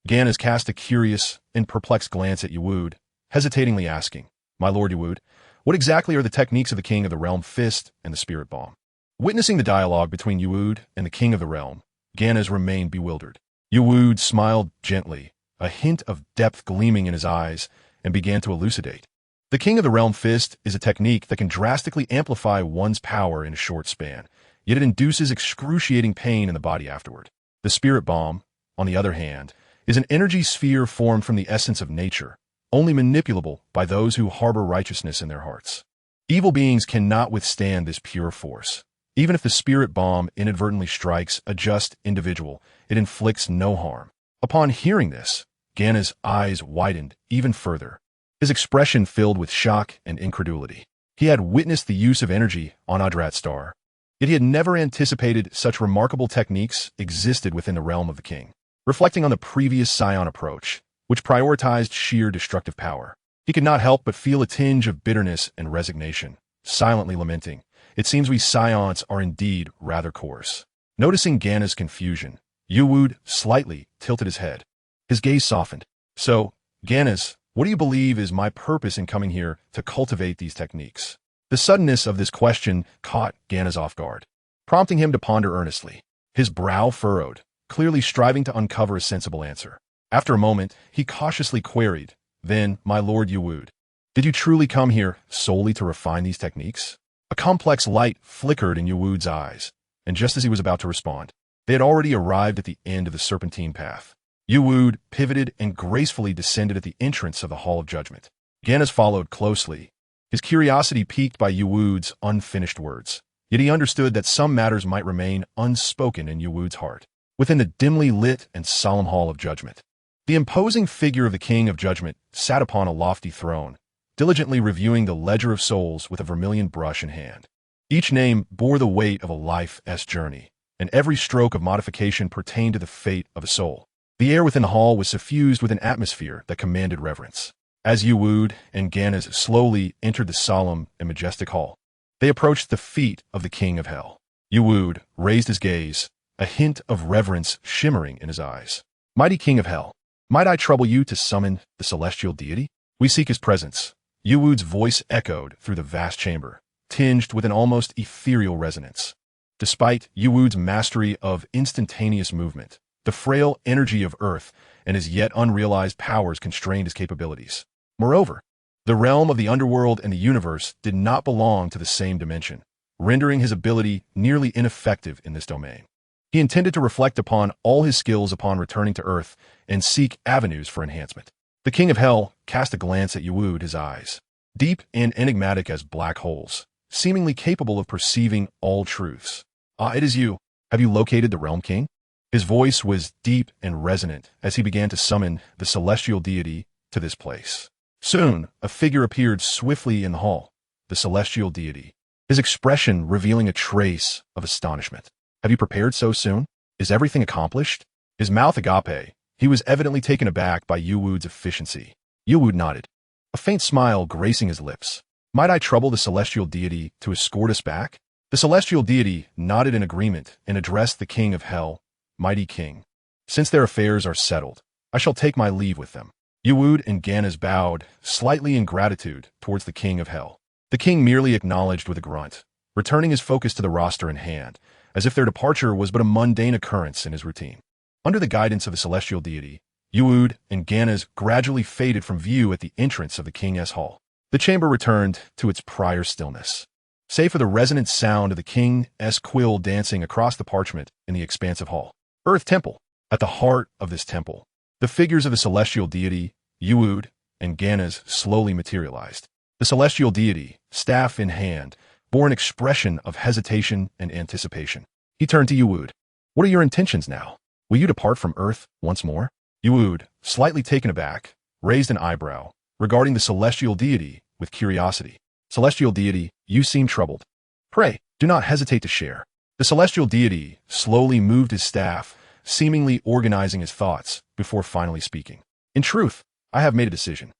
Ganas cast a curious and perplexed glance at Yuwood, hesitatingly asking, "My lord Yuwood, what exactly are the techniques of the King of the Realm Fist and the Spirit Bomb?" Witnessing the dialogue between Yuwood and the King of the Realm, Ganas remained bewildered. Yuwood smiled gently, a hint of depth gleaming in his eyes, and began to elucidate. The King of the Realm Fist is a technique that can drastically amplify one's power in a short span, yet it induces excruciating pain in the body afterward. The Spirit Bomb, on the other hand, is an energy sphere formed from the essence of nature, only manipulable by those who harbor righteousness in their hearts. Evil beings cannot withstand this pure force. Even if the Spirit Bomb inadvertently strikes a just individual, it inflicts no harm. Upon hearing this, Ganas' eyes widened even further, his expression filled with shock and incredulity. He had witnessed the use of energy on Adrat Star, yet he had never anticipated such remarkable techniques existed within the realm of the king. Reflecting on the previous Saiyan approach, which prioritized sheer destructive power, he could not help but feel a tinge of bitterness and resignation, silently lamenting, "It seems we Saiyans are indeed rather coarse." Noticing Ganas' confusion, Yuwood slightly tilted his head. His gaze softened. "So, Ganas, what do you believe is my purpose in coming here to cultivate these techniques?" The suddenness of this question caught Ganas off guard, prompting him to ponder earnestly. His brow furrowed, clearly striving to uncover a sensible answer. After a moment, he cautiously queried, "Then, my lord Yuwood, did you truly come here solely to refine these techniques?" A complex light flickered in Yuwood's eyes, and just as he was about to respond, they had already arrived at the end of the serpentine path. Yuwood pivoted and gracefully descended at the entrance of the Hall of Judgment. Ganas followed closely, his curiosity piqued by Yuwood's unfinished words. Yet he understood that some matters might remain unspoken in Yuwood's heart. Within the dimly lit and solemn Hall of Judgment, the imposing figure of the King of Judgment sat upon a lofty throne, diligently reviewing the ledger of souls with a vermilion brush in hand. Each name bore the weight of a life's journey, and every stroke of modification pertained to the fate of a soul. The air within the hall was suffused with an atmosphere that commanded reverence. As Yuwood and Ganas slowly entered the solemn and majestic hall, they approached the feet of the King of Hell. Yuwood raised his gaze, a hint of reverence shimmering in his eyes. "Mighty King of Hell, might I trouble you to summon the celestial deity? We seek his presence." Yuwood's voice echoed through the vast chamber, tinged with an almost ethereal resonance. Despite Yuwood's mastery of instantaneous movement, the frail energy of Earth and his yet unrealized powers constrained his capabilities. Moreover, the realm of the underworld and the universe did not belong to the same dimension, rendering his ability nearly ineffective in this domain. He intended to reflect upon all his skills upon returning to Earth and seek avenues for enhancement. The King of Hell cast a glance at Yuwood, his eyes, deep and enigmatic as black holes, seemingly capable of perceiving all truths. "Ah, it is you. Have you located the Realm King?" His voice was deep and resonant as he began to summon the celestial deity to this place. Soon, a figure appeared swiftly in the hall, the celestial deity, his expression revealing a trace of astonishment. "Have you prepared so soon? Is everything accomplished?" His mouth agape, he was evidently taken aback by Yuwood's efficiency. Yuwood nodded, a faint smile gracing his lips. "Might I trouble the celestial deity to escort us back?" The celestial deity nodded in agreement and addressed the King of Hell, "Mighty King, since their affairs are settled, I shall take my leave with them." Yuwood and Ganas bowed, slightly in gratitude, towards the King of Hell. The king merely acknowledged with a grunt, returning his focus to the roster in hand, as if their departure was but a mundane occurrence in his routine. Under the guidance of the celestial deity, Yuwood and Ganas gradually faded from view at the entrance of the King's Hall. The chamber returned to its prior stillness, save for the resonant sound of the King's quill dancing across the parchment in the expansive hall. Earth Temple. At the heart of this temple, the figures of the celestial deity, Yuwood, and Ganas slowly materialized. The celestial deity, staff in hand, bore an expression of hesitation and anticipation. He turned to Yuwood. "What are your intentions now? Will you depart from Earth once more?" Yuwood, slightly taken aback, raised an eyebrow, regarding the celestial deity with curiosity. "Celestial deity, you seem troubled. Pray, do not hesitate to share." The celestial deity slowly moved his staff, seemingly organizing his thoughts before finally speaking. "In truth, I have made a decision.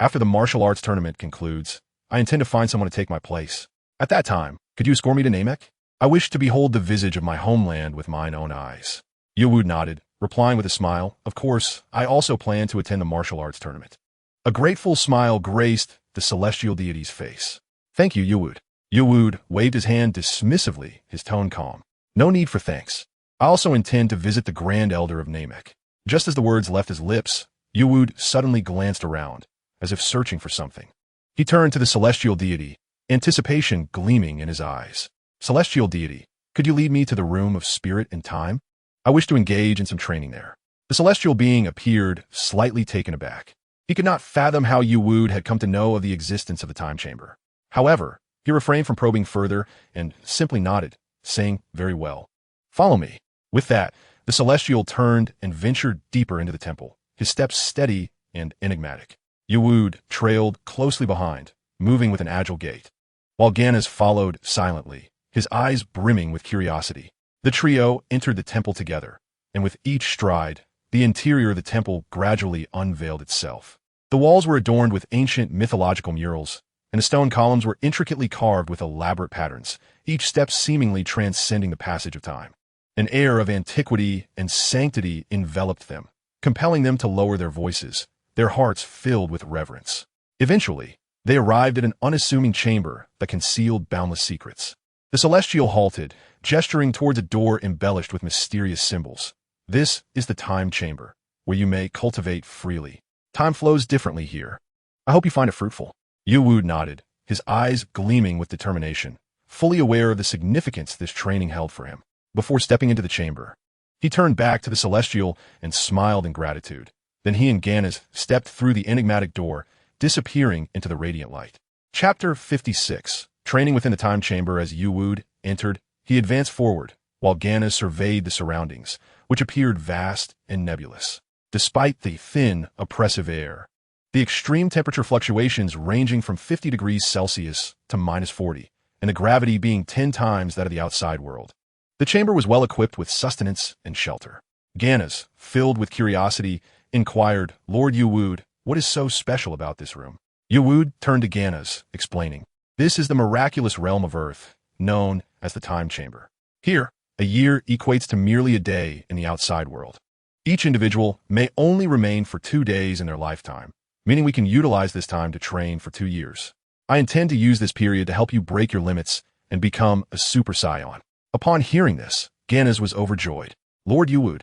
After the martial arts tournament concludes, I intend to find someone to take my place. At that time, could you escort me to Namek? I wish to behold the visage of my homeland with mine own eyes. Yuwu nodded, replying with a smile, of course, I also plan to attend the martial arts tournament. A grateful smile graced the celestial deity's face. Thank you, Yuwu. Yuwu waved his hand dismissively, his tone calm. No need for thanks. I also intend to visit the Grand Elder of Namek. Just as the words left his lips, Yuwu suddenly glanced around, as if searching for something. He turned to the celestial deity, anticipation gleaming in his eyes. Celestial deity, could you lead me to the room of spirit and time? I wish to engage in some training there. The celestial being appeared slightly taken aback. He could not fathom how Yuwu had come to know of the existence of the time chamber. However, he refrained from probing further and simply nodded, saying, very well. Follow me. With that, the celestial turned and ventured deeper into the temple, his steps steady and enigmatic. Yuwu trailed closely behind, moving with an agile gait, while Ganas followed silently, his eyes brimming with curiosity. The trio entered the temple together, and with each stride, the interior of the temple gradually unveiled itself. The walls were adorned with ancient mythological murals, and the stone columns were intricately carved with elaborate patterns, each step seemingly transcending the passage of time. An air of antiquity and sanctity enveloped them, compelling them to lower their voices, their hearts filled with reverence. Eventually, they arrived at an unassuming chamber that concealed boundless secrets. The celestial halted, gesturing towards a door embellished with mysterious symbols. This is the time chamber, where you may cultivate freely. Time flows differently here. I hope you find it fruitful. Yuwu nodded, his eyes gleaming with determination, fully aware of the significance this training held for him. Before stepping into the chamber, he turned back to the celestial and smiled in gratitude. Then he and Ganas stepped through the enigmatic door, disappearing into the radiant light. Chapter 56. Training within the time chamber. As Yuwu entered, he advanced forward, while Ganas surveyed the surroundings, which appeared vast and nebulous. Despite the thin, oppressive air, the extreme temperature fluctuations ranging from 50 degrees Celsius to -40, and the gravity being 10 times that of the outside world. The chamber was well equipped with sustenance and shelter. Ganas, filled with curiosity, inquired, Lord Yuwu, what is so special about this room? Yuwu turned to Ganas, explaining, this is the miraculous realm of Earth, known as the time chamber. Here, a year equates to merely a day in the outside world. Each individual may only remain for 2 days in their lifetime, meaning we can utilize this time to train for 2 years. I intend to use this period to help you break your limits and become a Super Saiyan. Upon hearing this, Ganas was overjoyed. Lord Yuwu,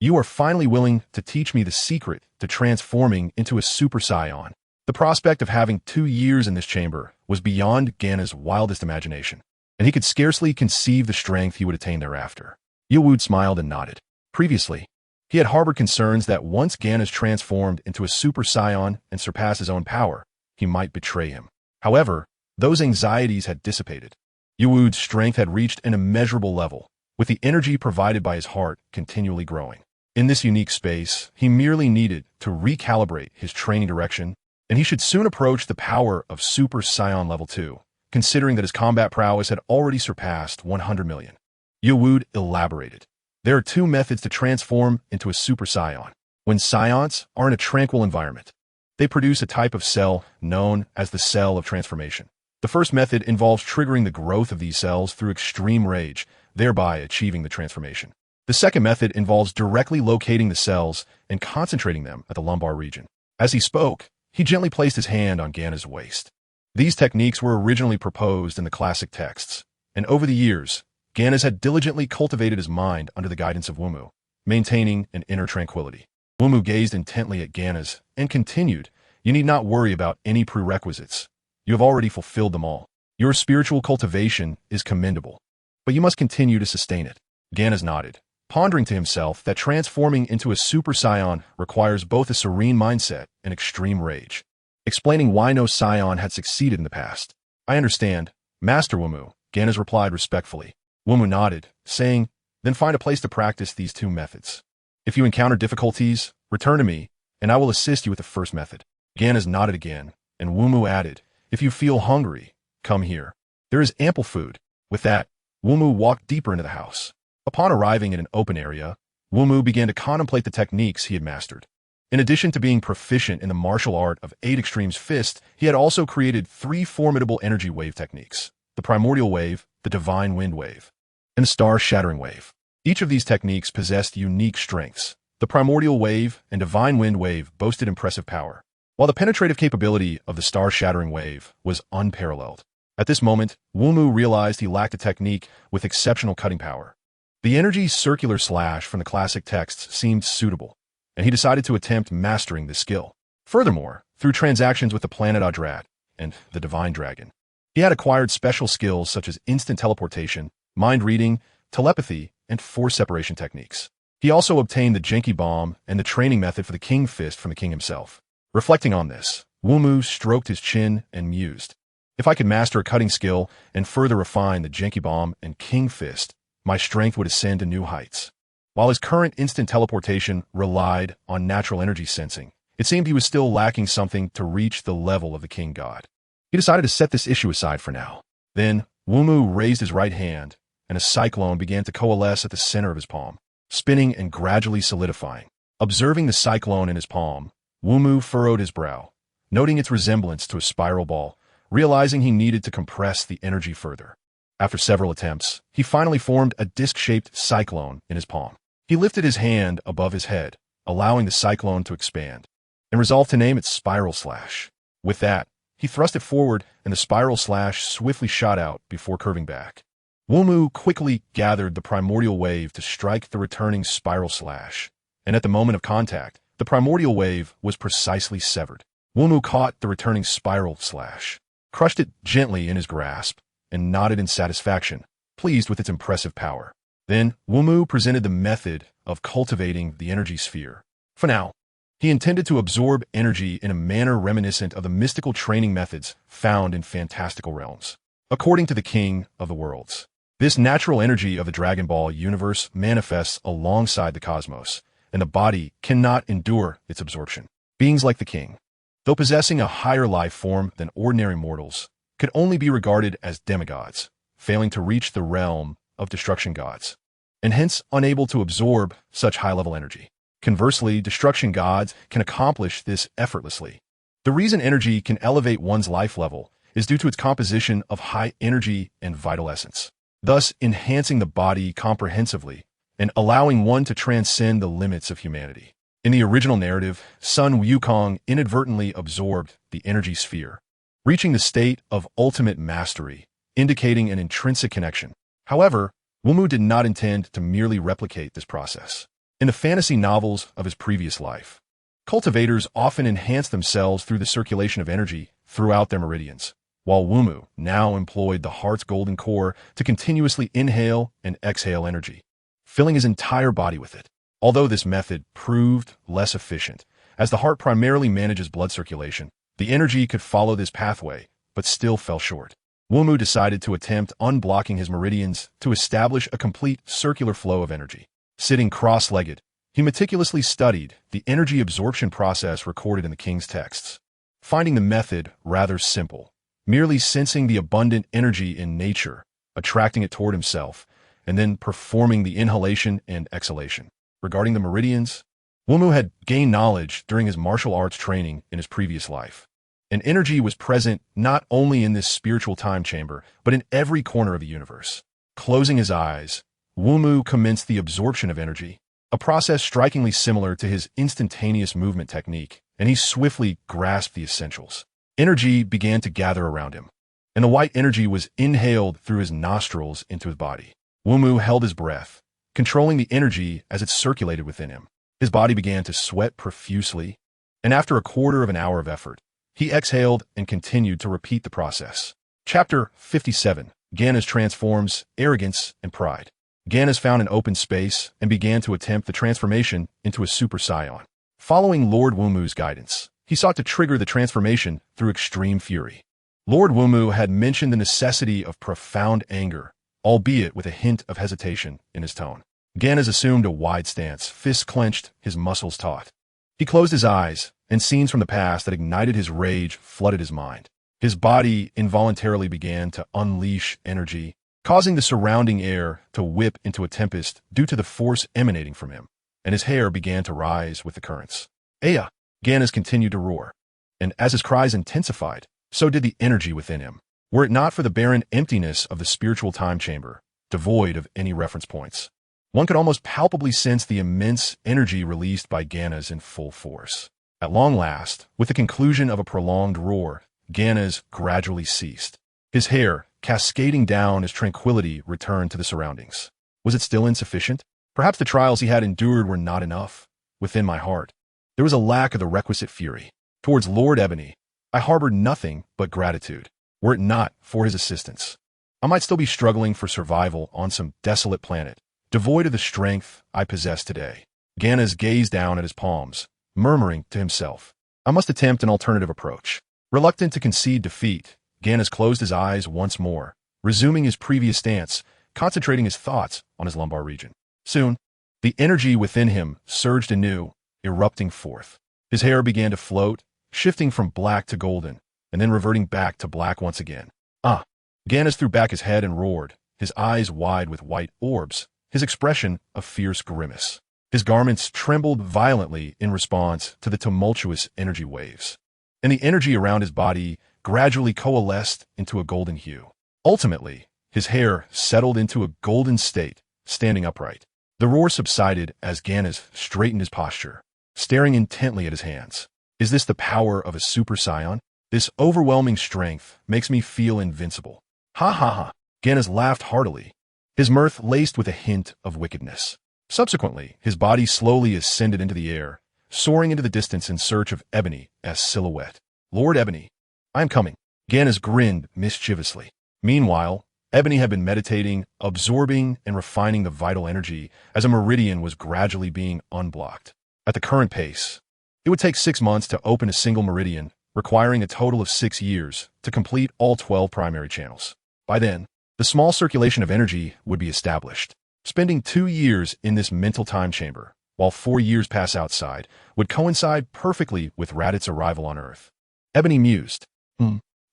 you are finally willing to teach me the secret to transforming into a Super Saiyan. The prospect of having 2 years in this chamber was beyond Ganas' wildest imagination, and he could scarcely conceive the strength he would attain thereafter. Yuwu smiled and nodded. Previously, he had harbored concerns that once Ganas transformed into a Super Saiyan and surpassed his own power, he might betray him. However, those anxieties had dissipated. Yuwu's strength had reached an immeasurable level, with the energy provided by his heart continually growing. In this unique space, he merely needed to recalibrate his training direction, and he should soon approach the power of Super Saiyan Level 2, considering that his combat prowess had already surpassed 100 million. Yuwu elaborated. There are 2 methods to transform into a Super Saiyan. When Saiyans are in a tranquil environment, they produce a type of cell known as the cell of transformation. The first method involves triggering the growth of these cells through extreme rage, thereby achieving the transformation. The second method involves directly locating the cells and concentrating them at the lumbar region. As he spoke, he gently placed his hand on Ganas' waist. These techniques were originally proposed in the classic texts, and over the years, Ganas had diligently cultivated his mind under the guidance of Wumu, maintaining an inner tranquility. Wumu gazed intently at Ganas and continued, you need not worry about any prerequisites. You have already fulfilled them all. Your spiritual cultivation is commendable, but you must continue to sustain it. Ganas nodded, pondering to himself that transforming into a Super Saiyan requires both a serene mindset and extreme rage, explaining why no Saiyan had succeeded in the past. I understand, Master Wumu, Ganas replied respectfully. Wumu nodded, saying, then find a place to practice these 2 methods. If you encounter difficulties, return to me, and I will assist you with the first method. Ganas nodded again, and Wumu added, if you feel hungry, come here. There is ample food. With that, Wumu walked deeper into the house. Upon arriving in an open area, Wumu began to contemplate the techniques he had mastered. In addition to being proficient in the martial art of 8 Extremes Fist, he had also created 3 formidable energy wave techniques: the Primordial Wave, the Divine Wind Wave, and the Star-Shattering Wave. Each of these techniques possessed unique strengths. The Primordial Wave and Divine Wind Wave boasted impressive power, while the penetrative capability of the Star-Shattering Wave was unparalleled. At this moment, Wumu realized he lacked a technique with exceptional cutting power. The energy circular slash from the classic texts seemed suitable, and he decided to attempt mastering this skill. Furthermore, through transactions with the planet Adrat and the Divine Dragon, he had acquired special skills such as instant teleportation, mind reading, telepathy, and force separation techniques. He also obtained the Genki Bomb and the training method for the King Fist from the king himself. Reflecting on this, Wumu stroked his chin and mused, "If I could master a cutting skill and further refine the Genki Bomb and King Fist, my strength would ascend to new heights." While his current instant teleportation relied on natural energy sensing, it seemed he was still lacking something to reach the level of the King God. He decided to set this issue aside for now. Then, Wumu raised his right hand, and a cyclone began to coalesce at the center of his palm, spinning and gradually solidifying. Observing the cyclone in his palm, Wumu furrowed his brow, noting its resemblance to a spiral ball, realizing he needed to compress the energy further. After several attempts, he finally formed a disc-shaped cyclone in his palm. He lifted his hand above his head, allowing the cyclone to expand, and resolved to name it Spiral Slash. With that, he thrust it forward, and the Spiral Slash swiftly shot out before curving back. Wumu quickly gathered the Primordial Wave to strike the returning Spiral Slash, and at the moment of contact, the Primordial Wave was precisely severed. Wumu caught the returning Spiral Slash, crushed it gently in his grasp, and nodded in satisfaction, pleased with its impressive power. Then, Wumu presented the method of cultivating the energy sphere. For now, he intended to absorb energy in a manner reminiscent of the mystical training methods found in fantastical realms. According to the King of the Worlds, this natural energy of the Dragon Ball universe manifests alongside the cosmos, and the body cannot endure its absorption. Beings like the King, though possessing a higher life form than ordinary mortals, could only be regarded as demigods, failing to reach the realm of destruction gods, and hence unable to absorb such high-level energy. Conversely, destruction gods can accomplish this effortlessly. The reason energy can elevate one's life level is due to its composition of high energy and vital essence, thus enhancing the body comprehensively and allowing one to transcend the limits of humanity. In the original narrative, Sun Wukong inadvertently absorbed the energy sphere, reaching the state of ultimate mastery, indicating an intrinsic connection. However, Wumu did not intend to merely replicate this process. In the fantasy novels of his previous life, cultivators often enhanced themselves through the circulation of energy throughout their meridians, while Wumu now employed the heart's golden core to continuously inhale and exhale energy, filling his entire body with it. Although this method proved less efficient, as the heart primarily manages blood circulation, the energy could follow this pathway, but still fell short. Wumu decided to attempt unblocking his meridians to establish a complete circular flow of energy. Sitting cross-legged, he meticulously studied the energy absorption process recorded in the king's texts, finding the method rather simple, merely sensing the abundant energy in nature, attracting it toward himself, and then performing the inhalation and exhalation. Regarding the meridians, Wumu had gained knowledge during his martial arts training in his previous life, and energy was present not only in this spiritual time chamber, but in every corner of the universe. Closing his eyes, Wumu commenced the absorption of energy, a process strikingly similar to his instantaneous movement technique, and he swiftly grasped the essentials. Energy began to gather around him, and the white energy was inhaled through his nostrils into his body. Wumu held his breath, controlling the energy as it circulated within him. His body began to sweat profusely, and after a quarter of an hour of effort, he exhaled and continued to repeat the process. Chapter 57. Ganas transforms arrogance and pride. Ganas found an open space and began to attempt the transformation into a Super Saiyan. Following Lord Wumu's guidance, he sought to trigger the transformation through extreme fury. Lord Wumu had mentioned the necessity of profound anger, albeit with a hint of hesitation in his tone. Ganas assumed a wide stance, fists clenched, his muscles taut. He closed his eyes, and scenes from the past that ignited his rage flooded his mind. His body involuntarily began to unleash energy, causing the surrounding air to whip into a tempest due to the force emanating from him, and his hair began to rise with the currents. Aya! Ganas continued to roar. And as his cries intensified, so did the energy within him. Were it not for the barren emptiness of the spiritual time chamber, devoid of any reference points, one could almost palpably sense the immense energy released by Ganas in full force. At long last, with the conclusion of a prolonged roar, Ganas gradually ceased. His hair, cascading down as tranquility returned to the surroundings. Was it still insufficient? Perhaps the trials he had endured were not enough. Within my heart, there was a lack of the requisite fury. Towards Lord Ebony, I harbored nothing but gratitude. Were it not for his assistance, I might still be struggling for survival on some desolate planet, devoid of the strength I possess today. Ganas gazed down at his palms, murmuring to himself, I must attempt an alternative approach. Reluctant to concede defeat, Ganas closed his eyes once more, resuming his previous stance, concentrating his thoughts on his lumbar region. Soon, the energy within him surged anew, erupting forth. His hair began to float, shifting from black to golden, and then reverting back to black once again. Ah! Ganas threw back his head and roared, his eyes wide with white orbs, his expression a fierce grimace. His garments trembled violently in response to the tumultuous energy waves, and the energy around his body gradually coalesced into a golden hue. Ultimately, his hair settled into a golden state, standing upright. The roar subsided as Ganas straightened his posture, staring intently at his hands. Is this the power of a Super Saiyan? This overwhelming strength makes me feel invincible. Ha ha ha! Ganas laughed heartily, his mirth laced with a hint of wickedness. Subsequently, his body slowly ascended into the air, soaring into the distance in search of Ebony as silhouette. Lord Ebony, I am coming. Ganas grinned mischievously. Meanwhile, Ebony had been meditating, absorbing and refining the vital energy as a meridian was gradually being unblocked. At the current pace, it would take 6 months to open a single meridian, requiring a total of 6 years to complete all 12 primary channels. By then, the small circulation of energy would be established. Spending 2 years in this mental time chamber, while 4 years pass outside, would coincide perfectly with Radit's arrival on Earth. Ebony mused.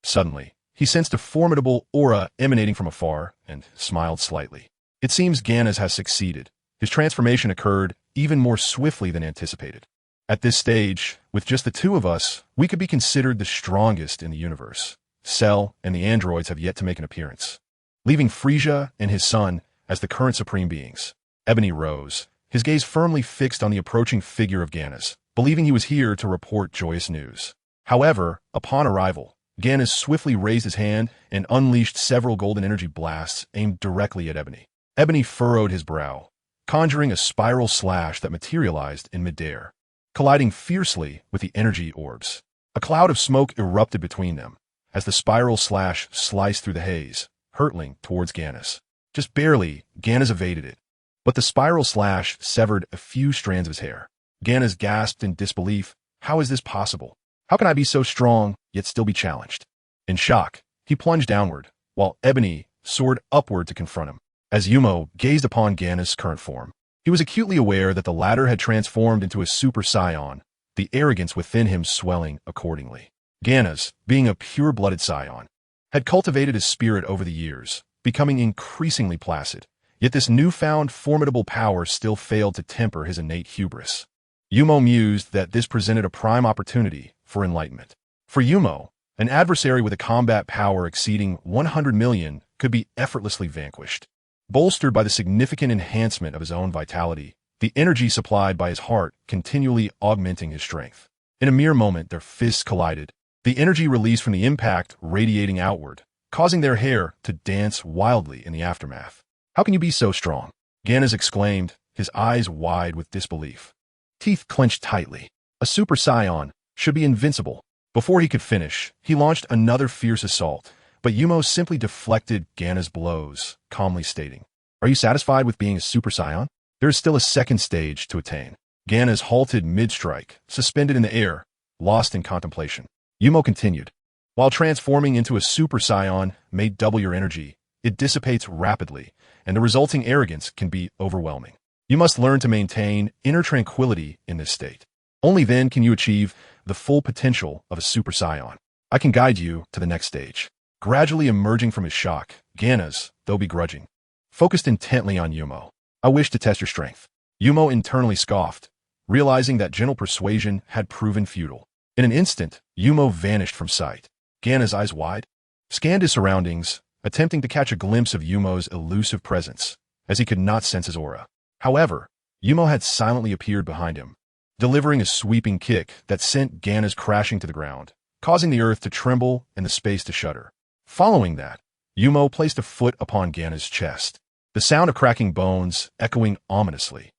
Suddenly, he sensed a formidable aura emanating from afar and smiled slightly. It seems Ganas has succeeded. His transformation occurred even more swiftly than anticipated. At this stage, with just the two of us, we could be considered the strongest in the universe. Cell and the androids have yet to make an appearance, leaving Frisia and his son as the current supreme beings. Ebony rose, his gaze firmly fixed on the approaching figure of Ganas, believing he was here to report joyous news. However, upon arrival, Ganas swiftly raised his hand and unleashed several golden energy blasts aimed directly at Ebony. Ebony furrowed his brow, conjuring a spiral slash that materialized in midair, colliding fiercely with the energy orbs. A cloud of smoke erupted between them as the spiral slash sliced through the haze, hurtling towards Ganas. Just barely, Ganas evaded it, but the spiral slash severed a few strands of his hair. Ganas gasped in disbelief. How is this possible? How can I be so strong, yet still be challenged? In shock, he plunged downward, while Ebony soared upward to confront him. As Wumu gazed upon Ganas' current form, he was acutely aware that the latter had transformed into a Super Saiyan, the arrogance within him swelling accordingly. Ganas, being a pure-blooded Saiyan, had cultivated his spirit over the years, becoming increasingly placid, yet this newfound formidable power still failed to temper his innate hubris. Wumu mused that this presented a prime opportunity for enlightenment. For Wumu, an adversary with a combat power exceeding 100 million could be effortlessly vanquished. Bolstered by the significant enhancement of his own vitality, the energy supplied by his heart continually augmenting his strength. In a mere moment, their fists collided, the energy released from the impact radiating outward, causing their hair to dance wildly in the aftermath. How can you be so strong? Ganas exclaimed, his eyes wide with disbelief. Teeth clenched tightly. A Super Saiyan should be invincible. Before he could finish, he launched another fierce assault, but Wumu simply deflected Ganas' blows, calmly stating, Are you satisfied with being a Super Saiyan? There is still a second stage to attain. Ganas halted mid-strike, suspended in the air, lost in contemplation. Wumu continued, While transforming into a Super Saiyan may double your energy, it dissipates rapidly, and the resulting arrogance can be overwhelming. You must learn to maintain inner tranquility in this state. Only then can you achieve the full potential of a Super Saiyan. I can guide you to the next stage. Gradually emerging from his shock, Ganas, though begrudging, focused intently on Wumu. I wish to test your strength. Wumu internally scoffed, realizing that gentle persuasion had proven futile. In an instant, Wumu vanished from sight. Ganna's eyes wide, scanned his surroundings, attempting to catch a glimpse of Wumu's elusive presence, as he could not sense his aura. However, Wumu had silently appeared behind him, delivering a sweeping kick that sent Ganna's crashing to the ground, causing the earth to tremble and the space to shudder. Following that, Wumu placed a foot upon Ganna's chest, the sound of cracking bones echoing ominously.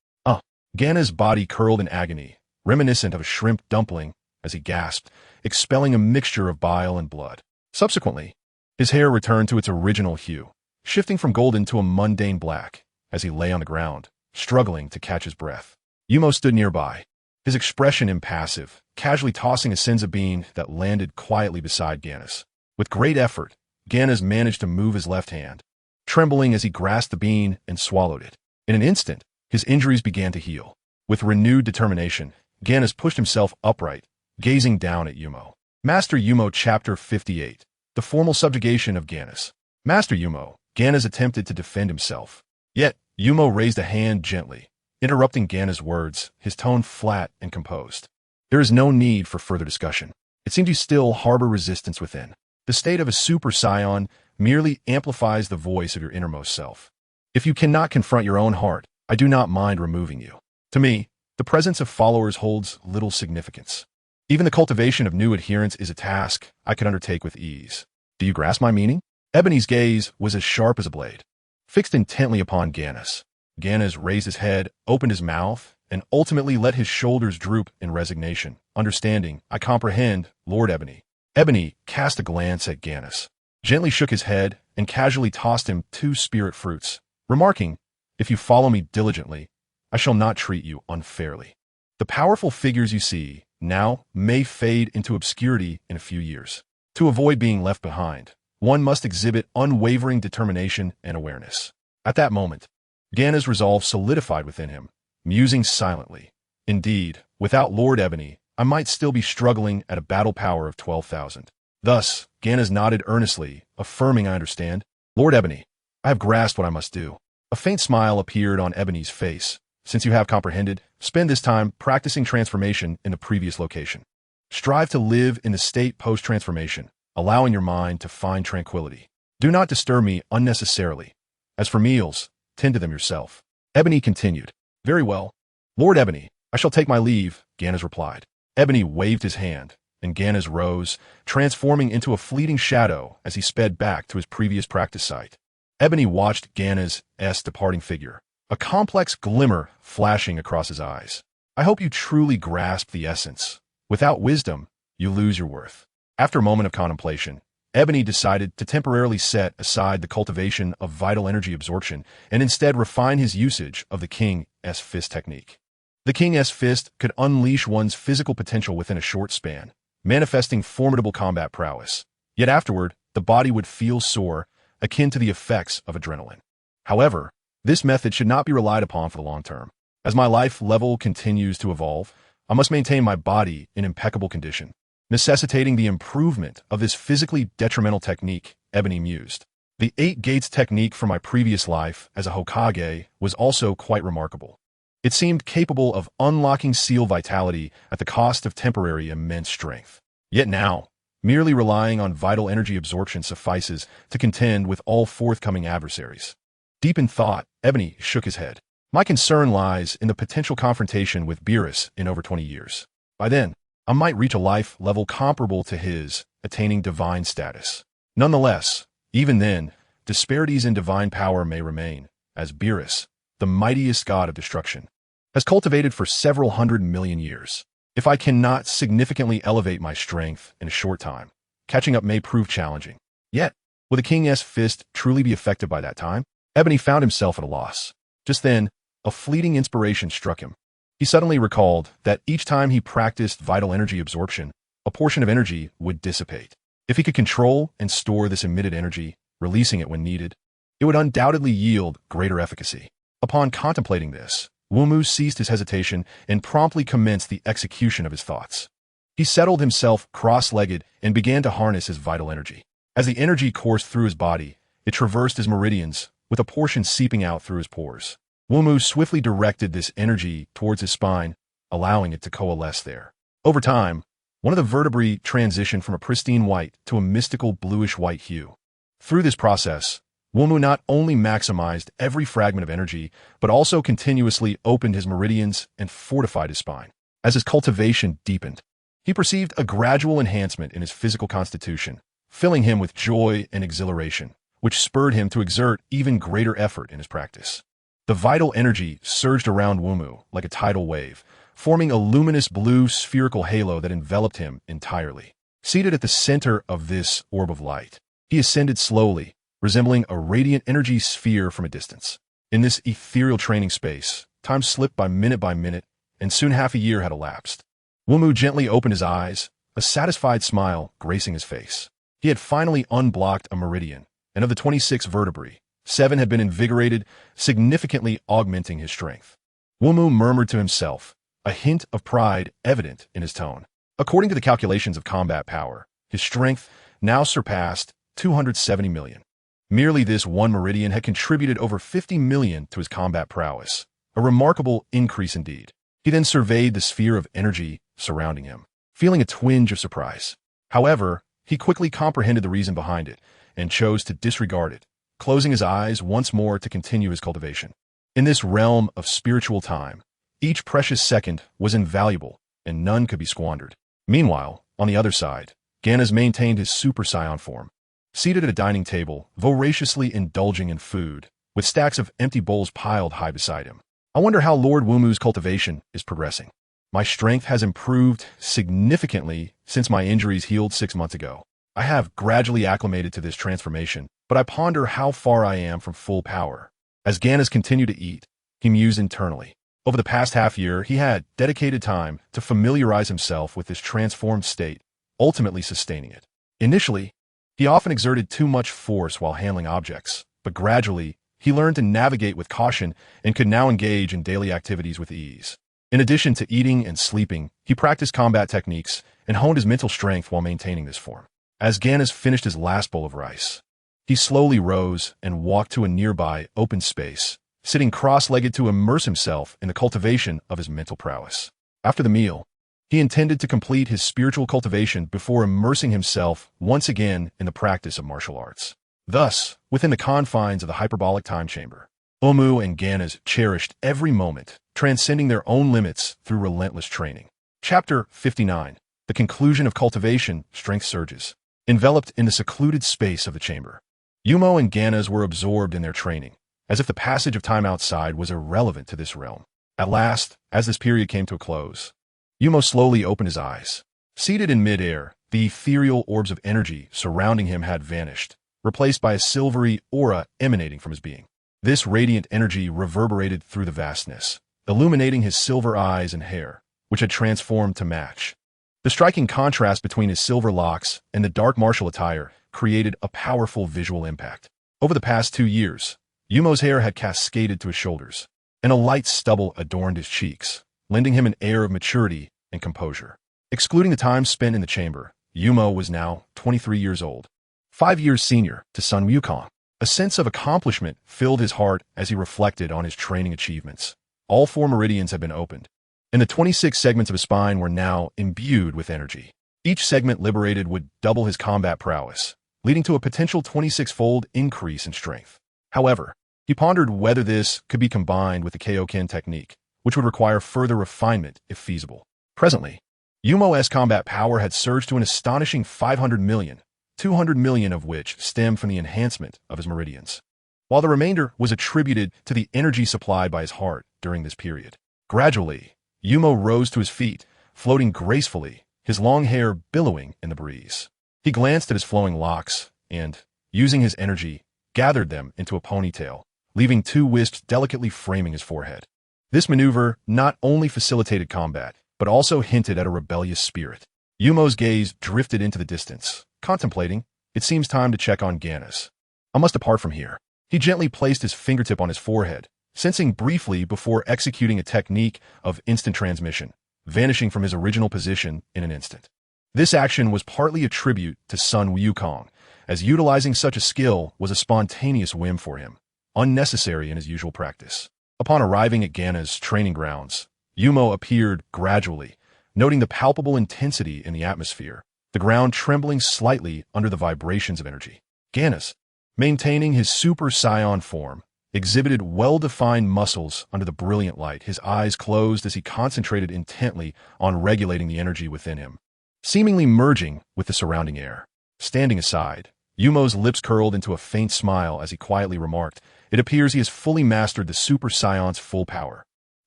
Ganna's body curled in agony, reminiscent of a shrimp dumpling, as he gasped, expelling a mixture of bile and blood. Subsequently, his hair returned to its original hue, shifting from golden to a mundane black, as he lay on the ground, struggling to catch his breath. Wumu stood nearby, his expression impassive, casually tossing a senzu bean that landed quietly beside Ganna's. With great effort, Ganna's managed to move his left hand, trembling as he grasped the bean and swallowed it. In an instant, his injuries began to heal. With renewed determination, Ganna's pushed himself upright, gazing down at Wumu. Master Wumu Chapter 58. The Formal Subjugation of Ganna's. Master Wumu, Ganna's attempted to defend himself. Yet, Wumu raised a hand gently, interrupting Ganna's words, his tone flat and composed. There is no need for further discussion. It seems you still harbor resistance within. The state of a Super Saiyan merely amplifies the voice of your innermost self. If you cannot confront your own heart, I do not mind removing you. To me, the presence of followers holds little significance. Even the cultivation of new adherents is a task I could undertake with ease. Do you grasp my meaning? Ebony's gaze was as sharp as a blade, fixed intently upon Ganna's. Ganna's raised his head, opened his mouth, and ultimately let his shoulders droop in resignation. Understanding, I comprehend, Lord Ebony. Ebony cast a glance at Ganna's, gently shook his head, and casually tossed him 2 spirit fruits, remarking, "If you follow me diligently, I shall not treat you unfairly." The powerful figures you see now may fade into obscurity in a few years. To avoid being left behind, one must exhibit unwavering determination and awareness. At that moment, Ganna's resolve solidified within him, musing silently. Indeed, without Lord Ebony, I might still be struggling at a battle power of 12,000. Thus, Ganna's nodded earnestly, affirming I understand. Lord Ebony, I have grasped what I must do. A faint smile appeared on Ebony's face. Since you have comprehended, spend this time practicing transformation in the previous location. Strive to live in the state post-transformation, allowing your mind to find tranquility. Do not disturb me unnecessarily. As for meals, tend to them yourself. Ebony continued. Very well. Lord Ebony, I shall take my leave, Ganna's replied. Ebony waved his hand, and Ganna's rose, transforming into a fleeting shadow as he sped back to his previous practice site. Ebony watched Ganna's departing figure, a complex glimmer flashing across his eyes. I hope you truly grasp the essence. Without wisdom, you lose your worth. After a moment of contemplation, Ebony decided to temporarily set aside the cultivation of vital energy absorption and instead refine his usage of the King's Fist technique. The King's Fist could unleash one's physical potential within a short span, manifesting formidable combat prowess. Yet afterward, the body would feel sore, akin to the effects of adrenaline. However, this method should not be relied upon for the long term. As my life level continues to evolve, I must maintain my body in impeccable condition, necessitating the improvement of this physically detrimental technique, Ebony mused. The 8 gates technique from my previous life as a Hokage was also quite remarkable. It seemed capable of unlocking seal vitality at the cost of temporary immense strength. Yet now, merely relying on vital energy absorption suffices to contend with all forthcoming adversaries. Deep in thought, Ebony shook his head. My concern lies in the potential confrontation with Beerus in over 20 years. By then, I might reach a life level comparable to his, attaining divine status. Nonetheless, even then, disparities in divine power may remain, as Beerus, the mightiest god of destruction, has cultivated for several 100 million years. If I cannot significantly elevate my strength in a short time, catching up may prove challenging. Yet, will the King's Fist truly be effective by that time? Ebony found himself at a loss. Just then, a fleeting inspiration struck him. He suddenly recalled that each time he practiced vital energy absorption, a portion of energy would dissipate. If he could control and store this emitted energy, releasing it when needed, it would undoubtedly yield greater efficacy. Upon contemplating this, Wumu ceased his hesitation and promptly commenced the execution of his thoughts. He settled himself cross-legged and began to harness his vital energy. As the energy coursed through his body, it traversed his meridians, with a portion seeping out through his pores. Wumu swiftly directed this energy towards his spine, allowing it to coalesce there. Over time, one of the vertebrae transitioned from a pristine white to a mystical bluish-white hue. Through this process, Wumu not only maximized every fragment of energy, but also continuously opened his meridians and fortified his spine. As his cultivation deepened, he perceived a gradual enhancement in his physical constitution, filling him with joy and exhilaration, which spurred him to exert even greater effort in his practice. The vital energy surged around Wumu like a tidal wave, forming a luminous blue spherical halo that enveloped him entirely. Seated at the center of this orb of light, he ascended slowly, resembling a radiant energy sphere from a distance. In this ethereal training space, time slipped by minute, and soon half a year had elapsed. Wumu gently opened his eyes, a satisfied smile gracing his face. He had finally unblocked a meridian, and of the 26 vertebrae, 7 had been invigorated, significantly augmenting his strength. Wumu murmured to himself, a hint of pride evident in his tone. According to the calculations of combat power, his strength now surpassed 270 million. Merely this one meridian had contributed over 50 million to his combat prowess, a remarkable increase indeed. He then surveyed the sphere of energy surrounding him, feeling a twinge of surprise. However, he quickly comprehended the reason behind it and chose to disregard it, closing his eyes once more to continue his cultivation. In this realm of spiritual time, each precious second was invaluable, and none could be squandered. Meanwhile, on the other side, Ganas maintained his Super Saiyan form, seated at a dining table, voraciously indulging in food, with stacks of empty bowls piled high beside him. I wonder how Lord Wumu's cultivation is progressing. My strength has improved significantly since my injuries healed 6 months ago. I have gradually acclimated to this transformation, but I ponder how far I am from full power. As Ganas continued to eat, he mused internally. Over the past half year, he had dedicated time to familiarize himself with this transformed state, ultimately sustaining it. Initially, he often exerted too much force while handling objects, but gradually, he learned to navigate with caution and could now engage in daily activities with ease. In addition to eating and sleeping, he practiced combat techniques and honed his mental strength while maintaining this form. As Ganas finished his last bowl of rice, he slowly rose and walked to a nearby open space, sitting cross-legged to immerse himself in the cultivation of his mental prowess. After the meal, he intended to complete his spiritual cultivation before immersing himself once again in the practice of martial arts. Thus, within the confines of the hyperbolic time chamber, Wumu and Ganas cherished every moment, transcending their own limits through relentless training. Chapter 59. The conclusion of cultivation, strength surges. Enveloped in the secluded space of the chamber, Wumu and Ganas were absorbed in their training, as if the passage of time outside was irrelevant to this realm. At last, as this period came to a close, Wumu slowly opened his eyes. Seated in mid-air, the ethereal orbs of energy surrounding him had vanished, replaced by a silvery aura emanating from his being. This radiant energy reverberated through the vastness, illuminating his silver eyes and hair, which had transformed to match. The striking contrast between his silver locks and the dark martial attire created a powerful visual impact. Over the past 2 years, Wumu's hair had cascaded to his shoulders, and a light stubble adorned his cheeks, lending him an air of maturity and composure. Excluding the time spent in the chamber, Wumu was now 23 years old, 5 years senior to Sun Wukong. A sense of accomplishment filled his heart as he reflected on his training achievements. All 4 meridians had been opened, and the 26 segments of his spine were now imbued with energy. Each segment liberated would double his combat prowess, leading to a potential 26-fold increase in strength. However, he pondered whether this could be combined with the Kaioken technique, which would require further refinement if feasible. Presently, Wumu's combat power had surged to an astonishing 500 million, 200 million of which stemmed from the enhancement of his meridians, while the remainder was attributed to the energy supplied by his heart during this period. Gradually, Wumu rose to his feet, floating gracefully, his long hair billowing in the breeze. He glanced at his flowing locks and, using his energy, gathered them into a ponytail, leaving 2 wisps delicately framing his forehead. This maneuver not only facilitated combat, but also hinted at a rebellious spirit. Wumu's gaze drifted into the distance, contemplating. It seems time to check on Ganas. I must depart from here. He gently placed his fingertip on his forehead, sensing briefly before executing a technique of instant transmission, vanishing from his original position in an instant. This action was partly a tribute to Sun Wukong, as utilizing such a skill was a spontaneous whim for him, unnecessary in his usual practice. Upon arriving at Ganas' training grounds, Yumo appeared gradually, noting the palpable intensity in the atmosphere, the ground trembling slightly under the vibrations of energy. Ganas, maintaining his Super Saiyan form, exhibited well-defined muscles under the brilliant light, his eyes closed as he concentrated intently on regulating the energy within him, seemingly merging with the surrounding air. Standing aside, Yumo's lips curled into a faint smile as he quietly remarked, "It appears he has fully mastered the Super Saiyan's full power."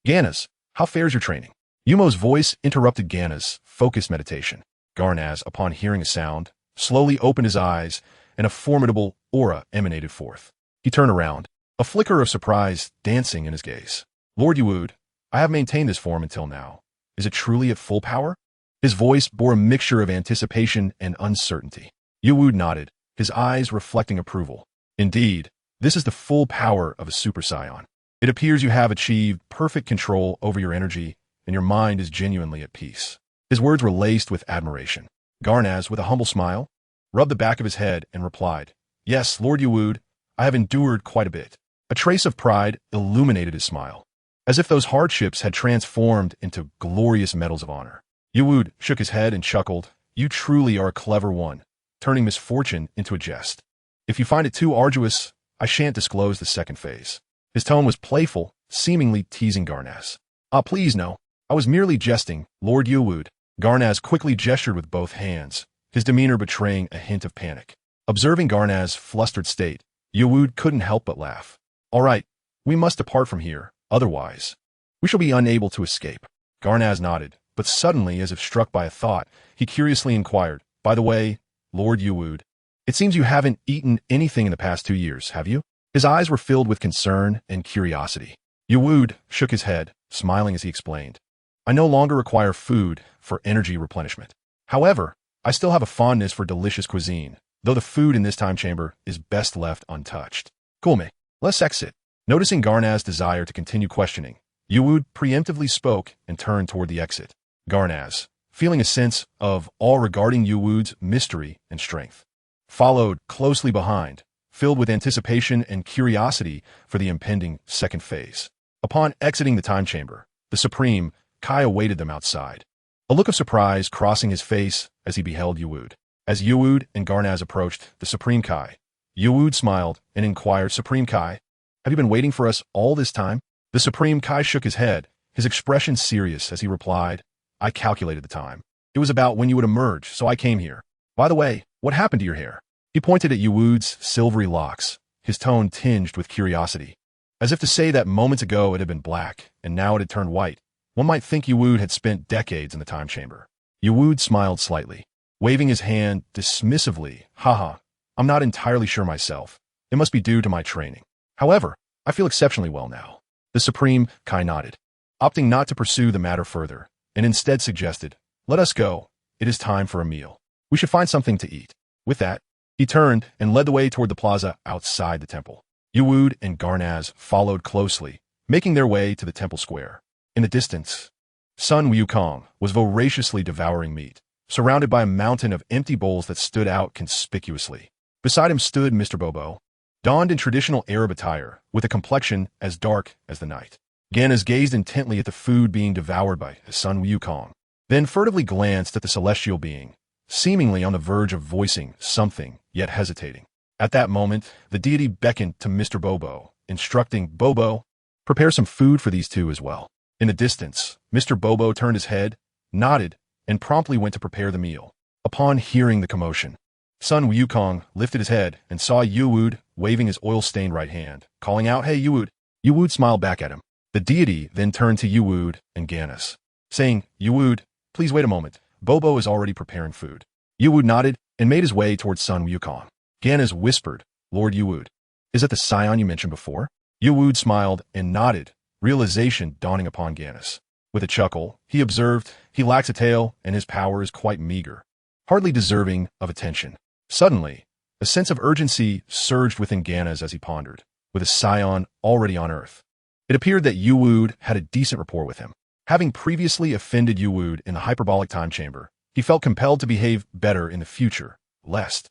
"Ganas, how fares your training?" Yumo's voice interrupted Ganas' focused meditation. Garnaz, upon hearing a sound, slowly opened his eyes, and a formidable aura emanated forth. He turned around, a flicker of surprise dancing in his gaze. "Lord Yuwood, I have maintained this form until now. Is it truly at full power?" His voice bore a mixture of anticipation and uncertainty. Yuwood nodded, his eyes reflecting approval. "Indeed, this is the full power of a Super Saiyan. It appears you have achieved perfect control over your energy, and your mind is genuinely at peace." His words were laced with admiration. Garnaz, with a humble smile, rubbed the back of his head and replied, "Yes, Lord Yuwood, I have endured quite a bit." A trace of pride illuminated his smile, as if those hardships had transformed into glorious medals of honor. Yuwood shook his head and chuckled, "You truly are a clever one, turning misfortune into a jest. If you find it too arduous, I shan't disclose the second phase." His tone was playful, seemingly teasing Garnaz. "Ah, please no. I was merely jesting, Lord Yuwood." Garnaz quickly gestured with both hands, his demeanor betraying a hint of panic. Observing Garnaz's flustered state, Yuwood couldn't help but laugh. "All right, we must depart from here, otherwise we shall be unable to escape." Garnaz nodded, but suddenly, as if struck by a thought, he curiously inquired, "By the way, Lord Yuwood, it seems you haven't eaten anything in the past 2 years, have you?" His eyes were filled with concern and curiosity. Yuwood shook his head, smiling as he explained, "I no longer require food for energy replenishment. However, I still have a fondness for delicious cuisine, though the food in this time chamber is best left untouched." "Kulme, let's exit." Noticing Garnaz's desire to continue questioning, Yuwood preemptively spoke and turned toward the exit. Garnaz, feeling a sense of awe regarding Yuwood's mystery and strength, followed closely behind, filled with anticipation and curiosity for the impending second phase. Upon exiting the time chamber, the Supreme Kai awaited them outside, a look of surprise crossing his face as he beheld Yuwood. As Yuwood and Garnaz approached the Supreme Kai, Yuwood smiled and inquired, "Supreme Kai, have you been waiting for us all this time?" The Supreme Kai shook his head, his expression serious as he replied, "I calculated the time. It was about when you would emerge, so I came here. By the way, what happened to your hair?" He pointed at Yuwood's silvery locks, his tone tinged with curiosity. As if to say that moments ago it had been black, and now it had turned white, one might think Yuwood had spent decades in the time chamber. Yuwood smiled slightly, waving his hand dismissively. "Haha, I'm not entirely sure myself. It must be due to my training. However, I feel exceptionally well now." The Supreme Kai nodded, opting not to pursue the matter further, and instead suggested, "Let us go. It is time for a meal. We should find something to eat." With that, he turned and led the way toward the plaza outside the temple. Yuwood and Garnaz followed closely, making their way to the temple square. In the distance, Sun Wukong was voraciously devouring meat, surrounded by a mountain of empty bowls that stood out conspicuously. Beside him stood Mr. Bobo, donned in traditional Arab attire, with a complexion as dark as the night. Ganas gazed intently at the food being devoured by Sun Wukong, then furtively glanced at the celestial being, seemingly on the verge of voicing something, yet hesitating. At that moment, the deity beckoned to Mr. Bobo, instructing, "Bobo, prepare some food for these two as well." In the distance, Mr. Bobo turned his head, nodded, and promptly went to prepare the meal. Upon hearing the commotion, Sun Wukong lifted his head and saw Yuwood waving his oil-stained right hand, calling out, "Hey, Yuwood." Yuwood smiled back at him. The deity then turned to Yuwood and Ganas, saying, "Yuwood, please wait a moment. Bobo is already preparing food." Yuwood nodded and made his way towards Sun Wukong. Ganas whispered, "Lord Yuwood, is that the Scion you mentioned before?" Yuwood smiled and nodded, realization dawning upon Ganas. With a chuckle, he observed, "He lacks a tail, and his power is quite meager, hardly deserving of attention." Suddenly, a sense of urgency surged within Ganas as he pondered, with a Scion already on Earth. It appeared that Yuwood had a decent rapport with him. Having previously offended Yuwood in the hyperbolic time chamber, he felt compelled to behave better in the future, lest.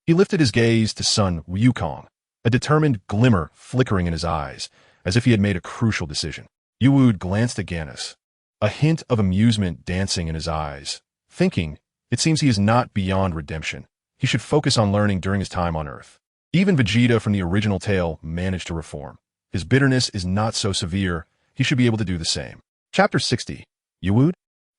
He lifted his gaze to Sun Wukong, a determined glimmer flickering in his eyes, as if he had made a crucial decision. Yuwood glanced at Ganas, a hint of amusement dancing in his eyes, thinking, it seems he is not beyond redemption. He should focus on learning during his time on Earth. Even Vegeta from the original tale managed to reform. His bitterness is not so severe, he should be able to do the same. Chapter 60. Yuwood?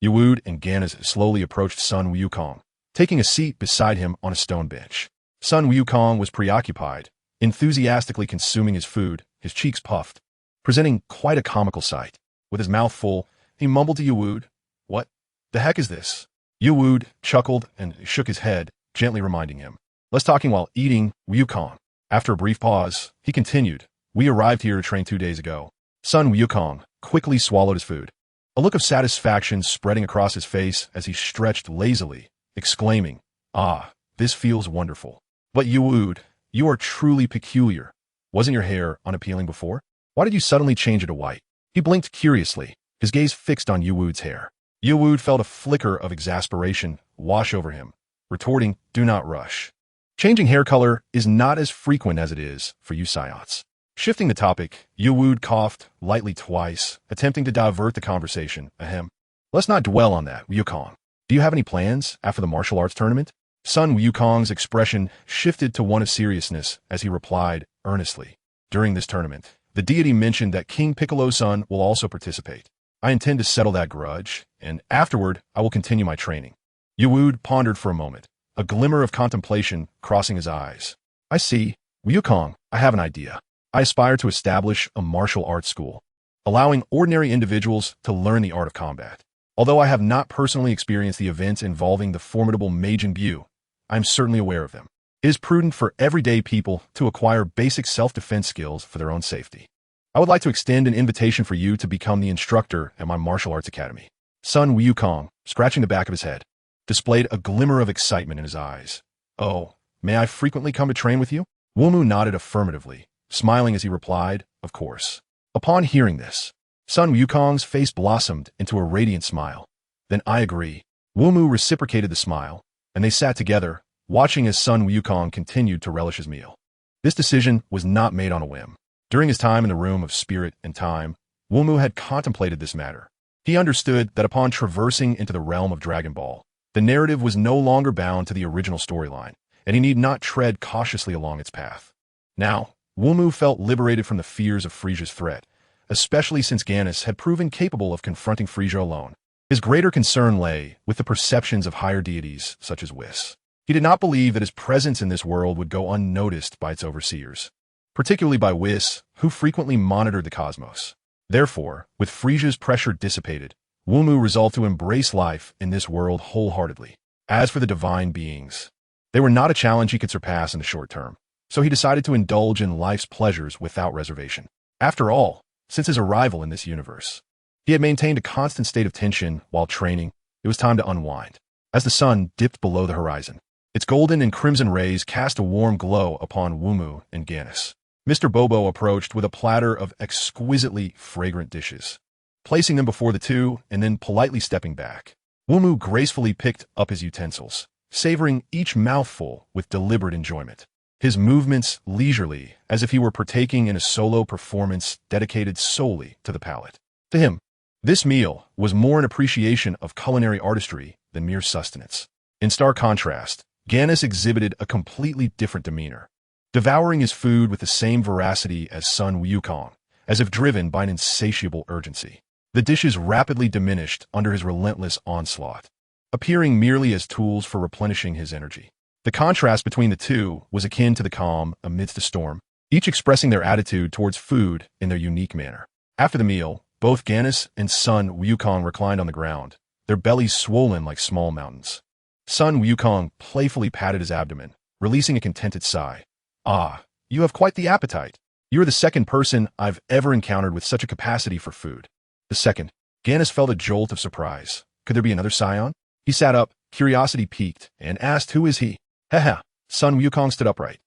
Yuwood and Ganas slowly approached Sun Wukong, taking a seat beside him on a stone bench. Sun Wukong was preoccupied, enthusiastically consuming his food, his cheeks puffed, presenting quite a comical sight. With his mouth full, he mumbled to Yuwood, "What the heck is this?" Yuwood chuckled and shook his head, gently reminding him, "Less talking while eating, Wukong." After a brief pause, he continued, "We arrived here to train 2 days ago." Sun Wukong quickly swallowed his food, a look of satisfaction spreading across his face as he stretched lazily, exclaiming, "Ah, this feels wonderful. But Yuwood, you are truly peculiar. Wasn't your hair unappealing before? Why did you suddenly change it to white?" He blinked curiously, his gaze fixed on Yuwood's hair. Yuwood felt a flicker of exasperation wash over him, retorting, "Do not rush. Changing hair color is not as frequent as it is for you Saiyans." Shifting the topic, Yuwood coughed lightly twice, attempting to divert the conversation. Ahem. "Let's not dwell on that, Wukong. Do you have any plans after the martial arts tournament?" Sun Wukong's expression shifted to one of seriousness as he replied earnestly. "During this tournament, the deity mentioned that King Piccolo's son will also participate. I intend to settle that grudge, and afterward I will continue my training." Yuwood pondered for a moment, a glimmer of contemplation crossing his eyes. "I see. Wukong, I have an idea. I aspire to establish a martial arts school, allowing ordinary individuals to learn the art of combat. Although I have not personally experienced the events involving the formidable Majin Buu, I am certainly aware of them. It is prudent for everyday people to acquire basic self-defense skills for their own safety. I would like to extend an invitation for you to become the instructor at my martial arts academy." Sun Wukong, scratching the back of his head, displayed a glimmer of excitement in his eyes. "Oh, may I frequently come to train with you?" Wumu nodded affirmatively, smiling as he replied, "Of course." Upon hearing this, Sun Wukong's face blossomed into a radiant smile. "Then I agree." Wumu reciprocated the smile, and they sat together, watching as Sun Wukong continued to relish his meal. This decision was not made on a whim. During his time in the Room of Spirit and Time, Wumu had contemplated this matter. He understood that upon traversing into the realm of Dragon Ball, the narrative was no longer bound to the original storyline, and he need not tread cautiously along its path. Now, Wumu felt liberated from the fears of Frisia's threat, especially since Ganas had proven capable of confronting Frisia alone. His greater concern lay with the perceptions of higher deities such as Whis. He did not believe that his presence in this world would go unnoticed by its overseers, particularly by Whis, who frequently monitored the cosmos. Therefore, with Frisia's pressure dissipated, Wumu resolved to embrace life in this world wholeheartedly. As for the divine beings, they were not a challenge he could surpass in the short term, so he decided to indulge in life's pleasures without reservation. After all, since his arrival in this universe, he had maintained a constant state of tension while training. It was time to unwind. As the sun dipped below the horizon, its golden and crimson rays cast a warm glow upon Wumu and Ganas. Mr. Bobo approached with a platter of exquisitely fragrant dishes, placing them before the two and then politely stepping back. Wumu gracefully picked up his utensils, savoring each mouthful with deliberate enjoyment. His movements leisurely, as if he were partaking in a solo performance dedicated solely to the palate. To him, this meal was more an appreciation of culinary artistry than mere sustenance. In stark contrast, Ganas exhibited a completely different demeanor, devouring his food with the same voracity as Sun Wukong, as if driven by an insatiable urgency. The dishes rapidly diminished under his relentless onslaught, appearing merely as tools for replenishing his energy. The contrast between the two was akin to the calm amidst a storm, each expressing their attitude towards food in their unique manner. After the meal, both Ganas and Sun Wukong reclined on the ground, their bellies swollen like small mountains. Sun Wukong playfully patted his abdomen, releasing a contented sigh. "Ah, you have quite the appetite. You are the second person I've ever encountered with such a capacity for food." The second, Ganas felt a jolt of surprise. Could there be another Saiyan? He sat up, curiosity piqued, and asked, "Who is he?" "Haha." Sun Wukong stood upright,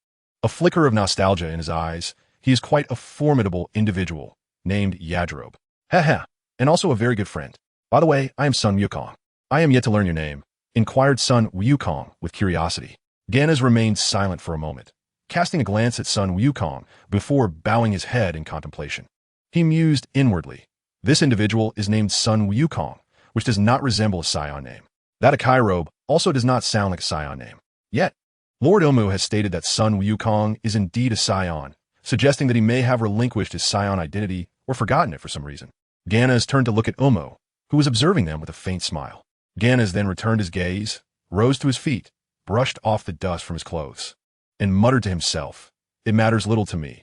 a flicker of nostalgia in his eyes. "He is quite a formidable individual, named Yadrobe. Haha, and also a very good friend. By the way, I am Sun Wukong." "I am yet to learn your name," inquired Sun Wukong with curiosity. Ganas remained silent for a moment, casting a glance at Sun Wukong before bowing his head in contemplation. He mused inwardly. This individual is named Sun Wukong, which does not resemble a Saiyan name. That Akairobe also does not sound like a Saiyan name. Yet, Lord Wumu has stated that Sun Wukong is indeed a Saiyan, suggesting that he may have relinquished his Saiyan identity or forgotten it for some reason. Ganas turned to look at Wumu, who was observing them with a faint smile. Ganas then returned his gaze, rose to his feet, brushed off the dust from his clothes, and muttered to himself, "It matters little to me.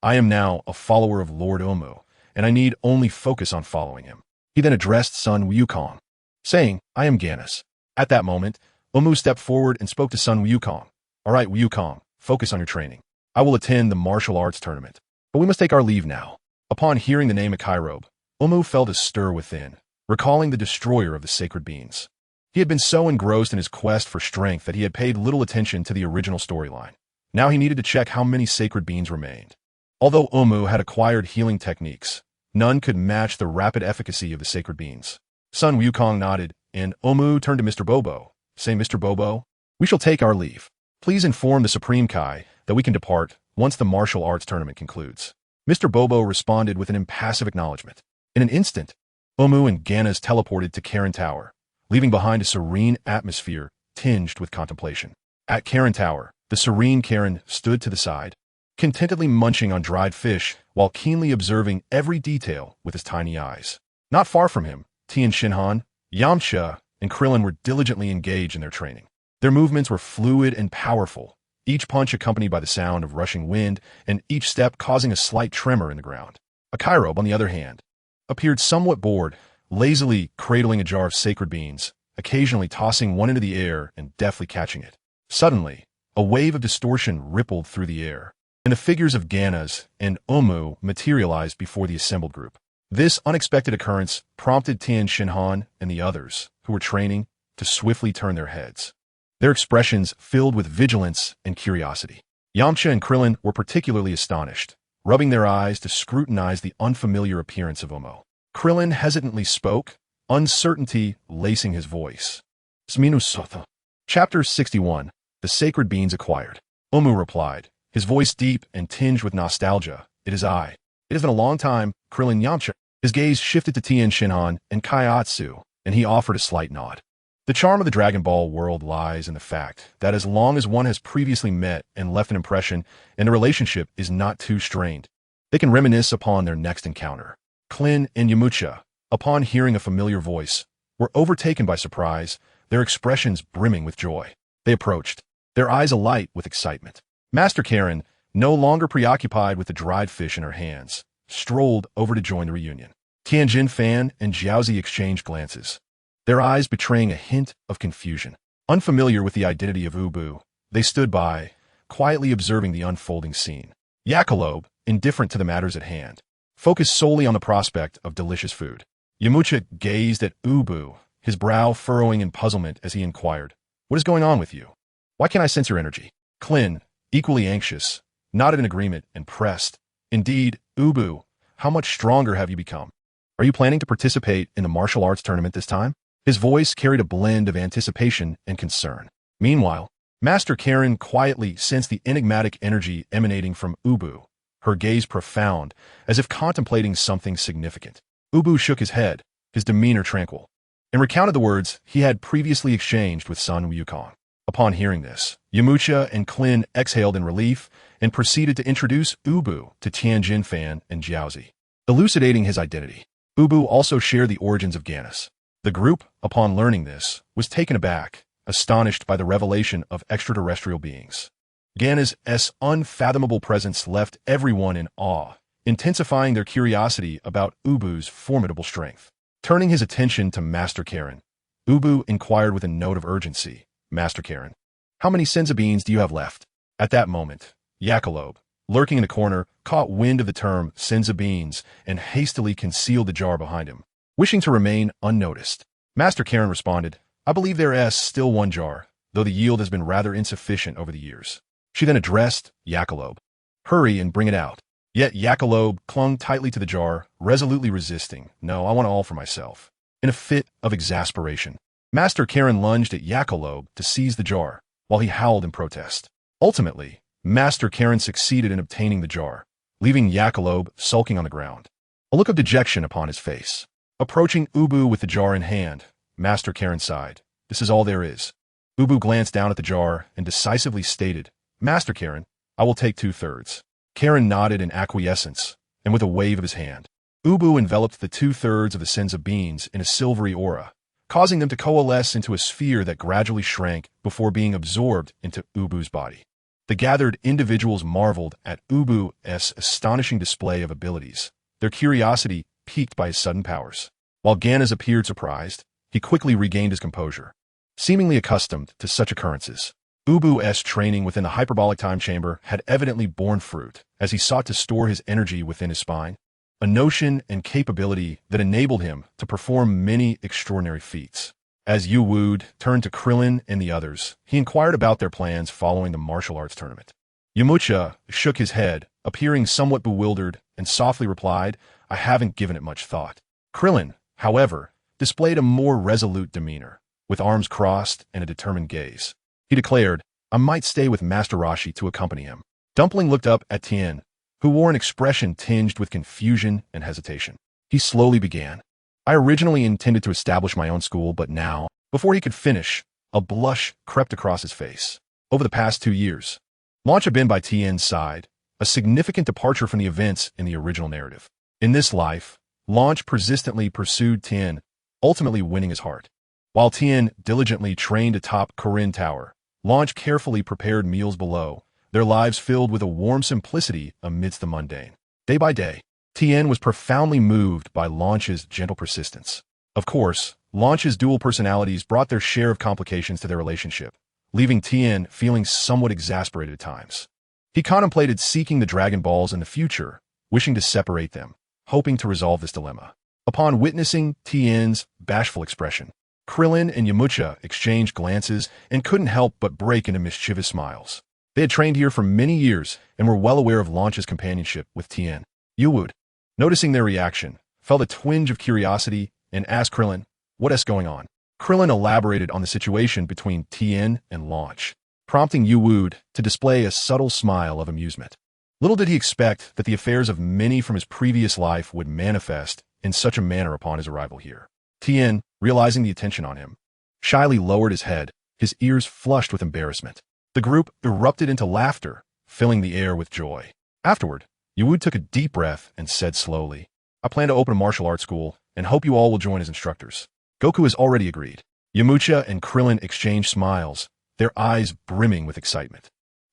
I am now a follower of Lord Wumu, and I need only focus on following him." He then addressed Sun Wukong, saying, "I am Ganas." At that moment, Wumu stepped forward and spoke to Sun Wukong. "All right, Wukong, focus on your training. I will attend the martial arts tournament, but we must take our leave now." Upon hearing the name Akairobe, Wumu felt a stir within, recalling the destroyer of the sacred beings. He had been so engrossed in his quest for strength that he had paid little attention to the original storyline. Now he needed to check how many sacred beings remained. Although Wumu had acquired healing techniques, none could match the rapid efficacy of the sacred beings. Sun Wukong nodded, and Wumu turned to Mr. Bobo, saying, "Mr. Bobo, we shall take our leave. Please inform the Supreme Kai that we can depart once the martial arts tournament concludes." Mr. Bobo responded with an impassive acknowledgement. In an instant, Wumu and Ganas teleported to Karen Tower, leaving behind a serene atmosphere tinged with contemplation. At Karen Tower, the serene Karen stood to the side, contentedly munching on dried fish while keenly observing every detail with his tiny eyes. Not far from him, Tien Shinhan, Yamcha, and Krillin were diligently engaged in their training. Their movements were fluid and powerful, each punch accompanied by the sound of rushing wind, and each step causing a slight tremor in the ground. Akairobe, on the other hand, appeared somewhat bored, lazily cradling a jar of sacred beans, occasionally tossing one into the air and deftly catching it. Suddenly, a wave of distortion rippled through the air, and the figures of Ganas and Wumu materialized before the assembled group. This unexpected occurrence prompted Tien Shinhan and the others, who were training, to swiftly turn their heads, their expressions filled with vigilance and curiosity. Yamcha and Krillin were particularly astonished, rubbing their eyes to scrutinize the unfamiliar appearance of Wumu. Krillin hesitantly spoke, uncertainty lacing his voice. Sminusotha. Chapter 61. The Sacred Beings Acquired. Wumu replied, his voice deep and tinged with nostalgia. "It is I. It has been a long time, Krillin Yamcha." His gaze shifted to Tien Shinhan and Kaiatsu, and he offered a slight nod. The charm of the Dragon Ball world lies in the fact that as long as one has previously met and left an impression, and the relationship is not too strained, they can reminisce upon their next encounter. Krillin and Yamcha, upon hearing a familiar voice, were overtaken by surprise, their expressions brimming with joy. They approached, their eyes alight with excitement. Master Karen, no longer preoccupied with the dried fish in her hands, strolled over to join the reunion. Tianjin Fan and Jiaozi exchanged glances, their eyes betraying a hint of confusion. Unfamiliar with the identity of Ubu, they stood by, quietly observing the unfolding scene. Yakalobe, indifferent to the matters at hand, focused solely on the prospect of delicious food. Yamcha gazed at Ubu, his brow furrowing in puzzlement as he inquired, "What is going on with you? Why can't I sense your energy?" Krillin, equally anxious, nodded in agreement and pressed, "Indeed, Ubu, how much stronger have you become? Are you planning to participate in the martial arts tournament this time?" His voice carried a blend of anticipation and concern. Meanwhile, Master Karen quietly sensed the enigmatic energy emanating from Ubu, her gaze profound, as if contemplating something significant. Ubu shook his head, his demeanor tranquil, and recounted the words he had previously exchanged with Sun Wukong. Upon hearing this, Yamcha and Krillin exhaled in relief and proceeded to introduce Ubu to Tianjin Fan and Jiaozi, elucidating his identity. Ubu also shared the origins of Ganas. The group, upon learning this, was taken aback, astonished by the revelation of extraterrestrial beings. Ganas' unfathomable presence left everyone in awe, intensifying their curiosity about Ubu's formidable strength. Turning his attention to Master Karen, Ubu inquired with a note of urgency, "Master Karen, how many senza beans do you have left?" At that moment, Yakalobe, lurking in the corner, caught wind of the term senza beans and hastily concealed the jar behind him, wishing to remain unnoticed. Master Karen responded, "I believe there is still one jar, though the yield has been rather insufficient over the years." She then addressed Yakalobe, "Hurry and bring it out." Yet Yakalobe clung tightly to the jar, resolutely resisting, "No, I want all for myself." In a fit of exasperation, Master Karen lunged at Yakalobe to seize the jar, while he howled in protest. Ultimately, Master Karen succeeded in obtaining the jar, leaving Yakalobe sulking on the ground. a look of dejection upon his face. Approaching Ubu with the jar in hand, Master Karen sighed. This is all there is. Ubu glanced down at the jar and decisively stated, Master Karen, I will take 2/3. Karen nodded in acquiescence, and with a wave of his hand, Ubu enveloped the 2/3 of the senza beans in a silvery aura, causing them to coalesce into a sphere that gradually shrank before being absorbed into Ubu's body. The gathered individuals marveled at Ubu's astonishing display of abilities, their curiosity piqued by his sudden powers. While Ganas appeared surprised, he quickly regained his composure. Seemingly accustomed to such occurrences, Ubu's training within the hyperbolic time chamber had evidently borne fruit as he sought to store his energy within his spine, a notion and capability that enabled him to perform many extraordinary feats. As Yu Wu'd turned to Krillin and the others, he inquired about their plans following the martial arts tournament. Yamcha shook his head, appearing somewhat bewildered, and softly replied, I haven't given it much thought. Krillin, however, displayed a more resolute demeanor, with arms crossed and a determined gaze. He declared, I might stay with Master Roshi to accompany him. Dumpling looked up at Tien, who wore an expression tinged with confusion and hesitation. He slowly began. I originally intended to establish my own school, but now, before he could finish, a blush crept across his face. Over the past 2 years, launch had been by Tien's side, a significant departure from the events in the original narrative. In this life, Launch persistently pursued Tien, ultimately winning his heart. While Tien diligently trained atop Krillin Tower, Launch carefully prepared meals below, their lives filled with a warm simplicity amidst the mundane. Day by day, Tien was profoundly moved by Launch's gentle persistence. Of course, Launch's dual personalities brought their share of complications to their relationship, leaving Tien feeling somewhat exasperated at times. He contemplated seeking the Dragon Balls in the future, wishing to separate them, hoping to resolve this dilemma. Upon witnessing Tien's bashful expression, Krillin and Yamcha exchanged glances and couldn't help but break into mischievous smiles. They had trained here for many years and were well aware of Launch's companionship with Tien. Yu Wu'd, noticing their reaction, felt a twinge of curiosity and asked Krillin, what's going on? Krillin elaborated on the situation between Tien and Launch, prompting Yu Wu'd to display a subtle smile of amusement. Little did he expect that the affairs of many from his previous life would manifest in such a manner upon his arrival here. Tien, realizing the attention on him, shyly lowered his head, his ears flushed with embarrassment. The group erupted into laughter, filling the air with joy. Afterward, Yu Wu'd took a deep breath and said slowly, I plan to open a martial arts school and hope you all will join as instructors. Goku has already agreed. Yamcha and Krillin exchanged smiles, their eyes brimming with excitement.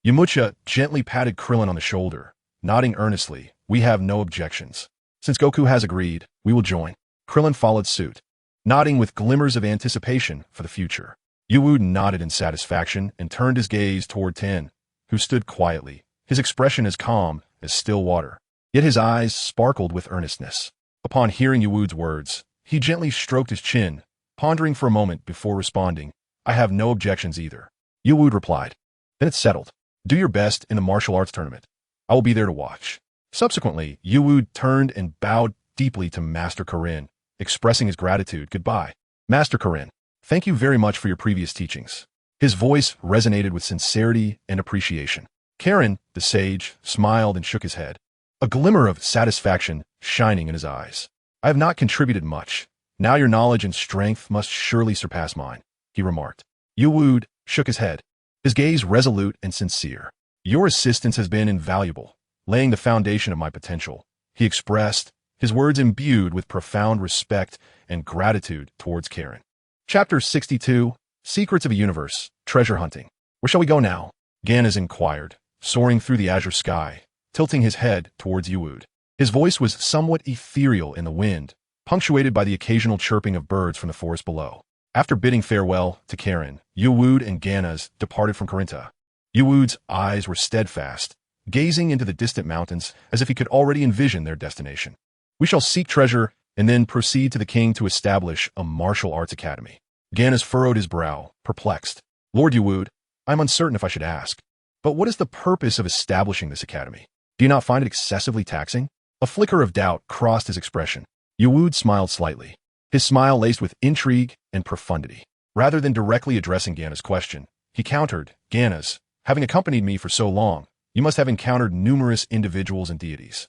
Yamcha gently patted Krillin on the shoulder, nodding earnestly, we have no objections. Since Goku has agreed, we will join. Krillin followed suit, nodding with glimmers of anticipation for the future. Yu Wu'd nodded in satisfaction and turned his gaze toward Tien, who stood quietly, his expression as calm as still water. Yet his eyes sparkled with earnestness. Upon hearing Yu Wu'd's words, he gently stroked his chin, pondering for a moment before responding, I have no objections either. Yu Wu'd replied, then it's settled. Do your best in the martial arts tournament. I will be there to watch. Subsequently, Yu Wu'd turned and bowed deeply to Master Karen, expressing his gratitude. Goodbye. Master Karen, thank you very much for your previous teachings. His voice resonated with sincerity and appreciation. Karen, the sage, smiled and shook his head, a glimmer of satisfaction shining in his eyes. I have not contributed much. Now your knowledge and strength must surely surpass mine, he remarked. Yu Wu'd shook his head, his gaze resolute and sincere. Your assistance has been invaluable, laying the foundation of my potential, he expressed, his words imbued with profound respect and gratitude towards Karen. Chapter 62, Secrets of a Universe, Treasure Hunting. Where shall we go now? Ganas inquired, soaring through the azure sky, tilting his head towards Yu Wu'd. His voice was somewhat ethereal in the wind, punctuated by the occasional chirping of birds from the forest below. After bidding farewell to Karen, Yu Wu'd and Ganas departed from Corinta. Yu Wu'd's eyes were steadfast, gazing into the distant mountains as if he could already envision their destination. We shall seek treasure and then proceed to the king to establish a martial arts academy. Ganas furrowed his brow, perplexed. Lord Yu Wu'd, I am uncertain if I should ask, but what is the purpose of establishing this academy? Do you not find it excessively taxing? A flicker of doubt crossed his expression. Yu Wu'd smiled slightly, his smile laced with intrigue and profundity. Rather than directly addressing Ganas' question, he countered, Ganas, having accompanied me for so long, you must have encountered numerous individuals and deities.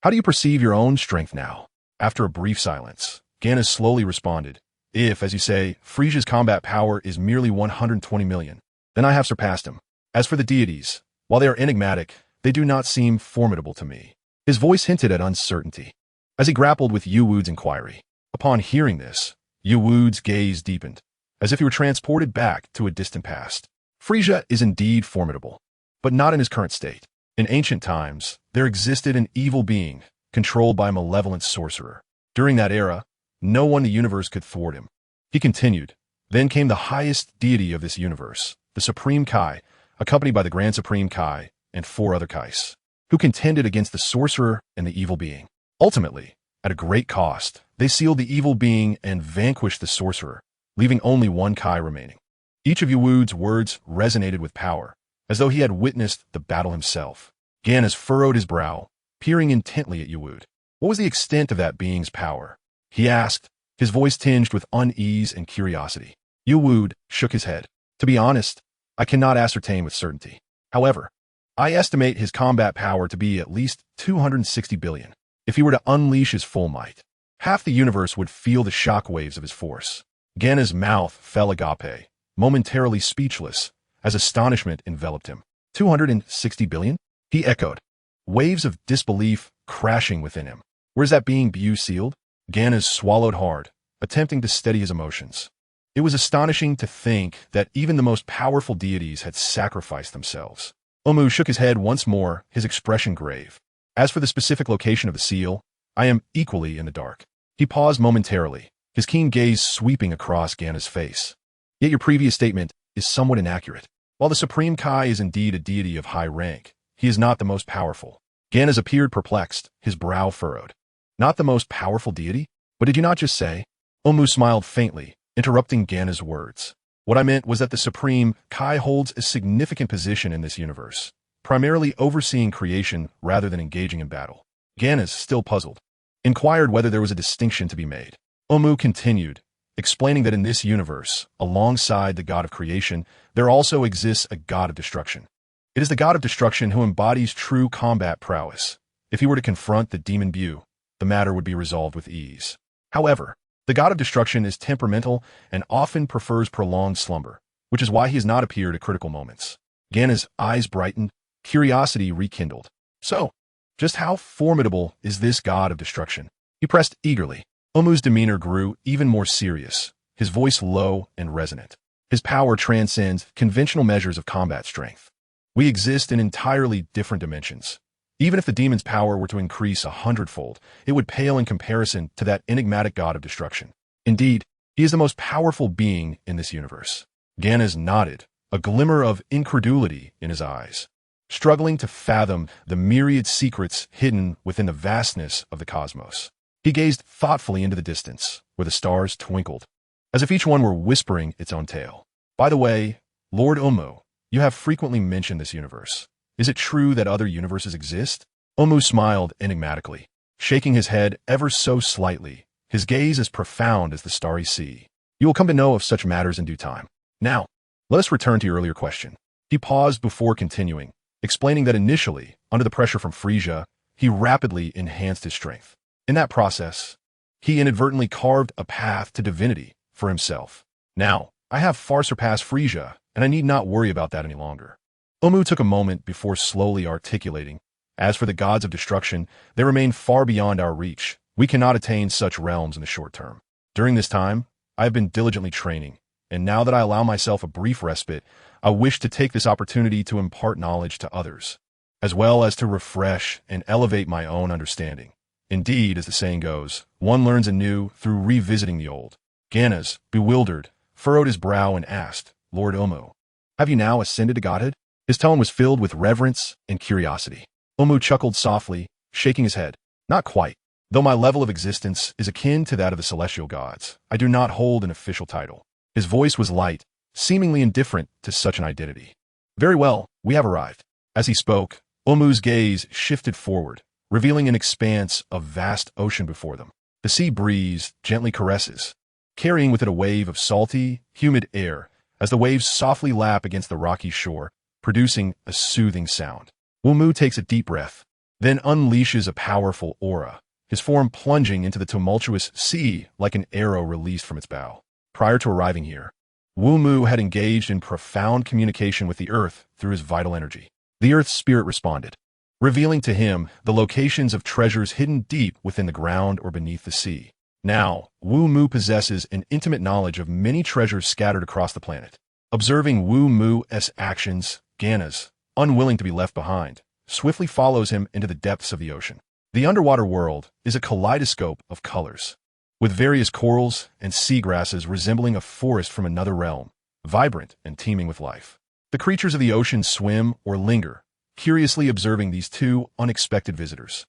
How do you perceive your own strength now? After a brief silence, Ganas slowly responded, "If, as you say, Frisia's combat power is merely 120 million, then I have surpassed him. As for the deities, while they are enigmatic, they do not seem formidable to me." His voice hinted at uncertainty, as he grappled with Yu Wu's inquiry. Upon hearing this, Yu Wu's gaze deepened, as if he were transported back to a distant past. Frisia is indeed formidable, but not in his current state. In ancient times, there existed an evil being, controlled by a malevolent sorcerer. During that era, no one in the universe could thwart him. He continued, "Then came the highest deity of this universe, the Supreme Kai, accompanied by the Grand Supreme Kai and 4 other Kais, who contended against the sorcerer and the evil being. Ultimately, at a great cost, they sealed the evil being and vanquished the sorcerer, leaving only 1 Kai remaining." Each of Yu Wu's words resonated with power, as though he had witnessed the battle himself. Ganas furrowed his brow, peering intently at Yu Wu. What was the extent of that being's power? He asked, his voice tinged with unease and curiosity. Yu Wu shook his head. "To be honest, I cannot ascertain with certainty. However, I estimate his combat power to be at least 260 billion. If he were to unleash his full might, half the universe would feel the shockwaves of his force." Ganas' mouth fell agape, momentarily speechless, as astonishment enveloped him. 260 billion? He echoed, waves of disbelief crashing within him. "Where's that being Bu sealed?" Ganas swallowed hard, attempting to steady his emotions. It was astonishing to think that even the most powerful deities had sacrificed themselves. Wumu shook his head once more, his expression grave. "As for the specific location of the seal, I am equally in the dark." He paused momentarily, his keen gaze sweeping across Ganas' face. "Yet your previous statement is somewhat inaccurate. While the Supreme Kai is indeed a deity of high rank, he is not the most powerful." Ganas appeared perplexed, his brow furrowed. "Not the most powerful deity? But did you not just say?" Wumu smiled faintly, interrupting Ganas' words. "What I meant was that the Supreme Kai holds a significant position in this universe, primarily overseeing creation rather than engaging in battle." Ganas, still puzzled, inquired whether there was a distinction to be made. Wumu continued, explaining that in this universe, alongside the god of creation, there also exists a god of destruction. It is the god of destruction who embodies true combat prowess. If he were to confront the demon Bu, the matter would be resolved with ease. However, the god of destruction is temperamental and often prefers prolonged slumber, which is why he has not appeared at critical moments. Ganas' eyes brightened, curiosity rekindled. "So, just how formidable is this god of destruction?" He pressed eagerly. Umu's demeanor grew even more serious, his voice low and resonant. "His power transcends conventional measures of combat strength. We exist in entirely different dimensions. Even if the demon's power were to increase 100-fold, it would pale in comparison to that enigmatic god of destruction. Indeed, he is the most powerful being in this universe." Ganas nodded, a glimmer of incredulity in his eyes, struggling to fathom the myriad secrets hidden within the vastness of the cosmos. He gazed thoughtfully into the distance, where the stars twinkled, as if each one were whispering its own tale. "By the way, Lord Wumu, you have frequently mentioned this universe. Is it true that other universes exist?" Wumu smiled enigmatically, shaking his head ever so slightly, his gaze as profound as the starry sea. "You will come to know of such matters in due time. Now, let us return to your earlier question." He paused before continuing, explaining that initially, under the pressure from Frisia, he rapidly enhanced his strength. In that process, he inadvertently carved a path to divinity for himself. Now, I have far surpassed Frisia, and I need not worry about that any longer. Wumu took a moment before slowly articulating, "As for the gods of destruction, they remain far beyond our reach. We cannot attain such realms in the short term. During this time, I have been diligently training, and now that I allow myself a brief respite, I wish to take this opportunity to impart knowledge to others, as well as to refresh and elevate my own understanding. Indeed, as the saying goes, one learns anew through revisiting the old." Ganas, bewildered, furrowed his brow and asked, "Lord Wumu, have you now ascended to godhood?" His tone was filled with reverence and curiosity. Wumu chuckled softly, shaking his head. "Not quite. Though my level of existence is akin to that of the celestial gods, I do not hold an official title." His voice was light, seemingly indifferent to such an identity. "Very well, we have arrived." As he spoke, Wumu's gaze shifted forward, revealing an expanse of vast ocean before them. The sea breeze gently caresses, carrying with it a wave of salty, humid air as the waves softly lap against the rocky shore, producing a soothing sound. Wumu takes a deep breath, then unleashes a powerful aura, his form plunging into the tumultuous sea like an arrow released from its bow. Prior to arriving here, Wumu had engaged in profound communication with the Earth through his vital energy. The Earth's spirit responded, revealing to him the locations of treasures hidden deep within the ground or beneath the sea. Now, Wumu possesses an intimate knowledge of many treasures scattered across the planet. Observing Wumu's actions, Ganas, unwilling to be left behind, swiftly follows him into the depths of the ocean. The underwater world is a kaleidoscope of colors, with various corals and seagrasses resembling a forest from another realm, vibrant and teeming with life. The creatures of the ocean swim or linger, curiously observing these two unexpected visitors.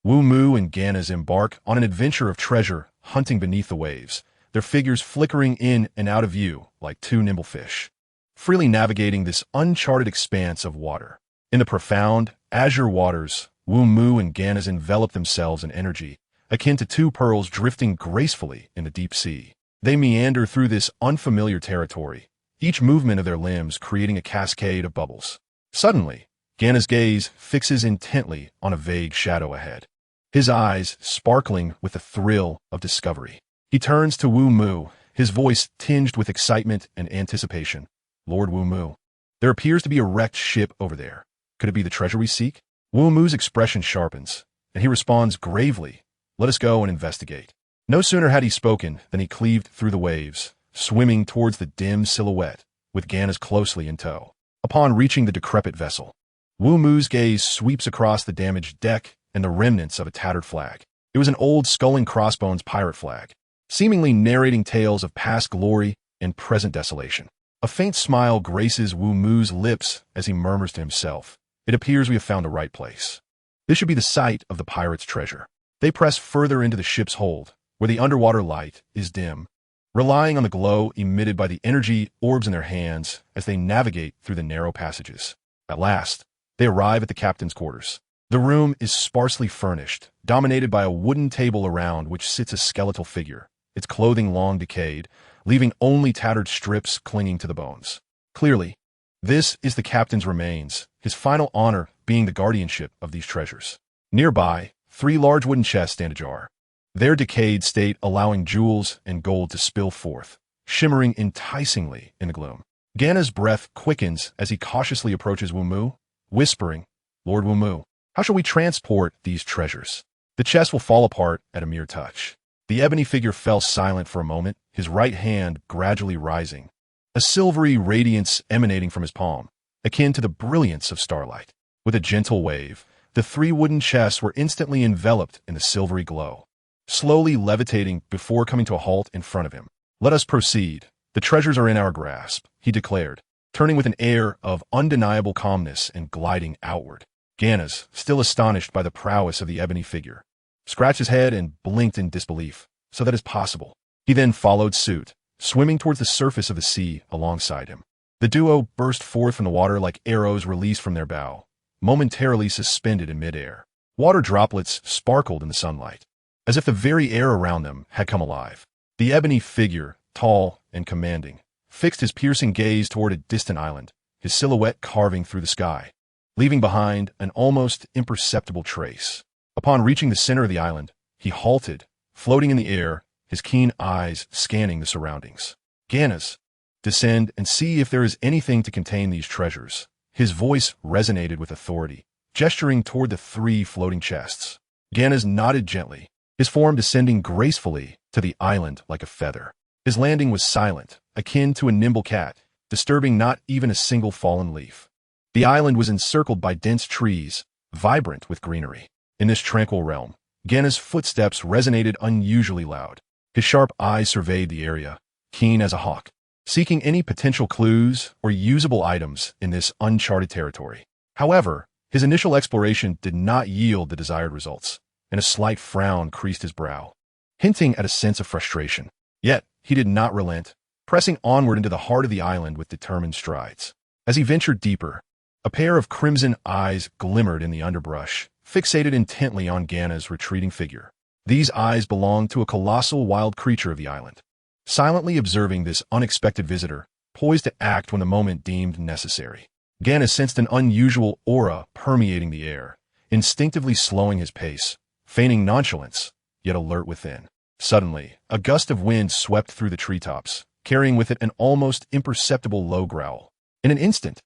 Wumu and Ganas embark on an adventure of treasure hunting beneath the waves, their figures flickering in and out of view like two nimble fish, freely navigating this uncharted expanse of water. In the profound, azure waters, Wumu and Ganas envelop themselves in energy, akin to two pearls drifting gracefully in the deep sea. They meander through this unfamiliar territory, each movement of their limbs creating a cascade of bubbles. Suddenly, Ganas' gaze fixes intently on a vague shadow ahead, his eyes sparkling with the thrill of discovery. He turns to Wumu, his voice tinged with excitement and anticipation. "Lord Wumu, there appears to be a wrecked ship over there. Could it be the treasure we seek?" Wumu's expression sharpens, and he responds gravely, "Let us go and investigate." No sooner had he spoken than he cleaved through the waves, swimming towards the dim silhouette, with Ganas closely in tow. Upon reaching the decrepit vessel, Wumu's gaze sweeps across the damaged deck and the remnants of a tattered flag. It was an old skull and crossbones pirate flag, seemingly narrating tales of past glory and present desolation. A faint smile graces Wumu's lips as he murmurs to himself, "It appears we have found the right place. This should be the site of the pirates' treasure." They press further into the ship's hold, where the underwater light is dim, relying on the glow emitted by the energy orbs in their hands as they navigate through the narrow passages. At last, they arrive at the captain's quarters. The room is sparsely furnished, dominated by a wooden table around which sits a skeletal figure, its clothing long decayed, leaving only tattered strips clinging to the bones. Clearly, this is the captain's remains, his final honor being the guardianship of these treasures. Nearby, 3 large wooden chests stand ajar, their decayed state allowing jewels and gold to spill forth, shimmering enticingly in the gloom. Ganas' breath quickens as he cautiously approaches Wumu, whispering, "Lord Wumu, how shall we transport these treasures? The chest will fall apart at a mere touch." The ebony figure fell silent for a moment, his right hand gradually rising, a silvery radiance emanating from his palm, akin to the brilliance of starlight. With a gentle wave, the 3 wooden chests were instantly enveloped in the silvery glow, slowly levitating before coming to a halt in front of him. "Let us proceed. The treasures are in our grasp," he declared, turning with an air of undeniable calmness and gliding outward. Ganas, still astonished by the prowess of the ebony figure, scratched his head and blinked in disbelief. "So that is possible." He then followed suit, swimming towards the surface of the sea alongside him. The duo burst forth from the water like arrows released from their bow, momentarily suspended in midair. Water droplets sparkled in the sunlight, as if the very air around them had come alive. The ebony figure, tall and commanding, fixed his piercing gaze toward a distant island, his silhouette carving through the sky, leaving behind an almost imperceptible trace. Upon reaching the center of the island, he halted, floating in the air, his keen eyes scanning the surroundings. "Ganas, descend and see if there is anything to contain these treasures." His voice resonated with authority, gesturing toward the 3 floating chests. Ganas nodded gently, his form descending gracefully to the island like a feather. His landing was silent, akin to a nimble cat, disturbing not even a single fallen leaf. The island was encircled by dense trees, vibrant with greenery. In this tranquil realm, Ganas' footsteps resonated unusually loud. His sharp eyes surveyed the area, keen as a hawk, seeking any potential clues or usable items in this uncharted territory. However, his initial exploration did not yield the desired results, and a slight frown creased his brow, hinting at a sense of frustration. Yet, he did not relent, pressing onward into the heart of the island with determined strides. As he ventured deeper, a pair of crimson eyes glimmered in the underbrush, fixated intently on Ganas' retreating figure. These eyes belonged to a colossal wild creature of the island, silently observing this unexpected visitor, poised to act when the moment deemed necessary. Ganas sensed an unusual aura permeating the air, instinctively slowing his pace, feigning nonchalance, yet alert within. Suddenly, a gust of wind swept through the treetops, carrying with it an almost imperceptible low growl. In an instant,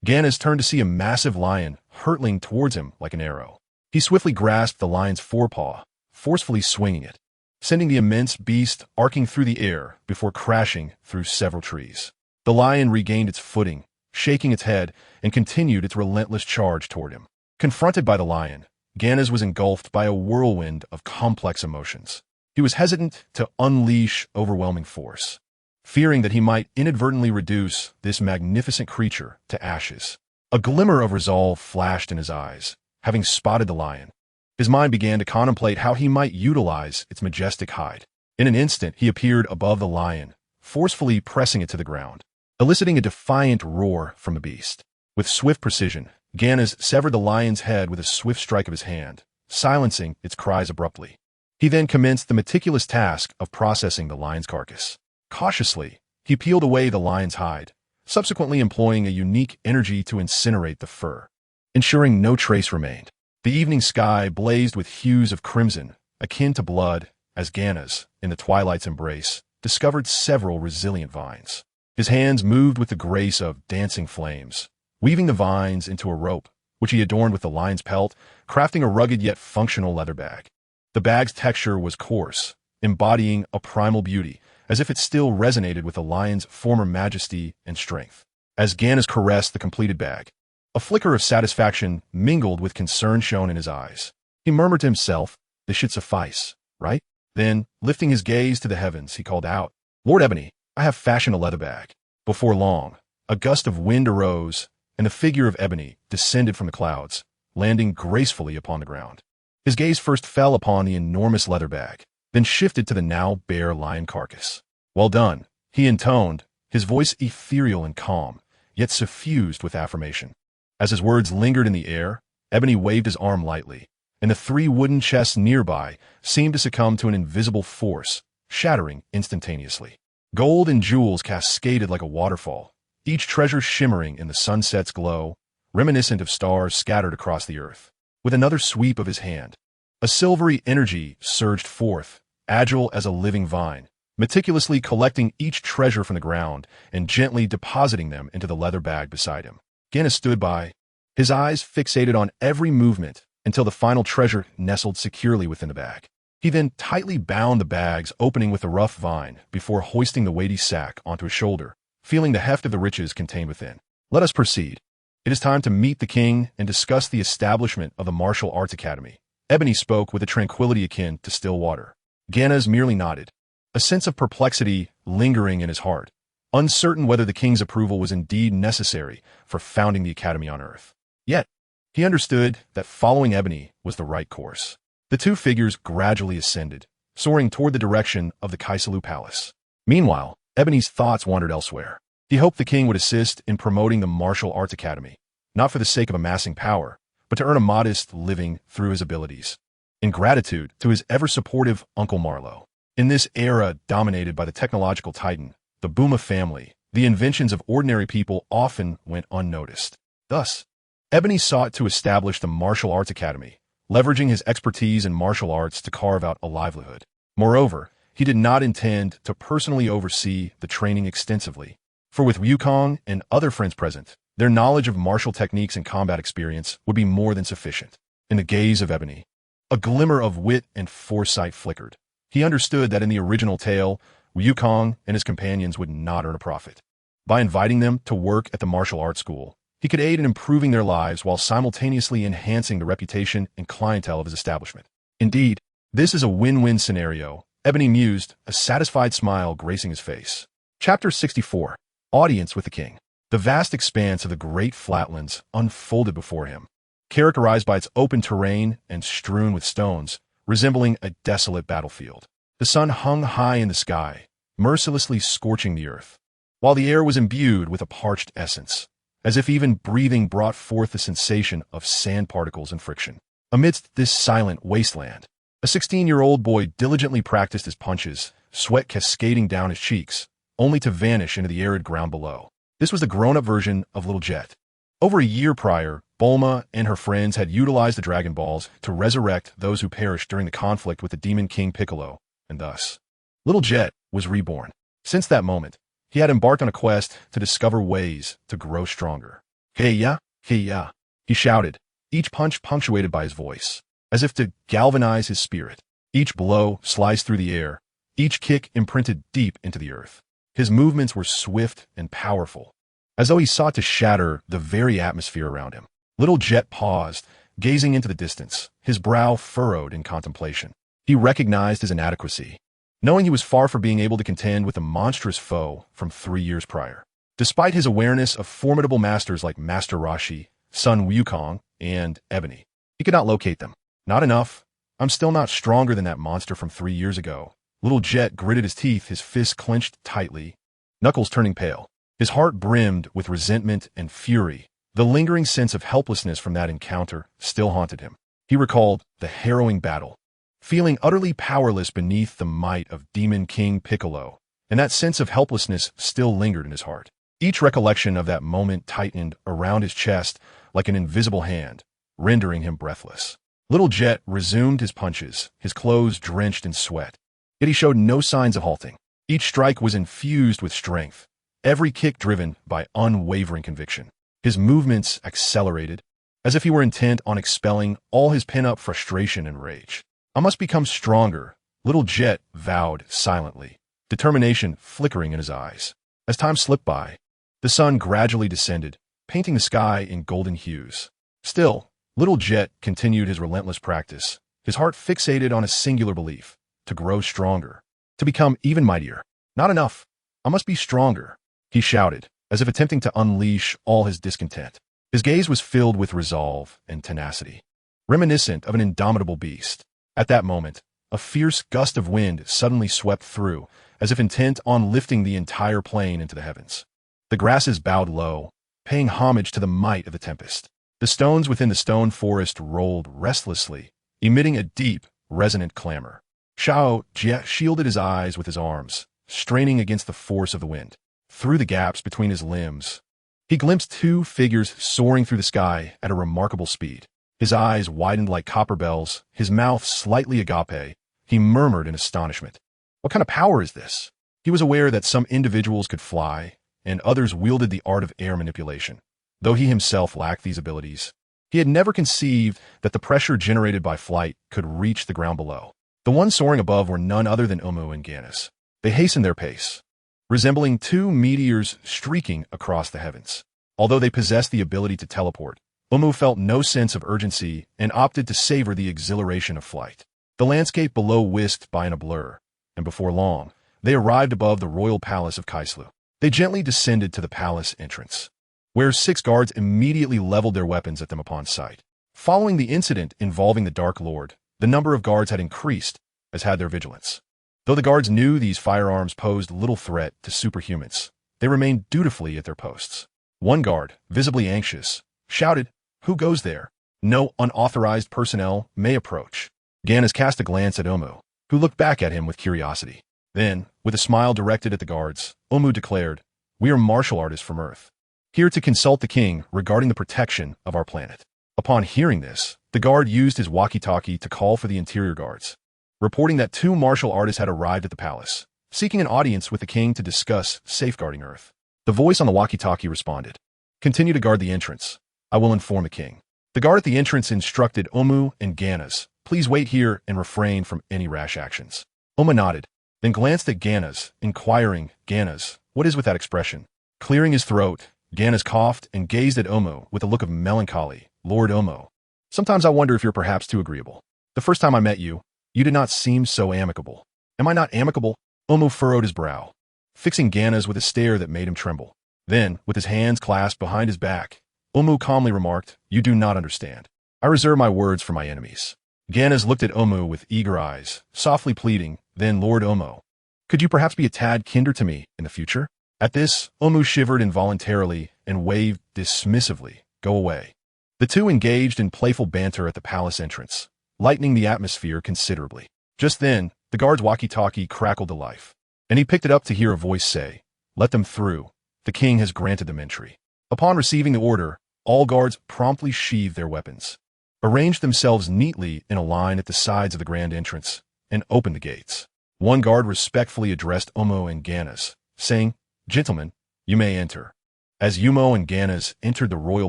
Ganas turned to see a massive lion hurtling towards him like an arrow. He swiftly grasped the lion's forepaw, forcefully swinging it, sending the immense beast arcing through the air before crashing through several trees. The lion regained its footing, shaking its head, and continued its relentless charge toward him. Confronted by the lion, Ganas was engulfed by a whirlwind of complex emotions. He was hesitant to unleash overwhelming force, fearing that he might inadvertently reduce this magnificent creature to ashes. A glimmer of resolve flashed in his eyes, having spotted the lion. His mind began to contemplate how he might utilize its majestic hide. In an instant, he appeared above the lion, forcefully pressing it to the ground, eliciting a defiant roar from the beast. With swift precision, Ganas severed the lion's head with a swift strike of his hand, silencing its cries abruptly. He then commenced the meticulous task of processing the lion's carcass. Cautiously, he peeled away the lion's hide, subsequently employing a unique energy to incinerate the fur, ensuring no trace remained. The evening sky blazed with hues of crimson, akin to blood, as Ganas, in the twilight's embrace, discovered several resilient vines. His hands moved with the grace of dancing flames, weaving the vines into a rope, which he adorned with the lion's pelt, crafting a rugged yet functional leather bag. The bag's texture was coarse, embodying a primal beauty, as if it still resonated with the lion's former majesty and strength. As Ganas caressed the completed bag, a flicker of satisfaction mingled with concern shone in his eyes. He murmured to himself, "This should suffice, right?" Then, lifting his gaze to the heavens, he called out, "Lord Ebony, I have fashioned a leather bag." Before long, a gust of wind arose, and the figure of Ebony descended from the clouds, landing gracefully upon the ground. His gaze first fell upon the enormous leather bag, then shifted to the now bare lion carcass. "Well done," he intoned, his voice ethereal and calm, yet suffused with affirmation. As his words lingered in the air, Ebony waved his arm lightly, and the 3 wooden chests nearby seemed to succumb to an invisible force, shattering instantaneously. Gold and jewels cascaded like a waterfall, each treasure shimmering in the sunset's glow, reminiscent of stars scattered across the earth. With another sweep of his hand, a silvery energy surged forth, agile as a living vine, meticulously collecting each treasure from the ground and gently depositing them into the leather bag beside him. Ganas stood by, his eyes fixated on every movement until the final treasure nestled securely within the bag. He then tightly bound the bag's opening with a rough vine before hoisting the weighty sack onto his shoulder, feeling the heft of the riches contained within. "Let us proceed. It is time to meet the king and discuss the establishment of the Martial Arts Academy." Ebony spoke with a tranquility akin to still water. Ganas merely nodded, a sense of perplexity lingering in his heart, uncertain whether the king's approval was indeed necessary for founding the academy on Earth. Yet, he understood that following Ebony was the right course. The 2 figures gradually ascended, soaring toward the direction of the Kaisalu Palace. Meanwhile, Ebony's thoughts wandered elsewhere. He hoped the king would assist in promoting the Martial Arts Academy, not for the sake of amassing power, but to earn a modest living through his abilities, in gratitude to his ever-supportive Uncle Marlowe. In this era dominated by the technological titan, the Buma family, the inventions of ordinary people often went unnoticed. Thus, Ebony sought to establish the Martial Arts Academy, leveraging his expertise in martial arts to carve out a livelihood. Moreover, he did not intend to personally oversee the training extensively, for with Wukong and other friends present, their knowledge of martial techniques and combat experience would be more than sufficient. In the gaze of Ebony, a glimmer of wit and foresight flickered. He understood that in the original tale, Wukong and his companions would not earn a profit. By inviting them to work at the martial arts school, he could aid in improving their lives while simultaneously enhancing the reputation and clientele of his establishment. Indeed, this is a win-win scenario, Ebony mused, a satisfied smile gracing his face. Chapter 64. Audience with the King. The vast expanse of the Great Flatlands unfolded before him, characterized by its open terrain and strewn with stones, resembling a desolate battlefield. The sun hung high in the sky, mercilessly scorching the earth, while the air was imbued with a parched essence, as if even breathing brought forth the sensation of sand particles and friction. Amidst this silent wasteland, a 16-year-old boy diligently practiced his punches, sweat cascading down his cheeks, only to vanish into the arid ground below. This was the grown-up version of Little Jet, Over a year prior, Bulma and her friends had utilized the Dragon Balls to resurrect those who perished during the conflict with the Demon King Piccolo, and thus, Little Jet was reborn. Since that moment, he had embarked on a quest to discover ways to grow stronger. Hey-ya, hey-ya, he shouted, each punch punctuated by his voice, as if to galvanize his spirit. Each blow sliced through the air, each kick imprinted deep into the earth. His movements were swift and powerful, as though he sought to shatter the very atmosphere around him. Little Jet paused, gazing into the distance, his brow furrowed in contemplation. He recognized his inadequacy, knowing he was far from being able to contend with a monstrous foe from 3 years prior. Despite his awareness of formidable masters like Master Roshi, Sun Wukong, and Ebony, he could not locate them. Not enough. I'm still not stronger than that monster from 3 years ago. Little Jet gritted his teeth, his fists clenched tightly, knuckles turning pale. His heart brimmed with resentment and fury. The lingering sense of helplessness from that encounter still haunted him. He recalled the harrowing battle, feeling utterly powerless beneath the might of Demon King Piccolo, and that sense of helplessness still lingered in his heart. Each recollection of that moment tightened around his chest like an invisible hand, rendering him breathless. Little Jet resumed his punches, his clothes drenched in sweat. Yet he showed no signs of halting. Each strike was infused with strength, every kick driven by unwavering conviction. His movements accelerated, as if he were intent on expelling all his pent-up frustration and rage. I must become stronger, Little Jet vowed silently, determination flickering in his eyes. As time slipped by, the sun gradually descended, painting the sky in golden hues. Still, Little Jet continued his relentless practice, his heart fixated on a singular belief: to grow stronger, to become even mightier. Not enough. I must be stronger, he shouted, as if attempting to unleash all his discontent. His gaze was filled with resolve and tenacity, reminiscent of an indomitable beast. At that moment, a fierce gust of wind suddenly swept through, as if intent on lifting the entire plain into the heavens. The grasses bowed low, paying homage to the might of the tempest. The stones within the stone forest rolled restlessly, emitting a deep, resonant clamor. Xiao Jie shielded his eyes with his arms, straining against the force of the wind. Through the gaps between his limbs, he glimpsed 2 figures soaring through the sky at a remarkable speed. His eyes widened like copper bells, his mouth slightly agape. He murmured in astonishment, "What kind of power is this?" He was aware that some individuals could fly, and others wielded the art of air manipulation. Though he himself lacked these abilities, he had never conceived that the pressure generated by flight could reach the ground below. The ones soaring above were none other than Wumu and Ganas. They hastened their pace, resembling 2 meteors streaking across the heavens. Although they possessed the ability to teleport, Wumu felt no sense of urgency and opted to savor the exhilaration of flight. The landscape below whisked by in a blur, and before long, they arrived above the royal palace of Kaislu. They gently descended to the palace entrance, where 6 guards immediately leveled their weapons at them upon sight. Following the incident involving the Dark Lord, the number of guards had increased, as had their vigilance. Though the guards knew these firearms posed little threat to superhumans, they remained dutifully at their posts. One guard, visibly anxious, shouted, "Who goes there? No unauthorized personnel may approach." Ganas cast a glance at Wumu, who looked back at him with curiosity. Then, with a smile directed at the guards, Wumu declared, "We are martial artists from Earth, here to consult the king regarding the protection of our planet." Upon hearing this, the guard used his walkie-talkie to call for the interior guards, reporting that 2 martial artists had arrived at the palace, seeking an audience with the king to discuss safeguarding Earth. The voice on the walkie-talkie responded, "Continue to guard the entrance. I will inform the king." The guard at the entrance instructed Wumu and Ganas, "Please wait here and refrain from any rash actions." Wumu nodded, then glanced at Ganas, inquiring, "Ganas, what is with that expression?" Clearing his throat, Ganas coughed and gazed at Wumu with a look of melancholy. "Lord Wumu, sometimes I wonder if you're perhaps too agreeable. The first time I met you, you did not seem so amicable." "Am I not amicable?" Wumu furrowed his brow, fixing Ganas with a stare that made him tremble. Then, with his hands clasped behind his back, Wumu calmly remarked, "You do not understand. I reserve my words for my enemies." Ganas looked at Wumu with eager eyes, softly pleading, then, "Lord Wumu, could you perhaps be a tad kinder to me in the future?" At this, Wumu shivered involuntarily and waved dismissively, "Go away." The 2 engaged in playful banter at the palace entrance, lightening the atmosphere considerably. Just then, the guard's walkie-talkie crackled to life, and he picked it up to hear a voice say, "Let them through. The king has granted them entry." Upon receiving the order, All guards promptly sheathed their weapons, arranged themselves neatly in a line at the sides of the grand entrance, and opened the gates. One guard respectfully addressed Wumu and Ganas, saying, "Gentlemen, you may enter." As Wumu and Ganas entered the royal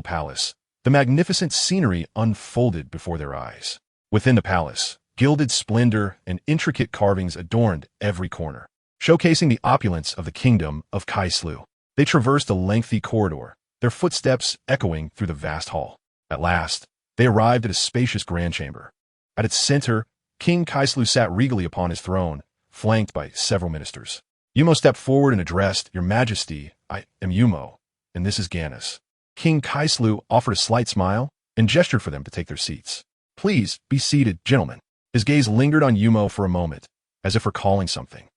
palace, the magnificent scenery unfolded before their eyes. Within the palace, gilded splendor and intricate carvings adorned every corner, showcasing the opulence of the kingdom of Kaislu. They traversed a lengthy corridor, their footsteps echoing through the vast hall. At last, they arrived at a spacious grand chamber. At its center, King Kaislu sat regally upon his throne, flanked by several ministers. Wumu stepped forward and addressed, "Your Majesty, I am Wumu, and this is Ganas." King Kaislu offered a slight smile and gestured for them to take their seats. "Please be seated, gentlemen." His gaze lingered on Wumu for a moment, as if recalling something.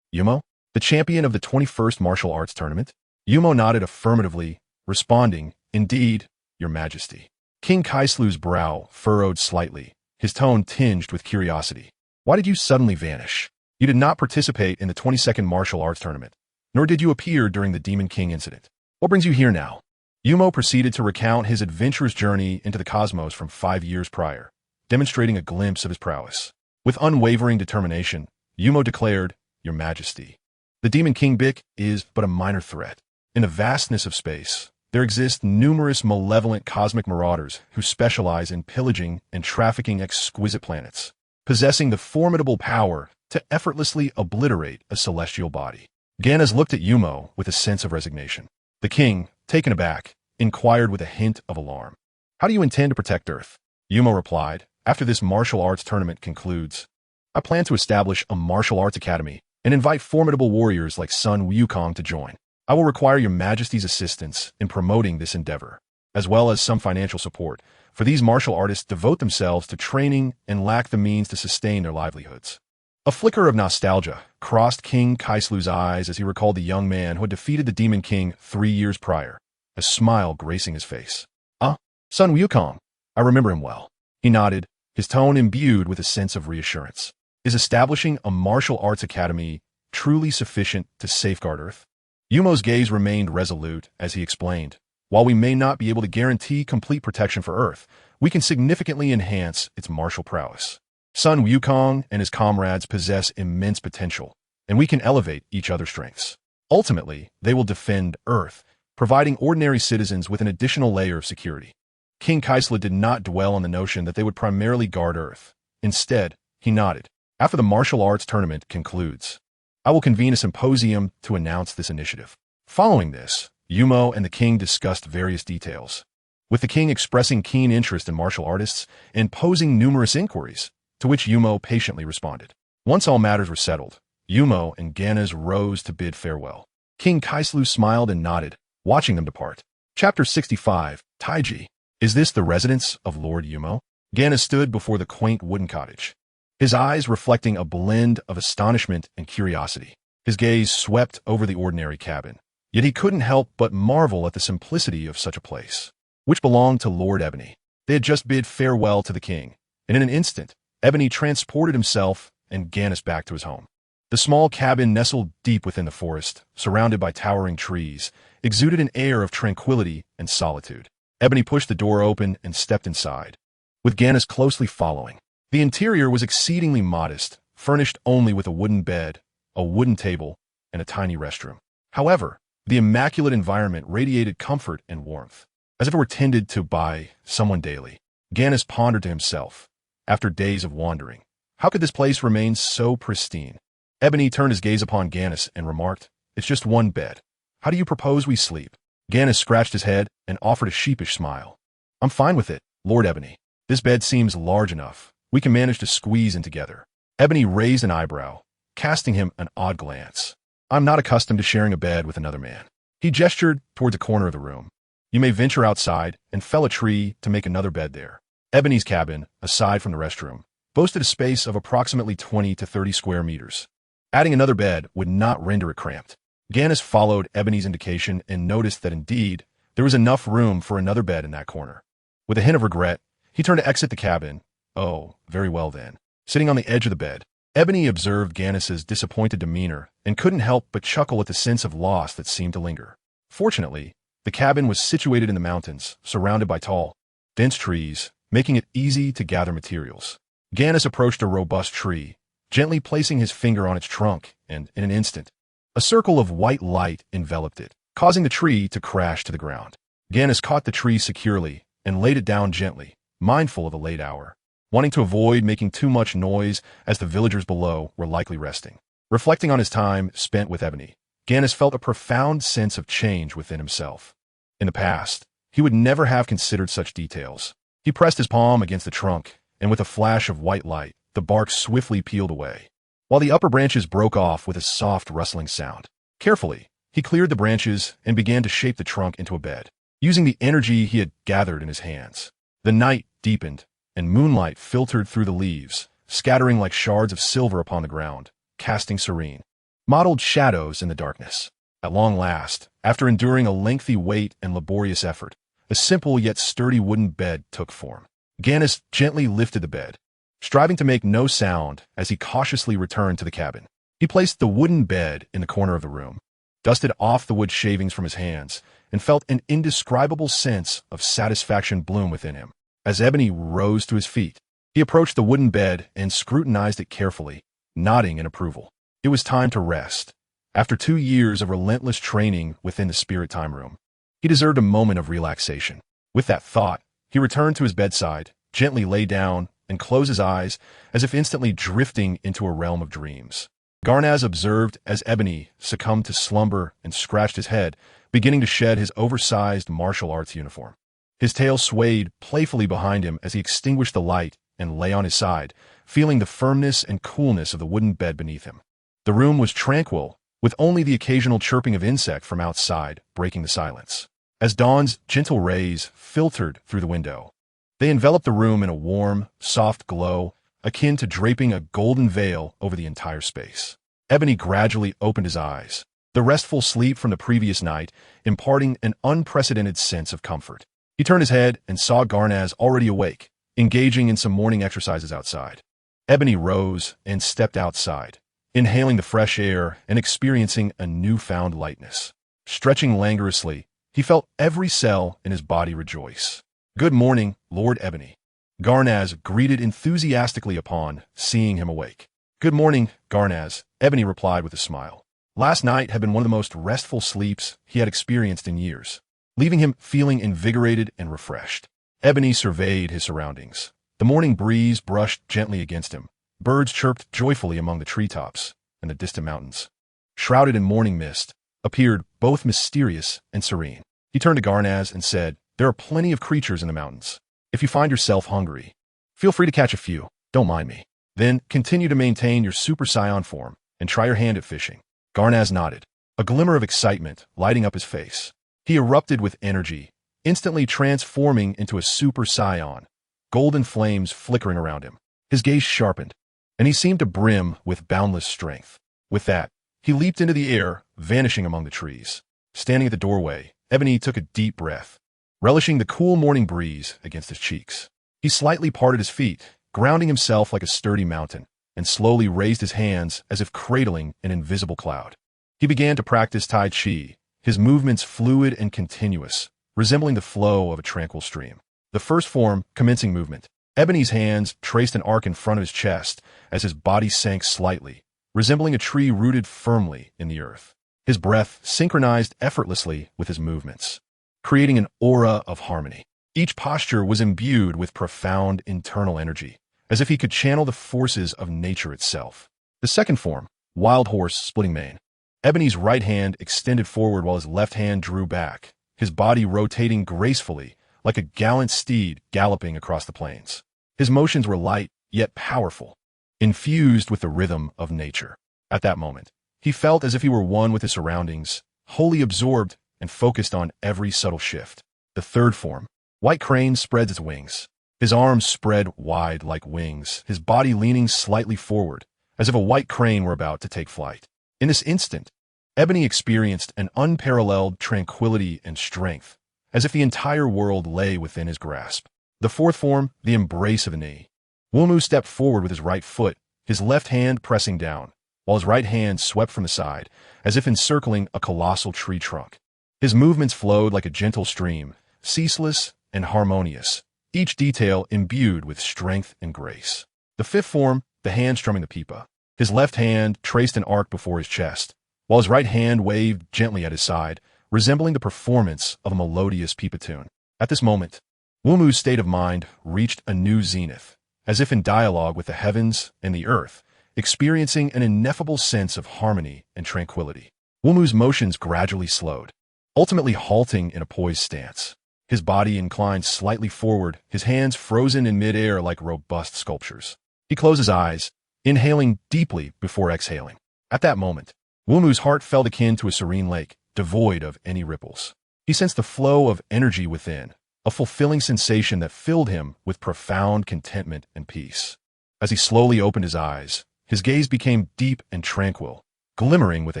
"Wumu, the champion of the 21st Martial Arts Tournament?" Wumu nodded affirmatively, responding, "Indeed, Your Majesty." King Kaislu's brow furrowed slightly, his tone tinged with curiosity. "Why did you suddenly vanish? You did not participate in the 22nd Martial Arts Tournament, nor did you appear during the Demon King incident. What brings you here now?" Wumu proceeded to recount his adventurous journey into the cosmos from 5 years prior, demonstrating a glimpse of his prowess. With unwavering determination, Wumu declared, "Your Majesty, the Demon King Bic is but a minor threat. In the vastness of space, there exist numerous malevolent cosmic marauders who specialize in pillaging and trafficking exquisite planets, possessing the formidable power to effortlessly obliterate a celestial body." Ganas looked at Wumu with a sense of resignation. The king, taken aback, inquired with a hint of alarm, "How do you intend to protect Earth?" Wumu replied, "After this martial arts tournament concludes, I plan to establish a martial arts academy and invite formidable warriors like Sun Wukong to join. I will require Your Majesty's assistance in promoting this endeavor, as well as some financial support, for these martial artists devote themselves to training and lack the means to sustain their livelihoods." A flicker of nostalgia crossed King Kaislu's eyes as he recalled the young man who had defeated the Demon King 3 years prior, a smile gracing his face. "Ah, Sun Wukong. I remember him well." He nodded, his tone imbued with a sense of reassurance. "Is establishing a martial arts academy truly sufficient to safeguard Earth?" Yumo's gaze remained resolute as he explained, "While we may not be able to guarantee complete protection for Earth, we can significantly enhance its martial prowess. Sun Wukong and his comrades possess immense potential, and we can elevate each other's strengths. Ultimately, they will defend Earth, providing ordinary citizens with an additional layer of security." King Kaisla did not dwell on the notion that they would primarily guard Earth. Instead, he nodded. "After the martial arts tournament concludes, I will convene a symposium to announce this initiative." Following this, Wumu and the king discussed various details, with the king expressing keen interest in martial artists and posing numerous inquiries, to which Wumu patiently responded. Once all matters were settled, Wumu and Ganas rose to bid farewell. King Kaislu smiled and nodded, watching them depart. Chapter 65, Taiji. Is this the residence of Lord Wumu? Ganas stood before the quaint wooden cottage, his eyes reflecting a blend of astonishment and curiosity. His gaze swept over the ordinary cabin, yet he couldn't help but marvel at the simplicity of such a place, which belonged to Lord Ebony. They had just bid farewell to the king, and in an instant, Ebony transported himself and Ganas back to his home. The small cabin nestled deep within the forest, surrounded by towering trees, exuded an air of tranquility and solitude. Ebony pushed the door open and stepped inside, with Ganas closely following. The interior was exceedingly modest, furnished only with a wooden bed, a wooden table, and a tiny restroom. However, the immaculate environment radiated comfort and warmth, as if it were tended to by someone daily. Ganas pondered to himself, after days of wandering, how could this place remain so pristine? Ebony turned his gaze upon Ganas and remarked, "It's just one bed. How do you propose we sleep?" Ganas scratched his head and offered a sheepish smile. "I'm fine with it, Lord Ebony. This bed seems large enough. We can manage to squeeze in together." Ebony raised an eyebrow, casting him an odd glance. "I'm not accustomed to sharing a bed with another man." He gestured towards a corner of the room. "You may venture outside and fell a tree to make another bed there." Ebony's cabin, aside from the restroom, boasted a space of approximately 20 to 30 square meters. Adding another bed would not render it cramped. Ganas followed Ebony's indication and noticed that indeed, there was enough room for another bed in that corner. With a hint of regret, he turned to exit the cabin. "Oh, very well then." Sitting on the edge of the bed, Ebony observed Ganas's disappointed demeanor and couldn't help but chuckle at the sense of loss that seemed to linger. Fortunately, The cabin was situated in the mountains, surrounded by tall, dense trees, making it easy to gather materials. Ganis approached a robust tree, gently placing his finger on its trunk, and, in an instant, a circle of white light enveloped it, causing the tree to crash to the ground. Ganis caught the tree securely and laid it down gently, mindful of the late hour, wanting to avoid making too much noise as the villagers below were likely resting. Reflecting on his time spent with Ebony, Ganis felt a profound sense of change within himself. In the past, he would never have considered such details. He pressed his palm against the trunk, and with a flash of white light, the bark swiftly peeled away, while the upper branches broke off with a soft rustling sound. Carefully, he cleared the branches and began to shape the trunk into a bed, using the energy he had gathered in his hands. The night deepened, and moonlight filtered through the leaves, scattering like shards of silver upon the ground, casting serene, mottled shadows in the darkness. At long last, after enduring a lengthy wait and laborious effort, a simple yet sturdy wooden bed took form. Ganis gently lifted the bed, striving to make no sound as he cautiously returned to the cabin. He placed the wooden bed in the corner of the room, dusted off the wood shavings from his hands, and felt an indescribable sense of satisfaction bloom within him. As Ebony rose to his feet, he approached the wooden bed and scrutinized it carefully, nodding in approval. It was time to rest. After 2 years of relentless training within the Spirit Time Room, he deserved a moment of relaxation. With that thought, he returned to his bedside, gently lay down, and closed his eyes as if instantly drifting into a realm of dreams. Garnaz observed as Ebony succumbed to slumber and scratched his head, beginning to shed his oversized martial arts uniform. His tail swayed playfully behind him as he extinguished the light and lay on his side, feeling the firmness and coolness of the wooden bed beneath him. The room was tranquil, with only the occasional chirping of insect from outside breaking the silence. As dawn's gentle rays filtered through the window, they enveloped the room in a warm, soft glow, akin to draping a golden veil over the entire space. Ebony gradually opened his eyes, the restful sleep from the previous night imparting an unprecedented sense of comfort. He turned his head and saw Garnaz already awake, engaging in some morning exercises outside. Ebony rose and stepped outside, inhaling the fresh air and experiencing a newfound lightness. Stretching languorously, he felt every cell in his body rejoice. "Good morning, Lord Ebony," Garnaz greeted enthusiastically upon seeing him awake. "Good morning, Garnaz," Ebony replied with a smile. Last night had been one of the most restful sleeps he had experienced in years, leaving him feeling invigorated and refreshed. Ebony surveyed his surroundings. The morning breeze brushed gently against him. Birds chirped joyfully among the treetops, and the distant mountains, shrouded in morning mist, appeared both mysterious and serene. He turned to Garnaz and said, "There are plenty of creatures in the mountains. If you find yourself hungry, feel free to catch a few. Don't mind me. Then continue to maintain your Super Saiyan form and try your hand at fishing." Garnaz nodded, a glimmer of excitement lighting up his face. He erupted with energy, instantly transforming into a Super Saiyan, golden flames flickering around him. His gaze sharpened, and he seemed to brim with boundless strength. With that, he leaped into the air, vanishing among the trees. Standing at the doorway, Ebony took a deep breath, relishing the cool morning breeze against his cheeks. He slightly parted his feet, grounding himself like a sturdy mountain, and slowly raised his hands as if cradling an invisible cloud. He began to practice Tai Chi, his movements fluid and continuous, resembling the flow of a tranquil stream. The first form, commencing movement. Ebony's hands traced an arc in front of his chest as his body sank slightly, resembling a tree rooted firmly in the earth. His breath synchronized effortlessly with his movements, creating an aura of harmony. Each posture was imbued with profound internal energy, as if he could channel the forces of nature itself. The second form, wild horse splitting mane. Ebony's right hand extended forward while his left hand drew back, his body rotating gracefully like a gallant steed galloping across the plains. His motions were light, yet powerful, infused with the rhythm of nature. At that moment, he felt as if he were one with his surroundings, wholly absorbed and focused on every subtle shift. The third form, white crane spreads its wings. His arms spread wide like wings, his body leaning slightly forward, as if a white crane were about to take flight. In this instant, Ebony experienced an unparalleled tranquility and strength, as if the entire world lay within his grasp. The fourth form, the embrace of a knee. Wumu stepped forward with his right foot, his left hand pressing down, while his right hand swept from the side, as if encircling a colossal tree trunk. His movements flowed like a gentle stream, ceaseless and harmonious, each detail imbued with strength and grace. The fifth form, the hand strumming the pipa. His left hand traced an arc before his chest, while his right hand waved gently at his side, resembling the performance of a melodious pipa tune. At this moment, Wumu's state of mind reached a new zenith, as if in dialogue with the heavens and the earth, experiencing an ineffable sense of harmony and tranquility. Wumu's motions gradually slowed, ultimately halting in a poised stance. His body inclined slightly forward, his hands frozen in midair like robust sculptures. He closed his eyes, inhaling deeply before exhaling. At that moment, Wumu's heart felt akin to a serene lake, devoid of any ripples. He sensed the flow of energy within, a fulfilling sensation that filled him with profound contentment and peace. As he slowly opened his eyes, his gaze became deep and tranquil, glimmering with a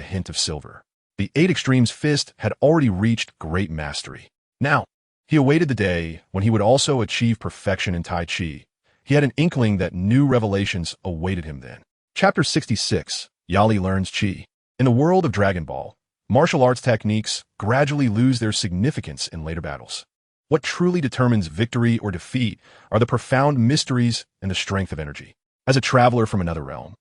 hint of silver. The Eight Extremes fist had already reached great mastery. Now, he awaited the day when he would also achieve perfection in Tai Chi. He had an inkling that new revelations awaited him then. Chapter 66, Yali Learns Chi. In the world of Dragon Ball, martial arts techniques gradually lose their significance in later battles. What truly determines victory or defeat are the profound mysteries and the strength of energy. As a traveler from another realm,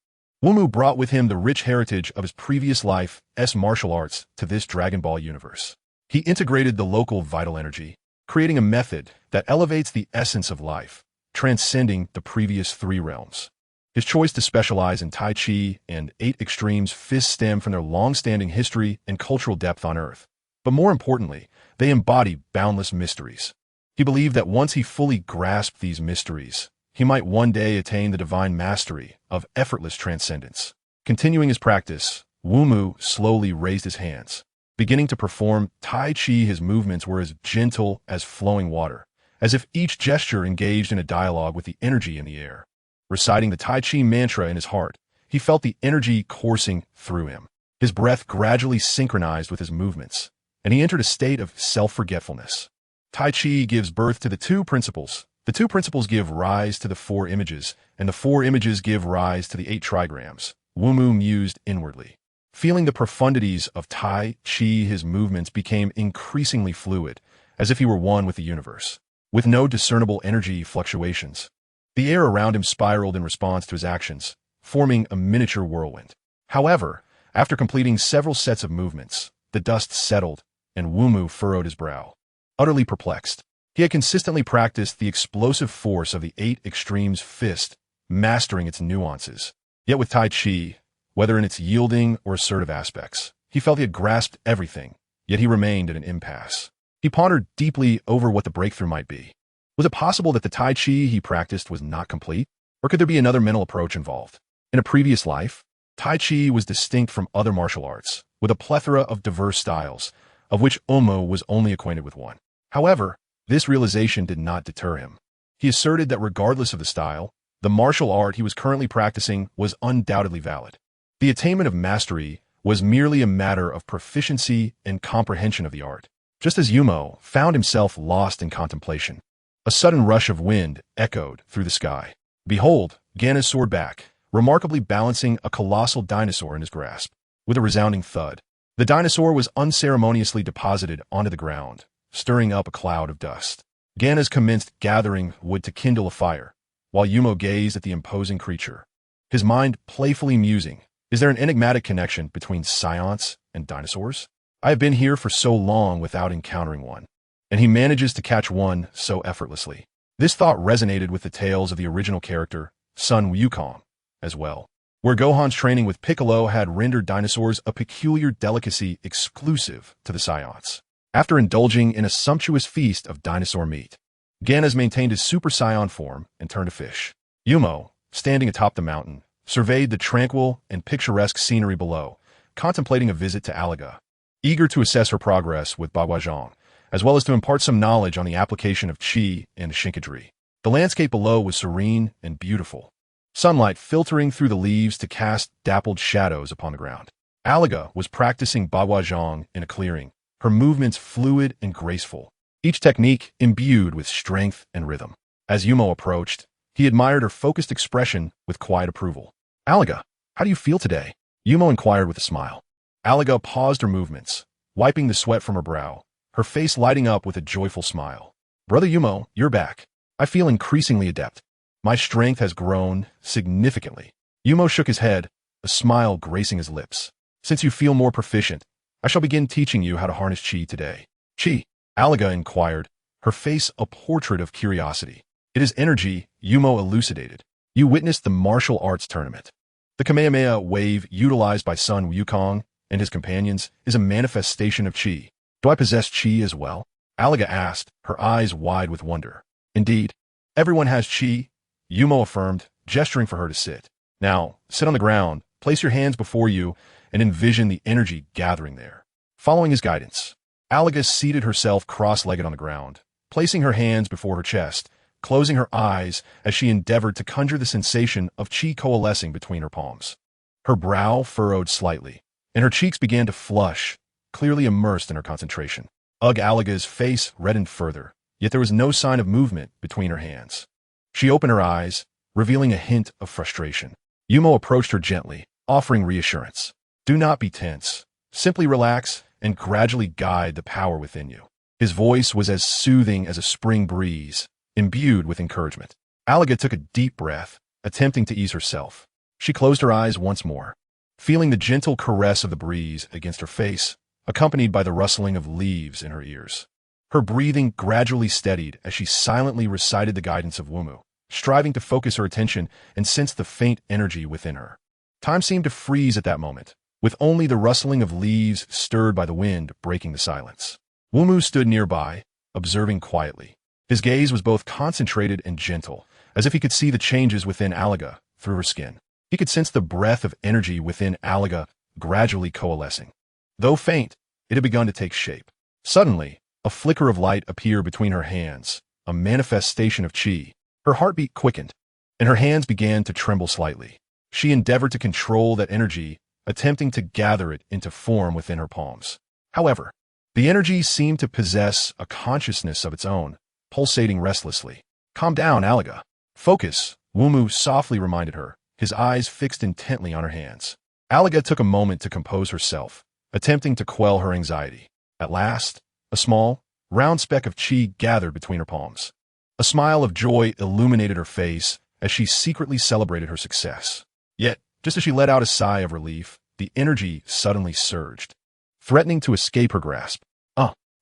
Wumu brought with him the rich heritage of his previous life's martial arts to this Dragon Ball universe. He integrated the local vital energy, creating a method that elevates the essence of life, transcending the previous three realms. His choice to specialize in Tai Chi and Eight Extremes fists stem from their long-standing history and cultural depth on Earth. But more importantly, they embody boundless mysteries. He believed that once he fully grasped these mysteries, he might one day attain the divine mastery of effortless transcendence. Continuing his practice, Wumu slowly raised his hands. Beginning to perform Tai Chi, his movements were as gentle as flowing water, as if each gesture engaged in a dialogue with the energy in the air. Reciting the Tai Chi mantra in his heart, he felt the energy coursing through him. His breath gradually synchronized with his movements, and he entered a state of self-forgetfulness. Tai Chi gives birth to the two principles. The two principles give rise to the four images, and the four images give rise to the 8 trigrams. Wumu mused inwardly. Feeling the profundities of Tai Chi, his movements became increasingly fluid, as if he were one with the universe, with no discernible energy fluctuations. The air around him spiraled in response to his actions, forming a miniature whirlwind. However, after completing several sets of movements, the dust settled, and Wumu furrowed his brow. Utterly perplexed, he had consistently practiced the explosive force of the Eight Extremes fist, mastering its nuances. Yet with Tai Chi, whether in its yielding or assertive aspects, he felt he had grasped everything, yet he remained at an impasse. He pondered deeply over what the breakthrough might be. Was it possible that the Tai Chi he practiced was not complete? Or could there be another mental approach involved? In a previous life, Tai Chi was distinct from other martial arts, with a plethora of diverse styles, of which Omo was only acquainted with one. However, this realization did not deter him. He asserted that regardless of the style, the martial art he was currently practicing was undoubtedly valid. The attainment of mastery was merely a matter of proficiency and comprehension of the art. Just as Yumo found himself lost in contemplation, a sudden rush of wind echoed through the sky. Behold, Ganna soared back, remarkably balancing a colossal dinosaur in his grasp. With a resounding thud, the dinosaur was unceremoniously deposited onto the ground, stirring up a cloud of dust. Gannas commenced gathering wood to kindle a fire, while Yumo gazed at the imposing creature, his mind playfully musing, is there an enigmatic connection between science and dinosaurs? I have been here for so long without encountering one, and he manages to catch one so effortlessly. This thought resonated with the tales of the original character, Sun Wukong, as well, where Gohan's training with Piccolo had rendered dinosaurs a peculiar delicacy exclusive to the Saiyans. After indulging in a sumptuous feast of dinosaur meat, Gannas maintained his Super Saiyan form and turned to fish. Yumo, standing atop the mountain, surveyed the tranquil and picturesque scenery below, contemplating a visit to Alaga, eager to assess her progress with Baguazhang, as well as to impart some knowledge on the application of Qi and Shinkadri. The landscape below was serene and beautiful, sunlight filtering through the leaves to cast dappled shadows upon the ground. Alaga was practicing Baguazhang in a clearing, her movements fluid and graceful, each technique imbued with strength and rhythm. As Yumo approached, he admired her focused expression with quiet approval. Alaga, how do you feel today? Yumo inquired with a smile. Alaga paused her movements, wiping the sweat from her brow, her face lighting up with a joyful smile. "Brother Yumo, you're back. I feel increasingly adept. My strength has grown significantly." Yumo shook his head, a smile gracing his lips. "Since you feel more proficient, I shall begin teaching you how to harness chi today." "Chi?" Alaga inquired, her face a portrait of curiosity. "It is energy," Yumo elucidated. "You witnessed the martial arts tournament. The Kamehameha wave utilized by Sun Wukong and his companions is a manifestation of chi. Do I possess chi as well?" Alaga asked, her eyes wide with wonder. "Indeed, everyone has chi," Yumo affirmed, gesturing for her to sit. "Now, sit on the ground, place your hands before you, and envision the energy gathering there." Following his guidance, Alaga seated herself cross-legged on the ground, placing her hands before her chest, closing her eyes as she endeavored to conjure the sensation of chi coalescing between her palms. Her brow furrowed slightly, and her cheeks began to flush, clearly immersed in her concentration. Alaga's face reddened further, yet there was no sign of movement between her hands. She opened her eyes, revealing a hint of frustration. Yumo approached her gently, offering reassurance. "Do not be tense. Simply relax and gradually guide the power within you." His voice was as soothing as a spring breeze, imbued with encouragement. Alaga took a deep breath, attempting to ease herself. She closed her eyes once more, feeling the gentle caress of the breeze against her face, accompanied by the rustling of leaves in her ears. Her breathing gradually steadied as she silently recited the guidance of Wumu, striving to focus her attention and sense the faint energy within her. Time seemed to freeze at that moment, with only the rustling of leaves stirred by the wind breaking the silence. Wumu stood nearby, observing quietly. His gaze was both concentrated and gentle, as if he could see the changes within Alaga through her skin. He could sense the breath of energy within Alaga gradually coalescing. Though faint, it had begun to take shape. Suddenly, a flicker of light appeared between her hands, a manifestation of chi. Her heartbeat quickened, and her hands began to tremble slightly. She endeavored to control that energy, attempting to gather it into form within her palms. However, the energy seemed to possess a consciousness of its own, pulsating restlessly. "Calm down, Alaga. Focus," Wumu softly reminded her, his eyes fixed intently on her hands. Alaga took a moment to compose herself, attempting to quell her anxiety. At last, a small, round speck of chi gathered between her palms. A smile of joy illuminated her face as she secretly celebrated her success. Yet, just as she let out a sigh of relief, the energy suddenly surged, threatening to escape her grasp.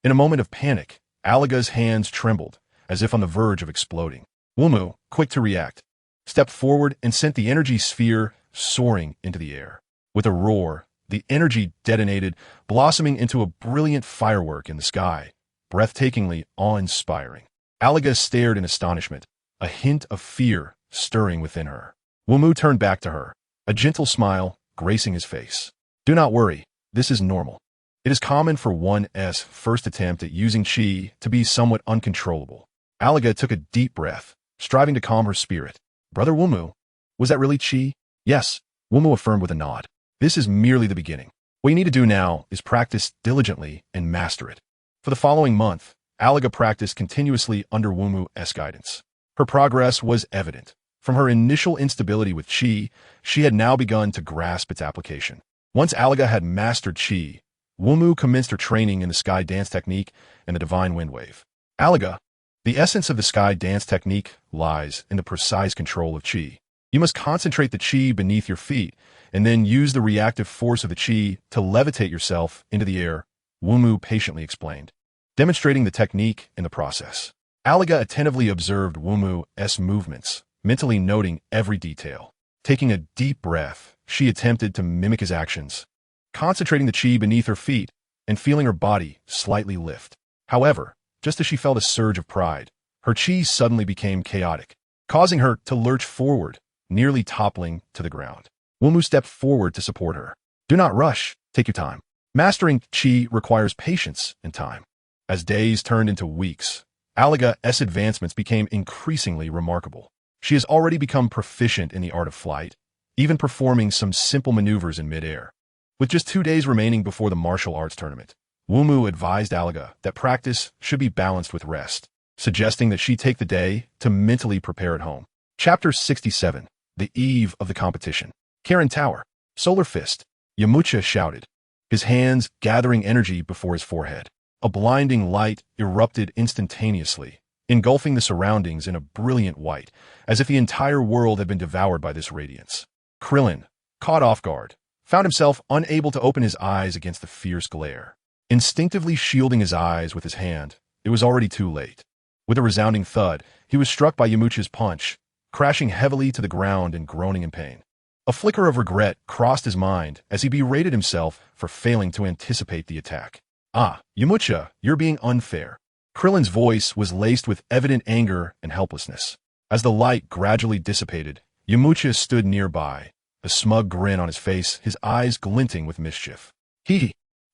In a moment of panic, Alaga's hands trembled, as if on the verge of exploding. Wumu, quick to react, stepped forward and sent the energy sphere soaring into the air. With a roar, the energy detonated, blossoming into a brilliant firework in the sky, breathtakingly awe-inspiring. Alaga stared in astonishment, a hint of fear stirring within her. Wumu turned back to her, a gentle smile gracing his face. "Do not worry, this is normal. It is common for one's first attempt at using chi to be somewhat uncontrollable." Alaga took a deep breath, striving to calm her spirit. "Brother Wumu, was that really chi?" "Yes," Wumu affirmed with a nod. "This is merely the beginning. What you need to do now is practice diligently and master it." For the following month, Alaga practiced continuously under Wumu's guidance. Her progress was evident. From her initial instability with chi, she had now begun to grasp its application. Once Alaga had mastered chi, Wumu commenced her training in the sky dance technique and the divine wind wave. Alaga, the essence of the sky dance technique lies in the precise control of chi. You must concentrate the chi beneath your feet and then use the reactive force of the chi to levitate yourself into the air, Wumu patiently explained, demonstrating the technique in the process. Alaga attentively observed Wumu's movements, mentally noting every detail. Taking a deep breath, she attempted to mimic his actions, concentrating the chi beneath her feet and feeling her body slightly lift. However, just as she felt a surge of pride, her chi suddenly became chaotic, causing her to lurch forward, nearly toppling to the ground. Wumu stepped forward to support her. "Do not rush, take your time. Mastering chi requires patience and time." As days turned into weeks, Alaga's advancements became increasingly remarkable. She has already become proficient in the art of flight, even performing some simple maneuvers in midair. With just 2 days remaining before the martial arts tournament, Wumu advised Alaga that practice should be balanced with rest, suggesting that she take the day to mentally prepare at home. Chapter 67, The Eve of the Competition. Karen Tower. Solar Fist. Yamucha shouted. his hands gathering energy before his forehead. A blinding light erupted instantaneously, engulfing the surroundings in a brilliant white, as if the entire world had been devoured by this radiance. Krillin, caught off guard, found himself unable to open his eyes against the fierce glare. Instinctively shielding his eyes with his hand, it was already too late. With a resounding thud, he was struck by Yamucha's punch, crashing heavily to the ground and groaning in pain. A flicker of regret crossed his mind as he berated himself for failing to anticipate the attack. "Ah, Yamucha, you're being unfair." Krillin's voice was laced with evident anger and helplessness. As the light gradually dissipated, Yamucha stood nearby, a smug grin on his face, his eyes glinting with mischief.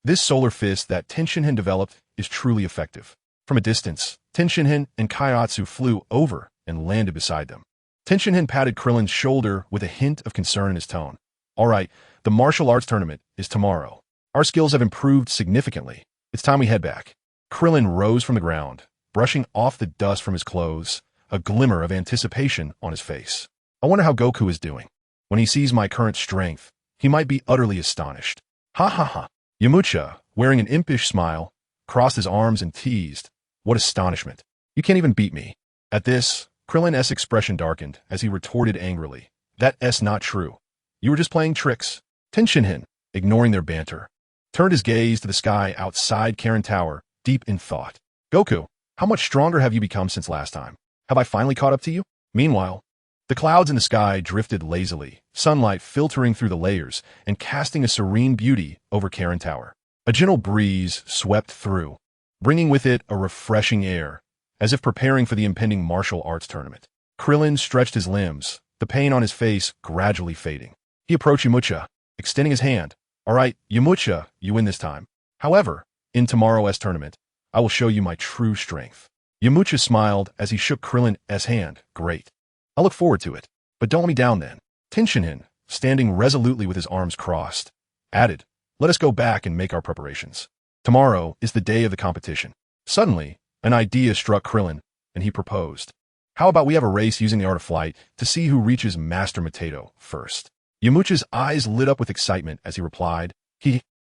This solar fist that Tenshinhan developed is truly effective. From a distance, Tenshinhan and Kaiatsu flew over and landed beside them. Tenshinhan patted Krillin's shoulder with a hint of concern in his tone. "All right, the martial arts tournament is tomorrow. Our skills have improved significantly. It's time we head back." Krillin rose from the ground, brushing off the dust from his clothes, a glimmer of anticipation on his face. "I wonder how Goku is doing. When he sees my current strength, he might be utterly astonished." "Ha ha ha." Yamucha, wearing an impish smile, crossed his arms and teased, "What astonishment. You can't even beat me." At this, Krillin's expression darkened as he retorted angrily, "That's not true. You were just playing tricks." Tenshinhan, ignoring their banter, turned his gaze to the sky outside Karin Tower, deep in thought. "Goku, how much stronger have you become since last time? Have I finally caught up to you?" Meanwhile, the clouds in the sky drifted lazily, sunlight filtering through the layers and casting a serene beauty over Karin Tower. A gentle breeze swept through, bringing with it a refreshing air, as if preparing for the impending martial arts tournament. Krillin stretched his limbs, the pain on his face gradually fading. He approached Yamucha, extending his hand. "All right, Yamucha, you win this time. However, in tomorrow's tournament, I will show you my true strength." Yamucha smiled as he shook Krillin's hand. "Great. I look forward to it. But don't let me down then." Tenshinhan, standing resolutely with his arms crossed, added, "Let us go back and make our preparations. Tomorrow is the day of the competition." Suddenly, an idea struck Krillin, and he proposed. "How about we have a race using the art of flight to see who reaches Master Mateto first?" Yamucha's eyes lit up with excitement as he replied,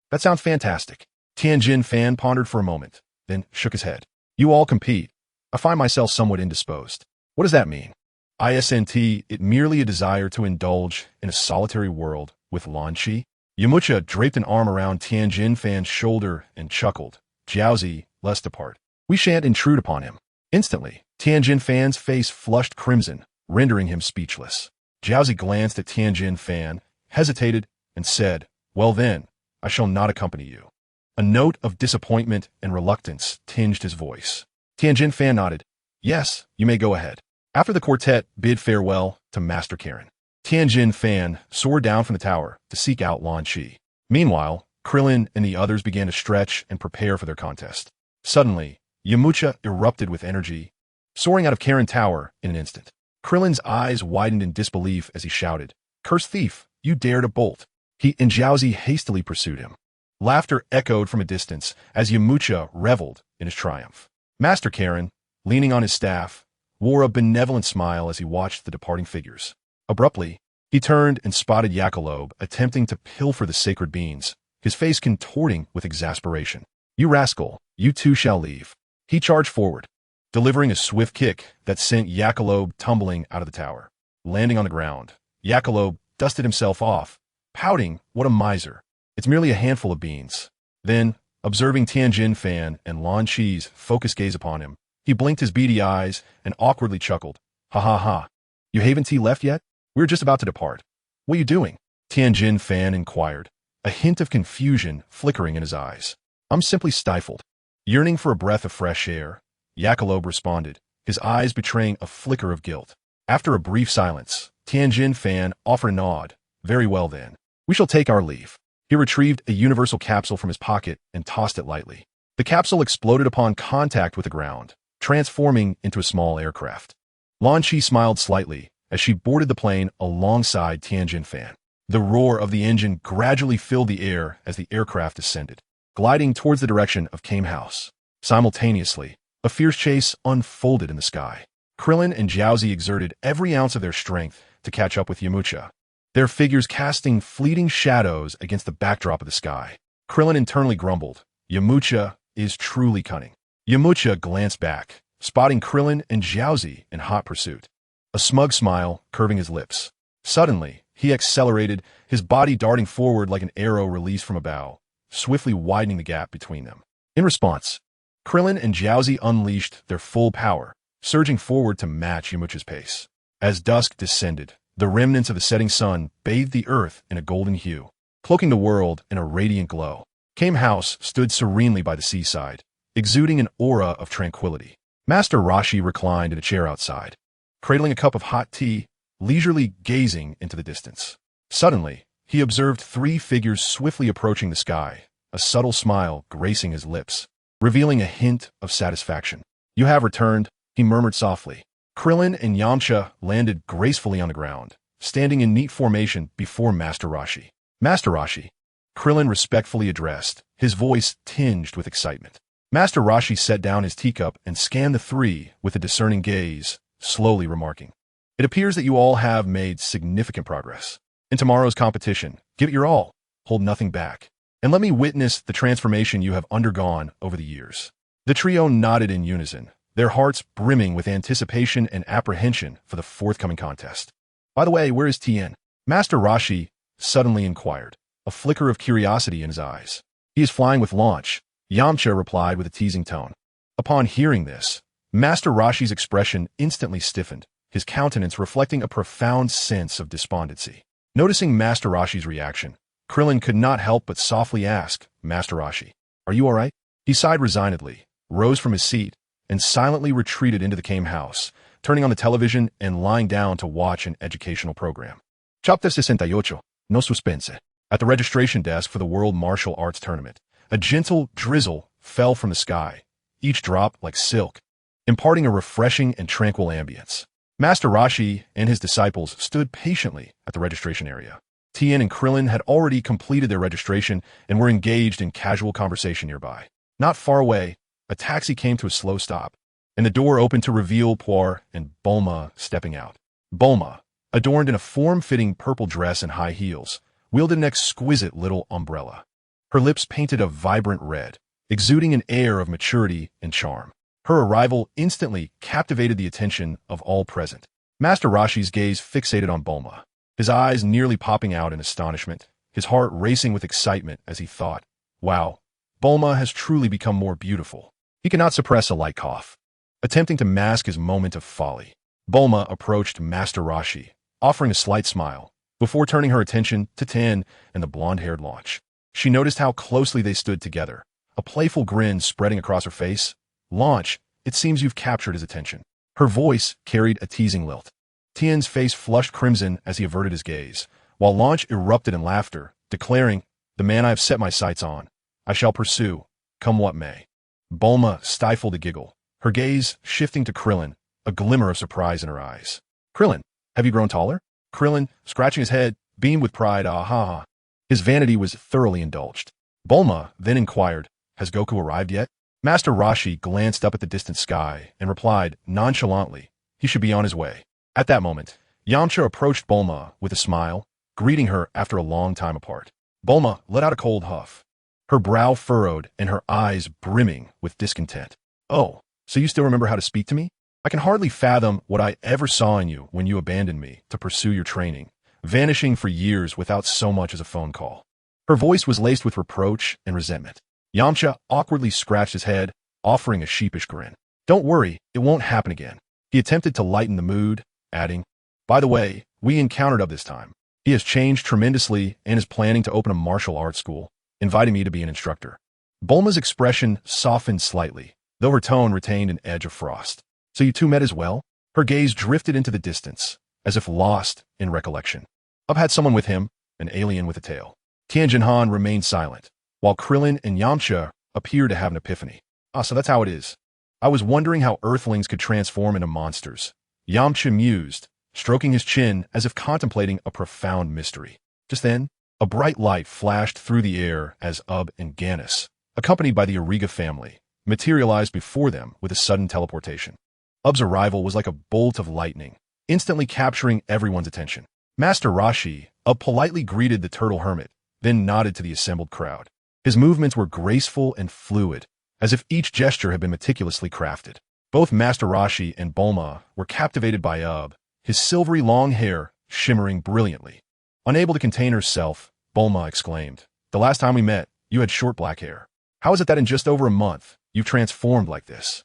That sounds fantastic." Tianjin Fan pondered for a moment, then shook his head. "You all compete. I find myself somewhat indisposed." "What does that mean?" "Isn't it merely a desire to indulge in a solitary world with Lan Chi?" Yamucha draped an arm around Tianjin Fan's shoulder and chuckled. "Jiaozi, let's depart. We shan't intrude upon him." Instantly, Tianjin Fan's face flushed crimson, rendering him speechless. Jiaozi glanced at Tianjin Fan, hesitated, and said, "Well then, I shall not accompany you." A note of disappointment and reluctance tinged his voice. Tianjin Fan nodded. "Yes, you may go ahead." After the quartet bid farewell to Master Karin, Tianjin Fan soared down from the tower to seek out Lan Chi. Meanwhile, Krillin and the others began to stretch and prepare for their contest. Suddenly, Yamucha erupted with energy, soaring out of Karin Tower in an instant. Krillin's eyes widened in disbelief as he shouted, "Cursed thief, you dare to bolt!" He and Jiaozi hastily pursued him. Laughter echoed from a distance as Yamucha reveled in his triumph. Master Karin, leaning on his staff, wore a benevolent smile as he watched the departing figures. Abruptly, he turned and spotted Jackalope attempting to pilfer the sacred beans, his face contorting with exasperation. "You rascal, you too shall leave." He charged forward, delivering a swift kick that sent Jackalope tumbling out of the tower. Landing on the ground, Jackalope dusted himself off, pouting, "What a miser. It's merely a handful of beans." Then, observing Tianjin Fan and Lan Chi's focused gaze upon him, he blinked his beady eyes and awkwardly chuckled. "Ha ha ha. You haven't left yet? We're just about to depart." "What are you doing?" Tianjin Fan inquired, a hint of confusion flickering in his eyes. "I'm simply stifled." Yearning for a breath of fresh air, Jackalope responded, his eyes betraying a flicker of guilt. After a brief silence, Tianjin Fan offered a nod. "Very well then. We shall take our leave." He retrieved a universal capsule from his pocket and tossed it lightly. The capsule exploded upon contact with the ground, transforming into a small aircraft. Lan Chi smiled slightly as she boarded the plane alongside Tianjin Fan. The roar of the engine gradually filled the air as the aircraft descended, gliding towards the direction of Kame House. Simultaneously, a fierce chase unfolded in the sky. Krillin and Jiaozi exerted every ounce of their strength to catch up with Yamucha, their figures casting fleeting shadows against the backdrop of the sky. Krillin internally grumbled, Yamcha is truly cunning. Yamcha glanced back, spotting Krillin and Jiaozi in hot pursuit. A smug smile curving his lips. Suddenly, he accelerated, his body darting forward like an arrow released from a bow, swiftly widening the gap between them. In response, Krillin and Jiaozi unleashed their full power, surging forward to match Yamcha's pace. As dusk descended, the remnants of the setting sun bathed the earth in a golden hue, cloaking the world in a radiant glow. Kame House stood serenely by the seaside, exuding an aura of tranquility. Master Roshi reclined in a chair outside, cradling a cup of hot tea, leisurely gazing into the distance. Suddenly, he observed three figures swiftly approaching the sky, a subtle smile gracing his lips, revealing a hint of satisfaction. You have returned, he murmured softly. Krillin and Yamcha landed gracefully on the ground, standing in neat formation before Master Roshi. Master Roshi, Krillin respectfully addressed, his voice tinged with excitement. Master Roshi set down his teacup and scanned the three with a discerning gaze, slowly remarking, "It appears that you all have made significant progress. In tomorrow's competition, give it your all, hold nothing back, and let me witness the transformation you have undergone over the years." The trio nodded in unison, their hearts brimming with anticipation and apprehension for the forthcoming contest. "By the way, where is Tien?" Master Roshi suddenly inquired, a flicker of curiosity in his eyes. "He is flying with Launch," Yamcha replied with a teasing tone. Upon hearing this, Master Roshi's expression instantly stiffened, his countenance reflecting a profound sense of despondency. Noticing Master Roshi's reaction, Krillin could not help but softly ask, "Master Roshi, are you all right?" He sighed resignedly, rose from his seat, and silently retreated into the Kame House, turning on the television and lying down to watch an educational program. Chapter 68, No Suspense. At the registration desk for the World Martial Arts Tournament, a gentle drizzle fell from the sky, each drop like silk, imparting a refreshing and tranquil ambience. Master Roshi and his disciples stood patiently at the registration area. Tien and Krillin had already completed their registration and were engaged in casual conversation nearby. Not far away, a taxi came to a slow stop, and the door opened to reveal Poir and Bulma stepping out. Bulma, adorned in a form-fitting purple dress and high heels, wielded an exquisite little umbrella. Her lips painted a vibrant red, exuding an air of maturity and charm. Her arrival instantly captivated the attention of all present. Master Roshi's gaze fixated on Bulma, his eyes nearly popping out in astonishment, his heart racing with excitement as he thought, "Wow, Bulma has truly become more beautiful." He could not suppress a light cough. Attempting to mask his moment of folly, Bulma approached Master Roshi, offering a slight smile, before turning her attention to Tien and the blonde-haired Launch. She noticed how closely they stood together, a playful grin spreading across her face. "Launch, it seems you've captured his attention." Her voice carried a teasing lilt. Tien's face flushed crimson as he averted his gaze, while Launch erupted in laughter, declaring, "The man I have set my sights on, I shall pursue, come what may." Bulma stifled a giggle, her gaze shifting to Krillin, a glimmer of surprise in her eyes. "Krillin, have you grown taller?" Krillin, scratching his head, beamed with pride, "Ah ha ha." His vanity was thoroughly indulged. Bulma then inquired, "Has Goku arrived yet?" Master Roshi glanced up at the distant sky and replied nonchalantly, "He should be on his way." At that moment, Yamcha approached Bulma with a smile, greeting her after a long time apart. Bulma let out a cold huff, her brow furrowed and her eyes brimming with discontent. "Oh, so you still remember how to speak to me? I can hardly fathom what I ever saw in you when you abandoned me to pursue your training, vanishing for years without so much as a phone call." Her voice was laced with reproach and resentment. Yamcha awkwardly scratched his head, offering a sheepish grin. "Don't worry, it won't happen again." He attempted to lighten the mood, adding, "By the way, we encountered up this time. He has changed tremendously and is planning to open a martial arts school, inviting me to be an instructor." Bulma's expression softened slightly, though her tone retained an edge of frost. "So you two met as well?" Her gaze drifted into the distance, as if lost in recollection. "I've had someone with him, an alien with a tail." Tianjin Han remained silent, while Krillin and Yamcha appeared to have an epiphany. "Ah, so that's how it is. I was wondering how Earthlings could transform into monsters." Yamcha mused, stroking his chin as if contemplating a profound mystery. Just then, a bright light flashed through the air as Ub and Gannis, accompanied by the Ariga family, materialized before them with a sudden teleportation. Ub's arrival was like a bolt of lightning, instantly capturing everyone's attention. Master Roshi, Ub politely greeted the turtle hermit, then nodded to the assembled crowd. His movements were graceful and fluid, as if each gesture had been meticulously crafted. Both Master Roshi and Bulma were captivated by his silvery long hair shimmering brilliantly. Unable to contain herself, Bulma exclaimed, "The last time we met, you had short black hair. How is it that in just over a month, you've transformed like this?"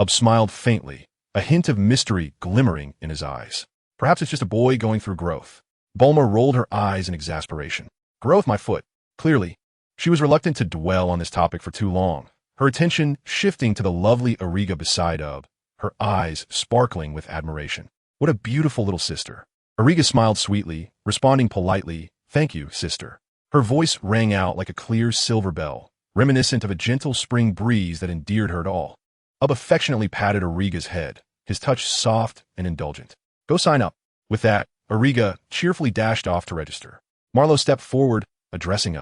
Smiled faintly, a hint of mystery glimmering in his eyes. "Perhaps it's just a boy going through growth." Bulma rolled her eyes in exasperation. "Growth, my foot." Clearly, she was reluctant to dwell on this topic for too long, her attention shifting to the lovely Ariga beside her eyes sparkling with admiration. "What a beautiful little sister." Ariga smiled sweetly, responding politely, "Thank you, sister." Her voice rang out like a clear silver bell, reminiscent of a gentle spring breeze that endeared her to all. Affectionately patted Ariga's head, his touch soft and indulgent. "Go sign up." With that, Ariga cheerfully dashed off to register. Marlowe stepped forward, addressing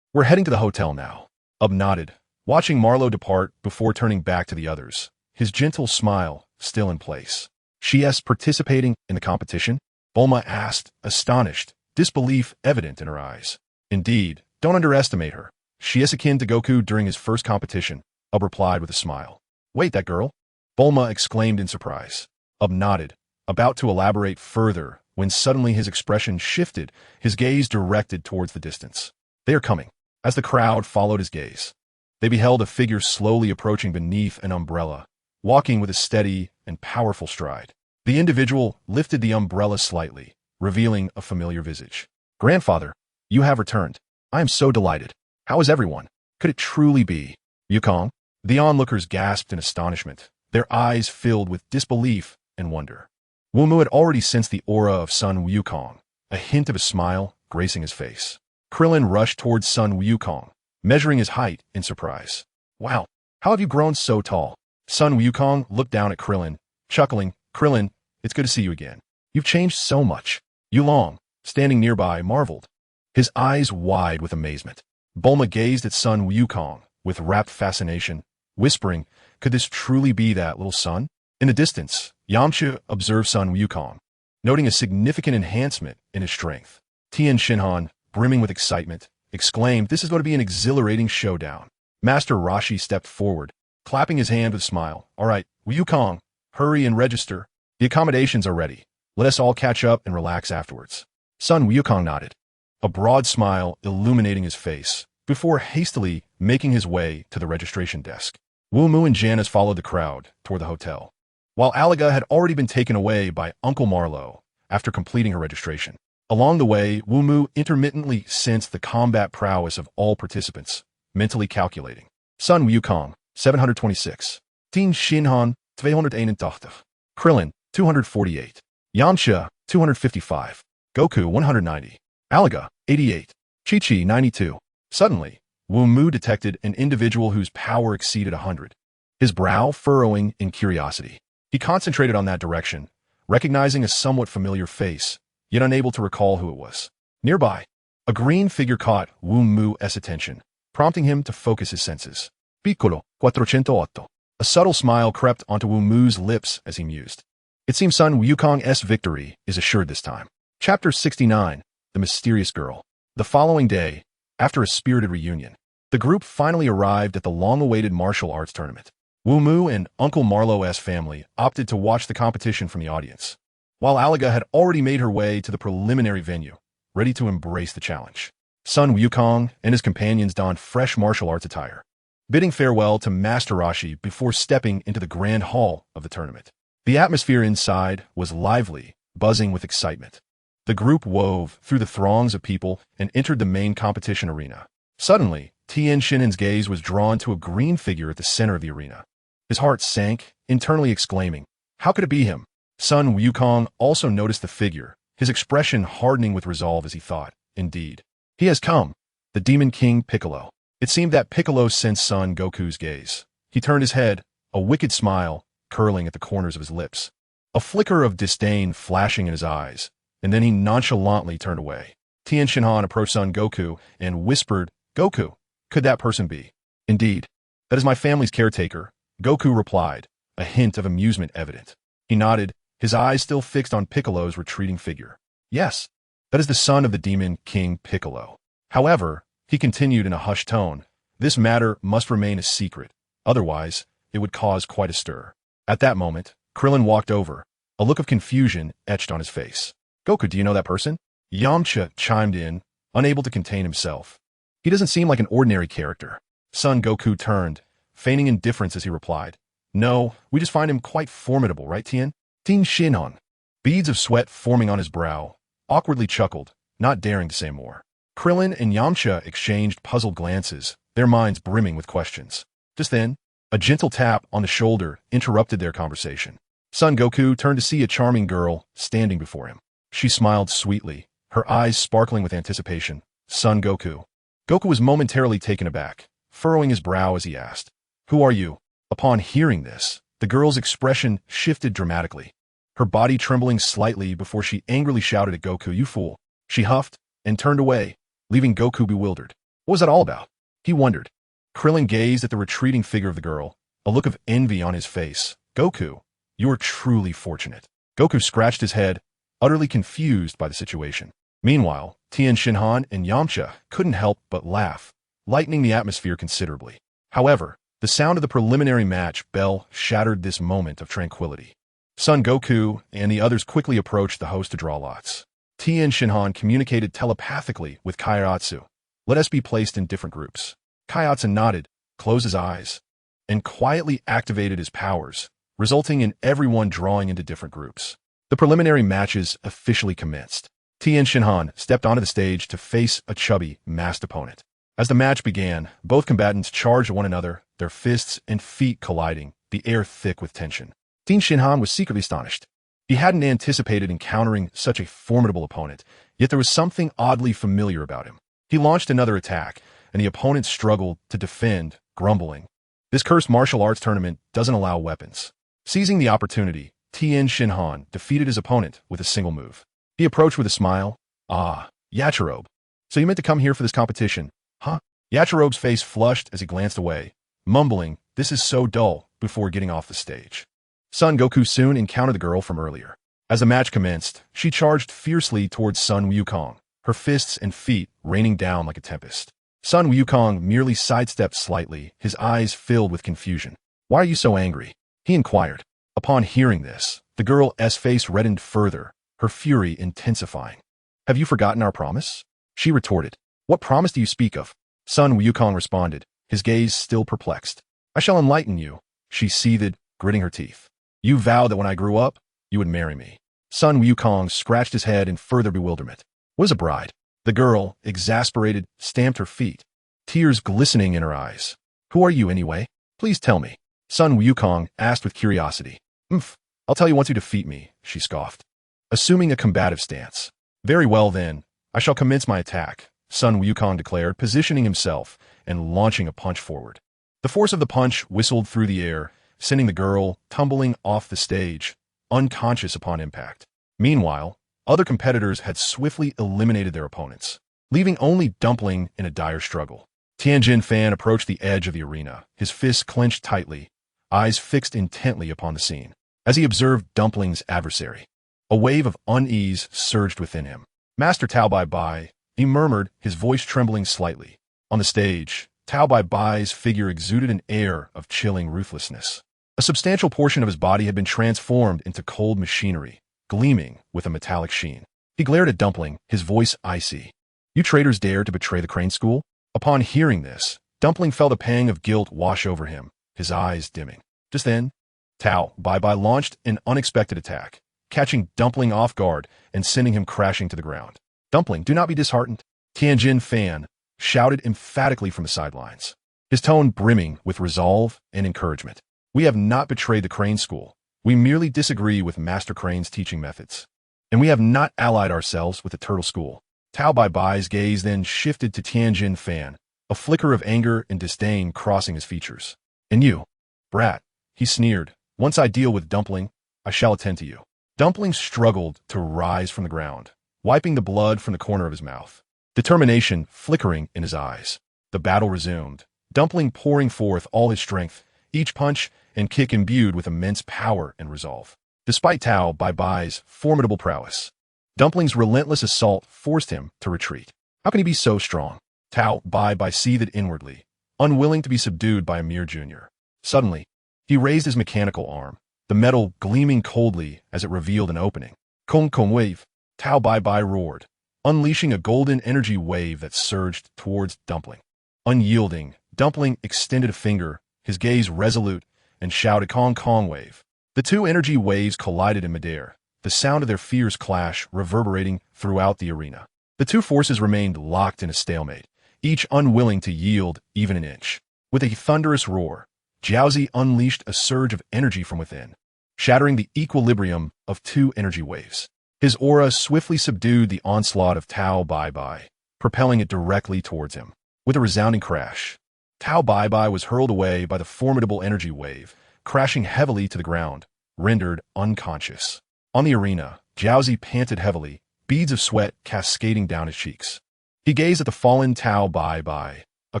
we're heading to the hotel now." Nodded, watching Marlowe depart before turning back to the others, his gentle smile still in place. "She's participating in the competition?" Bulma asked, astonished, disbelief evident in her eyes. "Indeed, don't underestimate her. She is akin to Goku during his first competition," replied with a smile. "Wait, that girl?" Bulma exclaimed in surprise. Nodded, about to elaborate further, when suddenly his expression shifted, his gaze directed towards the distance. "They are coming." As the crowd followed his gaze, they beheld a figure slowly approaching beneath an umbrella, walking with a steady and powerful stride. The individual lifted the umbrella slightly, revealing a familiar visage. "Grandfather, you have returned. I am so delighted. How is everyone? Could it truly be Wukong?" The onlookers gasped in astonishment, their eyes filled with disbelief and wonder. Wumu had already sensed the aura of Sun Wukong, a hint of a smile gracing his face. Krillin rushed towards Sun Wukong, measuring his height in surprise. "Wow, how have you grown so tall?" Sun Wukong looked down at Krillin, chuckling. "Krillin, it's good to see you again. You've changed so much." Yulong, standing nearby, marveled, his eyes wide with amazement. Bulma gazed at Sun Wukong with rapt fascination, whispering, "Could this truly be that little son?" In the distance, Yamcha observed Sun Wukong, noting a significant enhancement in his strength. Tien Shinhan, brimming with excitement, exclaimed, "This is going to be an exhilarating showdown." Master Roshi stepped forward, clapping his hand with a smile. "All right, Wukong, hurry and register. The accommodations are ready. Let us all catch up and relax afterwards." Sun Wukong nodded, a broad smile illuminating his face, before hastily making his way to the registration desk. Wumu and Janice followed the crowd toward the hotel, while Aliga had already been taken away by Uncle Marlowe after completing her registration. Along the way, Wumu intermittently sensed the combat prowess of all participants, mentally calculating. Sun Wukong, 726. Tien Shinhan, 281. Krillin, 248. Yamcha, 255. Goku, 190. Aliga, 88. Chi-Chi, 92. Suddenly, Wumu detected an individual whose power exceeded 100. His brow furrowing in curiosity. He concentrated on that direction, recognizing a somewhat familiar face, yet unable to recall who it was. Nearby, a green figure caught Wumu's attention, prompting him to focus his senses. Piccolo, 408. A subtle smile crept onto Wumu's lips as he mused. It seems Sun Wukong's victory is assured this time. Chapter 69, The Mysterious Girl. The following day, after a spirited reunion, the group finally arrived at the long-awaited martial arts tournament. Wumu and Uncle Marlowe's family opted to watch the competition from the audience, while Aliga had already made her way to the preliminary venue, ready to embrace the challenge. Sun Wukong and his companions donned fresh martial arts attire, bidding farewell to Master Roshi before stepping into the grand hall of the tournament. The atmosphere inside was lively, buzzing with excitement. The group wove through the throngs of people and entered the main competition arena. Suddenly, Tien Shinhan's gaze was drawn to a green figure at the center of the arena. His heart sank, internally exclaiming, "How could it be him?" Sun Wukong also noticed the figure, his expression hardening with resolve as he thought, "Indeed, he has come, the Demon King Piccolo." It seemed that Piccolo sensed Son Goku's gaze. He turned his head, a wicked smile curling at the corners of his lips, a flicker of disdain flashing in his eyes, and then he nonchalantly turned away. Tien Shinhan approached Son Goku and whispered, "Goku, could that person be?" "Indeed, that is my family's caretaker," Goku replied, a hint of amusement evident. He nodded, his eyes still fixed on Piccolo's retreating figure. "Yes, that is the son of the Demon King Piccolo. However, He continued in a hushed tone. This matter must remain a secret. Otherwise, it would cause quite a stir. At that moment, Krillin walked over, a look of confusion etched on his face. Goku, do you know that person? Yamcha chimed in, unable to contain himself. He doesn't seem like an ordinary character. Son Goku turned, feigning indifference as he replied. No, we just find him quite formidable, right, Tien? Tien Shinhan. Beads of sweat forming on his brow, awkwardly chuckled, not daring to say more. Krillin and Yamcha exchanged puzzled glances, their minds brimming with questions. Just then, a gentle tap on the shoulder interrupted their conversation. Son Goku turned to see a charming girl standing before him. She smiled sweetly, her eyes sparkling with anticipation. Son Goku. Goku was momentarily taken aback, furrowing his brow as he asked, Who are you? Upon hearing this, the girl's expression shifted dramatically, her body trembling slightly before she angrily shouted at Goku, You fool. She huffed and turned away, leaving Goku bewildered. What was that all about? He wondered. Krillin gazed at the retreating figure of the girl, a look of envy on his face. Goku, you are truly fortunate. Goku scratched his head, utterly confused by the situation. Meanwhile, Tien Shinhan and Yamcha couldn't help but laugh, lightening the atmosphere considerably. However, the sound of the preliminary match bell shattered this moment of tranquility. Son Goku and the others quickly approached the host to draw lots. Tien Shinhan communicated telepathically with Kairatsu. Let us be placed in different groups. Kairatsu nodded, closed his eyes, and quietly activated his powers, resulting in everyone drawing into different groups. The preliminary matches officially commenced. Tien Shinhan stepped onto the stage to face a chubby, masked opponent. As the match began, both combatants charged one another, their fists and feet colliding, the air thick with tension. Tien Shinhan was secretly astonished. He hadn't anticipated encountering such a formidable opponent, yet there was something oddly familiar about him. He launched another attack, and the opponent struggled to defend, grumbling. This cursed martial arts tournament doesn't allow weapons. Seizing the opportunity, Tien Shinhan defeated his opponent with a single move. He approached with a smile. Ah, Yachirobe. So you meant to come here for this competition, huh? Yachirobe's face flushed as he glanced away, mumbling, This is so dull, before getting off the stage. Son Goku soon encountered the girl from earlier. As the match commenced, she charged fiercely towards Sun Wukong, her fists and feet raining down like a tempest. Sun Wukong merely sidestepped slightly, his eyes filled with confusion. Why are you so angry? He inquired. Upon hearing this, the girl's face reddened further, her fury intensifying. Have you forgotten our promise? She retorted. What promise do you speak of? Sun Wukong responded, his gaze still perplexed. I shall enlighten you, she seethed, gritting her teeth. You vowed that when I grew up, you would marry me. Sun Wukong scratched his head in further bewilderment. Was a bride. The girl, exasperated, stamped her feet, tears glistening in her eyes. Who are you anyway? Please tell me. Sun Wukong asked with curiosity. I'll tell you once you defeat me, she scoffed, assuming a combative stance. Very well then, I shall commence my attack, Sun Wukong declared, positioning himself and launching a punch forward. The force of the punch whistled through the air, sending the girl tumbling off the stage, unconscious upon impact. Meanwhile, other competitors had swiftly eliminated their opponents, leaving only Dumpling in a dire struggle. Tianjin Fan approached the edge of the arena, his fists clenched tightly, eyes fixed intently upon the scene. As he observed Dumpling's adversary, a wave of unease surged within him. Master Tao Bai Bai, he murmured, his voice trembling slightly. On the stage, Tao Bai Bai's figure exuded an air of chilling ruthlessness. A substantial portion of his body had been transformed into cold machinery, gleaming with a metallic sheen. He glared at Dumpling, his voice icy. You traitors dare to betray the Crane School? Upon hearing this, Dumpling felt a pang of guilt wash over him, his eyes dimming. Just then, Tao Bai Bai launched an unexpected attack, catching Dumpling off guard and sending him crashing to the ground. Dumpling, do not be disheartened, Tianjin Fan shouted emphatically from the sidelines, his tone brimming with resolve and encouragement. We have not betrayed the Crane School. We merely disagree with Master Crane's teaching methods. And we have not allied ourselves with the Turtle School. Tao Bai Bai's gaze then shifted to Tianjin Fan, a flicker of anger and disdain crossing his features. And you, brat, he sneered, once I deal with Dumpling, I shall attend to you. Dumpling struggled to rise from the ground, wiping the blood from the corner of his mouth, determination flickering in his eyes. The battle resumed, Dumpling pouring forth all his strength, each punch and kick imbued with immense power and resolve. Despite Tao Bai Bai's formidable prowess, Dumpling's relentless assault forced him to retreat. How can he be so strong? Tao Bai seethed inwardly, unwilling to be subdued by a mere junior. Suddenly, he raised his mechanical arm, the metal gleaming coldly as it revealed an opening. Kong Kong wave, Tao Bai roared, unleashing a golden energy wave that surged towards Dumpling. Unyielding, Dumpling extended a finger, his gaze resolute, and shouted Kong Kong wave. The two energy waves collided in midair, the sound of their fierce clash reverberating throughout the arena. The two forces remained locked in a stalemate, each unwilling to yield even an inch. With a thunderous roar, Jiaozi unleashed a surge of energy from within, shattering the equilibrium of two energy waves. His aura swiftly subdued the onslaught of Tao Bai, propelling it directly towards him. With a resounding crash, Tao Bai was hurled away by the formidable energy wave, crashing heavily to the ground, rendered unconscious. On the arena, Jiaozi panted heavily, beads of sweat cascading down his cheeks. He gazed at the fallen Tao Bai, a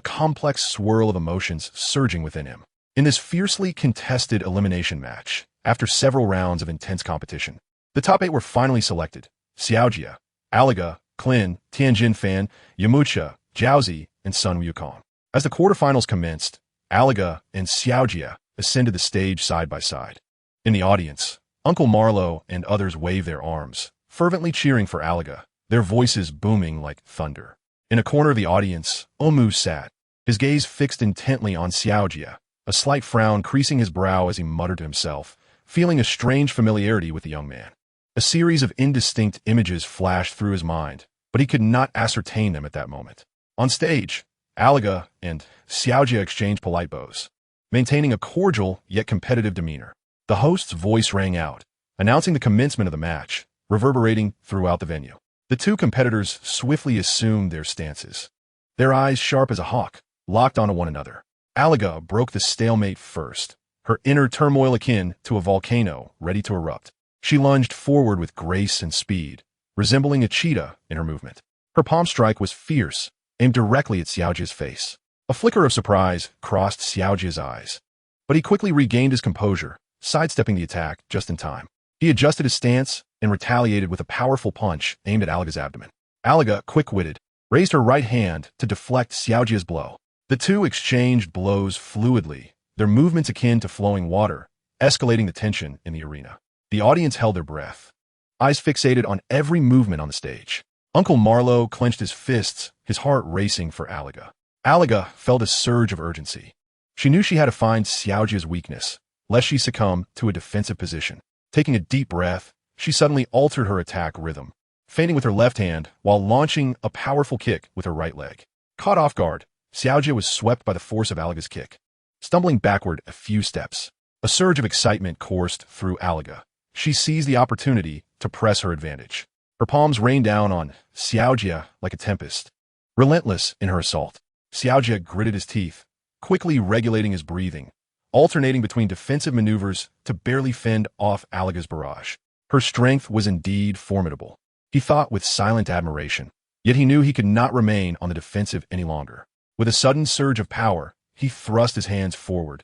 complex swirl of emotions surging within him. In this fiercely contested elimination match, after several rounds of intense competition, the top 8 were finally selected: Xiaojia, Alaga, Klin, Tianjin Fan, Yamucha, Jiaozi, and Sun Wukong. As the quarterfinals commenced, Alaga and Xiaojia ascended the stage side by side. In the audience, Uncle Marlowe and others waved their arms, fervently cheering for Alaga, their voices booming like thunder. In a corner of the audience, Omu sat, his gaze fixed intently on Xiaojia, a slight frown creasing his brow as he muttered to himself, feeling a strange familiarity with the young man. A series of indistinct images flashed through his mind, but he could not ascertain them at that moment. On stage, Alaga and Xiaojia exchanged polite bows, maintaining a cordial yet competitive demeanor. The host's voice rang out, announcing the commencement of the match, reverberating throughout the venue. The two competitors swiftly assumed their stances, their eyes sharp as a hawk, locked onto one another. Alaga broke the stalemate first, her inner turmoil akin to a volcano ready to erupt. She lunged forward with grace and speed, resembling a cheetah in her movement. Her palm strike was fierce, aimed directly at Xiaojia's face. A flicker of surprise crossed Xiaojia's eyes, but he quickly regained his composure, sidestepping the attack just in time. He adjusted his stance and retaliated with a powerful punch aimed at Alaga's abdomen. Alaga, quick-witted, raised her right hand to deflect Xiaojia's blow. The two exchanged blows fluidly, their movements akin to flowing water, escalating the tension in the arena. The audience held their breath, eyes fixated on every movement on the stage. Uncle Marlowe clenched his fists, his heart racing for Alaga. Alaga felt a surge of urgency. She knew she had to find Xiaojia's weakness, lest she succumb to a defensive position. Taking a deep breath, she suddenly altered her attack rhythm, feinting with her left hand while launching a powerful kick with her right leg. Caught off guard, Xiaojia was swept by the force of Alaga's kick. Stumbling backward a few steps, a surge of excitement coursed through Alaga. She seized the opportunity to press her advantage. Her palms rained down on Xiaojia like a tempest. Relentless in her assault, Xiaojia gritted his teeth, quickly regulating his breathing, alternating between defensive maneuvers to barely fend off Alaga's barrage. Her strength was indeed formidable, he thought with silent admiration, yet he knew he could not remain on the defensive any longer. With a sudden surge of power, he thrust his hands forward,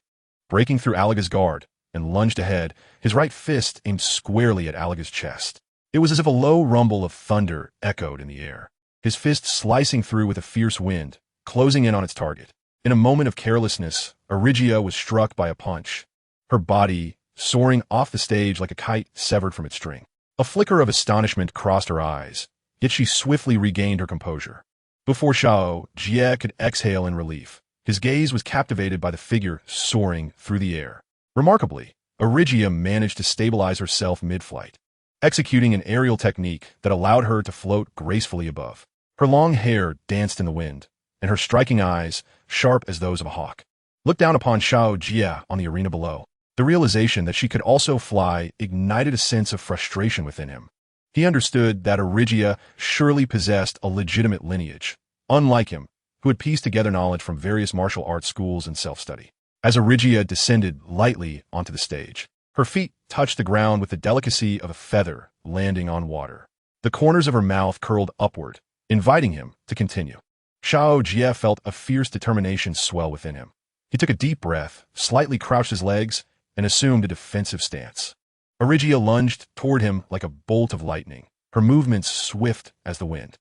breaking through Alaga's guard, and lunged ahead, his right fist aimed squarely at Alaga's chest. It was as if a low rumble of thunder echoed in the air, his fist slicing through with a fierce wind, closing in on its target. In a moment of carelessness, Arigia was struck by a punch, her body soaring off the stage like a kite severed from its string. A flicker of astonishment crossed her eyes, yet she swiftly regained her composure. Before Shao Jie could exhale in relief, his gaze was captivated by the figure soaring through the air. Remarkably, Arigia managed to stabilize herself mid-flight, executing an aerial technique that allowed her to float gracefully above. Her long hair danced in the wind, and her striking eyes, sharp as those of a hawk, looked down upon Shao Jie on the arena below. The realization that she could also fly ignited a sense of frustration within him. He understood that Arigia surely possessed a legitimate lineage, unlike him, who had pieced together knowledge from various martial arts schools and self-study. As Arigia descended lightly onto the stage, her feet touched the ground with the delicacy of a feather landing on water. The corners of her mouth curled upward, inviting him to continue. Shao Jie felt a fierce determination swell within him. He took a deep breath, slightly crouched his legs, and assumed a defensive stance. Arigia lunged toward him like a bolt of lightning, her movements swift as the wind.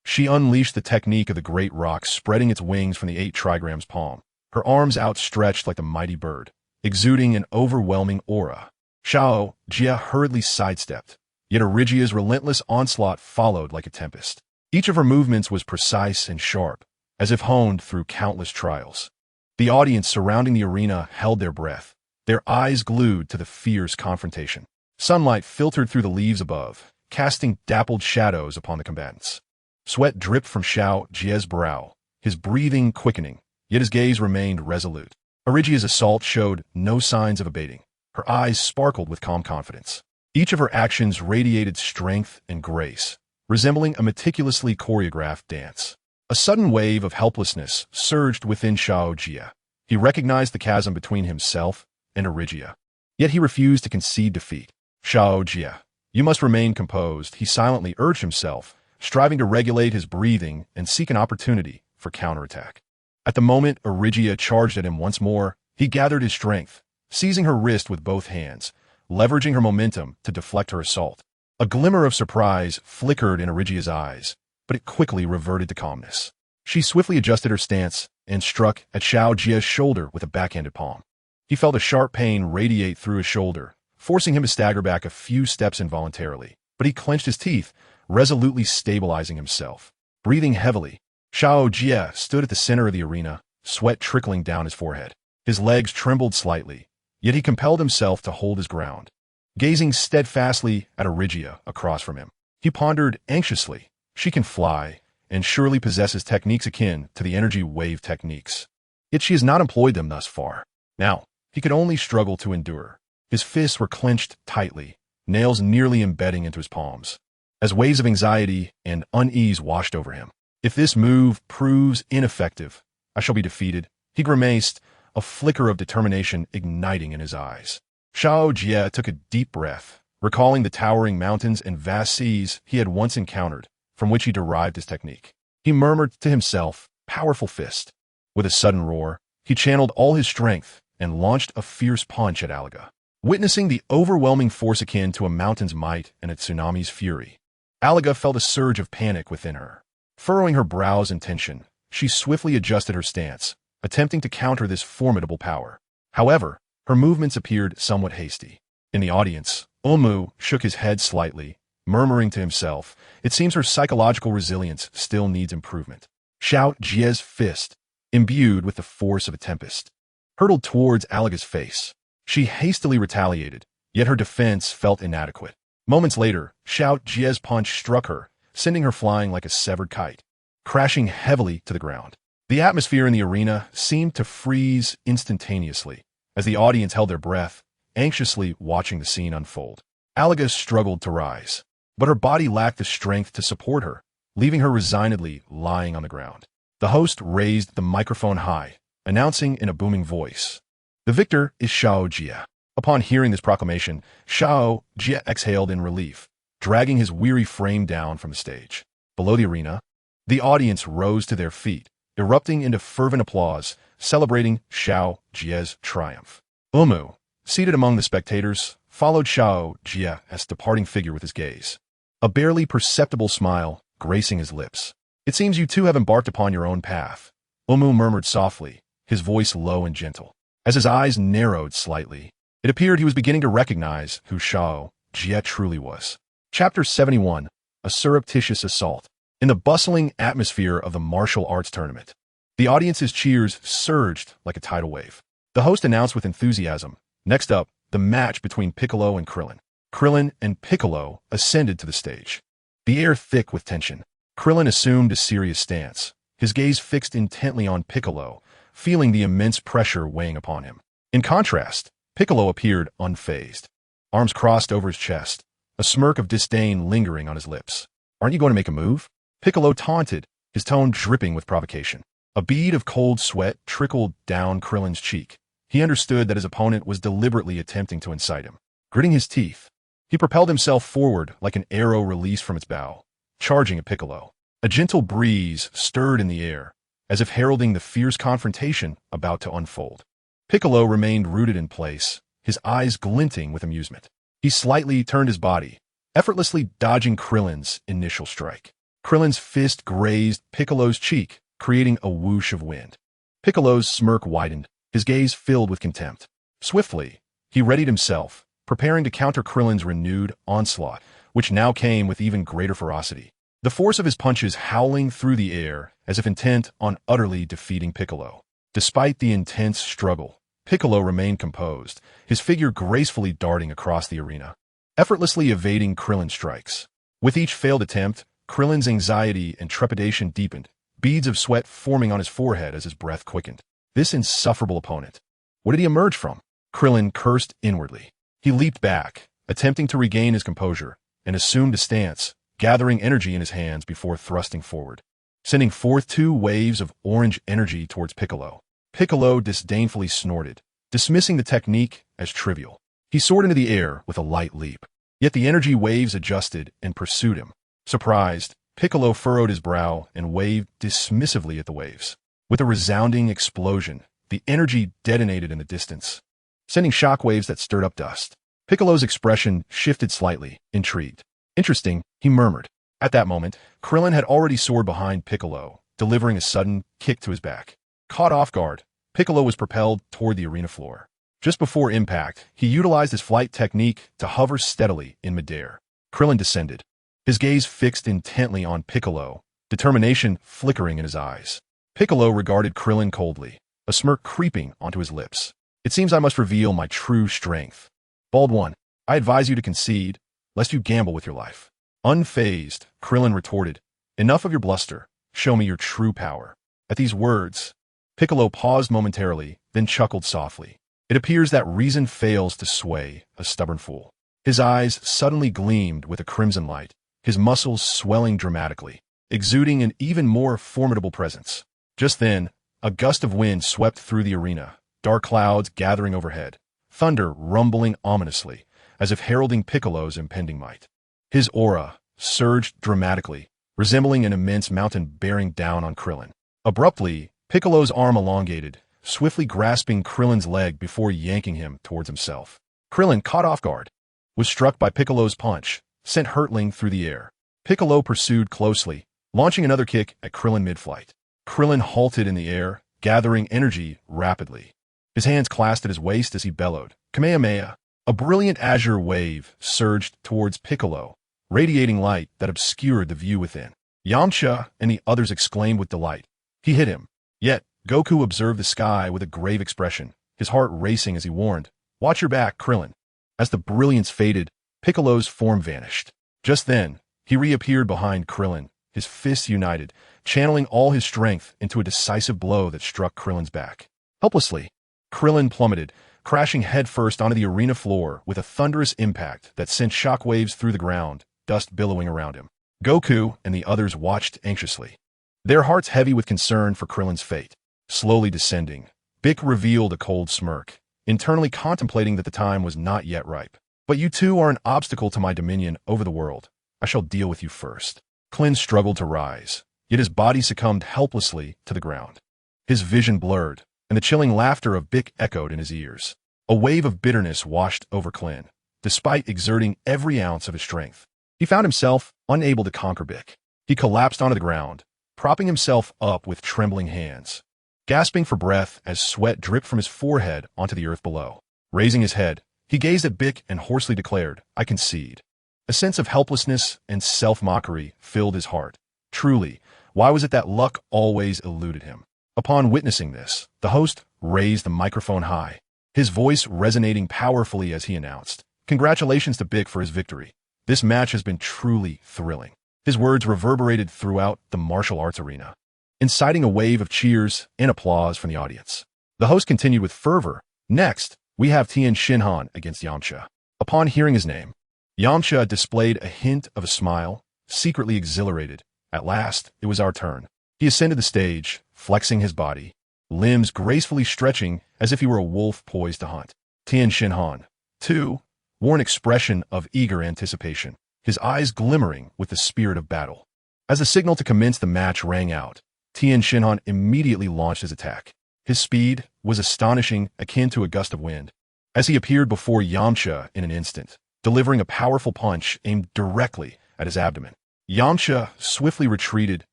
She unleashed the technique of the great rock, spreading its wings from the 8 trigrams palm, her arms outstretched like the mighty bird, exuding an overwhelming aura. Xiao Jia hurriedly sidestepped, yet Arigia's relentless onslaught followed like a tempest. Each of her movements was precise and sharp, as if honed through countless trials. The audience surrounding the arena held their breath, their eyes glued to the fierce confrontation. Sunlight filtered through the leaves above, casting dappled shadows upon the combatants. Sweat dripped from Xiao Jie's brow, his breathing quickening, yet his gaze remained resolute. Arigia's assault showed no signs of abating. Her eyes sparkled with calm confidence. Each of her actions radiated strength and grace, resembling a meticulously choreographed dance. A sudden wave of helplessness surged within Xiao Jia. He recognized the chasm between himself and Arigia. Yet he refused to concede defeat. Xiao Jia, you must remain composed, he silently urged himself, striving to regulate his breathing and seek an opportunity for counterattack. At the moment Arigia charged at him once more, he gathered his strength, seizing her wrist with both hands, leveraging her momentum to deflect her assault. A glimmer of surprise flickered in Arigia's eyes, but it quickly reverted to calmness. She swiftly adjusted her stance and struck at Xiao Jia's shoulder with a backhanded palm. He felt a sharp pain radiate through his shoulder, forcing him to stagger back a few steps involuntarily, but he clenched his teeth, resolutely stabilizing himself. Breathing heavily, Xiao Jia stood at the center of the arena, sweat trickling down his forehead. His legs trembled slightly, yet he compelled himself to hold his ground. Gazing steadfastly at Arigia across from him, he pondered anxiously. She can fly, and surely possesses techniques akin to the energy wave techniques. Yet she has not employed them thus far. Now, he could only struggle to endure. His fists were clenched tightly, nails nearly embedding into his palms, as waves of anxiety and unease washed over him. If this move proves ineffective, I shall be defeated, he grimaced, a flicker of determination igniting in his eyes. Xiao Jia took a deep breath, recalling the towering mountains and vast seas he had once encountered, from which he derived his technique. He murmured to himself, powerful fist. With a sudden roar, he channeled all his strength and launched a fierce punch at Alaga. Witnessing the overwhelming force akin to a mountain's might and a tsunami's fury, Alaga felt a surge of panic within her. Furrowing her brows in tension, she swiftly adjusted her stance, attempting to counter this formidable power. However, her movements appeared somewhat hasty. In the audience, Wumu shook his head slightly, murmuring to himself, it seems her psychological resilience still needs improvement. Xiao Jia's fist, imbued with the force of a tempest, hurtled towards Alaga's face. She hastily retaliated, yet her defense felt inadequate. Moments later, Xiao Jia's punch struck her, sending her flying like a severed kite, crashing heavily to the ground. The atmosphere in the arena seemed to freeze instantaneously, as the audience held their breath, anxiously watching the scene unfold. Alaga struggled to rise, but her body lacked the strength to support her, leaving her resignedly lying on the ground. The host raised the microphone high, announcing in a booming voice, "The victor is Xiao Jia." Upon hearing this proclamation, Xiao Jia exhaled in relief, dragging his weary frame down from the stage. Below the arena, the audience rose to their feet, erupting into fervent applause, celebrating Xiao Jia's triumph. Wumu, seated among the spectators, followed Xiao Jia's departing figure with his gaze, a barely perceptible smile gracing his lips. "It seems you two have embarked upon your own path," Wumu murmured softly, his voice low and gentle. As his eyes narrowed slightly, it appeared he was beginning to recognize who Xiao Jia truly was. Chapter 71, A Surreptitious Assault. In the bustling atmosphere of the martial arts tournament, the audience's cheers surged like a tidal wave. The host announced with enthusiasm, "Next up, the match between Piccolo and Krillin." Krillin and Piccolo ascended to the stage, the air thick with tension. Krillin assumed a serious stance, his gaze fixed intently on Piccolo, feeling the immense pressure weighing upon him. In contrast, Piccolo appeared unfazed, arms crossed over his chest, a smirk of disdain lingering on his lips. "Aren't you going to make a move?" Piccolo taunted, his tone dripping with provocation. A bead of cold sweat trickled down Krillin's cheek. He understood that his opponent was deliberately attempting to incite him. Gritting his teeth, he propelled himself forward like an arrow released from its bow, charging at Piccolo. A gentle breeze stirred in the air, as if heralding the fierce confrontation about to unfold. Piccolo remained rooted in place, his eyes glinting with amusement. He slightly turned his body, effortlessly dodging Krillin's initial strike. Krillin's fist grazed Piccolo's cheek, creating a whoosh of wind. Piccolo's smirk widened, his gaze filled with contempt. Swiftly, he readied himself, preparing to counter Krillin's renewed onslaught, which now came with even greater ferocity. The force of his punches howling through the air as if intent on utterly defeating Piccolo. Despite the intense struggle, Piccolo remained composed, his figure gracefully darting across the arena, effortlessly evading Krillin's strikes. With each failed attempt, Krillin's anxiety and trepidation deepened, beads of sweat forming on his forehead as his breath quickened. This insufferable opponent. What did he emerge from? Krillin cursed inwardly. He leaped back, attempting to regain his composure, and assumed a stance, gathering energy in his hands before thrusting forward, sending forth 2 waves of orange energy towards Piccolo. Piccolo disdainfully snorted, dismissing the technique as trivial. He soared into the air with a light leap. Yet the energy waves adjusted and pursued him. Surprised, Piccolo furrowed his brow and waved dismissively at the waves. With a resounding explosion, the energy detonated in the distance, sending shockwaves that stirred up dust. Piccolo's expression shifted slightly, intrigued. Interesting, he murmured. At that moment, Krillin had already soared behind Piccolo, delivering a sudden kick to his back. Caught off guard, Piccolo was propelled toward the arena floor. Just before impact, he utilized his flight technique to hover steadily in midair. Krillin descended, his gaze fixed intently on Piccolo, determination flickering in his eyes. Piccolo regarded Krillin coldly, a smirk creeping onto his lips. It seems I must reveal my true strength. Bald One, I advise you to concede, lest you gamble with your life. Unfazed, Krillin retorted, enough of your bluster, show me your true power. At these words, Piccolo paused momentarily, then chuckled softly. It appears that reason fails to sway a stubborn fool. His eyes suddenly gleamed with a crimson light, his muscles swelling dramatically, exuding an even more formidable presence. Just then, a gust of wind swept through the arena, dark clouds gathering overhead, thunder rumbling ominously, as if heralding Piccolo's impending might. His aura surged dramatically, resembling an immense mountain bearing down on Krillin. Abruptly, Piccolo's arm elongated, swiftly grasping Krillin's leg before yanking him towards himself. Krillin, caught off guard, was struck by Piccolo's punch, sent hurtling through the air. Piccolo pursued closely, launching another kick at Krillin mid-flight. Krillin halted in the air, gathering energy rapidly. His hands clasped at his waist as he bellowed, Kamehameha! A brilliant azure wave surged towards Piccolo, radiating light that obscured the view within. Yamcha and the others exclaimed with delight. He hit him. Yet, Goku observed the sky with a grave expression, his heart racing as he warned, watch your back, Krillin. As the brilliance faded, Piccolo's form vanished. Just then, he reappeared behind Krillin, his fists united, channeling all his strength into a decisive blow that struck Krillin's back. Helplessly, Krillin plummeted, crashing headfirst onto the arena floor with a thunderous impact that sent shockwaves through the ground, dust billowing around him. Goku and the others watched anxiously, their hearts heavy with concern for Krillin's fate. Slowly descending, Bick revealed a cold smirk, internally contemplating that the time was not yet ripe. But you two are an obstacle to my dominion over the world. I shall deal with you first. Krillin struggled to rise, yet his body succumbed helplessly to the ground. His vision blurred, and the chilling laughter of Bick echoed in his ears. A wave of bitterness washed over Krillin, despite exerting every ounce of his strength. He found himself unable to conquer Bick. He collapsed onto the ground, propping himself up with trembling hands, gasping for breath as sweat dripped from his forehead onto the earth below. Raising his head, he gazed at Bick and hoarsely declared, I concede. A sense of helplessness and self-mockery filled his heart. Truly, why was it that luck always eluded him? Upon witnessing this, the host raised the microphone high, his voice resonating powerfully as he announced, congratulations to Bick for his victory. This match has been truly thrilling. His words reverberated throughout the martial arts arena, inciting a wave of cheers and applause from the audience. The host continued with fervor, next, we have Tien Shinhan against Yamcha. Upon hearing his name, Yamcha displayed a hint of a smile, secretly exhilarated. At last, it was our turn. He ascended the stage, flexing his body, limbs gracefully stretching as if he were a wolf poised to hunt. Tien Shinhan, too, wore an expression of eager anticipation, his eyes glimmering with the spirit of battle. As the signal to commence the match rang out, Tien Shinhan immediately launched his attack. His speed was astonishing, akin to a gust of wind, as he appeared before Yamcha in an instant, delivering a powerful punch aimed directly at his abdomen. Yamcha swiftly retreated,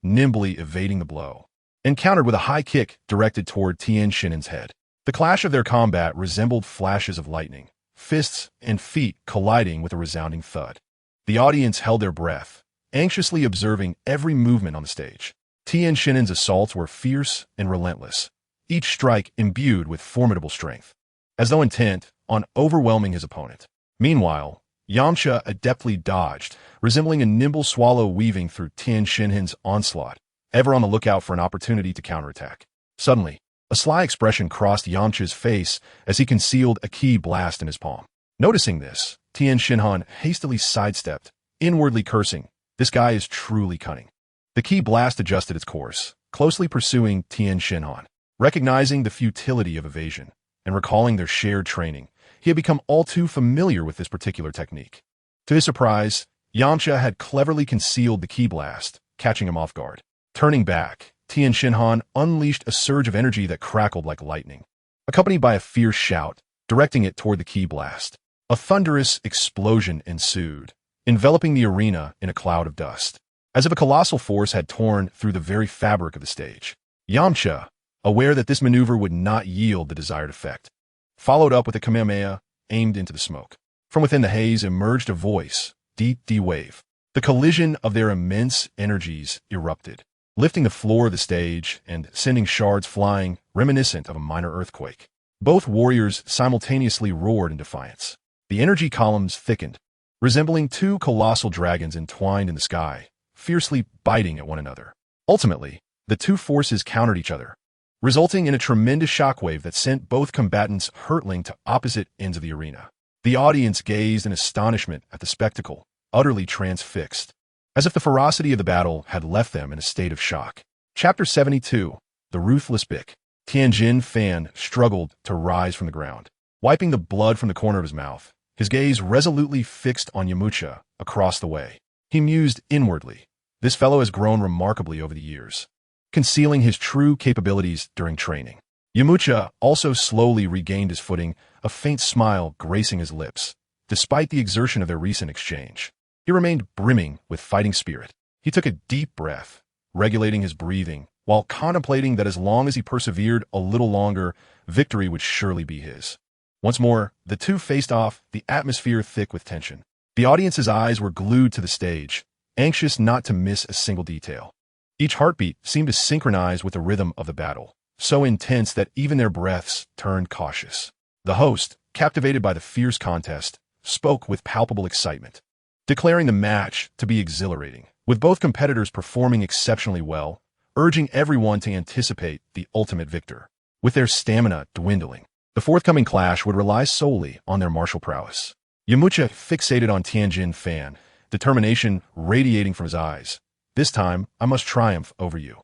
nimbly evading the blow, and countered with a high kick directed toward Tien Shinhan's head. The clash of their combat resembled flashes of lightning, fists and feet colliding with a resounding thud. The audience held their breath, anxiously observing every movement on the stage. Tien Shinhan's assaults were fierce and relentless, each strike imbued with formidable strength, as though intent on overwhelming his opponent. Meanwhile, Yamcha adeptly dodged, resembling a nimble swallow weaving through Tien Shinhan's onslaught, ever on the lookout for an opportunity to counterattack. Suddenly, a sly expression crossed Yamcha's face as he concealed a ki blast in his palm. Noticing this, Tien Shinhan hastily sidestepped, inwardly cursing, "This guy is truly cunning." The ki blast adjusted its course, closely pursuing Tien Shinhan. Recognizing the futility of evasion and recalling their shared training, he had become all too familiar with this particular technique. To his surprise, Yamcha had cleverly concealed the ki blast, catching him off guard. Turning back, Tien Shinhan unleashed a surge of energy that crackled like lightning, accompanied by a fierce shout, directing it toward the ki blast. A thunderous explosion ensued, enveloping the arena in a cloud of dust, as if a colossal force had torn through the very fabric of the stage. Yamcha, aware that this maneuver would not yield the desired effect, followed up with a Kamehameha aimed into the smoke. From within the haze emerged a voice, Deep D-Wave. The collision of their immense energies erupted, lifting the floor of the stage and sending shards flying, reminiscent of a minor earthquake. Both warriors simultaneously roared in defiance. The energy columns thickened, resembling two colossal dragons entwined in the sky, fiercely biting at one another. Ultimately, the two forces countered each other, resulting in a tremendous shockwave that sent both combatants hurtling to opposite ends of the arena. The audience gazed in astonishment at the spectacle, utterly transfixed, as if the ferocity of the battle had left them in a state of shock. Chapter 72. The Ruthless Bick. Tianjin Fan struggled to rise from the ground, wiping the blood from the corner of his mouth, his gaze resolutely fixed on Yamcha across the way. He mused inwardly. This fellow has grown remarkably over the years, concealing his true capabilities during training. Yamcha also slowly regained his footing, a faint smile gracing his lips. Despite the exertion of their recent exchange, he remained brimming with fighting spirit. He took a deep breath, regulating his breathing, while contemplating that as long as he persevered a little longer, victory would surely be his. Once more, the two faced off, the atmosphere thick with tension. The audience's eyes were glued to the stage, anxious not to miss a single detail. Each heartbeat seemed to synchronize with the rhythm of the battle, so intense that even their breaths turned cautious. The host, captivated by the fierce contest, spoke with palpable excitement, declaring the match to be exhilarating, with both competitors performing exceptionally well, urging everyone to anticipate the ultimate victor. With their stamina dwindling, the forthcoming clash would rely solely on their martial prowess. Yamcha fixated on Tianjin Fan, determination radiating from his eyes. "This time, I must triumph over you."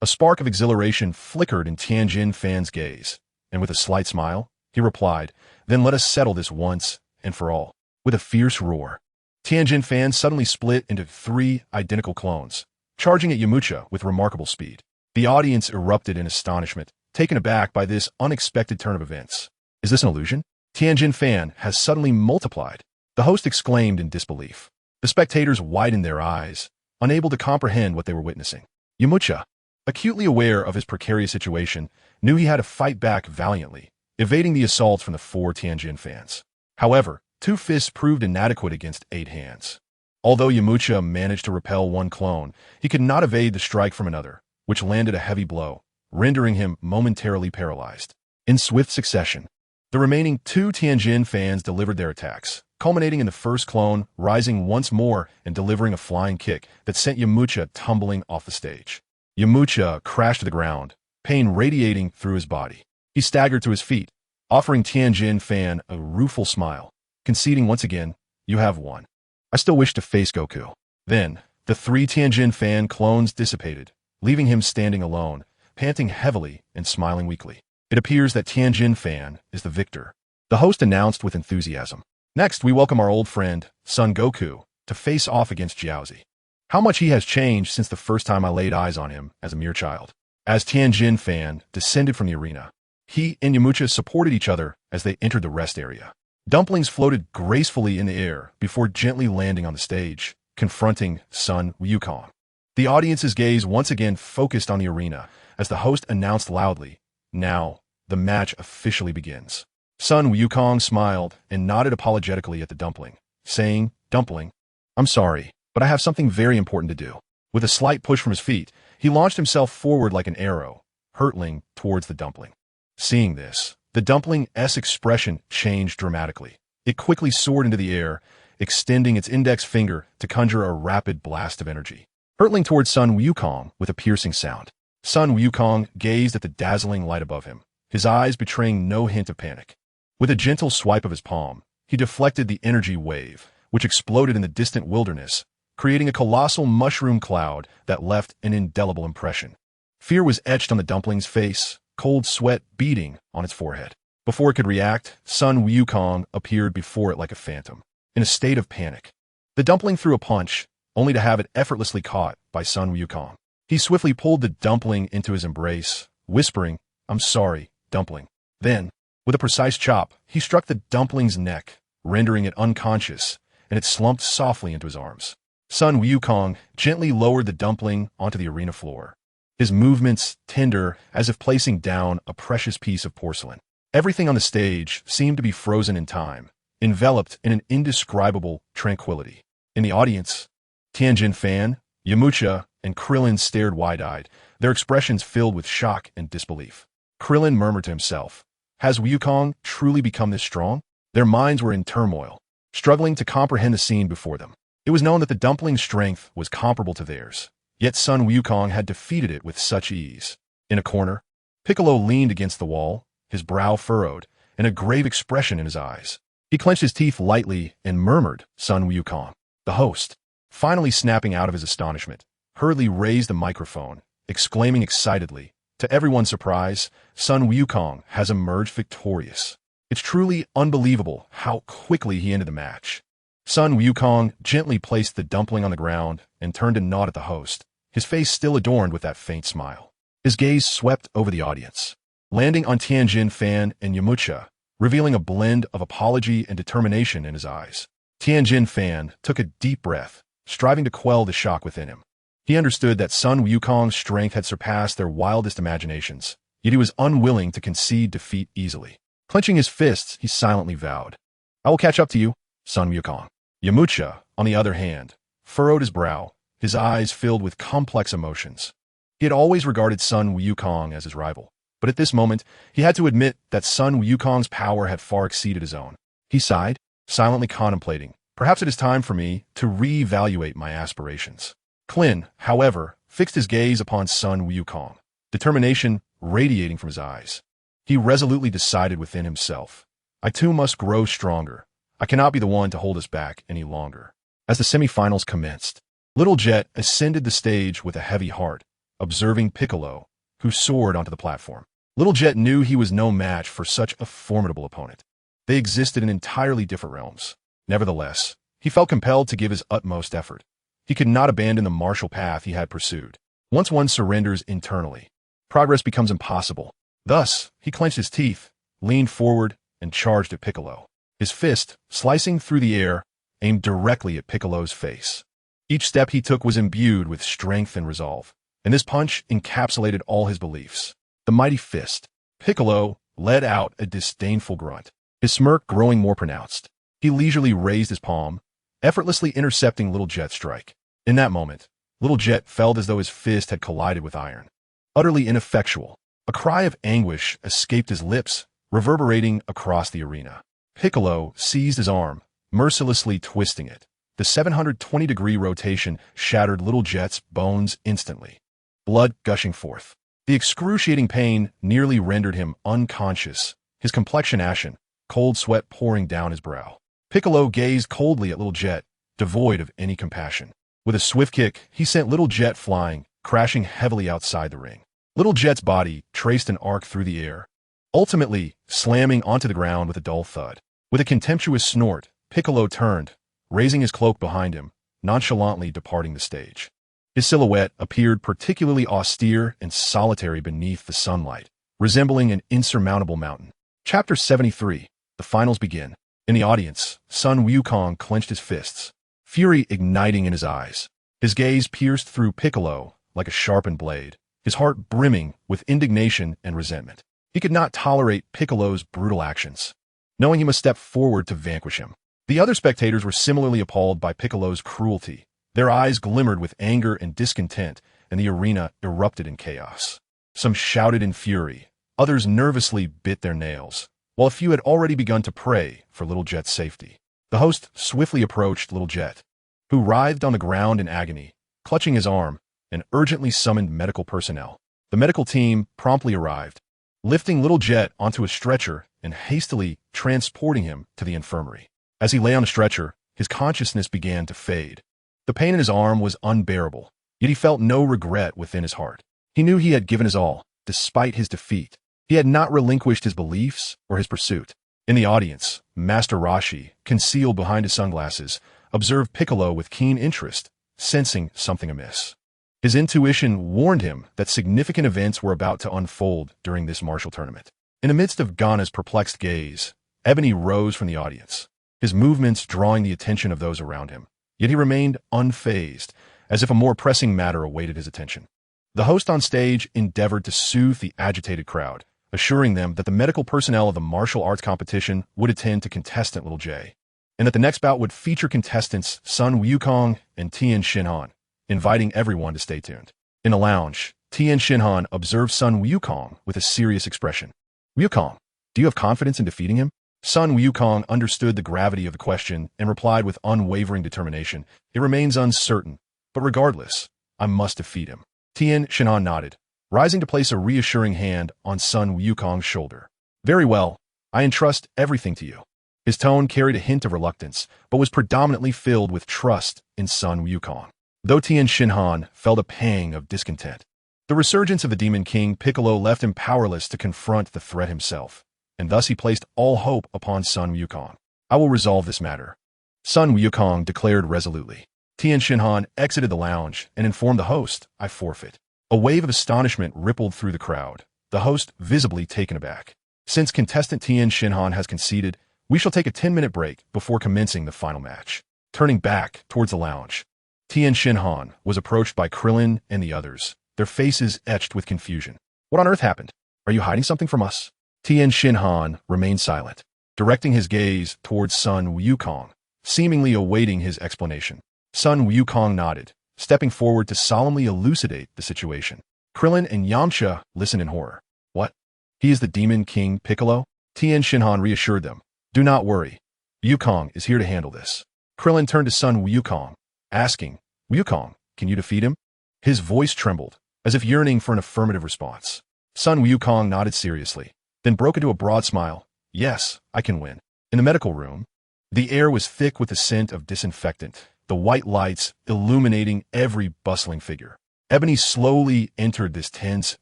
A spark of exhilaration flickered in Tianjin Fan's gaze, and with a slight smile, he replied, "Then let us settle this once and for all." With a fierce roar, Tianjin Fan suddenly split into 3 identical clones, charging at Yamcha with remarkable speed. The audience erupted in astonishment, taken aback by this unexpected turn of events. "Is this an illusion? Tianjin Fan has suddenly multiplied," the host exclaimed in disbelief. The spectators widened their eyes, unable to comprehend what they were witnessing. Yamcha, acutely aware of his precarious situation, knew he had to fight back valiantly, evading the assaults from the 4 Tianjin Fans. However, 2 fists proved inadequate against 8 hands. Although Yamcha managed to repel 1 clone, he could not evade the strike from another, which landed a heavy blow, rendering him momentarily paralyzed. In swift succession, the remaining 2 Tianjin Fans delivered their attacks, culminating in the first clone rising once more and delivering a flying kick that sent Yamcha tumbling off the stage. Yamcha crashed to the ground, pain radiating through his body. He staggered to his feet, offering Tianjin Fan a rueful smile, conceding once again, "You have won. I still wish to face Goku." Then, the 3 Tianjin Fan clones dissipated, leaving him standing alone, panting heavily and smiling weakly. "It appears that Tianjin Fan is the victor," the host announced with enthusiasm. "Next, we welcome our old friend, Son Goku, to face off against Jiaozi. How much he has changed since the first time I laid eyes on him as a mere child." As Tianjin Fan descended from the arena, he and Yamcha supported each other as they entered the rest area. Dumplings floated gracefully in the air before gently landing on the stage, confronting Sun Wukong. The audience's gaze once again focused on the arena as the host announced loudly, "Now, the match officially begins." Sun Wukong smiled and nodded apologetically at the dumpling, saying, "Dumpling, I'm sorry, but I have something very important to do." With a slight push from his feet, he launched himself forward like an arrow, hurtling towards the dumpling. Seeing this, the dumpling's expression changed dramatically. It quickly soared into the air, extending its index finger to conjure a rapid blast of energy, hurtling towards Sun Wukong with a piercing sound. Sun Wukong gazed at the dazzling light above him, his eyes betraying no hint of panic. With a gentle swipe of his palm, he deflected the energy wave, which exploded in the distant wilderness, creating a colossal mushroom cloud that left an indelible impression. Fear was etched on the dumpling's face, cold sweat beading on its forehead. Before it could react, Sun Wukong appeared before it like a phantom, in a state of panic. The dumpling threw a punch, only to have it effortlessly caught by Sun Wukong. He swiftly pulled the dumpling into his embrace, whispering, "I'm sorry, dumpling." Then, with a precise chop, he struck the dumpling's neck, rendering it unconscious, and it slumped softly into his arms. Sun Wukong gently lowered the dumpling onto the arena floor, his movements tender as if placing down a precious piece of porcelain. Everything on the stage seemed to be frozen in time, enveloped in an indescribable tranquility. In the audience, Tianjin Fan, Yamcha, and Krillin stared wide-eyed, their expressions filled with shock and disbelief. Krillin murmured to himself, "Has Wukong truly become this strong?" Their minds were in turmoil, struggling to comprehend the scene before them. It was known that the dumpling's strength was comparable to theirs, yet Sun Wukong had defeated it with such ease. In a corner, Piccolo leaned against the wall, his brow furrowed, and a grave expression in his eyes. He clenched his teeth lightly and murmured, "Sun Wukong." The host, finally snapping out of his astonishment, hurriedly raised the microphone, exclaiming excitedly, "To everyone's surprise, Sun Wukong has emerged victorious. It's truly unbelievable how quickly he ended the match." Sun Wukong gently placed the dumpling on the ground and turned to nod at the host, his face still adorned with that faint smile. His gaze swept over the audience, landing on Tianjin Fan and Yamcha, revealing a blend of apology and determination in his eyes. Tianjin Fan took a deep breath, striving to quell the shock within him. He understood that Sun Wukong's strength had surpassed their wildest imaginations, yet he was unwilling to concede defeat easily. Clenching his fists, he silently vowed, "I will catch up to you, Sun Wukong." Yamcha, on the other hand, furrowed his brow, his eyes filled with complex emotions. He had always regarded Sun Wukong as his rival, but at this moment, he had to admit that Sun Wukong's power had far exceeded his own. He sighed, silently contemplating, "Perhaps it is time for me to re-evaluate my aspirations." Krillin, however, fixed his gaze upon Sun Wukong, determination radiating from his eyes. He resolutely decided within himself, "I too must grow stronger. I cannot be the one to hold us back any longer." As the semifinals commenced, Little Jet ascended the stage with a heavy heart, observing Piccolo, who soared onto the platform. Little Jet knew he was no match for such a formidable opponent. They existed in entirely different realms. Nevertheless, he felt compelled to give his utmost effort. He could not abandon the martial path he had pursued. Once one surrenders internally, progress becomes impossible. Thus, he clenched his teeth, leaned forward, and charged at Piccolo. His fist, slicing through the air, aimed directly at Piccolo's face. Each step he took was imbued with strength and resolve, and this punch encapsulated all his beliefs. The mighty fist. Piccolo let out a disdainful grunt, his smirk growing more pronounced. He leisurely raised his palm, effortlessly intercepting Little Jet's strike. In that moment, Little Jet felt as though his fist had collided with iron. Utterly ineffectual, a cry of anguish escaped his lips, reverberating across the arena. Piccolo seized his arm, mercilessly twisting it. The 720-degree rotation shattered Little Jet's bones instantly, blood gushing forth. The excruciating pain nearly rendered him unconscious, his complexion ashen, cold sweat pouring down his brow. Piccolo gazed coldly at Little Jet, devoid of any compassion. With a swift kick, he sent Little Jet flying, crashing heavily outside the ring. Little Jet's body traced an arc through the air, ultimately slamming onto the ground with a dull thud. With a contemptuous snort, Piccolo turned, raising his cloak behind him, nonchalantly departing the stage. His silhouette appeared particularly austere and solitary beneath the sunlight, resembling an insurmountable mountain. Chapter 73. The finals begin. In the audience, Sun Wukong clenched his fists, fury igniting in his eyes. His gaze pierced through Piccolo like a sharpened blade, his heart brimming with indignation and resentment. He could not tolerate Piccolo's brutal actions, knowing he must step forward to vanquish him. The other spectators were similarly appalled by Piccolo's cruelty. Their eyes glimmered with anger and discontent, and the arena erupted in chaos. Some shouted in fury, others nervously bit their nails, while a few had already begun to pray for Little Jet's safety. The host swiftly approached Little Jet, who writhed on the ground in agony, clutching his arm, and urgently summoned medical personnel. The medical team promptly arrived, lifting Little Jet onto a stretcher and hastily transporting him to the infirmary. As he lay on a stretcher, his consciousness began to fade. The pain in his arm was unbearable, yet he felt no regret within his heart. He knew he had given his all, despite his defeat. He had not relinquished his beliefs or his pursuit. In the audience, Master Roshi, concealed behind his sunglasses, observed Piccolo with keen interest, sensing something amiss. His intuition warned him that significant events were about to unfold during this martial tournament. In the midst of Gana's perplexed gaze, Ebony rose from the audience, his movements drawing the attention of those around him. Yet he remained unfazed, as if a more pressing matter awaited his attention. The host on stage endeavored to soothe the agitated crowd, assuring them that the medical personnel of the martial arts competition would attend to contestant Little J, and that the next bout would feature contestants Sun Wukong and Tien Shinhan, inviting everyone to stay tuned. In a lounge, Tien Shinhan observed Sun Wukong with a serious expression. Wukong, do you have confidence in defeating him? Sun Wukong understood the gravity of the question and replied with unwavering determination. It remains uncertain, but regardless, I must defeat him. Tien Shinhan nodded, rising to place a reassuring hand on Sun Wukong's shoulder. Very well, I entrust everything to you. His tone carried a hint of reluctance, but was predominantly filled with trust in Sun Wukong. Though Tien Shinhan felt a pang of discontent, the resurgence of the Demon King Piccolo left him powerless to confront the threat himself, and thus he placed all hope upon Sun Wukong. I will resolve this matter, Sun Wukong declared resolutely. Tien Shinhan exited the lounge and informed the host, I forfeit. A wave of astonishment rippled through the crowd, the host visibly taken aback. Since contestant Tien Shinhan has conceded, we shall take a 10-minute break before commencing the final match. Turning back towards the lounge, Tien Shinhan was approached by Krillin and the others, their faces etched with confusion. What on earth happened? Are you hiding something from us? Tien Shinhan remained silent, directing his gaze towards Sun Wukong, seemingly awaiting his explanation. Sun Wukong nodded, stepping forward to solemnly elucidate the situation. Krillin and Yamcha listened in horror. What? He is the Demon King Piccolo? Tien Shinhan reassured them. Do not worry. Wukong is here to handle this. Krillin turned to Sun Wukong, asking, Wukong, can you defeat him? His voice trembled, as if yearning for an affirmative response. Sun Wukong nodded seriously, then broke into a broad smile. Yes, I can win. In the medical room, the air was thick with the scent of disinfectant, the white lights illuminating every bustling figure. Ebony slowly entered this tense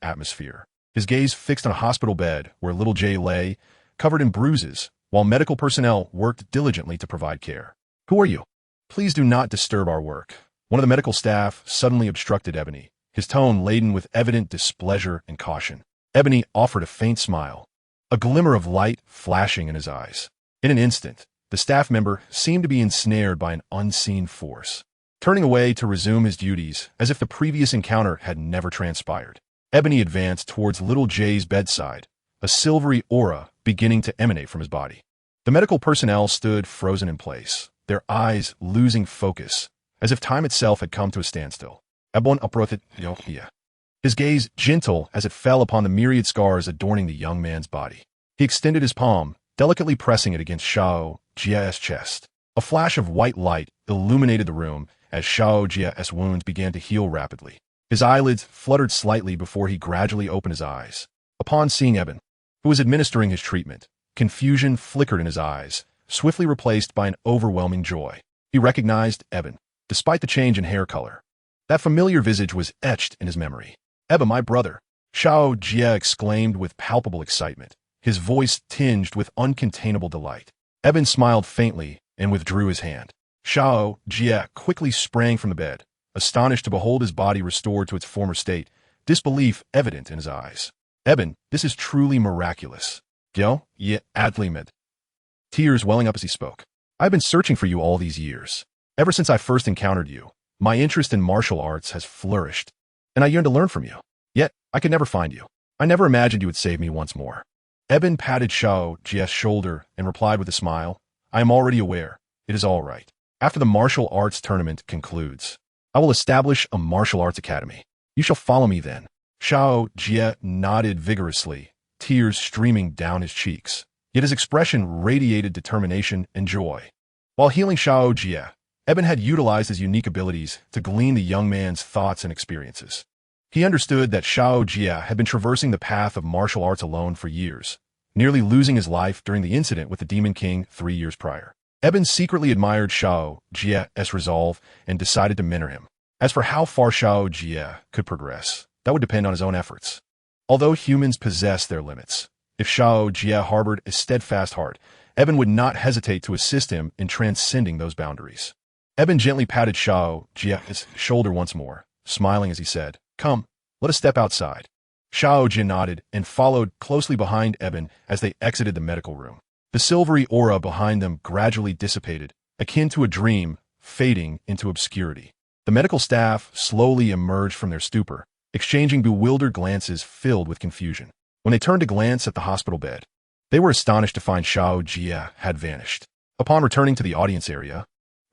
atmosphere, his gaze fixed on a hospital bed where Little J lay, covered in bruises, while medical personnel worked diligently to provide care. Who are you? Please do not disturb our work. One of the medical staff suddenly obstructed Ebony, his tone laden with evident displeasure and caution. Ebony offered a faint smile, a glimmer of light flashing in his eyes. In an instant, the staff member seemed to be ensnared by an unseen force, turning away to resume his duties as if the previous encounter had never transpired. Ebony advanced towards Little J's bedside, a silvery aura beginning to emanate from his body. The medical personnel stood frozen in place, their eyes losing focus, as if time itself had come to a standstill. His gaze gentle as it fell upon the myriad scars adorning the young man's body. He extended his palm, delicately pressing it against Shao Jia's chest. A flash of white light illuminated the room as Shao Jia's wounds began to heal rapidly. His eyelids fluttered slightly before he gradually opened his eyes. Upon seeing Eben, who was administering his treatment, confusion flickered in his eyes, swiftly replaced by an overwhelming joy. He recognized Eben, despite the change in hair color. That familiar visage was etched in his memory. Eben, my brother, Shao Jia exclaimed with palpable excitement, his voice tinged with uncontainable delight. Eben smiled faintly and withdrew his hand. Shao Jia quickly sprang from the bed, astonished to behold his body restored to its former state, disbelief evident in his eyes. Eben, this is truly miraculous. Gyo, ye adlimed. Tears welling up as he spoke. I've been searching for you all these years. Ever since I first encountered you, my interest in martial arts has flourished, and I yearn to learn from you. Yet, I could never find you. I never imagined you would save me once more. Eben patted Shao Jie's shoulder and replied with a smile, I am already aware. It is all right. After the martial arts tournament concludes, I will establish a martial arts academy. You shall follow me then. Shao Jie nodded vigorously, tears streaming down his cheeks, yet his expression radiated determination and joy. While healing Shao Jie, Eben had utilized his unique abilities to glean the young man's thoughts and experiences. He understood that Shao Jie had been traversing the path of martial arts alone for years, nearly losing his life during the incident with the Demon King 3 years prior. Eben secretly admired Shao Jie's resolve and decided to mentor him. As for how far Shao Jie could progress, that would depend on his own efforts. Although humans possess their limits, if Shao Jie harbored a steadfast heart, Eben would not hesitate to assist him in transcending those boundaries. Eben gently patted Shao Jie's shoulder once more, smiling as he said, Come, let us step outside. Shao Jie nodded and followed closely behind Eben as they exited the medical room. The silvery aura behind them gradually dissipated, akin to a dream, fading into obscurity. The medical staff slowly emerged from their stupor, exchanging bewildered glances filled with confusion. When they turned to glance at the hospital bed, they were astonished to find Shao Jie had vanished. Upon returning to the audience area,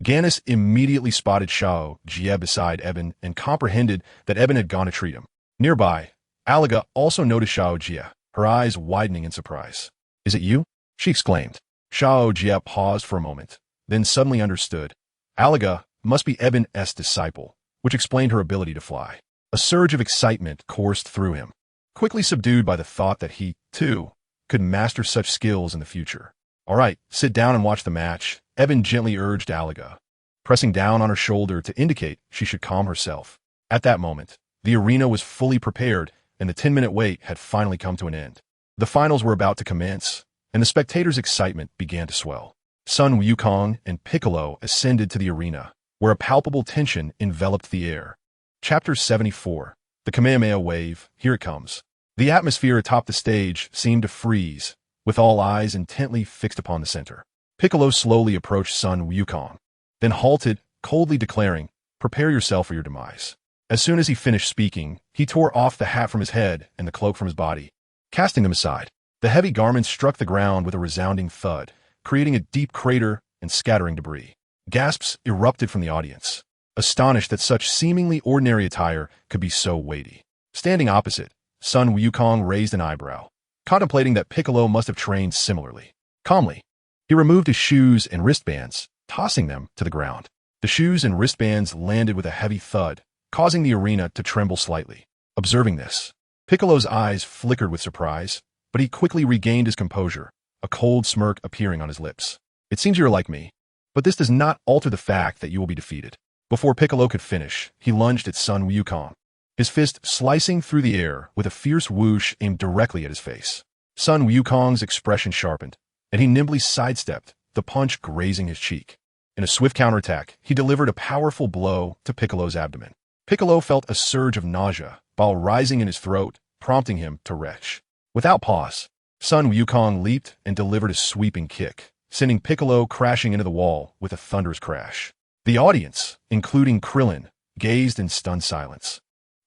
Gannis immediately spotted Shao Jie beside Eben and comprehended that Eben had gone to treat him. Nearby, Alaga also noticed Shao Jie, her eyes widening in surprise. Is it you? She exclaimed. Shao Jie paused for a moment, then suddenly understood. Alaga must be Eben's disciple, which explained her ability to fly. A surge of excitement coursed through him, quickly subdued by the thought that he, too, could master such skills in the future. All right, sit down and watch the match, Eben gently urged Alaga, pressing down on her shoulder to indicate she should calm herself. At that moment, the arena was fully prepared and the 10-minute wait had finally come to an end. The finals were about to commence, and the spectators' excitement began to swell. Sun Wukong and Piccolo ascended to the arena, where a palpable tension enveloped the air. Chapter 74. The Kamehameha Wave, here it comes. The atmosphere atop the stage seemed to freeze, with all eyes intently fixed upon the center. Piccolo slowly approached Sun Wukong, then halted, coldly declaring, Prepare yourself for your demise. As soon as he finished speaking, he tore off the hat from his head and the cloak from his body, casting them aside. The heavy garments struck the ground with a resounding thud, creating a deep crater and scattering debris. Gasps erupted from the audience, astonished that such seemingly ordinary attire could be so weighty. Standing opposite, Sun Wukong raised an eyebrow, contemplating that Piccolo must have trained similarly. Calmly, he removed his shoes and wristbands, tossing them to the ground. The shoes and wristbands landed with a heavy thud, causing the arena to tremble slightly. Observing this, Piccolo's eyes flickered with surprise, but he quickly regained his composure, a cold smirk appearing on his lips. It seems you're like me, but this does not alter the fact that you will be defeated. Before Piccolo could finish, he lunged at Sun Wukong, his fist slicing through the air with a fierce whoosh aimed directly at his face. Sun Wukong's expression sharpened, and he nimbly sidestepped, the punch grazing his cheek. In a swift counterattack, he delivered a powerful blow to Piccolo's abdomen. Piccolo felt a surge of nausea, while rising in his throat, prompting him to retch. Without pause, Sun Wukong leaped and delivered a sweeping kick, sending Piccolo crashing into the wall with a thunderous crash. The audience, including Krillin, gazed in stunned silence,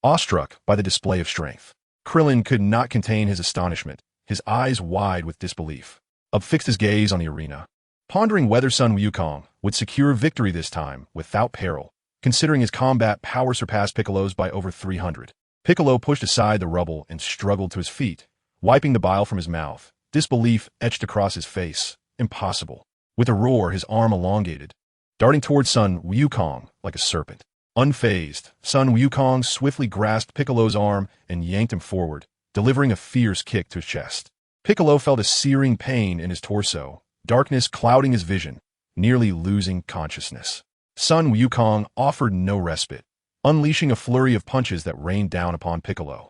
awestruck by the display of strength. Krillin could not contain his astonishment, his eyes wide with disbelief. Up fixed his gaze on the arena, pondering whether Sun Wukong would secure victory this time without peril, considering his combat power surpassed Piccolo's by over 300. Piccolo pushed aside the rubble and struggled to his feet, wiping the bile from his mouth. Disbelief etched across his face. Impossible. With a roar, his arm elongated, darting towards Sun Wukong like a serpent. Unfazed, Sun Wukong swiftly grasped Piccolo's arm and yanked him forward, delivering a fierce kick to his chest. Piccolo felt a searing pain in his torso, darkness clouding his vision, nearly losing consciousness. Sun Wukong offered no respite, unleashing a flurry of punches that rained down upon Piccolo.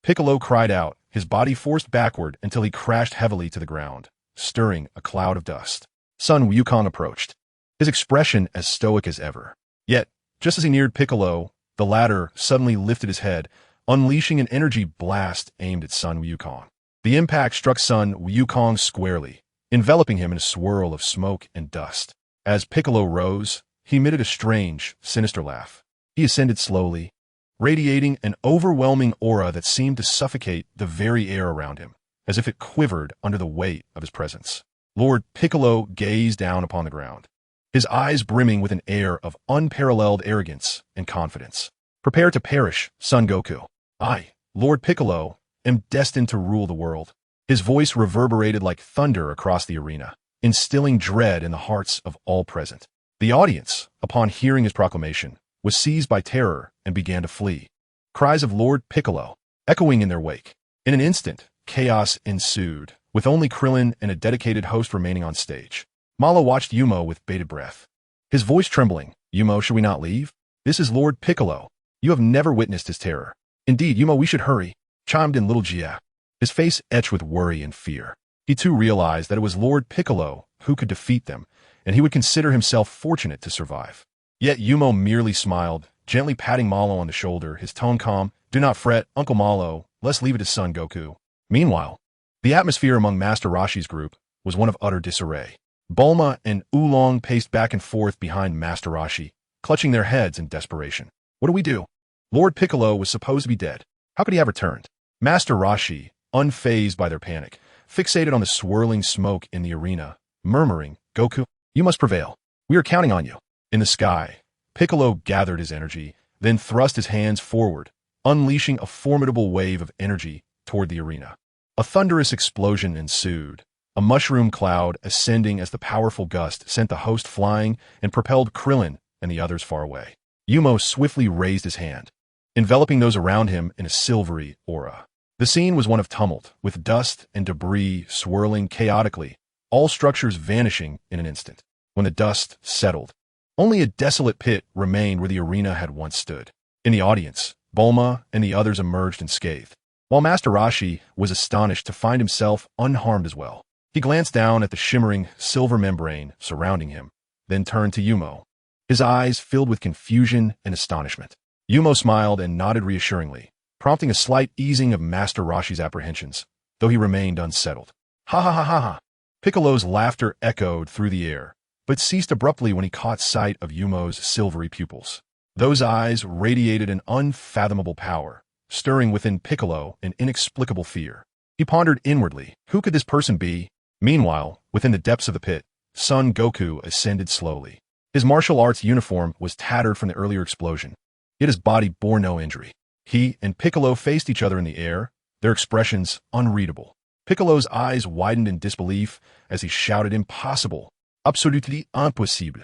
Piccolo cried out, his body forced backward until he crashed heavily to the ground, stirring a cloud of dust. Sun Wukong approached, his expression as stoic as ever. Yet, just as he neared Piccolo, the latter suddenly lifted his head, unleashing an energy blast aimed at Sun Wukong. The impact struck Sun Wukong squarely, enveloping him in a swirl of smoke and dust. As Piccolo rose, he emitted a strange, sinister laugh. He ascended slowly, radiating an overwhelming aura that seemed to suffocate the very air around him, as if it quivered under the weight of his presence. Lord Piccolo gazed down upon the ground, his eyes brimming with an air of unparalleled arrogance and confidence. Prepare to perish, Son Goku. I, Lord Piccolo, am destined to rule the world. His voice reverberated like thunder across the arena, instilling dread in the hearts of all present. The audience, upon hearing his proclamation, was seized by terror and began to flee. Cries of Lord Piccolo echoing in their wake. In an instant, chaos ensued, with only Krillin and a dedicated host remaining on stage. Malo watched Wumu with bated breath, his voice trembling. Wumu, should we not leave? This is Lord Piccolo. You have never witnessed his terror. Indeed, Wumu, we should hurry, chimed in little Jia, his face etched with worry and fear. He too realized that it was Lord Piccolo who could defeat them, and he would consider himself fortunate to survive. Yet Wumu merely smiled, gently patting Malo on the shoulder, his tone calm. Do not fret, Uncle Malo, let's leave it to Son Goku. Meanwhile, the atmosphere among Master Roshi's group was one of utter disarray. Bulma and Oolong paced back and forth behind Master Roshi, clutching their heads in desperation. What do we do? Lord Piccolo was supposed to be dead. How could he have returned? Master Roshi, unfazed by their panic, fixated on the swirling smoke in the arena, murmuring, Goku, you must prevail. We are counting on you. In the sky, Piccolo gathered his energy, then thrust his hands forward, unleashing a formidable wave of energy toward the arena. A thunderous explosion ensued, a mushroom cloud ascending as the powerful gust sent the host flying and propelled Krillin and the others far away. Wumu swiftly raised his hand, enveloping those around him in a silvery aura. The scene was one of tumult, with dust and debris swirling chaotically, all structures vanishing in an instant. When the dust settled, only a desolate pit remained where the arena had once stood. In the audience, Bulma and the others emerged unscathed, while Master Roshi was astonished to find himself unharmed as well. He glanced down at the shimmering silver membrane surrounding him, then turned to Wumu, his eyes filled with confusion and astonishment. Wumu smiled and nodded reassuringly, prompting a slight easing of Master Roshi's apprehensions, though he remained unsettled. Ha ha ha ha ha! Piccolo's laughter echoed through the air, but ceased abruptly when he caught sight of Yumu's silvery pupils. Those eyes radiated an unfathomable power, stirring within Piccolo an inexplicable fear. He pondered inwardly, who could this person be? Meanwhile, within the depths of the pit, Son Goku ascended slowly. His martial arts uniform was tattered from the earlier explosion, yet his body bore no injury. He and Piccolo faced each other in the air, their expressions unreadable. Piccolo's eyes widened in disbelief as he shouted, Impossible! Absolutely impossible!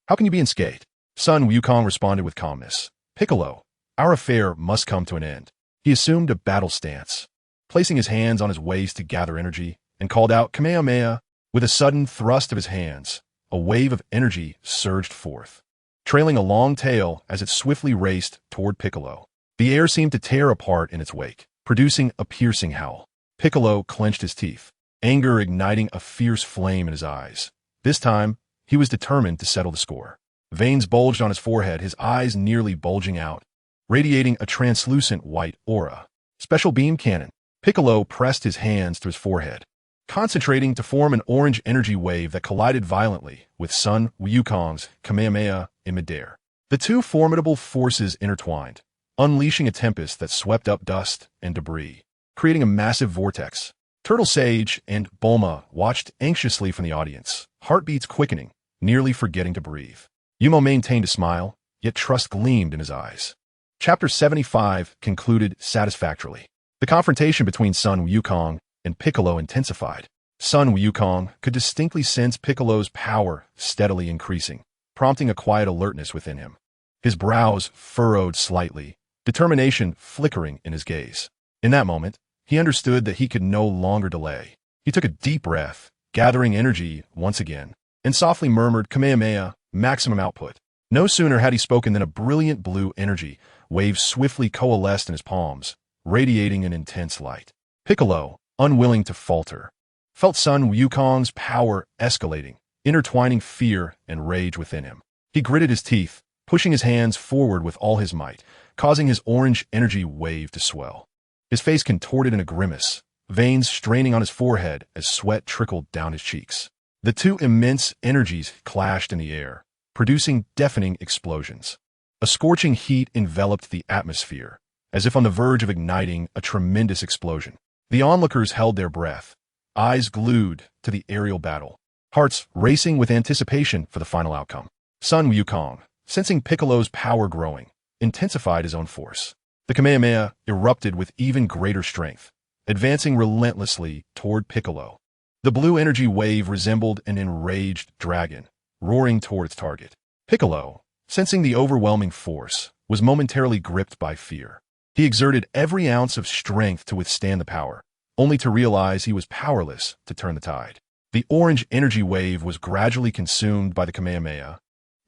How can you be unscathed? Son Wukong responded with calmness. Piccolo, our affair must come to an end. He assumed a battle stance, placing his hands on his waist to gather energy, and called out Kamehameha. With a sudden thrust of his hands, a wave of energy surged forth, trailing a long tail as it swiftly raced toward Piccolo. The air seemed to tear apart in its wake, producing a piercing howl. Piccolo clenched his teeth, anger igniting a fierce flame in his eyes. This time, he was determined to settle the score. Veins bulged on his forehead, his eyes nearly bulging out, radiating a translucent white aura. Special beam cannon. Piccolo pressed his hands to his forehead, concentrating to form an orange energy wave that collided violently with Son Wukong's Kamehameha in midair. The two formidable forces intertwined, unleashing a tempest that swept up dust and debris, creating a massive vortex. Turtle Sage and Bulma watched anxiously from the audience, heartbeats quickening, nearly forgetting to breathe. Wumu maintained a smile, yet trust gleamed in his eyes. Chapter 75 concluded satisfactorily. The confrontation between Son Wukong and Piccolo intensified. Son Wukong could distinctly sense Piccolo's power steadily increasing, prompting a quiet alertness within him. His brows furrowed slightly, determination flickering in his gaze. In that moment, he understood that he could no longer delay. He took a deep breath, gathering energy once again, and softly murmured, Kamehameha, maximum output. No sooner had he spoken than a brilliant blue energy wave swiftly coalesced in his palms, radiating an intense light. Piccolo, unwilling to falter, felt Son Wukong's power escalating, intertwining fear and rage within him. He gritted his teeth, pushing his hands forward with all his might, causing his orange energy wave to swell. His face contorted in a grimace, veins straining on his forehead as sweat trickled down his cheeks. The two immense energies clashed in the air, producing deafening explosions. A scorching heat enveloped the atmosphere, as if on the verge of igniting a tremendous explosion. The onlookers held their breath, eyes glued to the aerial battle, hearts racing with anticipation for the final outcome. Sun Wukong, sensing Piccolo's power growing, intensified his own force. The Kamehameha erupted with even greater strength, advancing relentlessly toward Piccolo. The blue energy wave resembled an enraged dragon, roaring toward its target. Piccolo, sensing the overwhelming force, was momentarily gripped by fear. He exerted every ounce of strength to withstand the power, only to realize he was powerless to turn the tide. The orange energy wave was gradually consumed by the Kamehameha,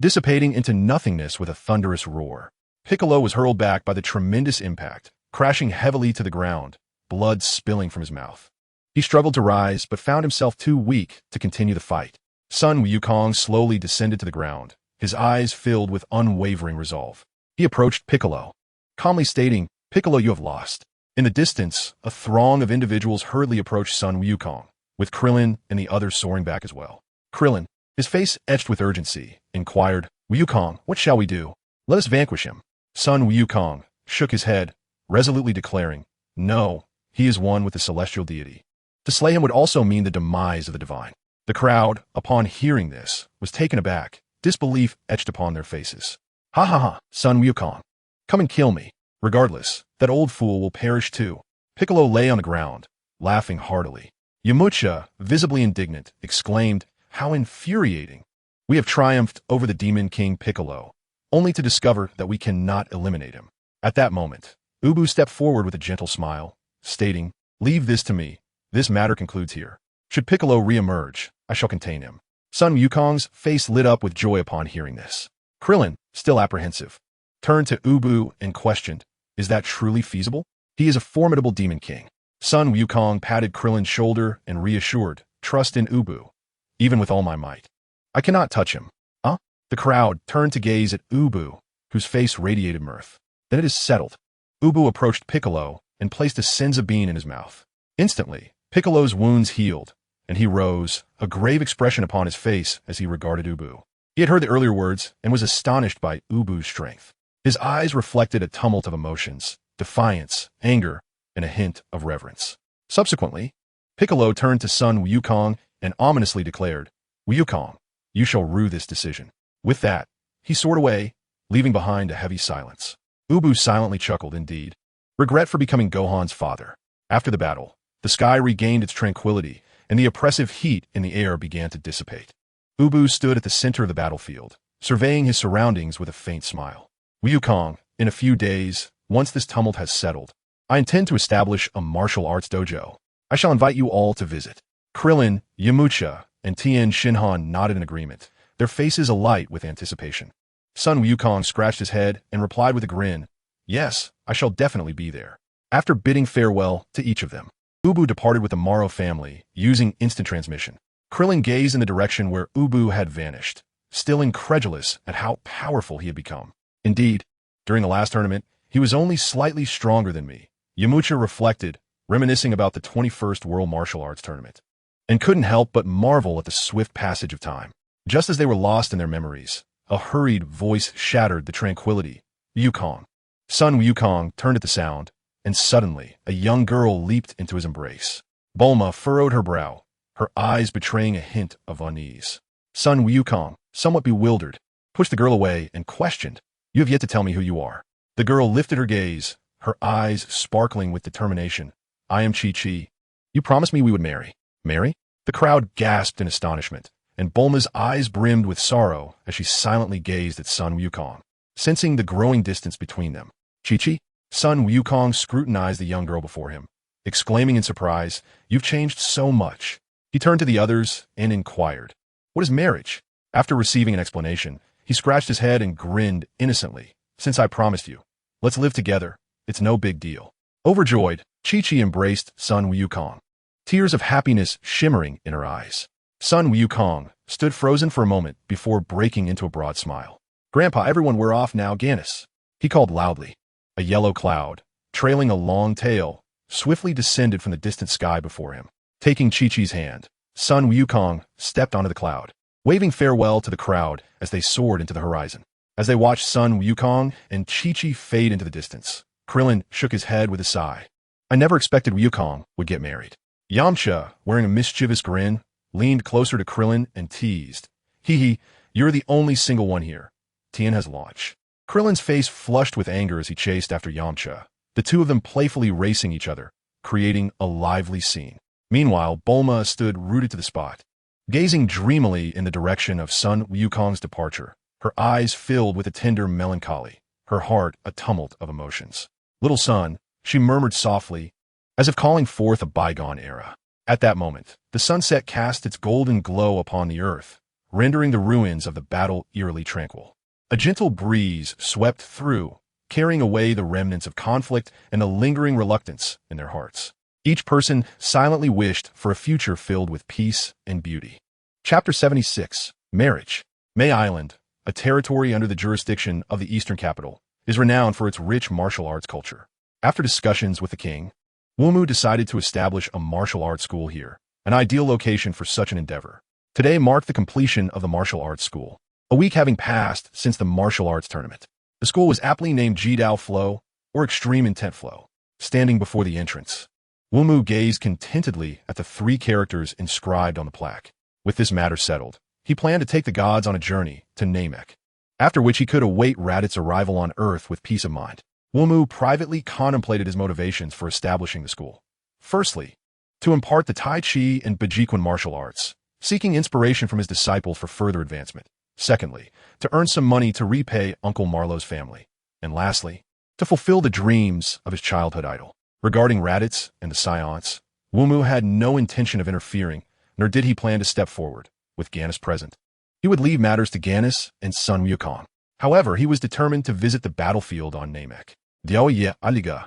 dissipating into nothingness with a thunderous roar. Piccolo was hurled back by the tremendous impact, crashing heavily to the ground, blood spilling from his mouth. He struggled to rise, but found himself too weak to continue the fight. Sun Wukong slowly descended to the ground, his eyes filled with unwavering resolve. He approached Piccolo, calmly stating, "Piccolo, you have lost." In the distance, a throng of individuals hurriedly approached Sun Wukong, with Krillin and the others soaring back as well. Krillin, his face etched with urgency, inquired, "Wukong, what shall we do? Let us vanquish him." Sun Wukong shook his head, resolutely declaring, "No, he is one with the celestial deity. To slay him would also mean the demise of the divine." The crowd, upon hearing this, was taken aback, disbelief etched upon their faces. "Ha ha ha, Sun Wukong. Come and kill me. Regardless, that old fool will perish too." Piccolo lay on the ground, laughing heartily. Yamcha, visibly indignant, exclaimed, "How infuriating! We have triumphed over the Demon King Piccolo, only to discover that we cannot eliminate him." At that moment, Ubu stepped forward with a gentle smile, stating, "Leave this to me. This matter concludes here. Should Piccolo re-emerge, I shall contain him." Sun Wukong's face lit up with joy upon hearing this. Krillin, still apprehensive, turned to Ubu and questioned, "Is that truly feasible? He is a formidable demon king." Sun Wukong patted Krillin's shoulder and reassured, "Trust in Ubu, even with all my might. I cannot touch him." "Huh?" The crowd turned to gaze at Ubu, whose face radiated mirth. "Then it is settled." Ubu approached Piccolo and placed a senza bean in his mouth. Instantly, Piccolo's wounds healed, and he rose, a grave expression upon his face as he regarded Ubu. He had heard the earlier words and was astonished by Ubu's strength. His eyes reflected a tumult of emotions, defiance, anger, and a hint of reverence. Subsequently, Piccolo turned to Sun Wukong and ominously declared, "Wukong, you shall rue this decision." With that, he soared away, leaving behind a heavy silence. Ubu silently chuckled indeed. Regret for becoming Gohan's father. After the battle, the sky regained its tranquility, and the oppressive heat in the air began to dissipate. Ubu stood at the center of the battlefield, surveying his surroundings with a faint smile. "Wukong, in a few days, once this tumult has settled, I intend to establish a martial arts dojo. I shall invite you all to visit." Krillin, Yamcha, and Tien Shinhan nodded in agreement, their faces alight with anticipation. Sun Wukong scratched his head and replied with a grin, "Yes, I shall definitely be there." After bidding farewell to each of them, Ubu departed with the Morrow family, using instant transmission. Krillin gazed in the direction where Ubu had vanished, still incredulous at how powerful he had become. "Indeed, during the last tournament, he was only slightly stronger than me." Yamcha reflected, reminiscing about the 21st World Martial Arts Tournament, and couldn't help but marvel at the swift passage of time. Just as they were lost in their memories, a hurried voice shattered the tranquility. "Wukong." Sun Wukong turned at the sound, and suddenly a young girl leaped into his embrace. Bulma furrowed her brow, her eyes betraying a hint of unease. Sun Wukong, somewhat bewildered, pushed the girl away and questioned, "You have yet to tell me who you are." The girl lifted her gaze, her eyes sparkling with determination. "I am Chi-Chi. You promised me we would marry." "Marry?" The crowd gasped in astonishment, and Bulma's eyes brimmed with sorrow as she silently gazed at Sun Wukong, sensing the growing distance between them. "Chi-Chi?" Sun Wukong scrutinized the young girl before him, exclaiming in surprise, "You've changed so much." He turned to the others and inquired, "What is marriage?" After receiving an explanation, he scratched his head and grinned innocently. "Since I promised you, let's live together. It's no big deal." Overjoyed, Chi-Chi embraced Sun Wukong, tears of happiness shimmering in her eyes. Sun Wukong stood frozen for a moment before breaking into a broad smile. "Grandpa, everyone, we're off now, Ganis," he called loudly. A yellow cloud, trailing a long tail, swiftly descended from the distant sky before him. Taking Chi-Chi's hand, Sun Wukong stepped onto the cloud, waving farewell to the crowd as they soared into the horizon. As they watched Sun Wukong and Chi-Chi fade into the distance, Krillin shook his head with a sigh. I never expected Wukong would get married. Yamcha, wearing a mischievous grin, leaned closer to Krillin and teased. Hee hee, you're the only single one here. Tien has launched. Krillin's face flushed with anger as he chased after Yamcha, the two of them playfully racing each other, creating a lively scene. Meanwhile, Bulma stood rooted to the spot, gazing dreamily in the direction of Sun Wukong's departure, her eyes filled with a tender melancholy, her heart a tumult of emotions. Little son, she murmured softly, as if calling forth a bygone era. At that moment, the sunset cast its golden glow upon the earth, rendering the ruins of the battle eerily tranquil. A gentle breeze swept through, carrying away the remnants of conflict and the lingering reluctance in their hearts. Each person silently wished for a future filled with peace and beauty. Chapter 76. Marriage. May Island, a territory under the jurisdiction of the Eastern Capital, is renowned for its rich martial arts culture. After discussions with the king, Wumu decided to establish a martial arts school here, an ideal location for such an endeavor. Today marked the completion of the martial arts school, a week having passed since the martial arts tournament. The school was aptly named Jidao Flow, or Extreme Intent Flow. Standing before the entrance, Wumu gazed contentedly at the three characters inscribed on the plaque. With this matter settled, he planned to take the gods on a journey to Namek, after which he could await Raditz' arrival on Earth with peace of mind. Wumu privately contemplated his motivations for establishing the school. Firstly, to impart the Tai Chi and Bajiquan martial arts, seeking inspiration from his disciples for further advancement. Secondly, to earn some money to repay Uncle Marlowe's family. And lastly, to fulfill the dreams of his childhood idol. Regarding Raditz and the Saiyans, Wumu had no intention of interfering, nor did he plan to step forward, with Gannis present. He would leave matters to Gannis and Sun Wukong. However, he was determined to visit the battlefield on Namek. Diaoye Aliga.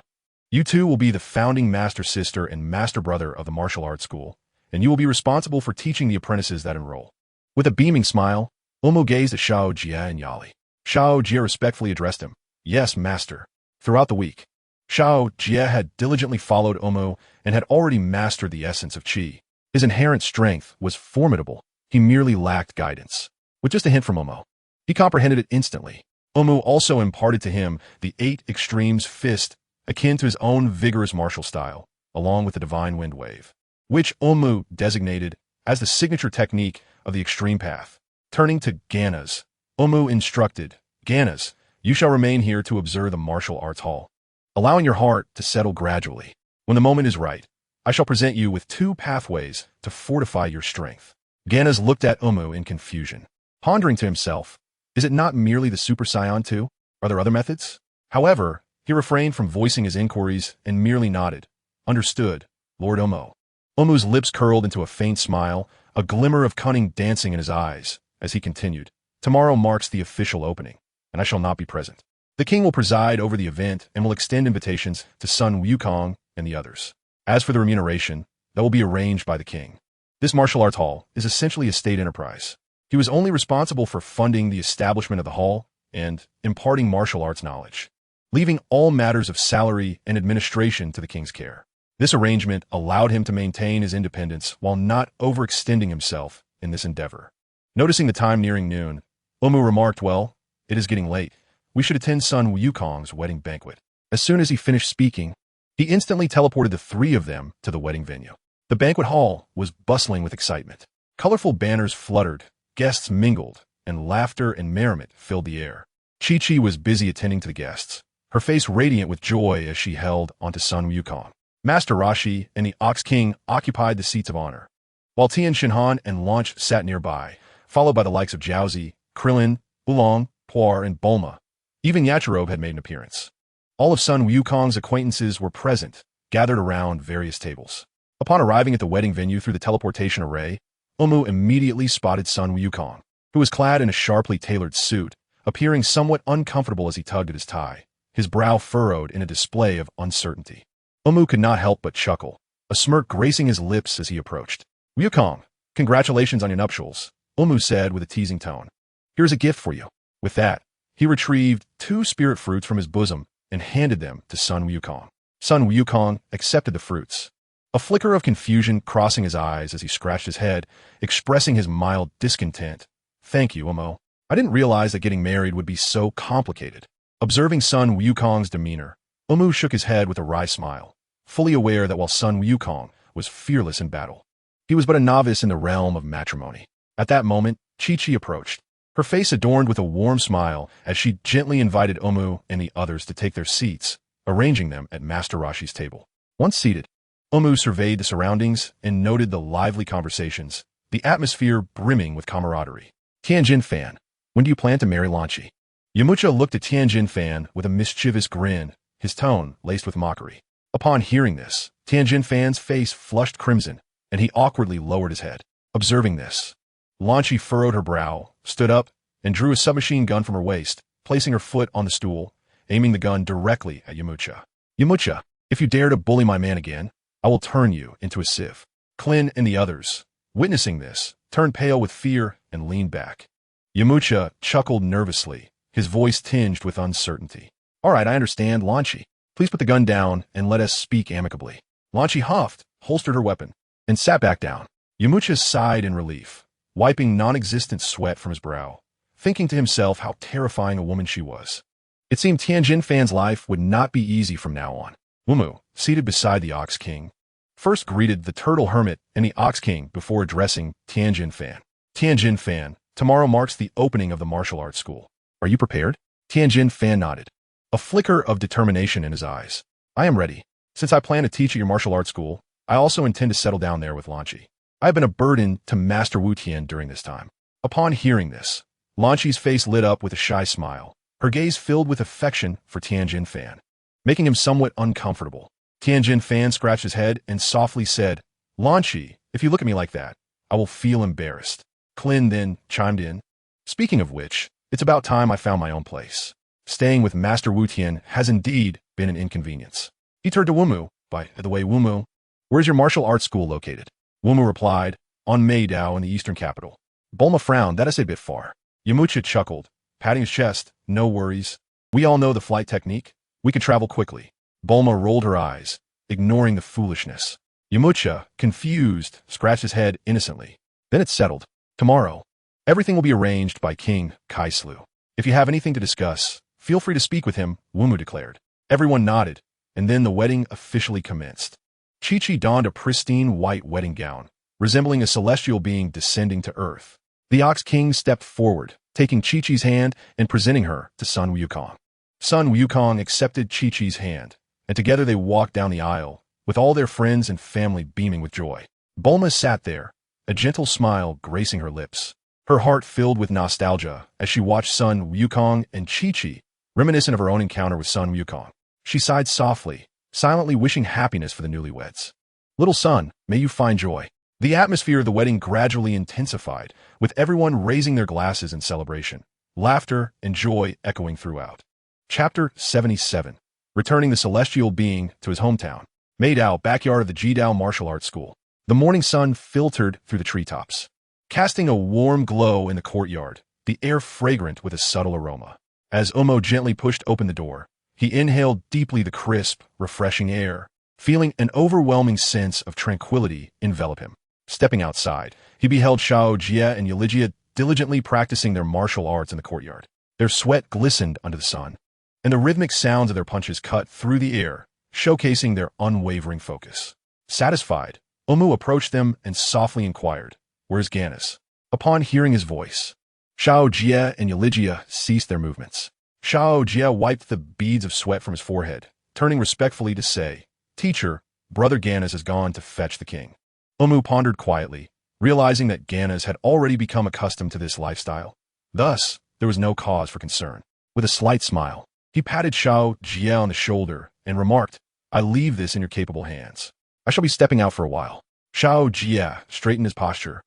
You two will be the founding master sister and master brother of the martial arts school, and you will be responsible for teaching the apprentices that enroll. With a beaming smile, Wumu gazed at Shao Jia and Yali. Shao Jia respectfully addressed him. Yes, master. Throughout the week, Shao Jia had diligently followed Wumu and had already mastered the essence of Qi. His inherent strength was formidable. He merely lacked guidance. With just a hint from Wumu, he comprehended it instantly. Wumu also imparted to him the 8 extremes fist, akin to his own vigorous martial style, along with the divine wind wave, which Wumu designated as the signature technique of the extreme path. Turning to Gannis, Wumu instructed, Gannis, you shall remain here to observe the martial arts hall, allowing your heart to settle gradually. When the moment is right, I shall present you with 2 pathways to fortify your strength. Gannis looked at Wumu in confusion, pondering to himself, is it not merely the Super Saiyan 2? Are there other methods? However, he refrained from voicing his inquiries and merely nodded. Understood, Lord Wumu. Umu's lips curled into a faint smile, a glimmer of cunning dancing in his eyes, as he continued. Tomorrow marks the official opening, and I shall not be present. The king will preside over the event and will extend invitations to Sun Wukong and the others. As for the remuneration, that will be arranged by the king. This martial arts hall is essentially a state enterprise. He was only responsible for funding the establishment of the hall and imparting martial arts knowledge, leaving all matters of salary and administration to the king's care. This arrangement allowed him to maintain his independence while not overextending himself in this endeavor. Noticing the time nearing noon, Wumu remarked, well, it is getting late. We should attend Sun Wukong's wedding banquet. As soon as he finished speaking, he instantly teleported the 3 of them to the wedding venue. The banquet hall was bustling with excitement. Colorful banners fluttered, guests mingled, and laughter and merriment filled the air. Chi-Chi was busy attending to the guests, her face radiant with joy as she held onto Sun Wukong. Master Rashi and the Ox King occupied the seats of honor, while Tien Shinhan and Launch sat nearby, followed by the likes of Jiaozi, Krillin, Oolong, Puar, and Bulma. Even Yachirobe had made an appearance. All of Sun Wukong's acquaintances were present, gathered around various tables. Upon arriving at the wedding venue through the teleportation array, Wumu immediately spotted Sun Wukong, who was clad in a sharply tailored suit, appearing somewhat uncomfortable as he tugged at his tie, his brow furrowed in a display of uncertainty. Wumu could not help but chuckle, a smirk gracing his lips as he approached. Wukong, congratulations on your nuptials, Wumu said with a teasing tone. Here's a gift for you. With that, he retrieved 2 spirit fruits from his bosom and handed them to Sun Wukong. Sun Wukong accepted the fruits, a flicker of confusion crossing his eyes as he scratched his head, expressing his mild discontent. Thank you, Wumu. I didn't realize that getting married would be so complicated. Observing Sun Wukong's demeanor, Wumu shook his head with a wry smile, fully aware that while Sun Wukong was fearless in battle, he was but a novice in the realm of matrimony. At that moment, Chi-Chi approached, her face adorned with a warm smile as she gently invited Wumu and the others to take their seats, arranging them at Master Roshi's table. Once seated, Wumu surveyed the surroundings and noted the lively conversations, the atmosphere brimming with camaraderie. Tianjin Fan, when do you plan to marry Lanchi? Yamcha looked at Tianjin Fan with a mischievous grin, his tone laced with mockery. Upon hearing this, Tianjin Fan's face flushed crimson, and he awkwardly lowered his head. Observing this, Lanchi furrowed her brow, stood up, and drew a submachine gun from her waist, placing her foot on the stool, aiming the gun directly at Yamcha. Yamcha, if you dare to bully my man again, I will turn you into a sieve. Krillin and the others, witnessing this, turned pale with fear and leaned back. Yamcha chuckled nervously, his voice tinged with uncertainty. All right, I understand, Lanchi. Please put the gun down and let us speak amicably. Lanchi huffed, holstered her weapon, and sat back down. Yamcha sighed in relief, wiping non-existent sweat from his brow, thinking to himself how terrifying a woman she was. It seemed Tianjin Fan's life would not be easy from now on. Wumu, seated beside the Ox King, first greeted the Turtle Hermit and the Ox King before addressing Tianjin Fan. Tianjin Fan, tomorrow marks the opening of the martial arts school. Are you prepared? Tianjin Fan nodded, a flicker of determination in his eyes. I am ready. Since I plan to teach at your martial arts school, I also intend to settle down there with Lanchi. I have been a burden to Master Wu Tian during this time. Upon hearing this, Lanchi's face lit up with a shy smile, her gaze filled with affection for Tianjin Fan, making him somewhat uncomfortable. Tianjin Fan scratched his head and softly said, Lanchi, if you look at me like that, I will feel embarrassed. Krillin then chimed in, speaking of which, it's about time I found my own place. Staying with Master Wu Tian has indeed been an inconvenience. He turned to Wumu. By the way, Wumu, where is your martial arts school located? Wumu replied, on Meidao in the eastern capital. Bulma frowned, that is a bit far. Yamcha chuckled, patting his chest, no worries. We all know the flight technique. We can travel quickly. Bulma rolled her eyes, ignoring the foolishness. Yamcha, confused, scratched his head innocently. Then it settled. Tomorrow, everything will be arranged by King Kaislu. If you have anything to discuss, feel free to speak with him, Wumu declared. Everyone nodded, and then the wedding officially commenced. Chi-Chi donned a pristine white wedding gown, resembling a celestial being descending to earth. The Ox King stepped forward, taking Chi-Chi's hand and presenting her to Sun Wukong. Sun Wukong accepted Chi-Chi's hand, and together they walked down the aisle, with all their friends and family beaming with joy. Bulma sat there, a gentle smile gracing her lips, her heart filled with nostalgia as she watched Sun Wukong and Chi-Chi, reminiscent of her own encounter with Sun Wukong. She sighed softly, silently wishing happiness for the newlyweds. Little son, may you find joy. The atmosphere of the wedding gradually intensified, with everyone raising their glasses in celebration, laughter and joy echoing throughout. Chapter 77. Returning the celestial being to his hometown. Meidao, backyard of the Jidao Martial Arts School. The morning sun filtered through the treetops, casting a warm glow in the courtyard, the air fragrant with a subtle aroma. As Omo gently pushed open the door, he inhaled deeply the crisp, refreshing air, feeling an overwhelming sense of tranquility envelop him. Stepping outside, he beheld Shao Jie and Yelijia diligently practicing their martial arts in the courtyard. Their sweat glistened under the sun, and the rhythmic sounds of their punches cut through the air, showcasing their unwavering focus. Satisfied, Omu approached them and softly inquired, "Where's Ganis?" Upon hearing his voice, Shao Jie and Yelijia ceased their movements. Shao Jie wiped the beads of sweat from his forehead, turning respectfully to say, "Teacher, Brother Ganis has gone to fetch the king." Omu pondered quietly, realizing that Ganis had already become accustomed to this lifestyle. Thus, there was no cause for concern. With a slight smile, he patted Shao Jie on the shoulder and remarked, "I leave this in your capable hands. I shall be stepping out for a while." Shao Jie straightened his posture,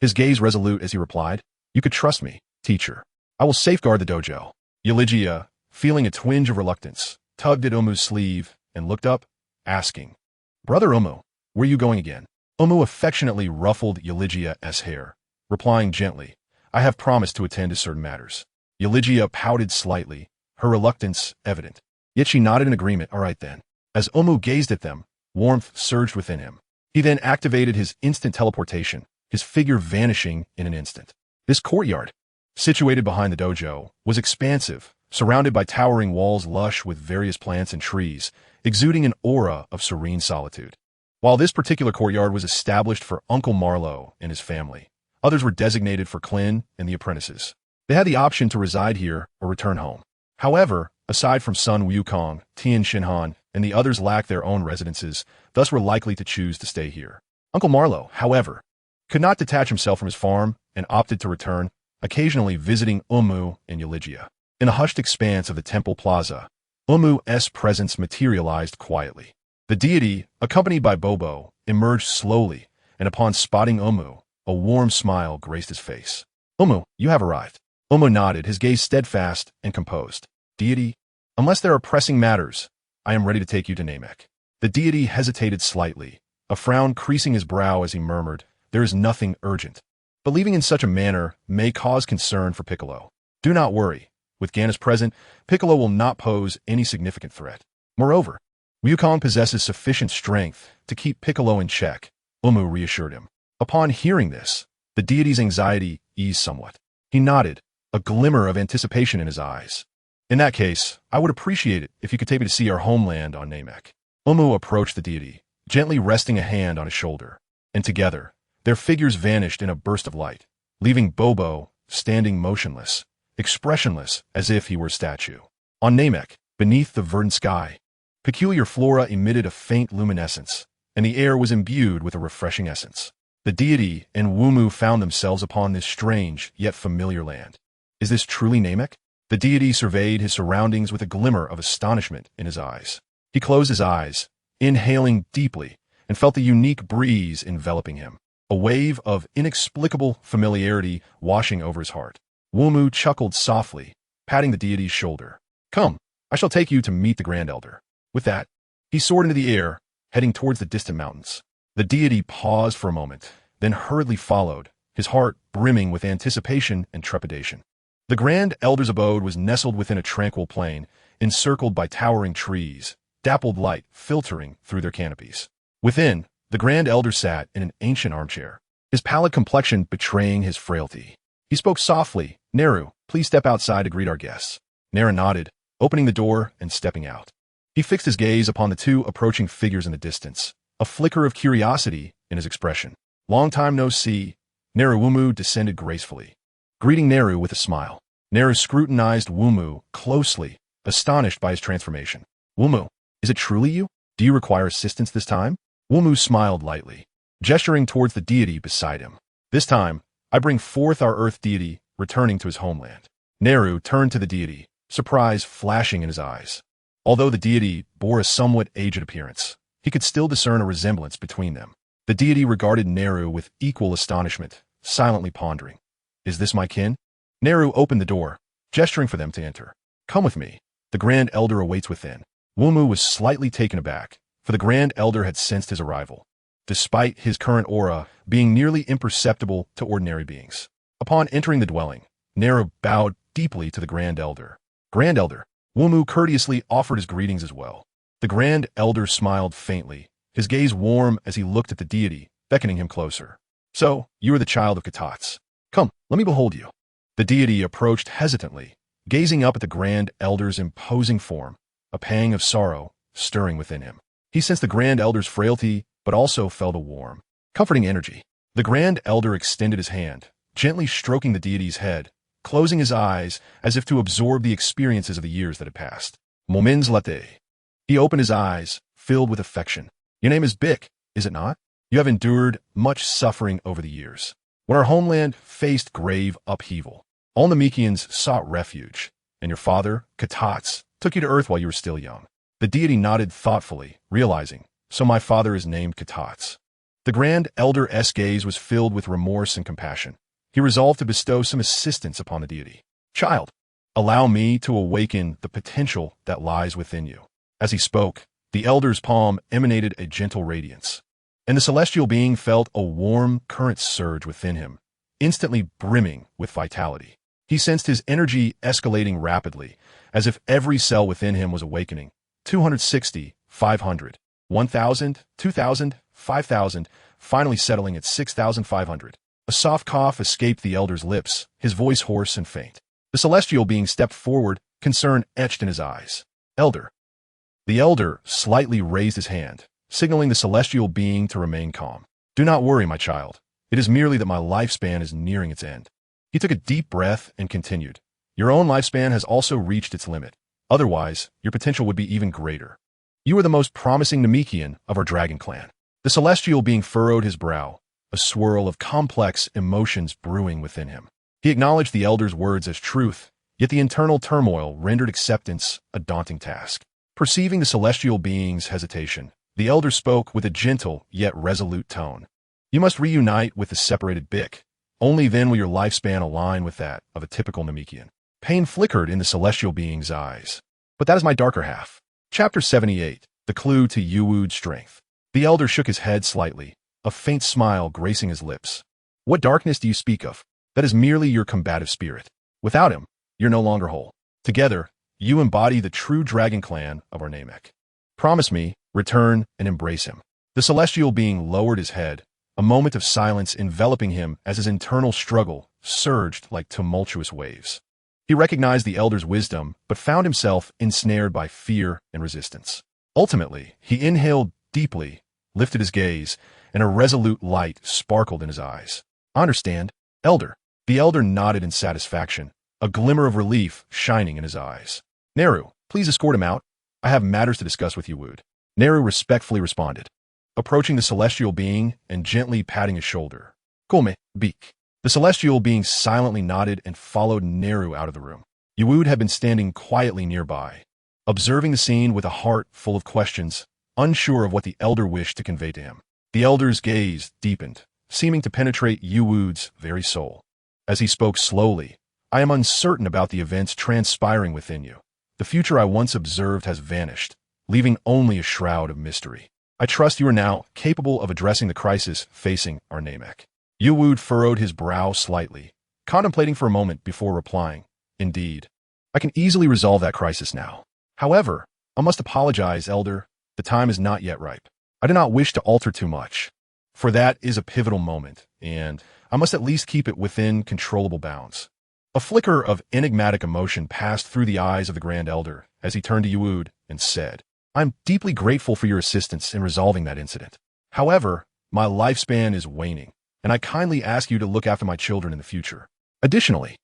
his gaze resolute as he replied, "You could trust me, teacher. I will safeguard the dojo." Yelijia, feeling a twinge of reluctance, tugged at Omu's sleeve and looked up, asking, "Brother Omu, where are you going again?" Omu affectionately ruffled Yelijia's hair, replying gently, "I have promised to attend to certain matters." Yelijia pouted slightly, her reluctance evident. Yet she nodded in agreement. "All right then." As Omu gazed at them, warmth surged within him. He then activated his instant teleportation, his figure vanishing in an instant. This courtyard, situated behind the dojo, was expansive, surrounded by towering walls lush with various plants and trees, exuding an aura of serene solitude. While this particular courtyard was established for Uncle Marlowe and his family, others were designated for Krillin and the apprentices. They had the option to reside here or return home. However, aside from Sun Wukong, Tian Shinhan, and the others lacked their own residences, thus were likely to choose to stay here. Uncle Marlowe, however, could not detach himself from his farm and opted to return, occasionally visiting Wumu and Yaligia. In the hushed expanse of the temple plaza, Wumu's presence materialized quietly. The deity, accompanied by Bobo, emerged slowly, and upon spotting Wumu, a warm smile graced his face. "Wumu, you have arrived." Wumu nodded, his gaze steadfast and composed. "Deity, unless there are pressing matters, I am ready to take you to Namek." The deity hesitated slightly, a frown creasing his brow as he murmured, "There is nothing urgent. But leaving in such a manner may cause concern for Piccolo. Do not worry. With Gannis present, Piccolo will not pose any significant threat. Moreover, Wukong possesses sufficient strength to keep Piccolo in check," Wumu reassured him. Upon hearing this, the deity's anxiety eased somewhat. He nodded, a glimmer of anticipation in his eyes. "In that case, I would appreciate it if you could take me to see our homeland on Namek." Wumu approached the deity, gently resting a hand on his shoulder, and together, their figures vanished in a burst of light, leaving Bobo standing motionless, expressionless as if he were a statue. On Namek, beneath the verdant sky, peculiar flora emitted a faint luminescence, and the air was imbued with a refreshing essence. The deity and Wumu found themselves upon this strange yet familiar land. Is this truly Namek? The deity surveyed his surroundings with a glimmer of astonishment in his eyes. He closed his eyes, inhaling deeply, and felt the unique breeze enveloping him, a wave of inexplicable familiarity washing over his heart. Wumu chuckled softly, patting the deity's shoulder. "Come, I shall take you to meet the Grand Elder." With that, he soared into the air, heading towards the distant mountains. The deity paused for a moment, then hurriedly followed, his heart brimming with anticipation and trepidation. The Grand Elder's abode was nestled within a tranquil plain, encircled by towering trees, dappled light filtering through their canopies. Within, the Grand Elder sat in an ancient armchair, his pallid complexion betraying his frailty. He spoke softly, "Neru, please step outside to greet our guests." Neru nodded, opening the door and stepping out. He fixed his gaze upon the two approaching figures in the distance, a flicker of curiosity in his expression. "Long time no see." Neru Wumu descended gracefully, greeting Neru with a smile. Neru scrutinized Wumu closely, astonished by his transformation. "Wumu, is it truly you? Do you require assistance this time?" Wumu smiled lightly, gesturing towards the deity beside him. "This time, I bring forth our earth deity returning to his homeland." Neru turned to the deity, surprise flashing in his eyes. Although the deity bore a somewhat aged appearance, he could still discern a resemblance between them. The deity regarded Neru with equal astonishment, silently pondering. "Is this my kin?" Neru opened the door, gesturing for them to enter. "Come with me. The Grand Elder awaits within." Wumu was slightly taken aback, for the Grand Elder had sensed his arrival, despite his current aura being nearly imperceptible to ordinary beings. Upon entering the dwelling, Neru bowed deeply to the Grand Elder. "Grand Elder." Wumu courteously offered his greetings as well. The Grand Elder smiled faintly, his gaze warm as he looked at the deity, beckoning him closer. "So, you are the child of Katats. Come, let me behold you." The deity approached hesitantly, gazing up at the Grand Elder's imposing form, a pang of sorrow stirring within him. He sensed the Grand Elder's frailty, but also felt a warm, comforting energy. The Grand Elder extended his hand, gently stroking the deity's head, closing his eyes as if to absorb the experiences of the years that had passed. Moments latte. He opened his eyes, filled with affection. "Your name is Bick, is it not? You have endured much suffering over the years. When our homeland faced grave upheaval, all Namekians sought refuge, and your father, Katats, took you to Earth while you were still young." The deity nodded thoughtfully, realizing, "So my father is named Katats." The Grand Elder's gaze was filled with remorse and compassion. He resolved to bestow some assistance upon the deity. "Child, allow me to awaken the potential that lies within you." As he spoke, the elder's palm emanated a gentle radiance, and the celestial being felt a warm current surge within him, instantly brimming with vitality. He sensed his energy escalating rapidly, as if every cell within him was awakening. 260, 500. 1,000, 2,000, 5,000, finally settling at 6,500. A soft cough escaped the elder's lips, his voice hoarse and faint. The celestial being stepped forward, concern etched in his eyes. Elder. The elder slightly raised his hand, signaling the celestial being to remain calm. Do not worry, my child. It is merely that my lifespan is nearing its end. He took a deep breath and continued. Your own lifespan has also reached its limit. Otherwise, your potential would be even greater. You are the most promising Namekian of our dragon clan. The celestial being furrowed his brow, a swirl of complex emotions brewing within him. He acknowledged the elder's words as truth, yet the internal turmoil rendered acceptance a daunting task. Perceiving the celestial being's hesitation, the elder spoke with a gentle yet resolute tone. You must reunite with the separated Bic. Only then will your lifespan align with that of a typical Namekian. Pain flickered in the celestial being's eyes. But that is my darker half. Chapter 78, The Clue to Yuwu's Strength. The elder shook his head slightly, a faint smile gracing his lips. What darkness do you speak of? That is merely your combative spirit. Without him, you're no longer whole. Together, you embody the true dragon clan of our Namek. Promise me, return and embrace him. The celestial being lowered his head, a moment of silence enveloping him as his internal struggle surged like tumultuous waves. He recognized the elder's wisdom, but found himself ensnared by fear and resistance. Ultimately, he inhaled deeply, lifted his gaze, and a resolute light sparkled in his eyes. I understand, elder. The elder nodded in satisfaction, a glimmer of relief shining in his eyes. Neru, please escort him out. I have matters to discuss with you, Neru respectfully responded, approaching the celestial being and gently patting his shoulder. Come, Beak. The celestial being silently nodded and followed Neru out of the room. Yuwud had been standing quietly nearby, observing the scene with a heart full of questions, unsure of what the elder wished to convey to him. The elder's gaze deepened, seeming to penetrate Yuwud's very soul. As he spoke slowly, I am uncertain about the events transpiring within you. The future I once observed has vanished, leaving only a shroud of mystery. I trust you are now capable of addressing the crisis facing our Namek. Yuwud furrowed his brow slightly, contemplating for a moment before replying. Indeed, I can easily resolve that crisis now. However, I must apologize, elder. The time is not yet ripe. I do not wish to alter too much, for that is a pivotal moment, and I must at least keep it within controllable bounds. A flicker of enigmatic emotion passed through the eyes of the Grand Elder as he turned to Yuwud and said, I am deeply grateful for your assistance in resolving that incident. However, my lifespan is waning, and I kindly ask you to look after my children in the future. Additionally,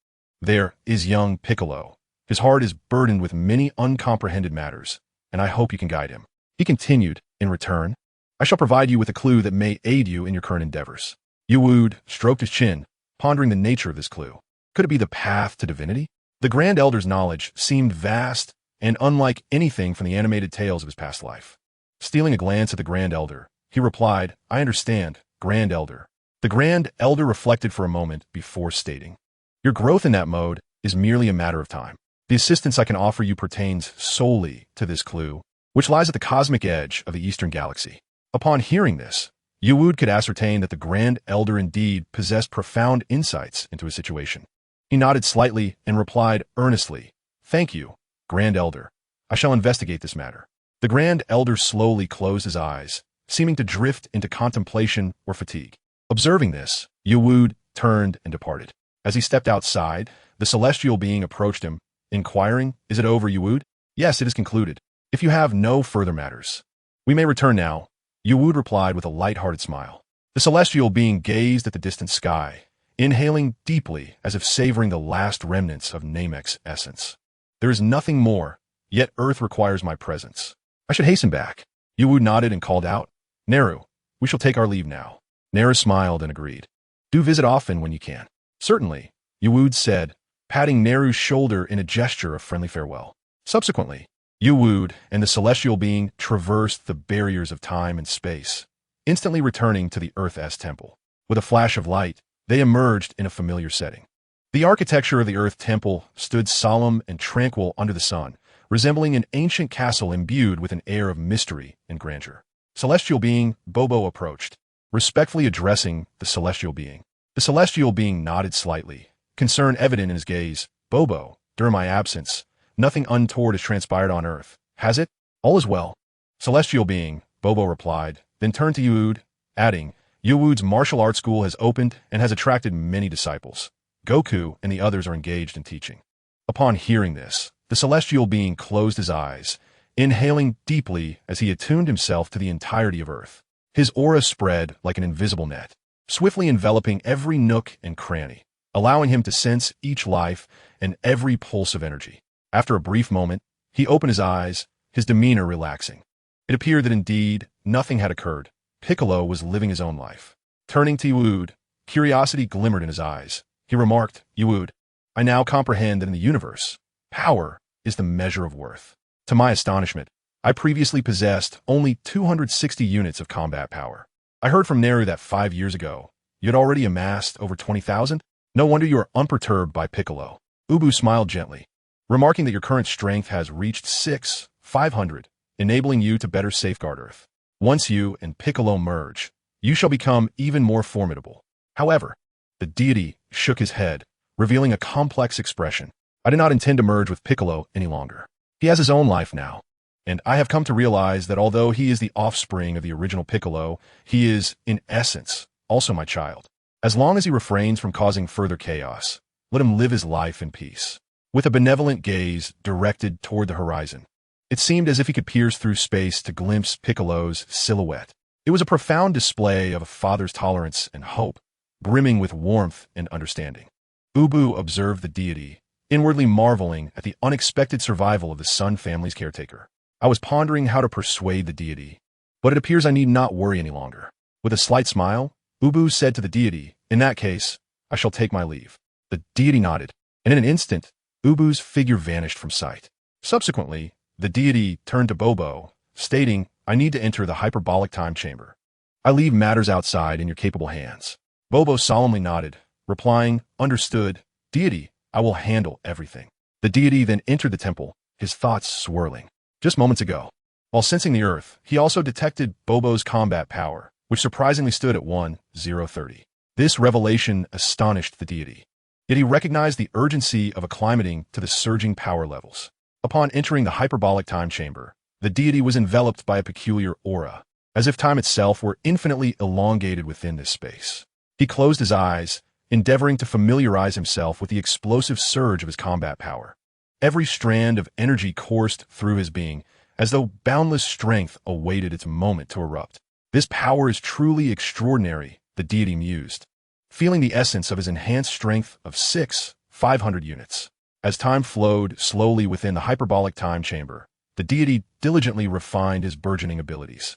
there is young Piccolo. His heart is burdened with many uncomprehended matters, and I hope you can guide him. He continued, in return, I shall provide you with a clue that may aid you in your current endeavors. Yuwud stroked his chin, pondering the nature of this clue. Could it be the path to divinity? The Grand Elder's knowledge seemed vast and unlike anything from the animated tales of his past life. Stealing a glance at the Grand Elder, he replied, I understand, Grand Elder. The Grand Elder reflected for a moment before stating, your growth in that mode is merely a matter of time. The assistance I can offer you pertains solely to this clue, which lies at the cosmic edge of the Eastern Galaxy. Upon hearing this, Yuwud could ascertain that the Grand Elder indeed possessed profound insights into his situation. He nodded slightly and replied earnestly, Thank you, Grand Elder. I shall investigate this matter. The Grand Elder slowly closed his eyes, seeming to drift into contemplation or fatigue. Observing this, Yuwud turned and departed. As he stepped outside, the celestial being approached him, inquiring, Is it over, Yuwud? Yes, it is concluded. If you have no further matters, we may return now, Yuwud replied with a light-hearted smile. The celestial being gazed at the distant sky, inhaling deeply as if savoring the last remnants of Namek's essence. There is nothing more, yet Earth requires my presence. I should hasten back. Yuwud nodded and called out, Neru, we shall take our leave now. Neru smiled and agreed. Do visit often when you can. Certainly, Yuwud said, patting Neru's shoulder in a gesture of friendly farewell. Subsequently, Yuwud and the celestial being traversed the barriers of time and space, instantly returning to the Earth-S temple. With a flash of light, they emerged in a familiar setting. The architecture of the Earth Temple stood solemn and tranquil under the sun, resembling an ancient castle imbued with an air of mystery and grandeur. Celestial being Bobo approached, respectfully addressing the celestial being. The celestial being nodded slightly, concern evident in his gaze. Bobo, during my absence, nothing untoward has transpired on Earth, has it? All is well. Celestial being, Bobo replied, then turned to Yuud, adding, Yuud's martial arts school has opened and has attracted many disciples. Goku and the others are engaged in teaching. Upon hearing this, the celestial being closed his eyes, inhaling deeply as he attuned himself to the entirety of Earth. His aura spread like an invisible net, swiftly enveloping every nook and cranny, allowing him to sense each life and every pulse of energy. After a brief moment, he opened his eyes, his demeanor relaxing. It appeared that indeed nothing had occurred. Piccolo was living his own life. Turning to Yuud, curiosity glimmered in his eyes. He remarked, Yuud, I now comprehend that in the universe, power is the measure of worth. To my astonishment, I previously possessed only 260 units of combat power. I heard from Neru that 5 years ago, you had already amassed over 20,000? No wonder you are unperturbed by Piccolo. Ubu smiled gently, remarking that your current strength has reached 500, enabling you to better safeguard Earth. Once you and Piccolo merge, you shall become even more formidable. However, the deity shook his head, revealing a complex expression. I did not intend to merge with Piccolo any longer. He has his own life now, and I have come to realize that although he is the offspring of the original Piccolo, he is, in essence, also my child. As long as he refrains from causing further chaos, let him live his life in peace. With a benevolent gaze directed toward the horizon, it seemed as if he could pierce through space to glimpse Piccolo's silhouette. It was a profound display of a father's tolerance and hope, brimming with warmth and understanding. Ubu observed the deity, inwardly marveling at the unexpected survival of the Sun family's caretaker. I was pondering how to persuade the deity, but it appears I need not worry any longer. With a slight smile, Ubu said to the deity, in that case, I shall take my leave. The deity nodded, and in an instant, Ubu's figure vanished from sight. Subsequently, the deity turned to Bobo, stating, I need to enter the hyperbolic time chamber. I leave matters outside in your capable hands. Bobo solemnly nodded, replying, understood, deity, I will handle everything. The deity then entered the temple, his thoughts swirling. Just moments ago, while sensing the Earth, he also detected Bobo's combat power, which surprisingly stood at 1030. This revelation astonished the deity. Yet he recognized the urgency of acclimating to the surging power levels. Upon entering the hyperbolic time chamber, the deity was enveloped by a peculiar aura, as if time itself were infinitely elongated within this space. He closed his eyes, endeavoring to familiarize himself with the explosive surge of his combat power. Every strand of energy coursed through his being, as though boundless strength awaited its moment to erupt. This power is truly extraordinary, the deity mused, feeling the essence of his enhanced strength of 500 units. As time flowed slowly within the hyperbolic time chamber, the deity diligently refined his burgeoning abilities.